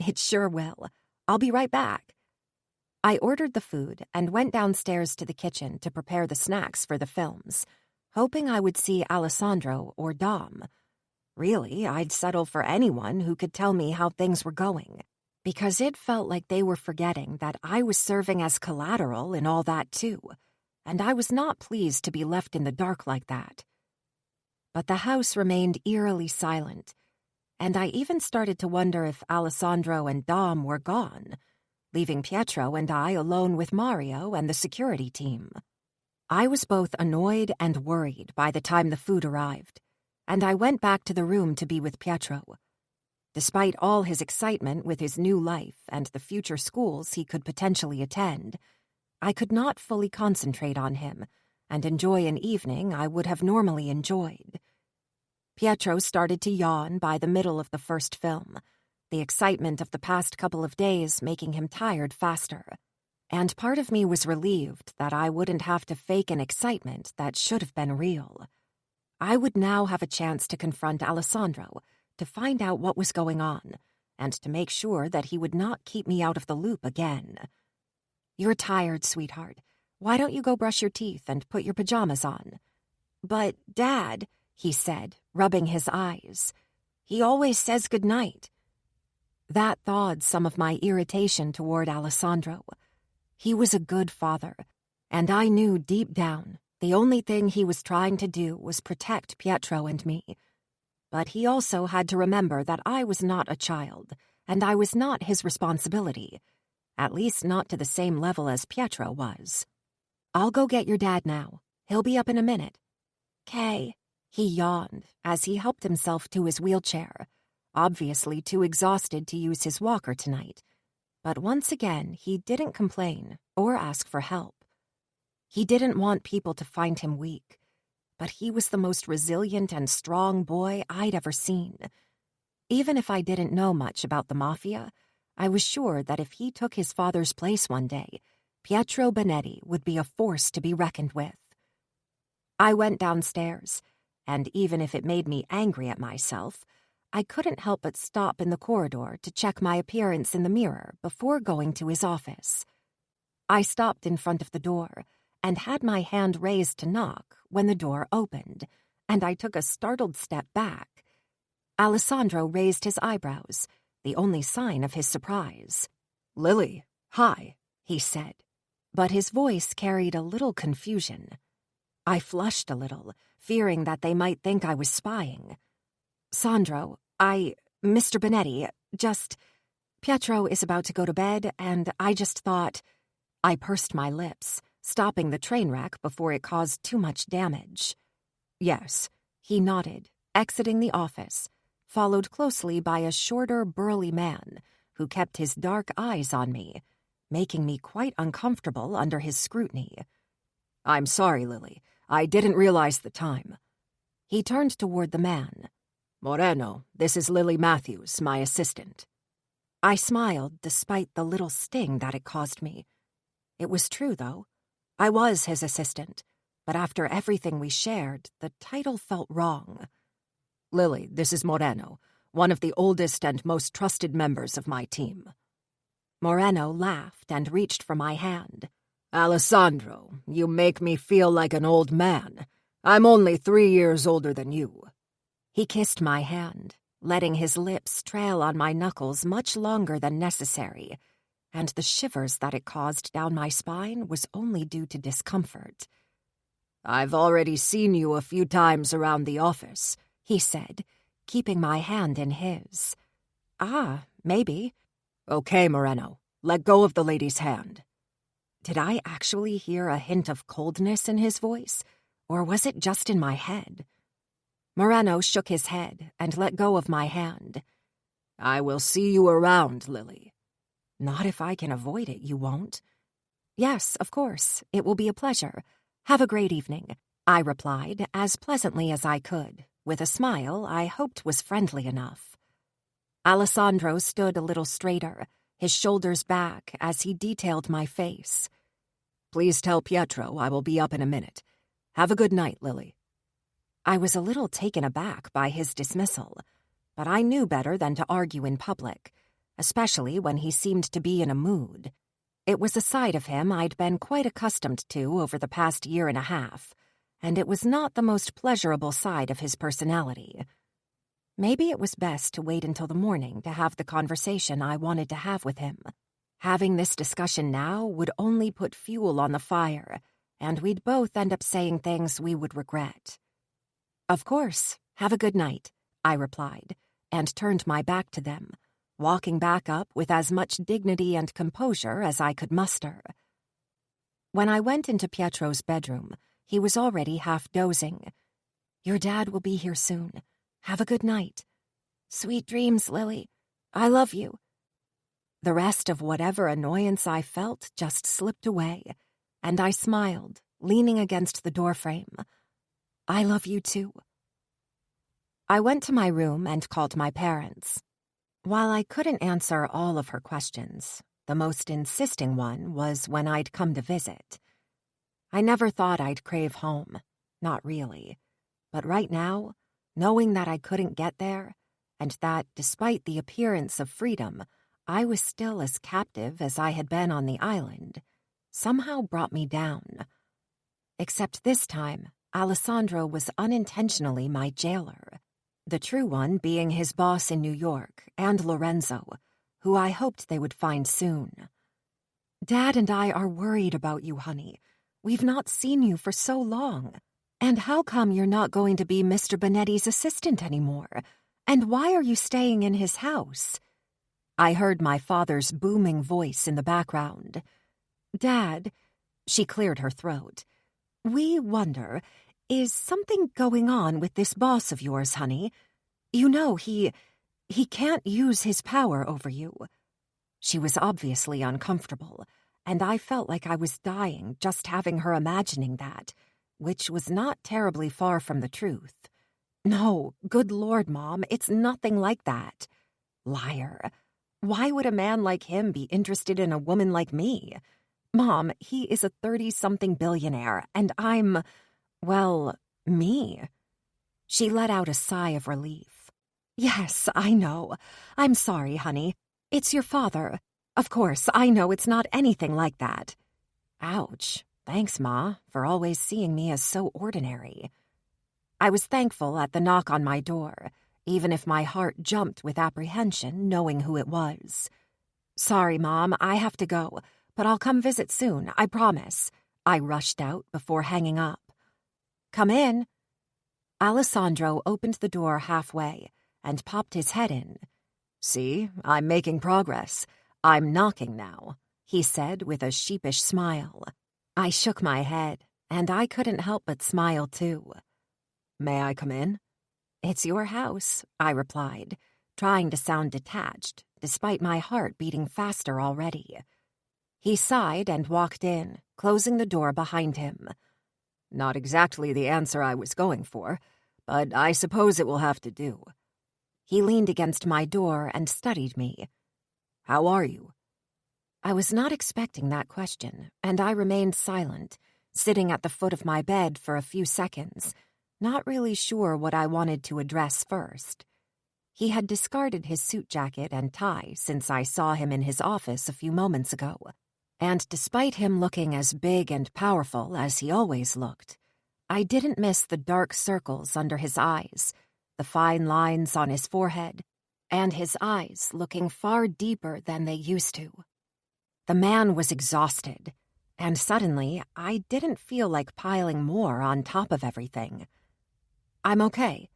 [SPEAKER 1] It sure will. I'll be right back. I ordered the food and went downstairs to the kitchen to prepare the snacks for the films, hoping I would see Alessandro or Dom. Really, I'd settle for anyone who could tell me how things were going, because it felt like they were forgetting that I was serving as collateral in all that too, and I was not pleased to be left in the dark like that. But the house remained eerily silent, and I even started to wonder if Alessandro and Dom were gone, leaving Pietro and I alone with Mario and the security team. I was both annoyed and worried by the time the food arrived, and I went back to the room to be with Pietro. Despite all his excitement with his new life and the future schools he could potentially attend, I could not fully concentrate on him and enjoy an evening I would have normally enjoyed. Pietro started to yawn by the middle of the first film, the excitement of the past couple of days making him tired faster. And part of me was relieved that I wouldn't have to fake an excitement that should have been real. I would now have a chance to confront Alessandro, to find out what was going on, and to make sure that he would not keep me out of the loop again. You're tired, sweetheart. Why don't you go brush your teeth and put your pajamas on? But, Dad, he said, rubbing his eyes, he always says goodnight. That thawed some of my irritation toward Alessandro. He was a good father, and I knew deep down the only thing he was trying to do was protect Pietro and me. But he also had to remember that I was not a child, and I was not his responsibility, at least not to the same level as Pietro was. I'll go get your dad now. He'll be up in a minute. "'Kay," he yawned as he helped himself to his wheelchair, obviously too exhausted to use his walker tonight. But once again, he didn't complain or ask for help. He didn't want people to find him weak, but he was the most resilient and strong boy I'd ever seen. Even if I didn't know much about the Mafia, I was sure that if he took his father's place one day, Pietro Bonetti would be a force to be reckoned with. I went downstairs, and even if it made me angry at myself, I couldn't help but stop in the corridor to check my appearance in the mirror before going to his office. I stopped in front of the door and had my hand raised to knock when the door opened, and I took a startled step back. Alessandro raised his eyebrows, the only sign of his surprise. "Lily, hi," he said, but his voice carried a little confusion. I flushed a little, fearing that they might think I was spying. "Sandro, Mr. Bonetti, Pietro is about to go to bed, and I just thought—" I pursed my lips, stopping the train wreck before it caused too much damage. "Yes," he nodded, exiting the office, followed closely by a shorter, burly man who kept his dark eyes on me, making me quite uncomfortable under his scrutiny.
[SPEAKER 3] I'm sorry, Lily. I didn't realize the time. He turned toward the man. Moreno, this is Lily Matthews, my assistant. I smiled despite the little sting that it caused me. It was true, though. I was his assistant, but after everything we shared, the title felt wrong. Lily, this is Moreno, one of the oldest and most trusted members of my team. Moreno laughed and reached for my hand. Alessandro, you make me feel like an old man. I'm only 3 years older than you. He kissed my hand, letting his lips trail on my knuckles much longer than necessary, and the shivers that it caused down my spine was only due to discomfort. I've already seen you a few times around the office, he said, keeping my hand in his. Ah, maybe. Okay, Moreno, let go of the lady's hand. Did I actually hear a hint of coldness in his voice, or was it just in my head? Moreno shook his head and let go of my hand. I will see you around, Lily. Not if I can avoid it, you won't. Yes, of course, it will be a pleasure. Have a great evening, I replied as pleasantly as I could, with a smile I hoped was friendly enough. Alessandro stood a little straighter, his shoulders back as he detailed my face. Please tell Pietro I will be up in a minute. Have a good night, Lily. I was a little taken aback by his dismissal, but I knew better than to argue in public, especially when he seemed to be in a mood. It was a side of him I'd been quite accustomed to over the past year and a half, and it was not the most pleasurable side of his personality. Maybe it was best to wait until the morning to have the conversation I wanted to have with him. Having this discussion now would only put fuel on the fire, and we'd both end up saying things we would regret. Of course, have a good night, I replied, and turned my back to them, walking back up with as much dignity and composure as I could muster. When I went into Pietro's bedroom, he was already half dozing. Your dad will be here soon. Have a good night. Sweet dreams, Lily. I love you. The rest of whatever annoyance I felt just slipped away, and I smiled, leaning against the doorframe. I love you too. I went to my room and called my parents. While I couldn't answer all of her questions, the most insisting one was when I'd come to visit. I never thought I'd crave home, not really. But right now, knowing that I couldn't get there, and that despite the appearance of freedom, I was still as captive as I had been on the island, somehow brought me down. Except this time, Alessandro was unintentionally my jailer, the true one being his boss in New York and Lorenzo, who I hoped they would find soon. Dad and I are worried about you, honey. We've not seen you for so long. And how come you're not going to be Mr. Bonetti's assistant anymore? And why are you staying in his house? I heard my father's booming voice in the background. Dad, she cleared her throat. We wonder, is something going on with this boss of yours, honey? You know, he can't use his power over you. She was obviously uncomfortable, and I felt like I was dying just having her imagining that, which was not terribly far from the truth. No, good Lord, Mom, it's nothing like that. Liar. Why would a man like him be interested in a woman like me? Mom, he is a 30-something billionaire, and I'm, well, me. She let out a sigh of relief. Yes, I know. I'm sorry, honey. It's your father. Of course, I know it's not anything like that. Ouch. Thanks, Ma, for always seeing me as so ordinary. I was thankful at the knock on my door, even if my heart jumped with apprehension knowing who it was. Sorry, Mom, I have to go, but I'll come visit soon, I promise. I rushed out before hanging up. Come in. Alessandro opened the door halfway and popped his head in. See, I'm making progress. I'm knocking now, he said with a sheepish smile. I shook my head, and I couldn't help but smile too. May I come in? It's your house, I replied, trying to sound detached, despite my heart beating faster already. He sighed and walked in, closing the door behind him. Not exactly the answer I was going for, but I suppose it will have to do. He leaned against my door and studied me. How are you? I was not expecting that question, and I remained silent, sitting at the foot of my bed for a few seconds, not really sure what I wanted to address first. He had discarded his suit jacket and tie since I saw him in his office a few moments ago, and despite him looking as big and powerful as he always looked, I didn't miss the dark circles under his eyes, the fine lines on his forehead, and his eyes looking far deeper than they used to. The man was exhausted, and suddenly I didn't feel like piling more on top of everything. I'm okay.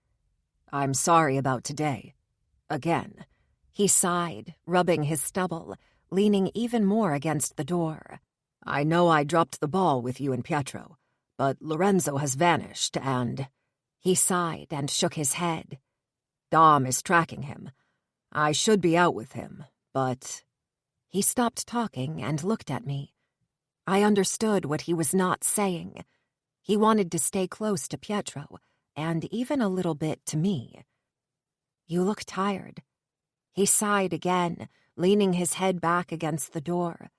[SPEAKER 3] I'm sorry about today. Again. He sighed, rubbing his stubble, leaning even more against the door. I know I dropped the ball with you and Pietro, but Lorenzo has vanished and... He sighed and shook his head. Dom is tracking him. I should be out with him, but... He stopped talking and looked at me. I understood what he was not saying. He wanted to stay close to Pietro, and even a little bit to me. You look tired. He sighed again, leaning his head back against the door.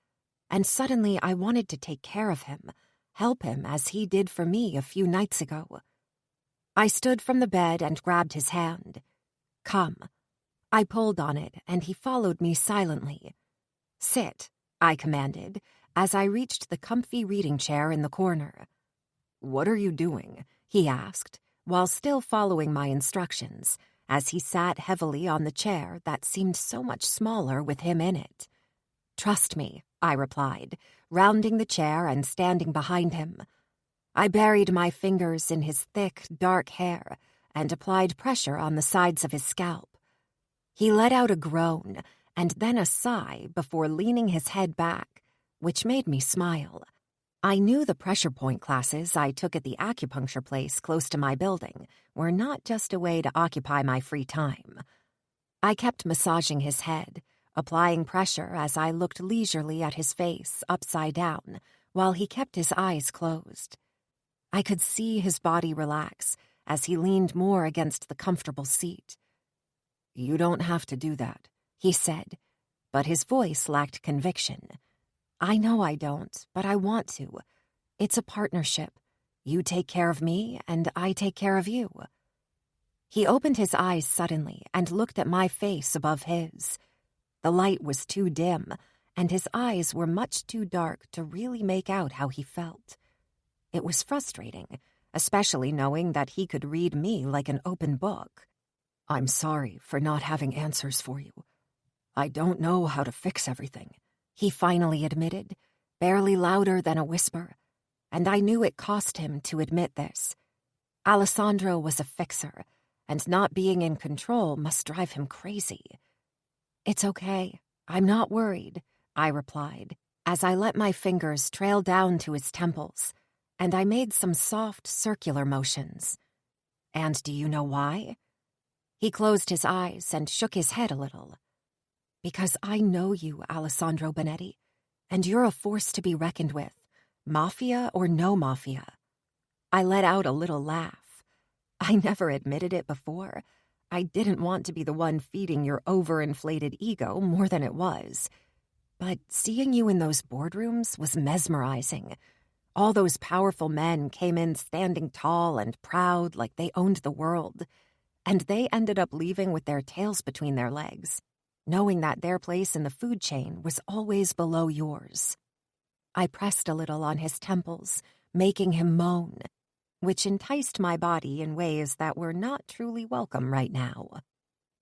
[SPEAKER 3] And suddenly I wanted to take care of him, help him as he did for me a few nights ago. I stood from the bed and grabbed his hand. Come. I pulled on it, and he followed me silently. Sit, I commanded, as I reached the comfy reading chair in the corner. What are you doing? He asked, while still following my instructions, as he sat heavily on the chair that seemed so much smaller with him in it. Trust me, I replied, rounding the chair and standing behind him. I buried my fingers in his thick, dark hair and applied pressure on the sides of his scalp. He let out a groan and then a sigh before leaning his head back, which made me smile. I knew the pressure point classes I took at the acupuncture place close to my building were not just a way to occupy my free time. I kept massaging his head, applying pressure as I looked leisurely at his face upside down while he kept his eyes closed. I could see his body relax as he leaned more against the comfortable seat. You don't have to do that, he said, but his voice lacked conviction. I know I don't, but I want to. It's a partnership. You take care of me, and I take care of you. He opened his eyes suddenly and looked at my face above his. The light was too dim, and his eyes were much too dark to really make out how he felt. It was frustrating, especially knowing that he could read me like an open book. I'm sorry for not having answers for you. I don't know how to fix everything, he finally admitted, barely louder than a whisper, and I knew it cost him to admit this. Alessandro was a fixer, and not being in control must drive him crazy. It's okay. I'm not worried, I replied, as I let my fingers trail down to his temples, and I made some soft circular motions. And do you know why? He closed his eyes and shook his head a little. Because I know you, Alessandro Bonetti, and you're a force to be reckoned with, Mafia or no Mafia. I let out a little laugh. I never admitted it before. I didn't want to be the one feeding your overinflated ego more than it was. But seeing you in those boardrooms was mesmerizing. All those powerful men came in standing tall and proud like they owned the world, and they ended up leaving with their tails between their legs, knowing that their place in the food chain was always below yours. I pressed a little on his temples, making him moan, which enticed my body in ways that were not truly welcome right now.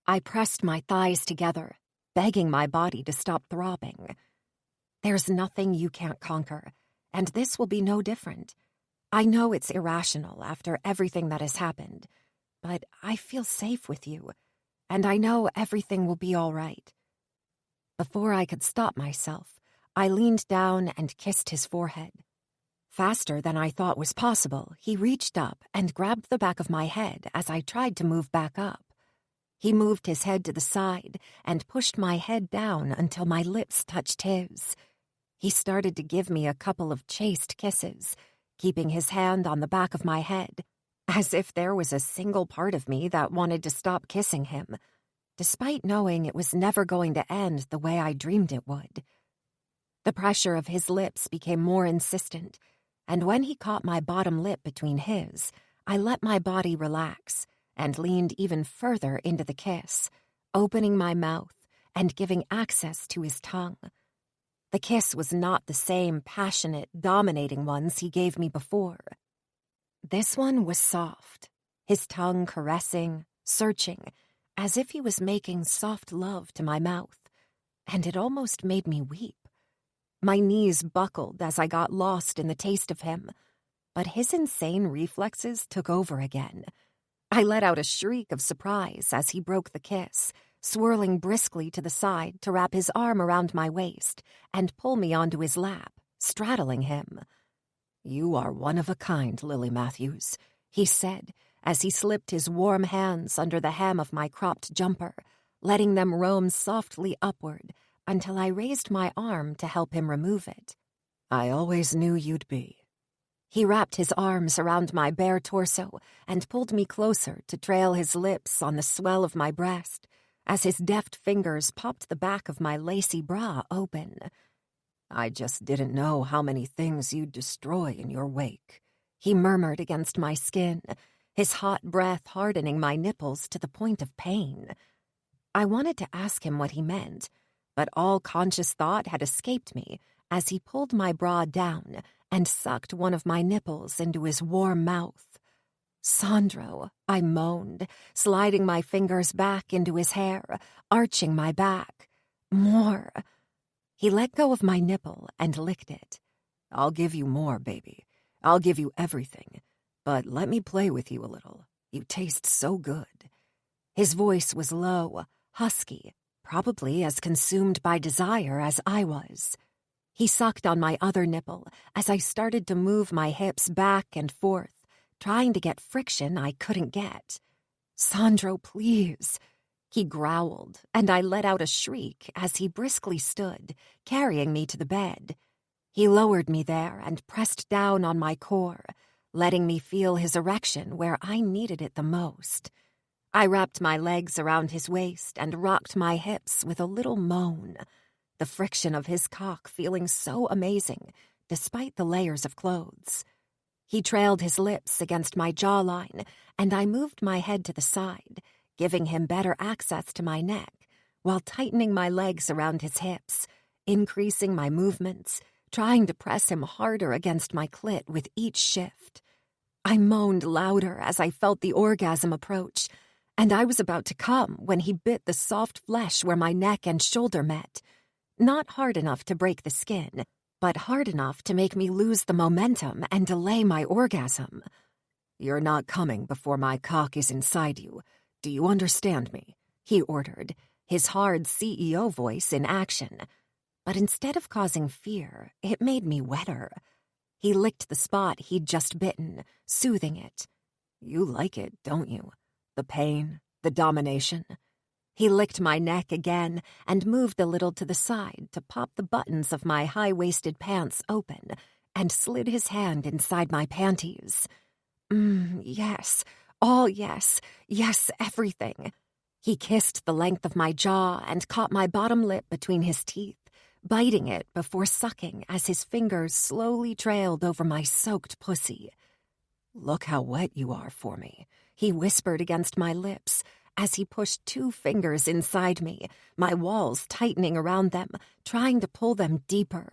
[SPEAKER 3] I pressed my thighs together, begging my body to stop throbbing. There's nothing you can't conquer, and this will be no different. I know it's irrational after everything that has happened, but I feel safe with you, and I know everything will be all right. Before I could stop myself, I leaned down and kissed his forehead. Faster than I thought was possible, he reached up and grabbed the back of my head as I tried to move back up. He moved his head to the side and pushed my head down until my lips touched his. He started to give me a couple of chaste kisses,
[SPEAKER 1] keeping his hand on the back of my head, as if there was a single part of me that wanted to stop kissing him, despite knowing it was never going to end the way I dreamed it would. The pressure of his lips became more insistent, and when he caught my bottom lip between his, I let my body relax and leaned even further into the kiss, opening my mouth and giving access to his tongue. The kiss was not the same passionate, dominating ones he gave me before. This one was soft, his tongue caressing, searching, as if he was making soft love to my mouth, and it almost made me weep. My knees buckled as I got lost in the taste of him, but his insane reflexes took over again. I let out a shriek of surprise as he broke the kiss, swirling briskly to the side to wrap his arm around my waist and pull me onto his lap, straddling him. "You are one of a kind, Lily Matthews," he said as he slipped his warm hands under the hem of my cropped jumper, letting them roam softly upward until I raised my arm to help him remove it. "I always knew you'd be." He wrapped his arms around my bare torso and pulled me closer to trail his lips on the swell of my breast as his deft fingers popped the back of my lacy bra open. "I just didn't know how many things you'd destroy in your wake," he murmured against my skin, his hot breath hardening my nipples to the point of pain. I wanted to ask him what he meant, but all conscious thought had escaped me as he pulled my bra down and sucked one of my nipples into his warm mouth. "Sandro," I moaned, sliding my fingers back into his hair, arching my back. "More." He let go of my nipple and licked it. "I'll give you more, baby. I'll give you everything. But let me play with you a little. You taste so good." His voice was low, husky, probably as consumed by desire as I was. He sucked on my other nipple as I started to move my hips back and forth, trying to get friction I couldn't get. "Sandro, please." He growled, and I let out a shriek as he briskly stood, carrying me to the bed. He lowered me there and pressed down on my core, letting me feel his erection where I needed it the most. I wrapped my legs around his waist and rocked my hips with a little moan, the friction of his cock feeling so amazing despite the layers of clothes. He trailed his lips against my jawline, and I moved my head to the side, giving him better access to my neck, while tightening my legs around his hips, increasing my movements, trying to press him harder against my clit with each shift. I moaned louder as I felt the orgasm approach, and I was about to come when he bit the soft flesh where my neck and shoulder met. Not hard enough to break the skin, but hard enough to make me lose the momentum and delay my orgasm. "You're not coming before my cock is inside you. Do you understand me?" he ordered, his hard CEO voice in action. But instead of causing fear, it made me wetter. He licked the spot he'd just bitten, soothing it. "You like it, don't you? The pain, the domination." He licked my neck again and moved a little to the side to pop the buttons of my high-waisted pants open and slid his hand inside my panties. Yes, all yes, yes, everything." He kissed the length of my jaw and caught my bottom lip between his teeth, biting it before sucking as his fingers slowly trailed over my soaked pussy. "Look how wet you are for me," he whispered against my lips as he pushed 2 fingers inside me, my walls tightening around them, trying to pull them deeper.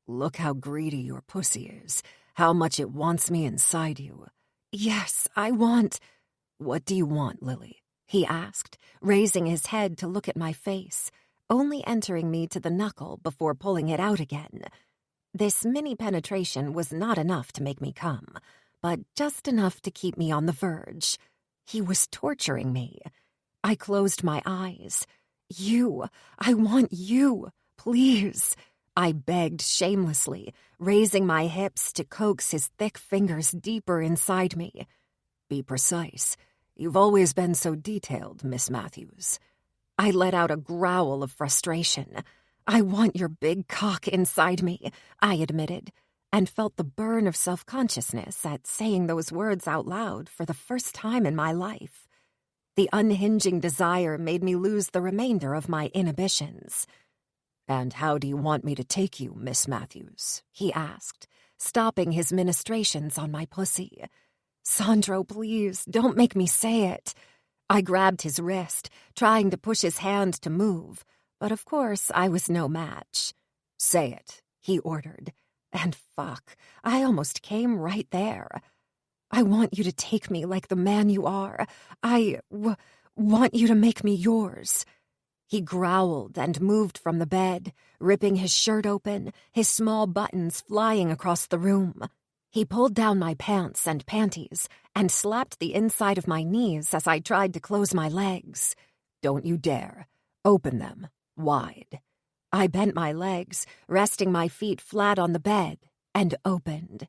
[SPEAKER 1] "Look how greedy your pussy is, how much it wants me inside you." "Yes, I want—" "What do you want, Lily?" he asked, raising his head to look at my face, only entering me to the knuckle before pulling it out again. This mini penetration was not enough to make me come, but just enough to keep me on the verge. He was torturing me. I closed my eyes. I want you, please," I begged shamelessly, raising my hips to coax his thick fingers deeper inside me. "Be precise. You've always been so detailed, Miss Matthews." I let out a growl of frustration. "I want your big cock inside me," I admitted. and felt the burn of self-consciousness at saying those words out loud for the first time in my life. The unhinging desire made me lose the remainder of my inhibitions. "And how do you want me to take you, Miss Matthews?" he asked, stopping his ministrations on my pussy. "Sandro, please, don't make me say it." I grabbed his wrist, trying to push his hand to move, but of course I was no match. "Say it," he ordered. And fuck, I almost came right there. "I want you to take me like the man you are. I want you to make me yours." He growled and moved from the bed, ripping his shirt open, his small buttons flying across the room. He pulled down my pants and panties and slapped the inside of my knees as I tried to close my legs. "Don't you dare. Open them. Wide." I bent my legs, resting my feet flat on the bed, and opened.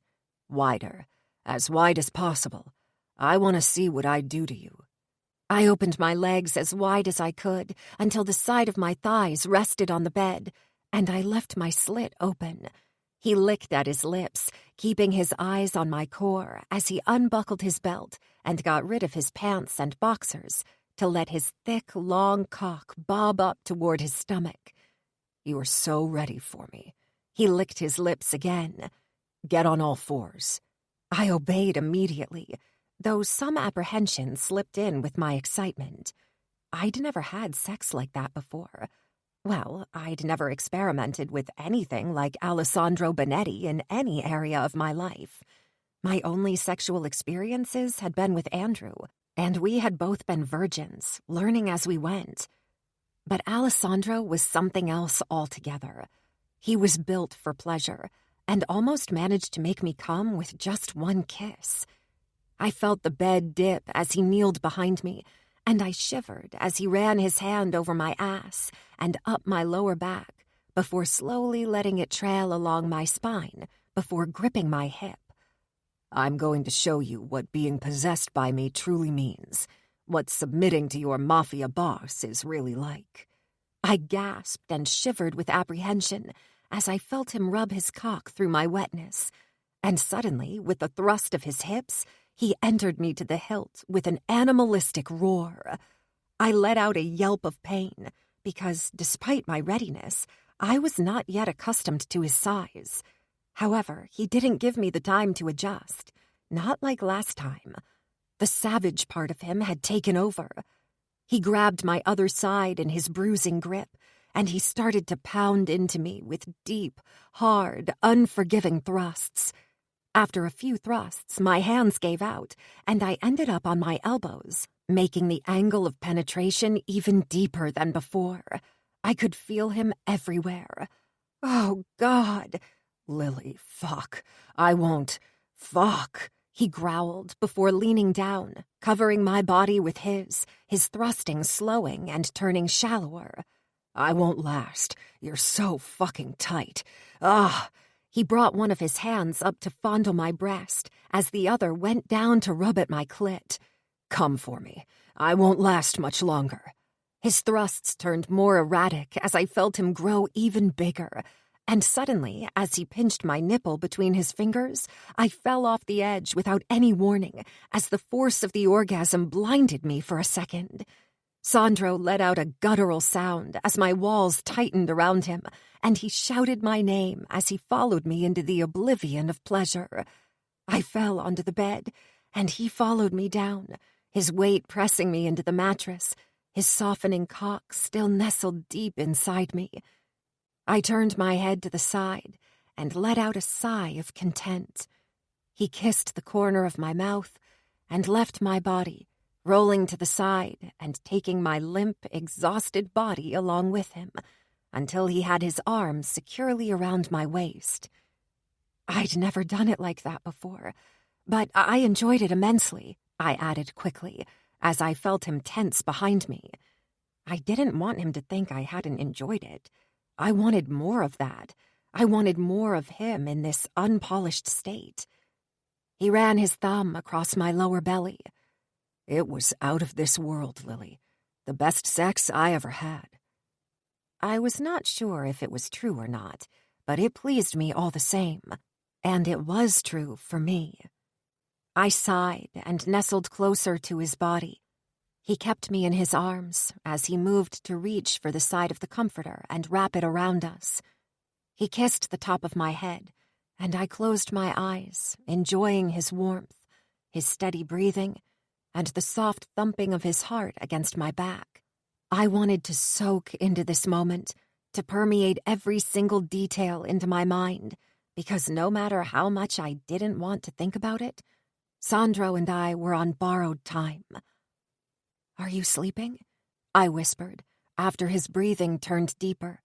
[SPEAKER 1] "Wider. As wide as possible. I want to see what I do to you." I opened my legs as wide as I could until the side of my thighs rested on the bed, and I left my slit open. He licked at his lips, keeping his eyes on my core as he unbuckled his belt and got rid of his pants and boxers to let his thick, long cock bob up toward his stomach. "You are so ready for me." He licked his lips again. "Get on all fours." I obeyed immediately, though some apprehension slipped in with my excitement. I'd never had sex like that before. Well, I'd never experimented with anything like Alessandro Bonetti in any area of my life. My only sexual experiences had been with Andrew, and we had both been virgins, learning as we went. But Alessandro was something else altogether. He was built for pleasure, and almost managed to make me come with just one kiss. I felt the bed dip as he kneeled behind me, and I shivered as he ran his hand over my ass and up my lower back before slowly letting it trail along my spine before gripping my hip. "I'm going to show you what being possessed by me truly means, what submitting to your Mafia boss is really like." I gasped and shivered with apprehension as I felt him rub his cock through my wetness, and suddenly, with the thrust of his hips, he entered me to the hilt with an animalistic roar. I let out a yelp of pain because, despite my readiness, I was not yet accustomed to his size. However, he didn't give me the time to adjust, not like last time. The savage part of him had taken over. He grabbed my other side in his bruising grip, and he started to pound into me with deep, hard, unforgiving thrusts. After a few thrusts, my hands gave out, and I ended up on my elbows, making the angle of penetration even deeper than before. I could feel him everywhere. "Oh, God." "Lily, fuck. I won't. Fuck." He growled before leaning down, covering my body with his thrusting slowing and turning shallower. "I won't last. You're so fucking tight. Ah." He brought one of his hands up to fondle my breast as the other went down to rub at my clit. "Come for me. I won't last much longer." His thrusts turned more erratic as I felt him grow even bigger, and suddenly, as he pinched my nipple between his fingers, I fell off the edge without any warning as the force of the orgasm blinded me for a second. Sandro let out a guttural sound as my walls tightened around him, and he shouted my name as he followed me into the oblivion of pleasure. I fell onto the bed, and he followed me down, his weight pressing me into the mattress, his softening cock still nestled deep inside me. I turned my head to the side and let out a sigh of content. He kissed the corner of my mouth and left my body, rolling to the side and taking my limp, exhausted body along with him until he had his arms securely around my waist. I'd never done it like that before, but I enjoyed it immensely, I added quickly, as I felt him tense behind me. I didn't want him to think I hadn't enjoyed it. I wanted more of that. I wanted more of him in this unpolished state. He ran his thumb across my lower belly. "It was out of this world, Lily. The best sex I ever had." I was not sure if it was true or not, but it pleased me all the same. And it was true for me. I sighed and nestled closer to his body. He kept me in his arms as he moved to reach for the side of the comforter and wrap it around us. He kissed the top of my head, and I closed my eyes, enjoying his warmth, his steady breathing, and the soft thumping of his heart against my back. I wanted to soak into this moment, to permeate every single detail into my mind, because no matter how much I didn't want to think about it, Sandro and I were on borrowed time. "Are you sleeping?" I whispered, after his breathing turned deeper.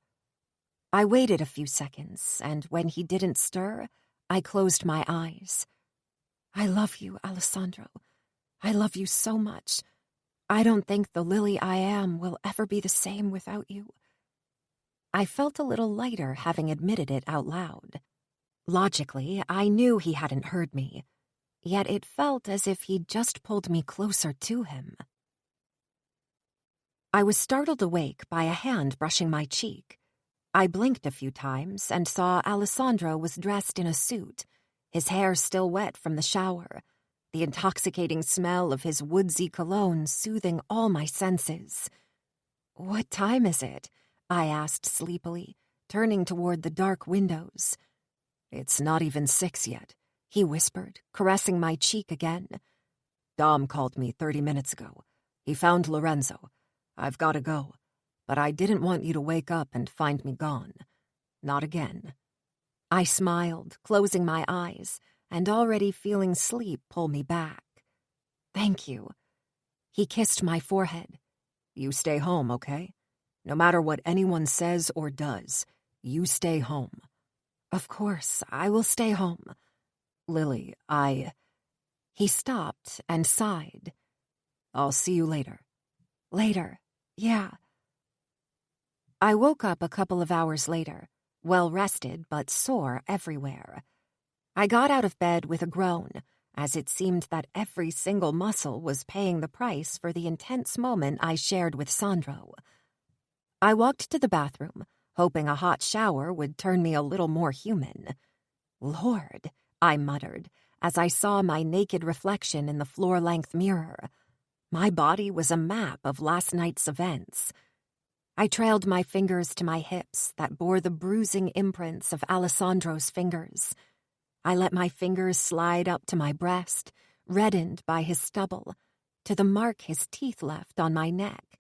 [SPEAKER 1] I waited a few seconds, and when he didn't stir, I closed my eyes. "I love you, Alessandro. I love you so much. I don't think the Lily I am will ever be the same without you." I felt a little lighter having admitted it out loud. Logically, I knew he hadn't heard me, yet it felt as if he'd just pulled me closer to him. I was startled awake by a hand brushing my cheek. I blinked a few times and saw Alessandro was dressed in a suit, his hair still wet from the shower, the intoxicating smell of his woodsy cologne soothing all my senses. "What time is it?" I asked sleepily, turning toward the dark windows. "It's not even 6 yet," he whispered, caressing my cheek again. "Dom called me 30 minutes ago. He found Lorenzo. I've got to go. But I didn't want you to wake up and find me gone. Not again." I smiled, closing my eyes, and already feeling sleep pull me back. "Thank you." He kissed my forehead. "You stay home, okay? No matter what anyone says or does, you stay home." "Of course, I will stay home." "Lily, He stopped and sighed. "I'll see you later." "Later, yeah." I woke up a couple of hours later, well-rested but sore everywhere. I got out of bed with a groan, as it seemed that every single muscle was paying the price for the intense moment I shared with Sandro. I walked to the bathroom, hoping a hot shower would turn me a little more human. "Lord," I muttered, as I saw my naked reflection in the floor-length mirror. My body was a map of last night's events. I trailed my fingers to my hips that bore the bruising imprints of Alessandro's fingers. I let my fingers slide up to my breast, reddened by his stubble, to the mark his teeth left on my neck,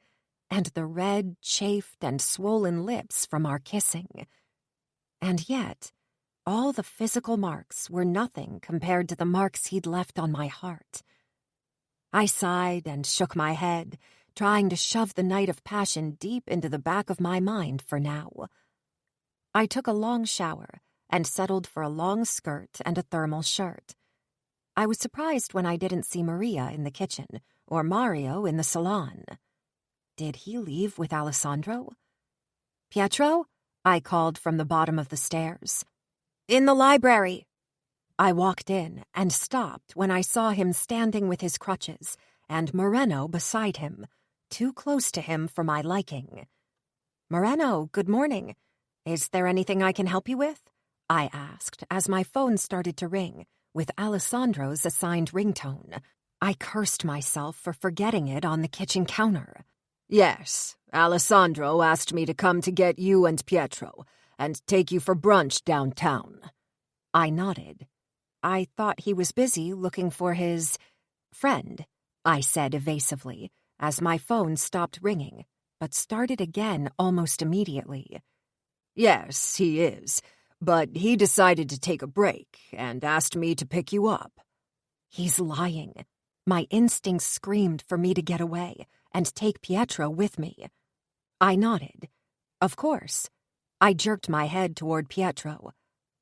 [SPEAKER 1] and the red, chafed, and swollen lips from our kissing. And yet, all the physical marks were nothing compared to the marks he'd left on my heart. I sighed and shook my head, trying to shove the night of passion deep into the back of my mind for now. I took a long shower and settled for a long skirt and a thermal shirt. I was surprised when I didn't see Maria in the kitchen or Mario in the salon. Did he leave with Alessandro? "Pietro?" I called from the bottom of the stairs. "In the library." I walked in and stopped when I saw him standing with his crutches and Moreno beside him, too close to him for my liking. "Moreno, good morning. Is there anything I can help you with?" I asked as my phone started to ring, with Alessandro's assigned ringtone. I cursed myself for forgetting it on the kitchen counter. "Yes, Alessandro asked me to come to get you and Pietro, and take you for brunch downtown." I nodded. "I thought he was busy looking for his friend," I said evasively, as my phone stopped ringing, but started again almost immediately. "Yes, he is, but he decided to take a break and asked me to pick you up." He's lying. My instincts screamed for me to get away and take Pietro with me. I nodded. "Of course." I jerked my head toward Pietro.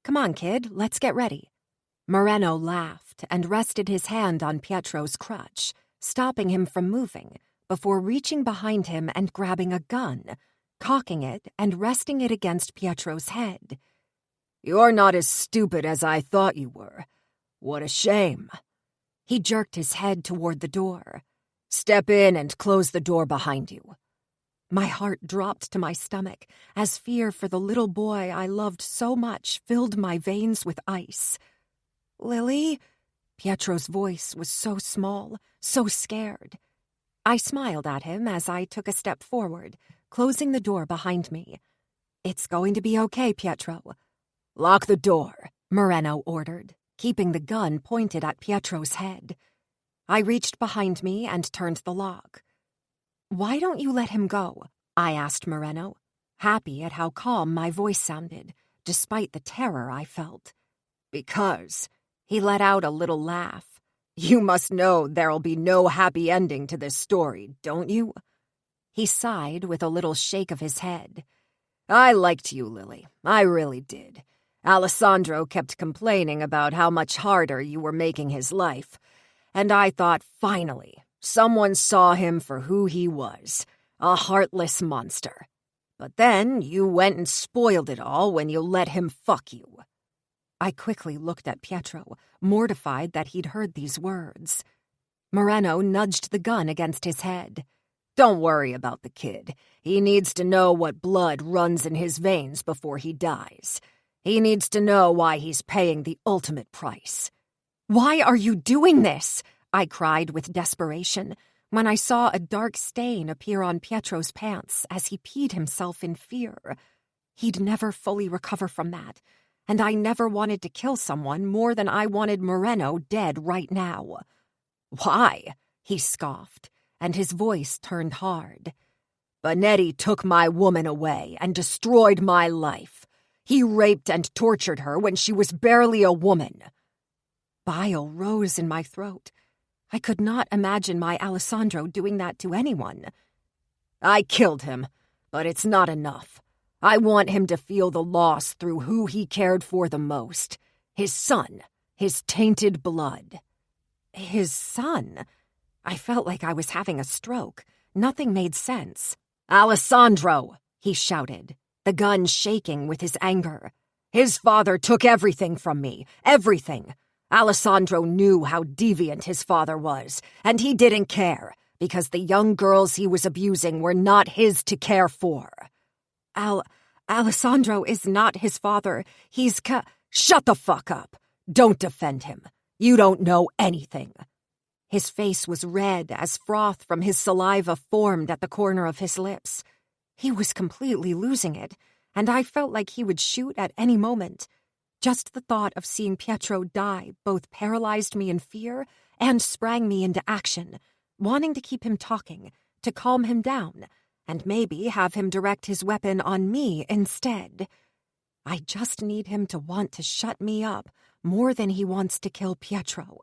[SPEAKER 1] "Come on, kid, let's get ready." Moreno laughed and rested his hand on Pietro's crutch, stopping him from moving, before reaching behind him and grabbing a gun, cocking it and resting it against Pietro's head. "You're not as stupid as I thought you were. What a shame." He jerked his head toward the door. "Step in and close the door behind you."
[SPEAKER 3] My heart dropped to my stomach as fear for the little boy I loved so much filled my veins with ice. "Lily?" Pietro's voice was so small, so scared. I smiled at him as I took a step forward, closing the door behind me. "It's going to be okay, Pietro." "Lock the door," Moreno ordered, keeping the gun pointed at Pietro's head. I reached behind me and turned the lock. "Why don't you let him go?" I asked Moreno, happy at how calm my voice sounded, despite the terror I felt. "Because," he let out a little laugh, "you must know there'll be no happy ending to this story, don't you?" He sighed with a little shake of his head. "I liked you, Lily. I really did. Alessandro kept complaining about how much harder you were making his life, and I thought, finally, someone saw him for who he was, a heartless monster. But then you went and spoiled it all when you let him fuck you." I quickly looked at Pietro, mortified that he'd heard these words. Moreno nudged the gun against his head. "Don't worry about the kid. He needs to know what blood runs in his veins before he dies. He needs to know why he's paying the ultimate price." "Why are you doing this?" I cried with desperation when I saw a dark stain appear on Pietro's pants as he peed himself in fear. He'd never fully recover from that, and I never wanted to kill someone more than I wanted Moreno dead right now. "Why?" he scoffed, and his voice turned hard. "Bonetti took my woman away and destroyed my life. He raped and tortured her when she was barely a woman." Bile rose in my throat. I could not imagine my Alessandro doing that to anyone. "I killed him, but it's not enough. I want him to feel the loss through who he cared for the most. His son, his tainted blood." "His son?" I felt like I was having a stroke. Nothing made sense. "Alessandro!" he shouted, the gun shaking with his anger. "His father took everything from me, everything. Alessandro knew how deviant his father was, and he didn't care, because the young girls he was abusing were not his to care for." Alessandro is not his father. He's Shut the fuck up. Don't defend him. You don't know anything." His face was red as froth from his saliva formed at the corner of his lips. He was completely losing it, and I felt like he would shoot at any moment. Just the thought of seeing Pietro die both paralyzed me in fear and sprang me into action, wanting to keep him talking, to calm him down, and maybe have him direct his weapon on me instead. I just need him to want to shut me up more than he wants to kill Pietro.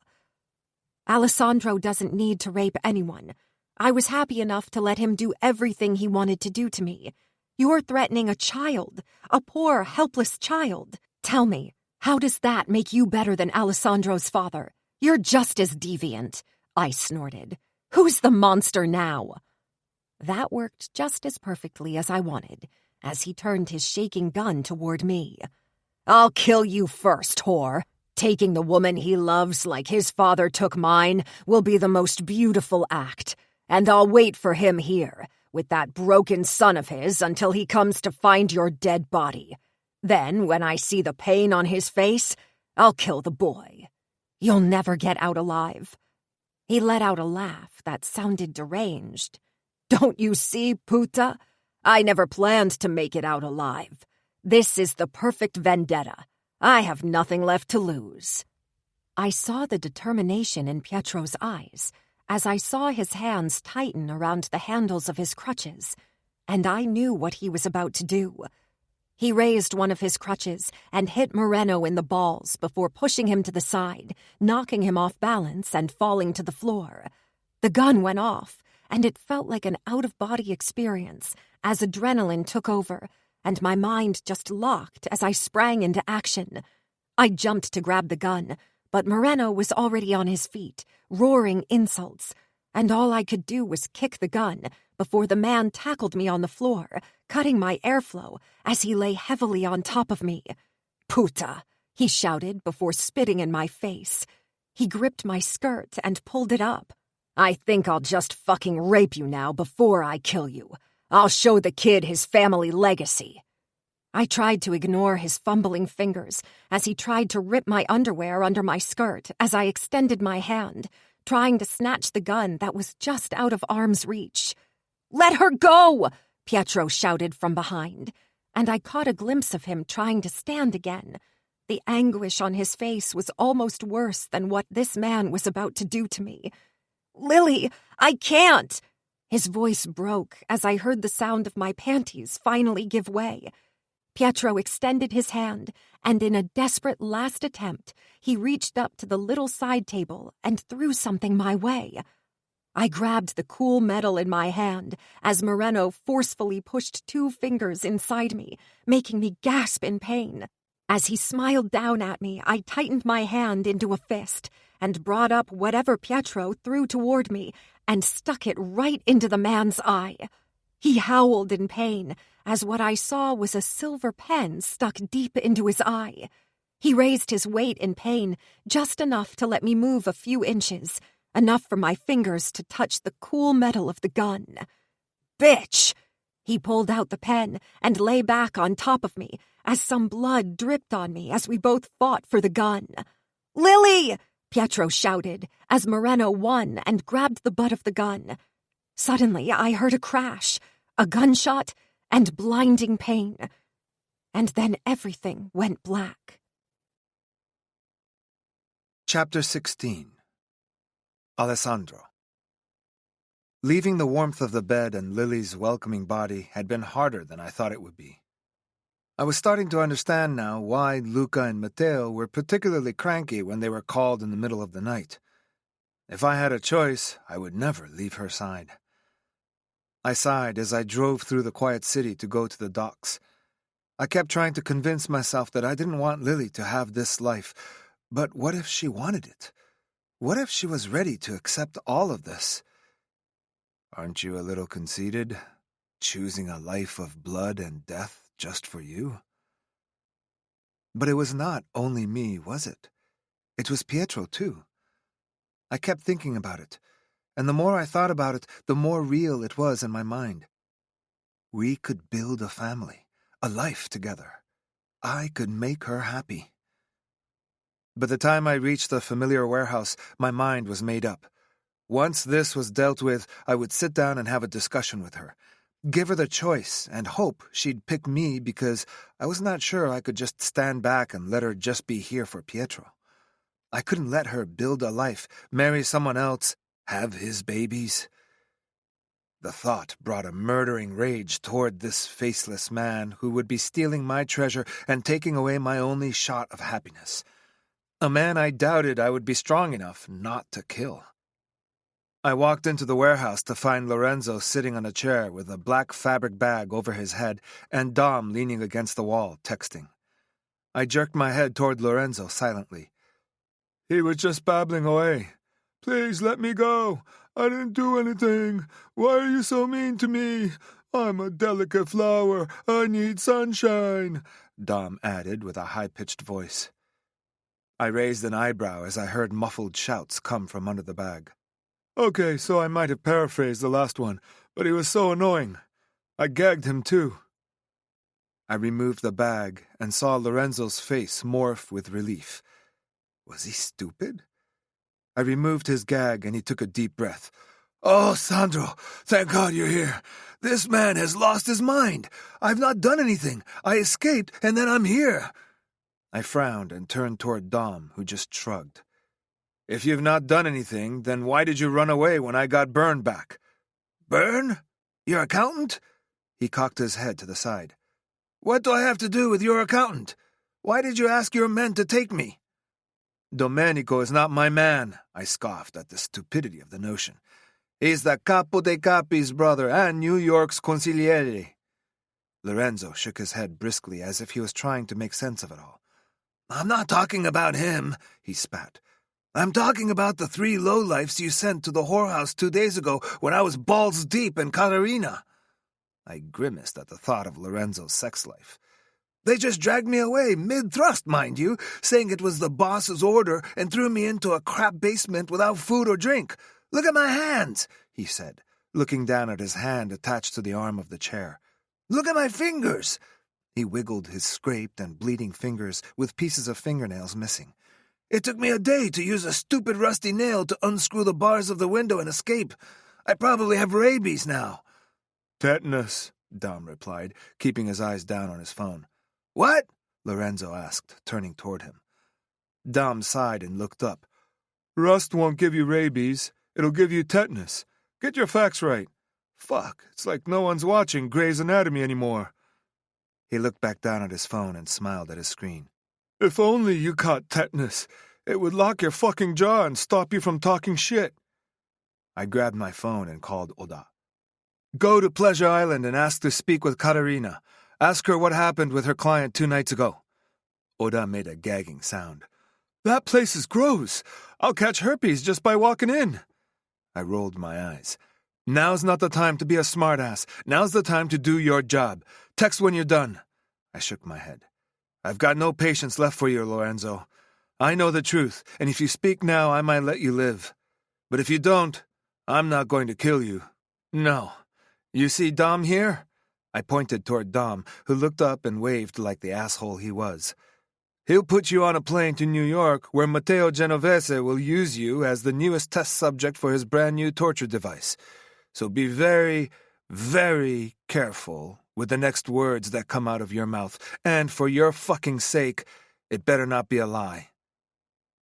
[SPEAKER 3] Alessandro doesn't need to rape anyone. I was happy enough to let him do everything he wanted to do to me. You're threatening a child, a poor, helpless child. Tell me, how does that make you better than Alessandro's father? You're just as deviant, I snorted. Who's the monster now? That worked just as perfectly as I wanted, as he turned his shaking gun toward me. "I'll kill you first, whore. Taking the woman he loves like his father took mine will be the most beautiful act, and I'll wait for him here, with that broken son of his, until he comes to find your dead body. Then, when I see the pain on his face, I'll kill the boy. You'll never get out alive." He let out a laugh that sounded deranged. "Don't you see, puta? I never planned to make it out alive. This is the perfect vendetta. I have nothing left to lose." I saw the determination in Pietro's eyes as I saw his hands tighten around the handles of his crutches, and I knew what he was about to do. He raised one of his crutches and hit Moreno in the balls before pushing him to the side, knocking him off balance and falling to the floor. The gun went off, and it felt like an out-of-body experience as adrenaline took over, and my mind just locked as I sprang into action. I jumped to grab the gun, but Moreno was already on his feet, roaring insults, and all I could do was kick the gun before the man tackled me on the floor, cutting my airflow as he lay heavily on top of me. "Puta!" he shouted before spitting in my face. He gripped my skirt and pulled it up. "I think I'll just fucking rape you now before I kill you. I'll show the kid his family legacy." I tried to ignore his fumbling fingers as he tried to rip my underwear under my skirt as I extended my hand, trying to snatch the gun that was just out of arm's reach. "Let her go!" Pietro shouted from behind, and I caught a glimpse of him trying to stand again. The anguish on his face was almost worse than what this man was about to do to me. "Lily, I can't!" His voice broke as I heard the sound of my panties finally give way. Pietro extended his hand, and in a desperate last attempt, he reached up to the little side table and threw something my way. I grabbed the cool metal in my hand as Moreno forcefully pushed 2 fingers inside me, making me gasp in pain. As he smiled down at me, I tightened my hand into a fist and brought up whatever Pietro threw toward me and stuck it right into the man's eye. He howled in pain as what I saw was a silver pen stuck deep into his eye. He raised his weight in pain just enough to let me move a few inches, enough for my fingers to touch the cool metal of the gun. "Bitch!" He pulled out the pen and lay back on top of me as some blood dripped on me as we both fought for the gun. "Lily!" Pietro shouted as Moreno won and grabbed the butt of the gun. Suddenly, I heard a crash, a gunshot, and blinding pain. And then everything went black.
[SPEAKER 2] Chapter 16. Alessandro. Leaving the warmth of the bed and Lily's welcoming body had been harder than I thought it would be. I was starting to understand now why Luca and Matteo were particularly cranky when they were called in the middle of the night. If I had a choice, I would never leave her side. I sighed as I drove through the quiet city to go to the docks. I kept trying to convince myself that I didn't want Lily to have this life, but what if she wanted it? What if she was ready to accept all of this? Aren't you a little conceited, choosing a life of blood and death just for you? But it was not only me, was it? It was Pietro, too. I kept thinking about it, and the more I thought about it, the more real it was in my mind. We could build a family, a life together. I could make her happy. By the time I reached the familiar warehouse, my mind was made up. Once this was dealt with, I would sit down and have a discussion with her. Give her the choice and hope she'd pick me because I was not sure I could just stand back and let her just be here for Pietro. I couldn't let her build a life, marry someone else, have his babies. The thought brought a murdering rage toward this faceless man who would be stealing my treasure and taking away my only shot of happiness. A man I doubted I would be strong enough not to kill. I walked into the warehouse to find Lorenzo sitting on a chair with a black fabric bag over his head and Dom leaning against the wall, texting. I jerked my head toward Lorenzo silently. He was just babbling away. Please let me go. I didn't do anything. Why are you so mean to me? I'm a delicate flower. I need sunshine, Dom added with a high-pitched voice. I raised an eyebrow as I heard muffled shouts come from under the bag. Okay, so I might have paraphrased the last one, but he was so annoying. I gagged him too. I removed the bag and saw Lorenzo's face morph with relief. Was he stupid? I removed his gag and he took a deep breath. Oh, Sandro, thank God you're here. This man has lost his mind. I've not done anything. I escaped and then I'm here. I frowned and turned toward Dom, who just shrugged. If you've not done anything, then why did you run away when I got Byrne back? Byrne? Your accountant? He cocked his head to the side. What do I have to do with your accountant? Why did you ask your men to take me? Domenico is not my man, I scoffed at the stupidity of the notion. He's the Capo dei Capi's brother and New York's consigliere. Lorenzo shook his head briskly as if he was trying to make sense of it all. I'm not talking about him, he spat. I'm talking about the 3 lowlifes you sent to the whorehouse 2 days ago when I was balls deep in Caterina. I grimaced at the thought of Lorenzo's sex life. They just dragged me away, mid-thrust, mind you, saying it was the boss's order and threw me into a crap basement without food or drink. Look at my hands, he said. looking down at his hand attached to the arm of the chair. "Look at my fingers!" He wiggled his scraped and bleeding fingers with pieces of fingernails missing. "It took me a day to use a stupid rusty nail to unscrew the bars of the window and escape. I probably have rabies now." "Tetanus," Dom replied, keeping his eyes down on his phone. "What?" Lorenzo asked, turning toward him. Dom sighed and looked up. "Rust won't give you rabies. It'll give you tetanus. Get your facts right. Fuck, it's like no one's watching Grey's Anatomy anymore." He looked back down at his phone and smiled at his screen. "If only you caught tetanus. It would lock your fucking jaw and stop you from talking shit." I grabbed my phone and called Oda. "Go to Pleasure Island and ask to speak with Katarina. Ask her what happened with her client 2 nights ago." Oda made a gagging sound. "That place is gross. I'll catch herpes just by walking in." I rolled my eyes. "Now's not the time to be a smartass. Now's the time to do your job. Text when you're done." I shook my head. "I've got no patience left for you, Lorenzo. I know the truth, and if you speak now, I might let you live. But if you don't, I'm not going to kill you. No. You see Dom here?" I pointed toward Dom, who looked up and waved like the asshole he was. "He'll put you on a plane to New York, where Matteo Genovese will use you as the newest test subject for his brand new torture device. So be very, very careful with the next words that come out of your mouth, and for your fucking sake, it better not be a lie."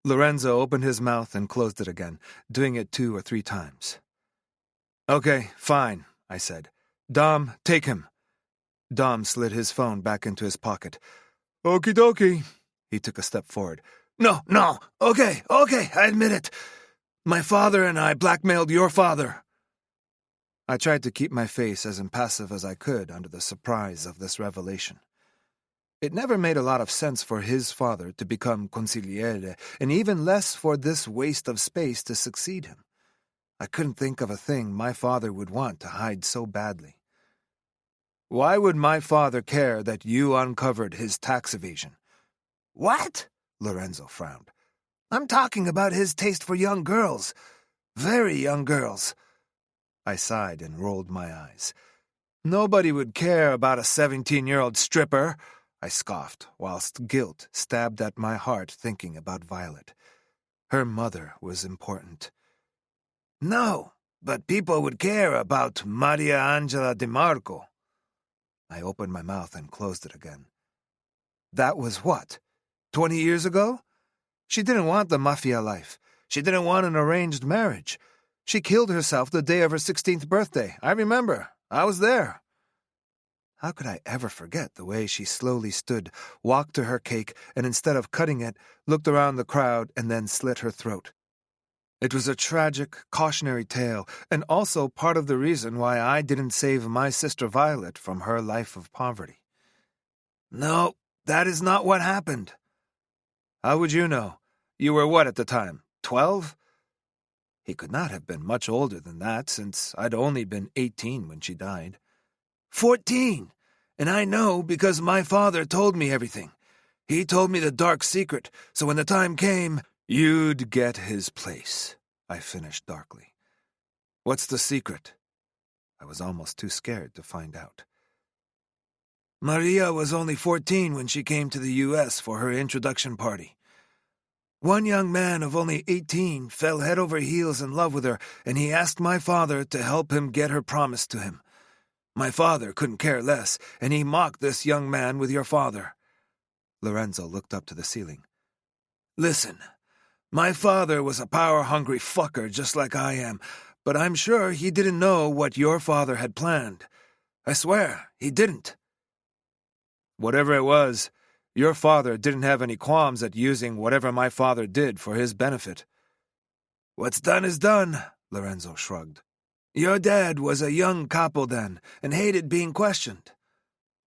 [SPEAKER 2] Lorenzo opened his mouth and closed it again, doing it 2 or 3 times. "Okay, fine," I said. "Dom, take him." Dom slid his phone back into his pocket. "Okie dokie." He took a step forward. No, okay, I admit it. My father and I blackmailed your father." I tried to keep my face as impassive as I could under the surprise of this revelation. It never made a lot of sense for his father to become consigliere, and even less for this waste of space to succeed him. I couldn't think of a thing my father would want to hide so badly. "Why would my father care that you uncovered his tax evasion?" "What?" Lorenzo frowned. "I'm talking about his taste for young girls. Very young girls." I sighed and rolled my eyes. "Nobody would care about a 17-year-old stripper," I scoffed, whilst guilt stabbed at my heart thinking about Violet. Her mother was important. "No, but people would care about Maria Angela DeMarco." I opened my mouth and closed it again. That was what? 20 years ago? She didn't want the Mafia life. She didn't want an arranged marriage. She killed herself the day of her 16th birthday. I remember. I was there. How could I ever forget the way she slowly stood, walked to her cake, and instead of cutting it, looked around the crowd and then slit her throat? It was a tragic, cautionary tale, and also part of the reason why I didn't save my sister Violet from her life of poverty. "No, that is not what happened." "How would you know? You were what at the time, 12? He could not have been much older than that, since I'd only been 18 when she died. 14, and I know because my father told me everything. He told me the dark secret, so when the time came, you'd get his place," I finished darkly. "What's the secret?" I was almost too scared to find out. "Maria was only 14 when she came to the U.S. for her introduction party. One young man of only 18 fell head over heels in love with her, and he asked my father to help him get her promised to him. My father couldn't care less, and he mocked this young man with your father." Lorenzo looked up to the ceiling. "Listen, my father was a power-hungry fucker just like I am, but I'm sure he didn't know what your father had planned. I swear, he didn't." "Whatever it was, your father didn't have any qualms at using whatever my father did for his benefit." "What's done is done," Lorenzo shrugged. "Your dad was a young capo then, and hated being questioned.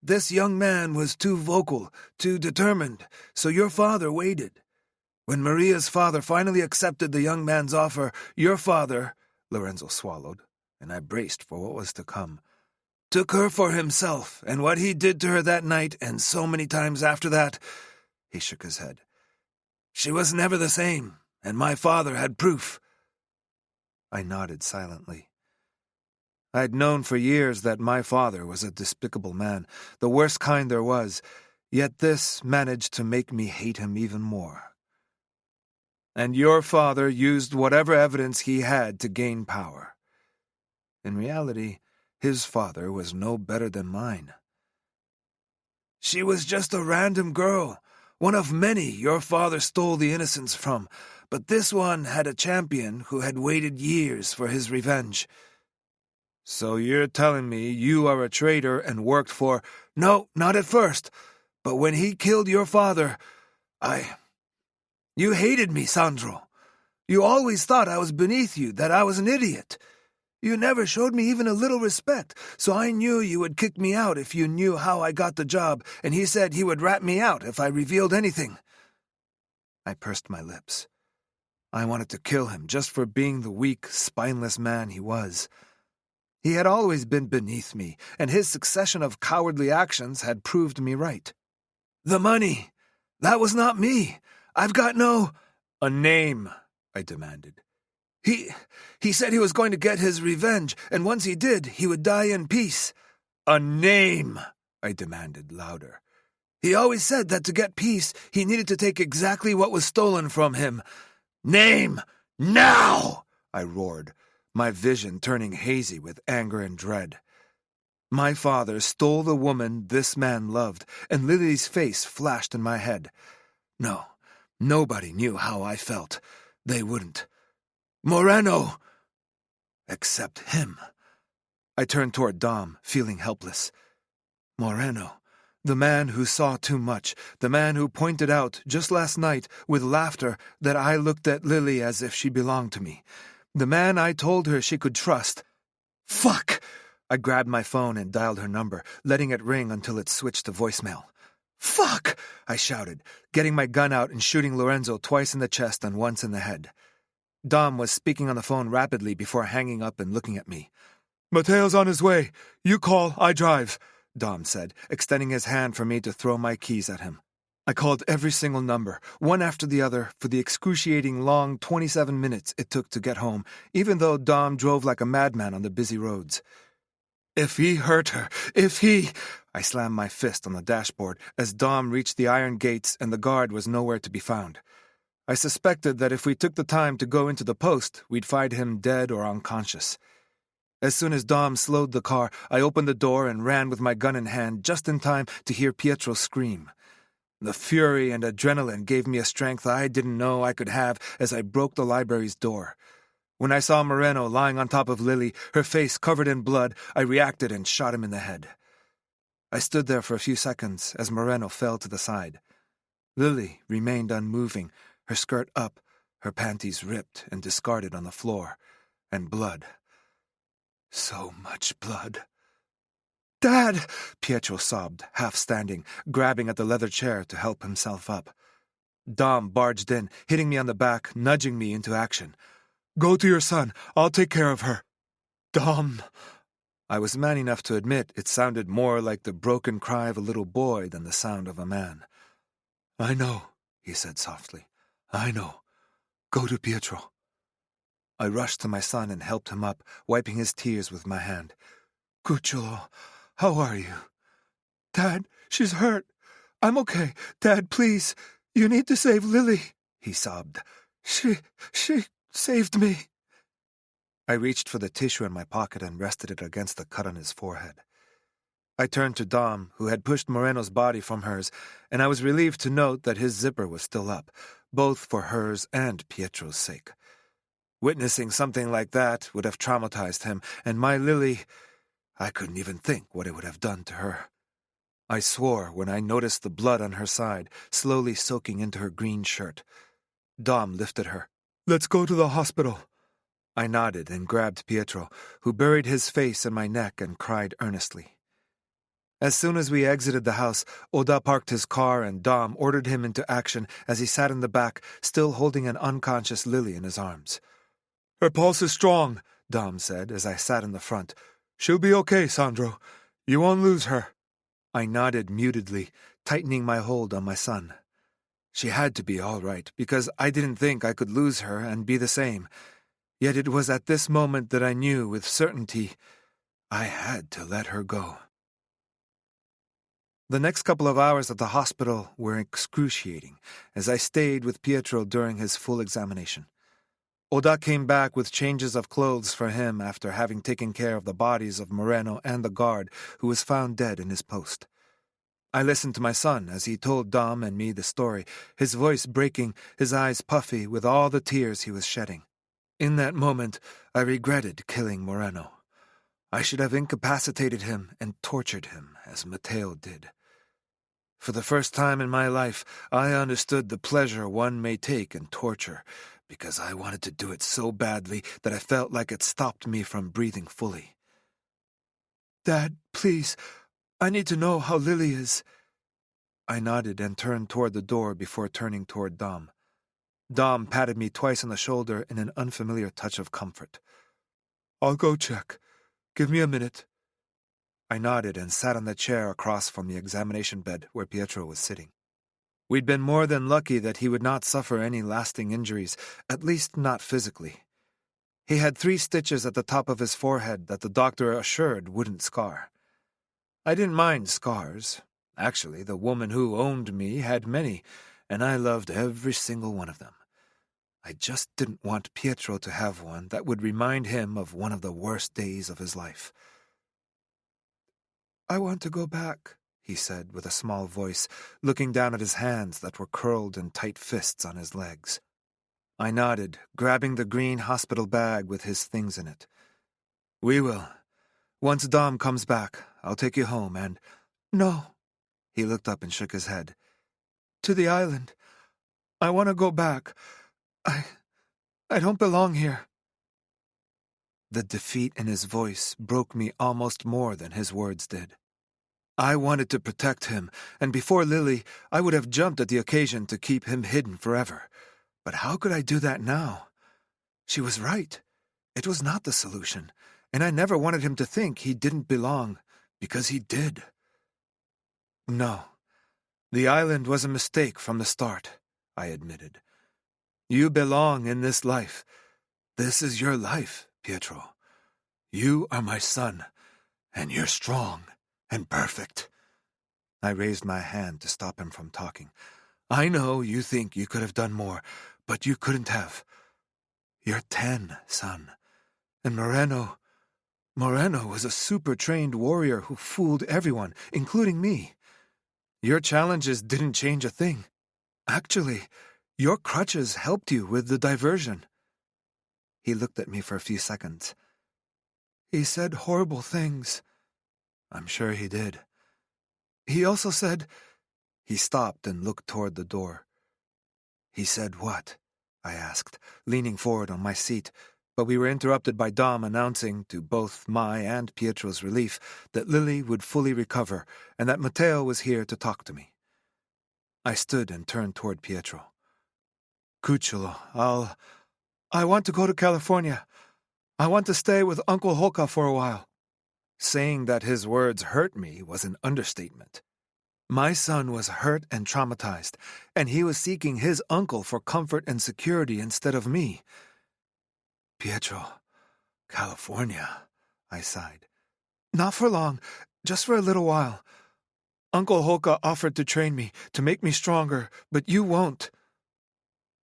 [SPEAKER 2] This young man was too vocal, too determined, so your father waited. When Maria's father finally accepted the young man's offer, your father," Lorenzo swallowed, and I braced for what was to come, "took her for himself, and what he did to her that night and so many times after that," he shook his head. "She was never the same, and my father had proof." I nodded silently. I'd known for years that my father was a despicable man, the worst kind there was, yet this managed to make me hate him even more. And your father used whatever evidence he had to gain power. In reality, his father was no better than mine. She was just a random girl, one of many your father stole the innocence from, but this one had a champion who had waited years for his revenge. So you're telling me you are a traitor and worked for— No, not at first, but when he killed your father, You hated me, Sandro. You always thought I was beneath you, that I was an idiot. You never showed me even a little respect, so I knew you would kick me out if you knew how I got the job, and he said he would rat me out if I revealed anything. I pursed my lips. I wanted to kill him just for being the weak, spineless man he was. He had always been beneath me, and his succession of cowardly actions had proved me right. The money! That was not me! I've got no— A name, I demanded. He said he was going to get his revenge, and once he did, he would die in peace. A name, I demanded louder. He always said that to get peace, he needed to take exactly what was stolen from him. Name! Now! I roared, my vision turning hazy with anger and dread. My father stole the woman this man loved, and Lily's face flashed in my head. No, nobody knew how I felt. They wouldn't. Moreno! Except him. I turned toward Dom, feeling helpless. Moreno, the man who saw too much, the man who pointed out, just last night, with laughter, that I looked at Lily as if she belonged to me. The man I told her she could trust. Fuck! I grabbed my phone and dialed her number, letting it ring until it switched to voicemail. Fuck! I shouted, getting my gun out and shooting Lorenzo twice in the chest and once in the head. Dom was speaking on the phone rapidly before hanging up and looking at me. Mateo's on his way. You call, I drive, Dom said, extending his hand for me to throw my keys at him. I called every single number, one after the other, for the excruciating long 27 minutes it took to get home, even though Dom drove like a madman on the busy roads. If he hurt her, I slammed my fist on the dashboard as Dom reached the iron gates and the guard was nowhere to be found. I suspected that if we took the time to go into the post, we'd find him dead or unconscious. As soon as Dom slowed the car, I opened the door and ran with my gun in hand just in time to hear Pietro scream. The fury and adrenaline gave me a strength I didn't know I could have as I broke the library's door. When I saw Moreno lying on top of Lily, her face covered in blood, I reacted and shot him in the head. I stood there for a few seconds as Moreno fell to the side. Lily remained unmoving, her skirt up, her panties ripped and discarded on the floor, and blood. So much blood. Dad! Pietro sobbed, half standing, grabbing at the leather chair to help himself up. Dom barged in, hitting me on the back, nudging me into action. Go to your son. I'll take care of her. Dom. I was man enough to admit it sounded more like the broken cry of a little boy than the sound of a man. I know, he said softly. I know. Go to Pietro. I rushed to my son and helped him up, wiping his tears with my hand. Cucciolo, how are you? Dad, she's hurt. I'm okay. Dad, please. You need to save Lily, he sobbed. She saved me. I reached for the tissue in my pocket and rested it against the cut on his forehead. I turned to Dom, who had pushed Moreno's body from hers, and I was relieved to note that his zipper was still up, both for hers and Pietro's sake. Witnessing something like that would have traumatized him, and my Lily, I couldn't even think what it would have done to her. I swore when I noticed the blood on her side, slowly soaking into her green shirt. Dom lifted her. Let's go to the hospital. I nodded and grabbed Pietro, who buried his face in my neck and cried earnestly. As soon as we exited the house, Oda parked his car and Dom ordered him into action as he sat in the back, still holding an unconscious Lily in his arms. Her pulse is strong, Dom said as I sat in the front. She'll be okay, Sandro. You won't lose her. I nodded mutedly, tightening my hold on my son. She had to be all right, because I didn't think I could lose her and be the same. Yet it was at this moment that I knew with certainty I had to let her go. The next couple of hours at the hospital were excruciating, as I stayed with Pietro during his full examination. Oda came back with changes of clothes for him after having taken care of the bodies of Moreno and the guard who was found dead in his post. I listened to my son as he told Dom and me the story, his voice breaking, his eyes puffy with all the tears he was shedding. In that moment, I regretted killing Moreno. I should have incapacitated him and tortured him, as Matteo did. For the first time in my life, I understood the pleasure one may take in torture, because I wanted to do it so badly that I felt like it stopped me from breathing fully. "Dad, please, I need to know how Lily is." I nodded and turned toward the door before turning toward Dom. Dom patted me twice on the shoulder in an unfamiliar touch of comfort. "I'll go check. Give me a minute." I nodded and sat on the chair across from the examination bed where Pietro was sitting. We'd been more than lucky that he would not suffer any lasting injuries, at least not physically. He had 3 stitches at the top of his forehead that the doctor assured wouldn't scar. I didn't mind scars. Actually, the woman who owned me had many, and I loved every single one of them. I just didn't want Pietro to have one that would remind him of one of the worst days of his life. "I want to go back," he said with a small voice, looking down at his hands that were curled in tight fists on his legs. I nodded, grabbing the green hospital bag with his things in it. "We will. Once Dom comes back, I'll take you home and—" "No." He looked up and shook his head. "To the island. I want to go back. I don't belong here." The defeat in his voice broke me almost more than his words did. I wanted to protect him, and before Lily, I would have jumped at the occasion to keep him hidden forever. But how could I do that now? She was right. It was not the solution, and I never wanted him to think he didn't belong, because he did. No, the island was a mistake from the start, I admitted. You belong in this life. This is your life, Pietro. You are my son, and you're strong and perfect. I raised my hand to stop him from talking. I know you think you could have done more, but you couldn't have. You're 10, son. And Moreno was a super-trained warrior who fooled everyone, including me. Your challenges didn't change a thing. Actually, your crutches helped you with the diversion. He looked at me for a few seconds. He said horrible things. I'm sure he did. He also said... He stopped and looked toward the door. He said what? I asked, leaning forward on my seat, but we were interrupted by Dom announcing, to both my and Pietro's relief, that Lily would fully recover and that Matteo was here to talk to me. I stood and turned toward Pietro. Cucciolo, I want to go to California. I want to stay with Uncle Hoka for a while. Saying that his words hurt me was an understatement. My son was hurt and traumatized, and he was seeking his uncle for comfort and security instead of me. Pietro, California, I sighed. Not for long, just for a little while. Uncle Hoka offered to train me, to make me stronger, but you won't.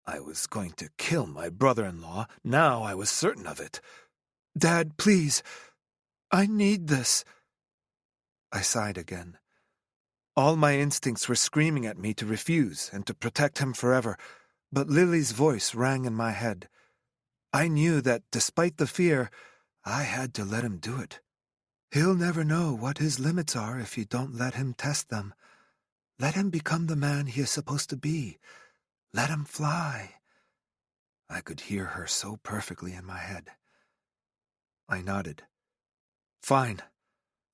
[SPEAKER 2] I was going to kill my brother-in-law, now I was certain of it. Dad, please, I need this. I sighed again. All my instincts were screaming at me to refuse and to protect him forever, but Lily's voice rang in my head. I knew that, despite the fear, I had to let him do it. He'll never know what his limits are if you don't let him test them. Let him become the man he is supposed to be. Let him fly. I could hear her so perfectly in my head. I nodded. Fine.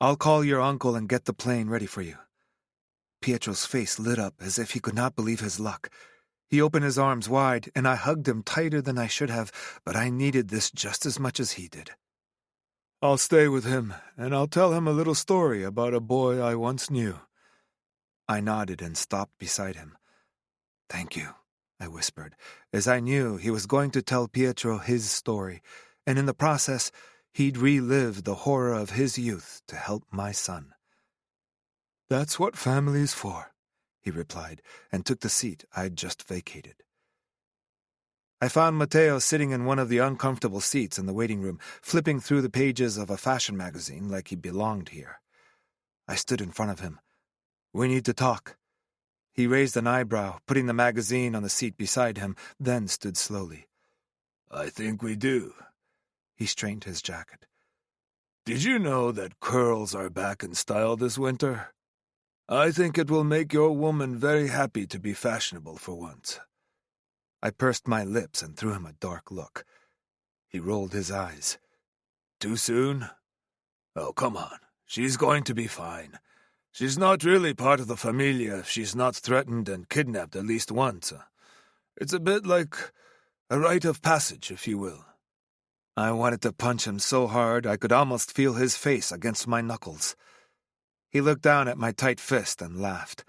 [SPEAKER 2] I'll call your uncle and get the plane ready for you. Pietro's face lit up as if he could not believe his luck. He opened his arms wide, and I hugged him tighter than I should have, but I needed this just as much as he did. I'll stay with him, and I'll tell him a little story about a boy I once knew. I nodded and stopped beside him. Thank you, I whispered, as I knew he was going to tell Pietro his story, and in the process, He'd relive the horror of his youth to help my son. "That's what family's for," he replied, and took the seat I'd just vacated. I found Matteo sitting in one of the uncomfortable seats in the waiting room, flipping through the pages of a fashion magazine like he belonged here. I stood in front of him. "We need to talk." He raised an eyebrow, putting the magazine on the seat beside him, then stood slowly. "I think we do." He straightened his jacket. "Did you know that curls are back in style this winter? I think it will make your woman very happy to be fashionable for once." I pursed my lips and threw him a dark look. He rolled his eyes. "Too soon? Oh, come on. She's going to be fine. She's not really part of the familia if she's not threatened and kidnapped at least once. It's a bit like a rite of passage, if you will." I wanted to punch him so hard I could almost feel his face against my knuckles. He looked down at my tight fist and laughed.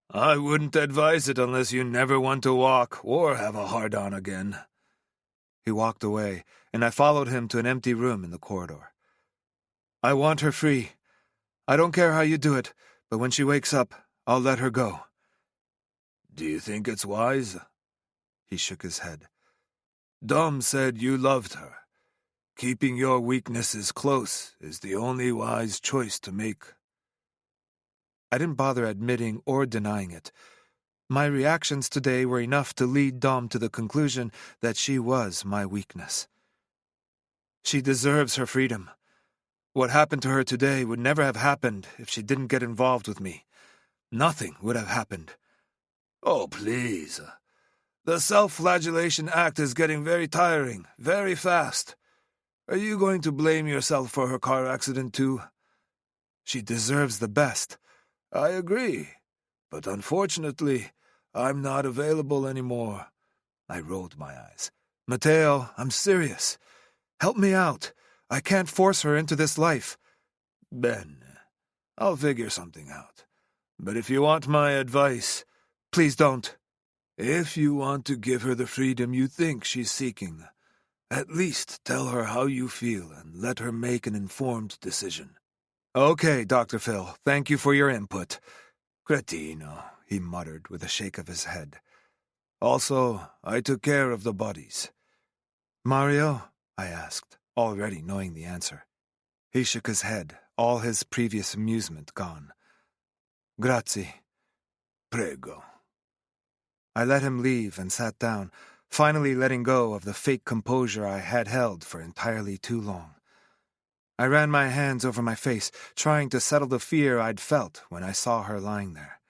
[SPEAKER 2] "I wouldn't advise it unless you never want to walk or have a hard-on again." He walked away, and I followed him to an empty room in the corridor. "I want her free. I don't care how you do it, but when she wakes up, I'll let her go." "Do you think it's wise?" He shook his head. "Dom said you loved her. Keeping your weaknesses close is the only wise choice to make." I didn't bother admitting or denying it. My reactions today were enough to lead Dom to the conclusion that she was my weakness. She deserves her freedom. What happened to her today would never have happened if she didn't get involved with me. Nothing would have happened. "Oh, please. The self-flagellation act is getting very tiring, very fast. Are you going to blame yourself for her car accident, too?" "She deserves the best." "I agree. But unfortunately, I'm not available anymore." I rolled my eyes. "Matteo, I'm serious. Help me out. I can't force her into this life." "Ben, I'll figure something out. But if you want my advice..." "Please don't." "If you want to give her the freedom you think she's seeking, at least tell her how you feel and let her make an informed decision." "Okay, Dr. Phil, thank you for your input." "Cretino," he muttered with a shake of his head. "Also, I took care of the bodies." "Mario?" I asked, already knowing the answer. He shook his head, all his previous amusement gone. "Grazie." "Prego." I let him leave and sat down, finally letting go of the fake composure I had held for entirely too long. I ran my hands over my face, trying to settle the fear I'd felt when I saw her lying there.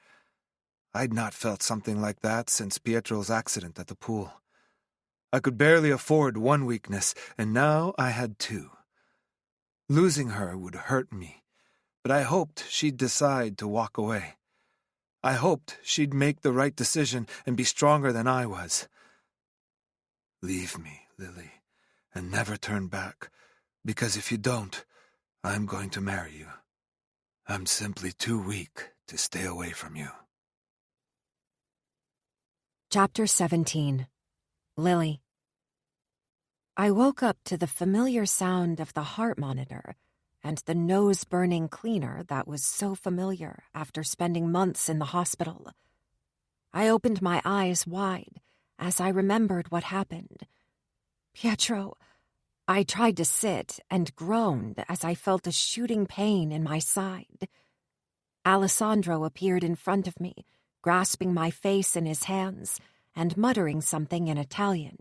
[SPEAKER 2] I'd not felt something like that since Pietro's accident at the pool. I could barely afford one weakness, and now I had two. Losing her would hurt me, but I hoped she'd decide to walk away. I hoped she'd make the right decision and be stronger than I was. "Leave me, Lily, and never turn back, because if you don't, I'm going to marry you. I'm simply too weak to stay away from you."
[SPEAKER 1] Chapter 17. Lily. I woke up to the familiar sound of the heart monitor and the nose-burning cleaner that was so familiar after spending months in the hospital. I opened my eyes wide as I remembered what happened. "Pietro," I tried to sit and groaned as I felt a shooting pain in my side. Alessandro appeared in front of me, grasping my face in his hands and muttering something in Italian.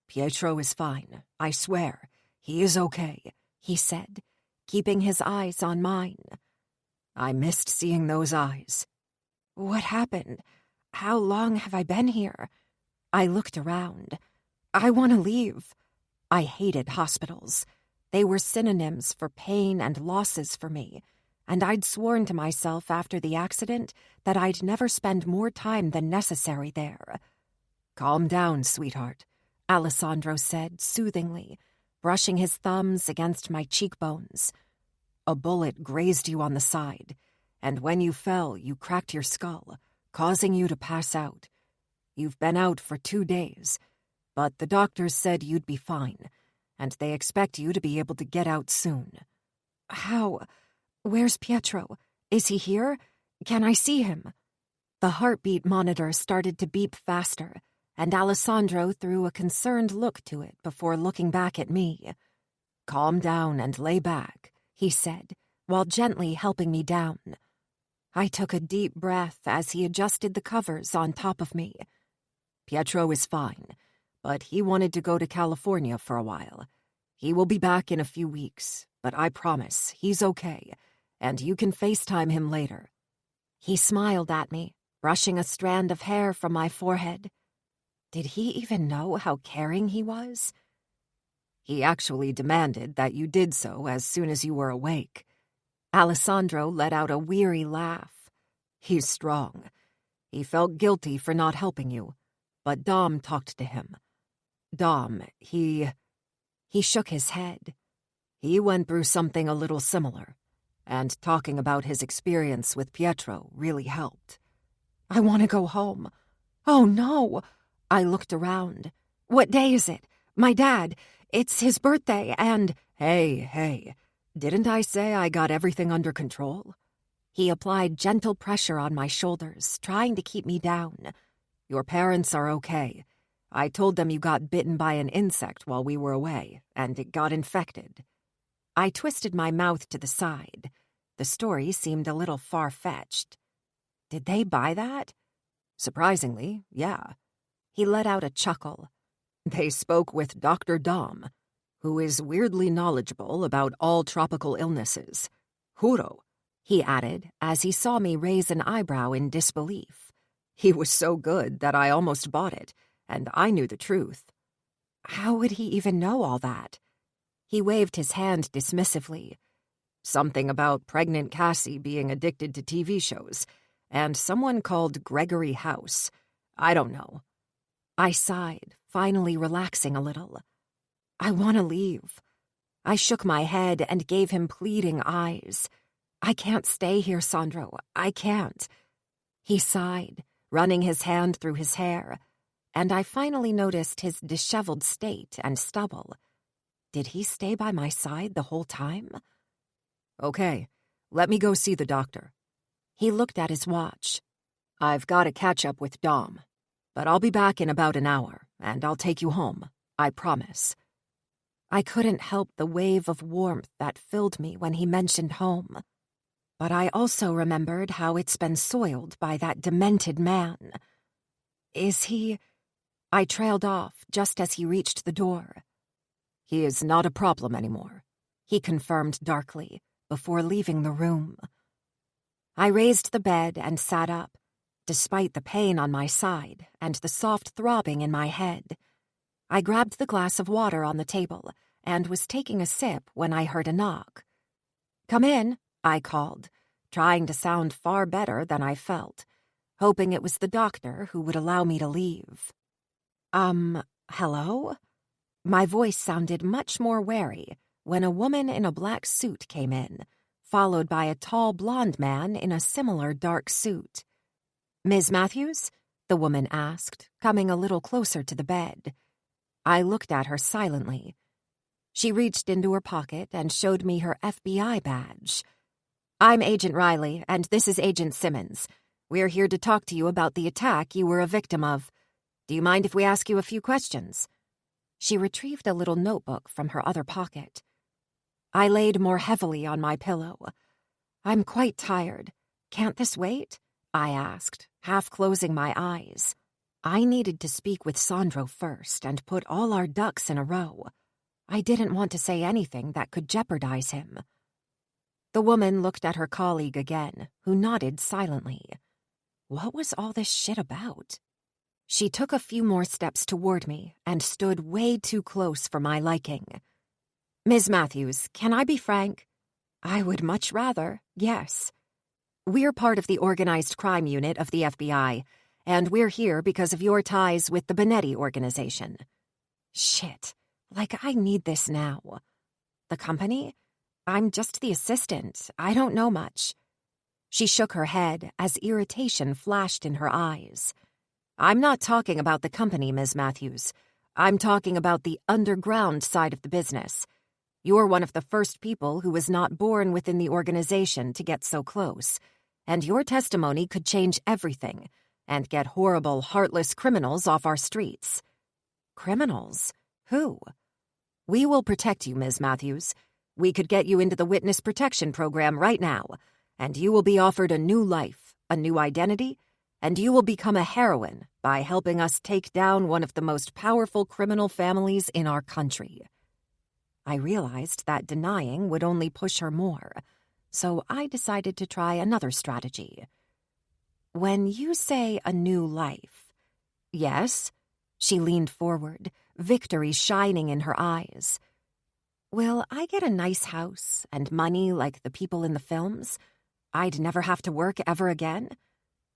[SPEAKER 1] "Pietro is fine, I swear. He is okay," he said, keeping his eyes on mine. I missed seeing those eyes. "What happened? How long have I been here?" I looked around. "I want to leave." I hated hospitals. They were synonyms for pain and losses for me, and I'd sworn to myself after the accident that I'd never spend more time than necessary there. "Calm down, sweetheart," Alessandro said soothingly, brushing his thumbs against my cheekbones. "A bullet grazed you on the side, and when you fell, you cracked your skull, causing you to pass out. You've been out for 2 days, but the doctors said you'd be fine,
[SPEAKER 3] and they expect you to be able to get out soon." "How? Where's Pietro? Is he here? Can I see him?" The heartbeat monitor started to beep faster, and Alessandro threw a concerned look to it before looking back at me. "Calm down and lay back," he said, while gently helping me down. I took a deep breath as he adjusted the covers on top of me. "Pietro is fine, but he wanted to go to California for a while. He will be back in a few weeks, but I promise he's okay, and you can FaceTime him later." He smiled at me, brushing a strand of hair from my forehead. Did he even know how caring he was? "He actually demanded that you did so as soon as you were awake." Alessandro let out a weary laugh. "He's strong. He felt guilty for not helping you, but Dom talked to him. Dom, he shook his head. He went through something a little similar, and talking about his experience with Pietro really helped." "I want to go home." "Oh, no." I looked around. "What day is it? My dad. It's his birthday, and—" Hey, didn't I say I got everything under control?" He applied gentle pressure on my shoulders, trying to keep me down. "Your parents are okay. I told them you got bitten by an insect while we were away, and it got infected." I twisted my mouth to the side. The story seemed a little far-fetched. Did they buy that? Surprisingly, yeah. He let out a chuckle. "They spoke with Dr. Dom, who is weirdly knowledgeable about all tropical illnesses. Juro," he added as he saw me raise an eyebrow in disbelief. "He was so good that I almost bought it, and I knew the truth." How would he even know all that? He waved his hand dismissively. "Something about pregnant Cassie being addicted to TV shows, and someone called Gregory House. I don't know." I sighed, finally relaxing a little. "I want to leave." I shook my head and gave him pleading eyes. "I can't stay here, Sandro. I can't." He sighed, running his hand through his hair, and I finally noticed his disheveled state and stubble. Did he stay by my side the whole time? "Okay, let me go see the doctor." He looked at his watch. "I've got to catch up with Dom, but I'll be back in about an hour, and I'll take you home, I promise." I couldn't help the wave of warmth that filled me when he mentioned home. But I also remembered how it's been soiled by that demented man. Is he... I trailed off just as he reached the door. "He is not a problem anymore," he confirmed darkly, before leaving the room. I raised the bed and sat up, despite the pain on my side and the soft throbbing in my head. I grabbed the glass of water on the table and was taking a sip when I heard a knock. "Come in," I called, trying to sound far better than I felt, hoping it was the doctor who would allow me to leave. Hello?" My voice sounded much more wary when a woman in a black suit came in, followed by a tall blonde man in a similar dark suit. "Ms. Matthews?" the woman asked, coming a little closer to the bed. I looked at her silently. She reached into her pocket and showed me her FBI badge. "I'm Agent Riley, and this is Agent Simmons. We're here to talk to you about the attack you were a victim of. Do you mind if we ask you a few questions?" She retrieved a little notebook from her other pocket. I laid more heavily on my pillow. "I'm quite tired. Can't this wait?" I asked, half closing my eyes. I needed to speak with Sandro first and put all our ducks in a row. I didn't want to say anything that could jeopardize him. The woman looked at her colleague again, who nodded silently. What was all this shit about? She took a few more steps toward me and stood way too close for my liking. "Ms. Matthews, can I be frank?" "I would much rather, yes." "We're part of the organized crime unit of the FBI, and we're here because of your ties with the Benetti organization." Shit, like I need this now. "The company? I'm just the assistant. I don't know much." She shook her head as irritation flashed in her eyes. "I'm not talking about the company, Ms. Matthews. I'm talking about the underground side of the business. You're one of the first people who was not born within the organization to get so close, and your testimony could change everything and get horrible, heartless criminals off our streets. Criminals? Who? We will protect you, Ms. Matthews. We could get you into the witness protection program right now, and you will be offered a new life, a new identity, and you will become a heroine by helping us take down one of the most powerful criminal families in our country. I realized that denying would only push her more, so I decided to try another strategy. When you say a new life, yes? She leaned forward, victory shining in her eyes. Will I get a nice house and money like the people in the films? I'd never have to work ever again?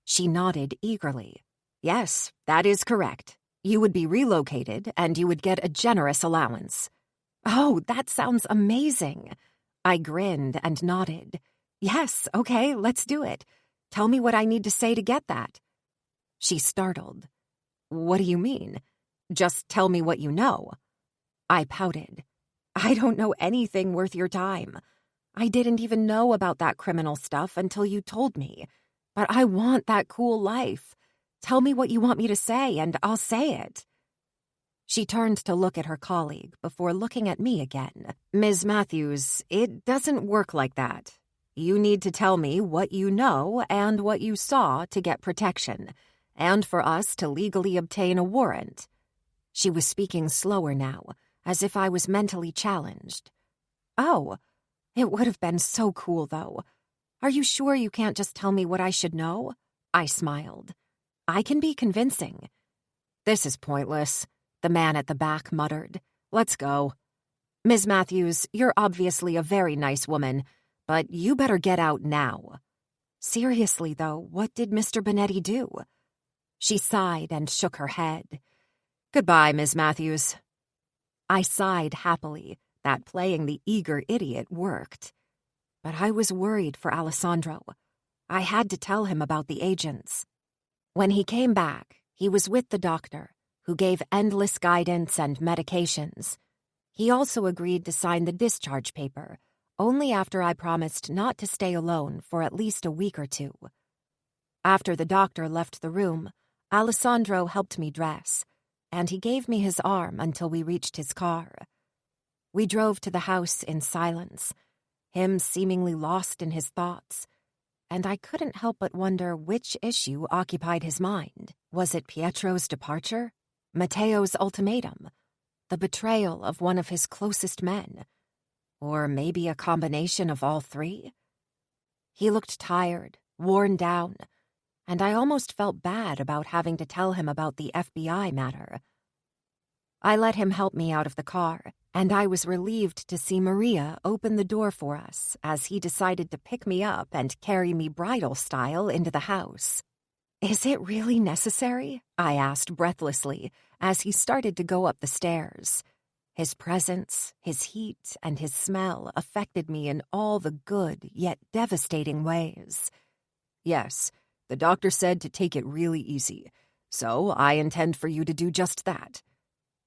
[SPEAKER 3] She nodded eagerly. Yes, that is correct. You would be relocated and you would get a generous allowance. Oh, that sounds amazing. I grinned and nodded. Yes, okay, let's do it. Tell me what I need to say to get that. She startled. What do you mean? Just tell me what you know. I pouted. I don't know anything worth your time. I didn't even know about that criminal stuff until you told me. But I want that cool life. Tell me what you want me to say and I'll say it. She turned to look at her colleague before looking at me again. Ms. Matthews, it doesn't work like that. You need to tell me what you know and what you saw to get protection, and for us to legally obtain a warrant. She was speaking slower now, as if I was mentally challenged. Oh, it would have been so cool, though. Are you sure you can't just tell me what I should know? I smiled. I can be convincing. This is pointless, the man at the back muttered. Let's go. Ms. Matthews, you're obviously a very nice woman, but you better get out now. Seriously, though, what did Mr. Bonetti do? She sighed and shook her head. Goodbye, Ms. Matthews. I sighed happily that playing the eager idiot worked. But I was worried for Alessandro. I had to tell him about the agents. When he came back, he was with the doctor, who gave endless guidance and medications. He also agreed to sign the discharge paper, only after I promised not to stay alone for at least a week or two. After the doctor left the room, Alessandro helped me dress, and he gave me his arm until we reached his car. We drove to the house in silence, him seemingly lost in his thoughts, and I couldn't help but wonder which issue occupied his mind. Was it Pietro's departure? Matteo's ultimatum? The betrayal of one of his closest men? Or maybe a combination of all three? He looked tired, worn down, and I almost felt bad about having to tell him about the FBI matter. I let him help me out of the car, and I was relieved to see Maria open the door for us as he decided to pick me up and carry me bridal style into the house. Is it really necessary? I asked breathlessly as he started to go up the stairs. His presence, his heat, and his smell affected me in all the good yet devastating ways. Yes, the doctor said to take it really easy, so I intend for you to do just that.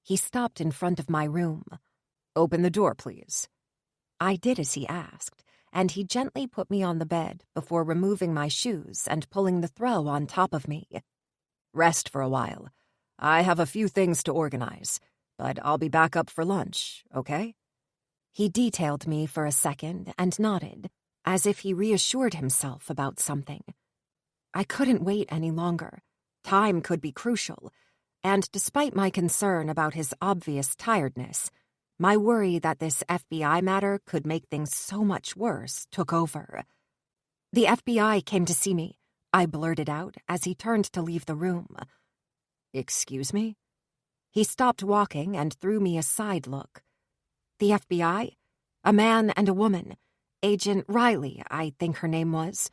[SPEAKER 3] He stopped in front of my room. Open the door, please. I did as he asked, and he gently put me on the bed before removing my shoes and pulling the throw on top of me. Rest for a while. I have a few things to organize, but I'll be back up for lunch, okay? He detailed me for a second and nodded, as if he reassured himself about something. I couldn't wait any longer. Time could be crucial, and despite my concern about his obvious tiredness, my worry that this FBI matter could make things so much worse took over. The FBI came to see me, I blurted out as he turned to leave the room. Excuse me? He stopped walking and threw me a side look. The FBI? A man and a woman. Agent Riley, I think her name was.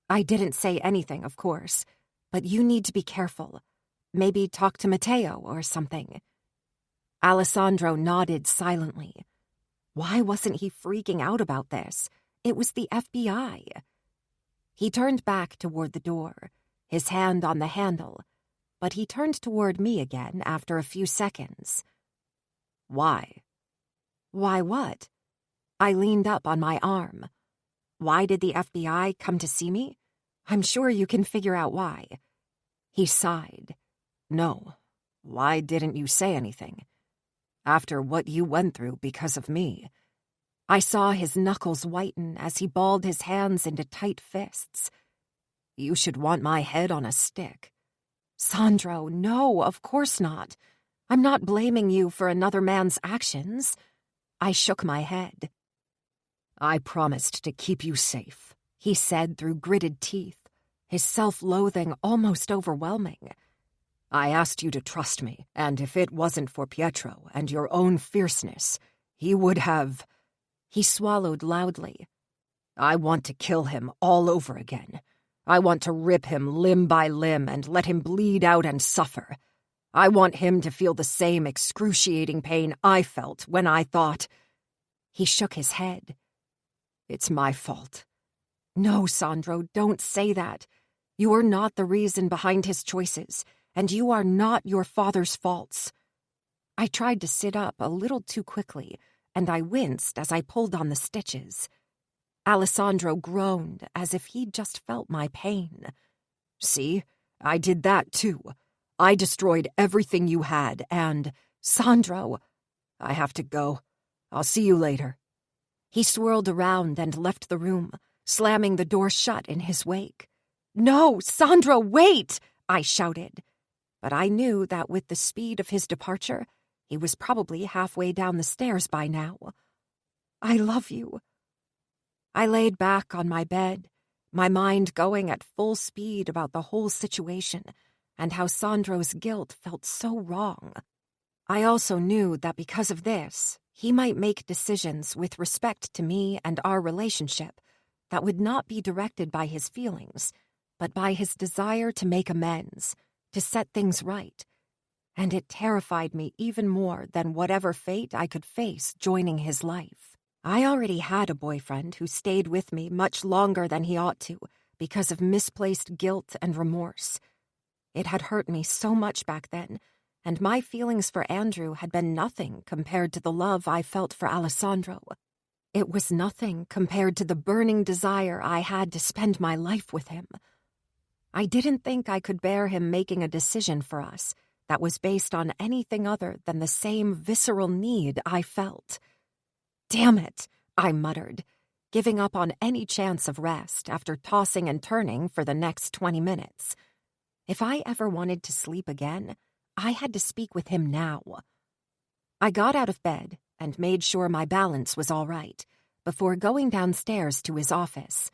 [SPEAKER 3] I didn't say anything, of course, but you need to be careful. Maybe talk to Matteo or something. Alessandro nodded silently. Why wasn't he freaking out about this? It was the FBI. He turned back toward the door, his hand on the handle,
[SPEAKER 1] but he turned toward me again after a few seconds. Why? Why what? I leaned up on my arm. Why did the FBI come to see me? I'm sure you can figure out why. He sighed. No. Why didn't you say anything? After what you went through because of me. I saw his knuckles whiten as he balled his hands into tight fists. You should want my head on a stick. Sandro, no, of course not. I'm not blaming you for another man's actions. I shook my head. I promised to keep you safe, he said through gritted teeth, his self-loathing almost overwhelming. I asked you to trust me, and if it wasn't for Pietro and your own fierceness, he would have... He swallowed loudly. I want to kill him all over again. I want to rip him limb by limb and let him bleed out and suffer. I want him to feel the same excruciating pain I felt when I thought... He shook his head. It's my fault. No, Sandro, don't say that. You're not the reason behind his choices, and you are not your father's faults. I tried to sit up a little too quickly, and I winced as I pulled on the stitches. Alessandro groaned as if he'd just felt my pain. See, I did that too. I destroyed everything you had, and... Sandro, I have to go. I'll see you later. He swirled around and left the room, slamming the door shut in his wake. No, Sandro, wait! I shouted. But I knew that with the speed of his departure, he was probably halfway down the stairs by now. I love you. I laid back on my bed, my mind going at full speed about the whole situation and how Sandro's guilt felt so wrong. I also knew that because of this, he might make decisions with respect to me and our relationship that would not be directed by his feelings, but by his desire to make amends, to set things right. And it terrified me even more than whatever fate I could face joining his life. I already had a boyfriend who stayed with me much longer than he ought to because of misplaced guilt and remorse. It had hurt me so much back then, and my feelings for Andrew had been nothing compared to the love I felt for Alessandro. It was nothing compared to the burning desire I had to spend my life with him. I didn't think I could bear him making a decision for us that was based on anything other than the same visceral need I felt. Damn it, I muttered, giving up on any chance of rest after tossing and turning for the next 20 minutes. If I ever wanted to sleep again, I had to speak with him now. I got out of bed and made sure my balance was all right before going downstairs to his office.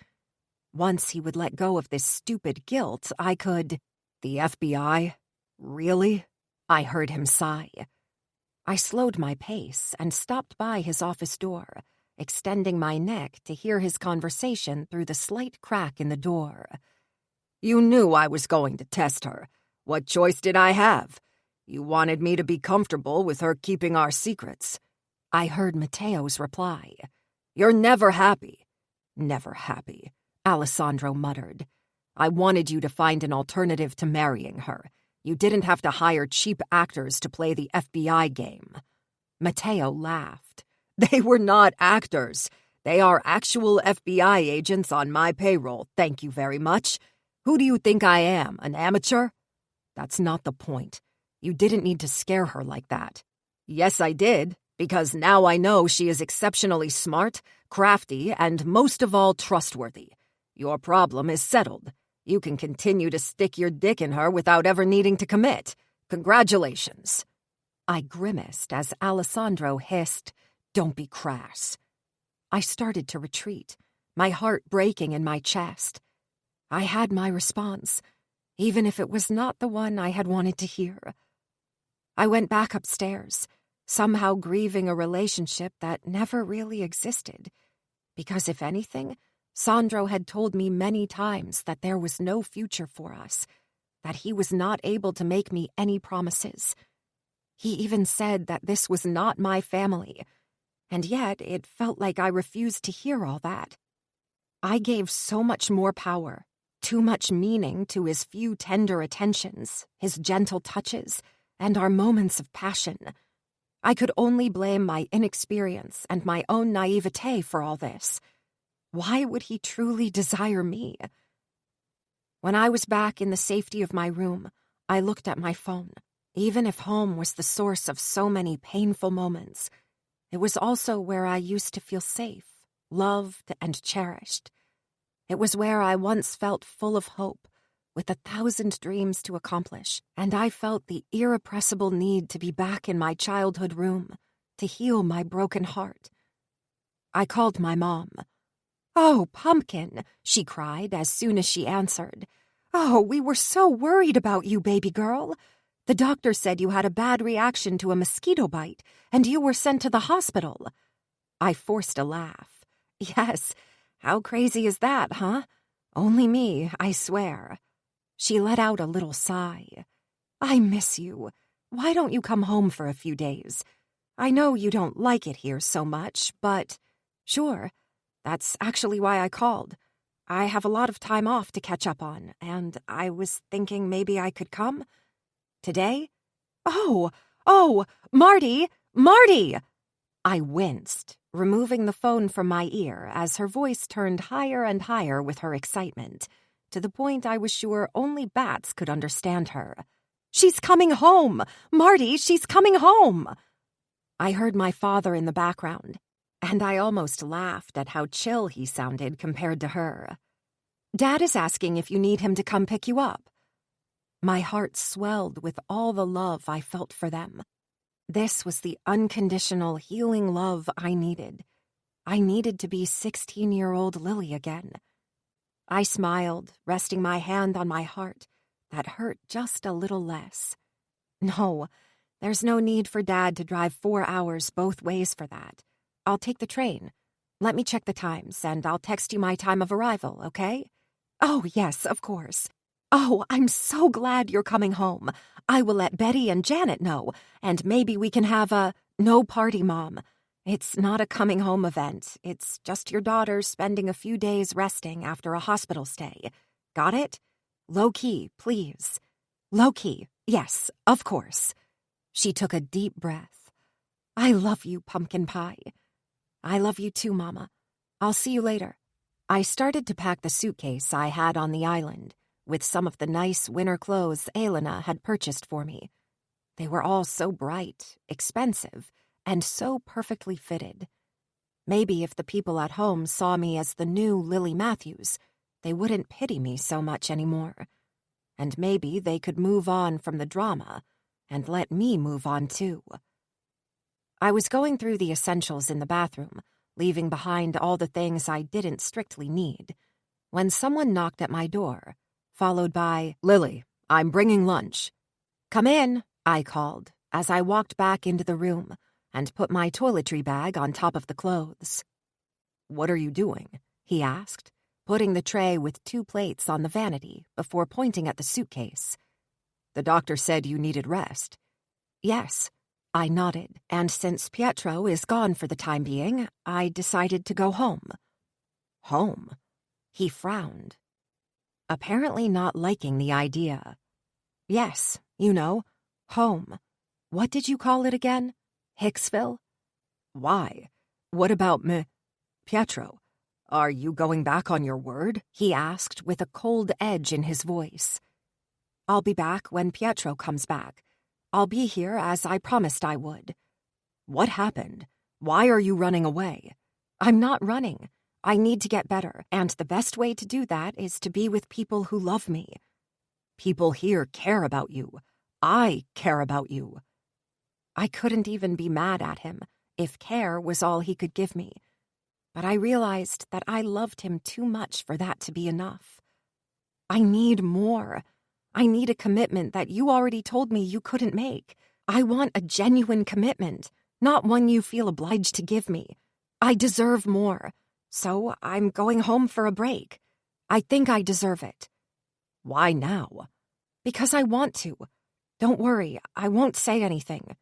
[SPEAKER 1] Once he would let go of this stupid guilt, I could... The FBI? Really? I heard him sigh. I slowed my pace and stopped by his office door, extending my neck to hear his conversation through the slight crack in the door. You knew I was going to test her. What choice did I have? You wanted me to be comfortable with her keeping our secrets. I heard Matteo's reply. You're never happy. Never happy, Alessandro muttered. I wanted you to find an alternative to marrying her. You didn't have to hire cheap actors to play the FBI game. Matteo laughed. They were not actors. They are actual FBI agents on my payroll, thank you very much. Who do you think I am, an amateur? That's not the point. You didn't need to scare her like that. Yes, I did, because now I know she is exceptionally smart, crafty, and most of all trustworthy. Your problem is settled. You can continue to stick your dick in her without ever needing to commit. Congratulations. I grimaced as Alessandro hissed, Don't be crass. I started to retreat, my heart breaking in my chest. I had my response, even if it was not the one I had wanted to hear. I went back upstairs, somehow grieving a relationship that never really existed, because if anything, Sandro had told me many times that there was no future for us, that he was not able to make me any promises. He even said that this was not my family, and yet it felt like I refused to hear all that. I gave so much more power too much meaning to his few tender attentions, his gentle touches, and our moments of passion. I could only blame my inexperience and my own naivete for all this. Why would he truly desire me? When I was back in the safety of my room, I looked at my phone. Even if home was the source of so many painful moments, it was also where I used to feel safe, loved, and cherished. It was where I once felt full of hope, with 1,000 dreams to accomplish, and I felt the irrepressible need to be back in my childhood room, to heal my broken heart. I called my mom. "Oh, Pumpkin," she cried as soon as she answered. "Oh, we were so worried about you, baby girl. The doctor said you had a bad reaction to a mosquito bite, and you were sent to the hospital." I forced a laugh. Yes, how crazy is that, huh? Only me, I swear. She let out a little sigh. "I miss you. Why don't you come home for a few days? I know you don't like it here so much, but sure, that's actually why I called. I have a lot of time off to catch up on, and I was thinking maybe I could come today." Oh, Marty! I winced, removing the phone from my ear as her voice turned higher and higher with her excitement, to the point I was sure only bats could understand her. "She's coming home! Marty, she's coming home!" I heard my father in the background, and I almost laughed at how chill he sounded compared to her. "Dad is asking if you need him to come pick you up." My heart swelled with all the love I felt for them. This was the unconditional, healing love I needed. I needed to be 16-year-old Lily again. I smiled, resting my hand on my heart that hurt just a little less. No, there's no need for Dad to drive 4 hours both ways for that. I'll take the train. Let me check the times, and I'll text you my time of arrival, okay? Oh, yes, of course. Oh, I'm so glad you're coming home. I will let Betty and Janet know, and maybe we can have a no party, Mom. It's not a coming home event. It's just your daughter spending a few days resting after a hospital stay. Got it? Low key, please. Low key, yes, of course. She took a deep breath. I love you, Pumpkin Pie. I love you too, Mama. I'll see you later. I started to pack the suitcase I had on the island, with some of the nice winter clothes Elena had purchased for me. They were all so bright, expensive, and so perfectly fitted. Maybe if the people at home saw me as the new Lily Matthews, they wouldn't pity me so much anymore. And maybe they could move on from the drama and let me move on too. I was going through the essentials in the bathroom, leaving behind all the things I didn't strictly need, when someone knocked at my door, followed by, "Lily, I'm bringing lunch." "Come in," I called as I walked back into the room and put my toiletry bag on top of the clothes. "What are you doing?" he asked, putting the tray with 2 plates on the vanity before pointing at the suitcase. "The doctor said you needed rest." "Yes," I nodded, and since Pietro is gone for the time being, I decided to go home. "Home?" He frowned, apparently not liking the idea. "Yes, you know, home. What did you call it again? Hicksville?" "Why? What about Pietro? Are you going back on your word?" he asked with a cold edge in his voice. "I'll be back when Pietro comes back. I'll be here as I promised I would." "What happened? Why are you running away?" "I'm not running. I need to get better, and the best way to do that is to be with people who love me. People here care about you. I care about you." I couldn't even be mad at him if care was all he could give me. But I realized that I loved him too much for that to be enough. I need more. I need a commitment that you already told me you couldn't make. I want a genuine commitment, not one you feel obliged to give me. I deserve more. So I'm going home for a break. I think I deserve it. "Why now?" "Because I want to. Don't worry, I won't say anything."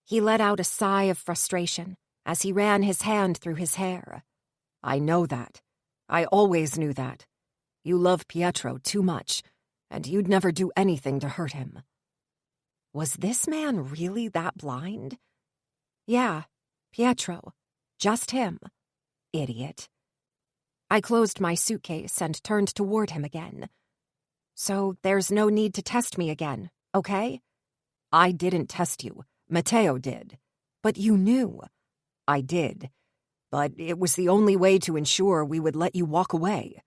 [SPEAKER 1] He let out a sigh of frustration as he ran his hand through his hair. "I know that. I always knew that.
[SPEAKER 3] You love Pietro too much, and you'd never do anything to hurt him." Was this man really that blind? Yeah, Pietro. Just him. Idiot. I closed my suitcase and turned toward him again. "So there's no need to test me again, okay?" "I didn't test you. Matteo did." "But you knew." "I did. But it was the only way to ensure we would let you walk away.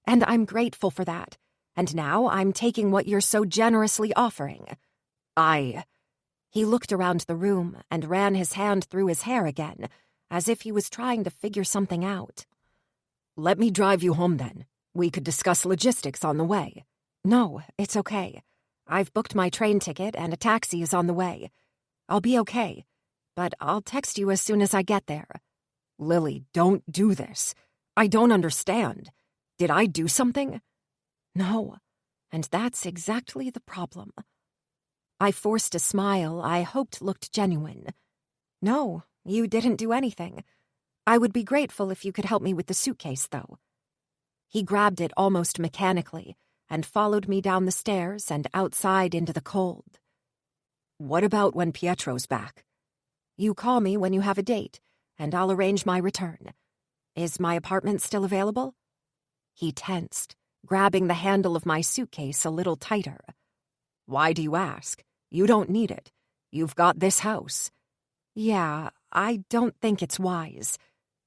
[SPEAKER 3] And I'm grateful for that. And now I'm taking what you're so generously offering. He looked around the room and ran his hand through his hair again, as if he was trying to figure something out. "Let me drive you home then. We could discuss logistics on the way." "No, it's okay. I've booked my train ticket and a taxi is on the way. I'll be okay, but I'll text you as soon as I get there." "Lily, don't do this. I don't understand. Did I do something?" "No, and that's exactly the problem." I forced a smile I hoped looked genuine. "No, you didn't do anything. I would be grateful if you could help me with the suitcase, though." He grabbed it almost mechanically and followed me down the stairs and outside into the cold. "What about when Pietro's back?" "You call me when you have a date, and I'll arrange my return. Is my apartment still available?" He tensed, grabbing the handle of my suitcase a little tighter. "Why do you ask? You don't need it. You've got this house." "Yeah, I don't think it's wise.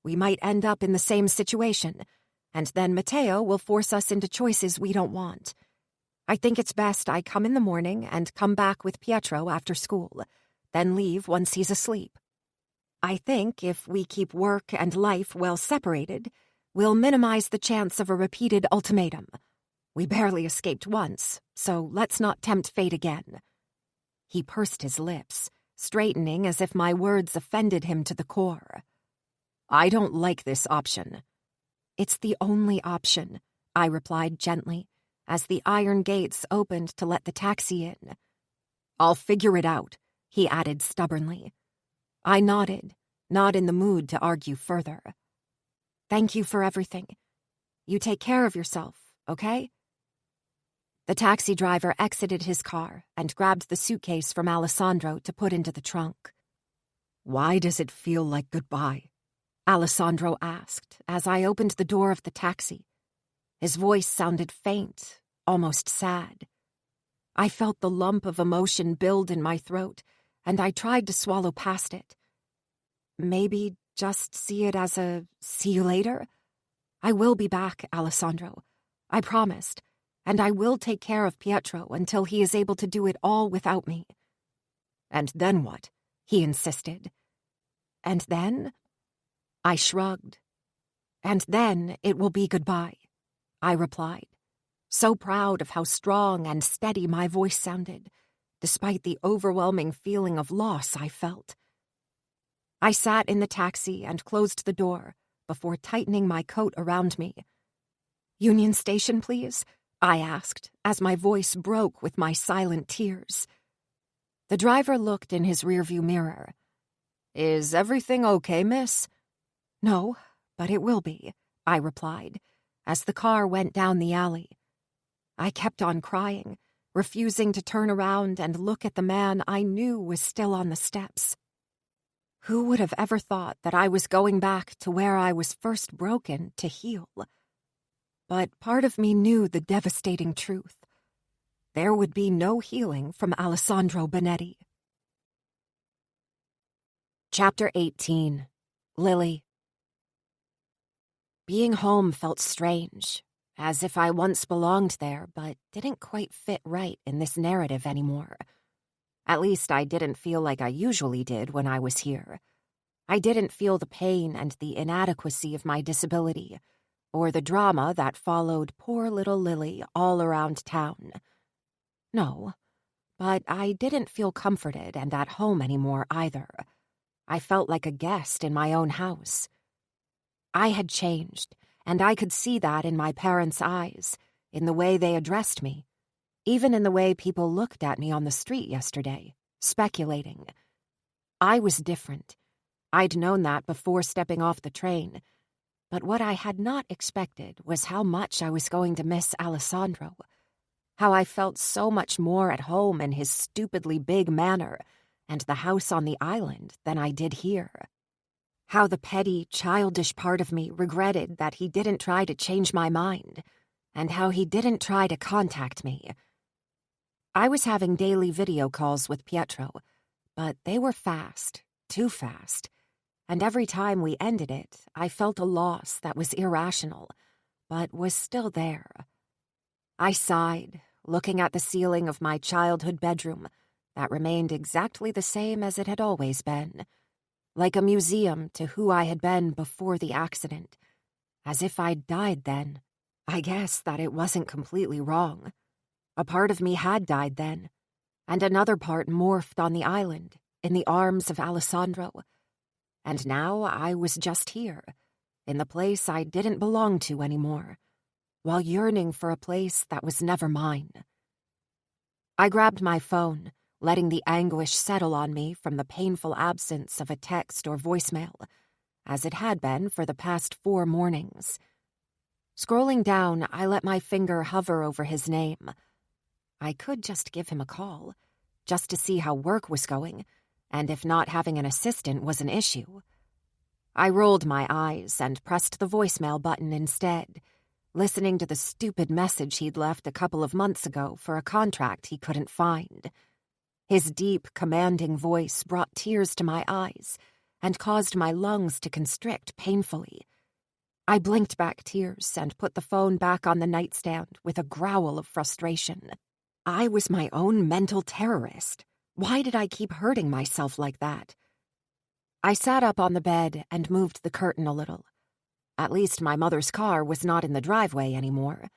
[SPEAKER 3] We might end up in the same situation, and then Matteo will force us into choices we don't want. I think it's best I come in the morning and come back with Pietro after school, then leave once he's asleep. I think if we keep work and life well separated, we'll minimize the chance of a repeated ultimatum. We barely escaped once, so let's not tempt fate again." He pursed his lips, straightening as if my words offended him to the core. "I don't like this option." "It's the only option," I replied gently, as the iron gates opened to let the taxi in. "I'll figure it out," he added stubbornly. I nodded, not in the mood to argue further. "Thank you for everything. You take care of yourself, okay?" The taxi driver exited his car and grabbed the suitcase from Alessandro to put into the trunk. "Why does it feel like goodbye?" Alessandro asked as I opened the door of the taxi. His voice sounded faint, almost sad. I felt the lump of emotion build in my throat, and I tried to swallow past it. Maybe just see it as a see you later? I will be back, Alessandro. I promised. And I will take care of Pietro until he is able to do it all without me. "And then what?" he insisted. "And then?" I shrugged. "And then it will be goodbye," I replied, so proud of how strong and steady my voice sounded, despite the overwhelming feeling of loss I felt. I sat in the taxi and closed the door before tightening my coat around me. "Union Station, please?" I asked, as my voice broke with my silent tears. The driver looked in his rearview mirror. "Is everything okay, miss?" "No, but it will be," I replied, as the car went down the alley. I kept on crying, refusing to turn around and look at the man I knew was still on the steps. Who would have ever thought that I was going back to where I was first broken to heal? But part of me knew the devastating truth. There would be no healing from Alessandro Benetti. Chapter 18. Lily. Being home felt strange, as if I once belonged there but didn't quite fit right in this narrative anymore. At least I didn't feel like I usually did when I was here. I didn't feel the pain and the inadequacy of my disability, or the drama that followed poor little Lily all around town. No, but I didn't feel comforted and at home anymore either. I felt like a guest in my own house. I had changed, and I could see that in my parents' eyes, in the way they addressed me, even in the way people looked at me on the street yesterday, speculating. I was different. I'd known that before stepping off the train,
[SPEAKER 1] But what I had not expected was how much I was going to miss Alessandro. How I felt so much more at home in his stupidly big manor and the house on the island than I did here. How the petty, childish part of me regretted that he didn't try to change my mind, and how he didn't try to contact me. I was having daily video calls with Pietro, but they were fast, too fast, and every time we ended it, I felt a loss that was irrational, but was still there. I sighed, looking at the ceiling of my childhood bedroom that remained exactly the same as it had always been, like a museum to who I had been before the accident, as if I'd died then. I guess that it wasn't completely wrong. A part of me had died then, and another part morphed on the island, in the arms of Alessandro. And now I was just here, in the place I didn't belong to anymore, while yearning for a place that was never mine. I grabbed my phone, letting the anguish settle on me from the painful absence of a text or voicemail, as it had been for the past 4 mornings. Scrolling down, I let my finger hover over his name. I could just give him a call, just to see how work was going, and if not having an assistant was an issue. I rolled my eyes and pressed the voicemail button instead, listening to the stupid message he'd left a couple of months ago for a contract he couldn't find. His deep, commanding voice brought tears to my eyes and caused my lungs to constrict painfully. I blinked back tears and put the phone back on the nightstand with a growl of frustration. I was my own mental terrorist. Why did I keep hurting myself like that? I sat up on the bed and moved the curtain a little. At least my mother's car was not in the driveway anymore,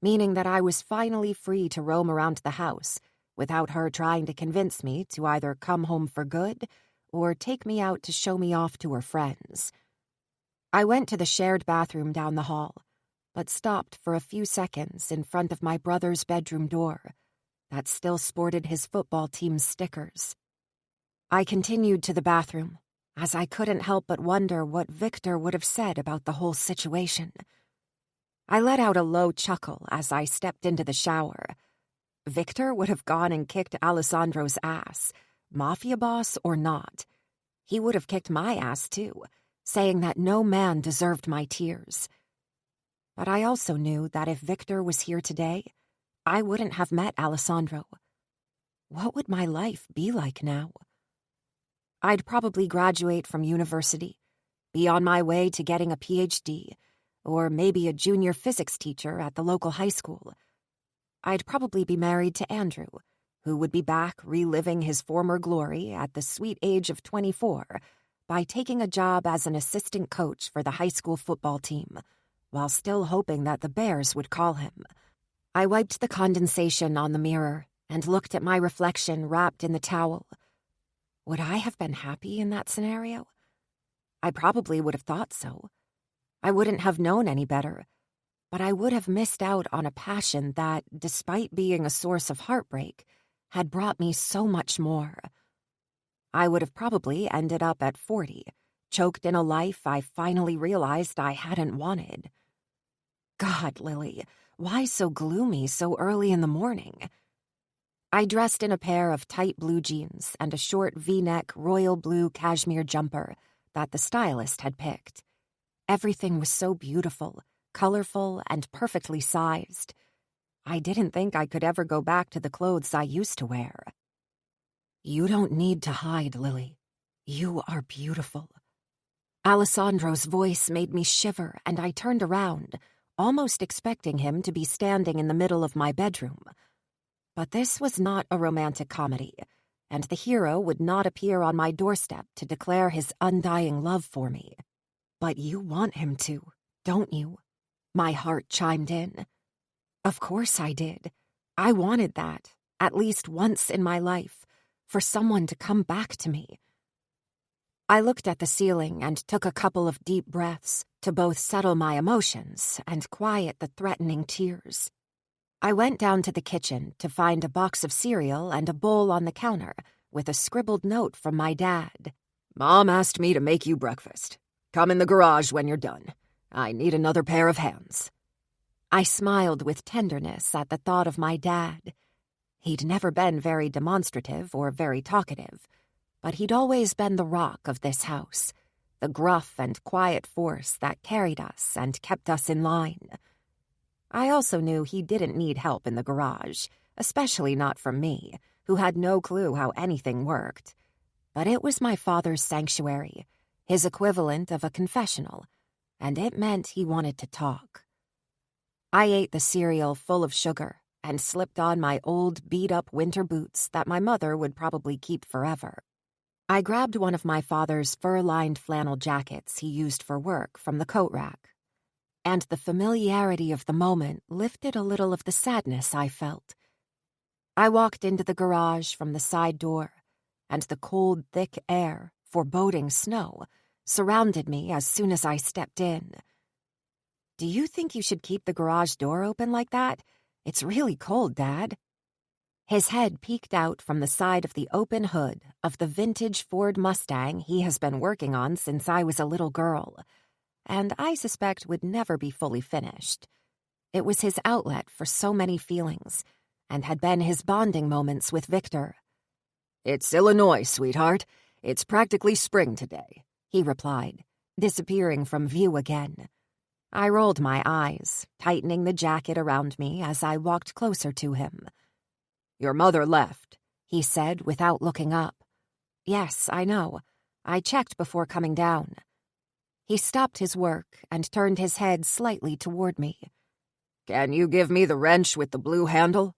[SPEAKER 1] meaning that I was finally free to roam around the house without her trying to convince me to either come home for good or take me out to show me off to her friends. I went to the shared bathroom down the hall, but stopped for a few seconds in front of my brother's bedroom door that still sported his football team's stickers. I continued to the bathroom, as I couldn't help but wonder what Victor would have said about the whole situation. I let out a low chuckle as I stepped into the shower. Victor would have gone and kicked Alessandro's ass, Mafia boss or not. He would have kicked my ass too, saying that no man deserved my tears. But I also knew that if Victor was here today, I wouldn't have met Alessandro. What would my life be like now? I'd probably graduate from university, be on my way to getting a PhD, or maybe a junior physics teacher at the local high school. I'd probably be married to Andrew, who would be back reliving his former glory at the sweet age of 24 by taking a job as an assistant coach for the high school football team, while still hoping that the Bears would call him. I wiped the condensation on the mirror and looked at my reflection wrapped in the towel. Would I have been happy in that scenario? I probably would have thought so. I wouldn't have known any better, but I would have missed out on a passion that, despite being a source of heartbreak, had brought me so much more. I would have probably ended up at 40, choked in a life I finally realized I hadn't wanted. God, Lily, why so gloomy so early in the morning? I dressed in a pair of tight blue jeans and a short V-neck royal blue cashmere jumper that the stylist had picked. Everything was so beautiful, colorful, and perfectly sized. I didn't think I could ever go back to the clothes I used to wear. You don't need to hide, Lily. You are beautiful. Alessandro's voice made me shiver, and I turned around, almost expecting him to be standing in the middle of my bedroom. But this was not a romantic comedy, and the hero would not appear on my doorstep to declare his undying love for me. But you want him to, don't you? My heart chimed in. Of course I did. I wanted that, at least once in my life, for someone to come back to me. I looked at the ceiling and took a couple of deep breaths to both settle my emotions and quiet the threatening tears. I went down to the kitchen to find a box of cereal and a bowl on the counter with a scribbled note from my dad. Mom asked me to make you breakfast. Come in the garage when you're done.
[SPEAKER 3] I need another pair of hands."
[SPEAKER 1] I smiled with tenderness at the thought of my dad. He'd never been very demonstrative or very talkative, but he'd always been the rock of this house, the gruff and quiet force that carried us and kept us in line. I also knew he didn't need help in the garage, especially not from me, who had no clue how anything worked. But it was my father's sanctuary, his equivalent of a confessional, and it meant he wanted to talk. I ate the cereal full of sugar and slipped on my old, beat-up winter boots that my mother would probably keep forever. I grabbed one of my father's fur-lined flannel jackets he used for work from the coat rack, and the familiarity of the moment lifted a little of the sadness I felt. I walked into the garage from the side door, and the cold, thick air, foreboding snow, surrounded me as soon as I stepped in. "Do you think you should keep the garage door open like that? It's really cold, Dad." His head peeked out from the side of the open hood of the vintage Ford Mustang he has been working on since I was a little girl, and I suspect would never be fully finished. It was his outlet for so many feelings, and had been his bonding moments with Victor.
[SPEAKER 3] "It's Illinois, sweetheart. It's practically spring today," he replied, disappearing from view again. I rolled my eyes, tightening the jacket around me as I walked closer to him. "Your mother left," he said without looking up. "Yes, I know. I checked before coming down." He stopped his work and turned his head slightly toward me. "Can you give me the wrench with the blue handle?"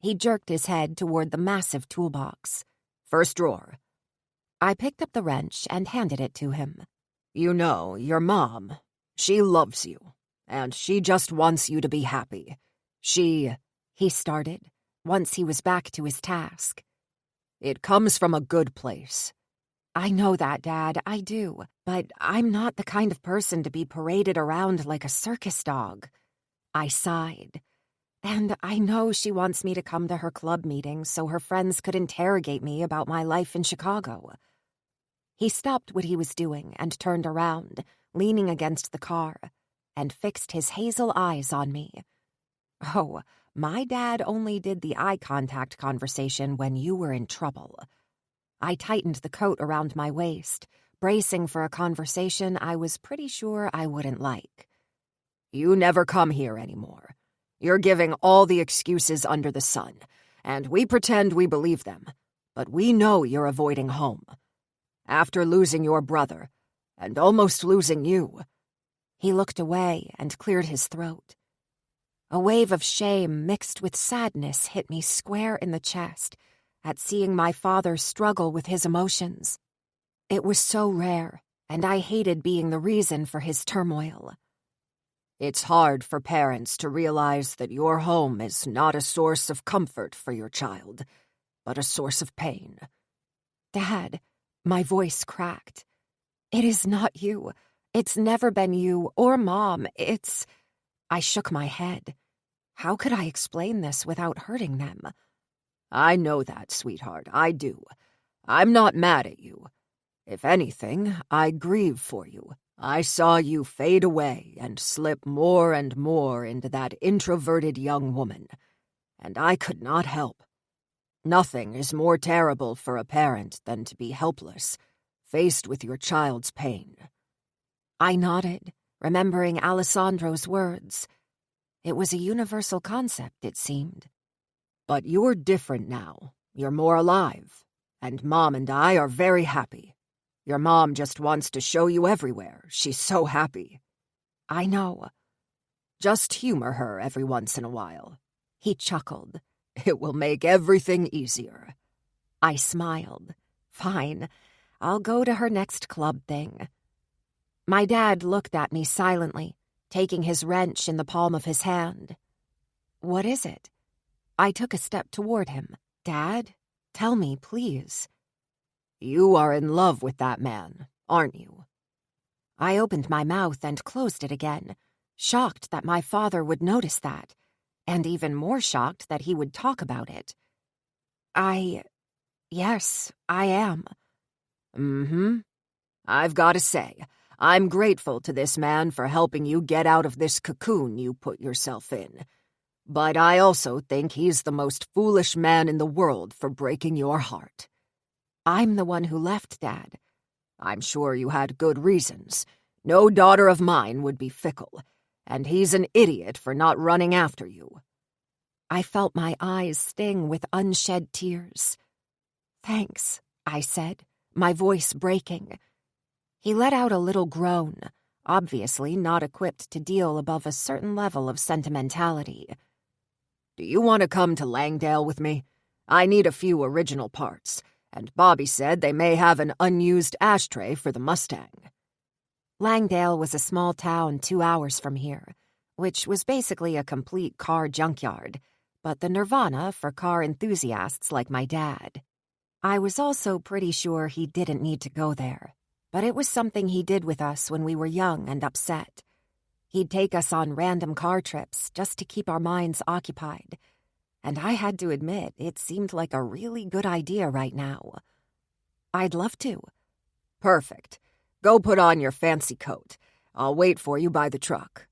[SPEAKER 3] He jerked his head toward the massive toolbox. "First drawer." I picked up the wrench and handed it to him. "You know, your mom, she loves you, and she just wants you to be happy. He started, once he was back to his task. "It comes from a good place." "I know that, Dad, I do, but I'm not the kind of person to be paraded around like a circus dog." I sighed. "And I know she wants me to come to her club meetings so her friends could interrogate me about my life in Chicago." He stopped what he was doing and turned around, leaning against the car, and fixed his hazel eyes on me. "Oh, my dad only did the eye contact conversation when you were in trouble." I tightened the coat around my waist, bracing for a conversation I was pretty sure I wouldn't like. "You never come here anymore. You're giving all the excuses under the sun, and we pretend we believe them, but we know you're avoiding home. After losing your brother, and almost losing you." He looked away and cleared his throat. A wave of shame mixed with sadness hit me square in the chest at seeing my father struggle with his emotions. It was so rare, and I hated being the reason for his turmoil. "It's hard for parents to realize that your home is not a source of comfort for your child, but a source of pain." "Dad," my voice cracked. "It is not you. It's never been you or Mom. I shook my head. How could I explain this without hurting them? "I know that, sweetheart, I do. I'm not mad at you. If anything, I grieve for you. I saw you fade away and slip more and more into that introverted young woman, and I could not help. Nothing is more terrible for a parent than to be helpless, faced with your child's pain." I nodded, remembering Alessandro's words. It was a universal concept, it seemed. "But you're different now. You're more alive, and Mom and I are very happy. Your mom just wants to show you everywhere. She's so happy." "I know." "Just humor her every once in a while." He chuckled. "It will make everything easier." I smiled. "Fine. I'll go to her next club thing." My dad looked at me silently, taking his wrench in the palm of his hand. "What is it?" I took a step toward him. "Dad, tell me, please." "You are in love with that man, aren't you?" I opened my mouth and closed it again, shocked that my father would notice that, and even more shocked that he would talk about it. Yes, I am." "Mm-hmm. I've got to say, I'm grateful to this man for helping you get out of this cocoon you put yourself in. But I also think he's the most foolish man in the world for breaking your heart. I'm the one who left, Dad. I'm sure you had good reasons. No daughter of mine would be fickle, and he's an idiot for not running after you." I felt my eyes sting with unshed tears. "Thanks," I said, my voice breaking. He let out a little groan, obviously not equipped to deal above a certain level of sentimentality. "Do you want to come to Langdale with me? I need a few original parts, and Bobby said they may have an unused ashtray for the Mustang." Langdale was a small town 2 hours from here, which was basically a complete car junkyard, but the nirvana for car enthusiasts like my dad. I was also pretty sure he didn't need to go there, but it was something he did with us when we were young and upset. He'd take us on random car trips just to keep our minds occupied, and I had to admit it seemed like a really good idea right now. "I'd love to." "Perfect. Go put on your fancy coat. I'll wait for you by the truck."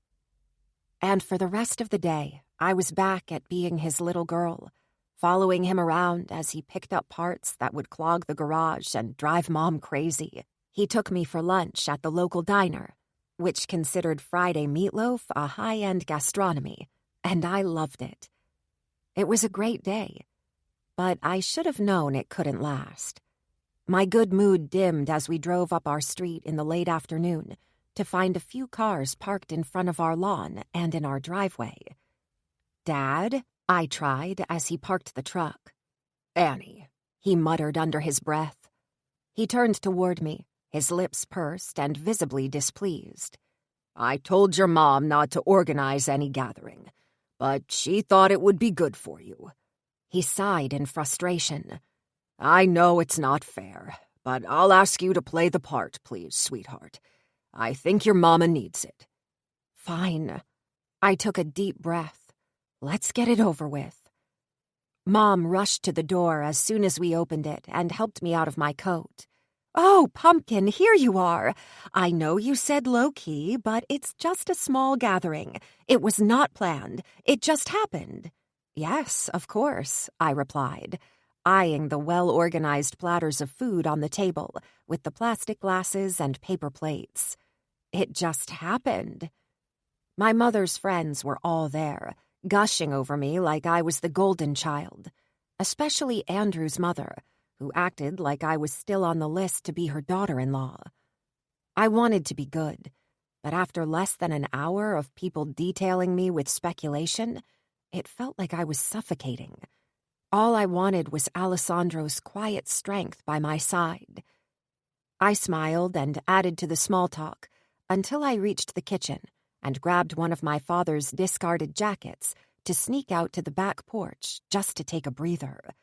[SPEAKER 3] And for the rest of the day, I was back at being his little girl, following him around as he picked up parts that would clog the garage and drive Mom crazy. He took me for lunch at the local diner, which considered Friday meatloaf a high-end gastronomy, and I loved it. It was a great day, but I should have known it couldn't last. My good mood dimmed as we drove up our street in the late afternoon to find a few cars parked in front of our lawn and in our driveway. "Dad?" I tried as he parked the truck. "Annie," he muttered under his breath. He turned toward me, his lips pursed and visibly displeased. "I told your mom not to organize any gathering, but she thought it would be good for you." He sighed in frustration. "I know it's not fair, but I'll ask you to play the part, please, sweetheart. I think your mama needs it." "Fine." I took a deep breath. Let's get it over with. Mom rushed to the door as soon as we opened it and helped me out of my coat. "Oh, Pumpkin, here you are. I know you said low-key, but it's just a small gathering. It was not planned. It just happened." "Yes, of course," I replied, eyeing the well-organized platters of food on the table with the plastic glasses and paper plates. It just happened. My mother's friends were all there, gushing over me like I was the golden child, especially Andrew's mother, who acted like I was still on the list to be her daughter-in-law. I wanted to be good, but after less than an hour of people detailing me with speculation, it felt like I was suffocating. All I wanted was Alessandro's quiet strength by my side. I smiled and added to the small talk until I reached the kitchen and grabbed one of my father's discarded jackets to sneak out to the back porch just to take a breather.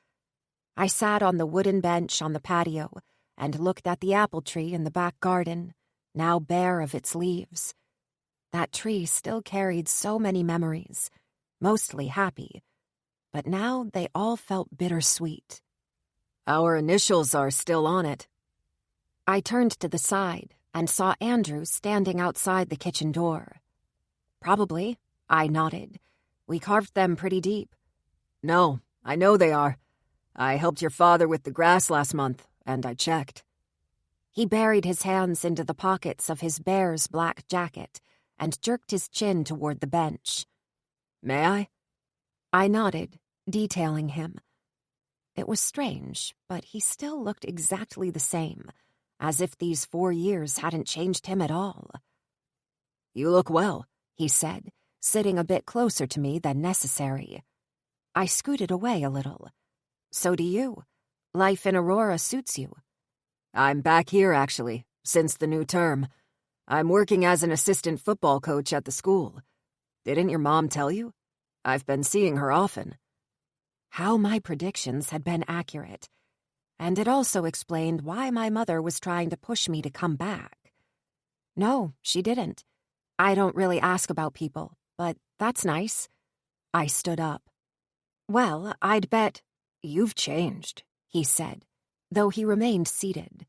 [SPEAKER 3] I sat on the wooden bench on the patio and looked at the apple tree in the back garden, now bare of its leaves. That tree still carried so many memories, mostly happy, but now they all felt bittersweet. "Our initials are still on it." I turned to the side and saw Andrew standing outside the kitchen door. "Probably," I nodded. "We carved them pretty deep." "No, I know they are. I helped your father with the grass last month, and I checked." He buried his hands into the pockets of his bear's black jacket and jerked his chin toward the bench. "May I?" I nodded, detailing him. It was strange, but he still looked exactly the same, as if these 4 years hadn't changed him at all. "You look well," he said, sitting a bit closer to me than necessary. I scooted away a little. "So do you. Life in Aurora suits you." "I'm back here, actually, since the new term. I'm working as an assistant football coach at the school. Didn't your mom tell you? I've been seeing her often." How my predictions had been accurate. And it also explained why my mother was trying to push me to come back. "No, she didn't. I don't really ask about people, but that's nice." I stood up. "Well, I'd bet—" "You've changed," he said, though he remained seated.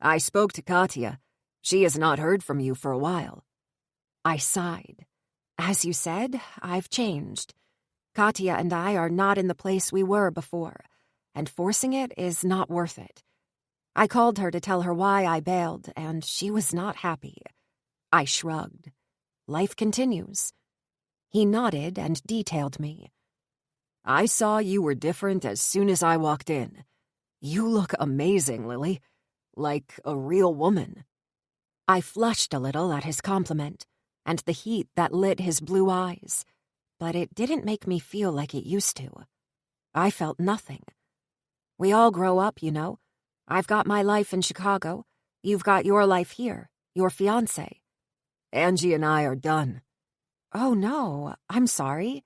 [SPEAKER 3] "I spoke to Katya. She has not heard from you for a while." I sighed. "As you said, I've changed. Katya and I are not in the place we were before, and forcing it is not worth it. I called her to tell her why I bailed, and she was not happy." I shrugged. "Life continues." He nodded and detailed me. "I saw you were different as soon as I walked in. You look amazing, Lily. Like a real woman." I flushed a little at his compliment, and the heat that lit his blue eyes, but it didn't make me feel like it used to. I felt nothing. We all grow up, you know. I've got my life in Chicago. You've got your life here, your fiancé. Angie and I are done." "Oh, no, I'm sorry."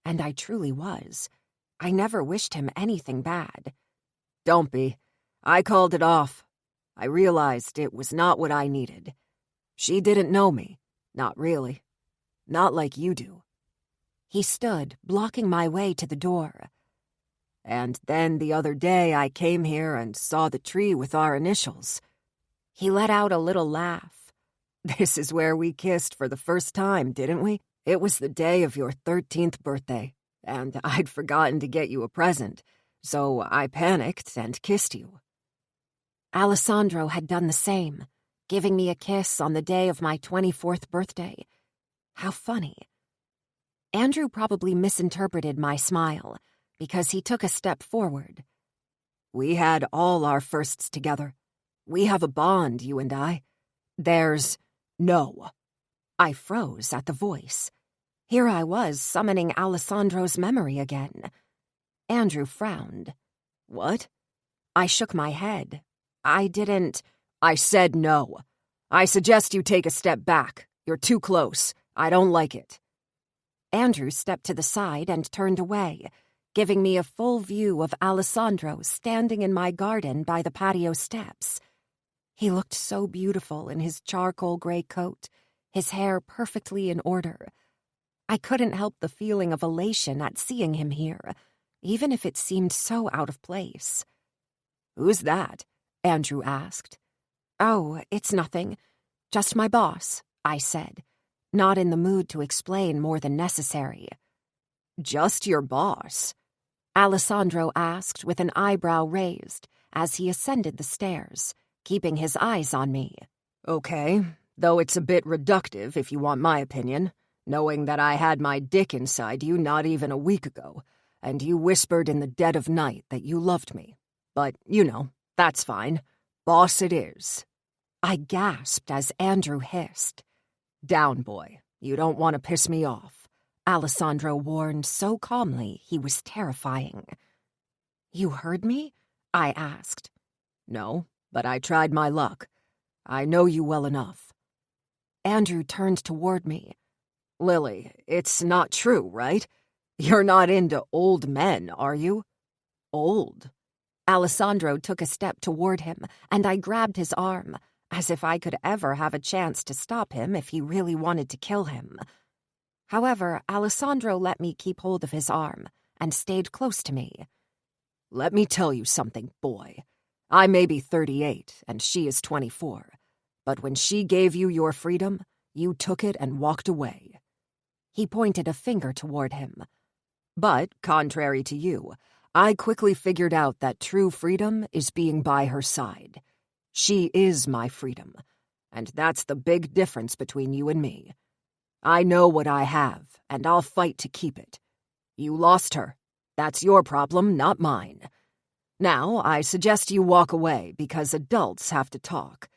[SPEAKER 3] And I truly was. I never wished him anything bad. "Don't be. I called it off. I realized it was not what I needed. She didn't know me. Not really. Not like you do." He stood, blocking my way to the door. "And then the other day I came here and saw the tree with our initials." He let out a little laugh. "This is where we kissed for the first time, didn't we? It was the day of your 13th birthday, and I'd forgotten to get you a present, so I panicked and kissed you." Alessandro had done the same, giving me a kiss on the day of my 24th birthday. How funny. Andrew probably misinterpreted my smile, because he took a step forward. "We had all our firsts together. We have a bond, you and I. There's no." I froze at the voice. Here I was summoning Alessandro's memory again. Andrew frowned. "What?" I shook my head. I said no. I suggest you take a step back. You're too close. I don't like it." Andrew stepped to the side and turned away, giving me a full view of Alessandro standing in my garden by the patio steps. He looked so beautiful in his charcoal gray coat, his hair perfectly in order. I couldn't help the feeling of elation at seeing him here, even if it seemed so out of place. "Who's that?" Andrew asked. "Oh, it's nothing. Just my boss," I said, not in the mood to explain more than necessary. "Just your boss?" Alessandro asked with an eyebrow raised as he ascended the stairs, keeping his eyes on me. "Okay, though it's a bit reductive if you want my opinion, knowing that I had my dick inside you not even a week ago, and you whispered in the dead of night that you loved me. But, you know, that's fine. Boss it is." I gasped as Andrew hissed. "Down, boy. You don't want to piss me off," Alessandro warned so calmly he was terrifying. "You heard me?" I asked. "No, but I tried my luck. I know you well enough." Andrew turned toward me. "Lily, it's not true, right? You're not into old men, are you?" "Old?" Alessandro took a step toward him, and I grabbed his arm, as if I could ever have a chance to stop him if he really wanted to kill him. However, Alessandro let me keep hold of his arm and stayed close to me. "Let me tell you something, boy. I may be 38 and she is 24, but when she gave you your freedom, you took it and walked away." He pointed a finger toward him. "But, contrary to you, I quickly figured out that true freedom is being by her side. She is my freedom, and that's the big difference between you and me. I know what I have, and I'll fight to keep it. You lost her. That's your problem, not mine. Now, I suggest you walk away because adults have to talk.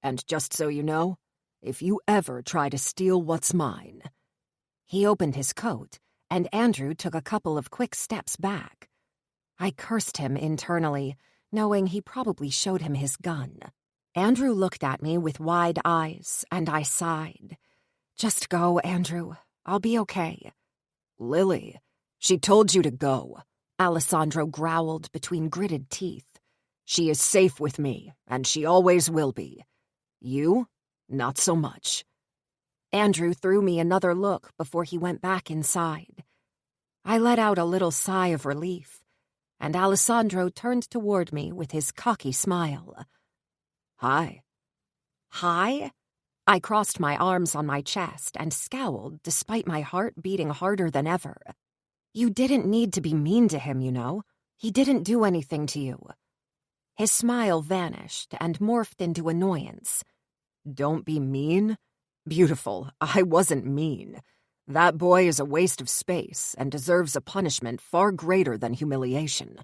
[SPEAKER 3] And just so you know, if you ever try to steal what's mine..." He opened his coat, and Andrew took a couple of quick steps back. I cursed him internally, knowing he probably showed him his gun. Andrew looked at me with wide eyes, and I sighed. "Just go, Andrew. I'll be okay." "Lily, she told you to go," Alessandro growled between gritted teeth. "She is safe with me, and she always will be. You, not so much." Andrew threw me another look before he went back inside. I let out a little sigh of relief, and Alessandro turned toward me with his cocky smile. "Hi."
[SPEAKER 1] High? I crossed my arms on my chest and scowled despite my heart beating harder than ever. You didn't need to be mean to him, you know. He didn't do anything to you. His smile vanished and morphed into annoyance. Don't be mean? Beautiful, I wasn't mean. That boy is a waste of space and deserves a punishment far greater than humiliation.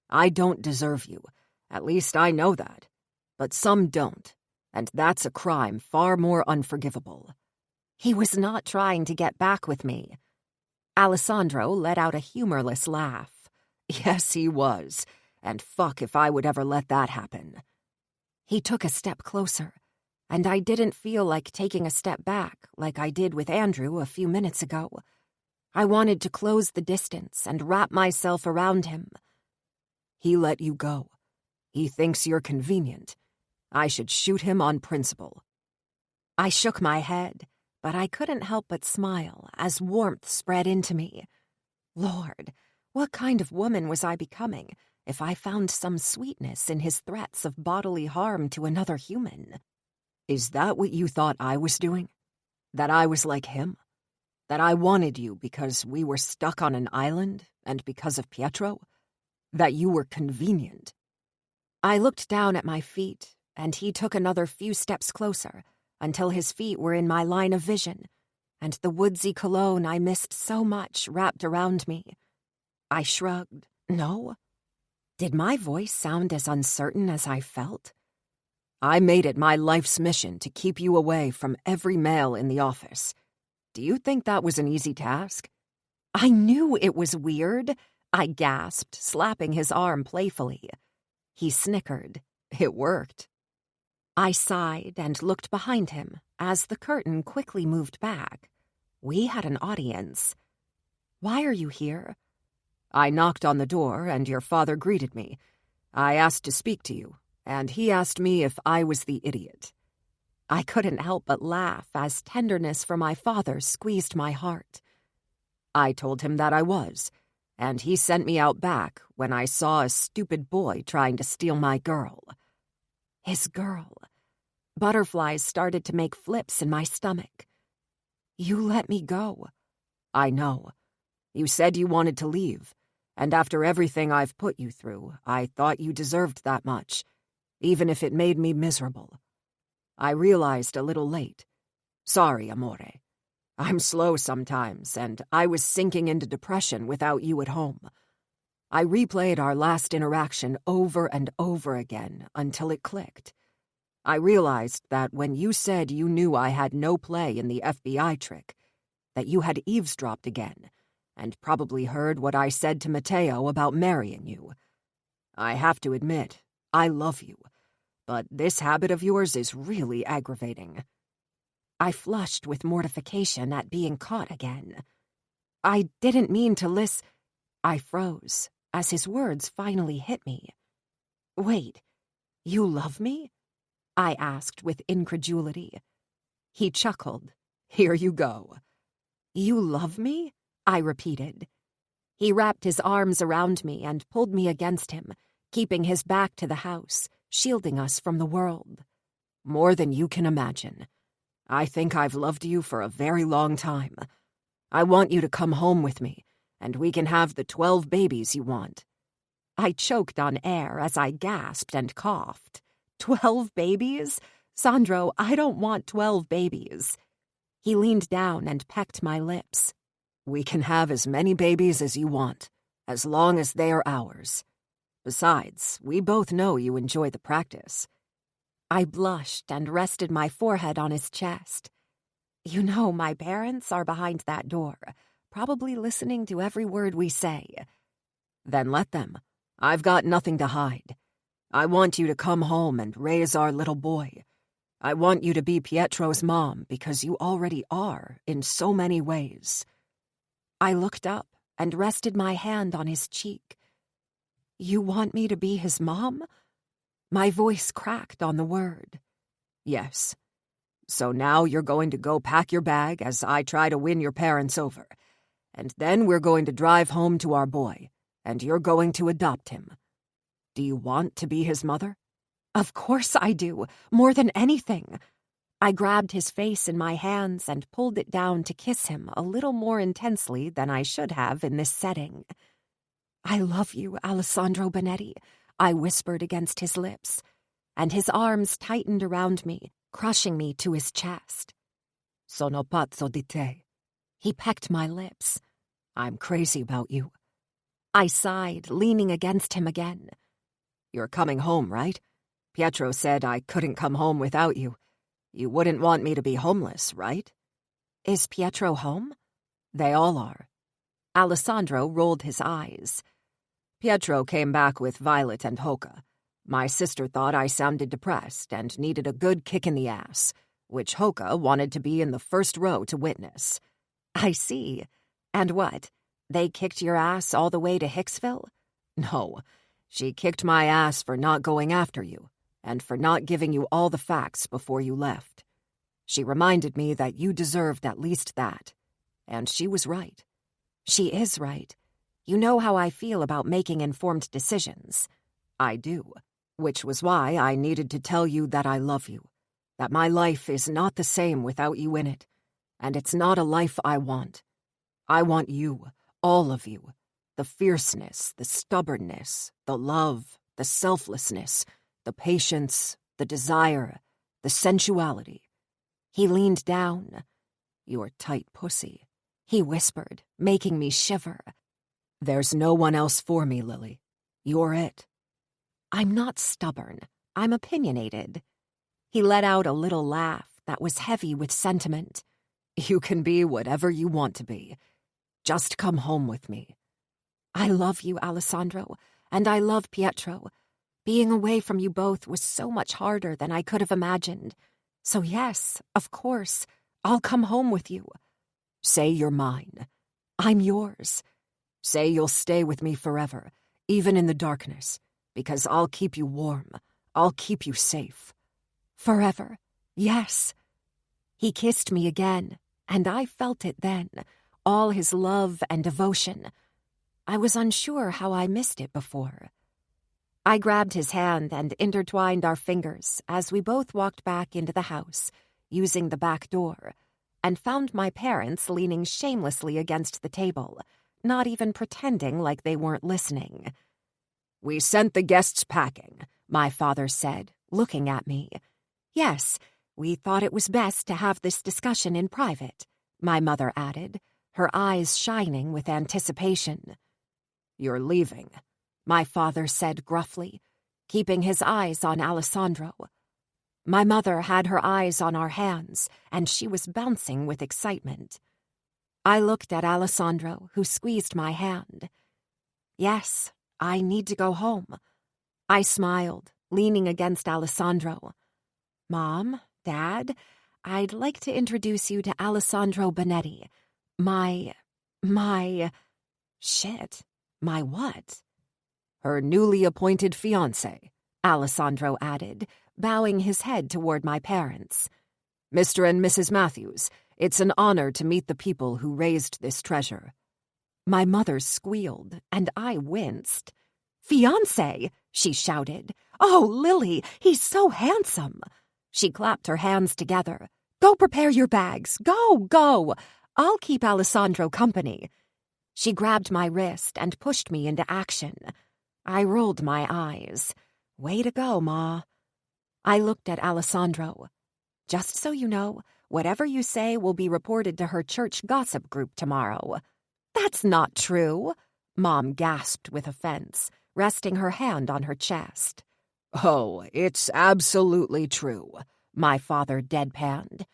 [SPEAKER 1] I don't deserve you. At least I know that. But some don't, and that's a crime far more unforgivable. He was not trying to get back with me. Alessandro let out a humorless laugh. Yes, he was, and fuck if I would ever let that happen. He took a step closer, and I didn't feel like taking a step back like I did with Andrew a few minutes ago. I wanted to close the distance and wrap myself around him. He let you go. He thinks you're convenient. I should shoot him on principle. I shook my head, but I couldn't help but smile as warmth spread into me. Lord, what kind of woman was I becoming if I found some sweetness in his threats of bodily harm to another human? Is that what you thought I was doing? That I was like him? That I wanted you because we were stuck on an island and because of Pietro? That you were convenient? I looked down at my feet, and he took another few steps closer until his feet were in my line of vision, and the woodsy cologne I missed so much wrapped around me. I shrugged. No? Did my voice sound as uncertain as I felt? I made it my life's mission to keep you away from every male in the office. Do you think that was an easy task? I knew it was weird, I gasped, slapping his arm playfully. He snickered. It worked. I sighed and looked behind him as the curtain quickly moved back. We had an audience. Why are you here? I knocked on the door and your father greeted me. I asked to speak to you, and he asked me if I was the idiot. I couldn't help but laugh as tenderness for my father squeezed my heart. I told him that I was, and he sent me out back when I saw a stupid boy trying to steal my girl. His girl. Butterflies started to make flips in my stomach. You let me go. I know. You said you wanted to leave, and after everything I've put you through, I thought you deserved that much, even if it made me miserable. I realized a little late. Sorry, amore. I'm slow sometimes, and I was sinking into depression without you at home. I replayed our last interaction over and over again until it clicked. I realized that when you said you knew I had no play in the FBI trick, that you had eavesdropped again, and probably heard what I said to Matteo about marrying you. I have to admit, I love you, but this habit of yours is really aggravating. I flushed with mortification at being caught again. I didn't mean to listen. I froze as his words finally hit me. Wait, you love me? I asked with incredulity. He chuckled. Here you go. You love me? I repeated. He wrapped his arms around me and pulled me against him, keeping his back to the house, shielding us from the world. More than you can imagine. I think I've loved you for a very long time. I want you to come home with me, and we can have the 12 babies you want. I choked on air as I gasped and coughed. 12 babies? Sandro, I don't want 12 babies. He leaned down and pecked my lips. We can have as many babies as you want, as long as they are ours. Besides, we both know you enjoy the practice. I blushed and rested my forehead on his chest. You know, my parents are behind that door, probably listening to every word we say. Then let them. I've got nothing to hide. I want you to come home and raise our little boy. I want you to be Pietro's mom because you already are in so many ways. I looked up and rested my hand on his cheek. You want me to be his mom? My voice cracked on the word. Yes. So now you're going to go pack your bag as I try to win your parents over. And then we're going to drive home to our boy, and you're going to adopt him. Do you want to be his mother?
[SPEAKER 3] Of course I do, more than anything. I grabbed his face in my hands and pulled it down to kiss him a little more intensely than I should have in this setting. I love you, Alessandro Bonetti, I whispered against his lips, and his arms tightened around me, crushing me to his chest. Sono pazzo di te. He pecked my lips. I'm crazy about you. I sighed, leaning against him again. You're coming home, right? Pietro said I couldn't come home without you. You wouldn't want me to be homeless, right? Is Pietro home? They all are. Alessandro rolled his eyes. Pietro came back with Violet and Hoka. My sister thought I sounded depressed and needed a good kick in the ass, which Hoka wanted to be in the first row to witness. I see. And what? They kicked your ass all the way to Hicksville? No, she kicked my ass for not going after you, and for not giving you all the facts before you left. She reminded me that you deserved at least that. And she was right. She is right. You know how I feel about making informed decisions. I do, which was why I needed to tell you that I love you, that my life is not the same without you in it, and it's not a life I want. I want you, all of you, the fierceness, the stubbornness, the love, the selflessness, the patience, the desire, the sensuality. He leaned down. Your tight pussy, he whispered, making me shiver. There's no one else for me, Lily. You're it. I'm not stubborn. I'm opinionated. He let out a little laugh that was heavy with sentiment. You can be whatever you want to be. Just come home with me. I love you, Alessandro, and I love Pietro. Being away from you both was so much harder than I could have imagined. So yes, of course, I'll come home with you. Say you're mine. I'm yours. Say you'll stay with me forever, even in the darkness, because I'll keep you warm. I'll keep you safe. Forever, yes. He kissed me again, and I felt it then, all his love and devotion. I was unsure how I missed it before. I grabbed his hand and intertwined our fingers as we both walked back into the house, using the back door, and found my parents leaning shamelessly against the table, not even pretending like they weren't listening. We sent the guests packing, my father said, looking at me. Yes, we thought it was best to have this discussion in private, my mother added, her eyes shining with anticipation. You're leaving, my father said gruffly, keeping his eyes on Alessandro. My mother had her eyes on our hands, and she was bouncing with excitement. I looked at Alessandro, who squeezed my hand. Yes, I need to go home. I smiled, leaning against Alessandro. Mom, Dad, I'd like to introduce you to Alessandro Bonetti. My what? Her newly appointed fiancé, Alessandro added, bowing his head toward my parents. Mr. and Mrs. Matthews, it's an honor to meet the people who raised this treasure. My mother squealed, and I winced. Fiancé, she shouted. Oh, Lily, he's so handsome. She clapped her hands together. Go prepare your bags. Go. I'll keep Alessandro company. She grabbed my wrist and pushed me into action. I rolled my eyes. Way to go, Ma. I looked at Alessandro. Just so you know, whatever you say will be reported to her church gossip group tomorrow. That's not true, Mom gasped with offense, resting her hand on her chest. Oh, it's absolutely true, my father deadpanned.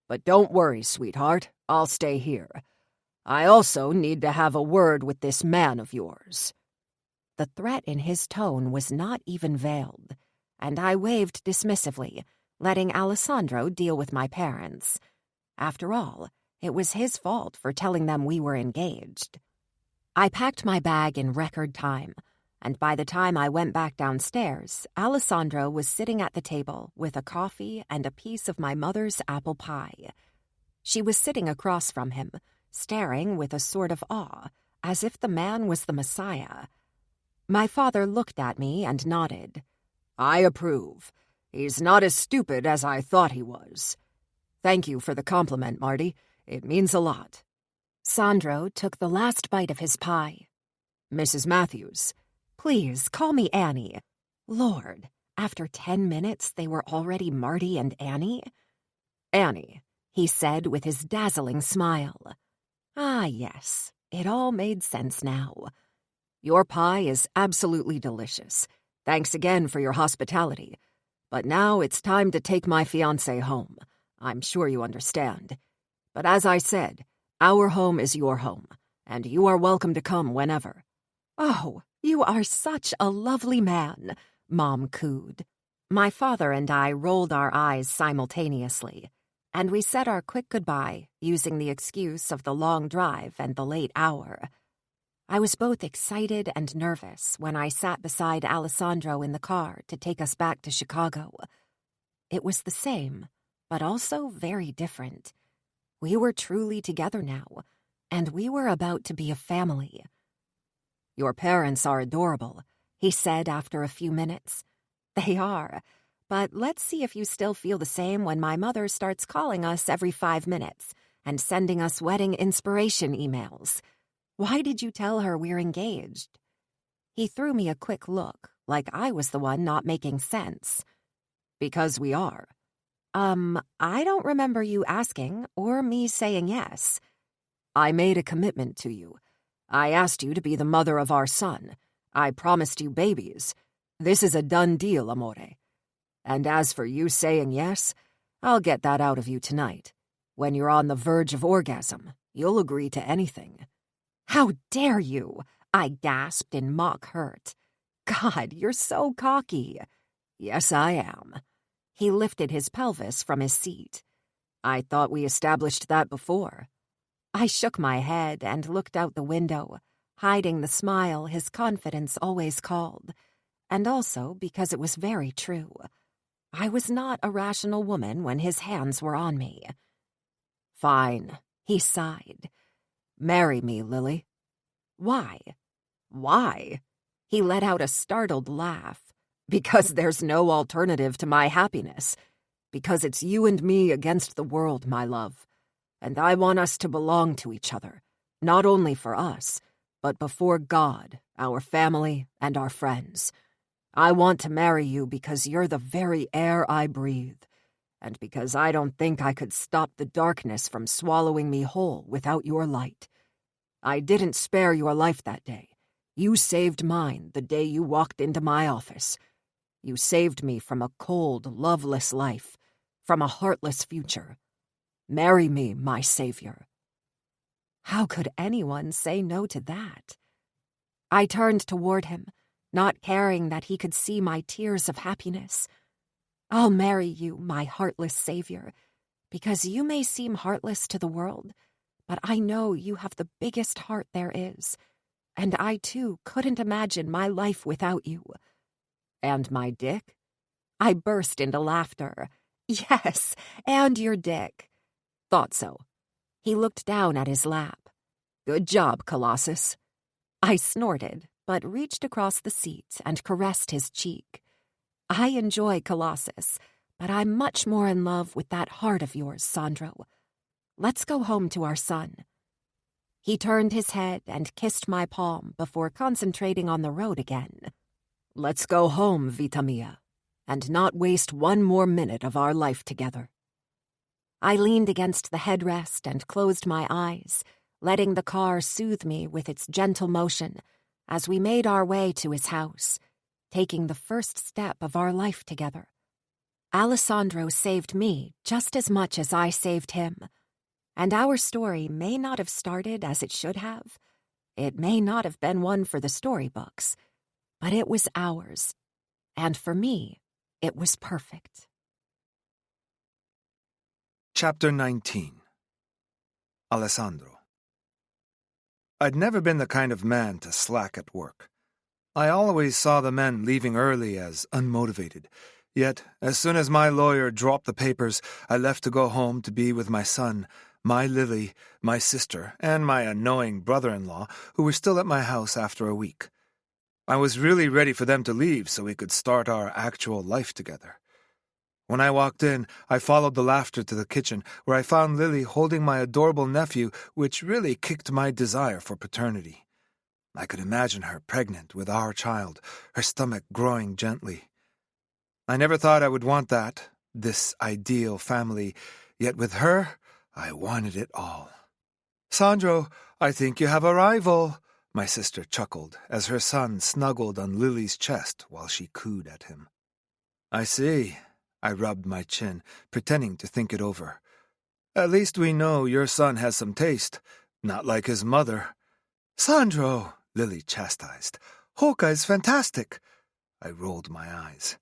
[SPEAKER 3] But don't worry, sweetheart, I'll stay here. I also need to have a word with this man of yours. The threat in his tone was not even veiled, and I waved dismissively, letting Alessandro deal with my parents. After all, it was his fault for telling them we were engaged. I packed my bag in record time, and by the time I went back downstairs, Alessandro was sitting at the table with a coffee and a piece of my mother's apple pie. She was sitting across from him, staring with a sort of awe, as if the man was the Messiah. My father looked at me and nodded. I approve. He's not as stupid as I thought he was. Thank you for the compliment, Marty. It means a lot.
[SPEAKER 1] Sandro took the last bite of his pie.
[SPEAKER 3] Mrs. Matthews.
[SPEAKER 1] Please, call me Annie. Lord, after 10 minutes they were already Marty and Annie?
[SPEAKER 3] Annie,
[SPEAKER 1] he said with his dazzling smile. Ah, yes, it all made sense now.
[SPEAKER 3] Your pie is absolutely delicious. Thanks again for your hospitality. But now it's time to take my fiancé home. I'm sure you understand. But as I said, our home is your home, and you are welcome to come whenever.
[SPEAKER 1] Oh, you are such a lovely man, Mom cooed. My father and I rolled our eyes simultaneously, and we said our quick goodbye using the excuse of the long drive and the late hour. I was both excited and nervous when I sat beside Alessandro in the car to take us back to Chicago. It was the same, but also very different. We were truly together now, and we were about to be a family.
[SPEAKER 3] Your parents are adorable, he said after a few minutes.
[SPEAKER 1] They are, but let's see if you still feel the same when my mother starts calling us every 5 minutes and sending us wedding inspiration emails. Why did you tell her we're engaged? He threw me a quick look, like I was the one not making sense.
[SPEAKER 3] Because we are.
[SPEAKER 1] I don't remember you asking or me saying yes.
[SPEAKER 3] I made a commitment to you. I asked you to be the mother of our son. I promised you babies. This is a done deal, amore. And as for you saying yes, I'll get that out of you tonight. When you're on the verge of orgasm, you'll agree to anything.
[SPEAKER 1] How dare you? I gasped in mock hurt. God, you're so cocky.
[SPEAKER 3] Yes, I am.
[SPEAKER 1] He lifted his pelvis from his seat.
[SPEAKER 3] I thought we established that before.
[SPEAKER 1] I shook my head and looked out the window, hiding the smile his confidence always called, and also because it was very true. I was not a rational woman when his hands were on me.
[SPEAKER 3] Fine,
[SPEAKER 1] he sighed.
[SPEAKER 3] Marry me, Lily.
[SPEAKER 1] Why?
[SPEAKER 3] Why?
[SPEAKER 1] He let out a startled laugh.
[SPEAKER 3] Because there's no alternative to my happiness. Because it's you and me against the world, my love. And I want us to belong to each other, not only for us, but before God, our family, and our friends. I want to marry you because you're the very air I breathe, and because I don't think I could stop the darkness from swallowing me whole without your light. I didn't spare your life that day. You saved mine the day you walked into my office. You saved me from a cold, loveless life, from a heartless future. Marry me, my savior.
[SPEAKER 1] How could anyone say no to that? I turned toward him, not caring that he could see my tears of happiness. I'll marry you, my heartless savior, because you may seem heartless to the world, but I know you have the biggest heart there is, and I, too, couldn't imagine my life without you.
[SPEAKER 3] And my dick?
[SPEAKER 1] I burst into laughter. Yes, and your dick.
[SPEAKER 3] Thought so.
[SPEAKER 1] He looked down at his lap.
[SPEAKER 3] Good job, Colossus.
[SPEAKER 1] I snorted, but reached across the seat and caressed his cheek. I enjoy Colossus, but I'm much more in love with that heart of yours, Sandro. Let's go home to our son. He turned his head and kissed my palm before concentrating on the road again.
[SPEAKER 3] Let's go home, Vita mia, and not waste one more minute of our life together.
[SPEAKER 1] I leaned against the headrest and closed my eyes, letting the car soothe me with its gentle motion as we made our way to his house, taking the first step of our life together. Alessandro saved me just as much as I saved him, and our story may not have started as it should have. It may not have been one for the storybooks, but it was ours, and for me, it was perfect.
[SPEAKER 2] Chapter 19. Alessandro. I'd never been the kind of man to slack at work. I always saw the men leaving early as unmotivated, yet as soon as my lawyer dropped the papers, I left to go home to be with my son, my Lily, my sister, and my annoying brother-in-law, who were still at my house after a week. I was really ready for them to leave so we could start our actual life together. When I walked in, I followed the laughter to the kitchen, where I found Lily holding my adorable nephew, which really kicked my desire for paternity. I could imagine her pregnant with our child, her stomach growing gently. I never thought I would want that, this ideal family, yet with her, I wanted it all. "Sandro, I think you have a rival," my sister chuckled as her son snuggled on Lily's chest while she cooed at him. "I see." I rubbed my chin, pretending to think it over. "At least we know your son has some taste, not like his mother." "Sandro," Lily chastised. "Hawkeye's fantastic." I rolled my eyes.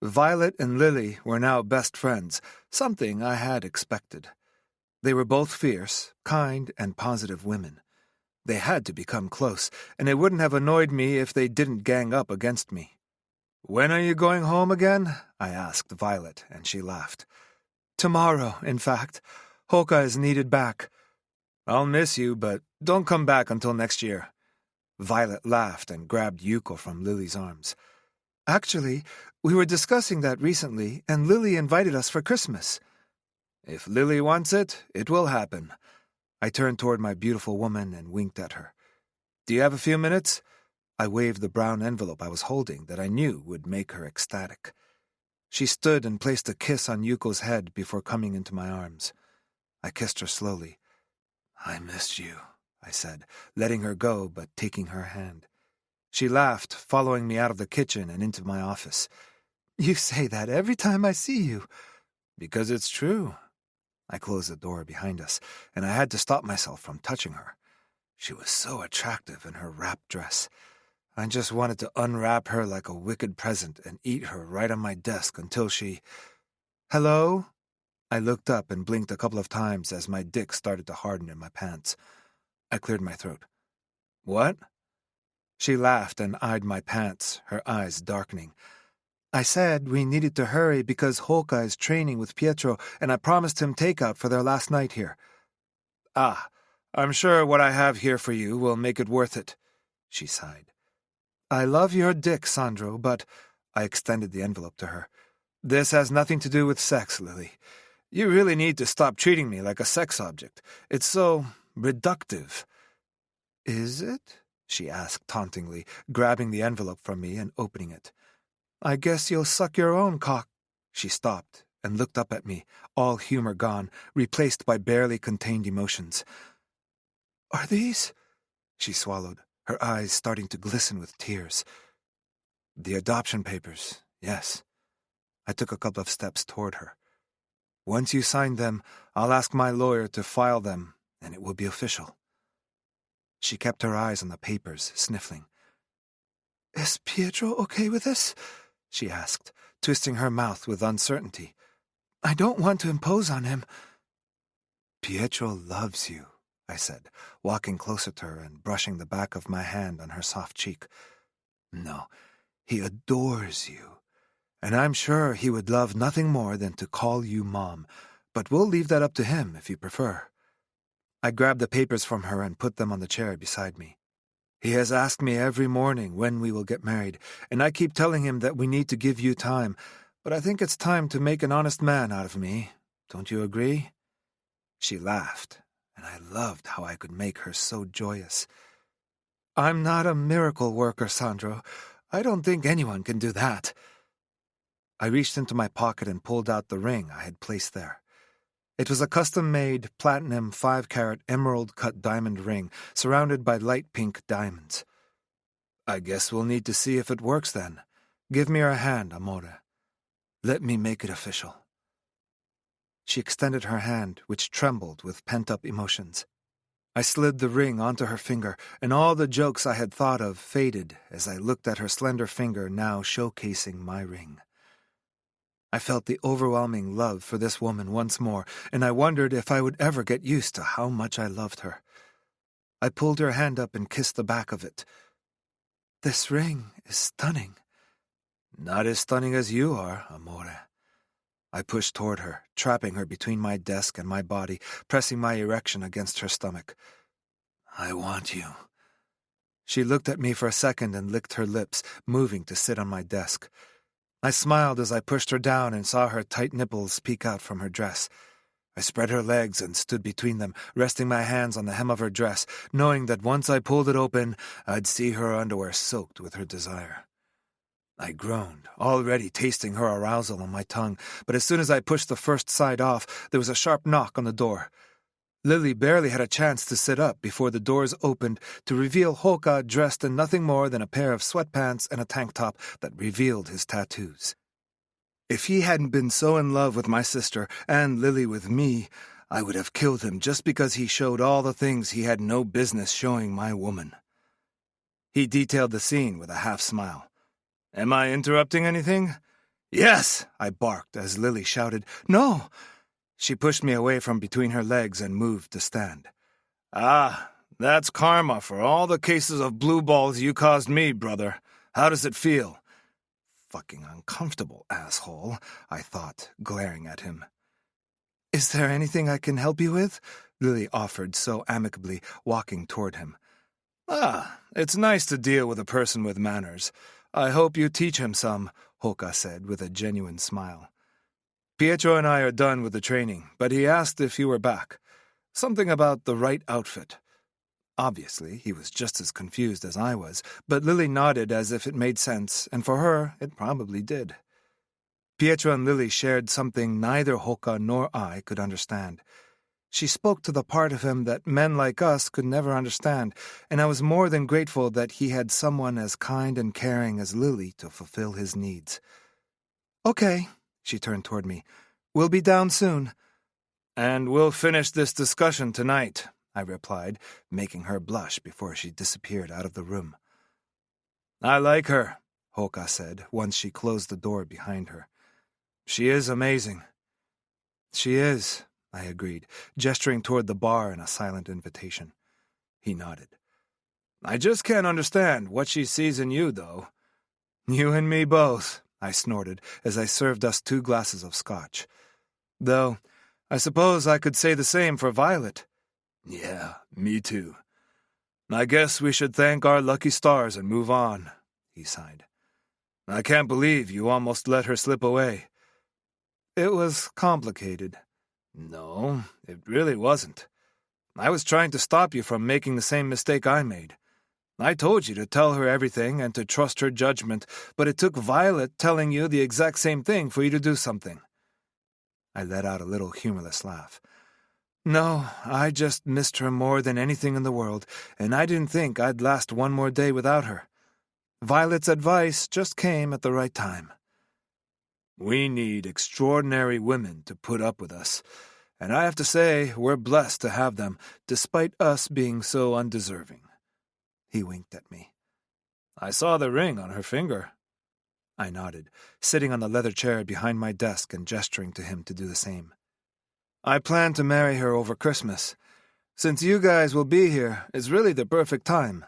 [SPEAKER 2] Violet and Lily were now best friends, something I had expected. They were both fierce, kind, and positive women. They had to become close, and it wouldn't have annoyed me if they didn't gang up against me. "When are you going home again?" I asked Violet, and she laughed. "Tomorrow, in fact. Hawkeye's needed back." "I'll miss you, but don't come back until next year." Violet laughed and grabbed Yuko from Lily's arms. "Actually, we were discussing that recently, and Lily invited us for Christmas." "If Lily wants it, it will happen." I turned toward my beautiful woman and winked at her. "Do you have a few minutes?" I waved the brown envelope I was holding that I knew would make her ecstatic. She stood and placed a kiss on Yuko's head before coming into my arms. I kissed her slowly. "I missed you," I said, letting her go but taking her hand. She laughed, following me out of the kitchen and into my office. "You say that every time I see you." "Because it's true." I closed the door behind us, and I had to stop myself from touching her. She was so attractive in her wrap dress. I just wanted to unwrap her like a wicked present and eat her right on my desk until she... "Hello?" I looked up and blinked a couple of times as my dick started to harden in my pants. I cleared my throat. "What?" She laughed and eyed my pants, her eyes darkening. "I said we needed to hurry because Hawkeye's training with Pietro, and I promised him takeout for their last night here." "Ah, I'm sure what I have here for you will make it worth it," she sighed. "I love your dick, Sandro, but—" I extended the envelope to her. "This has nothing to do with sex, Lily. You really need to stop treating me like a sex object. It's so reductive." "Is it?" she asked tauntingly, grabbing the envelope from me and opening it. "I guess you'll suck your own cock." She stopped and looked up at me, all humor gone, replaced by barely contained emotions. "Are these—" She swallowed, her eyes starting to glisten with tears. "The adoption papers, yes." I took a couple of steps toward her. "Once you sign them, I'll ask my lawyer to file them, and it will be official." She kept her eyes on the papers, sniffling. "Is Pietro okay with this?" she asked, twisting her mouth with uncertainty. "I don't want to impose on him." "Pietro loves you," I said, walking closer to her and brushing the back of my hand on her soft cheek. "No, he adores you, and I'm sure he would love nothing more than to call you Mom, but we'll leave that up to him if you prefer." I grabbed the papers from her and put them on the chair beside me. "He has asked me every morning when we will get married, and I keep telling him that we need to give you time, but I think it's time to make an honest man out of me. Don't you agree?" She laughed, and I loved how I could make her so joyous. "I'm not a miracle worker, Sandro. I don't think anyone can do that." I reached into my pocket and pulled out the ring I had placed there. It was a custom-made, platinum 5-carat emerald-cut diamond ring surrounded by light pink diamonds. "I guess we'll need to see if it works then. Give me your hand, amore. Let me make it official." She extended her hand, which trembled with pent-up emotions. I slid the ring onto her finger, and all the jokes I had thought of faded as I looked at her slender finger now showcasing my ring. I felt the overwhelming love for this woman once more, and I wondered if I would ever get used to how much I loved her. I pulled her hand up and kissed the back of it. "This ring is stunning." "Not as stunning as you are, amore." I pushed toward her, trapping her between my desk and my body, pressing my erection against her stomach. "I want you." She looked at me for a second and licked her lips, moving to sit on my desk. I smiled as I pushed her down and saw her tight nipples peek out from her dress. I spread her legs and stood between them, resting my hands on the hem of her dress, knowing that once I pulled it open, I'd see her underwear soaked with her desire. I groaned, already tasting her arousal on my tongue, but as soon as I pushed the first side off, there was a sharp knock on the door. Lily barely had a chance to sit up before the doors opened to reveal Hoka dressed in nothing more than a pair of sweatpants and a tank top that revealed his tattoos. If he hadn't been so in love with my sister, and Lily with me, I would have killed him just because he showed all the things he had no business showing my woman. He detailed the scene with a half-smile. "Am I interrupting anything?" "Yes!" I barked as Lily shouted, "No!" She pushed me away from between her legs and moved to stand. "Ah, that's karma for all the cases of blue balls you caused me, brother. How does it feel?" Fucking uncomfortable, asshole, I thought, glaring at him. "Is there anything I can help you with?" Lily offered so amicably, walking toward him. "Ah, it's nice to deal with a person with manners. I hope you teach him some," Hoka said with a genuine smile. "Pietro and I are done with the training, but he asked if you were back. Something about the right outfit." Obviously, he was just as confused as I was, but Lily nodded as if it made sense, and for her, it probably did. Pietro and Lily shared something neither Hoka nor I could understand. She spoke to the part of him that men like us could never understand, and I was more than grateful that he had someone as kind and caring as Lily to fulfill his needs. "Okay," she turned toward me. "We'll be down soon." "And we'll finish this discussion tonight," I replied, making her blush before she disappeared out of the room. "I like her," Hoka said once she closed the door behind her. "She is amazing." "She is," I agreed, gesturing toward the bar in a silent invitation. He nodded. "I just can't understand what she sees in you, though." "You and me both," I snorted as I served us 2 glasses of scotch. "Though, I suppose I could say the same for Violet." "Yeah, me too. I guess we should thank our lucky stars and move on," he sighed. "I can't believe you almost let her slip away." "It was complicated." "No, it really wasn't. I was trying to stop you from making the same mistake I made. I told you to tell her everything and to trust her judgment, but it took Violet telling you the exact same thing for you to do something." I let out a little humorless laugh. "No, I just missed her more than anything in the world, and I didn't think I'd last one more day without her. Violet's advice just came at the right time." "We need extraordinary women to put up with us, and I have to say we're blessed to have them, despite us being so undeserving." He winked at me. "I saw the ring on her finger." I nodded, sitting on the leather chair behind my desk and gesturing to him to do the same. "I plan to marry her over Christmas. Since you guys will be here, it's really the perfect time."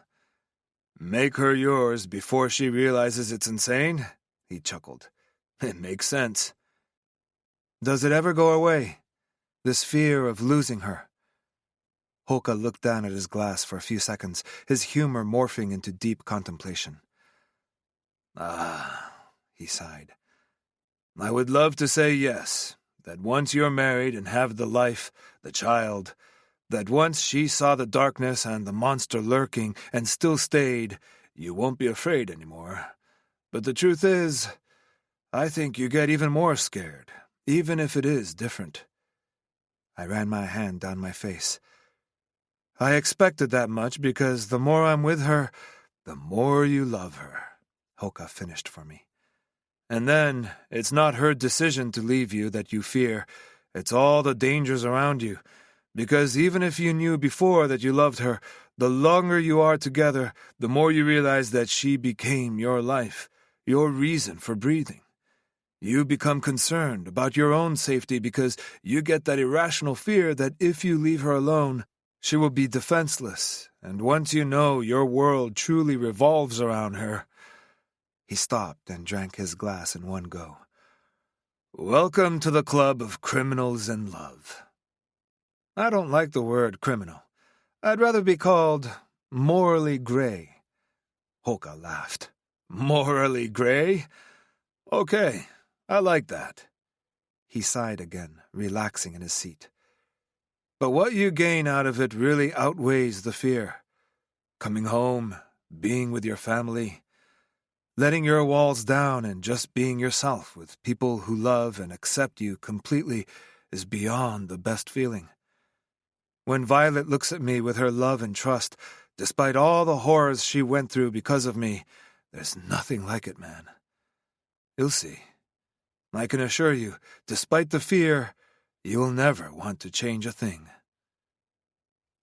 [SPEAKER 2] "Make her yours before she realizes it's insane?" He chuckled. "It makes sense." "Does it ever go away? This fear of losing her?" Hoka looked down at his glass for a few seconds, his humor morphing into deep contemplation. "Ah," he sighed. "I would love to say yes, that once you're married and have the life, the child, that once she saw the darkness and the monster lurking and still stayed, you won't be afraid anymore. But the truth is, I think you get even more scared, even if it is different." I ran my hand down my face. "I expected that much because the more I'm with her, the more you love her," Hoka finished for me. "And then, it's not her decision to leave you that you fear, it's all the dangers around you, because even if you knew before that you loved her, the longer you are together, the more you realize that she became your life, your reason for breathing. You become concerned about your own safety because you get that irrational fear that if you leave her alone, she will be defenseless, and once you know your world truly revolves around her—" He stopped and drank his glass in one go. "Welcome to the club of criminals in love." I don't like the word criminal. I'd rather be called morally gray. Hoka laughed. Morally gray? Okay, I like that. He sighed again, relaxing in his seat. But what you gain out of it really outweighs the fear. Coming home, being with your family, letting your walls down and just being yourself with people who love and accept you completely is beyond the best feeling. When Violet looks at me with her love and trust, despite all the horrors she went through because of me, there's nothing like it, man. You'll see. I can assure you, despite the fear, you will never want to change a thing.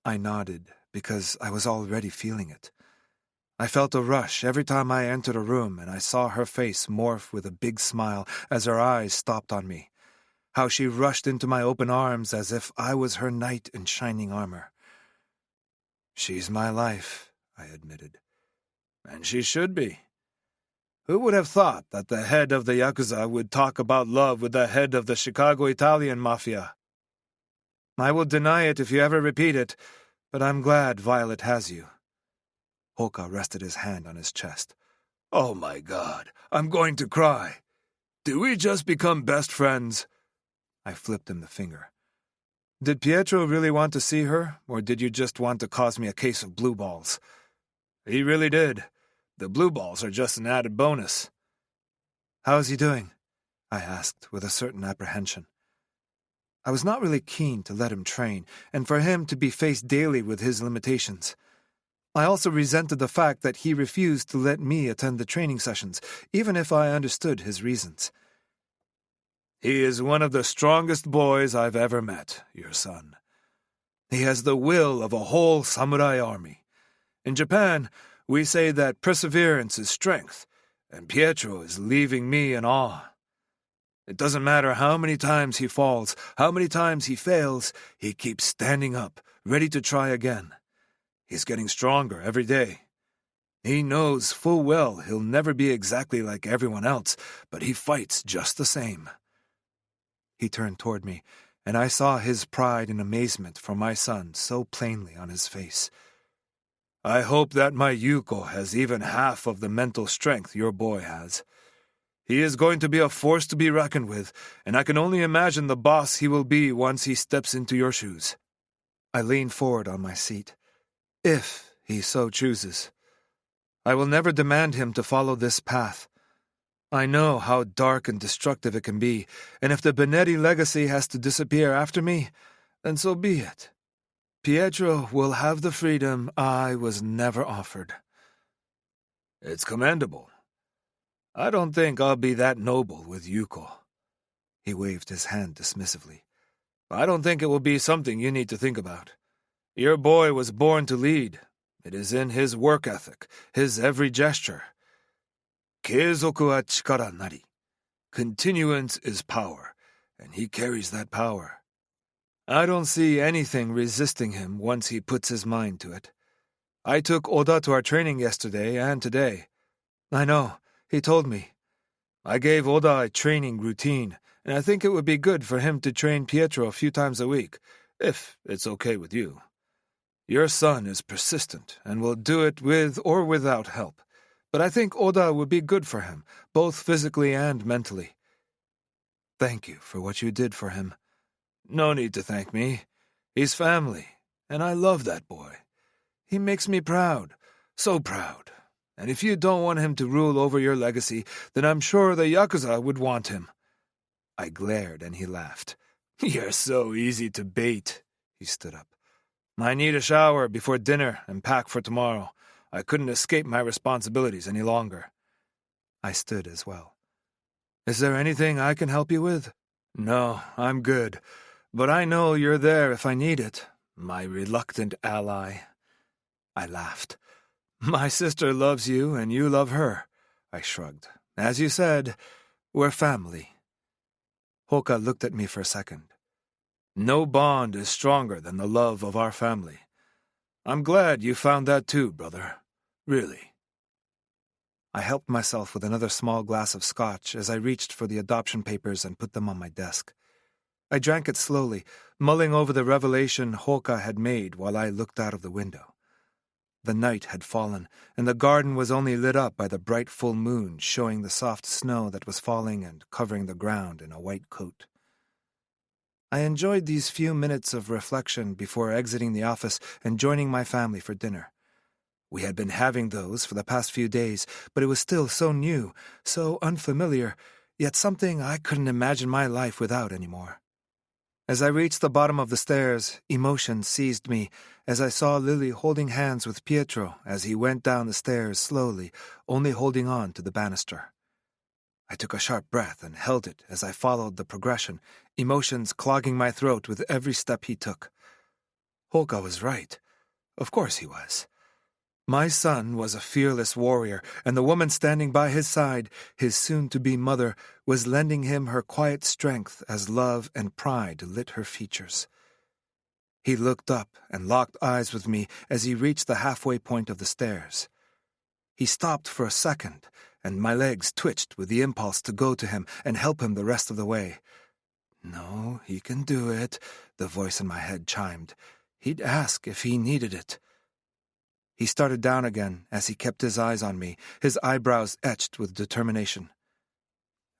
[SPEAKER 2] I nodded because I was already feeling it. I felt a rush every time I entered a room, and I saw her face morph with a big smile as her eyes stopped on me. How she rushed into my open arms as if I was her knight in shining armor. She's my life, I admitted. And she should be. Who would have thought that the head of the Yakuza would talk about love with the head of the Chicago Italian Mafia? I will deny it if you ever repeat it, but I'm glad Violet has you. Hoka rested his hand on his chest. Oh my God, I'm going to cry. Did we just become best friends? I flipped him the finger. Did Pietro really want to see her, or did you just want to cause me a case of blue balls? He really did. The blue balls are just an added bonus. How is he doing? I asked with a certain apprehension. I was not really keen to let him train, and for him to be faced daily with his limitations. I also resented the fact that he refused to let me attend the training sessions, even if I understood his reasons. He is one of the strongest boys I've ever met, your son. He has the will of a whole samurai army. In Japan, we say that perseverance is strength, and Pietro is leaving me in awe. It doesn't matter how many times he falls, how many times he fails, he keeps standing up, ready to try again. He's getting stronger every day. He knows full well he'll never be exactly like everyone else, but he fights just the same. He turned toward me, and I saw his pride and amazement for my son so plainly on his face. I hope that my Yuko has even half of the mental strength your boy has. He is going to be a force to be reckoned with, and I can only imagine the boss he will be once he steps into your shoes. I leaned forward on my seat. If he so chooses. I will never demand him to follow this path. I know how dark and destructive it can be, and if the Benetti legacy has to disappear after me, then so be it. Pietro will have the freedom I was never offered. It's commendable. I don't think I'll be that noble with Yuko. He waved his hand dismissively. I don't think it will be something you need to think about. Your boy was born to lead. It is in his work ethic, his every gesture. Keizoku wa chikara nari. Continuance is power, and he carries that power. I don't see anything resisting him once he puts his mind to it. I took Oda to our training yesterday and today. I know, he told me. I gave Oda a training routine, and I think it would be good for him to train Pietro a few times a week, if it's okay with you. Your son is persistent and will do it with or without help, but I think Oda would be good for him, both physically and mentally. Thank you for what you did for him. No need to thank me. He's family, and I love that boy. He makes me proud, so proud. And if you don't want him to rule over your legacy, then I'm sure the Yakuza would want him. I glared, and he laughed. You're so easy to bait. He stood up. I need a shower before dinner and pack for tomorrow. I couldn't escape my responsibilities any longer. I stood as well. Is there anything I can help you with? No, I'm good. But I know you're there if I need it, my reluctant ally. I laughed. My sister loves you and you love her. I shrugged. As you said, we're family. Hoka looked at me for a second. No bond is stronger than the love of our family. I'm glad you found that too, brother. Really. I helped myself with another small glass of scotch as I reached for the adoption papers and put them on my desk. I drank it slowly, mulling over the revelation Hoka had made while I looked out of the window. The night had fallen, and the garden was only lit up by the bright full moon showing the soft snow that was falling and covering the ground in a white coat. I enjoyed these few minutes of reflection before exiting the office and joining my family for dinner. We had been having those for the past few days, but it was still so new, so unfamiliar, yet something I couldn't imagine my life without anymore. As I reached the bottom of the stairs, emotion seized me as I saw Lily holding hands with Pietro as he went down the stairs slowly, only holding on to the banister. I took a sharp breath and held it as I followed the progression, emotions clogging my throat with every step he took. Holka was right. Of course he was. My son was a fearless warrior, and the woman standing by his side, his soon-to-be mother, was lending him her quiet strength as love and pride lit her features. He looked up and locked eyes with me as he reached the halfway point of the stairs. He stopped for a second, and my legs twitched with the impulse to go to him and help him the rest of the way. "No, he can do it," the voice in my head chimed. "He'd ask if he needed it." He started down again as he kept his eyes on me, his eyebrows etched with determination.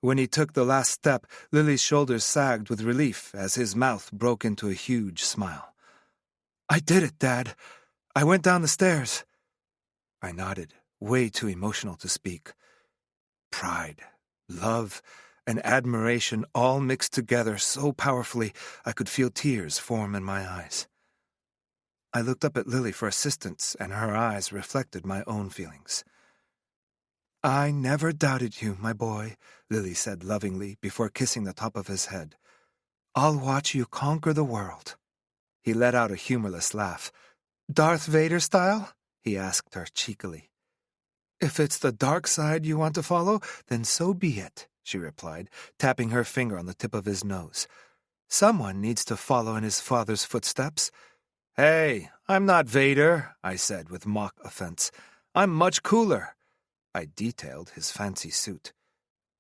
[SPEAKER 2] When he took the last step, Lily's shoulders sagged with relief as his mouth broke into a huge smile. "I did it, Dad. I went down the stairs." I nodded, way too emotional to speak. Pride, love, and admiration all mixed together so powerfully I could feel tears form in my eyes. I looked up at Lily for assistance, and her eyes reflected my own feelings. "I never doubted you, my boy," Lily said lovingly before kissing the top of his head. "I'll watch you conquer the world." He let out a humorless laugh. "Darth Vader style?" he asked her cheekily. "If it's the dark side you want to follow, then so be it," she replied, tapping her finger on the tip of his nose. "Someone needs to follow in his father's footsteps." "Hey, I'm not Vader," I said with mock offense. "I'm much cooler." I detailed his fancy suit.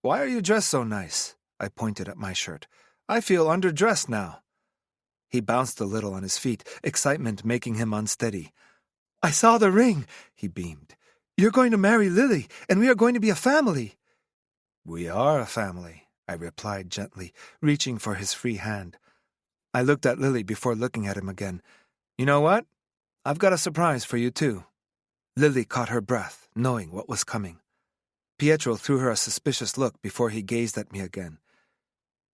[SPEAKER 2] "Why are you dressed so nice?" I pointed at my shirt. "I feel underdressed now." He bounced a little on his feet, excitement making him unsteady. "I saw the ring," he beamed. "You're going to marry Lily, and we are going to be a family." "We are a family," I replied gently, reaching for his free hand. I looked at Lily before looking at him again. "You know what? I've got a surprise for you, too." Lily caught her breath, knowing what was coming. Pietro threw her a suspicious look before he gazed at me again.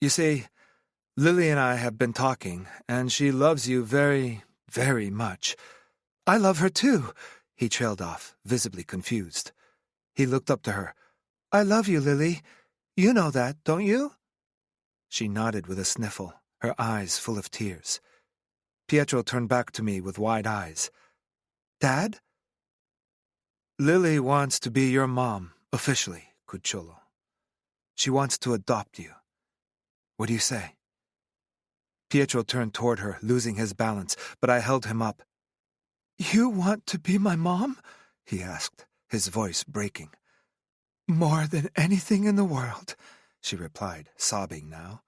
[SPEAKER 2] "You see, Lily and I have been talking, and she loves you very, very much." "I love her, too," he trailed off, visibly confused. He looked up to her. "I love you, Lily. You know that, don't you?" She nodded with a sniffle, her eyes full of tears. Pietro turned back to me with wide eyes. "Dad?" "Lily wants to be your mom, officially, Cucciolo. She wants to adopt you. What do you say?" Pietro turned toward her, losing his balance, but I held him up. "You want to be my mom?" he asked, his voice breaking. "More than anything in the world," she replied, sobbing now.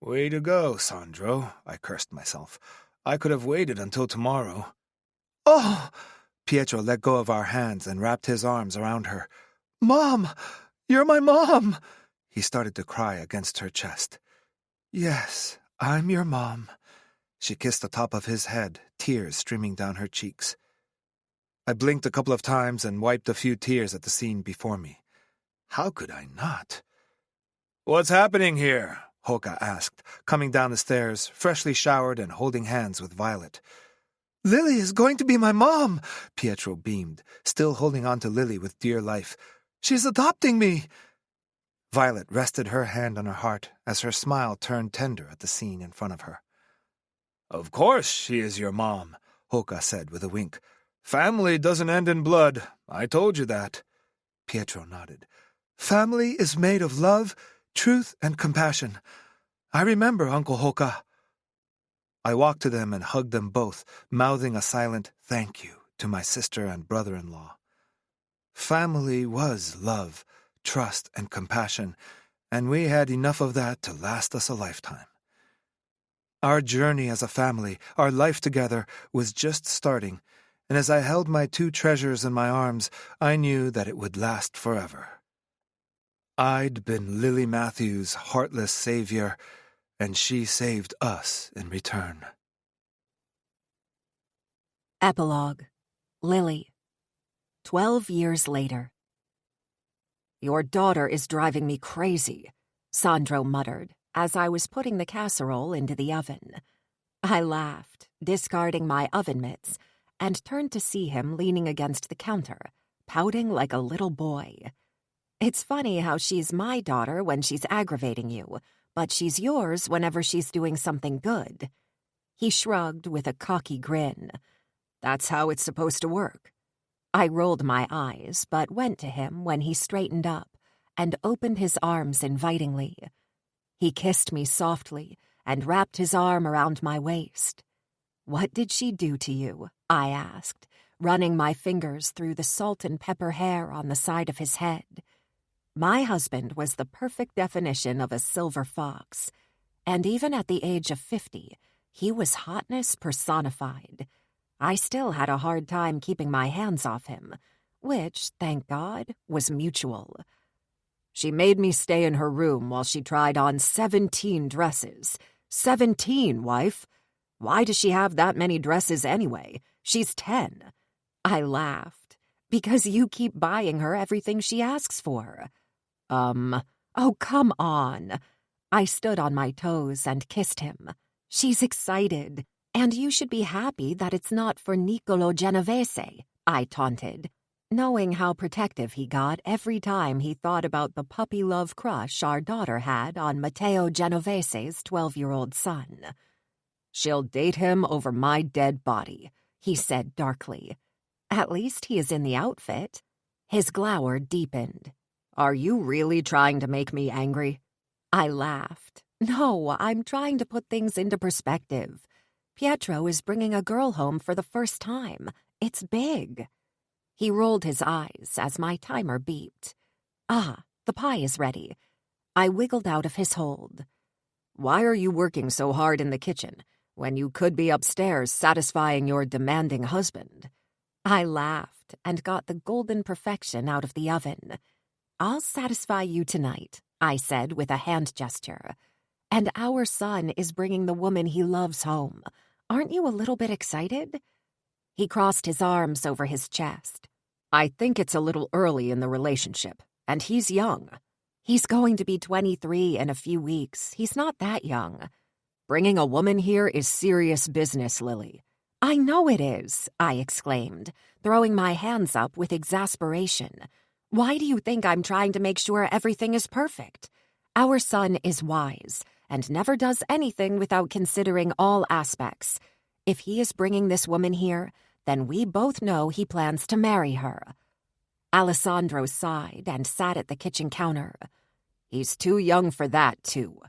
[SPEAKER 2] "Way to go, Sandro," I cursed myself. "I could have waited until tomorrow." "Oh!" Pietro let go of our hands and wrapped his arms around her. "Mom! You're my mom!" He started to cry against her chest. "Yes, I'm your mom." She kissed the top of his head, tears streaming down her cheeks. I blinked a couple of times and wiped a few tears at the scene before me. How could I not? "What's happening here?" Holka asked, coming down the stairs, freshly showered and holding hands with Violet. "Lily is going to be my mom," Pietro beamed, still holding on to Lily with dear life. "She's adopting me." Violet rested her hand on her heart as her smile turned tender at the scene in front of her. "Of course she is your mom," Holka said with a wink. "Family doesn't end in blood. I told you that." Pietro nodded. "Family is made of love, truth, and compassion. I remember, Uncle Holka." I walked to them and hugged them both, mouthing a silent thank you to my sister and brother-in-law. Family was love, trust, and compassion, and we had enough of that to last us a lifetime. Our journey as a family, our life together, was just starting, and as I held my two treasures in my arms, I knew that it would last forever. I'd been Lily Matthews' heartless savior, and she saved us in return.
[SPEAKER 1] Epilogue. Lily. 12 years later. "Your daughter is driving me crazy," Sandro muttered as I was putting the casserole into the oven. I laughed, discarding my oven mitts, and turned to see him leaning against the counter, pouting like a little boy. "It's funny how she's my daughter when she's aggravating you, but she's yours whenever she's doing something good." He shrugged with a cocky grin. "That's how it's supposed to work." I rolled my eyes, but went to him when he straightened up and opened his arms invitingly. He kissed me softly and wrapped his arm around my waist. "What did she do to you?" I asked, running my fingers through the salt and pepper hair on the side of his head. My husband was the perfect definition of a silver fox, and even at the age of 50, he was hotness personified. I still had a hard time keeping my hands off him, which, thank God, was mutual. "She made me stay in her room while she tried on 17 dresses. 17, wife! Why does she have that many dresses anyway? She's 10. I laughed. "Because you keep buying her everything she asks for." Oh, come on." I stood on my toes and kissed him. "She's excited. And you should be happy that it's not for Niccolo Genovese," I taunted, knowing how protective he got every time he thought about the puppy love crush our daughter had on Matteo Genovese's 12-year-old son. "She'll date him over my dead body," he said darkly. "At least he is in the outfit." His glower deepened. "Are you really trying to make me angry?" I laughed. "No, I'm trying to put things into perspective. Pietro is bringing a girl home for the first time. It's big." He rolled his eyes as my timer beeped. "Ah, the pie is ready." I wiggled out of his hold. "Why are you working so hard in the kitchen when you could be upstairs satisfying your demanding husband?" I laughed and got the golden perfection out of the oven. "I'll satisfy you tonight," I said with a hand gesture. "And our son is bringing the woman he loves home. Aren't you a little bit excited?" He crossed his arms over his chest. "I think it's a little early in the relationship, and he's young." "He's going to be 23 in a few weeks. He's not that young." "Bringing a woman here is serious business, Lily." "I know it is," I exclaimed, throwing my hands up with exasperation. "Why do you think I'm trying to make sure everything is perfect? Our son is wise and never does anything without considering all aspects. If he is bringing this woman here, then we both know he plans to marry her." Alessandro sighed and sat at the kitchen counter. "He's too young for that, too."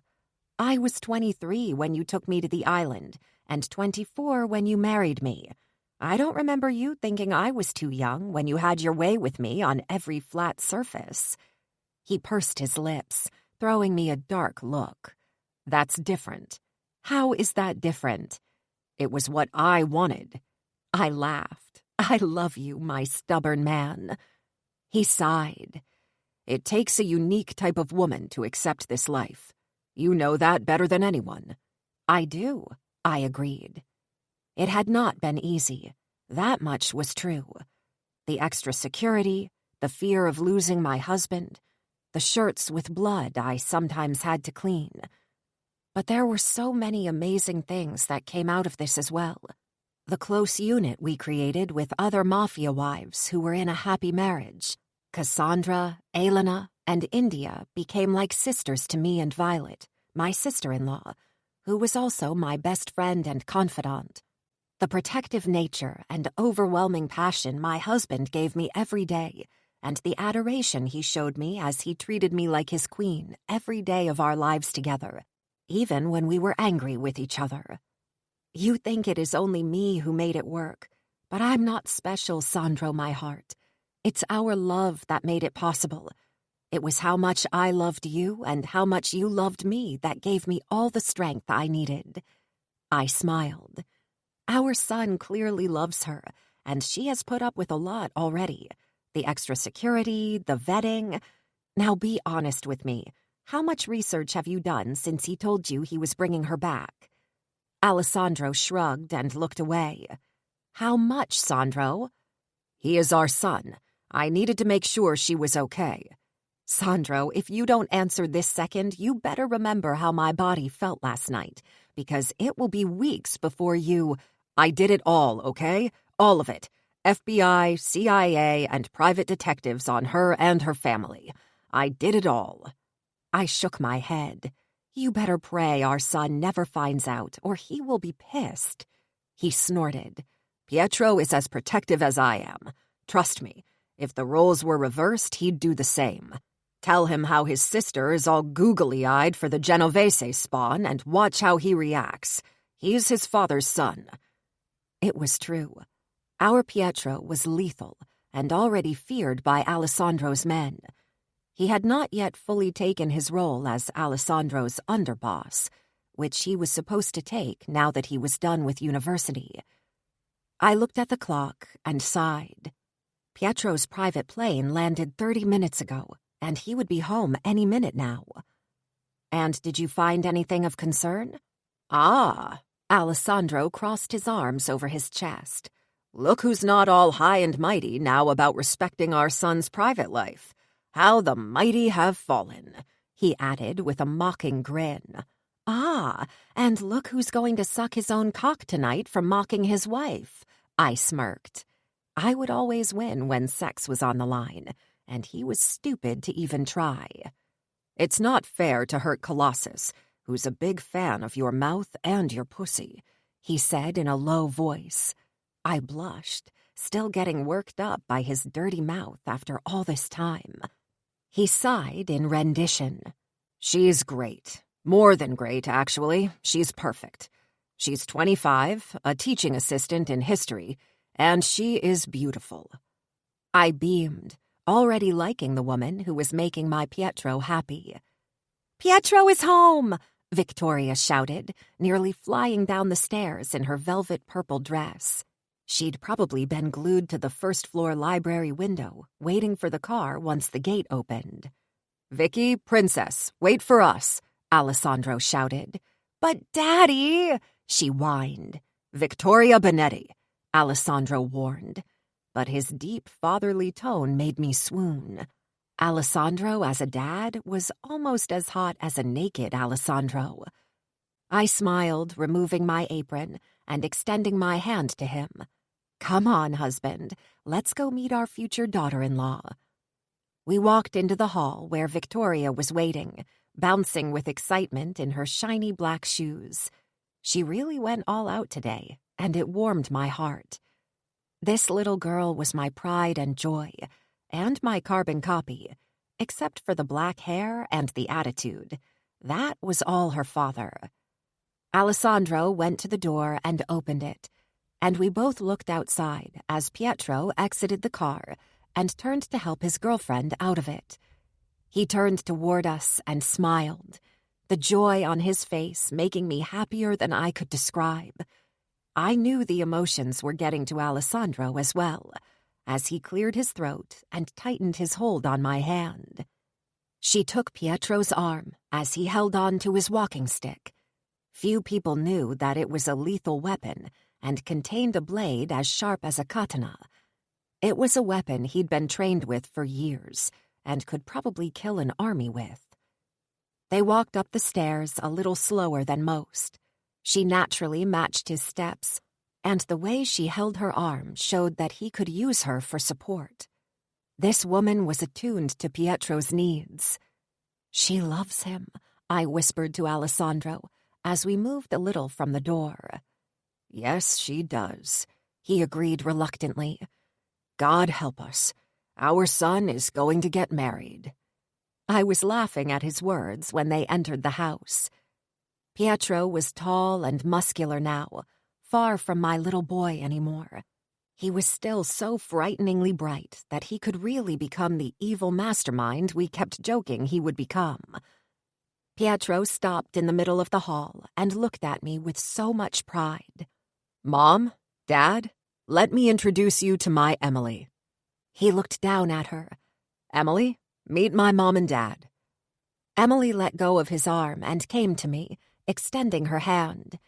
[SPEAKER 1] "I was 23 when you took me to the island, and 24 when you married me. I don't remember you thinking I was too young when you had your way with me on every flat surface." He pursed his lips, throwing me a dark look. "That's different." "How is that different?" "It was what I wanted." I laughed. "I love you, my stubborn man." He sighed. "It takes a unique type of woman to accept this life. You know that better than anyone." "I do," I agreed. It had not been easy. That much was true. The extra security, the fear of losing my husband, the shirts with blood I sometimes had to clean. But there were so many amazing things that came out of this as well. The close unit we created with other Mafia wives who were in a happy marriage. Cassandra, Elena, and India became like sisters to me and Violet, my sister-in-law, who was also my best friend and confidant. The protective nature and overwhelming passion my husband gave me every day, and the adoration he showed me as he treated me like his queen every day of our lives together, even when we were angry with each other. You think it is only me who made it work, but I'm not special, Sandro, my heart. It's our love that made it possible. It was how much I loved you and how much you loved me that gave me all the strength I needed." I smiled. "Our son clearly loves her, and she has put up with a lot already. The extra security, the vetting. Now be honest with me. How much research have you done since he told you he was bringing her back? Alessandro shrugged and looked away. How much, Sandro? He is our son. I needed to make sure she was okay. Sandro, if you don't answer this second, you better remember how my body felt last night, because it will be weeks before you... I did it all, okay? All of it. FBI, CIA, and private detectives on her and her family. I did it all. I shook my head. You better pray our son never finds out, or he will be pissed. He snorted. Pietro is as protective as I am. Trust me, if the roles were reversed, he'd do the same. Tell him how his sister is all googly-eyed for the Genovese spawn and watch how he reacts. He's his father's son. It was true. Our Pietro was lethal and already feared by Alessandro's men. He had not yet fully taken his role as Alessandro's underboss, which he was supposed to take now that he was done with university. I looked at the clock and sighed. Pietro's private plane landed 30 minutes ago, and he would be home any minute now. And did you find anything of concern? Ah, Alessandro crossed his arms over his chest. Look who's not all high and mighty now about respecting our son's private life. How the mighty have fallen, he added with a mocking grin. Ah, and look who's going to suck his own cock tonight for mocking his wife, I smirked. I would always win when sex was on the line, and he was stupid to even try. It's not fair to hurt Colossus, who's a big fan of your mouth and your pussy, he said in a low voice. I blushed, still getting worked up by his dirty mouth after all this time. He sighed in rendition. She's great. More than great, actually. She's perfect. She's 25, a teaching assistant in history, and she is beautiful. I beamed, already liking the woman who was making my Pietro happy. Pietro is home! Victoria shouted, nearly flying down the stairs in her velvet purple dress. She'd probably been glued to the first-floor library window, waiting for the car once the gate opened. Vicky, princess, wait for us, Alessandro shouted. But Daddy, she whined. Victoria Benetti, Alessandro warned. But his deep fatherly tone made me swoon. Alessandro as a dad was almost as hot as a naked Alessandro. I smiled, removing my apron and extending my hand to him. Come on, husband, let's go meet our future daughter-in-law. We walked into the hall where Victoria was waiting, bouncing with excitement in her shiny black shoes. She really went all out today, and it warmed my heart. This little girl was my pride and joy, and my carbon copy, except for the black hair and the attitude. That was all her father. Alessandro went to the door and opened it, and we both looked outside as Pietro exited the car and turned to help his girlfriend out of it. He turned toward us and smiled, the joy on his face making me happier than I could describe. I knew the emotions were getting to Alessandro as well, as he cleared his throat and tightened his hold on my hand. She took Pietro's arm as he held on to his walking stick. Few people knew that it was a lethal weapon and contained a blade as sharp as a katana. It was a weapon he'd been trained with for years and could probably kill an army with. They walked up the stairs a little slower than most. She naturally matched his steps, and the way she held her arm showed that he could use her for support. This woman was attuned to Pietro's needs. She loves him, I whispered to Alessandro as we moved a little from the door. Yes, she does, he agreed reluctantly. God help us. Our son is going to get married. I was laughing at his words when they entered the house. Pietro was tall and muscular now, far from my little boy anymore. He was still so frighteningly bright that he could really become the evil mastermind we kept joking he would become. Pietro stopped in the middle of the hall and looked at me with so much pride. Mom, Dad,
[SPEAKER 3] let me introduce you to my Emily." He looked down at her. "Emily, meet my mom and dad." Emily let go of his arm and came to me, extending her hand.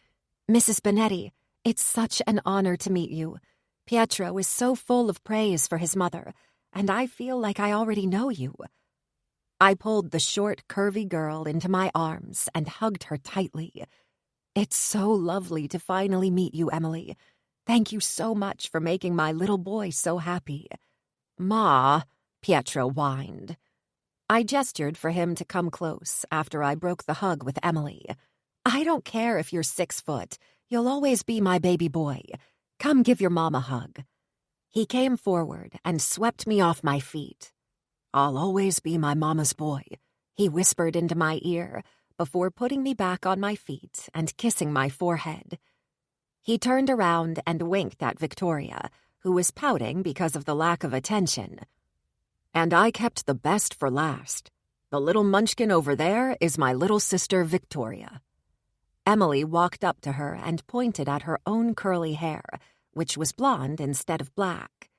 [SPEAKER 3] "Mrs. Bonetti, it's such an honor to meet you. Pietro is so full of praise for his mother, and I feel like I already know you." I pulled the short, curvy girl into my arms and hugged her tightly. "It's so lovely to finally meet you, Emily. Thank you so much for making my little boy so happy." "Ma," Pietro whined. I gestured for him to come close after I broke the hug with Emily. "I don't care if you're 6 foot. You'll always be my baby boy. Come give your mom a hug." He came forward and swept me off my feet. "I'll always be my mama's boy," he whispered into my ear before putting me back on my feet and kissing my forehead. He turned around and winked at Victoria, who was pouting because of the lack of attention. "And I kept the best for last. The little munchkin over there is my little sister Victoria." Emily walked up to her and pointed at her own curly hair, which was blonde instead of black.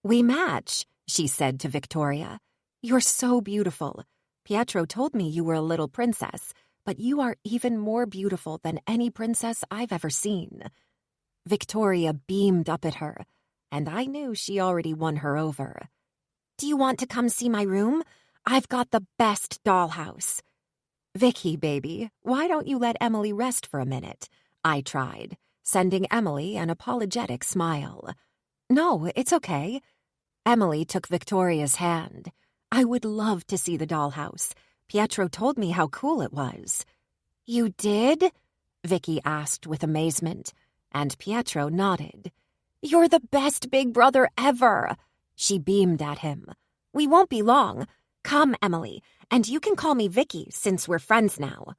[SPEAKER 3] "We match," she said to Victoria. "You're so beautiful. Pietro told me you were a little princess, but you are even more beautiful than any princess I've ever seen." Victoria beamed up at her, and I knew she already won her over. "Do you want to come see my room? I've got the best dollhouse." "Vicky, baby, why don't you let Emily rest for a minute?" I tried, sending Emily an apologetic smile. "No, it's okay." Emily took Victoria's hand. "I would love to see the dollhouse. Pietro told me how cool it was." "You did?" Vicky asked with amazement, and Pietro nodded. "You're the best big brother ever." She beamed at him. "We won't be long. Come, Emily, and you can call me Vicky since we're friends now."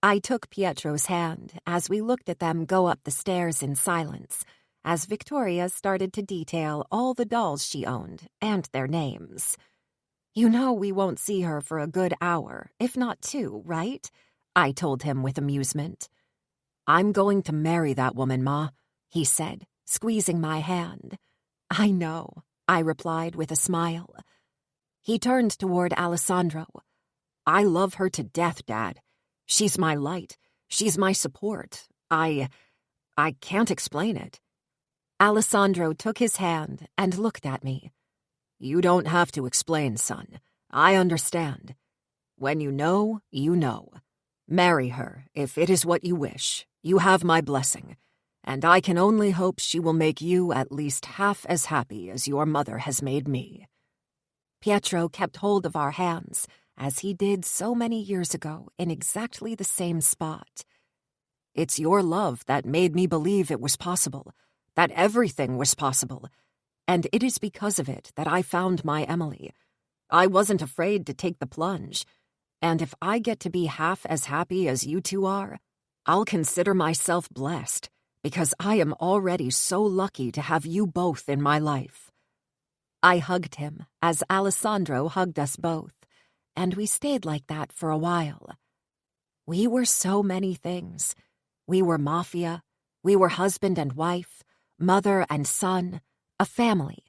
[SPEAKER 3] I took Pietro's hand as we looked at them go up the stairs in silence, as Victoria started to detail all the dolls she owned and their names. "You know we won't see her for a good hour, if not 2, right?" I told him with amusement. "I'm going to marry that woman, Ma," he said, squeezing my hand. "I know," I replied with a smile. He turned toward Alessandro. "I love her to death, Dad. She's my light. She's my support. I can't explain it." Alessandro took his hand and looked at me. "You don't have to explain, son. I understand. When you know, you know. Marry her, if it is what you wish. You have my blessing, and I can only hope she will make you at least half as happy as your mother has made me." Pietro kept hold of our hands, as he did so many years ago in exactly the same spot. "It's your love that made me believe it was possible, that everything was possible, and it is because of it that I found my Emily. I wasn't afraid to take the plunge, and if I get to be half as happy as you two are, I'll consider myself blessed, because I am already so lucky to have you both in my life." I hugged him as Alessandro hugged us both, and we stayed like that for a while. We were so many things. We were Mafia, we were husband and wife, mother and son, a family.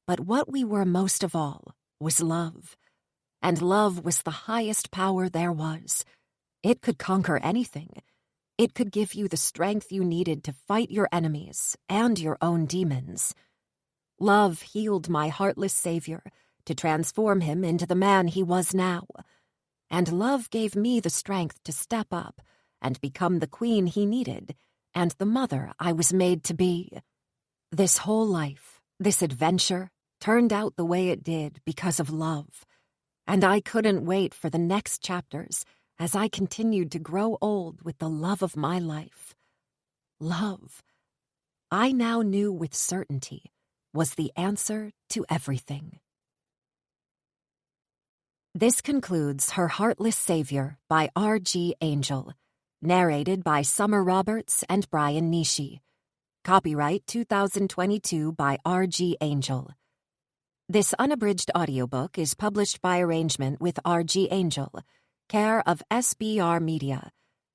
[SPEAKER 3] But what we were most of all was love. And love was the highest power there was. It could conquer anything. It could give you the strength you needed to fight your enemies and your own demons. Love healed my heartless savior to transform him into the man he was now. And love gave me the strength to step up and become the queen he needed and the mother I was made to be. This whole life, this adventure, turned out the way it did because of love. And I couldn't wait for the next chapters as I continued to grow old with the love of my life. Love, I now knew with certainty, was the answer to everything. This concludes Her Heartless Savior by R.G. Angel, narrated by Summer Roberts and Brian Nishi. Copyright 2022 by R.G. Angel. This unabridged audiobook is published by arrangement with R.G. Angel, care of SBR Media,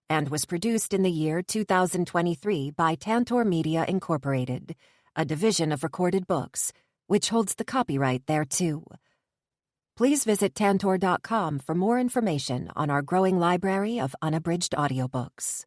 [SPEAKER 3] and was produced in the year 2023 by Tantor Media Incorporated,
[SPEAKER 1] a division of Recorded Books, which holds the copyright thereto. Please visit Tantor.com for more information on our growing library of unabridged audiobooks.